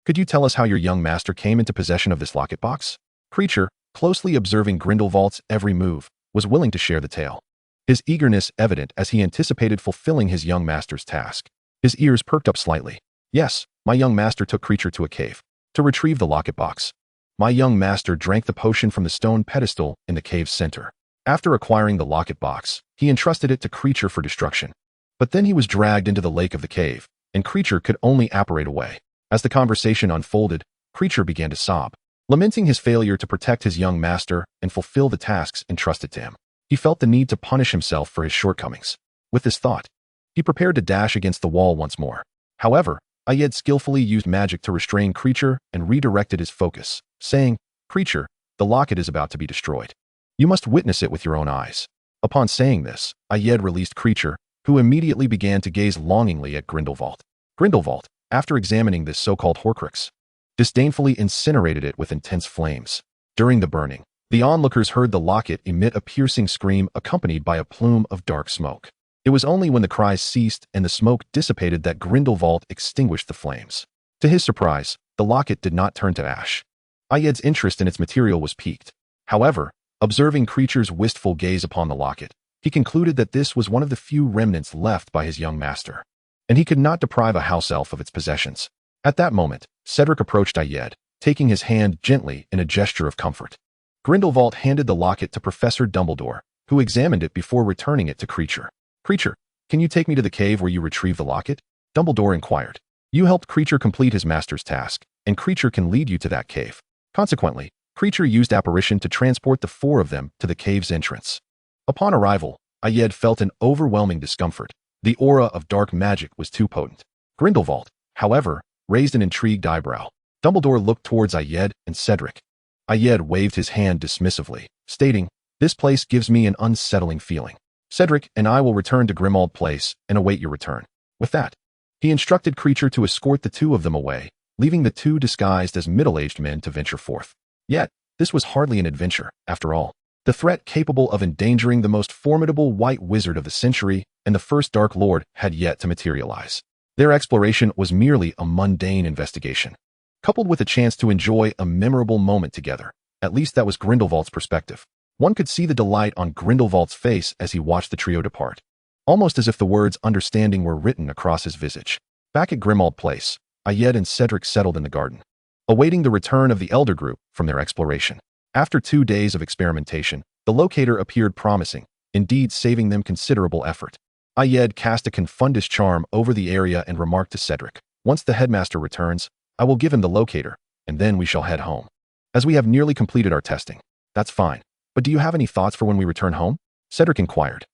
could you tell us how your young master came into possession of this locket box? Creature, closely observing Grindelwald's every move, was willing to share the tale, his eagerness evident as he anticipated fulfilling his young master's task. His ears perked up slightly. "Yes, my young master took creature to a cave to retrieve the locket box. My young master drank the potion from the stone pedestal in the cave's center. After acquiring the locket box, he entrusted it to creature for destruction. But then he was dragged into the lake of the cave, and creature could only apparate away. As the conversation unfolded, creature began to sob, lamenting his failure to protect his young master and fulfill the tasks entrusted to him. He felt the need to punish himself for his shortcomings. With this thought, he prepared to dash against the wall once more. However, Ayed skillfully used magic to restrain creature and redirected his focus, saying, "Creature, the locket is about to be destroyed. You must witness it with your own eyes." Upon saying this, Ayed released creature, who immediately began to gaze longingly at Grindelwald. Grindelwald, after examining this so-called Horcrux, disdainfully incinerated it with intense flames. During the burning, the onlookers heard the locket emit a piercing scream accompanied by a plume of dark smoke. It was only when the cries ceased and the smoke dissipated that Grindelwald extinguished the flames. To his surprise, the locket did not turn to ash. Ayed's interest in its material was piqued. However, observing creature's wistful gaze upon the locket, he concluded that this was one of the few remnants left by his young master, and he could not deprive a house elf of its possessions. At that moment, Cedric approached Ayed, taking his hand gently in a gesture of comfort. Grindelwald handed the locket to Professor Dumbledore, who examined it before returning it to creature. "Creature, can you take me to the cave where you retrieved the locket?" Dumbledore inquired. "You helped creature complete his master's task, and creature can lead you to that cave." Consequently, creature used apparition to transport the four of them to the cave's entrance. Upon arrival, Ayed felt an overwhelming discomfort. The aura of dark magic was too potent. Grindelwald, however, raised an intrigued eyebrow. Dumbledore looked towards Ayed and Cedric. Ayed waved his hand dismissively, stating, "This place gives me an unsettling feeling. Cedric and I will return to Grimmauld Place and await your return." With that, he instructed creature to escort the two of them away, leaving the two disguised as middle-aged men to venture forth. Yet, this was hardly an adventure, after all. The threat capable of endangering the most formidable white wizard of the century and the first Dark Lord had yet to materialize. Their exploration was merely a mundane investigation, coupled with a chance to enjoy a memorable moment together. At least that was Grindelwald's perspective. One could see the delight on Grindelwald's face as he watched the trio depart, almost as if the words understanding were written across his visage. Back at Grimmauld Place, Ayed and Cedric settled in the garden, awaiting the return of the elder group from their exploration. After 2 days of experimentation, the locator appeared promising, indeed saving them considerable effort. Ayed cast a Confundus charm over the area and remarked to Cedric, "Once the headmaster returns, I will give him the locator, and then we shall head home. As we have nearly completed our testing." "That's fine. But do you have any thoughts for when we return home?" Cedric inquired.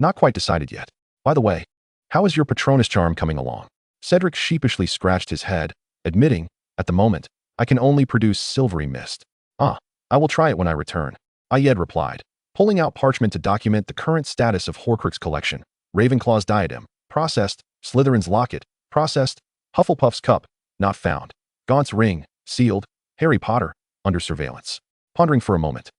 Not quite decided yet. By the way, how is your Patronus charm coming along?" Cedric sheepishly scratched his head, admitting, at the moment, I can only produce silvery mist. Ah, I will try it when I return. Ayed replied, pulling out parchment to document the current status of Horcrux collection. Ravenclaw's diadem, processed. Slytherin's locket, processed. Hufflepuff's cup, not found. Gaunt's ring, sealed. Harry Potter, under surveillance. Pondering for a moment,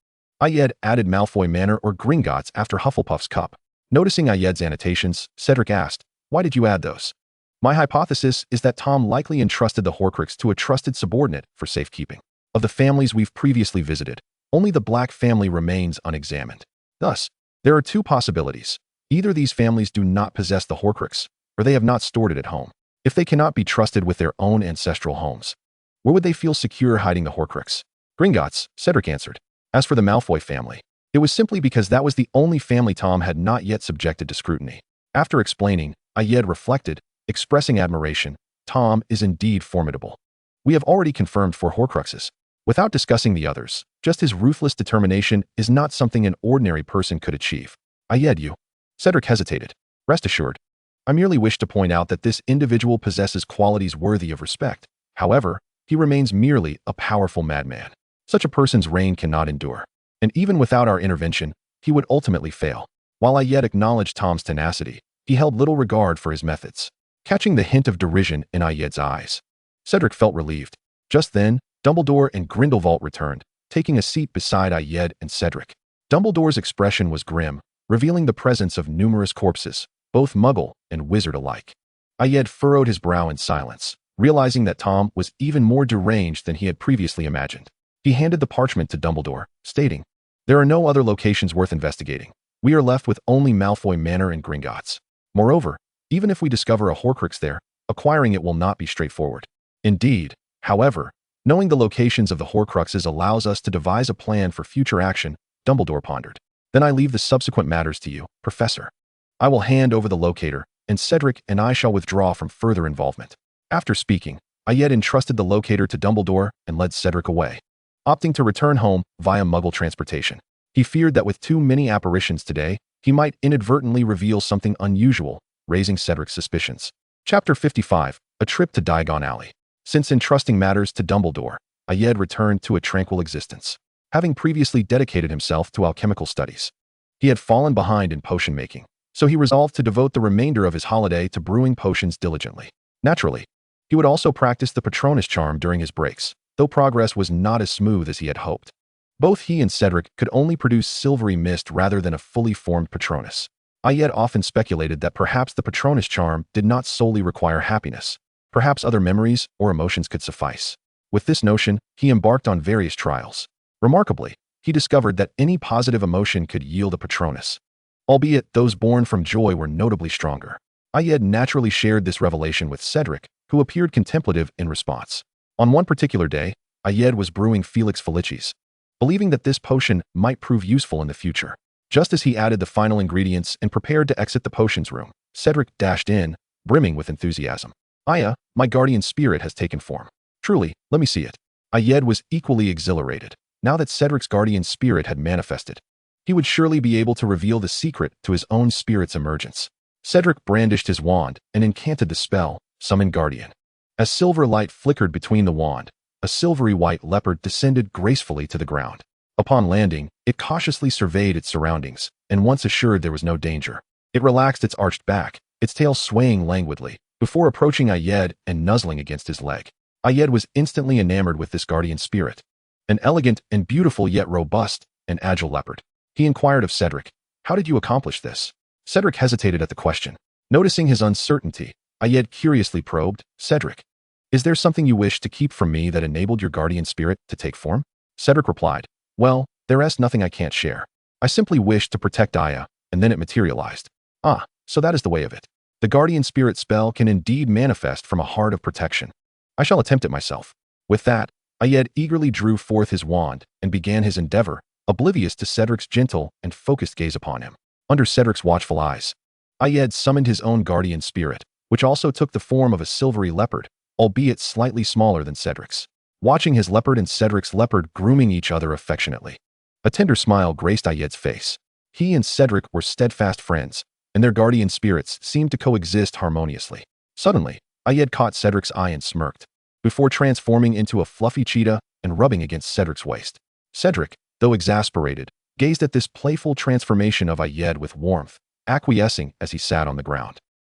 Ayed added Malfoy Manor or Gringotts after Hufflepuff's cup. Noticing Ayed's annotations, Cedric asked, why did you add those? My hypothesis is that Tom likely entrusted the Horcrux to a trusted subordinate for safekeeping. Of the families we've previously visited, only the Black family remains unexamined. Thus, there are two possibilities. Either these families do not possess the Horcrux, or they have not stored it at home. If they cannot be trusted with their own ancestral homes, where would they feel secure hiding the Horcrux? Gringotts, Cedric answered. As for the Malfoy family, it was simply because that was the only family Tom had not yet subjected to scrutiny. After explaining, Ayed reflected, expressing admiration. Tom is indeed formidable. We have already confirmed 4 Horcruxes. Without discussing the others, just his ruthless determination is not something an ordinary person could achieve. Ayed, you. Cedric hesitated. Rest assured, I merely wish to point out that this individual possesses qualities worthy of respect. However, he remains merely a powerful madman. Such a person's reign cannot endure. And even without our intervention, he would ultimately fail. While Ayed acknowledged Tom's tenacity, he held little regard for his methods. Catching the hint of derision in Ayed's eyes, Cedric felt relieved. Just then, Dumbledore and Grindelwald returned, taking a seat beside Ayed and Cedric. Dumbledore's expression was grim, revealing the presence of numerous corpses, both Muggle and wizard alike. Ayed furrowed his brow in silence, realizing that Tom was even more deranged than he had previously imagined. He handed the parchment to Dumbledore, stating, there are no other locations worth investigating. We are left with only Malfoy Manor and Gringotts. Moreover, even if we discover a Horcrux there, acquiring it will not be straightforward. Indeed, however, knowing the locations of the Horcruxes allows us to devise a plan for future action, Dumbledore pondered. Then I leave the subsequent matters to you, Professor. I will hand over the locator, and Cedric and I shall withdraw from further involvement. After speaking, Ayed entrusted the locator to Dumbledore and led Cedric away, opting to return home via Muggle transportation. He feared that with too many apparitions today, he might inadvertently reveal something unusual, raising Cedric's suspicions. Chapter 55, A Trip to Diagon Alley. Since entrusting matters to Dumbledore, Ayed returned to a tranquil existence. Having previously dedicated himself to alchemical studies, he had fallen behind in potion making, so he resolved to devote the remainder of his holiday to brewing potions diligently. Naturally, he would also practice the Patronus charm during his breaks, though progress was not as smooth as he had hoped. Both he and Cedric could only produce silvery mist rather than a fully formed Patronus. Ayed often speculated that perhaps the Patronus charm did not solely require happiness. Perhaps other memories or emotions could suffice. With this notion, he embarked on various trials. Remarkably, he discovered that any positive emotion could yield a Patronus, albeit those born from joy were notably stronger. Ayed naturally shared this revelation with Cedric, who appeared contemplative in response. On one particular day, Ayed was brewing Felix Felicis, believing that this potion might prove useful in the future. Just as he added the final ingredients and prepared to exit the potions room, Cedric dashed in, brimming with enthusiasm. Aya, my guardian spirit has taken form. Truly, let me see it. Ayed was equally exhilarated. Now that Cedric's guardian spirit had manifested, he would surely be able to reveal the secret to his own spirit's emergence. Cedric brandished his wand and incanted the spell, Summon Guardian. As silver light flickered between the wand, a silvery white leopard descended gracefully to the ground. Upon landing, it cautiously surveyed its surroundings, and once assured there was no danger, it relaxed its arched back, its tail swaying languidly, before approaching Ayed and nuzzling against his leg. Ayed was instantly enamored with this guardian spirit. An elegant and beautiful yet robust and agile leopard. He inquired of Cedric, how did you accomplish this? Cedric hesitated at the question. Noticing his uncertainty, Ayed curiously probed, Cedric, is there something you wish to keep from me that enabled your guardian spirit to take form? Cedric replied, well, there is nothing I can't share. I simply wished to protect Aya, and then it materialized. Ah, so that is the way of it. The guardian spirit spell can indeed manifest from a heart of protection. I shall attempt it myself. With that, Ayed eagerly drew forth his wand and began his endeavor, oblivious to Cedric's gentle and focused gaze upon him. Under Cedric's watchful eyes, Ayed summoned his own guardian spirit, which also took the form of a silvery leopard, albeit slightly smaller than Cedric's. Watching his leopard and Cedric's leopard grooming each other affectionately, a tender smile graced Ayed's face. He and Cedric were steadfast friends, and their guardian spirits seemed to coexist harmoniously. Suddenly, Ayed caught Cedric's eye and smirked, before transforming into a fluffy cheetah and rubbing against Cedric's waist. Cedric, though exasperated, gazed at this playful transformation of Ayed with warmth, acquiescing as he sat on the ground.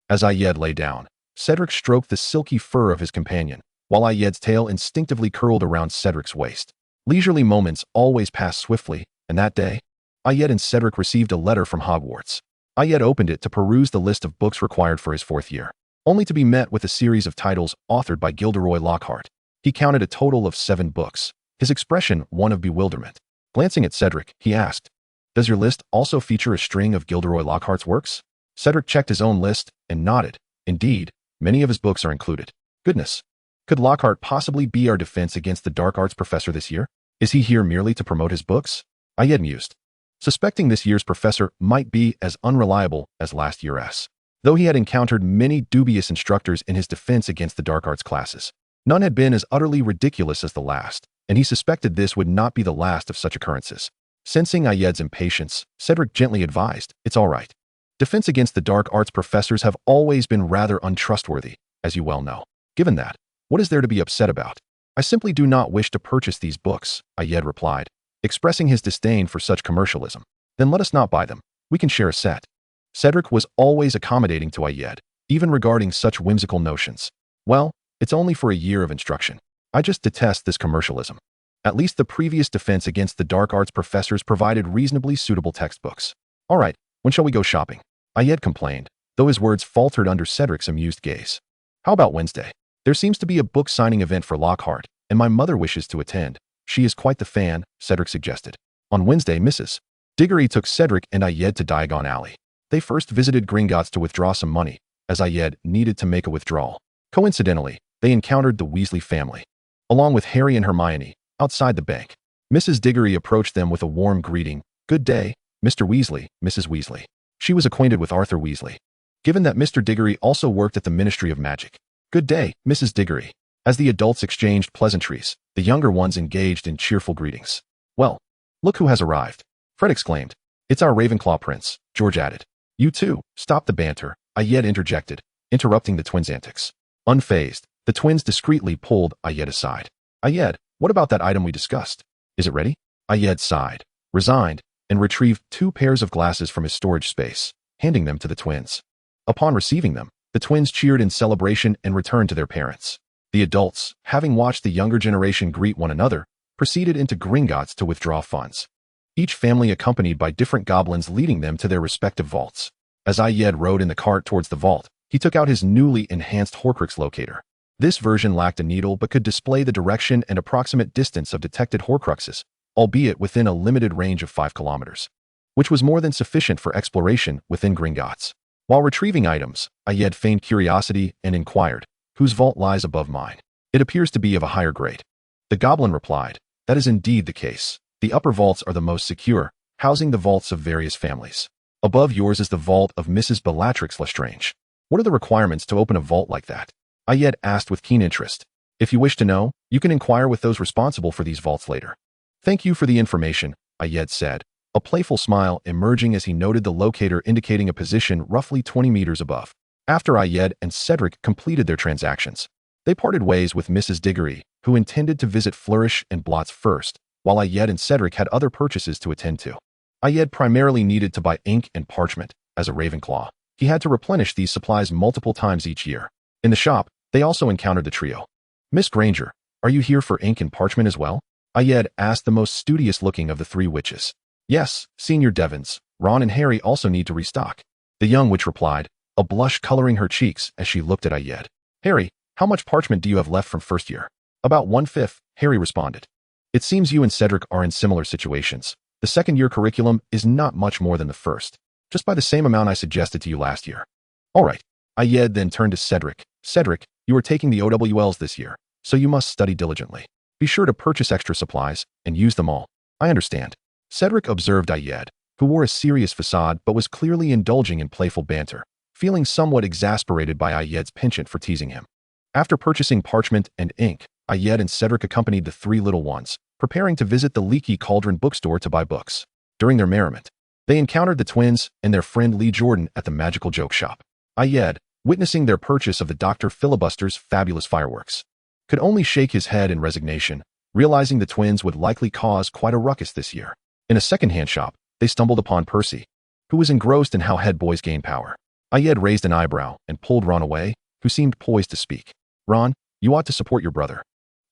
As Ayed lay down, Cedric stroked the silky fur of his companion, while Ayed's tail instinctively curled around Cedric's waist. Leisurely moments always passed swiftly, and that day, Ayed and Cedric received a letter from Hogwarts. Ayed opened it to peruse the list of books required for his 4th year, only to be met with a series of titles authored by Gilderoy Lockhart. He counted a total of 7 books, his expression one of bewilderment. Glancing at Cedric, he asked, "Does your list also feature a string of Gilderoy Lockhart's works?" Cedric checked his own list and nodded. Indeed, many of his books are included. Goodness. Could Lockhart possibly be our defense against the dark arts professor this year? Is he here merely to promote his books? Ayed mused, suspecting this year's professor might be as unreliable as last year's. Though he had encountered many dubious instructors in his defense against the dark arts classes, none had been as utterly ridiculous as the last, and he suspected this would not be the last of such occurrences. Sensing Ayed's impatience, Cedric gently advised, "It's all right. Defense against the dark arts professors have always been rather untrustworthy, as you well know. Given that, what is there to be upset about? I simply do not wish to purchase these books," Ayed replied, expressing his disdain for such commercialism. "Then let us not buy them. We can share a set." Cedric was always accommodating to Ayed, even regarding such whimsical notions. "Well, it's only for a year of instruction. I just detest this commercialism. At least the previous defense against the dark arts professors provided reasonably suitable textbooks. All right, when shall we go shopping?" Ayed complained, though his words faltered under Cedric's amused gaze. "How about Wednesday? There seems to be a book signing event for Lockhart, and my mother wishes to attend. She is quite the fan," Cedric suggested. On Wednesday, Mrs. Diggory took Cedric and Ayed to Diagon Alley. They first visited Gringotts to withdraw some money, as Ayed needed to make a withdrawal. Coincidentally, they encountered the Weasley family, along with Harry and Hermione, outside the bank. Mrs. Diggory approached them with a warm greeting. "Good day, Mr. Weasley, Mrs. Weasley." She was acquainted with Arthur Weasley, given that Mr. Diggory also worked at the Ministry of Magic. "Good day, Mrs. Diggory." As the adults exchanged pleasantries, the younger ones engaged in cheerful greetings. "Well, look who has arrived," Fred exclaimed. "It's our Ravenclaw prince," George added. "You too, stop the banter," Ayed interjected, interrupting the twins' antics. Unfazed, the twins discreetly pulled Ayed aside. "Ayed, what about that item we discussed? Is it ready?" Ayed sighed, resigned, and retrieved 2 pairs of glasses from his storage space, handing them to the twins. Upon receiving them, the twins cheered in celebration and returned to their parents. The adults, having watched the younger generation greet one another, proceeded into Gringotts to withdraw funds, each family accompanied by different goblins leading them to their respective vaults. As Ayed rode in the cart towards the vault, he took out his newly enhanced Horcrux locator. This version lacked a needle but could display the direction and approximate distance of detected Horcruxes, albeit within a limited range of 5 kilometers, which was more than sufficient for exploration within Gringotts. While retrieving items, Ayed feigned curiosity and inquired, "Whose vault lies above mine? It appears to be of a higher grade." The goblin replied, "That is indeed the case. The upper vaults are the most secure, housing the vaults of various families. Above yours is the vault of Mrs. Bellatrix Lestrange. What are the requirements to open a vault like that?" Ayed asked with keen interest. "If you wish to know, you can inquire with those responsible for these vaults later." "Thank you for the information," Ayed said, a playful smile emerging as he noted the locator indicating a position roughly 20 meters above. After Ayed and Cedric completed their transactions, they parted ways with Mrs. Diggory, who intended to visit Flourish and Blots first, while Ayed and Cedric had other purchases to attend to. Ayed primarily needed to buy ink and parchment. As a Ravenclaw, he had to replenish these supplies multiple times each year. In the shop, they also encountered the trio. "Miss Granger, are you here for ink and parchment as well?" Ayed asked the most studious-looking of the 3 witches. "Yes, Senior Devons, Ron and Harry also need to restock," the young witch replied, a blush coloring her cheeks as she looked at Ayed. "Harry, how much parchment do you have left from first year?" "About 1/5, Harry responded. "It seems you and Cedric are in similar situations. The second-year curriculum is not much more than the first, just by the same amount I suggested to you last year." "All right." Ayed then turned to Cedric. "Cedric, you are taking the OWLs this year, so you must study diligently. Be sure to purchase extra supplies and use them all." "I understand." Cedric observed Ayed, who wore a serious facade but was clearly indulging in playful banter, feeling somewhat exasperated by Ayed's penchant for teasing him. After purchasing parchment and ink, Ayed and Cedric accompanied the 3 little ones, preparing to visit the Leaky Cauldron bookstore to buy books. During their merriment, they encountered the twins and their friend Lee Jordan at the Magical Joke Shop. Ayed, witnessing their purchase of the Dr. Filibuster's fabulous fireworks. Could only shake his head in resignation, realizing the twins would likely cause quite a ruckus this year. In a second-hand shop, they stumbled upon Percy, who was engrossed in how head boys gain power. Ayed raised an eyebrow and pulled Ron away, who seemed poised to speak. Ron, you ought to support your brother.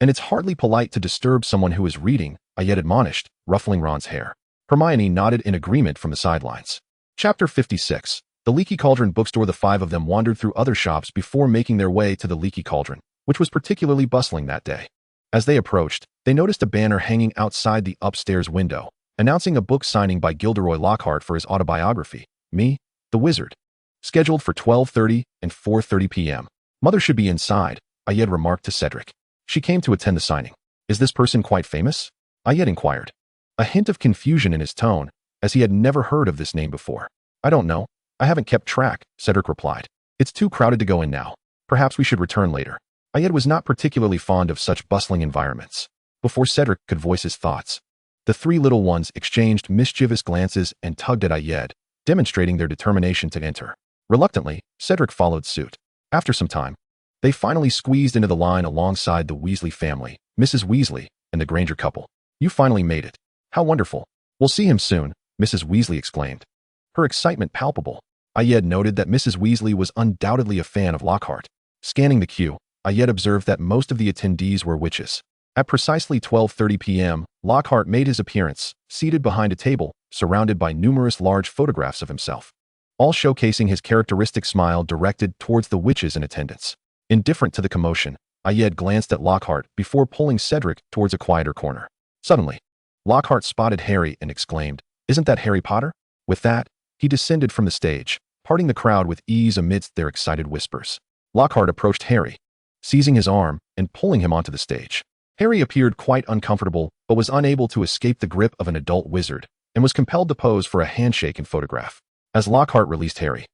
And it's hardly polite to disturb someone who is reading, Ayed admonished, ruffling Ron's hair. Hermione nodded in agreement from the sidelines. Chapter 56. The Leaky Cauldron bookstore. The five of them wandered through other shops before making their way to the Leaky Cauldron, which was particularly bustling that day. As they approached, they noticed a banner hanging outside the upstairs window, announcing a book signing by Gilderoy Lockhart for his autobiography, Me, the Wizard, scheduled for 12:30 and 4:30 p.m. Mother should be inside, Ayed remarked to Cedric. She came to attend the signing. Is this person quite famous? Ayed inquired, a hint of confusion in his tone, as he had never heard of this name before. I don't know. I haven't kept track, Cedric replied. It's too crowded to go in now. Perhaps we should return later. Ayed was not particularly fond of such bustling environments. Before Cedric could voice his thoughts, the three little ones exchanged mischievous glances and tugged at Ayed, demonstrating their determination to enter. Reluctantly, Cedric followed suit. After some time, they finally squeezed into the line alongside the Weasley family, Mrs. Weasley, and the Granger couple. You finally made it. How wonderful. We'll see him soon, Mrs. Weasley exclaimed, her excitement palpable. Ayed noted that Mrs. Weasley was undoubtedly a fan of Lockhart. Scanning the queue, Ayed observed that most of the attendees were witches. At precisely 12:30 p.m., Lockhart made his appearance, seated behind a table, surrounded by numerous large photographs of himself, all showcasing his characteristic smile directed towards the witches in attendance. Indifferent to the commotion, Ayed glanced at Lockhart before pulling Cedric towards a quieter corner. Suddenly, Lockhart spotted Harry and exclaimed, Isn't that Harry Potter? With that, he descended from the stage, parting the crowd with ease amidst their excited whispers. Lockhart approached Harry, seizing his arm and pulling him onto the stage. Harry appeared quite uncomfortable, but was unable to escape the grip of an adult wizard, and was compelled to pose for a handshake and photograph. As Lockhart released Harry,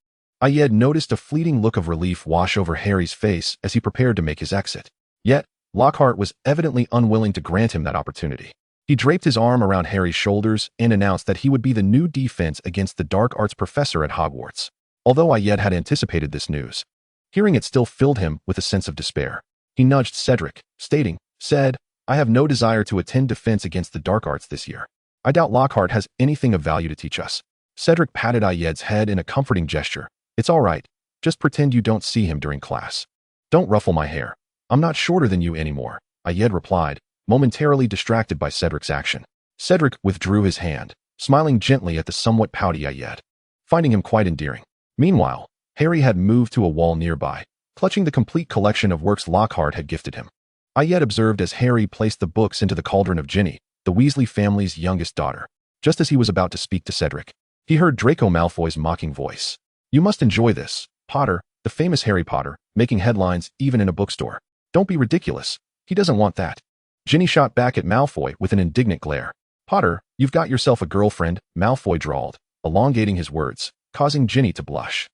Ayed noticed a fleeting look of relief wash over Harry's face as he prepared to make his exit. Yet, Lockhart was evidently unwilling to grant him that opportunity. He draped his arm around Harry's shoulders and announced that he would be the new defense against the dark arts professor at Hogwarts. Although Ayed had anticipated this news, hearing it still filled him with a sense of despair. He nudged Cedric, stating, Said, I have no desire to attend defense against the dark arts this year. I doubt Lockhart has anything of value to teach us. Cedric patted Ayed's head in a comforting gesture. It's all right. Just pretend you don't see him during class. Don't ruffle my hair. I'm not shorter than you anymore, Ayed replied, momentarily distracted by Cedric's action. Cedric withdrew his hand, smiling gently at the somewhat pouty Ayed, finding him quite endearing. Meanwhile, Harry had moved to a wall nearby, clutching the complete collection of works Lockhart had gifted him. Ayed observed as Harry placed the books into the cauldron of Ginny, the Weasley family's youngest daughter. Just as he was about to speak to Cedric, he heard Draco Malfoy's mocking voice. You must enjoy this, Potter, the famous Harry Potter, making headlines even in a bookstore. Don't be ridiculous. He doesn't want that. Ginny shot back at Malfoy with an indignant glare. Potter, you've got yourself a girlfriend, Malfoy drawled, elongating his words, causing Ginny to blush.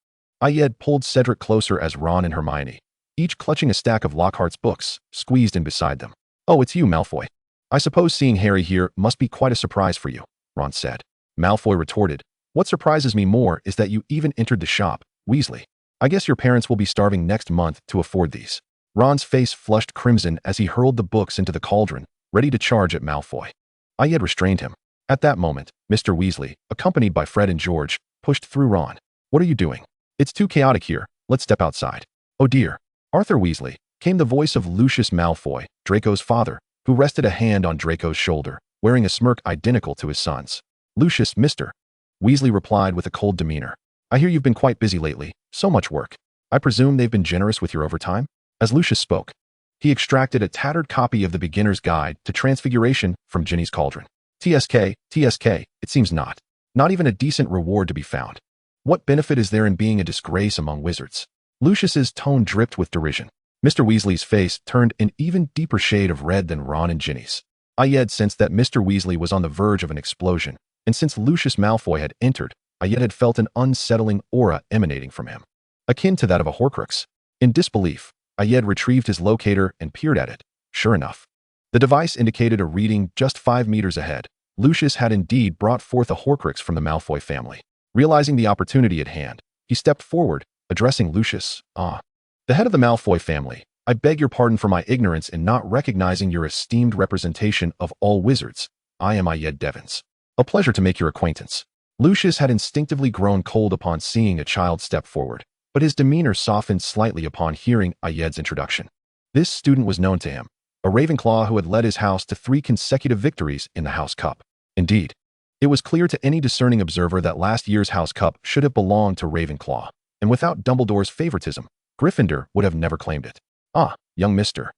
Ayed pulled Cedric closer as Ron and Hermione, each clutching a stack of Lockhart's books, squeezed in beside them. Oh, it's you, Malfoy. I suppose seeing Harry here must be quite a surprise for you, Ron said. Malfoy retorted, What surprises me more is that you even entered the shop, Weasley. I guess your parents will be starving next month to afford these. Ron's face flushed crimson as he hurled the books into the cauldron, ready to charge at Malfoy. Ayed restrained him. At that moment, Mr. Weasley, accompanied by Fred and George, pushed through Ron. What are you doing? It's too chaotic here. Let's step outside. Oh dear. Arthur Weasley, came the voice of Lucius Malfoy, Draco's father, who rested a hand on Draco's shoulder, wearing a smirk identical to his son's. Lucius, Mr. Weasley replied with a cold demeanor. I hear you've been quite busy lately. So much work. I presume they've been generous with your overtime? As Lucius spoke, he extracted a tattered copy of the Beginner's Guide to Transfiguration from Ginny's cauldron. TSK, it seems not. Not even a decent reward to be found. What benefit is there in being a disgrace among wizards? Lucius's tone dripped with derision. Mr. Weasley's face turned an even deeper shade of red than Ron and Ginny's. Ayed sensed that Mr. Weasley was on the verge of an explosion, and since Lucius Malfoy had entered, Ayed had felt an unsettling aura emanating from him, akin to that of a Horcrux. In disbelief, Ayed retrieved his locator and peered at it. Sure enough, the device indicated a reading just 5 meters ahead. Lucius had indeed brought forth a Horcrux from the Malfoy family. Realizing the opportunity at hand, he stepped forward, addressing Lucius. "Ah, the head of the Malfoy family. I beg your pardon for my ignorance in not recognizing your esteemed representation of all wizards. I am Ayed Devins. A pleasure to make your acquaintance." Lucius had instinctively grown cold upon seeing a child step forward, but his demeanor softened slightly upon hearing Ayed's introduction. This student was known to him, a Ravenclaw who had led his house to 3 consecutive victories in the House Cup. Indeed, it was clear to any discerning observer that last year's House Cup should have belonged to Ravenclaw, and without Dumbledore's favoritism, Gryffindor would have never claimed it. "Ah, young Mr.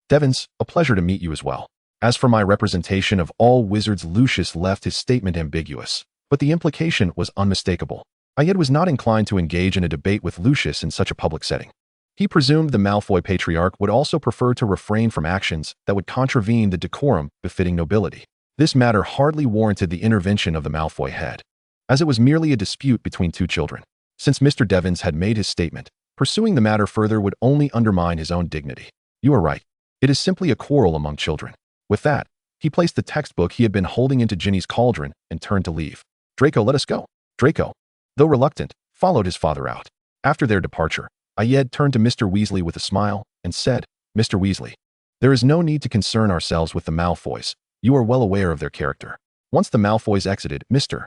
Devins, a pleasure to meet you as well. As for my representation of all wizards," Lucius left his statement ambiguous, but the implication was unmistakable. Ayed was not inclined to engage in a debate with Lucius in such a public setting. He presumed the Malfoy patriarch would also prefer to refrain from actions that would contravene the decorum befitting nobility. This matter hardly warranted the intervention of the Malfoy head, as it was merely a dispute between 2 children. Since Mr. Devins had made his statement, pursuing the matter further would only undermine his own dignity. "You are right. It is simply a quarrel among children." With that, he placed the textbook he had been holding into Ginny's cauldron and turned to leave. "Draco, let us go." Draco, though reluctant, followed his father out. After their departure, Ayed turned to Mr. Weasley with a smile and said, "Mr. Weasley, there is no need to concern ourselves with the Malfoys. You are well aware of their character." Once the Malfoys exited, Mr.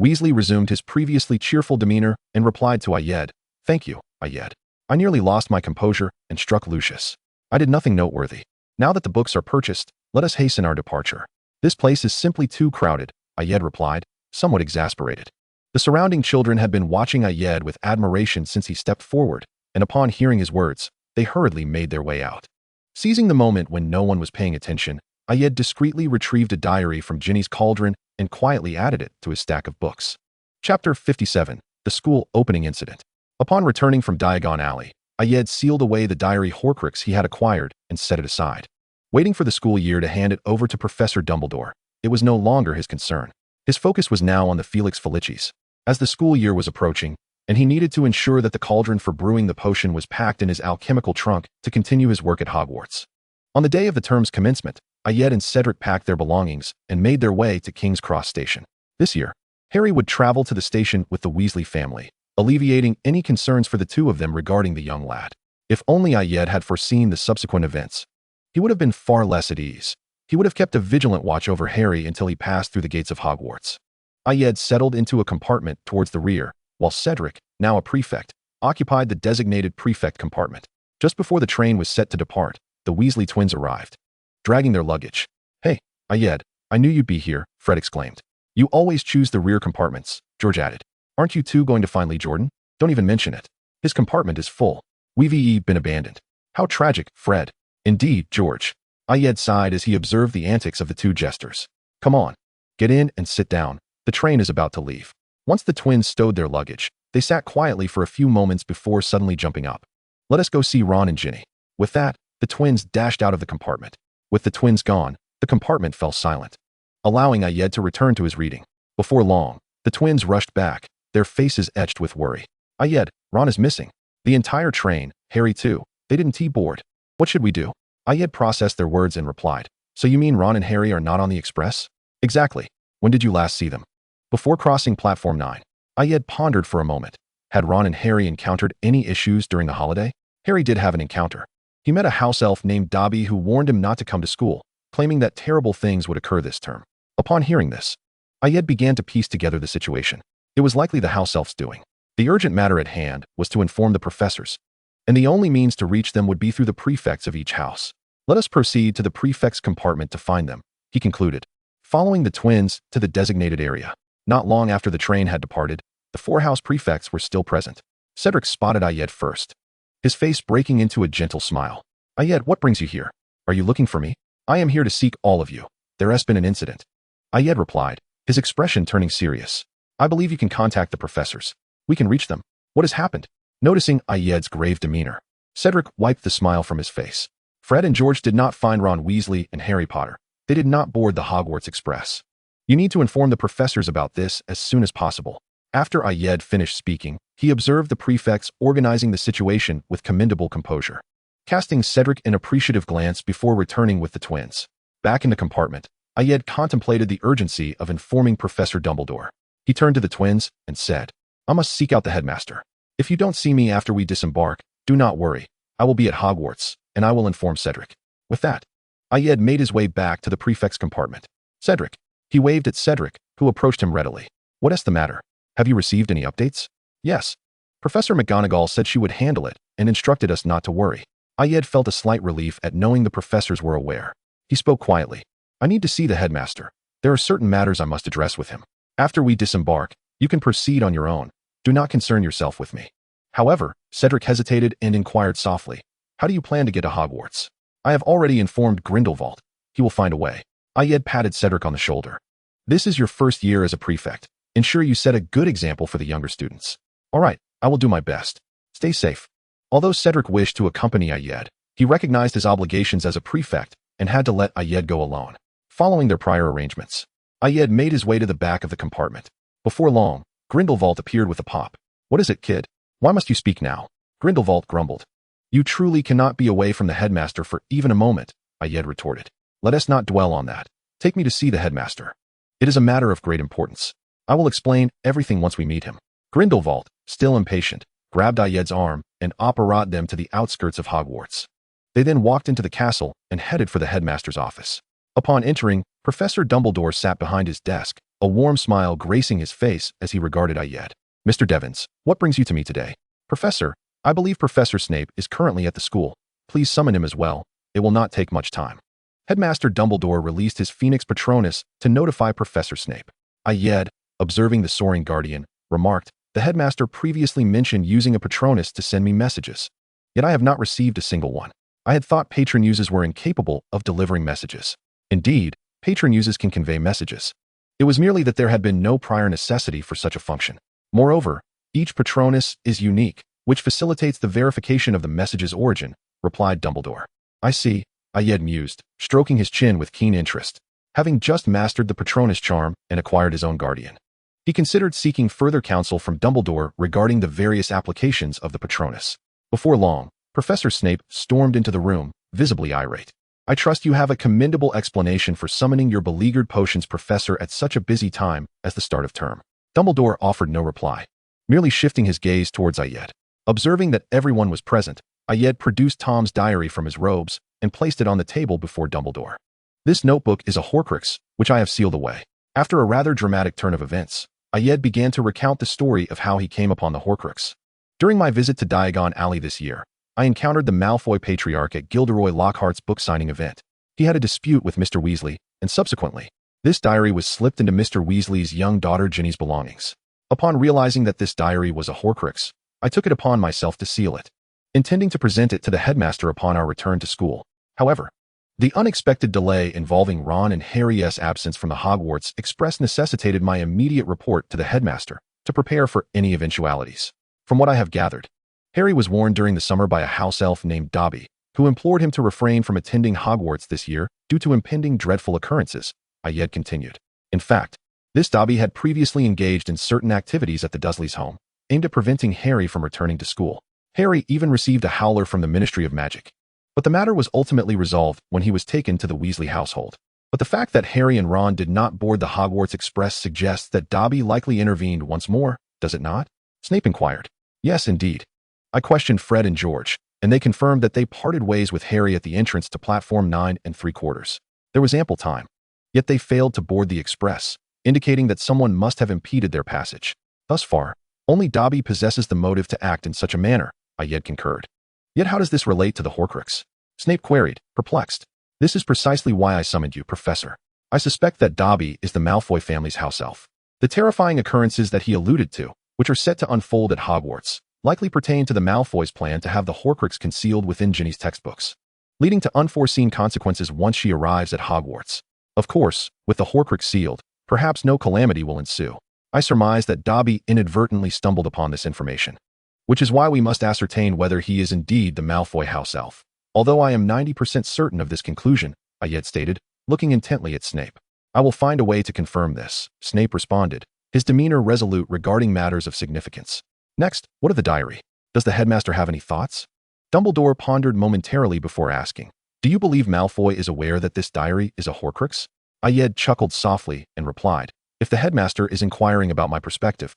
Weasley resumed his previously cheerful demeanor and replied to Ayed, "Thank you, Ayed. I nearly lost my composure and struck Lucius. I did nothing noteworthy. Now that the books are purchased, let us hasten our departure." "This place is simply too crowded," Ayed replied, somewhat exasperated. The surrounding children had been watching Ayed with admiration since he stepped forward, and upon hearing his words, they hurriedly made their way out. Seizing the moment when no one was paying attention, Ayed discreetly retrieved a diary from Ginny's cauldron and quietly added it to his stack of books. Chapter 57, The School Opening Incident. Upon returning from Diagon Alley, Ayed sealed away the diary Horcrux he had acquired and set it aside. Waiting for the school year to hand it over to Professor Dumbledore, it was no longer his concern. His focus was now on the Felix Felicis. As the school year was approaching, and he needed to ensure that the cauldron for brewing the potion was packed in his alchemical trunk to continue his work at Hogwarts. On the day of the term's commencement, Ayed and Cedric packed their belongings and made their way to King's Cross Station. This year, Harry would travel to the station with the Weasley family, alleviating any concerns for the 2 of them regarding the young lad. If only Ayed had foreseen the subsequent events, he would have been far less at ease. He would have kept a vigilant watch over Harry until he passed through the gates of Hogwarts. Ayed settled into a compartment towards the rear, while Cedric, now a prefect, occupied the designated prefect compartment. Just before the train was set to depart, the Weasley twins arrived, dragging their luggage. "Hey, Ayed, I knew you'd be here," Fred exclaimed. "You always choose the rear compartments," George added. "Aren't you 2 going to find Lee Jordan? Don't even mention it. His compartment is full. We've been abandoned." "How tragic, Fred." "Indeed, George." Ayed sighed as he observed the antics of the 2 jesters. "Come on, get in and sit down. The train is about to leave." Once the twins stowed their luggage, they sat quietly for a few moments before suddenly jumping up. "Let us go see Ron and Ginny." With that, the twins dashed out of the compartment. With the twins gone, the compartment fell silent, allowing Ayed to return to his reading. Before long, the twins rushed back, their faces etched with worry. "Ayed, Ron is missing. The entire train, Harry too. They didn't T-board. What should we do?" Ayed processed their words and replied, "So you mean Ron and Harry are not on the express?" "Exactly. When did you last see them?" "Before crossing Platform 9. Ayed pondered for a moment. Had Ron and Harry encountered any issues during the holiday? Harry did have an encounter. He met a house elf named Dobby who warned him not to come to school, claiming that terrible things would occur this term. Upon hearing this, Ayed began to piece together the situation. It was likely the house elf's doing. The urgent matter at hand was to inform the professors, and the only means to reach them would be through the prefects of each house. "Let us proceed to the prefect's compartment to find them," he concluded, following the twins to the designated area. Not long after the train had departed, the 4 house prefects were still present. Cedric spotted Ayed first, his face breaking into a gentle smile. "Ayed, what brings you here? Are you looking for me?" "I am here to seek all of you. There has been an incident," Ayed replied, his expression turning serious. "I believe you can contact the professors. We can reach them." "What has happened?" Noticing Ayed's grave demeanor, Cedric wiped the smile from his face. Fred and George did not find Ron Weasley and Harry Potter. They did not board the Hogwarts Express. You need to inform the professors about this as soon as possible. After Ayed finished speaking, he observed the prefects organizing the situation with commendable composure, casting Cedric an appreciative glance before returning with the twins. Back in the compartment, Ayed contemplated the urgency of informing Professor Dumbledore. He turned to the twins and said, "I must seek out the headmaster." If you don't see me after we disembark, do not worry. I will be at Hogwarts, and I will inform Cedric." With that, Ayed made his way back to the prefect's compartment. "Cedric." He waved at Cedric, who approached him readily. "What is the matter? Have you received any updates?" "Yes. Professor McGonagall said she would handle it and instructed us not to worry." Ayed felt a slight relief at knowing the professors were aware. He spoke quietly. "I need to see the headmaster. There are certain matters I must address with him. After we disembark, you can proceed on your own. Do not concern yourself with me." However, Cedric hesitated and inquired softly, "How do you plan to get to Hogwarts?" "I have already informed Grindelwald. He will find a way." Ayed patted Cedric on the shoulder. "This is your first year as a prefect. Ensure you set a good example for the younger students." "All right, I will do my best. Stay safe." Although Cedric wished to accompany Ayed, he recognized his obligations as a prefect and had to let Ayed go alone. Following their prior arrangements, Ayed made his way to the back of the compartment. Before long, Grindelwald appeared with a pop. "What is it, kid? Why must you speak now?" Grindelwald grumbled. "You truly cannot be away from the headmaster for even a moment," Ayed retorted. "Let us not dwell on that. Take me to see the headmaster. It is a matter of great importance. I will explain everything once we meet him." Grindelwald, still impatient, grabbed Ayed's arm and operated them to the outskirts of Hogwarts. They then walked into the castle and headed for the headmaster's office. Upon entering, Professor Dumbledore sat behind his desk, a warm smile gracing his face as he regarded Ayed. "Mr. Devons, what brings you to me today?" "Professor, I believe Professor Snape is currently at the school. Please summon him as well. It will not take much time." Headmaster Dumbledore released his Phoenix Patronus to notify Professor Snape. Ayed, observing the soaring guardian, remarked, "The headmaster previously mentioned using a Patronus to send me messages. Yet I have not received a single one. I had thought patron uses were incapable of delivering messages. Indeed, patron uses can convey messages. It was merely that there had been no prior necessity for such a function. Moreover, each Patronus is unique, which facilitates the verification of the message's origin," replied Dumbledore. "I see," Ayed mused, stroking his chin with keen interest. Having just mastered the Patronus charm and acquired his own guardian, he considered seeking further counsel from Dumbledore regarding the various applications of the Patronus. Before long, Professor Snape stormed into the room, visibly irate. "I trust you have a commendable explanation for summoning your beleaguered potions professor at such a busy time as the start of term." Dumbledore offered no reply, merely shifting his gaze towards Ayed. Observing that everyone was present, Ayed produced Tom's diary from his robes and placed it on the table before Dumbledore. "This notebook is a Horcrux, which I have sealed away." After a rather dramatic turn of events, Ayed began to recount the story of how he came upon the Horcrux. "During my visit to Diagon Alley this year, I encountered the Malfoy Patriarch at Gilderoy Lockhart's book signing event. He had a dispute with Mr. Weasley, and subsequently, this diary was slipped into Mr. Weasley's young daughter Ginny's belongings. Upon realizing that this diary was a Horcrux, I took it upon myself to seal it, intending to present it to the headmaster upon our return to school. However, the unexpected delay involving Ron and Harry's absence from the Hogwarts Express necessitated my immediate report to the headmaster to prepare for any eventualities. From what I have gathered, Harry was warned during the summer by a house elf named Dobby, who implored him to refrain from attending Hogwarts this year due to impending dreadful occurrences," Ayed continued. "In fact, this Dobby had previously engaged in certain activities at the Dursleys' home, aimed at preventing Harry from returning to school. Harry even received a howler from the Ministry of Magic. But the matter was ultimately resolved when he was taken to the Weasley household. But the fact that Harry and Ron did not board the Hogwarts Express suggests that Dobby likely intervened once more, does it not?" Snape inquired. "Yes, indeed. I questioned Fred and George, and they confirmed that they parted ways with Harry at the entrance to platform 9 3/4. There was ample time. Yet they failed to board the express, indicating that someone must have impeded their passage. Thus far, only Dobby possesses the motive to act in such a manner," Ayed concurred. "Yet how does this relate to the Horcrux?" Snape queried, perplexed. "This is precisely why I summoned you, Professor. I suspect that Dobby is the Malfoy family's house elf. The terrifying occurrences that he alluded to, which are set to unfold at Hogwarts, likely pertain to the Malfoys' plan to have the Horcrux concealed within Ginny's textbooks, leading to unforeseen consequences once she arrives at Hogwarts. Of course, with the Horcrux sealed, perhaps no calamity will ensue. I surmise that Dobby inadvertently stumbled upon this information, which is why we must ascertain whether he is indeed the Malfoy house elf. Although I am 90% certain of this conclusion," Ayed stated, looking intently at Snape. "I will find a way to confirm this," Snape responded, his demeanor resolute regarding matters of significance. "Next, what of the diary? Does the headmaster have any thoughts?" Dumbledore pondered momentarily before asking, "Do you believe Malfoy is aware that this diary is a Horcrux?" Ayed chuckled softly and replied, "If the headmaster is inquiring about my perspective,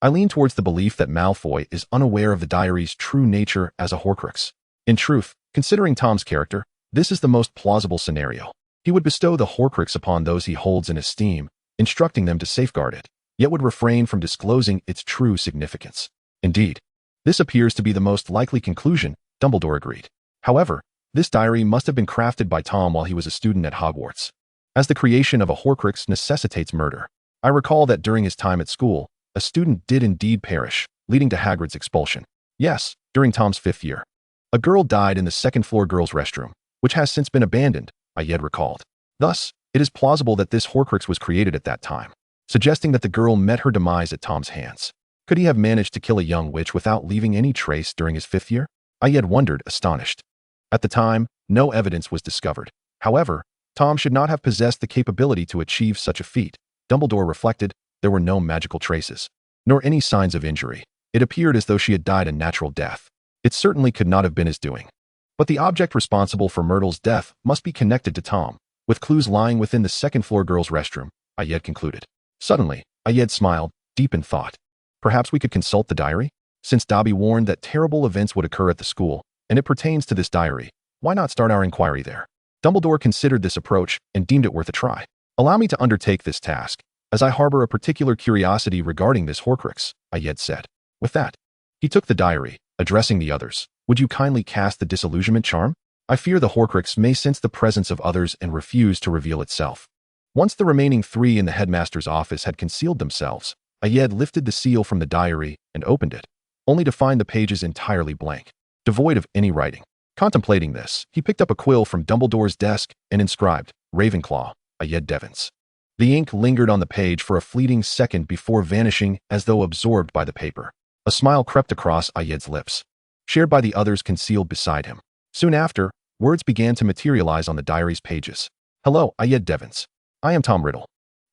I lean towards the belief that Malfoy is unaware of the diary's true nature as a Horcrux. In truth, considering Tom's character, this is the most plausible scenario. He would bestow the Horcrux upon those he holds in esteem, instructing them to safeguard it, yet would refrain from disclosing its true significance. Indeed, this appears to be the most likely conclusion, Dumbledore agreed. However, this diary must have been crafted by Tom while he was a student at Hogwarts. As the creation of a Horcrux necessitates murder, I recall that during his time at school, a student did indeed perish, leading to Hagrid's expulsion. Yes, during Tom's 5th year. A girl died in the second-floor girls' restroom, which has since been abandoned, I yet recalled. Thus, it is plausible that this Horcrux was created at that time, suggesting that the girl met her demise at Tom's hands. Could he have managed to kill a young witch without leaving any trace during his 5th year? I yet wondered, astonished. At the time, no evidence was discovered. However, Tom should not have possessed the capability to achieve such a feat. Dumbledore reflected, there were no magical traces, nor any signs of injury. It appeared as though she had died a natural death. It certainly could not have been his doing. But the object responsible for Myrtle's death must be connected to Tom, with clues lying within the second-floor girls' restroom, Ayed concluded. Suddenly, Ayed smiled, deep in thought. Perhaps we could consult the diary? Since Dobby warned that terrible events would occur at the school, and it pertains to this diary, why not start our inquiry there? Dumbledore considered this approach and deemed it worth a try. Allow me to undertake this task, as I harbor a particular curiosity regarding this Horcrux, Ayed said. With that, he took the diary, addressing the others. Would you kindly cast the disillusionment charm? I fear the Horcrux may sense the presence of others and refuse to reveal itself. Once the remaining 3 in the headmaster's office had concealed themselves, Ayed lifted the seal from the diary and opened it, only to find the pages entirely blank, devoid of any writing. Contemplating this, he picked up a quill from Dumbledore's desk and inscribed, Ravenclaw, Ayed Devons. The ink lingered on the page for a fleeting second before vanishing as though absorbed by the paper. A smile crept across Ayed's lips, shared by the others concealed beside him. Soon after, words began to materialize on the diary's pages. Hello, Ayed Devons. I am Tom Riddle.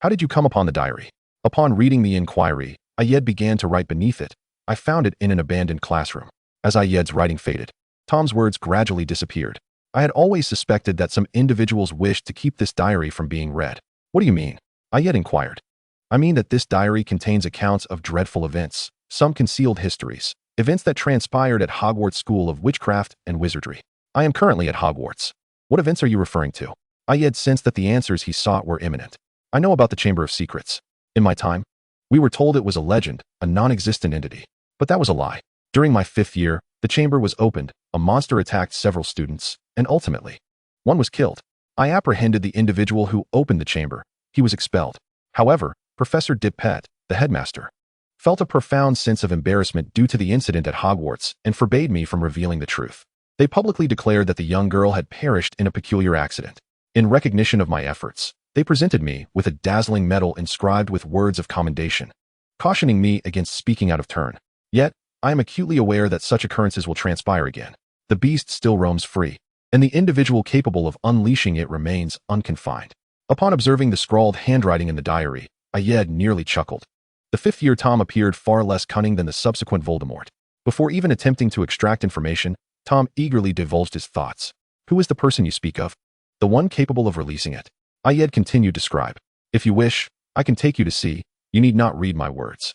How did you come upon the diary? Upon reading the inquiry, Ayed began to write beneath it. I found it in an abandoned classroom. As Ayed's writing faded, Tom's words gradually disappeared. I had always suspected that some individuals wished to keep this diary from being read. What do you mean? Ayed inquired. I mean that this diary contains accounts of dreadful events, some concealed histories, events that transpired at Hogwarts School of Witchcraft and Wizardry. I am currently at Hogwarts. What events are you referring to? Ayed sensed that the answers he sought were imminent. I know about the Chamber of Secrets. In my time, we were told it was a legend, a non-existent entity. But that was a lie. During my 5th year, the chamber was opened, a monster attacked several students, and ultimately, one was killed. I apprehended the individual who opened the chamber. He was expelled. However, Professor Dippet, the headmaster, felt a profound sense of embarrassment due to the incident at Hogwarts and forbade me from revealing the truth. They publicly declared that the young girl had perished in a peculiar accident. In recognition of my efforts, they presented me with a dazzling medal inscribed with words of commendation, cautioning me against speaking out of turn. Yet, I am acutely aware that such occurrences will transpire again. The beast still roams free, and the individual capable of unleashing it remains unconfined. Upon observing the scrawled handwriting in the diary, Ayed nearly chuckled. The 5th year Tom appeared far less cunning than the subsequent Voldemort. Before even attempting to extract information, Tom eagerly divulged his thoughts. Who is the person you speak of? The one capable of releasing it. Ayed continued to scribe. If you wish, I can take you to see. You need not read my words.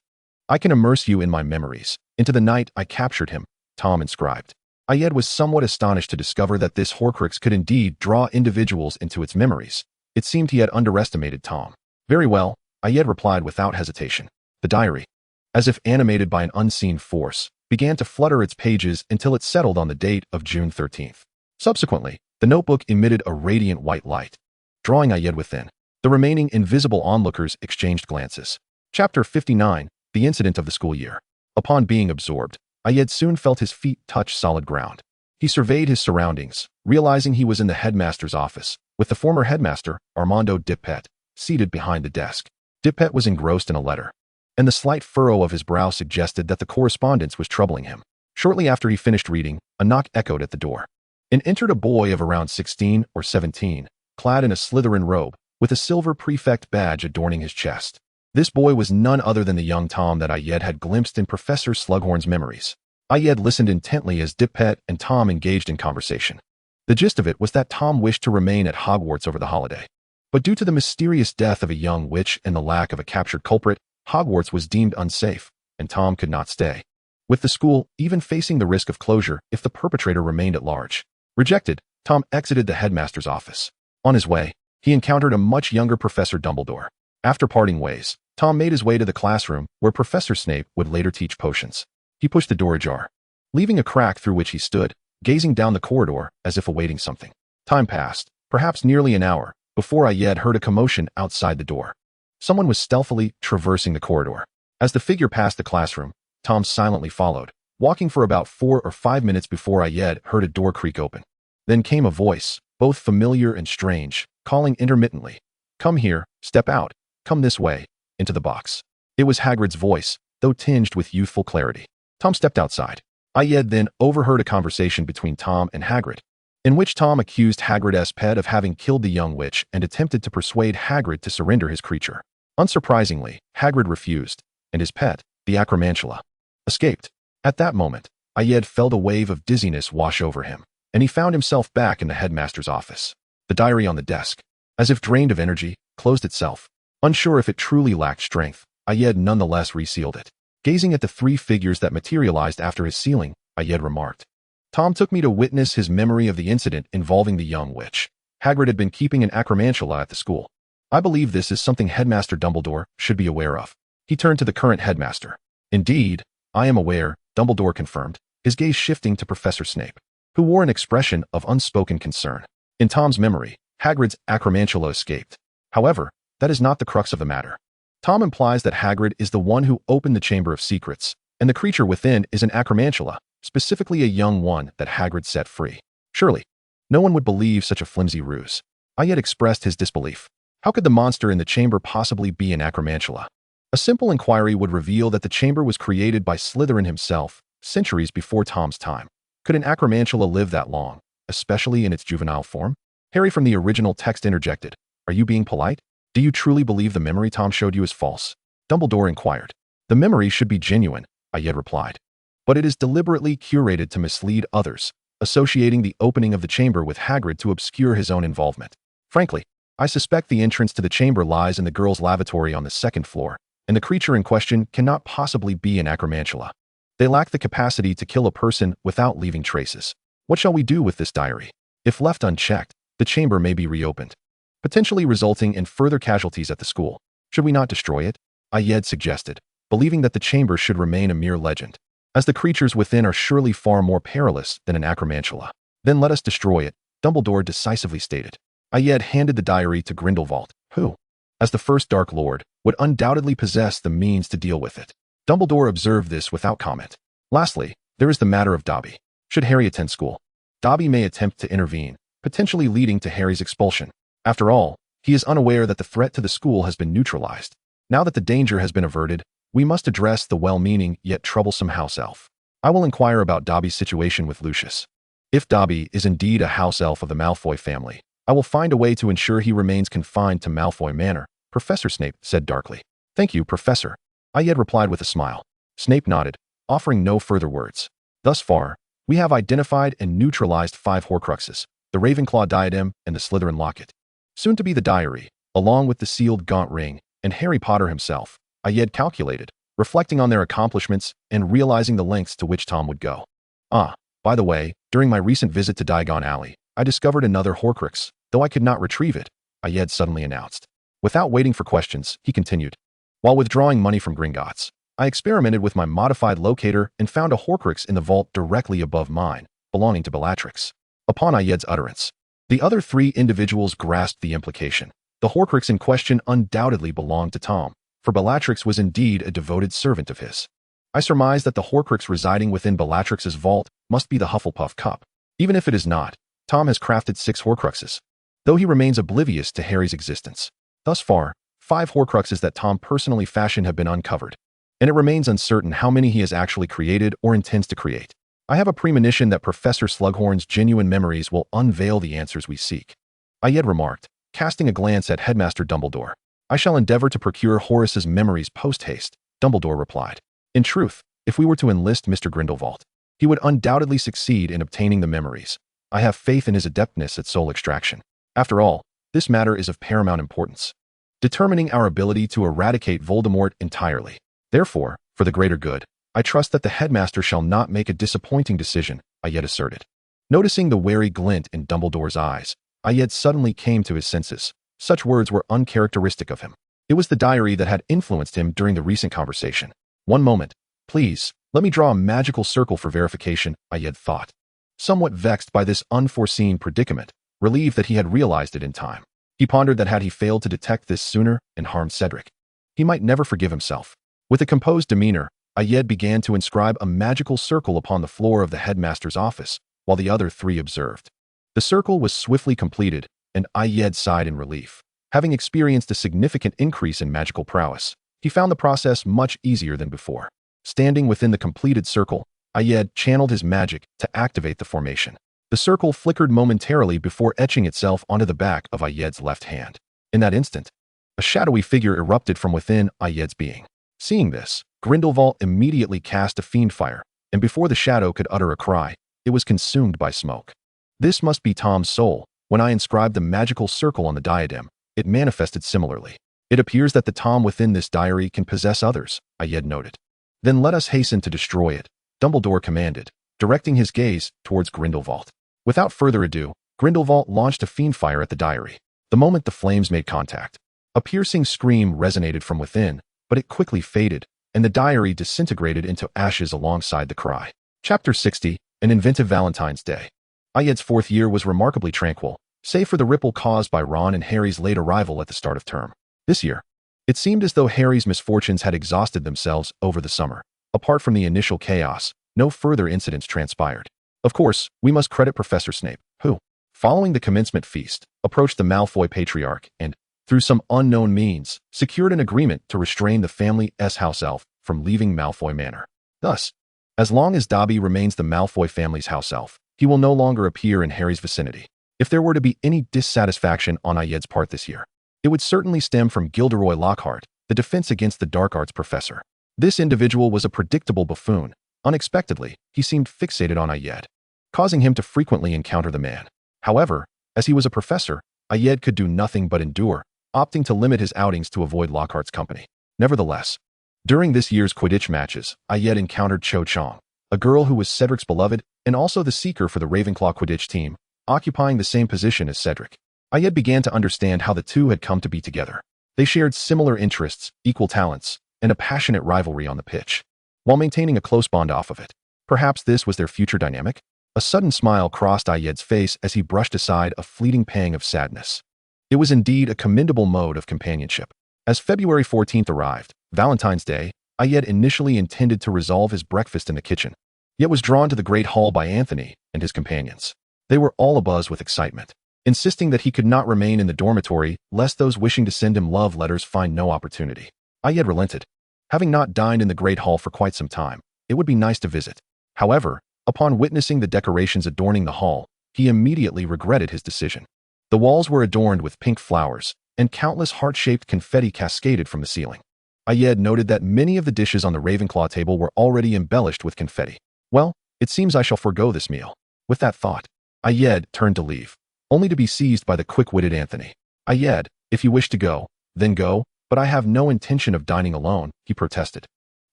I can immerse you in my memories. Into the night I captured him, Tom inscribed. Ayed was somewhat astonished to discover that this Horcrux could indeed draw individuals into its memories. It seemed he had underestimated Tom. Very well, Ayed replied without hesitation. The diary, as if animated by an unseen force, began to flutter its pages until it settled on the date of June 13th. Subsequently, the notebook emitted a radiant white light, drawing Ayed within. The remaining invisible onlookers exchanged glances. Chapter 59, The Incident of the School Year. Upon being absorbed, Ayed soon felt his feet touch solid ground. He surveyed his surroundings, realizing he was in the headmaster's office, with the former headmaster, Armando Dippet, seated behind the desk. Dippet was engrossed in a letter, and the slight furrow of his brow suggested that the correspondence was troubling him. Shortly after he finished reading, a knock echoed at the door. In entered a boy of around 16 or 17, clad in a Slytherin robe, with a silver prefect badge adorning his chest. This boy was none other than the young Tom that Ayed had glimpsed in Professor Slughorn's memories. Ayed listened intently as Dippet and Tom engaged in conversation. The gist of it was that Tom wished to remain at Hogwarts over the holiday. But due to the mysterious death of a young witch and the lack of a captured culprit, Hogwarts was deemed unsafe. and Tom could not stay. With the school even facing the risk of closure if the perpetrator remained at large. Rejected, Tom exited the headmaster's office. On his way, he encountered a much younger Professor Dumbledore. After parting ways, Tom made his way to the classroom where Professor Snape would later teach potions. He pushed the door ajar, leaving a crack through which he stood, gazing down the corridor as if awaiting something. Time passed, perhaps nearly an hour, before Ayed heard a commotion outside the door. Someone was stealthily traversing the corridor. As the figure passed the classroom, Tom silently followed, walking for about 4 or 5 minutes before Ayed heard a door creak open. Then came a voice, both familiar and strange, calling intermittently, "Come here, step out, come this way, into the box." It was Hagrid's voice, though tinged with youthful clarity. Tom stepped outside. Ayed then overheard a conversation between Tom and Hagrid, in which Tom accused Hagrid's pet of having killed the young witch and attempted to persuade Hagrid to surrender his creature. Unsurprisingly, Hagrid refused, and his pet, the Acromantula, escaped. At that moment, Ayed felt a wave of dizziness wash over him, and he found himself back in the headmaster's office. The diary on the desk, as if drained of energy, closed itself. Unsure if it truly lacked strength, Ayed nonetheless resealed it. Gazing at the 3 figures that materialized after his sealing, Ayed remarked, "Tom took me to witness his memory of the incident involving the young witch. Hagrid had been keeping an Acromantula at the school. I believe this is something Headmaster Dumbledore should be aware of." He turned to the current headmaster. "Indeed, I am aware," Dumbledore confirmed, his gaze shifting to Professor Snape, who wore an expression of unspoken concern. In Tom's memory, Hagrid's Acromantula escaped. However, that is not the crux of the matter. Tom implies that Hagrid is the one who opened the Chamber of Secrets, and the creature within is an Acromantula, specifically a young one that Hagrid set free. Surely, no one would believe such a flimsy ruse. Ayed expressed his disbelief. How could the monster in the chamber possibly be an Acromantula? A simple inquiry would reveal that the chamber was created by Slytherin himself, centuries before Tom's time. Could an Acromantula live that long, especially in its juvenile form? Harry from the original text interjected, "Are you being polite? Do you truly believe the memory Tom showed you is false?" Dumbledore inquired. "The memory should be genuine," Ayed replied. "But it is deliberately curated to mislead others, associating the opening of the chamber with Hagrid to obscure his own involvement. Frankly, I suspect the entrance to the chamber lies in the girls' lavatory on the 2nd floor, and the creature in question cannot possibly be an Acromantula. They lack the capacity to kill a person without leaving traces. What shall we do with this diary? If left unchecked, the chamber may be reopened, potentially resulting in further casualties at the school. Should we not destroy it?" Ayed suggested, believing that the chamber should remain a mere legend, as the creatures within are surely far more perilous than an Acromantula. "Then let us destroy it," Dumbledore decisively stated. Ayed handed the diary to Grindelwald, who, as the first Dark Lord, would undoubtedly possess the means to deal with it. Dumbledore observed this without comment. Lastly, there is the matter of Dobby. Should Harry attend school, Dobby may attempt to intervene, potentially leading to Harry's expulsion. After all, he is unaware that the threat to the school has been neutralized. Now that the danger has been averted, we must address the well-meaning yet troublesome house elf. I will inquire about Dobby's situation with Lucius. If Dobby is indeed a house elf of the Malfoy family, I will find a way to ensure he remains confined to Malfoy Manor," Professor Snape said darkly. "Thank you, Professor," Ayed replied with a smile. Snape nodded, offering no further words. "Thus far, we have identified and neutralized 5 Horcruxes, the Ravenclaw diadem and the Slytherin locket. Soon to be the diary, along with the sealed gaunt ring, and Harry Potter himself," Ayed calculated, reflecting on their accomplishments and realizing the lengths to which Tom would go. "Ah, by the way, during my recent visit to Diagon Alley, I discovered another Horcrux, though I could not retrieve it," Ayed suddenly announced. Without waiting for questions, he continued, "While withdrawing money from Gringotts, I experimented with my modified locator and found a Horcrux in the vault directly above mine, belonging to Bellatrix." Upon Ayed's utterance, the other 3 individuals grasped the implication. The Horcrux in question undoubtedly belonged to Tom, for Bellatrix was indeed a devoted servant of his. "I surmise that the Horcrux residing within Bellatrix's vault must be the Hufflepuff cup. Even if it is not, Tom has crafted 6 Horcruxes, though he remains oblivious to Harry's existence. Thus far, 5 Horcruxes that Tom personally fashioned have been uncovered, and it remains uncertain how many he has actually created or intends to create. I have a premonition that Professor Slughorn's genuine memories will unveil the answers we seek," Ayed remarked, casting a glance at Headmaster Dumbledore. "I shall endeavor to procure Horace's memories post-haste," Dumbledore replied. "In truth, if we were to enlist Mr. Grindelwald, he would undoubtedly succeed in obtaining the memories. I have faith in his adeptness at soul extraction. After all, this matter is of paramount importance, determining our ability to eradicate Voldemort entirely. Therefore, For the greater good, I trust that the headmaster shall not make a disappointing decision, Ayed asserted. Noticing the wary glint in Dumbledore's eyes, Ayed suddenly came to his senses. Such words were uncharacteristic of him. It was the diary that had influenced him during the recent conversation. One moment, please, let me draw a magical circle for verification, Ayed thought. Somewhat vexed by this unforeseen predicament, relieved that he had realized it in time. He pondered that had he failed to detect this sooner and harmed Cedric, he might never forgive himself. With a composed demeanor, Ayed began to inscribe a magical circle upon the floor of the headmaster's office, while the other three observed. The circle was swiftly completed, and Ayed sighed in relief. Having experienced a significant increase in magical prowess, he found the process much easier than before. Standing within the completed circle, Ayed channeled his magic to activate the formation. The circle flickered momentarily before etching itself onto the back of Ayed's left hand. In that instant, a shadowy figure erupted from within Ayed's being. Seeing this, Grindelwald immediately cast a fiend fire, and before the shadow could utter a cry, it was consumed by smoke. This must be Tom's soul. When I inscribed the magical circle on the diadem, it manifested similarly. It appears that the Tom within this diary can possess others, Ayed noted. Then let us hasten to destroy it, Dumbledore commanded, directing his gaze towards Grindelwald. Without further ado, Grindelwald launched a fiend fire at the diary. The moment the flames made contact, a piercing scream resonated from within, but it quickly faded, and the diary disintegrated into ashes alongside the cry. Chapter 60, An Inventive Valentine's Day. Ayed's fourth year was remarkably tranquil, save for the ripple caused by Ron and Harry's late arrival at the start of term. This year, it seemed as though Harry's misfortunes had exhausted themselves over the summer. Apart from the initial chaos, no further incidents transpired. Of course, we must credit Professor Snape, who, following the commencement feast, approached the Malfoy patriarch and, through some unknown means, secured an agreement to restrain the family's house elf from leaving Malfoy Manor. Thus, as long as Dobby remains the Malfoy family's house elf, he will no longer appear in Harry's vicinity. If there were to be any dissatisfaction on Ayed's part this year, it would certainly stem from Gilderoy Lockhart, the Defense Against the Dark Arts professor. This individual was a predictable buffoon. Unexpectedly, he seemed fixated on Ayed, causing him to frequently encounter the man. However, as he was a professor, Ayed could do nothing but endure, opting to limit his outings to avoid Lockhart's company. Nevertheless, during this year's Quidditch matches, Ayed encountered Cho Chang, a girl who was Cedric's beloved and also the seeker for the Ravenclaw Quidditch team, occupying the same position as Cedric. Ayed began to understand how the two had come to be together. They shared similar interests, equal talents, and a passionate rivalry on the pitch, while maintaining a close bond off of it. Perhaps this was their future dynamic? A sudden smile crossed Ayed's face as he brushed aside a fleeting pang of sadness. It was indeed a commendable mode of companionship. As February 14th arrived, Valentine's Day, Ayed initially intended to resolve his breakfast in the kitchen, yet was drawn to the Great Hall by Anthony and his companions. They were all abuzz with excitement, insisting that he could not remain in the dormitory lest those wishing to send him love letters find no opportunity. Ayed relented. Having not dined in the Great Hall for quite some time, it would be nice to visit. However, upon witnessing the decorations adorning the hall, he immediately regretted his decision. The walls were adorned with pink flowers, and countless heart-shaped confetti cascaded from the ceiling. Ayed noted that many of the dishes on the Ravenclaw table were already embellished with confetti. Well, it seems I shall forego this meal. With that thought, Ayed turned to leave, only to be seized by the quick-witted Anthony. Ayed, if you wish to go, then go, but I have no intention of dining alone, he protested,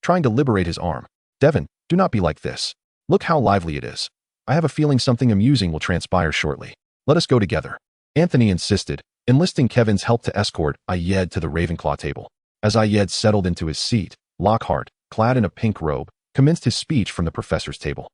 trying to liberate his arm. Devon, do not be like this. Look how lively it is. I have a feeling something amusing will transpire shortly. Let us go together. Anthony insisted, enlisting Kevin's help to escort Ayed to the Ravenclaw table. As Ayed settled into his seat, Lockhart, clad in a pink robe, commenced his speech from the professor's table.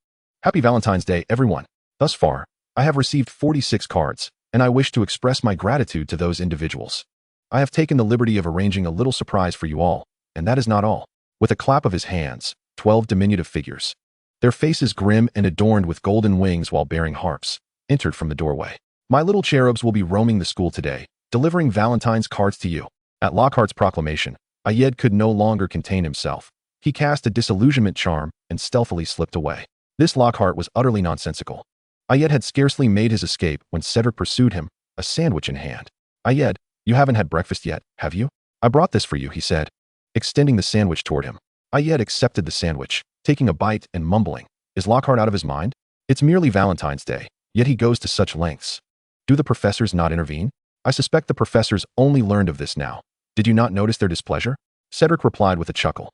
Happy Valentine's Day, everyone. Thus far, I have received 46 cards, and I wish to express my gratitude to those individuals. I have taken the liberty of arranging a little surprise for you all, and that is not all. With a clap of his hands, 12 diminutive figures, their faces grim and adorned with golden wings while bearing harps, entered from the doorway. My little cherubs will be roaming the school today, delivering Valentine's cards to you. At Lockhart's proclamation, Ayed could no longer contain himself. He cast a disillusionment charm and stealthily slipped away. This Lockhart was utterly nonsensical. Ayed had scarcely made his escape when Cedric pursued him, a sandwich in hand. Ayed, you haven't had breakfast yet, have you? I brought this for you, he said, extending the sandwich toward him. Ayed accepted the sandwich, taking a bite and mumbling, is Lockhart out of his mind? It's merely Valentine's Day, yet he goes to such lengths. Do the professors not intervene? I suspect the professors only learned of this now. Did you not notice their displeasure? Cedric replied with a chuckle.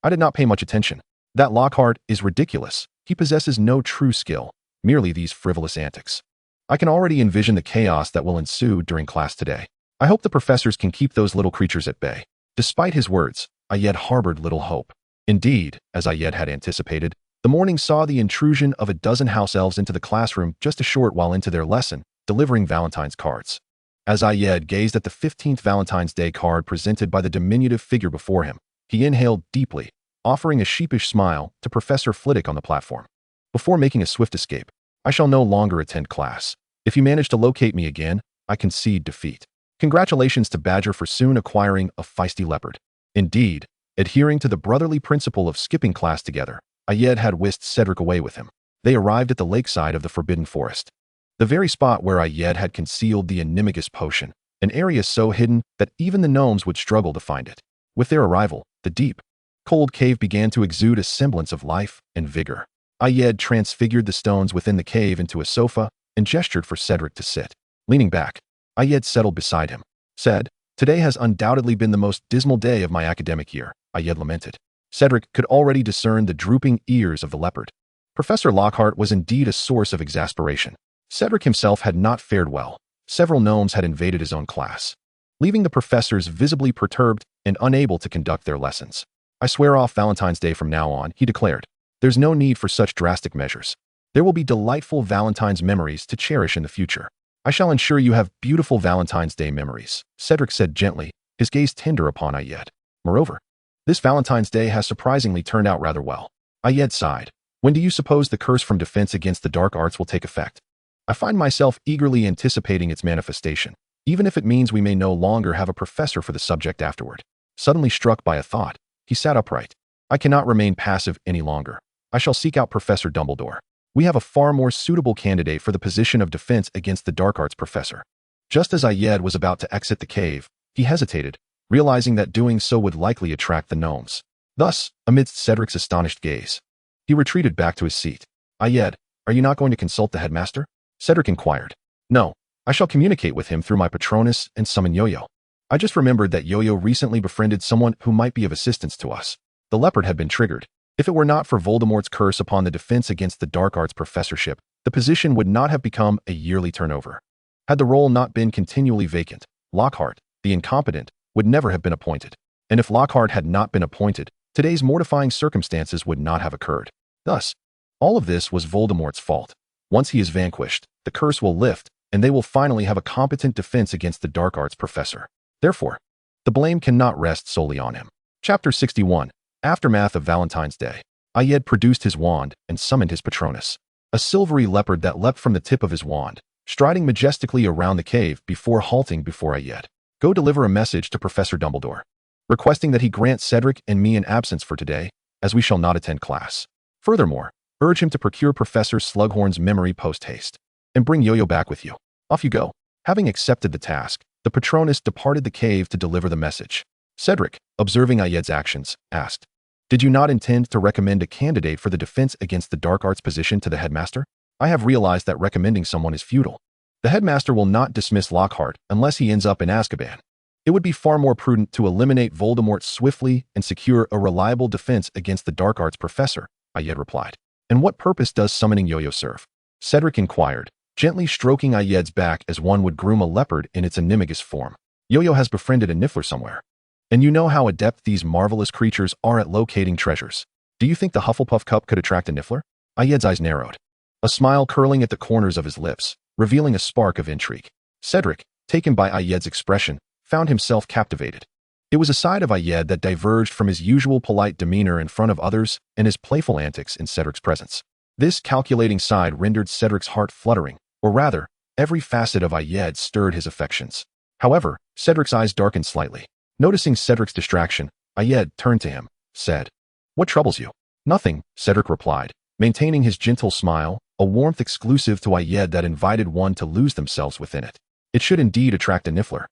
I did not pay much attention. That Lockhart is ridiculous. He possesses no true skill, merely these frivolous antics. I can already envision the chaos that will ensue during class today. I hope the professors can keep those little creatures at bay. Despite his words, Ayed harbored little hope. Indeed, as Ayed had anticipated, the morning saw the intrusion of a dozen house elves into the classroom just a short while into their lesson, delivering Valentine's cards. As Ayed gazed at the 15th Valentine's Day card presented by the diminutive figure before him, he inhaled deeply, offering a sheepish smile to Professor Flitwick on the platform. Before making a swift escape, I shall no longer attend class. If you manage to locate me again, I concede defeat. Congratulations to Badger for soon acquiring a feisty leopard. Indeed, adhering to the brotherly principle of skipping class together, Ayed had whisked Cedric away with him. They arrived at the lakeside of the Forbidden Forest, the very spot where Ayed had concealed the Nemesis potion, an area so hidden that even the gnomes would struggle to find it. With their arrival, the deep, cold cave began to exude a semblance of life and vigor. Ayed transfigured the stones within the cave into a sofa and gestured for Cedric to sit. Leaning back, Ayed settled beside him. Said, "Today has undoubtedly been the most dismal day of my academic year," Ayed lamented. Cedric could already discern the drooping ears of the leopard. Professor Lockhart was indeed a source of exasperation. Cedric himself had not fared well. Several gnomes had invaded his own class, leaving the professors visibly perturbed and unable to conduct their lessons. "I swear off Valentine's Day from now on," he declared. "There's no need for such drastic measures. There will be delightful Valentine's memories to cherish in the future. I shall ensure you have beautiful Valentine's Day memories," Cedric said gently, his gaze tender upon Ayed. "Moreover, this Valentine's Day has surprisingly turned out rather well." Ayed sighed. "When do you suppose the curse from defense against the dark arts will take effect? I find myself eagerly anticipating its manifestation, even if it means we may no longer have a professor for the subject afterward." Suddenly struck by a thought, he sat upright. "I cannot remain passive any longer. I shall seek out Professor Dumbledore. We have a far more suitable candidate for the position of defense against the dark arts professor." Just as Ayed was about to exit the cave, he hesitated, realizing that doing so would likely attract the gnomes. Thus, amidst Cedric's astonished gaze, he retreated back to his seat. "Ayed, are you not going to consult the headmaster?" Cedric inquired. "No, I shall communicate with him through my Patronus and summon Yo-Yo. I just remembered that Yo-Yo recently befriended someone who might be of assistance to us." The leopard had been triggered. If it were not for Voldemort's curse upon the defense against the dark arts professorship, the position would not have become a yearly turnover. Had the role not been continually vacant, Lockhart, the incompetent, would never have been appointed. And if Lockhart had not been appointed, today's mortifying circumstances would not have occurred. Thus, all of this was Voldemort's fault. Once he is vanquished, the curse will lift, and they will finally have a competent defense against the dark arts professor. Therefore, the blame cannot rest solely on him. Chapter 61. Aftermath of Valentine's Day. Ayed produced his wand and summoned his Patronus, a silvery leopard that leapt from the tip of his wand, striding majestically around the cave before halting before Ayed. "Go deliver a message to Professor Dumbledore, requesting that he grant Cedric and me an absence for today, as we shall not attend class. Furthermore, urge him to procure Professor Slughorn's memory post-haste, and bring Yo-Yo back with you." Off you go. Having accepted the task, the Patronus departed the cave to deliver the message. Cedric, observing Ayed's actions, asked, "Did you not intend to recommend a candidate for the defense against the dark arts position to the headmaster?" "I have realized that recommending someone is futile. The headmaster will not dismiss Lockhart unless he ends up in Azkaban. It would be far more prudent to eliminate Voldemort swiftly and secure a reliable defense against the dark arts professor," Ayed replied. "And what purpose does summoning Yo-Yo serve?" Cedric inquired, gently stroking Ayed's back as one would groom a leopard in its animagus form. "Yo-Yo has befriended a Niffler somewhere. And you know how adept these marvelous creatures are at locating treasures. Do you think the Hufflepuff cup could attract a Niffler?" Ayed's eyes narrowed, a smile curling at the corners of his lips, revealing a spark of intrigue. Cedric, taken by Ayed's expression, found himself captivated. It was a side of Ayed that diverged from his usual polite demeanor in front of others and his playful antics in Cedric's presence. This calculating side rendered Cedric's heart fluttering, or rather, every facet of Ayed stirred his affections. However, Cedric's eyes darkened slightly. Noticing Cedric's distraction, Ayed turned to him, said, "What troubles you?" "Nothing," Cedric replied, maintaining his gentle smile, a warmth exclusive to Ayed that invited one to lose themselves within it. It should indeed attract a Niffler,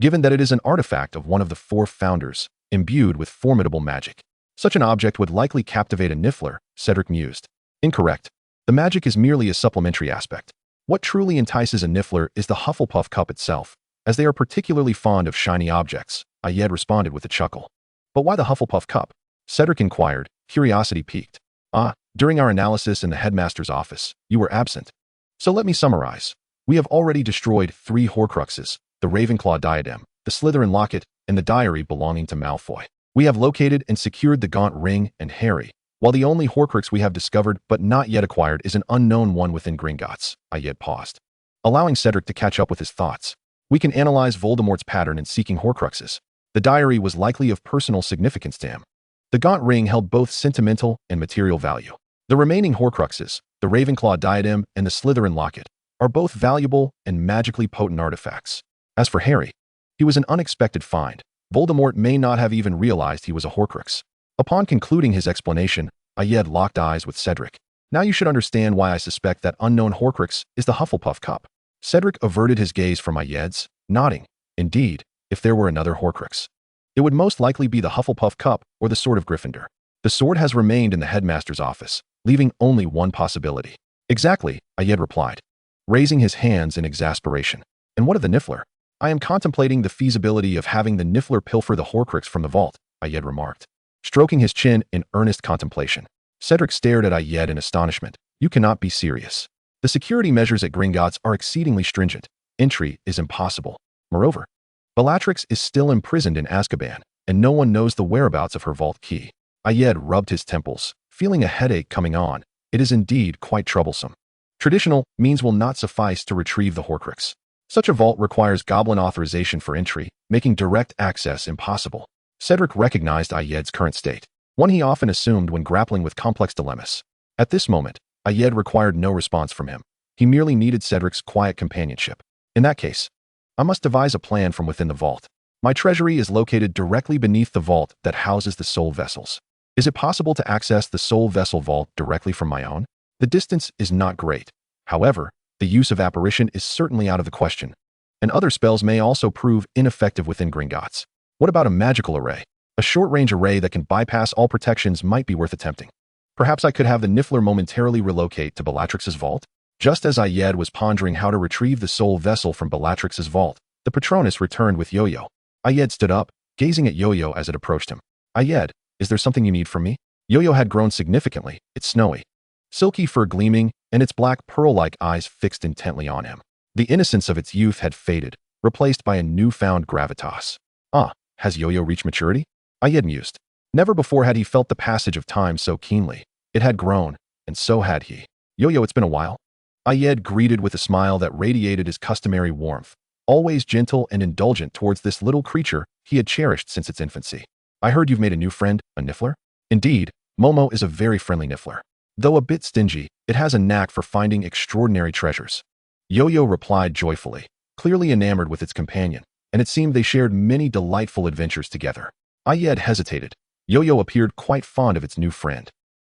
given that it is an artifact of one of the four founders, imbued with formidable magic. Such an object would likely captivate a Niffler, Cedric mused. Incorrect. The magic is merely a supplementary aspect. What truly entices a Niffler is the Hufflepuff cup itself, as they are particularly fond of shiny objects, Ayed responded with a chuckle. "But why the Hufflepuff cup?" Cedric inquired, curiosity piqued. During our analysis in the headmaster's office, you were absent. So let me summarize. We have already destroyed 3 Horcruxes, the Ravenclaw diadem, the Slytherin locket, and the diary belonging to Malfoy. We have located and secured the Gaunt Ring and Harry, while the only Horcrux we have discovered but not yet acquired is an unknown one within Gringotts. Ayed paused, allowing Cedric to catch up with his thoughts. We can analyze Voldemort's pattern in seeking Horcruxes. The diary was likely of personal significance to him. The Gaunt Ring held both sentimental and material value. The remaining Horcruxes, the Ravenclaw diadem and the Slytherin locket, are both valuable and magically potent artifacts. As for Harry, he was an unexpected find. Voldemort may not have even realized he was a Horcrux. Upon concluding his explanation, Ayed locked eyes with Cedric. Now you should understand why I suspect that unknown Horcrux is the Hufflepuff cup. Cedric averted his gaze from Ayed's, nodding. Indeed, if there were another Horcrux, it would most likely be the Hufflepuff cup or the Sword of Gryffindor. The sword has remained in the headmaster's office, leaving only one possibility. Exactly, Ayed replied, raising his hands in exasperation. And what of the Niffler? I am contemplating the feasibility of having the Niffler pilfer the Horcrux from the vault, Ayed remarked, stroking his chin in earnest contemplation. Cedric stared at Ayed in astonishment. You cannot be serious. The security measures at Gringotts are exceedingly stringent. Entry is impossible. Moreover, Bellatrix is still imprisoned in Azkaban, and no one knows the whereabouts of her vault key. Ayed rubbed his temples, feeling a headache coming on. It is indeed quite troublesome. Traditional means will not suffice to retrieve the Horcrux. Such a vault requires goblin authorization for entry, making direct access impossible. Cedric recognized Ayed's current state, one he often assumed when grappling with complex dilemmas. At this moment, Ayed required no response from him. He merely needed Cedric's quiet companionship. In that case, I must devise a plan from within the vault. My treasury is located directly beneath the vault that houses the soul vessels. Is it possible to access the soul vessel vault directly from my own? The distance is not great. However, the use of apparition is certainly out of the question, and other spells may also prove ineffective within Gringotts. What about a magical array? A short-range array that can bypass all protections might be worth attempting. Perhaps I could have the Niffler momentarily relocate to Bellatrix's vault? Just as Ayed was pondering how to retrieve the soul vessel from Bellatrix's vault, the Patronus returned with Yo-Yo. Ayed stood up, gazing at Yo-Yo as it approached him. Ayed, is there something you need from me? Yo-Yo had grown significantly. It's snowy, silky fur gleaming, and its black pearl-like eyes fixed intently on him. The innocence of its youth had faded, replaced by a newfound gravitas. Has Yo-Yo reached maturity? Ayed mused. Never before had he felt the passage of time so keenly. It had grown, and so had he. Yo-Yo, it's been a while. Ayed greeted with a smile that radiated his customary warmth, always gentle and indulgent towards this little creature he had cherished since its infancy. I heard you've made a new friend, a Niffler? Indeed, Momo is a very friendly Niffler. Though a bit stingy, it has a knack for finding extraordinary treasures. Yo-Yo replied joyfully, clearly enamored with its companion, and it seemed they shared many delightful adventures together. Ayed hesitated. Yo-Yo appeared quite fond of its new friend.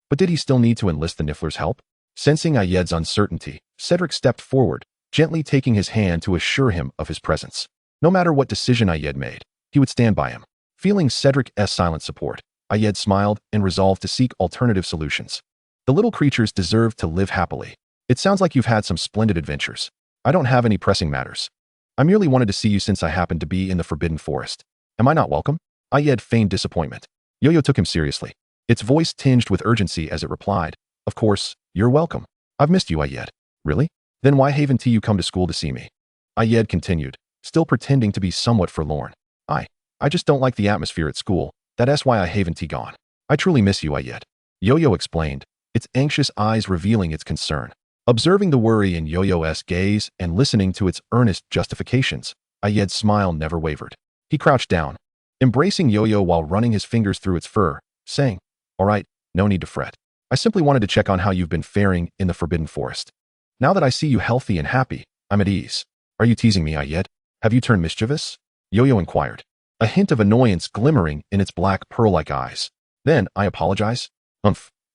But did he still need to enlist the Niffler's help? Sensing Ayed's uncertainty, Cedric stepped forward, gently taking his hand to assure him of his presence. No matter what decision Ayed made, he would stand by him. Feeling Cedric's silent support, Ayed smiled and resolved to seek alternative solutions. The little creatures deserve to live happily. It sounds like you've had some splendid adventures. I don't have any pressing matters. I merely wanted to see you since I happened to be in the Forbidden Forest. Am I not welcome? Ayed feigned disappointment. Yo-Yo took him seriously, its voice tinged with urgency as it replied, Of course, you're welcome. I've missed you, Ayed. Really? Then why haven't you come to school to see me? Ayed continued, still pretending to be somewhat forlorn. I just don't like the atmosphere at school. That's why I haven't gone. I truly miss you, Ayed. Yo-Yo explained, its anxious eyes revealing its concern. Observing the worry in Yo-Yo's gaze and listening to its earnest justifications, Ayed's smile never wavered. He crouched down, embracing Yo-Yo while running his fingers through its fur, saying, All right, no need to fret. I simply wanted to check on how you've been faring in the Forbidden Forest. Now that I see you healthy and happy, I'm at ease. Are you teasing me, Ayed? Have you turned mischievous? Yo-Yo inquired, a hint of annoyance glimmering in its black pearl-like eyes. Then, I apologize.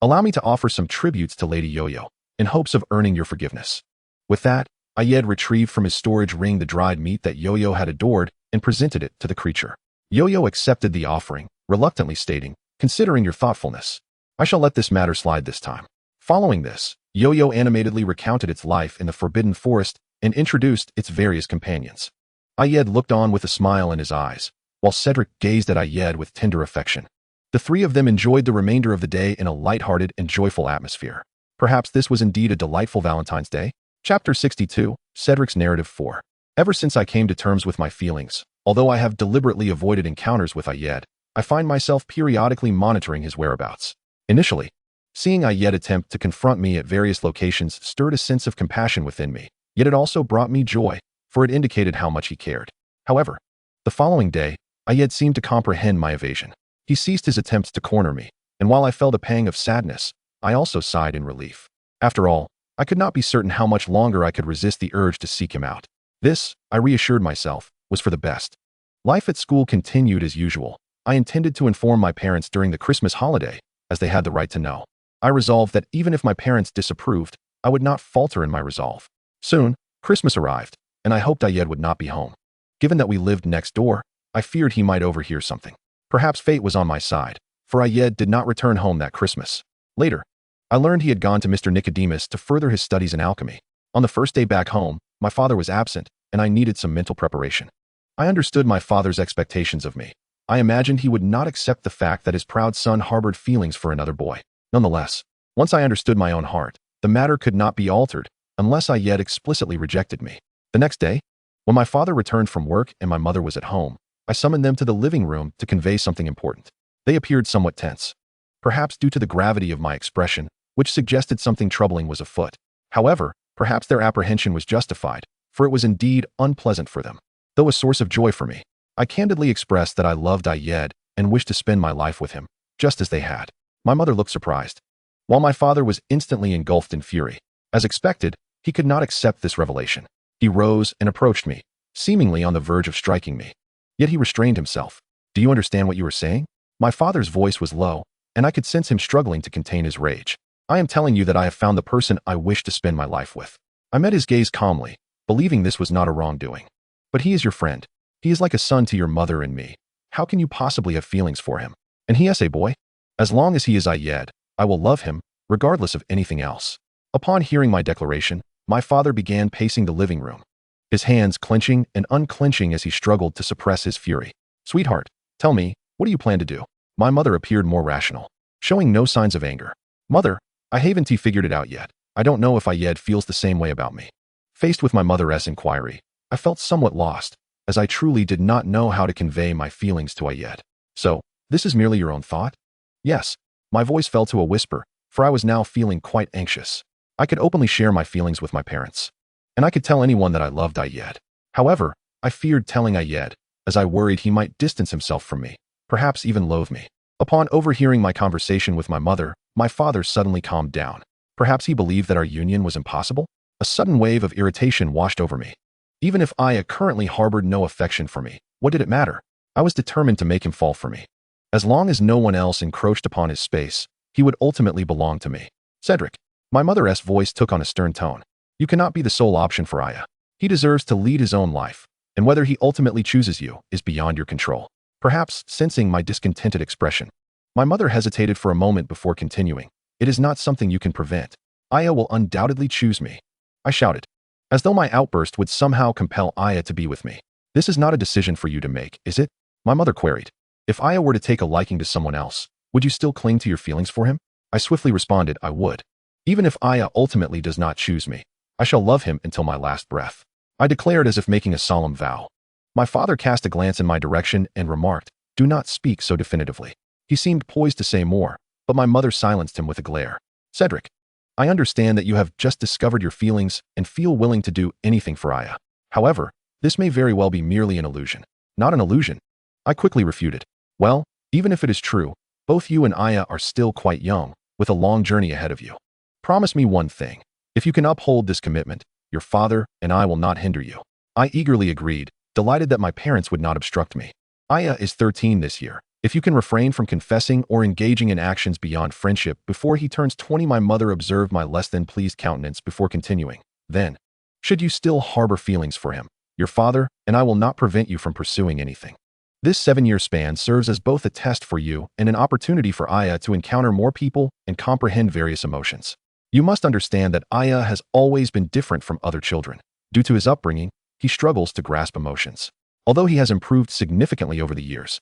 Allow me to offer some tributes to Lady Yo-Yo, in hopes of earning your forgiveness. With that, Ayed retrieved from his storage ring the dried meat that Yo-Yo had adored and presented it to the creature. Yo-Yo accepted the offering, reluctantly stating, Considering your thoughtfulness, I shall let this matter slide this time. Following this, Yo-Yo animatedly recounted its life in the Forbidden Forest and introduced its various companions. Ayed looked on with a smile in his eyes, while Cedric gazed at Ayed with tender affection. The three of them enjoyed the remainder of the day in a light-hearted and joyful atmosphere. Perhaps this was indeed a delightful Valentine's Day? Chapter 62, Cedric's Narrative 4. Ever since I came to terms with my feelings, although I have deliberately avoided encounters with Ayed, I find myself periodically monitoring his whereabouts. Initially, seeing Ayed attempt to confront me at various locations stirred a sense of compassion within me, yet it also brought me joy, for it indicated how much he cared. However, the following day, Ayed seemed to comprehend my evasion. He ceased his attempts to corner me, and while I felt a pang of sadness, I also sighed in relief. After all, I could not be certain how much longer I could resist the urge to seek him out. This, I reassured myself, was for the best. Life at school continued as usual. I intended to inform my parents during the Christmas holiday, as they had the right to know. I resolved that even if my parents disapproved, I would not falter in my resolve. Soon, Christmas arrived, and I hoped Ayed would not be home. Given that we lived next door, I feared he might overhear something. Perhaps fate was on my side, for Ayed did not return home that Christmas. Later, I learned he had gone to Mr. Nicodemus to further his studies in alchemy. On the first day back home, my father was absent, and I needed some mental preparation. I understood my father's expectations of me. I imagined he would not accept the fact that his proud son harbored feelings for another boy. Nonetheless, once I understood my own heart, the matter could not be altered unless Ayed explicitly rejected me. The next day, when my father returned from work and my mother was at home, I summoned them to the living room to convey something important. They appeared somewhat tense, perhaps due to the gravity of my expression, which suggested something troubling was afoot. However, perhaps their apprehension was justified, for it was indeed unpleasant for them. Though a source of joy for me, I candidly expressed that I loved Ayed and wished to spend my life with him, just as they had. My mother looked surprised, while my father was instantly engulfed in fury. As expected, he could not accept this revelation. He rose and approached me, seemingly on the verge of striking me. Yet he restrained himself. "Do you understand what you are saying?" My father's voice was low, and I could sense him struggling to contain his rage. "I am telling you that I have found the person I wish to spend my life with." I met his gaze calmly, believing this was not a wrongdoing. "But he is your friend. He is like a son to your mother and me. How can you possibly have feelings for him? And he is a boy? As long as he is Ayed, I will love him, regardless of anything else." Upon hearing my declaration, my father began pacing the living room, his hands clenching and unclenching as he struggled to suppress his fury. "Sweetheart, tell me, what do you plan to do?" My mother appeared more rational, showing no signs of anger. "Mother, I haven't figured it out yet. I don't know if Ayed feels the same way about me." Faced with my mother's inquiry, I felt somewhat lost, as I truly did not know how to convey my feelings to Ayed. "So, this is merely your own thought?" "Yes." My voice fell to a whisper, for I was now feeling quite anxious. I could openly share my feelings with my parents, and I could tell anyone that I loved Ayed. However, I feared telling Ayed, as I worried he might distance himself from me, perhaps even loathe me. Upon overhearing my conversation with my mother, my father suddenly calmed down. Perhaps he believed that our union was impossible? A sudden wave of irritation washed over me. Even if Aya currently harbored no affection for me, what did it matter? I was determined to make him fall for me. As long as no one else encroached upon his space, he would ultimately belong to me. "Cedric," my mother's voice took on a stern tone. "You cannot be the sole option for Aya. He deserves to lead his own life, and whether he ultimately chooses you is beyond your control." Perhaps sensing my discontented expression, my mother hesitated for a moment before continuing. "It is not something you can prevent. Aya will undoubtedly choose me," I shouted, as though my outburst would somehow compel Aya to be with me. "This is not a decision for you to make, is it?" my mother queried. "If Aya were to take a liking to someone else, would you still cling to your feelings for him?" I swiftly responded, "I would. Even if Aya ultimately does not choose me, I shall love him until my last breath," I declared as if making a solemn vow. My father cast a glance in my direction and remarked, "Do not speak so definitively." He seemed poised to say more, but my mother silenced him with a glare. "Cedric, I understand that you have just discovered your feelings and feel willing to do anything for Aya. However, this may very well be merely an illusion." "Not an illusion," I quickly refuted. "Well, even if it is true, both you and Aya are still quite young, with a long journey ahead of you. Promise me one thing. If you can uphold this commitment, your father and I will not hinder you." I eagerly agreed, delighted that my parents would not obstruct me. "Aya is 13 this year. If you can refrain from confessing or engaging in actions beyond friendship before he turns 20," my mother observed my less than pleased countenance before continuing. "Then, should you still harbor feelings for him, your father and I will not prevent you from pursuing anything. This 7-year span serves as both a test for you and an opportunity for Aya to encounter more people and comprehend various emotions. You must understand that Aya has always been different from other children. Due to his upbringing, he struggles to grasp emotions. Although he has improved significantly over the years,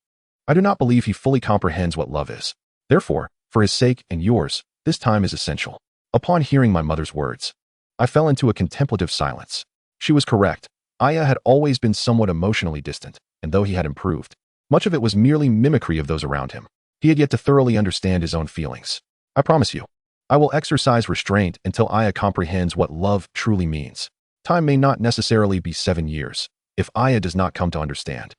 I do not believe he fully comprehends what love is. Therefore, for his sake and yours, this time is essential. Upon hearing my mother's words, I fell into a contemplative silence. She was correct. Aya had always been somewhat emotionally distant, and though he had improved, much of it was merely mimicry of those around him. He had yet to thoroughly understand his own feelings. I promise you, I will exercise restraint until Aya comprehends what love truly means. Time may not necessarily be 7 years. If Aya does not come to understand,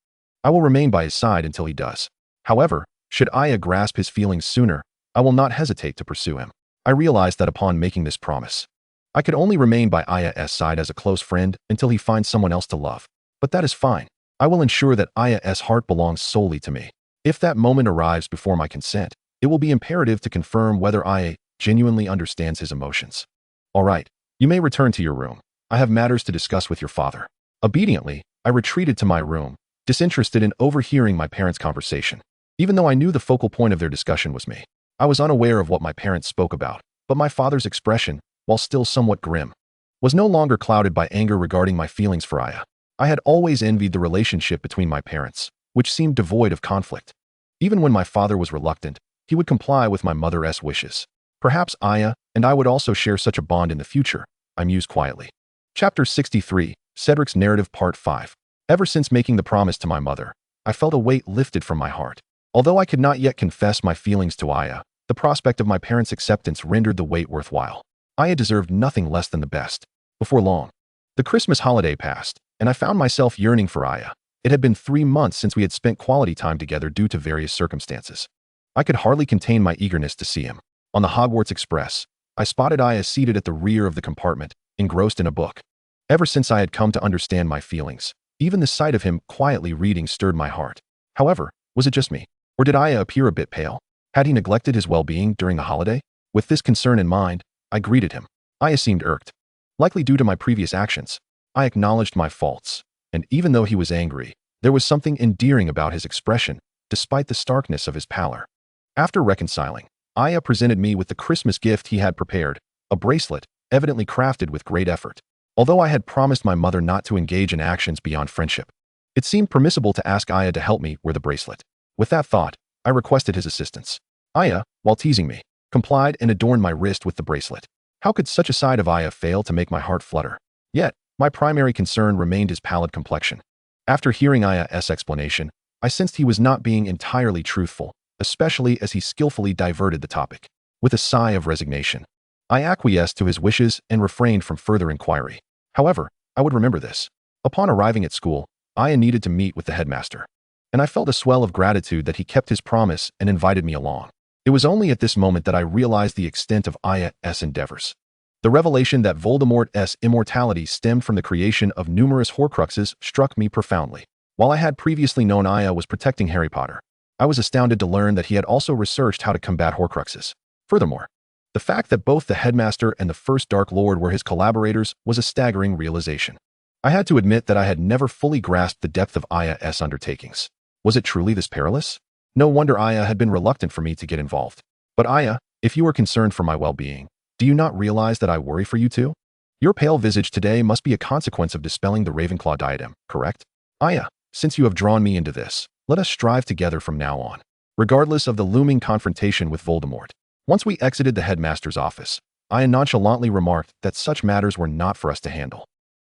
I will remain by his side until he does. However, should Aya grasp his feelings sooner, I will not hesitate to pursue him. I realized that upon making this promise, I could only remain by Aya's side as a close friend until he finds someone else to love. But that is fine. I will ensure that Aya's heart belongs solely to me. If that moment arrives before my consent, it will be imperative to confirm whether Aya genuinely understands his emotions. All right, you may return to your room. I have matters to discuss with your father. Obediently, I retreated to my room, disinterested in overhearing my parents' conversation. Even though I knew the focal point of their discussion was me, I was unaware of what my parents spoke about, but my father's expression, while still somewhat grim, was no longer clouded by anger regarding my feelings for Aya. I had always envied the relationship between my parents, which seemed devoid of conflict. Even when my father was reluctant, he would comply with my mother's wishes. Perhaps Aya and I would also share such a bond in the future, I mused quietly. Chapter 63, Cedric's Narrative Part 5. Ever since making the promise to my mother, I felt a weight lifted from my heart. Although I could not yet confess my feelings to Aya, the prospect of my parents' acceptance rendered the wait worthwhile. Aya deserved nothing less than the best. Before long, the Christmas holiday passed, and I found myself yearning for Aya. It had been 3 months since we had spent quality time together due to various circumstances. I could hardly contain my eagerness to see him. On the Hogwarts Express, I spotted Aya seated at the rear of the compartment, engrossed in a book. Ever since I had come to understand my feelings, even the sight of him quietly reading stirred my heart. However, was it just me? Or did Aya appear a bit pale? Had he neglected his well-being during the holiday? With this concern in mind, I greeted him. Aya seemed irked. Likely due to my previous actions, I acknowledged my faults, and even though he was angry, there was something endearing about his expression, despite the starkness of his pallor. After reconciling, Aya presented me with the Christmas gift he had prepared, a bracelet, evidently crafted with great effort. Although I had promised my mother not to engage in actions beyond friendship, it seemed permissible to ask Aya to help me wear the bracelet. With that thought, I requested his assistance. Aya, while teasing me, complied and adorned my wrist with the bracelet. How could such a side of Aya fail to make my heart flutter? Yet, my primary concern remained his pallid complexion. After hearing Aya's explanation, I sensed he was not being entirely truthful, especially as he skillfully diverted the topic. With a sigh of resignation, I acquiesced to his wishes and refrained from further inquiry. However, I would remember this. Upon arriving at school, Aya needed to meet with the headmaster, and I felt a swell of gratitude that he kept his promise and invited me along. It was only at this moment that I realized the extent of Aya's endeavors. The revelation that Voldemort's immortality stemmed from the creation of numerous Horcruxes struck me profoundly. While I had previously known Aya was protecting Harry Potter, I was astounded to learn that he had also researched how to combat Horcruxes. Furthermore, the fact that both the headmaster and the first Dark Lord were his collaborators was a staggering realization. I had to admit that I had never fully grasped the depth of Aya's undertakings. Was it truly this perilous? No wonder Aya had been reluctant for me to get involved. But Aya, if you are concerned for my well-being, do you not realize that I worry for you too? Your pale visage today must be a consequence of dispelling the Ravenclaw diadem, correct? Aya, since you have drawn me into this, let us strive together from now on, regardless of the looming confrontation with Voldemort. Once we exited the headmaster's office, Aya nonchalantly remarked that such matters were not for us to handle.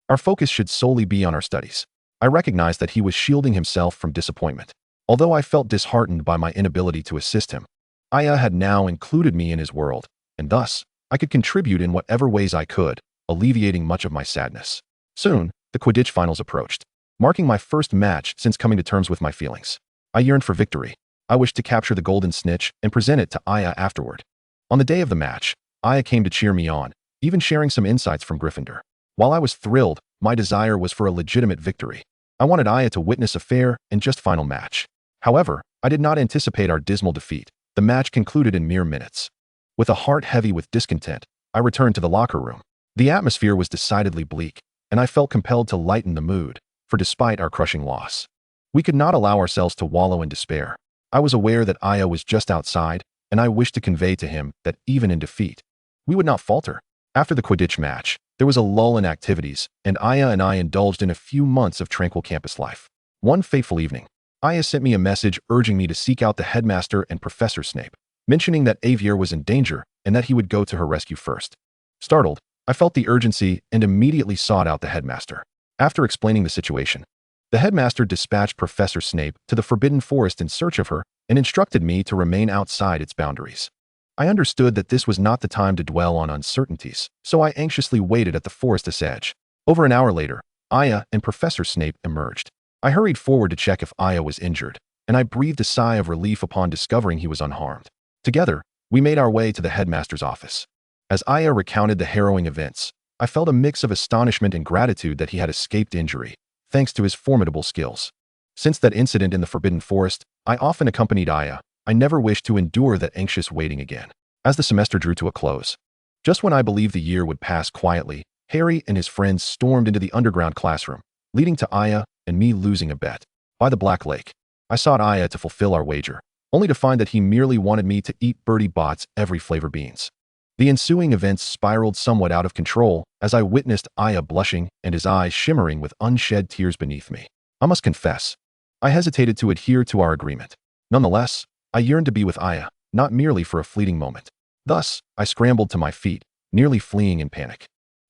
Our focus should solely be on our studies. I recognized that he was shielding himself from disappointment. Although I felt disheartened by my inability to assist him, Aya had now included me in his world, and thus, I could contribute in whatever ways I could, alleviating much of my sadness. Soon, the Quidditch finals approached, marking my first match since coming to terms with my feelings. I yearned for victory. I wished to capture the golden snitch and present it to Aya afterward. On the day of the match, Aya came to cheer me on, even sharing some insights from Gryffindor. While I was thrilled, my desire was for a legitimate victory. I wanted Aya to witness a fair and just final match. However, I did not anticipate our dismal defeat. The match concluded in mere minutes. With a heart heavy with discontent, I returned to the locker room. The atmosphere was decidedly bleak, and I felt compelled to lighten the mood, for despite our crushing loss, we could not allow ourselves to wallow in despair. I was aware that Aya was just outside, and I wished to convey to him that even in defeat, we would not falter. After the Quidditch match, there was a lull in activities, and Aya and I indulged in a few months of tranquil campus life. One fateful evening, Aya sent me a message urging me to seek out the headmaster and Professor Snape, mentioning that Avier was in danger and that he would go to her rescue first. Startled, I felt the urgency and immediately sought out the headmaster. After explaining the situation, the headmaster dispatched Professor Snape to the Forbidden Forest in search of her and instructed me to remain outside its boundaries. I understood that this was not the time to dwell on uncertainties, so I anxiously waited at the forest's edge. Over an hour later, Aya and Professor Snape emerged. I hurried forward to check if Aya was injured, and I breathed a sigh of relief upon discovering he was unharmed. Together, we made our way to the headmaster's office. As Aya recounted the harrowing events, I felt a mix of astonishment and gratitude that he had escaped injury, thanks to his formidable skills. Since that incident in the Forbidden Forest, I often accompanied Aya. I never wished to endure that anxious waiting again. As the semester drew to a close, just when I believed the year would pass quietly, Harry and his friends stormed into the underground classroom, leading to Aya and me losing a bet. By the Black Lake, I sought Aya to fulfill our wager, only to find that he merely wanted me to eat Bertie Bott's every flavor beans. The ensuing events spiraled somewhat out of control as I witnessed Aya blushing and his eyes shimmering with unshed tears beneath me. I must confess, I hesitated to adhere to our agreement. Nonetheless, I yearned to be with Aya, not merely for a fleeting moment. Thus, I scrambled to my feet, nearly fleeing in panic.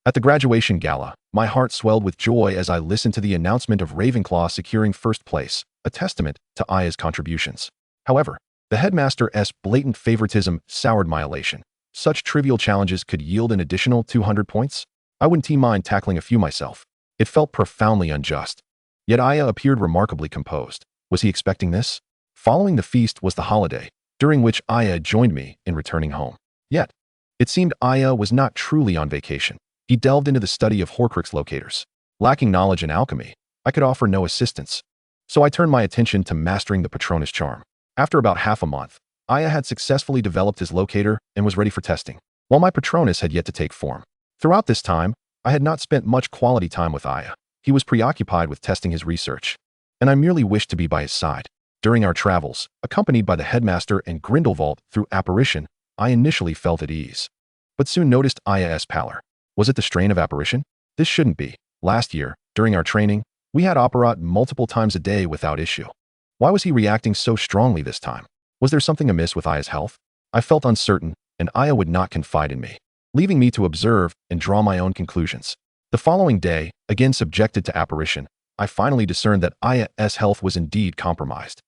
At the graduation gala, my heart swelled with joy as I listened to the announcement of Ravenclaw securing first place, a testament to Aya's contributions. However, the headmaster's blatant favoritism soured my elation. Such trivial challenges could yield an additional 200 points? I wouldn't mind tackling a few myself. It felt profoundly unjust. Yet Aya appeared remarkably composed. Was he expecting this? Following the feast was the holiday, during which Aya joined me in returning home. Yet, it seemed Aya was not truly on vacation. He delved into the study of Horcrux locators. Lacking knowledge in alchemy, I could offer no assistance. So I turned my attention to mastering the Patronus charm. After about half a month, Aya had successfully developed his locator and was ready for testing, while my Patronus had yet to take form. Throughout this time, I had not spent much quality time with Aya. He was preoccupied with testing his research, and I merely wished to be by his side. During our travels, accompanied by the headmaster and Grindelwald through apparition, I initially felt at ease, but soon noticed Aya's pallor. Was it the strain of apparition? This shouldn't be. Last year, during our training, we had Apparat multiple times a day without issue. Why was he reacting so strongly this time? Was there something amiss with Aya's health? I felt uncertain, and Aya would not confide in me, leaving me to observe and draw my own conclusions. The following day, again subjected to apparition, I finally discerned that Aya's health was indeed compromised.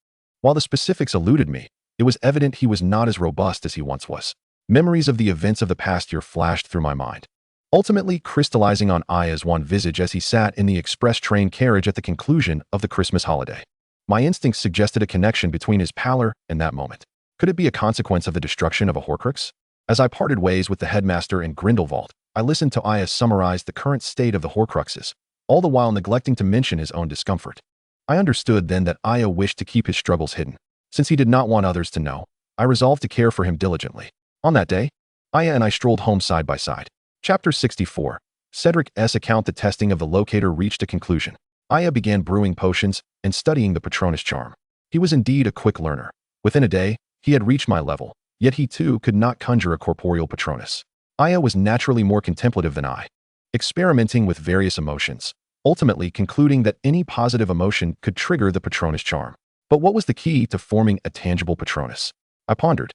While the specifics eluded me, it was evident he was not as robust as he once was. Memories of the events of the past year flashed through my mind, ultimately crystallizing on Aya's wan visage as he sat in the express train carriage at the conclusion of the Christmas holiday. My instincts suggested a connection between his pallor and that moment. Could it be a consequence of the destruction of a Horcrux? As I parted ways with the headmaster and Grindelwald, I listened to Aya summarize the current state of the Horcruxes, all the while neglecting to mention his own discomfort. I understood then that Aya wished to keep his struggles hidden. Since he did not want others to know, I resolved to care for him diligently. On that day, Aya and I strolled home side by side. Chapter 64. Cedric's account. The testing of the locator reached a conclusion. Aya began brewing potions and studying the Patronus charm. He was indeed a quick learner. Within a day, he had reached my level, yet he too could not conjure a corporeal Patronus. Aya was naturally more contemplative than I, experimenting with various emotions, ultimately concluding that any positive emotion could trigger the Patronus charm. But what was the key to forming a tangible Patronus? I pondered.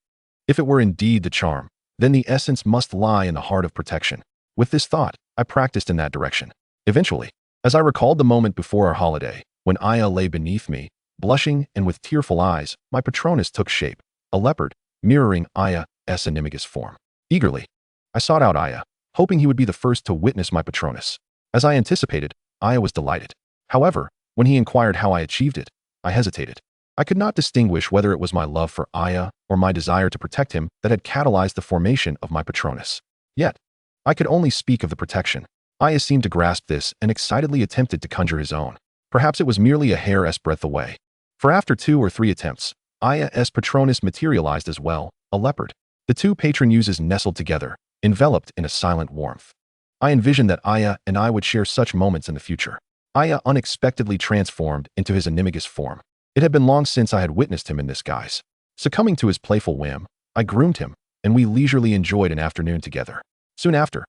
If it were indeed the charm, then the essence must lie in the heart of protection. With this thought, I practiced in that direction. Eventually, as I recalled the moment before our holiday, when Aya lay beneath me, blushing and with tearful eyes, my Patronus took shape, a leopard, mirroring Aya's animagus form. Eagerly, I sought out Aya, hoping he would be the first to witness my Patronus. As I anticipated, Aya was delighted. However, when he inquired how I achieved it, I hesitated. I could not distinguish whether it was my love for Aya or my desire to protect him that had catalyzed the formation of my Patronus. Yet, I could only speak of the protection. Aya seemed to grasp this and excitedly attempted to conjure his own. Perhaps it was merely a hair's breadth away. For after 2 or 3 attempts, Aya's Patronus materialized as well, a leopard. The two patron muses nestled together, enveloped in a silent warmth. I envisioned that Aya and I would share such moments in the future. Aya unexpectedly transformed into his animagus form. It had been long since I had witnessed him in this guise. Succumbing to his playful whim, I groomed him, and we leisurely enjoyed an afternoon together. Soon after,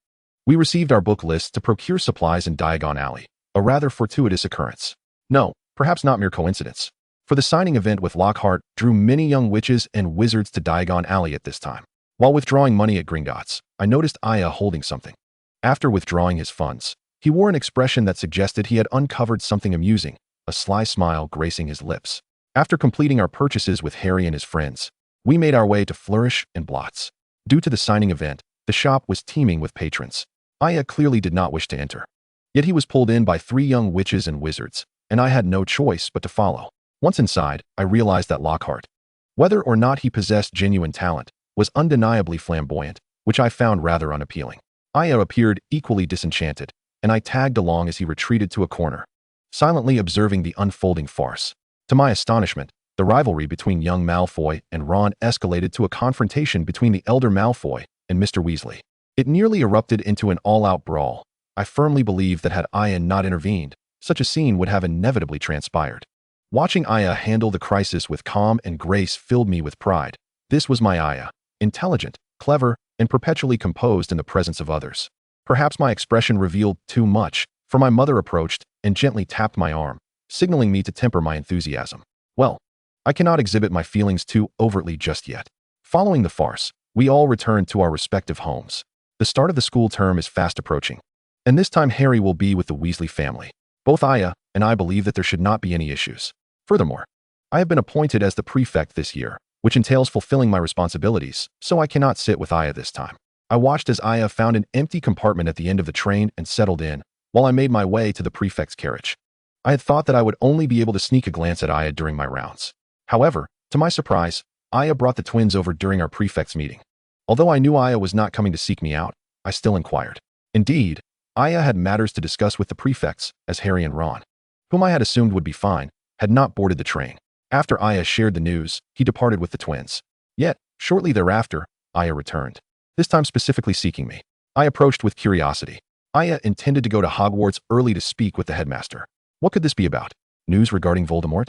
we received our book list to procure supplies in Diagon Alley, a rather fortuitous occurrence. No, perhaps not mere coincidence. For the signing event with Lockhart drew many young witches and wizards to Diagon Alley at this time. While withdrawing money at Gringotts, I noticed Aya holding something. After withdrawing his funds, he wore an expression that suggested he had uncovered something amusing, a sly smile gracing his lips. After completing our purchases with Harry and his friends, we made our way to Flourish and Blots. Due to the signing event, the shop was teeming with patrons. Aya clearly did not wish to enter. Yet he was pulled in by 3 young witches and wizards, and I had no choice but to follow. Once inside, I realized that Lockhart, whether or not he possessed genuine talent, was undeniably flamboyant, which I found rather unappealing. Aya appeared equally disenchanted, and I tagged along as he retreated to a corner, silently observing the unfolding farce. To my astonishment, the rivalry between young Malfoy and Ron escalated to a confrontation between the elder Malfoy and Mr. Weasley. It nearly erupted into an all-out brawl. I firmly believe that had Aya not intervened, such a scene would have inevitably transpired. Watching Aya handle the crisis with calm and grace filled me with pride. This was my Aya, intelligent, clever, and perpetually composed in the presence of others. Perhaps my expression revealed too much, for my mother approached and gently tapped my arm, signaling me to temper my enthusiasm. Well, I cannot exhibit my feelings too overtly just yet. Following the farce, we all returned to our respective homes. The start of the school term is fast approaching, and this time Harry will be with the Weasley family. Both Aya and I believe that there should not be any issues. Furthermore, I have been appointed as the prefect this year, which entails fulfilling my responsibilities, so I cannot sit with Aya this time. I watched as Aya found an empty compartment at the end of the train and settled in, while I made my way to the prefect's carriage. I had thought that I would only be able to sneak a glance at Aya during my rounds. However, to my surprise, Aya brought the twins over during our prefect's meeting. Although I knew Aya was not coming to seek me out, I still inquired. Indeed, Aya had matters to discuss with the prefects, as Harry and Ron, whom I had assumed would be fine, had not boarded the train. After Aya shared the news, he departed with the twins. Yet, shortly thereafter, Aya returned, this time specifically seeking me. I approached with curiosity. Aya intended to go to Hogwarts early to speak with the headmaster. What could this be about? News regarding Voldemort?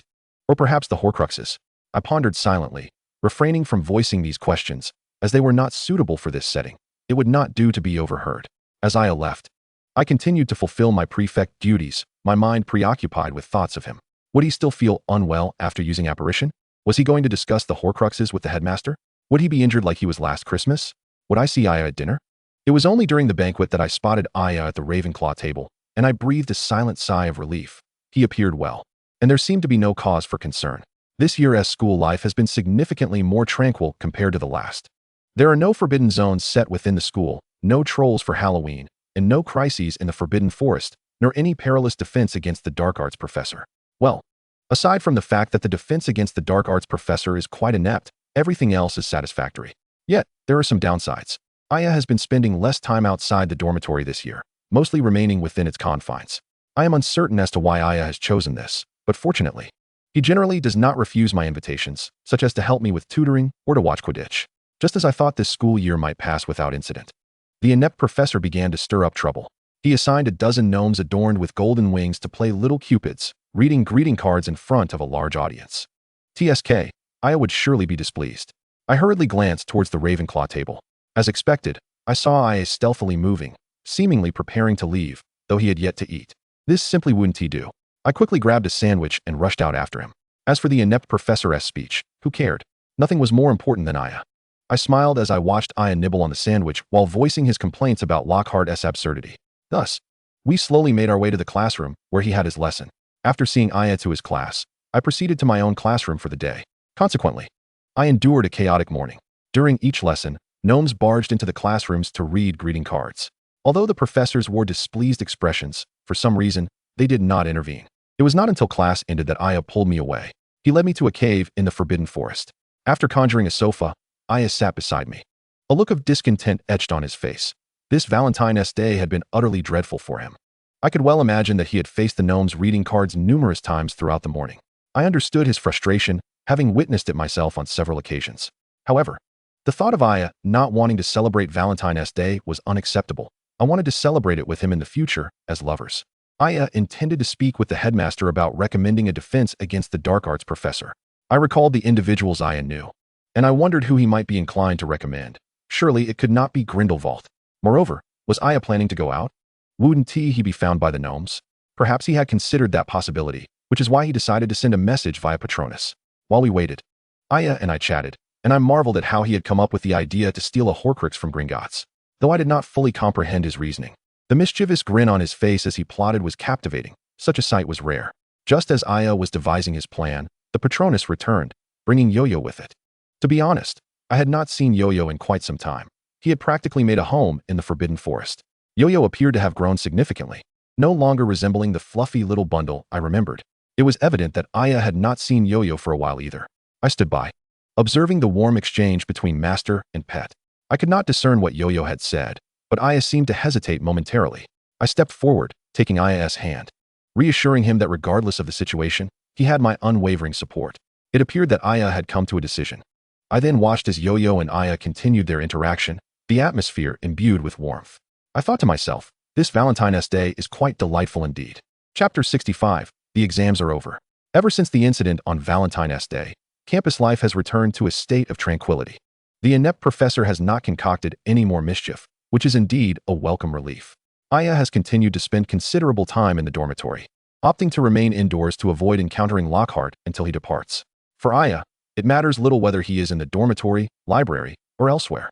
Or perhaps the Horcruxes? I pondered silently, refraining from voicing these questions, as they were not suitable for this setting. It would not do to be overheard. As Aya left, I continued to fulfill my prefect duties, my mind preoccupied with thoughts of him. Would he still feel unwell after using apparition? Was he going to discuss the Horcruxes with the headmaster? Would he be injured like he was last Christmas? Would I see Aya at dinner? It was only during the banquet that I spotted Aya at the Ravenclaw table, and I breathed a silent sigh of relief. He appeared well, and there seemed to be no cause for concern. This year's school life has been significantly more tranquil compared to the last. There are no forbidden zones set within the school, no trolls for Halloween, and no crises in the Forbidden Forest, nor any perilous defense against the dark arts professor. Well, aside from the fact that the defense against the dark arts professor is quite inept, everything else is satisfactory. Yet, there are some downsides. Aya has been spending less time outside the dormitory this year, mostly remaining within its confines. I am uncertain as to why Aya has chosen this, but fortunately, he generally does not refuse my invitations, such as to help me with tutoring or to watch Quidditch. Just as I thought this school year might pass without incident, the inept professor began to stir up trouble. He assigned a dozen gnomes adorned with golden wings to play little cupids, reading greeting cards in front of a large audience. TSK, Aya would surely be displeased. I hurriedly glanced towards the Ravenclaw table. As expected, I saw Aya stealthily moving, seemingly preparing to leave, though he had yet to eat. This simply wouldn't he do. I quickly grabbed a sandwich and rushed out after him. As for the inept professor's speech, who cared? Nothing was more important than Aya. I smiled as I watched Aya nibble on the sandwich while voicing his complaints about Lockhart's absurdity. Thus, we slowly made our way to the classroom where he had his lesson. After seeing Aya to his class, I proceeded to my own classroom for the day. Consequently, I endured a chaotic morning. During each lesson, gnomes barged into the classrooms to read greeting cards. Although the professors wore displeased expressions, for some reason, they did not intervene. It was not until class ended that Aya pulled me away. He led me to a cave in the Forbidden Forest. After conjuring a sofa, Aya sat beside me. A look of discontent etched on his face. This Valentine's Day had been utterly dreadful for him. I could well imagine that he had faced the gnomes reading cards numerous times throughout the morning. I understood his frustration, having witnessed it myself on several occasions. However, the thought of Aya not wanting to celebrate Valentine's Day was unacceptable. I wanted to celebrate it with him in the future as lovers. Aya intended to speak with the headmaster about recommending a defense against the dark arts professor. I recalled the individuals Aya knew, and I wondered who he might be inclined to recommend. Surely it could not be Grindelwald. Moreover, was Aya planning to go out? Wouldn't he be found by the gnomes? Perhaps he had considered that possibility, which is why he decided to send a message via Patronus. While we waited, Aya and I chatted, and I marveled at how he had come up with the idea to steal a Horcrux from Gringotts, though I did not fully comprehend his reasoning. The mischievous grin on his face as he plotted was captivating. Such a sight was rare. Just as Aya was devising his plan, the Patronus returned, bringing Yo-Yo with it. To be honest, I had not seen Yo-Yo in quite some time. He had practically made a home in the Forbidden Forest. Yo-Yo appeared to have grown significantly, no longer resembling the fluffy little bundle I remembered. It was evident that Aya had not seen Yo-Yo for a while either. I stood by, observing the warm exchange between master and pet. I could not discern what Yo-Yo had said, but Aya seemed to hesitate momentarily. I stepped forward, taking Aya's hand, reassuring him that regardless of the situation, he had my unwavering support. It appeared that Aya had come to a decision. I then watched as Yo-Yo and Aya continued their interaction, the atmosphere imbued with warmth. I thought to myself, this Valentine's Day is quite delightful indeed. Chapter 65. The exams are over. Ever since the incident on Valentine's Day, campus life has returned to a state of tranquility. The inept professor has not concocted any more mischief, which is indeed a welcome relief. Aya has continued to spend considerable time in the dormitory, opting to remain indoors to avoid encountering Lockhart until he departs. For Aya, it matters little whether he is in the dormitory, library, or elsewhere.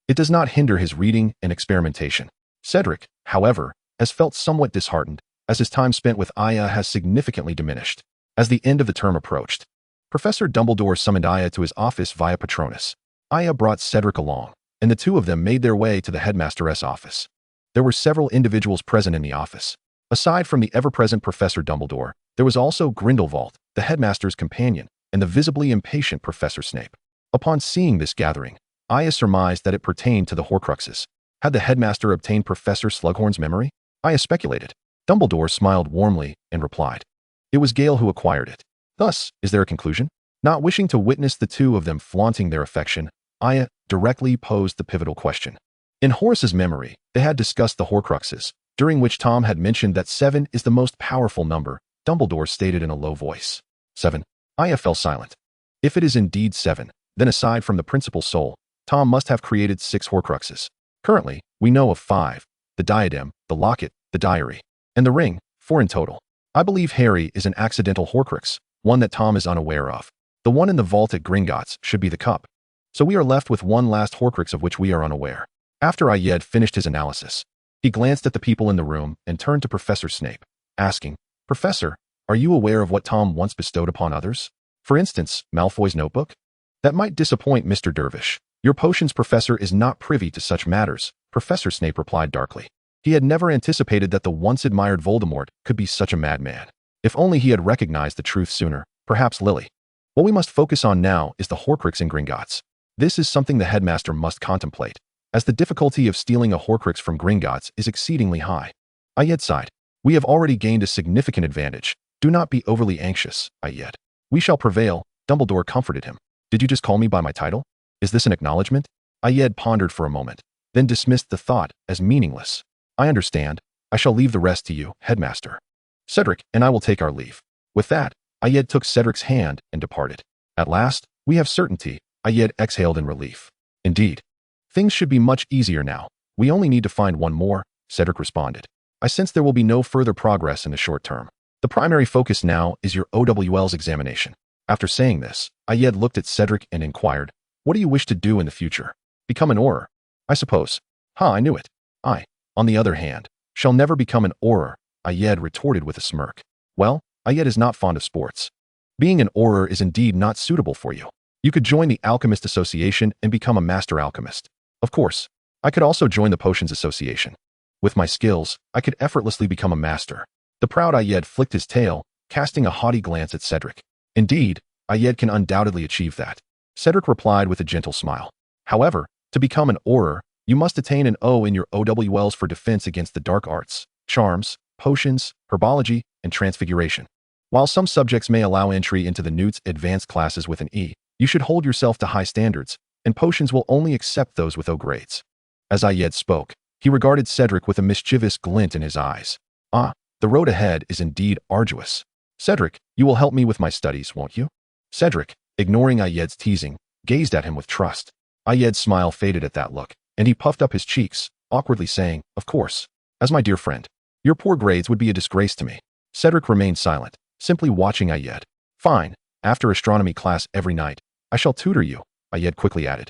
It does not hinder his reading and experimentation. Cedric, however, has felt somewhat disheartened, as his time spent with Aya has significantly diminished. As the end of the term approached, Professor Dumbledore summoned Aya to his office via Patronus. Aya brought Cedric along, and the two of them made their way to the headmaster's office. There were several individuals present in the office. Aside from the ever-present Professor Dumbledore, there was also Grindelwald, the headmaster's companion, and the visibly impatient Professor Snape. Upon seeing this gathering, Aya surmised that it pertained to the Horcruxes. Had the headmaster obtained Professor Slughorn's memory? Aya speculated. Dumbledore smiled warmly and replied, "It was Gale who acquired it." Thus, is there a conclusion? Not wishing to witness the two of them flaunting their affection, Aya directly posed the pivotal question. In Horace's memory, they had discussed the Horcruxes, during which Tom had mentioned that 7 is the most powerful number. Dumbledore stated in a low voice. 7. Aya fell silent. If it is indeed 7, then aside from the principal soul, Tom must have created 6 Horcruxes. Currently, we know of 5, the diadem, the locket, the diary, and the ring, 4 in total. I believe Harry is an accidental Horcrux, one that Tom is unaware of. The one in the vault at Gringotts should be the cup. So we are left with one last Horcrux of which we are unaware. After Ayed finished his analysis, he glanced at the people in the room and turned to Professor Snape, asking, "Professor, are you aware of what Tom once bestowed upon others? For instance, Malfoy's notebook? That might disappoint Mr. Dervish. Your potions professor is not privy to such matters," Professor Snape replied darkly. He had never anticipated that the once-admired Voldemort could be such a madman. If only he had recognized the truth sooner, perhaps Lily. What we must focus on now is the Horcrux in Gringotts. This is something the headmaster must contemplate, as the difficulty of stealing a Horcrux from Gringotts is exceedingly high. Ayed sighed. "We have already gained a significant advantage. Do not be overly anxious, Ayed. We shall prevail," Dumbledore comforted him. "Did you just call me by my title? Is this an acknowledgement?" Ayed pondered for a moment, then dismissed the thought as meaningless. "I understand. I shall leave the rest to you, headmaster. Cedric and I will take our leave." With that, Ayed took Cedric's hand and departed. "At last, we have certainty," Ayed exhaled in relief. "Indeed. Things should be much easier now. We only need to find one more," Cedric responded. "I sense there will be no further progress in the short term. The primary focus now is your OWL's examination." After saying this, Ayed looked at Cedric and inquired, "What do you wish to do in the future? Become an Auror, I suppose." I knew it. I, on the other hand, shall never become an Auror," Ayed retorted with a smirk. "Well, Ayed is not fond of sports. Being an Auror is indeed not suitable for you. You could join the Alchemist Association and become a Master Alchemist. Of course, I could also join the Potions Association. With my skills, I could effortlessly become a master." The proud Ayed flicked his tail, casting a haughty glance at Cedric. "Indeed, Ayed can undoubtedly achieve that," Cedric replied with a gentle smile. "However, to become an Auror, you must attain an O in your OWLs for defense against the dark arts, charms, potions, herbology, and transfiguration. While some subjects may allow entry into the Newt's advanced classes with an E, you should hold yourself to high standards, and potions will only accept those with O grades." As Ayed spoke, he regarded Cedric with a mischievous glint in his eyes. The road ahead is indeed arduous. "Cedric, you will help me with my studies, won't you?" Cedric, ignoring Ayed's teasing, gazed at him with trust. Ayed's smile faded at that look, and he puffed up his cheeks, awkwardly saying, "Of course. As my dear friend. Your poor grades would be a disgrace to me." Cedric remained silent, simply watching Ayed. Fine, after astronomy class every night, I shall tutor you, Ayed quickly added,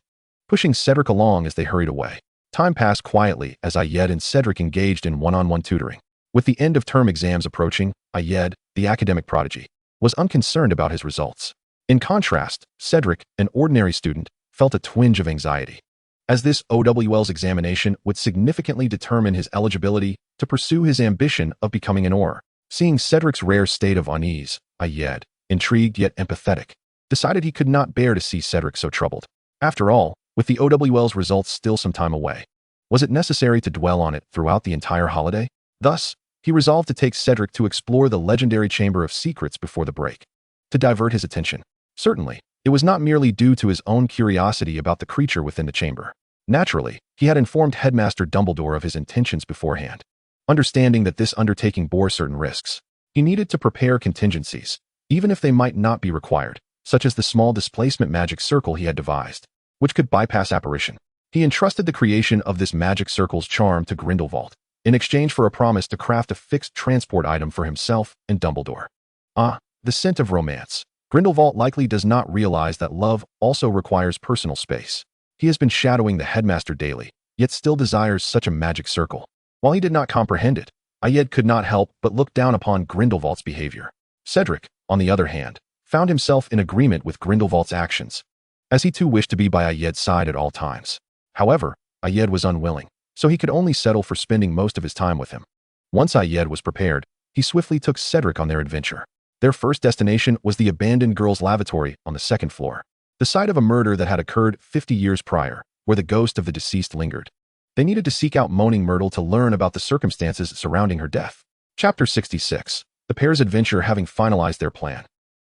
pushing Cedric along as they hurried away. Time passed quietly as Ayed and Cedric engaged in one-on-one tutoring. With the end of term exams approaching, Ayed, the academic prodigy, was unconcerned about his results. In contrast, Cedric, an ordinary student, felt a twinge of anxiety, as this OWL's examination would significantly determine his eligibility to pursue his ambition of becoming an Auror. Seeing Cedric's rare state of unease, Ayed, intrigued yet empathetic, decided he could not bear to see Cedric so troubled. After all, with the OWL's results still some time away, was it necessary to dwell on it throughout the entire holiday? Thus, he resolved to take Cedric to explore the legendary Chamber of Secrets before the break, to divert his attention. Certainly, it was not merely due to his own curiosity about the creature within the chamber. Naturally, he had informed Headmaster Dumbledore of his intentions beforehand. Understanding that this undertaking bore certain risks, he needed to prepare contingencies, even if they might not be required, such as the small displacement magic circle he had devised, which could bypass apparition. He entrusted the creation of this magic circle's charm to Grindelwald, in exchange for a promise to craft a fixed transport item for himself and Dumbledore. Ah, the scent of romance. Grindelwald likely does not realize that love also requires personal space. He has been shadowing the headmaster daily, yet still desires such a magic circle. While he did not comprehend it, Ayed could not help but look down upon Grindelwald's behavior. Cedric, on the other hand, found himself in agreement with Grindelwald's actions, as he too wished to be by Ayed's side at all times. However, Ayed was unwilling, so he could only settle for spending most of his time with him. Once Ayed was prepared, he swiftly took Cedric on their adventure. Their first destination was the abandoned girls' lavatory on the second floor, the site of a murder that had occurred 50 years prior, where the ghost of the deceased lingered. They needed to seek out Moaning Myrtle to learn about the circumstances surrounding her death. Chapter 66. The pair's adventure having finalized their plan,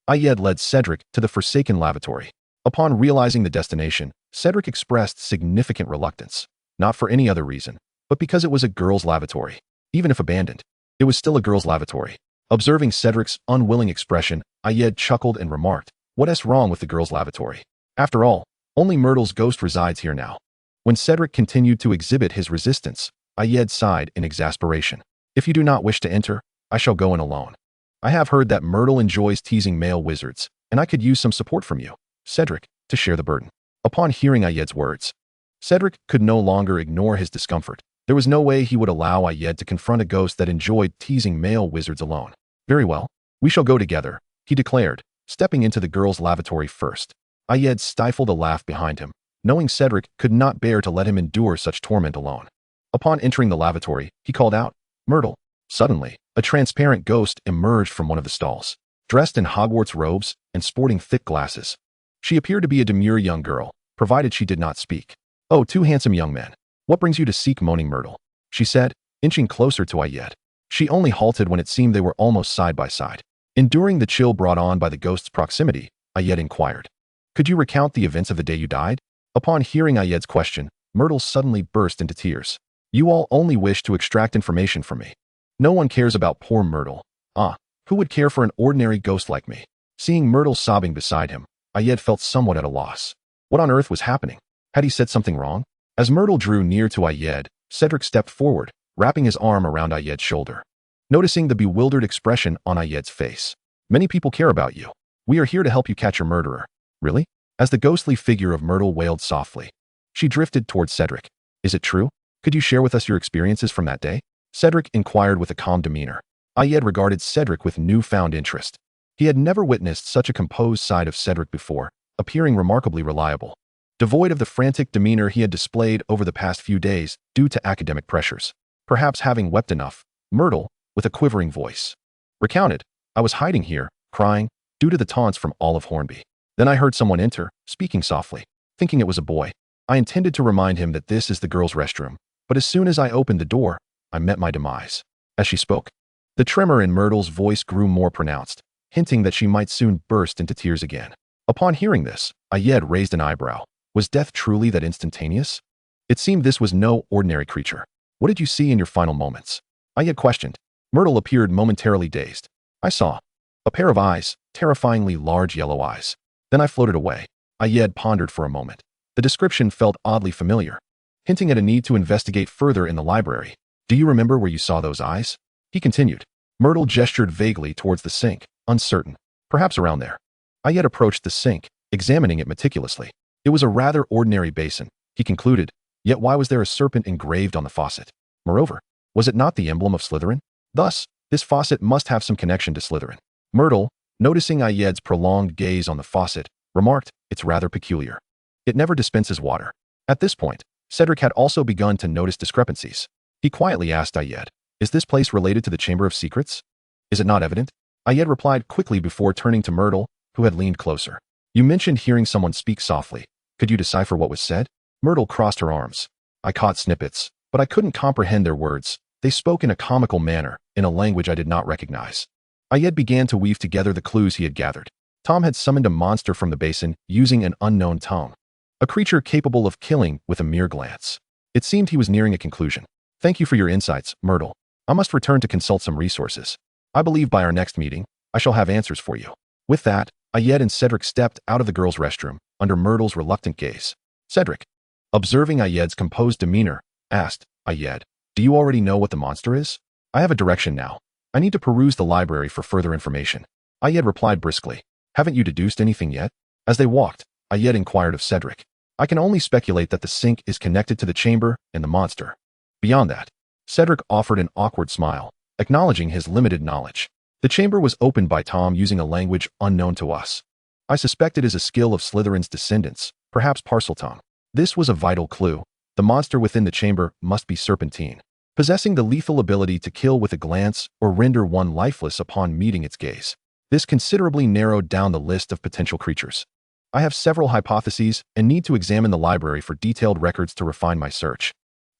Ayed led Cedric to the Forsaken Lavatory. Upon realizing the destination, Cedric expressed significant reluctance, not for any other reason, but because it was a girls' lavatory. Even if abandoned, it was still a girls' lavatory. Observing Cedric's unwilling expression, Ayed chuckled and remarked, "What's wrong with the girls' lavatory? After all, only Myrtle's ghost resides here now." When Cedric continued to exhibit his resistance, Ayed sighed in exasperation. "If you do not wish to enter, I shall go in alone. I have heard that Myrtle enjoys teasing male wizards, and I could use some support from you, Cedric, to share the burden." Upon hearing Ayed's words, Cedric could no longer ignore his discomfort. There was no way he would allow Ayed to confront a ghost that enjoyed teasing male wizards alone. "Very well, we shall go together," he declared, stepping into the girls' lavatory first. Ayed stifled a laugh behind him, knowing Cedric could not bear to let him endure such torment alone. Upon entering the lavatory, he called out, "Myrtle." Suddenly, a transparent ghost emerged from one of the stalls, dressed in Hogwarts robes and sporting thick glasses. She appeared to be a demure young girl, provided she did not speak. "Oh, two handsome young men. What brings you to seek Moaning Myrtle?" she said, inching closer to Ayed. She only halted when it seemed they were almost side by side. Enduring the chill brought on by the ghost's proximity, Ayed inquired, "Could you recount the events of the day you died?" Upon hearing Ayed's question, Myrtle suddenly burst into tears. "You all only wish to extract information from me. No one cares about poor Myrtle. Ah, who would care for an ordinary ghost like me?" Seeing Myrtle sobbing beside him, Ayed felt somewhat at a loss. What on earth was happening? Had he said something wrong? As Myrtle drew near to Ayed, Cedric stepped forward, wrapping his arm around Ayed's shoulder. Noticing the bewildered expression on Ayed's face, "Many people care about you. We are here to help you catch your murderer." "Really?" As the ghostly figure of Myrtle wailed softly, she drifted towards Cedric. "Is it true? Could you share with us your experiences from that day?" Cedric inquired with a calm demeanor. Ayed regarded Cedric with newfound interest. He had never witnessed such a composed side of Cedric before, appearing remarkably reliable, devoid of the frantic demeanor he had displayed over the past few days due to academic pressures. Perhaps having wept enough, Myrtle, with a quivering voice, recounted, "I was hiding here, crying, due to the taunts from Olive Hornby. Then I heard someone enter, speaking softly. Thinking it was a boy, I intended to remind him that this is the girls' restroom, but as soon as I opened the door, I met my demise." As she spoke, the tremor in Myrtle's voice grew more pronounced, hinting that she might soon burst into tears again. Upon hearing this, Ayed raised an eyebrow. Was death truly that instantaneous? It seemed this was no ordinary creature. "What did you see in your final moments?" Ayed questioned. Myrtle appeared momentarily dazed. "I saw a pair of eyes, terrifyingly large yellow eyes. Then I floated away." Ayed pondered for a moment. The description felt oddly familiar, hinting at a need to investigate further in the library. "Do you remember where you saw those eyes?" he continued. Myrtle gestured vaguely towards the sink, uncertain. Perhaps around there. Ayed approached the sink, examining it meticulously. It was a rather ordinary basin, he concluded, yet why was there a serpent engraved on the faucet? Moreover, was it not the emblem of Slytherin? Thus, this faucet must have some connection to Slytherin. Myrtle, noticing Ayed's prolonged gaze on the faucet, remarked, "It's rather peculiar. It never dispenses water." At this point, Cedric had also begun to notice discrepancies. He quietly asked Ayed, "Is this place related to the Chamber of Secrets? Is it not evident?" Ayed replied quickly before turning to Myrtle, who had leaned closer. "You mentioned hearing someone speak softly. Could you decipher what was said?" Myrtle crossed her arms. "I caught snippets, but I couldn't comprehend their words. They spoke in a comical manner, in a language I did not recognize." Ayed began to weave together the clues he had gathered. Tom had summoned a monster from the basin using an unknown tongue. A creature capable of killing with a mere glance. It seemed he was nearing a conclusion. "Thank you for your insights, Myrtle. I must return to consult some resources. I believe by our next meeting, I shall have answers for you." With that, Ayed and Cedric stepped out of the girls' restroom, under Myrtle's reluctant gaze. Cedric, observing Ayed's composed demeanor, asked, "Ayed, do you already know what the monster is? I have a direction now. I need to peruse the library for further information." Ayed replied briskly, "Haven't you deduced anything yet?" As they walked, Ayed inquired of Cedric, "I can only speculate that the sink is connected to the chamber and the monster. Beyond that." Cedric offered an awkward smile, acknowledging his limited knowledge. "The chamber was opened by Tom using a language unknown to us. I suspect it is a skill of Slytherin's descendants, perhaps Parseltongue. This was a vital clue. The monster within the chamber must be serpentine, possessing the lethal ability to kill with a glance or render one lifeless upon meeting its gaze. This considerably narrowed down the list of potential creatures. I have several hypotheses and need to examine the library for detailed records to refine my search."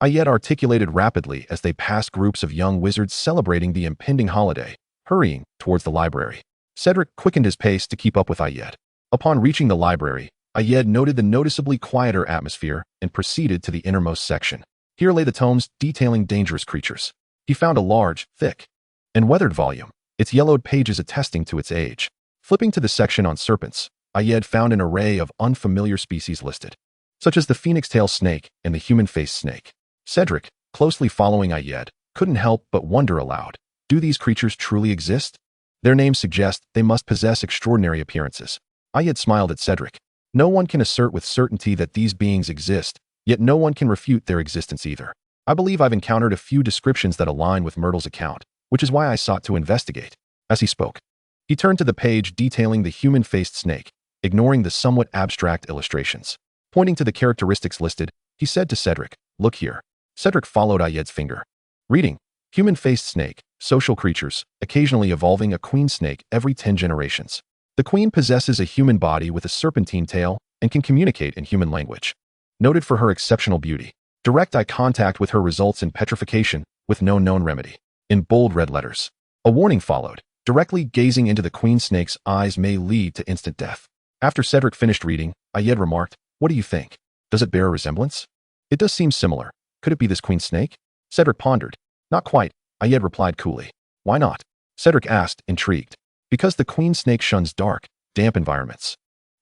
Ayed articulated rapidly as they passed groups of young wizards celebrating the impending holiday, hurrying towards the library. Cedric quickened his pace to keep up with Ayed. Upon reaching the library, Ayed noted the noticeably quieter atmosphere and proceeded to the innermost section. Here lay the tomes detailing dangerous creatures. He found a large, thick, and weathered volume, its yellowed pages attesting to its age. Flipping to the section on serpents, Ayed found an array of unfamiliar species listed, such as the phoenix-tail snake and the human-faced snake. Cedric, closely following Ayed, couldn't help but wonder aloud, do these creatures truly exist? Their names suggest they must possess extraordinary appearances. Ayed smiled at Cedric. No one can assert with certainty that these beings exist, yet no one can refute their existence either. I believe I've encountered a few descriptions that align with Myrtle's account, which is why I sought to investigate." As he spoke, he turned to the page detailing the human-faced snake, ignoring the somewhat abstract illustrations. Pointing to the characteristics listed, he said to Cedric, "Look here." Cedric followed Ayed's finger. Reading, "Human-faced snake, social creatures, occasionally evolving a queen snake every 10 generations. The queen possesses a human body with a serpentine tail and can communicate in human language. Noted for her exceptional beauty. Direct eye contact with her results in petrification with no known remedy." In bold red letters. A warning followed. Directly gazing into the queen snake's eyes may lead to instant death. After Cedric finished reading, Ayed remarked, "What do you think? Does it bear a resemblance?" "It does seem similar. Could it be this queen snake?" Cedric pondered. "Not quite," Ayed replied coolly. "Why not?" Cedric asked, intrigued. "Because the queen snake shuns dark, damp environments,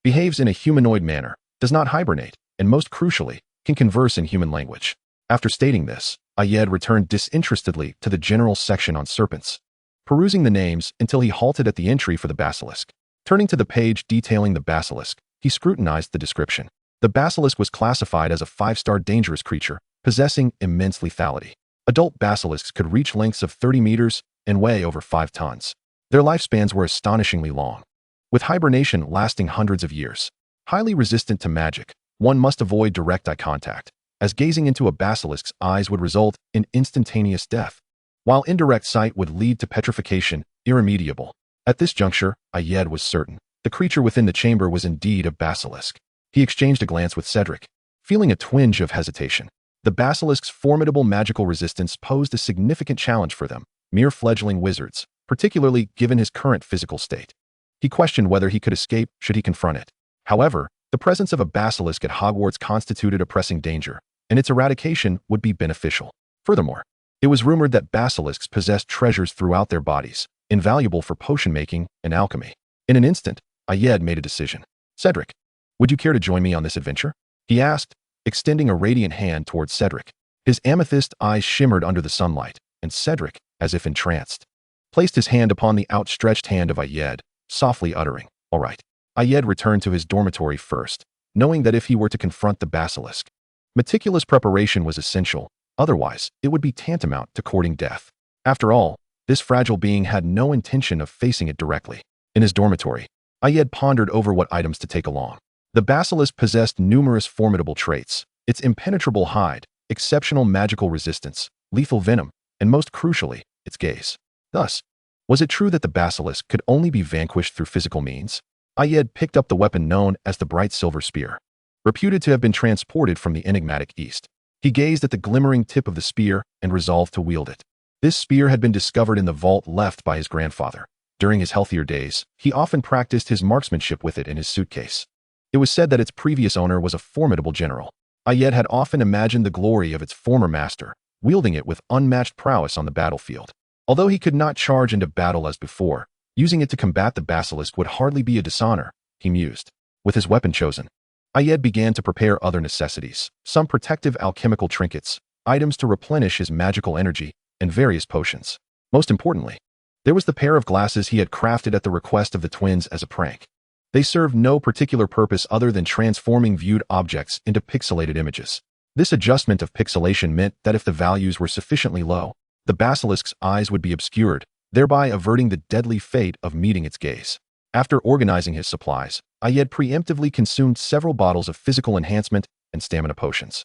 behaves in a humanoid manner, does not hibernate, and most crucially, can converse in human language." After stating this, Ayed returned disinterestedly to the general section on serpents, perusing the names until he halted at the entry for the basilisk. Turning to the page detailing the basilisk, he scrutinized the description. The basilisk was classified as a 5-star dangerous creature, possessing immense lethality. Adult basilisks could reach lengths of 30 meters and weigh over 5 tons. Their lifespans were astonishingly long, with hibernation lasting hundreds of years. Highly resistant to magic, one must avoid direct eye contact, as gazing into a basilisk's eyes would result in instantaneous death, while indirect sight would lead to petrification, irremediable. At this juncture, Ayed was certain. The creature within the chamber was indeed a basilisk. He exchanged a glance with Cedric, feeling a twinge of hesitation. The basilisk's formidable magical resistance posed a significant challenge for them, mere fledgling wizards, particularly given his current physical state. He questioned whether he could escape should he confront it. However, the presence of a basilisk at Hogwarts constituted a pressing danger, and its eradication would be beneficial. Furthermore, it was rumored that basilisks possessed treasures throughout their bodies, invaluable for potion making and alchemy. In an instant, Ayed made a decision. "Cedric, would you care to join me on this adventure?" he asked, extending a radiant hand towards Cedric. His amethyst eyes shimmered under the sunlight, and Cedric, as if entranced, placed his hand upon the outstretched hand of Ayed, softly uttering, "All right." Ayed returned to his dormitory first, knowing that if he were to confront the basilisk, meticulous preparation was essential, otherwise it would be tantamount to courting death. After all, this fragile being had no intention of facing it directly. In his dormitory, Ayed pondered over what items to take along. The basilisk possessed numerous formidable traits: its impenetrable hide, exceptional magical resistance, lethal venom, and most crucially, its gaze. Thus, was it true that the basilisk could only be vanquished through physical means? Ayed picked up the weapon known as the bright silver spear, reputed to have been transported from the enigmatic East. He gazed at the glimmering tip of the spear and resolved to wield it. This spear had been discovered in the vault left by his grandfather. During his healthier days, he often practiced his marksmanship with it in his suitcase. It was said that its previous owner was a formidable general. Ayed had often imagined the glory of its former master, wielding it with unmatched prowess on the battlefield. Although he could not charge into battle as before, using it to combat the basilisk would hardly be a dishonor, he mused. With his weapon chosen, Ayed began to prepare other necessities, some protective alchemical trinkets, items to replenish his magical energy, and various potions. Most importantly, there was the pair of glasses he had crafted at the request of the twins as a prank. They served no particular purpose other than transforming viewed objects into pixelated images. This adjustment of pixelation meant that if the values were sufficiently low, the basilisk's eyes would be obscured, thereby averting the deadly fate of meeting its gaze. After organizing his supplies, Ayed preemptively consumed several bottles of physical enhancement and stamina potions.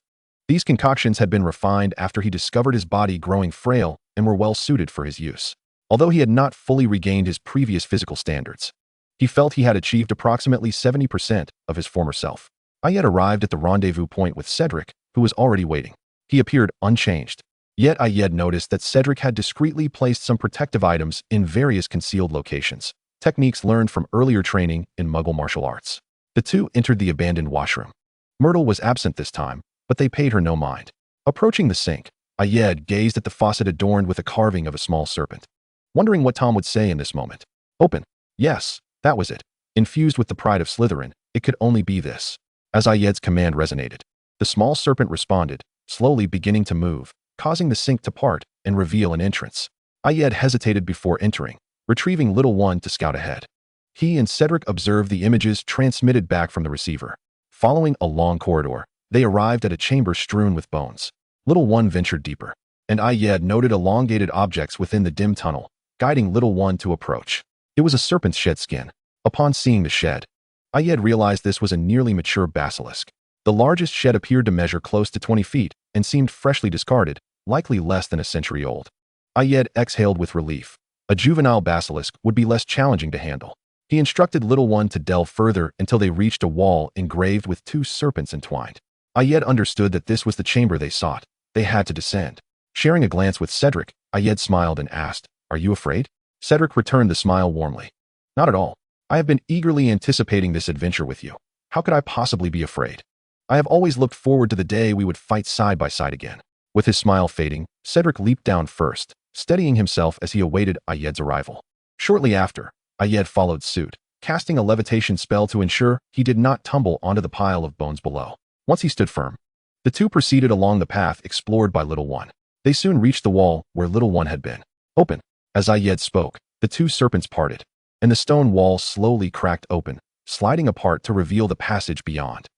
These concoctions had been refined after he discovered his body growing frail and were well suited for his use. Although he had not fully regained his previous physical standards, he felt he had achieved approximately 70% of his former self. Ayed arrived at the rendezvous point with Cedric, who was already waiting. He appeared unchanged. Yet Ayed noticed that Cedric had discreetly placed some protective items in various concealed locations, techniques learned from earlier training in Muggle martial arts. The two entered the abandoned washroom. Myrtle was absent this time, but they paid her no mind. Approaching the sink, Ayed gazed at the faucet adorned with a carving of a small serpent, wondering what Tom would say in this moment. Open. Yes, that was it. Infused with the pride of Slytherin, it could only be this. As Ayed's command resonated, the small serpent responded, slowly beginning to move, causing the sink to part and reveal an entrance. Ayed hesitated before entering, retrieving Little One to scout ahead. He and Cedric observed the images transmitted back from the receiver. Following a long corridor, they arrived at a chamber strewn with bones. Little One ventured deeper, and Ayed noted elongated objects within the dim tunnel, guiding Little One to approach. It was a serpent's shed skin. Upon seeing the shed, Ayed realized this was a nearly mature basilisk. The largest shed appeared to measure close to 20 feet and seemed freshly discarded, likely less than a century old. Ayed exhaled with relief. A juvenile basilisk would be less challenging to handle. He instructed Little One to delve further until they reached a wall engraved with two serpents entwined. Ayed understood that this was the chamber they sought. They had to descend. Sharing a glance with Cedric, Ayed smiled and asked, "Are you afraid?" Cedric returned the smile warmly. "Not at all. I have been eagerly anticipating this adventure with you. How could I possibly be afraid? I have always looked forward to the day we would fight side by side again." With his smile fading, Cedric leaped down first, steadying himself as he awaited Ayed's arrival. Shortly after, Ayed followed suit, casting a levitation spell to ensure he did not tumble onto the pile of bones below. Once he stood firm, the two proceeded along the path explored by Little One. They soon reached the wall where Little One had been. "Open." As Ayed spoke, the two serpents parted, and the stone wall slowly cracked open, sliding apart to reveal the passage beyond.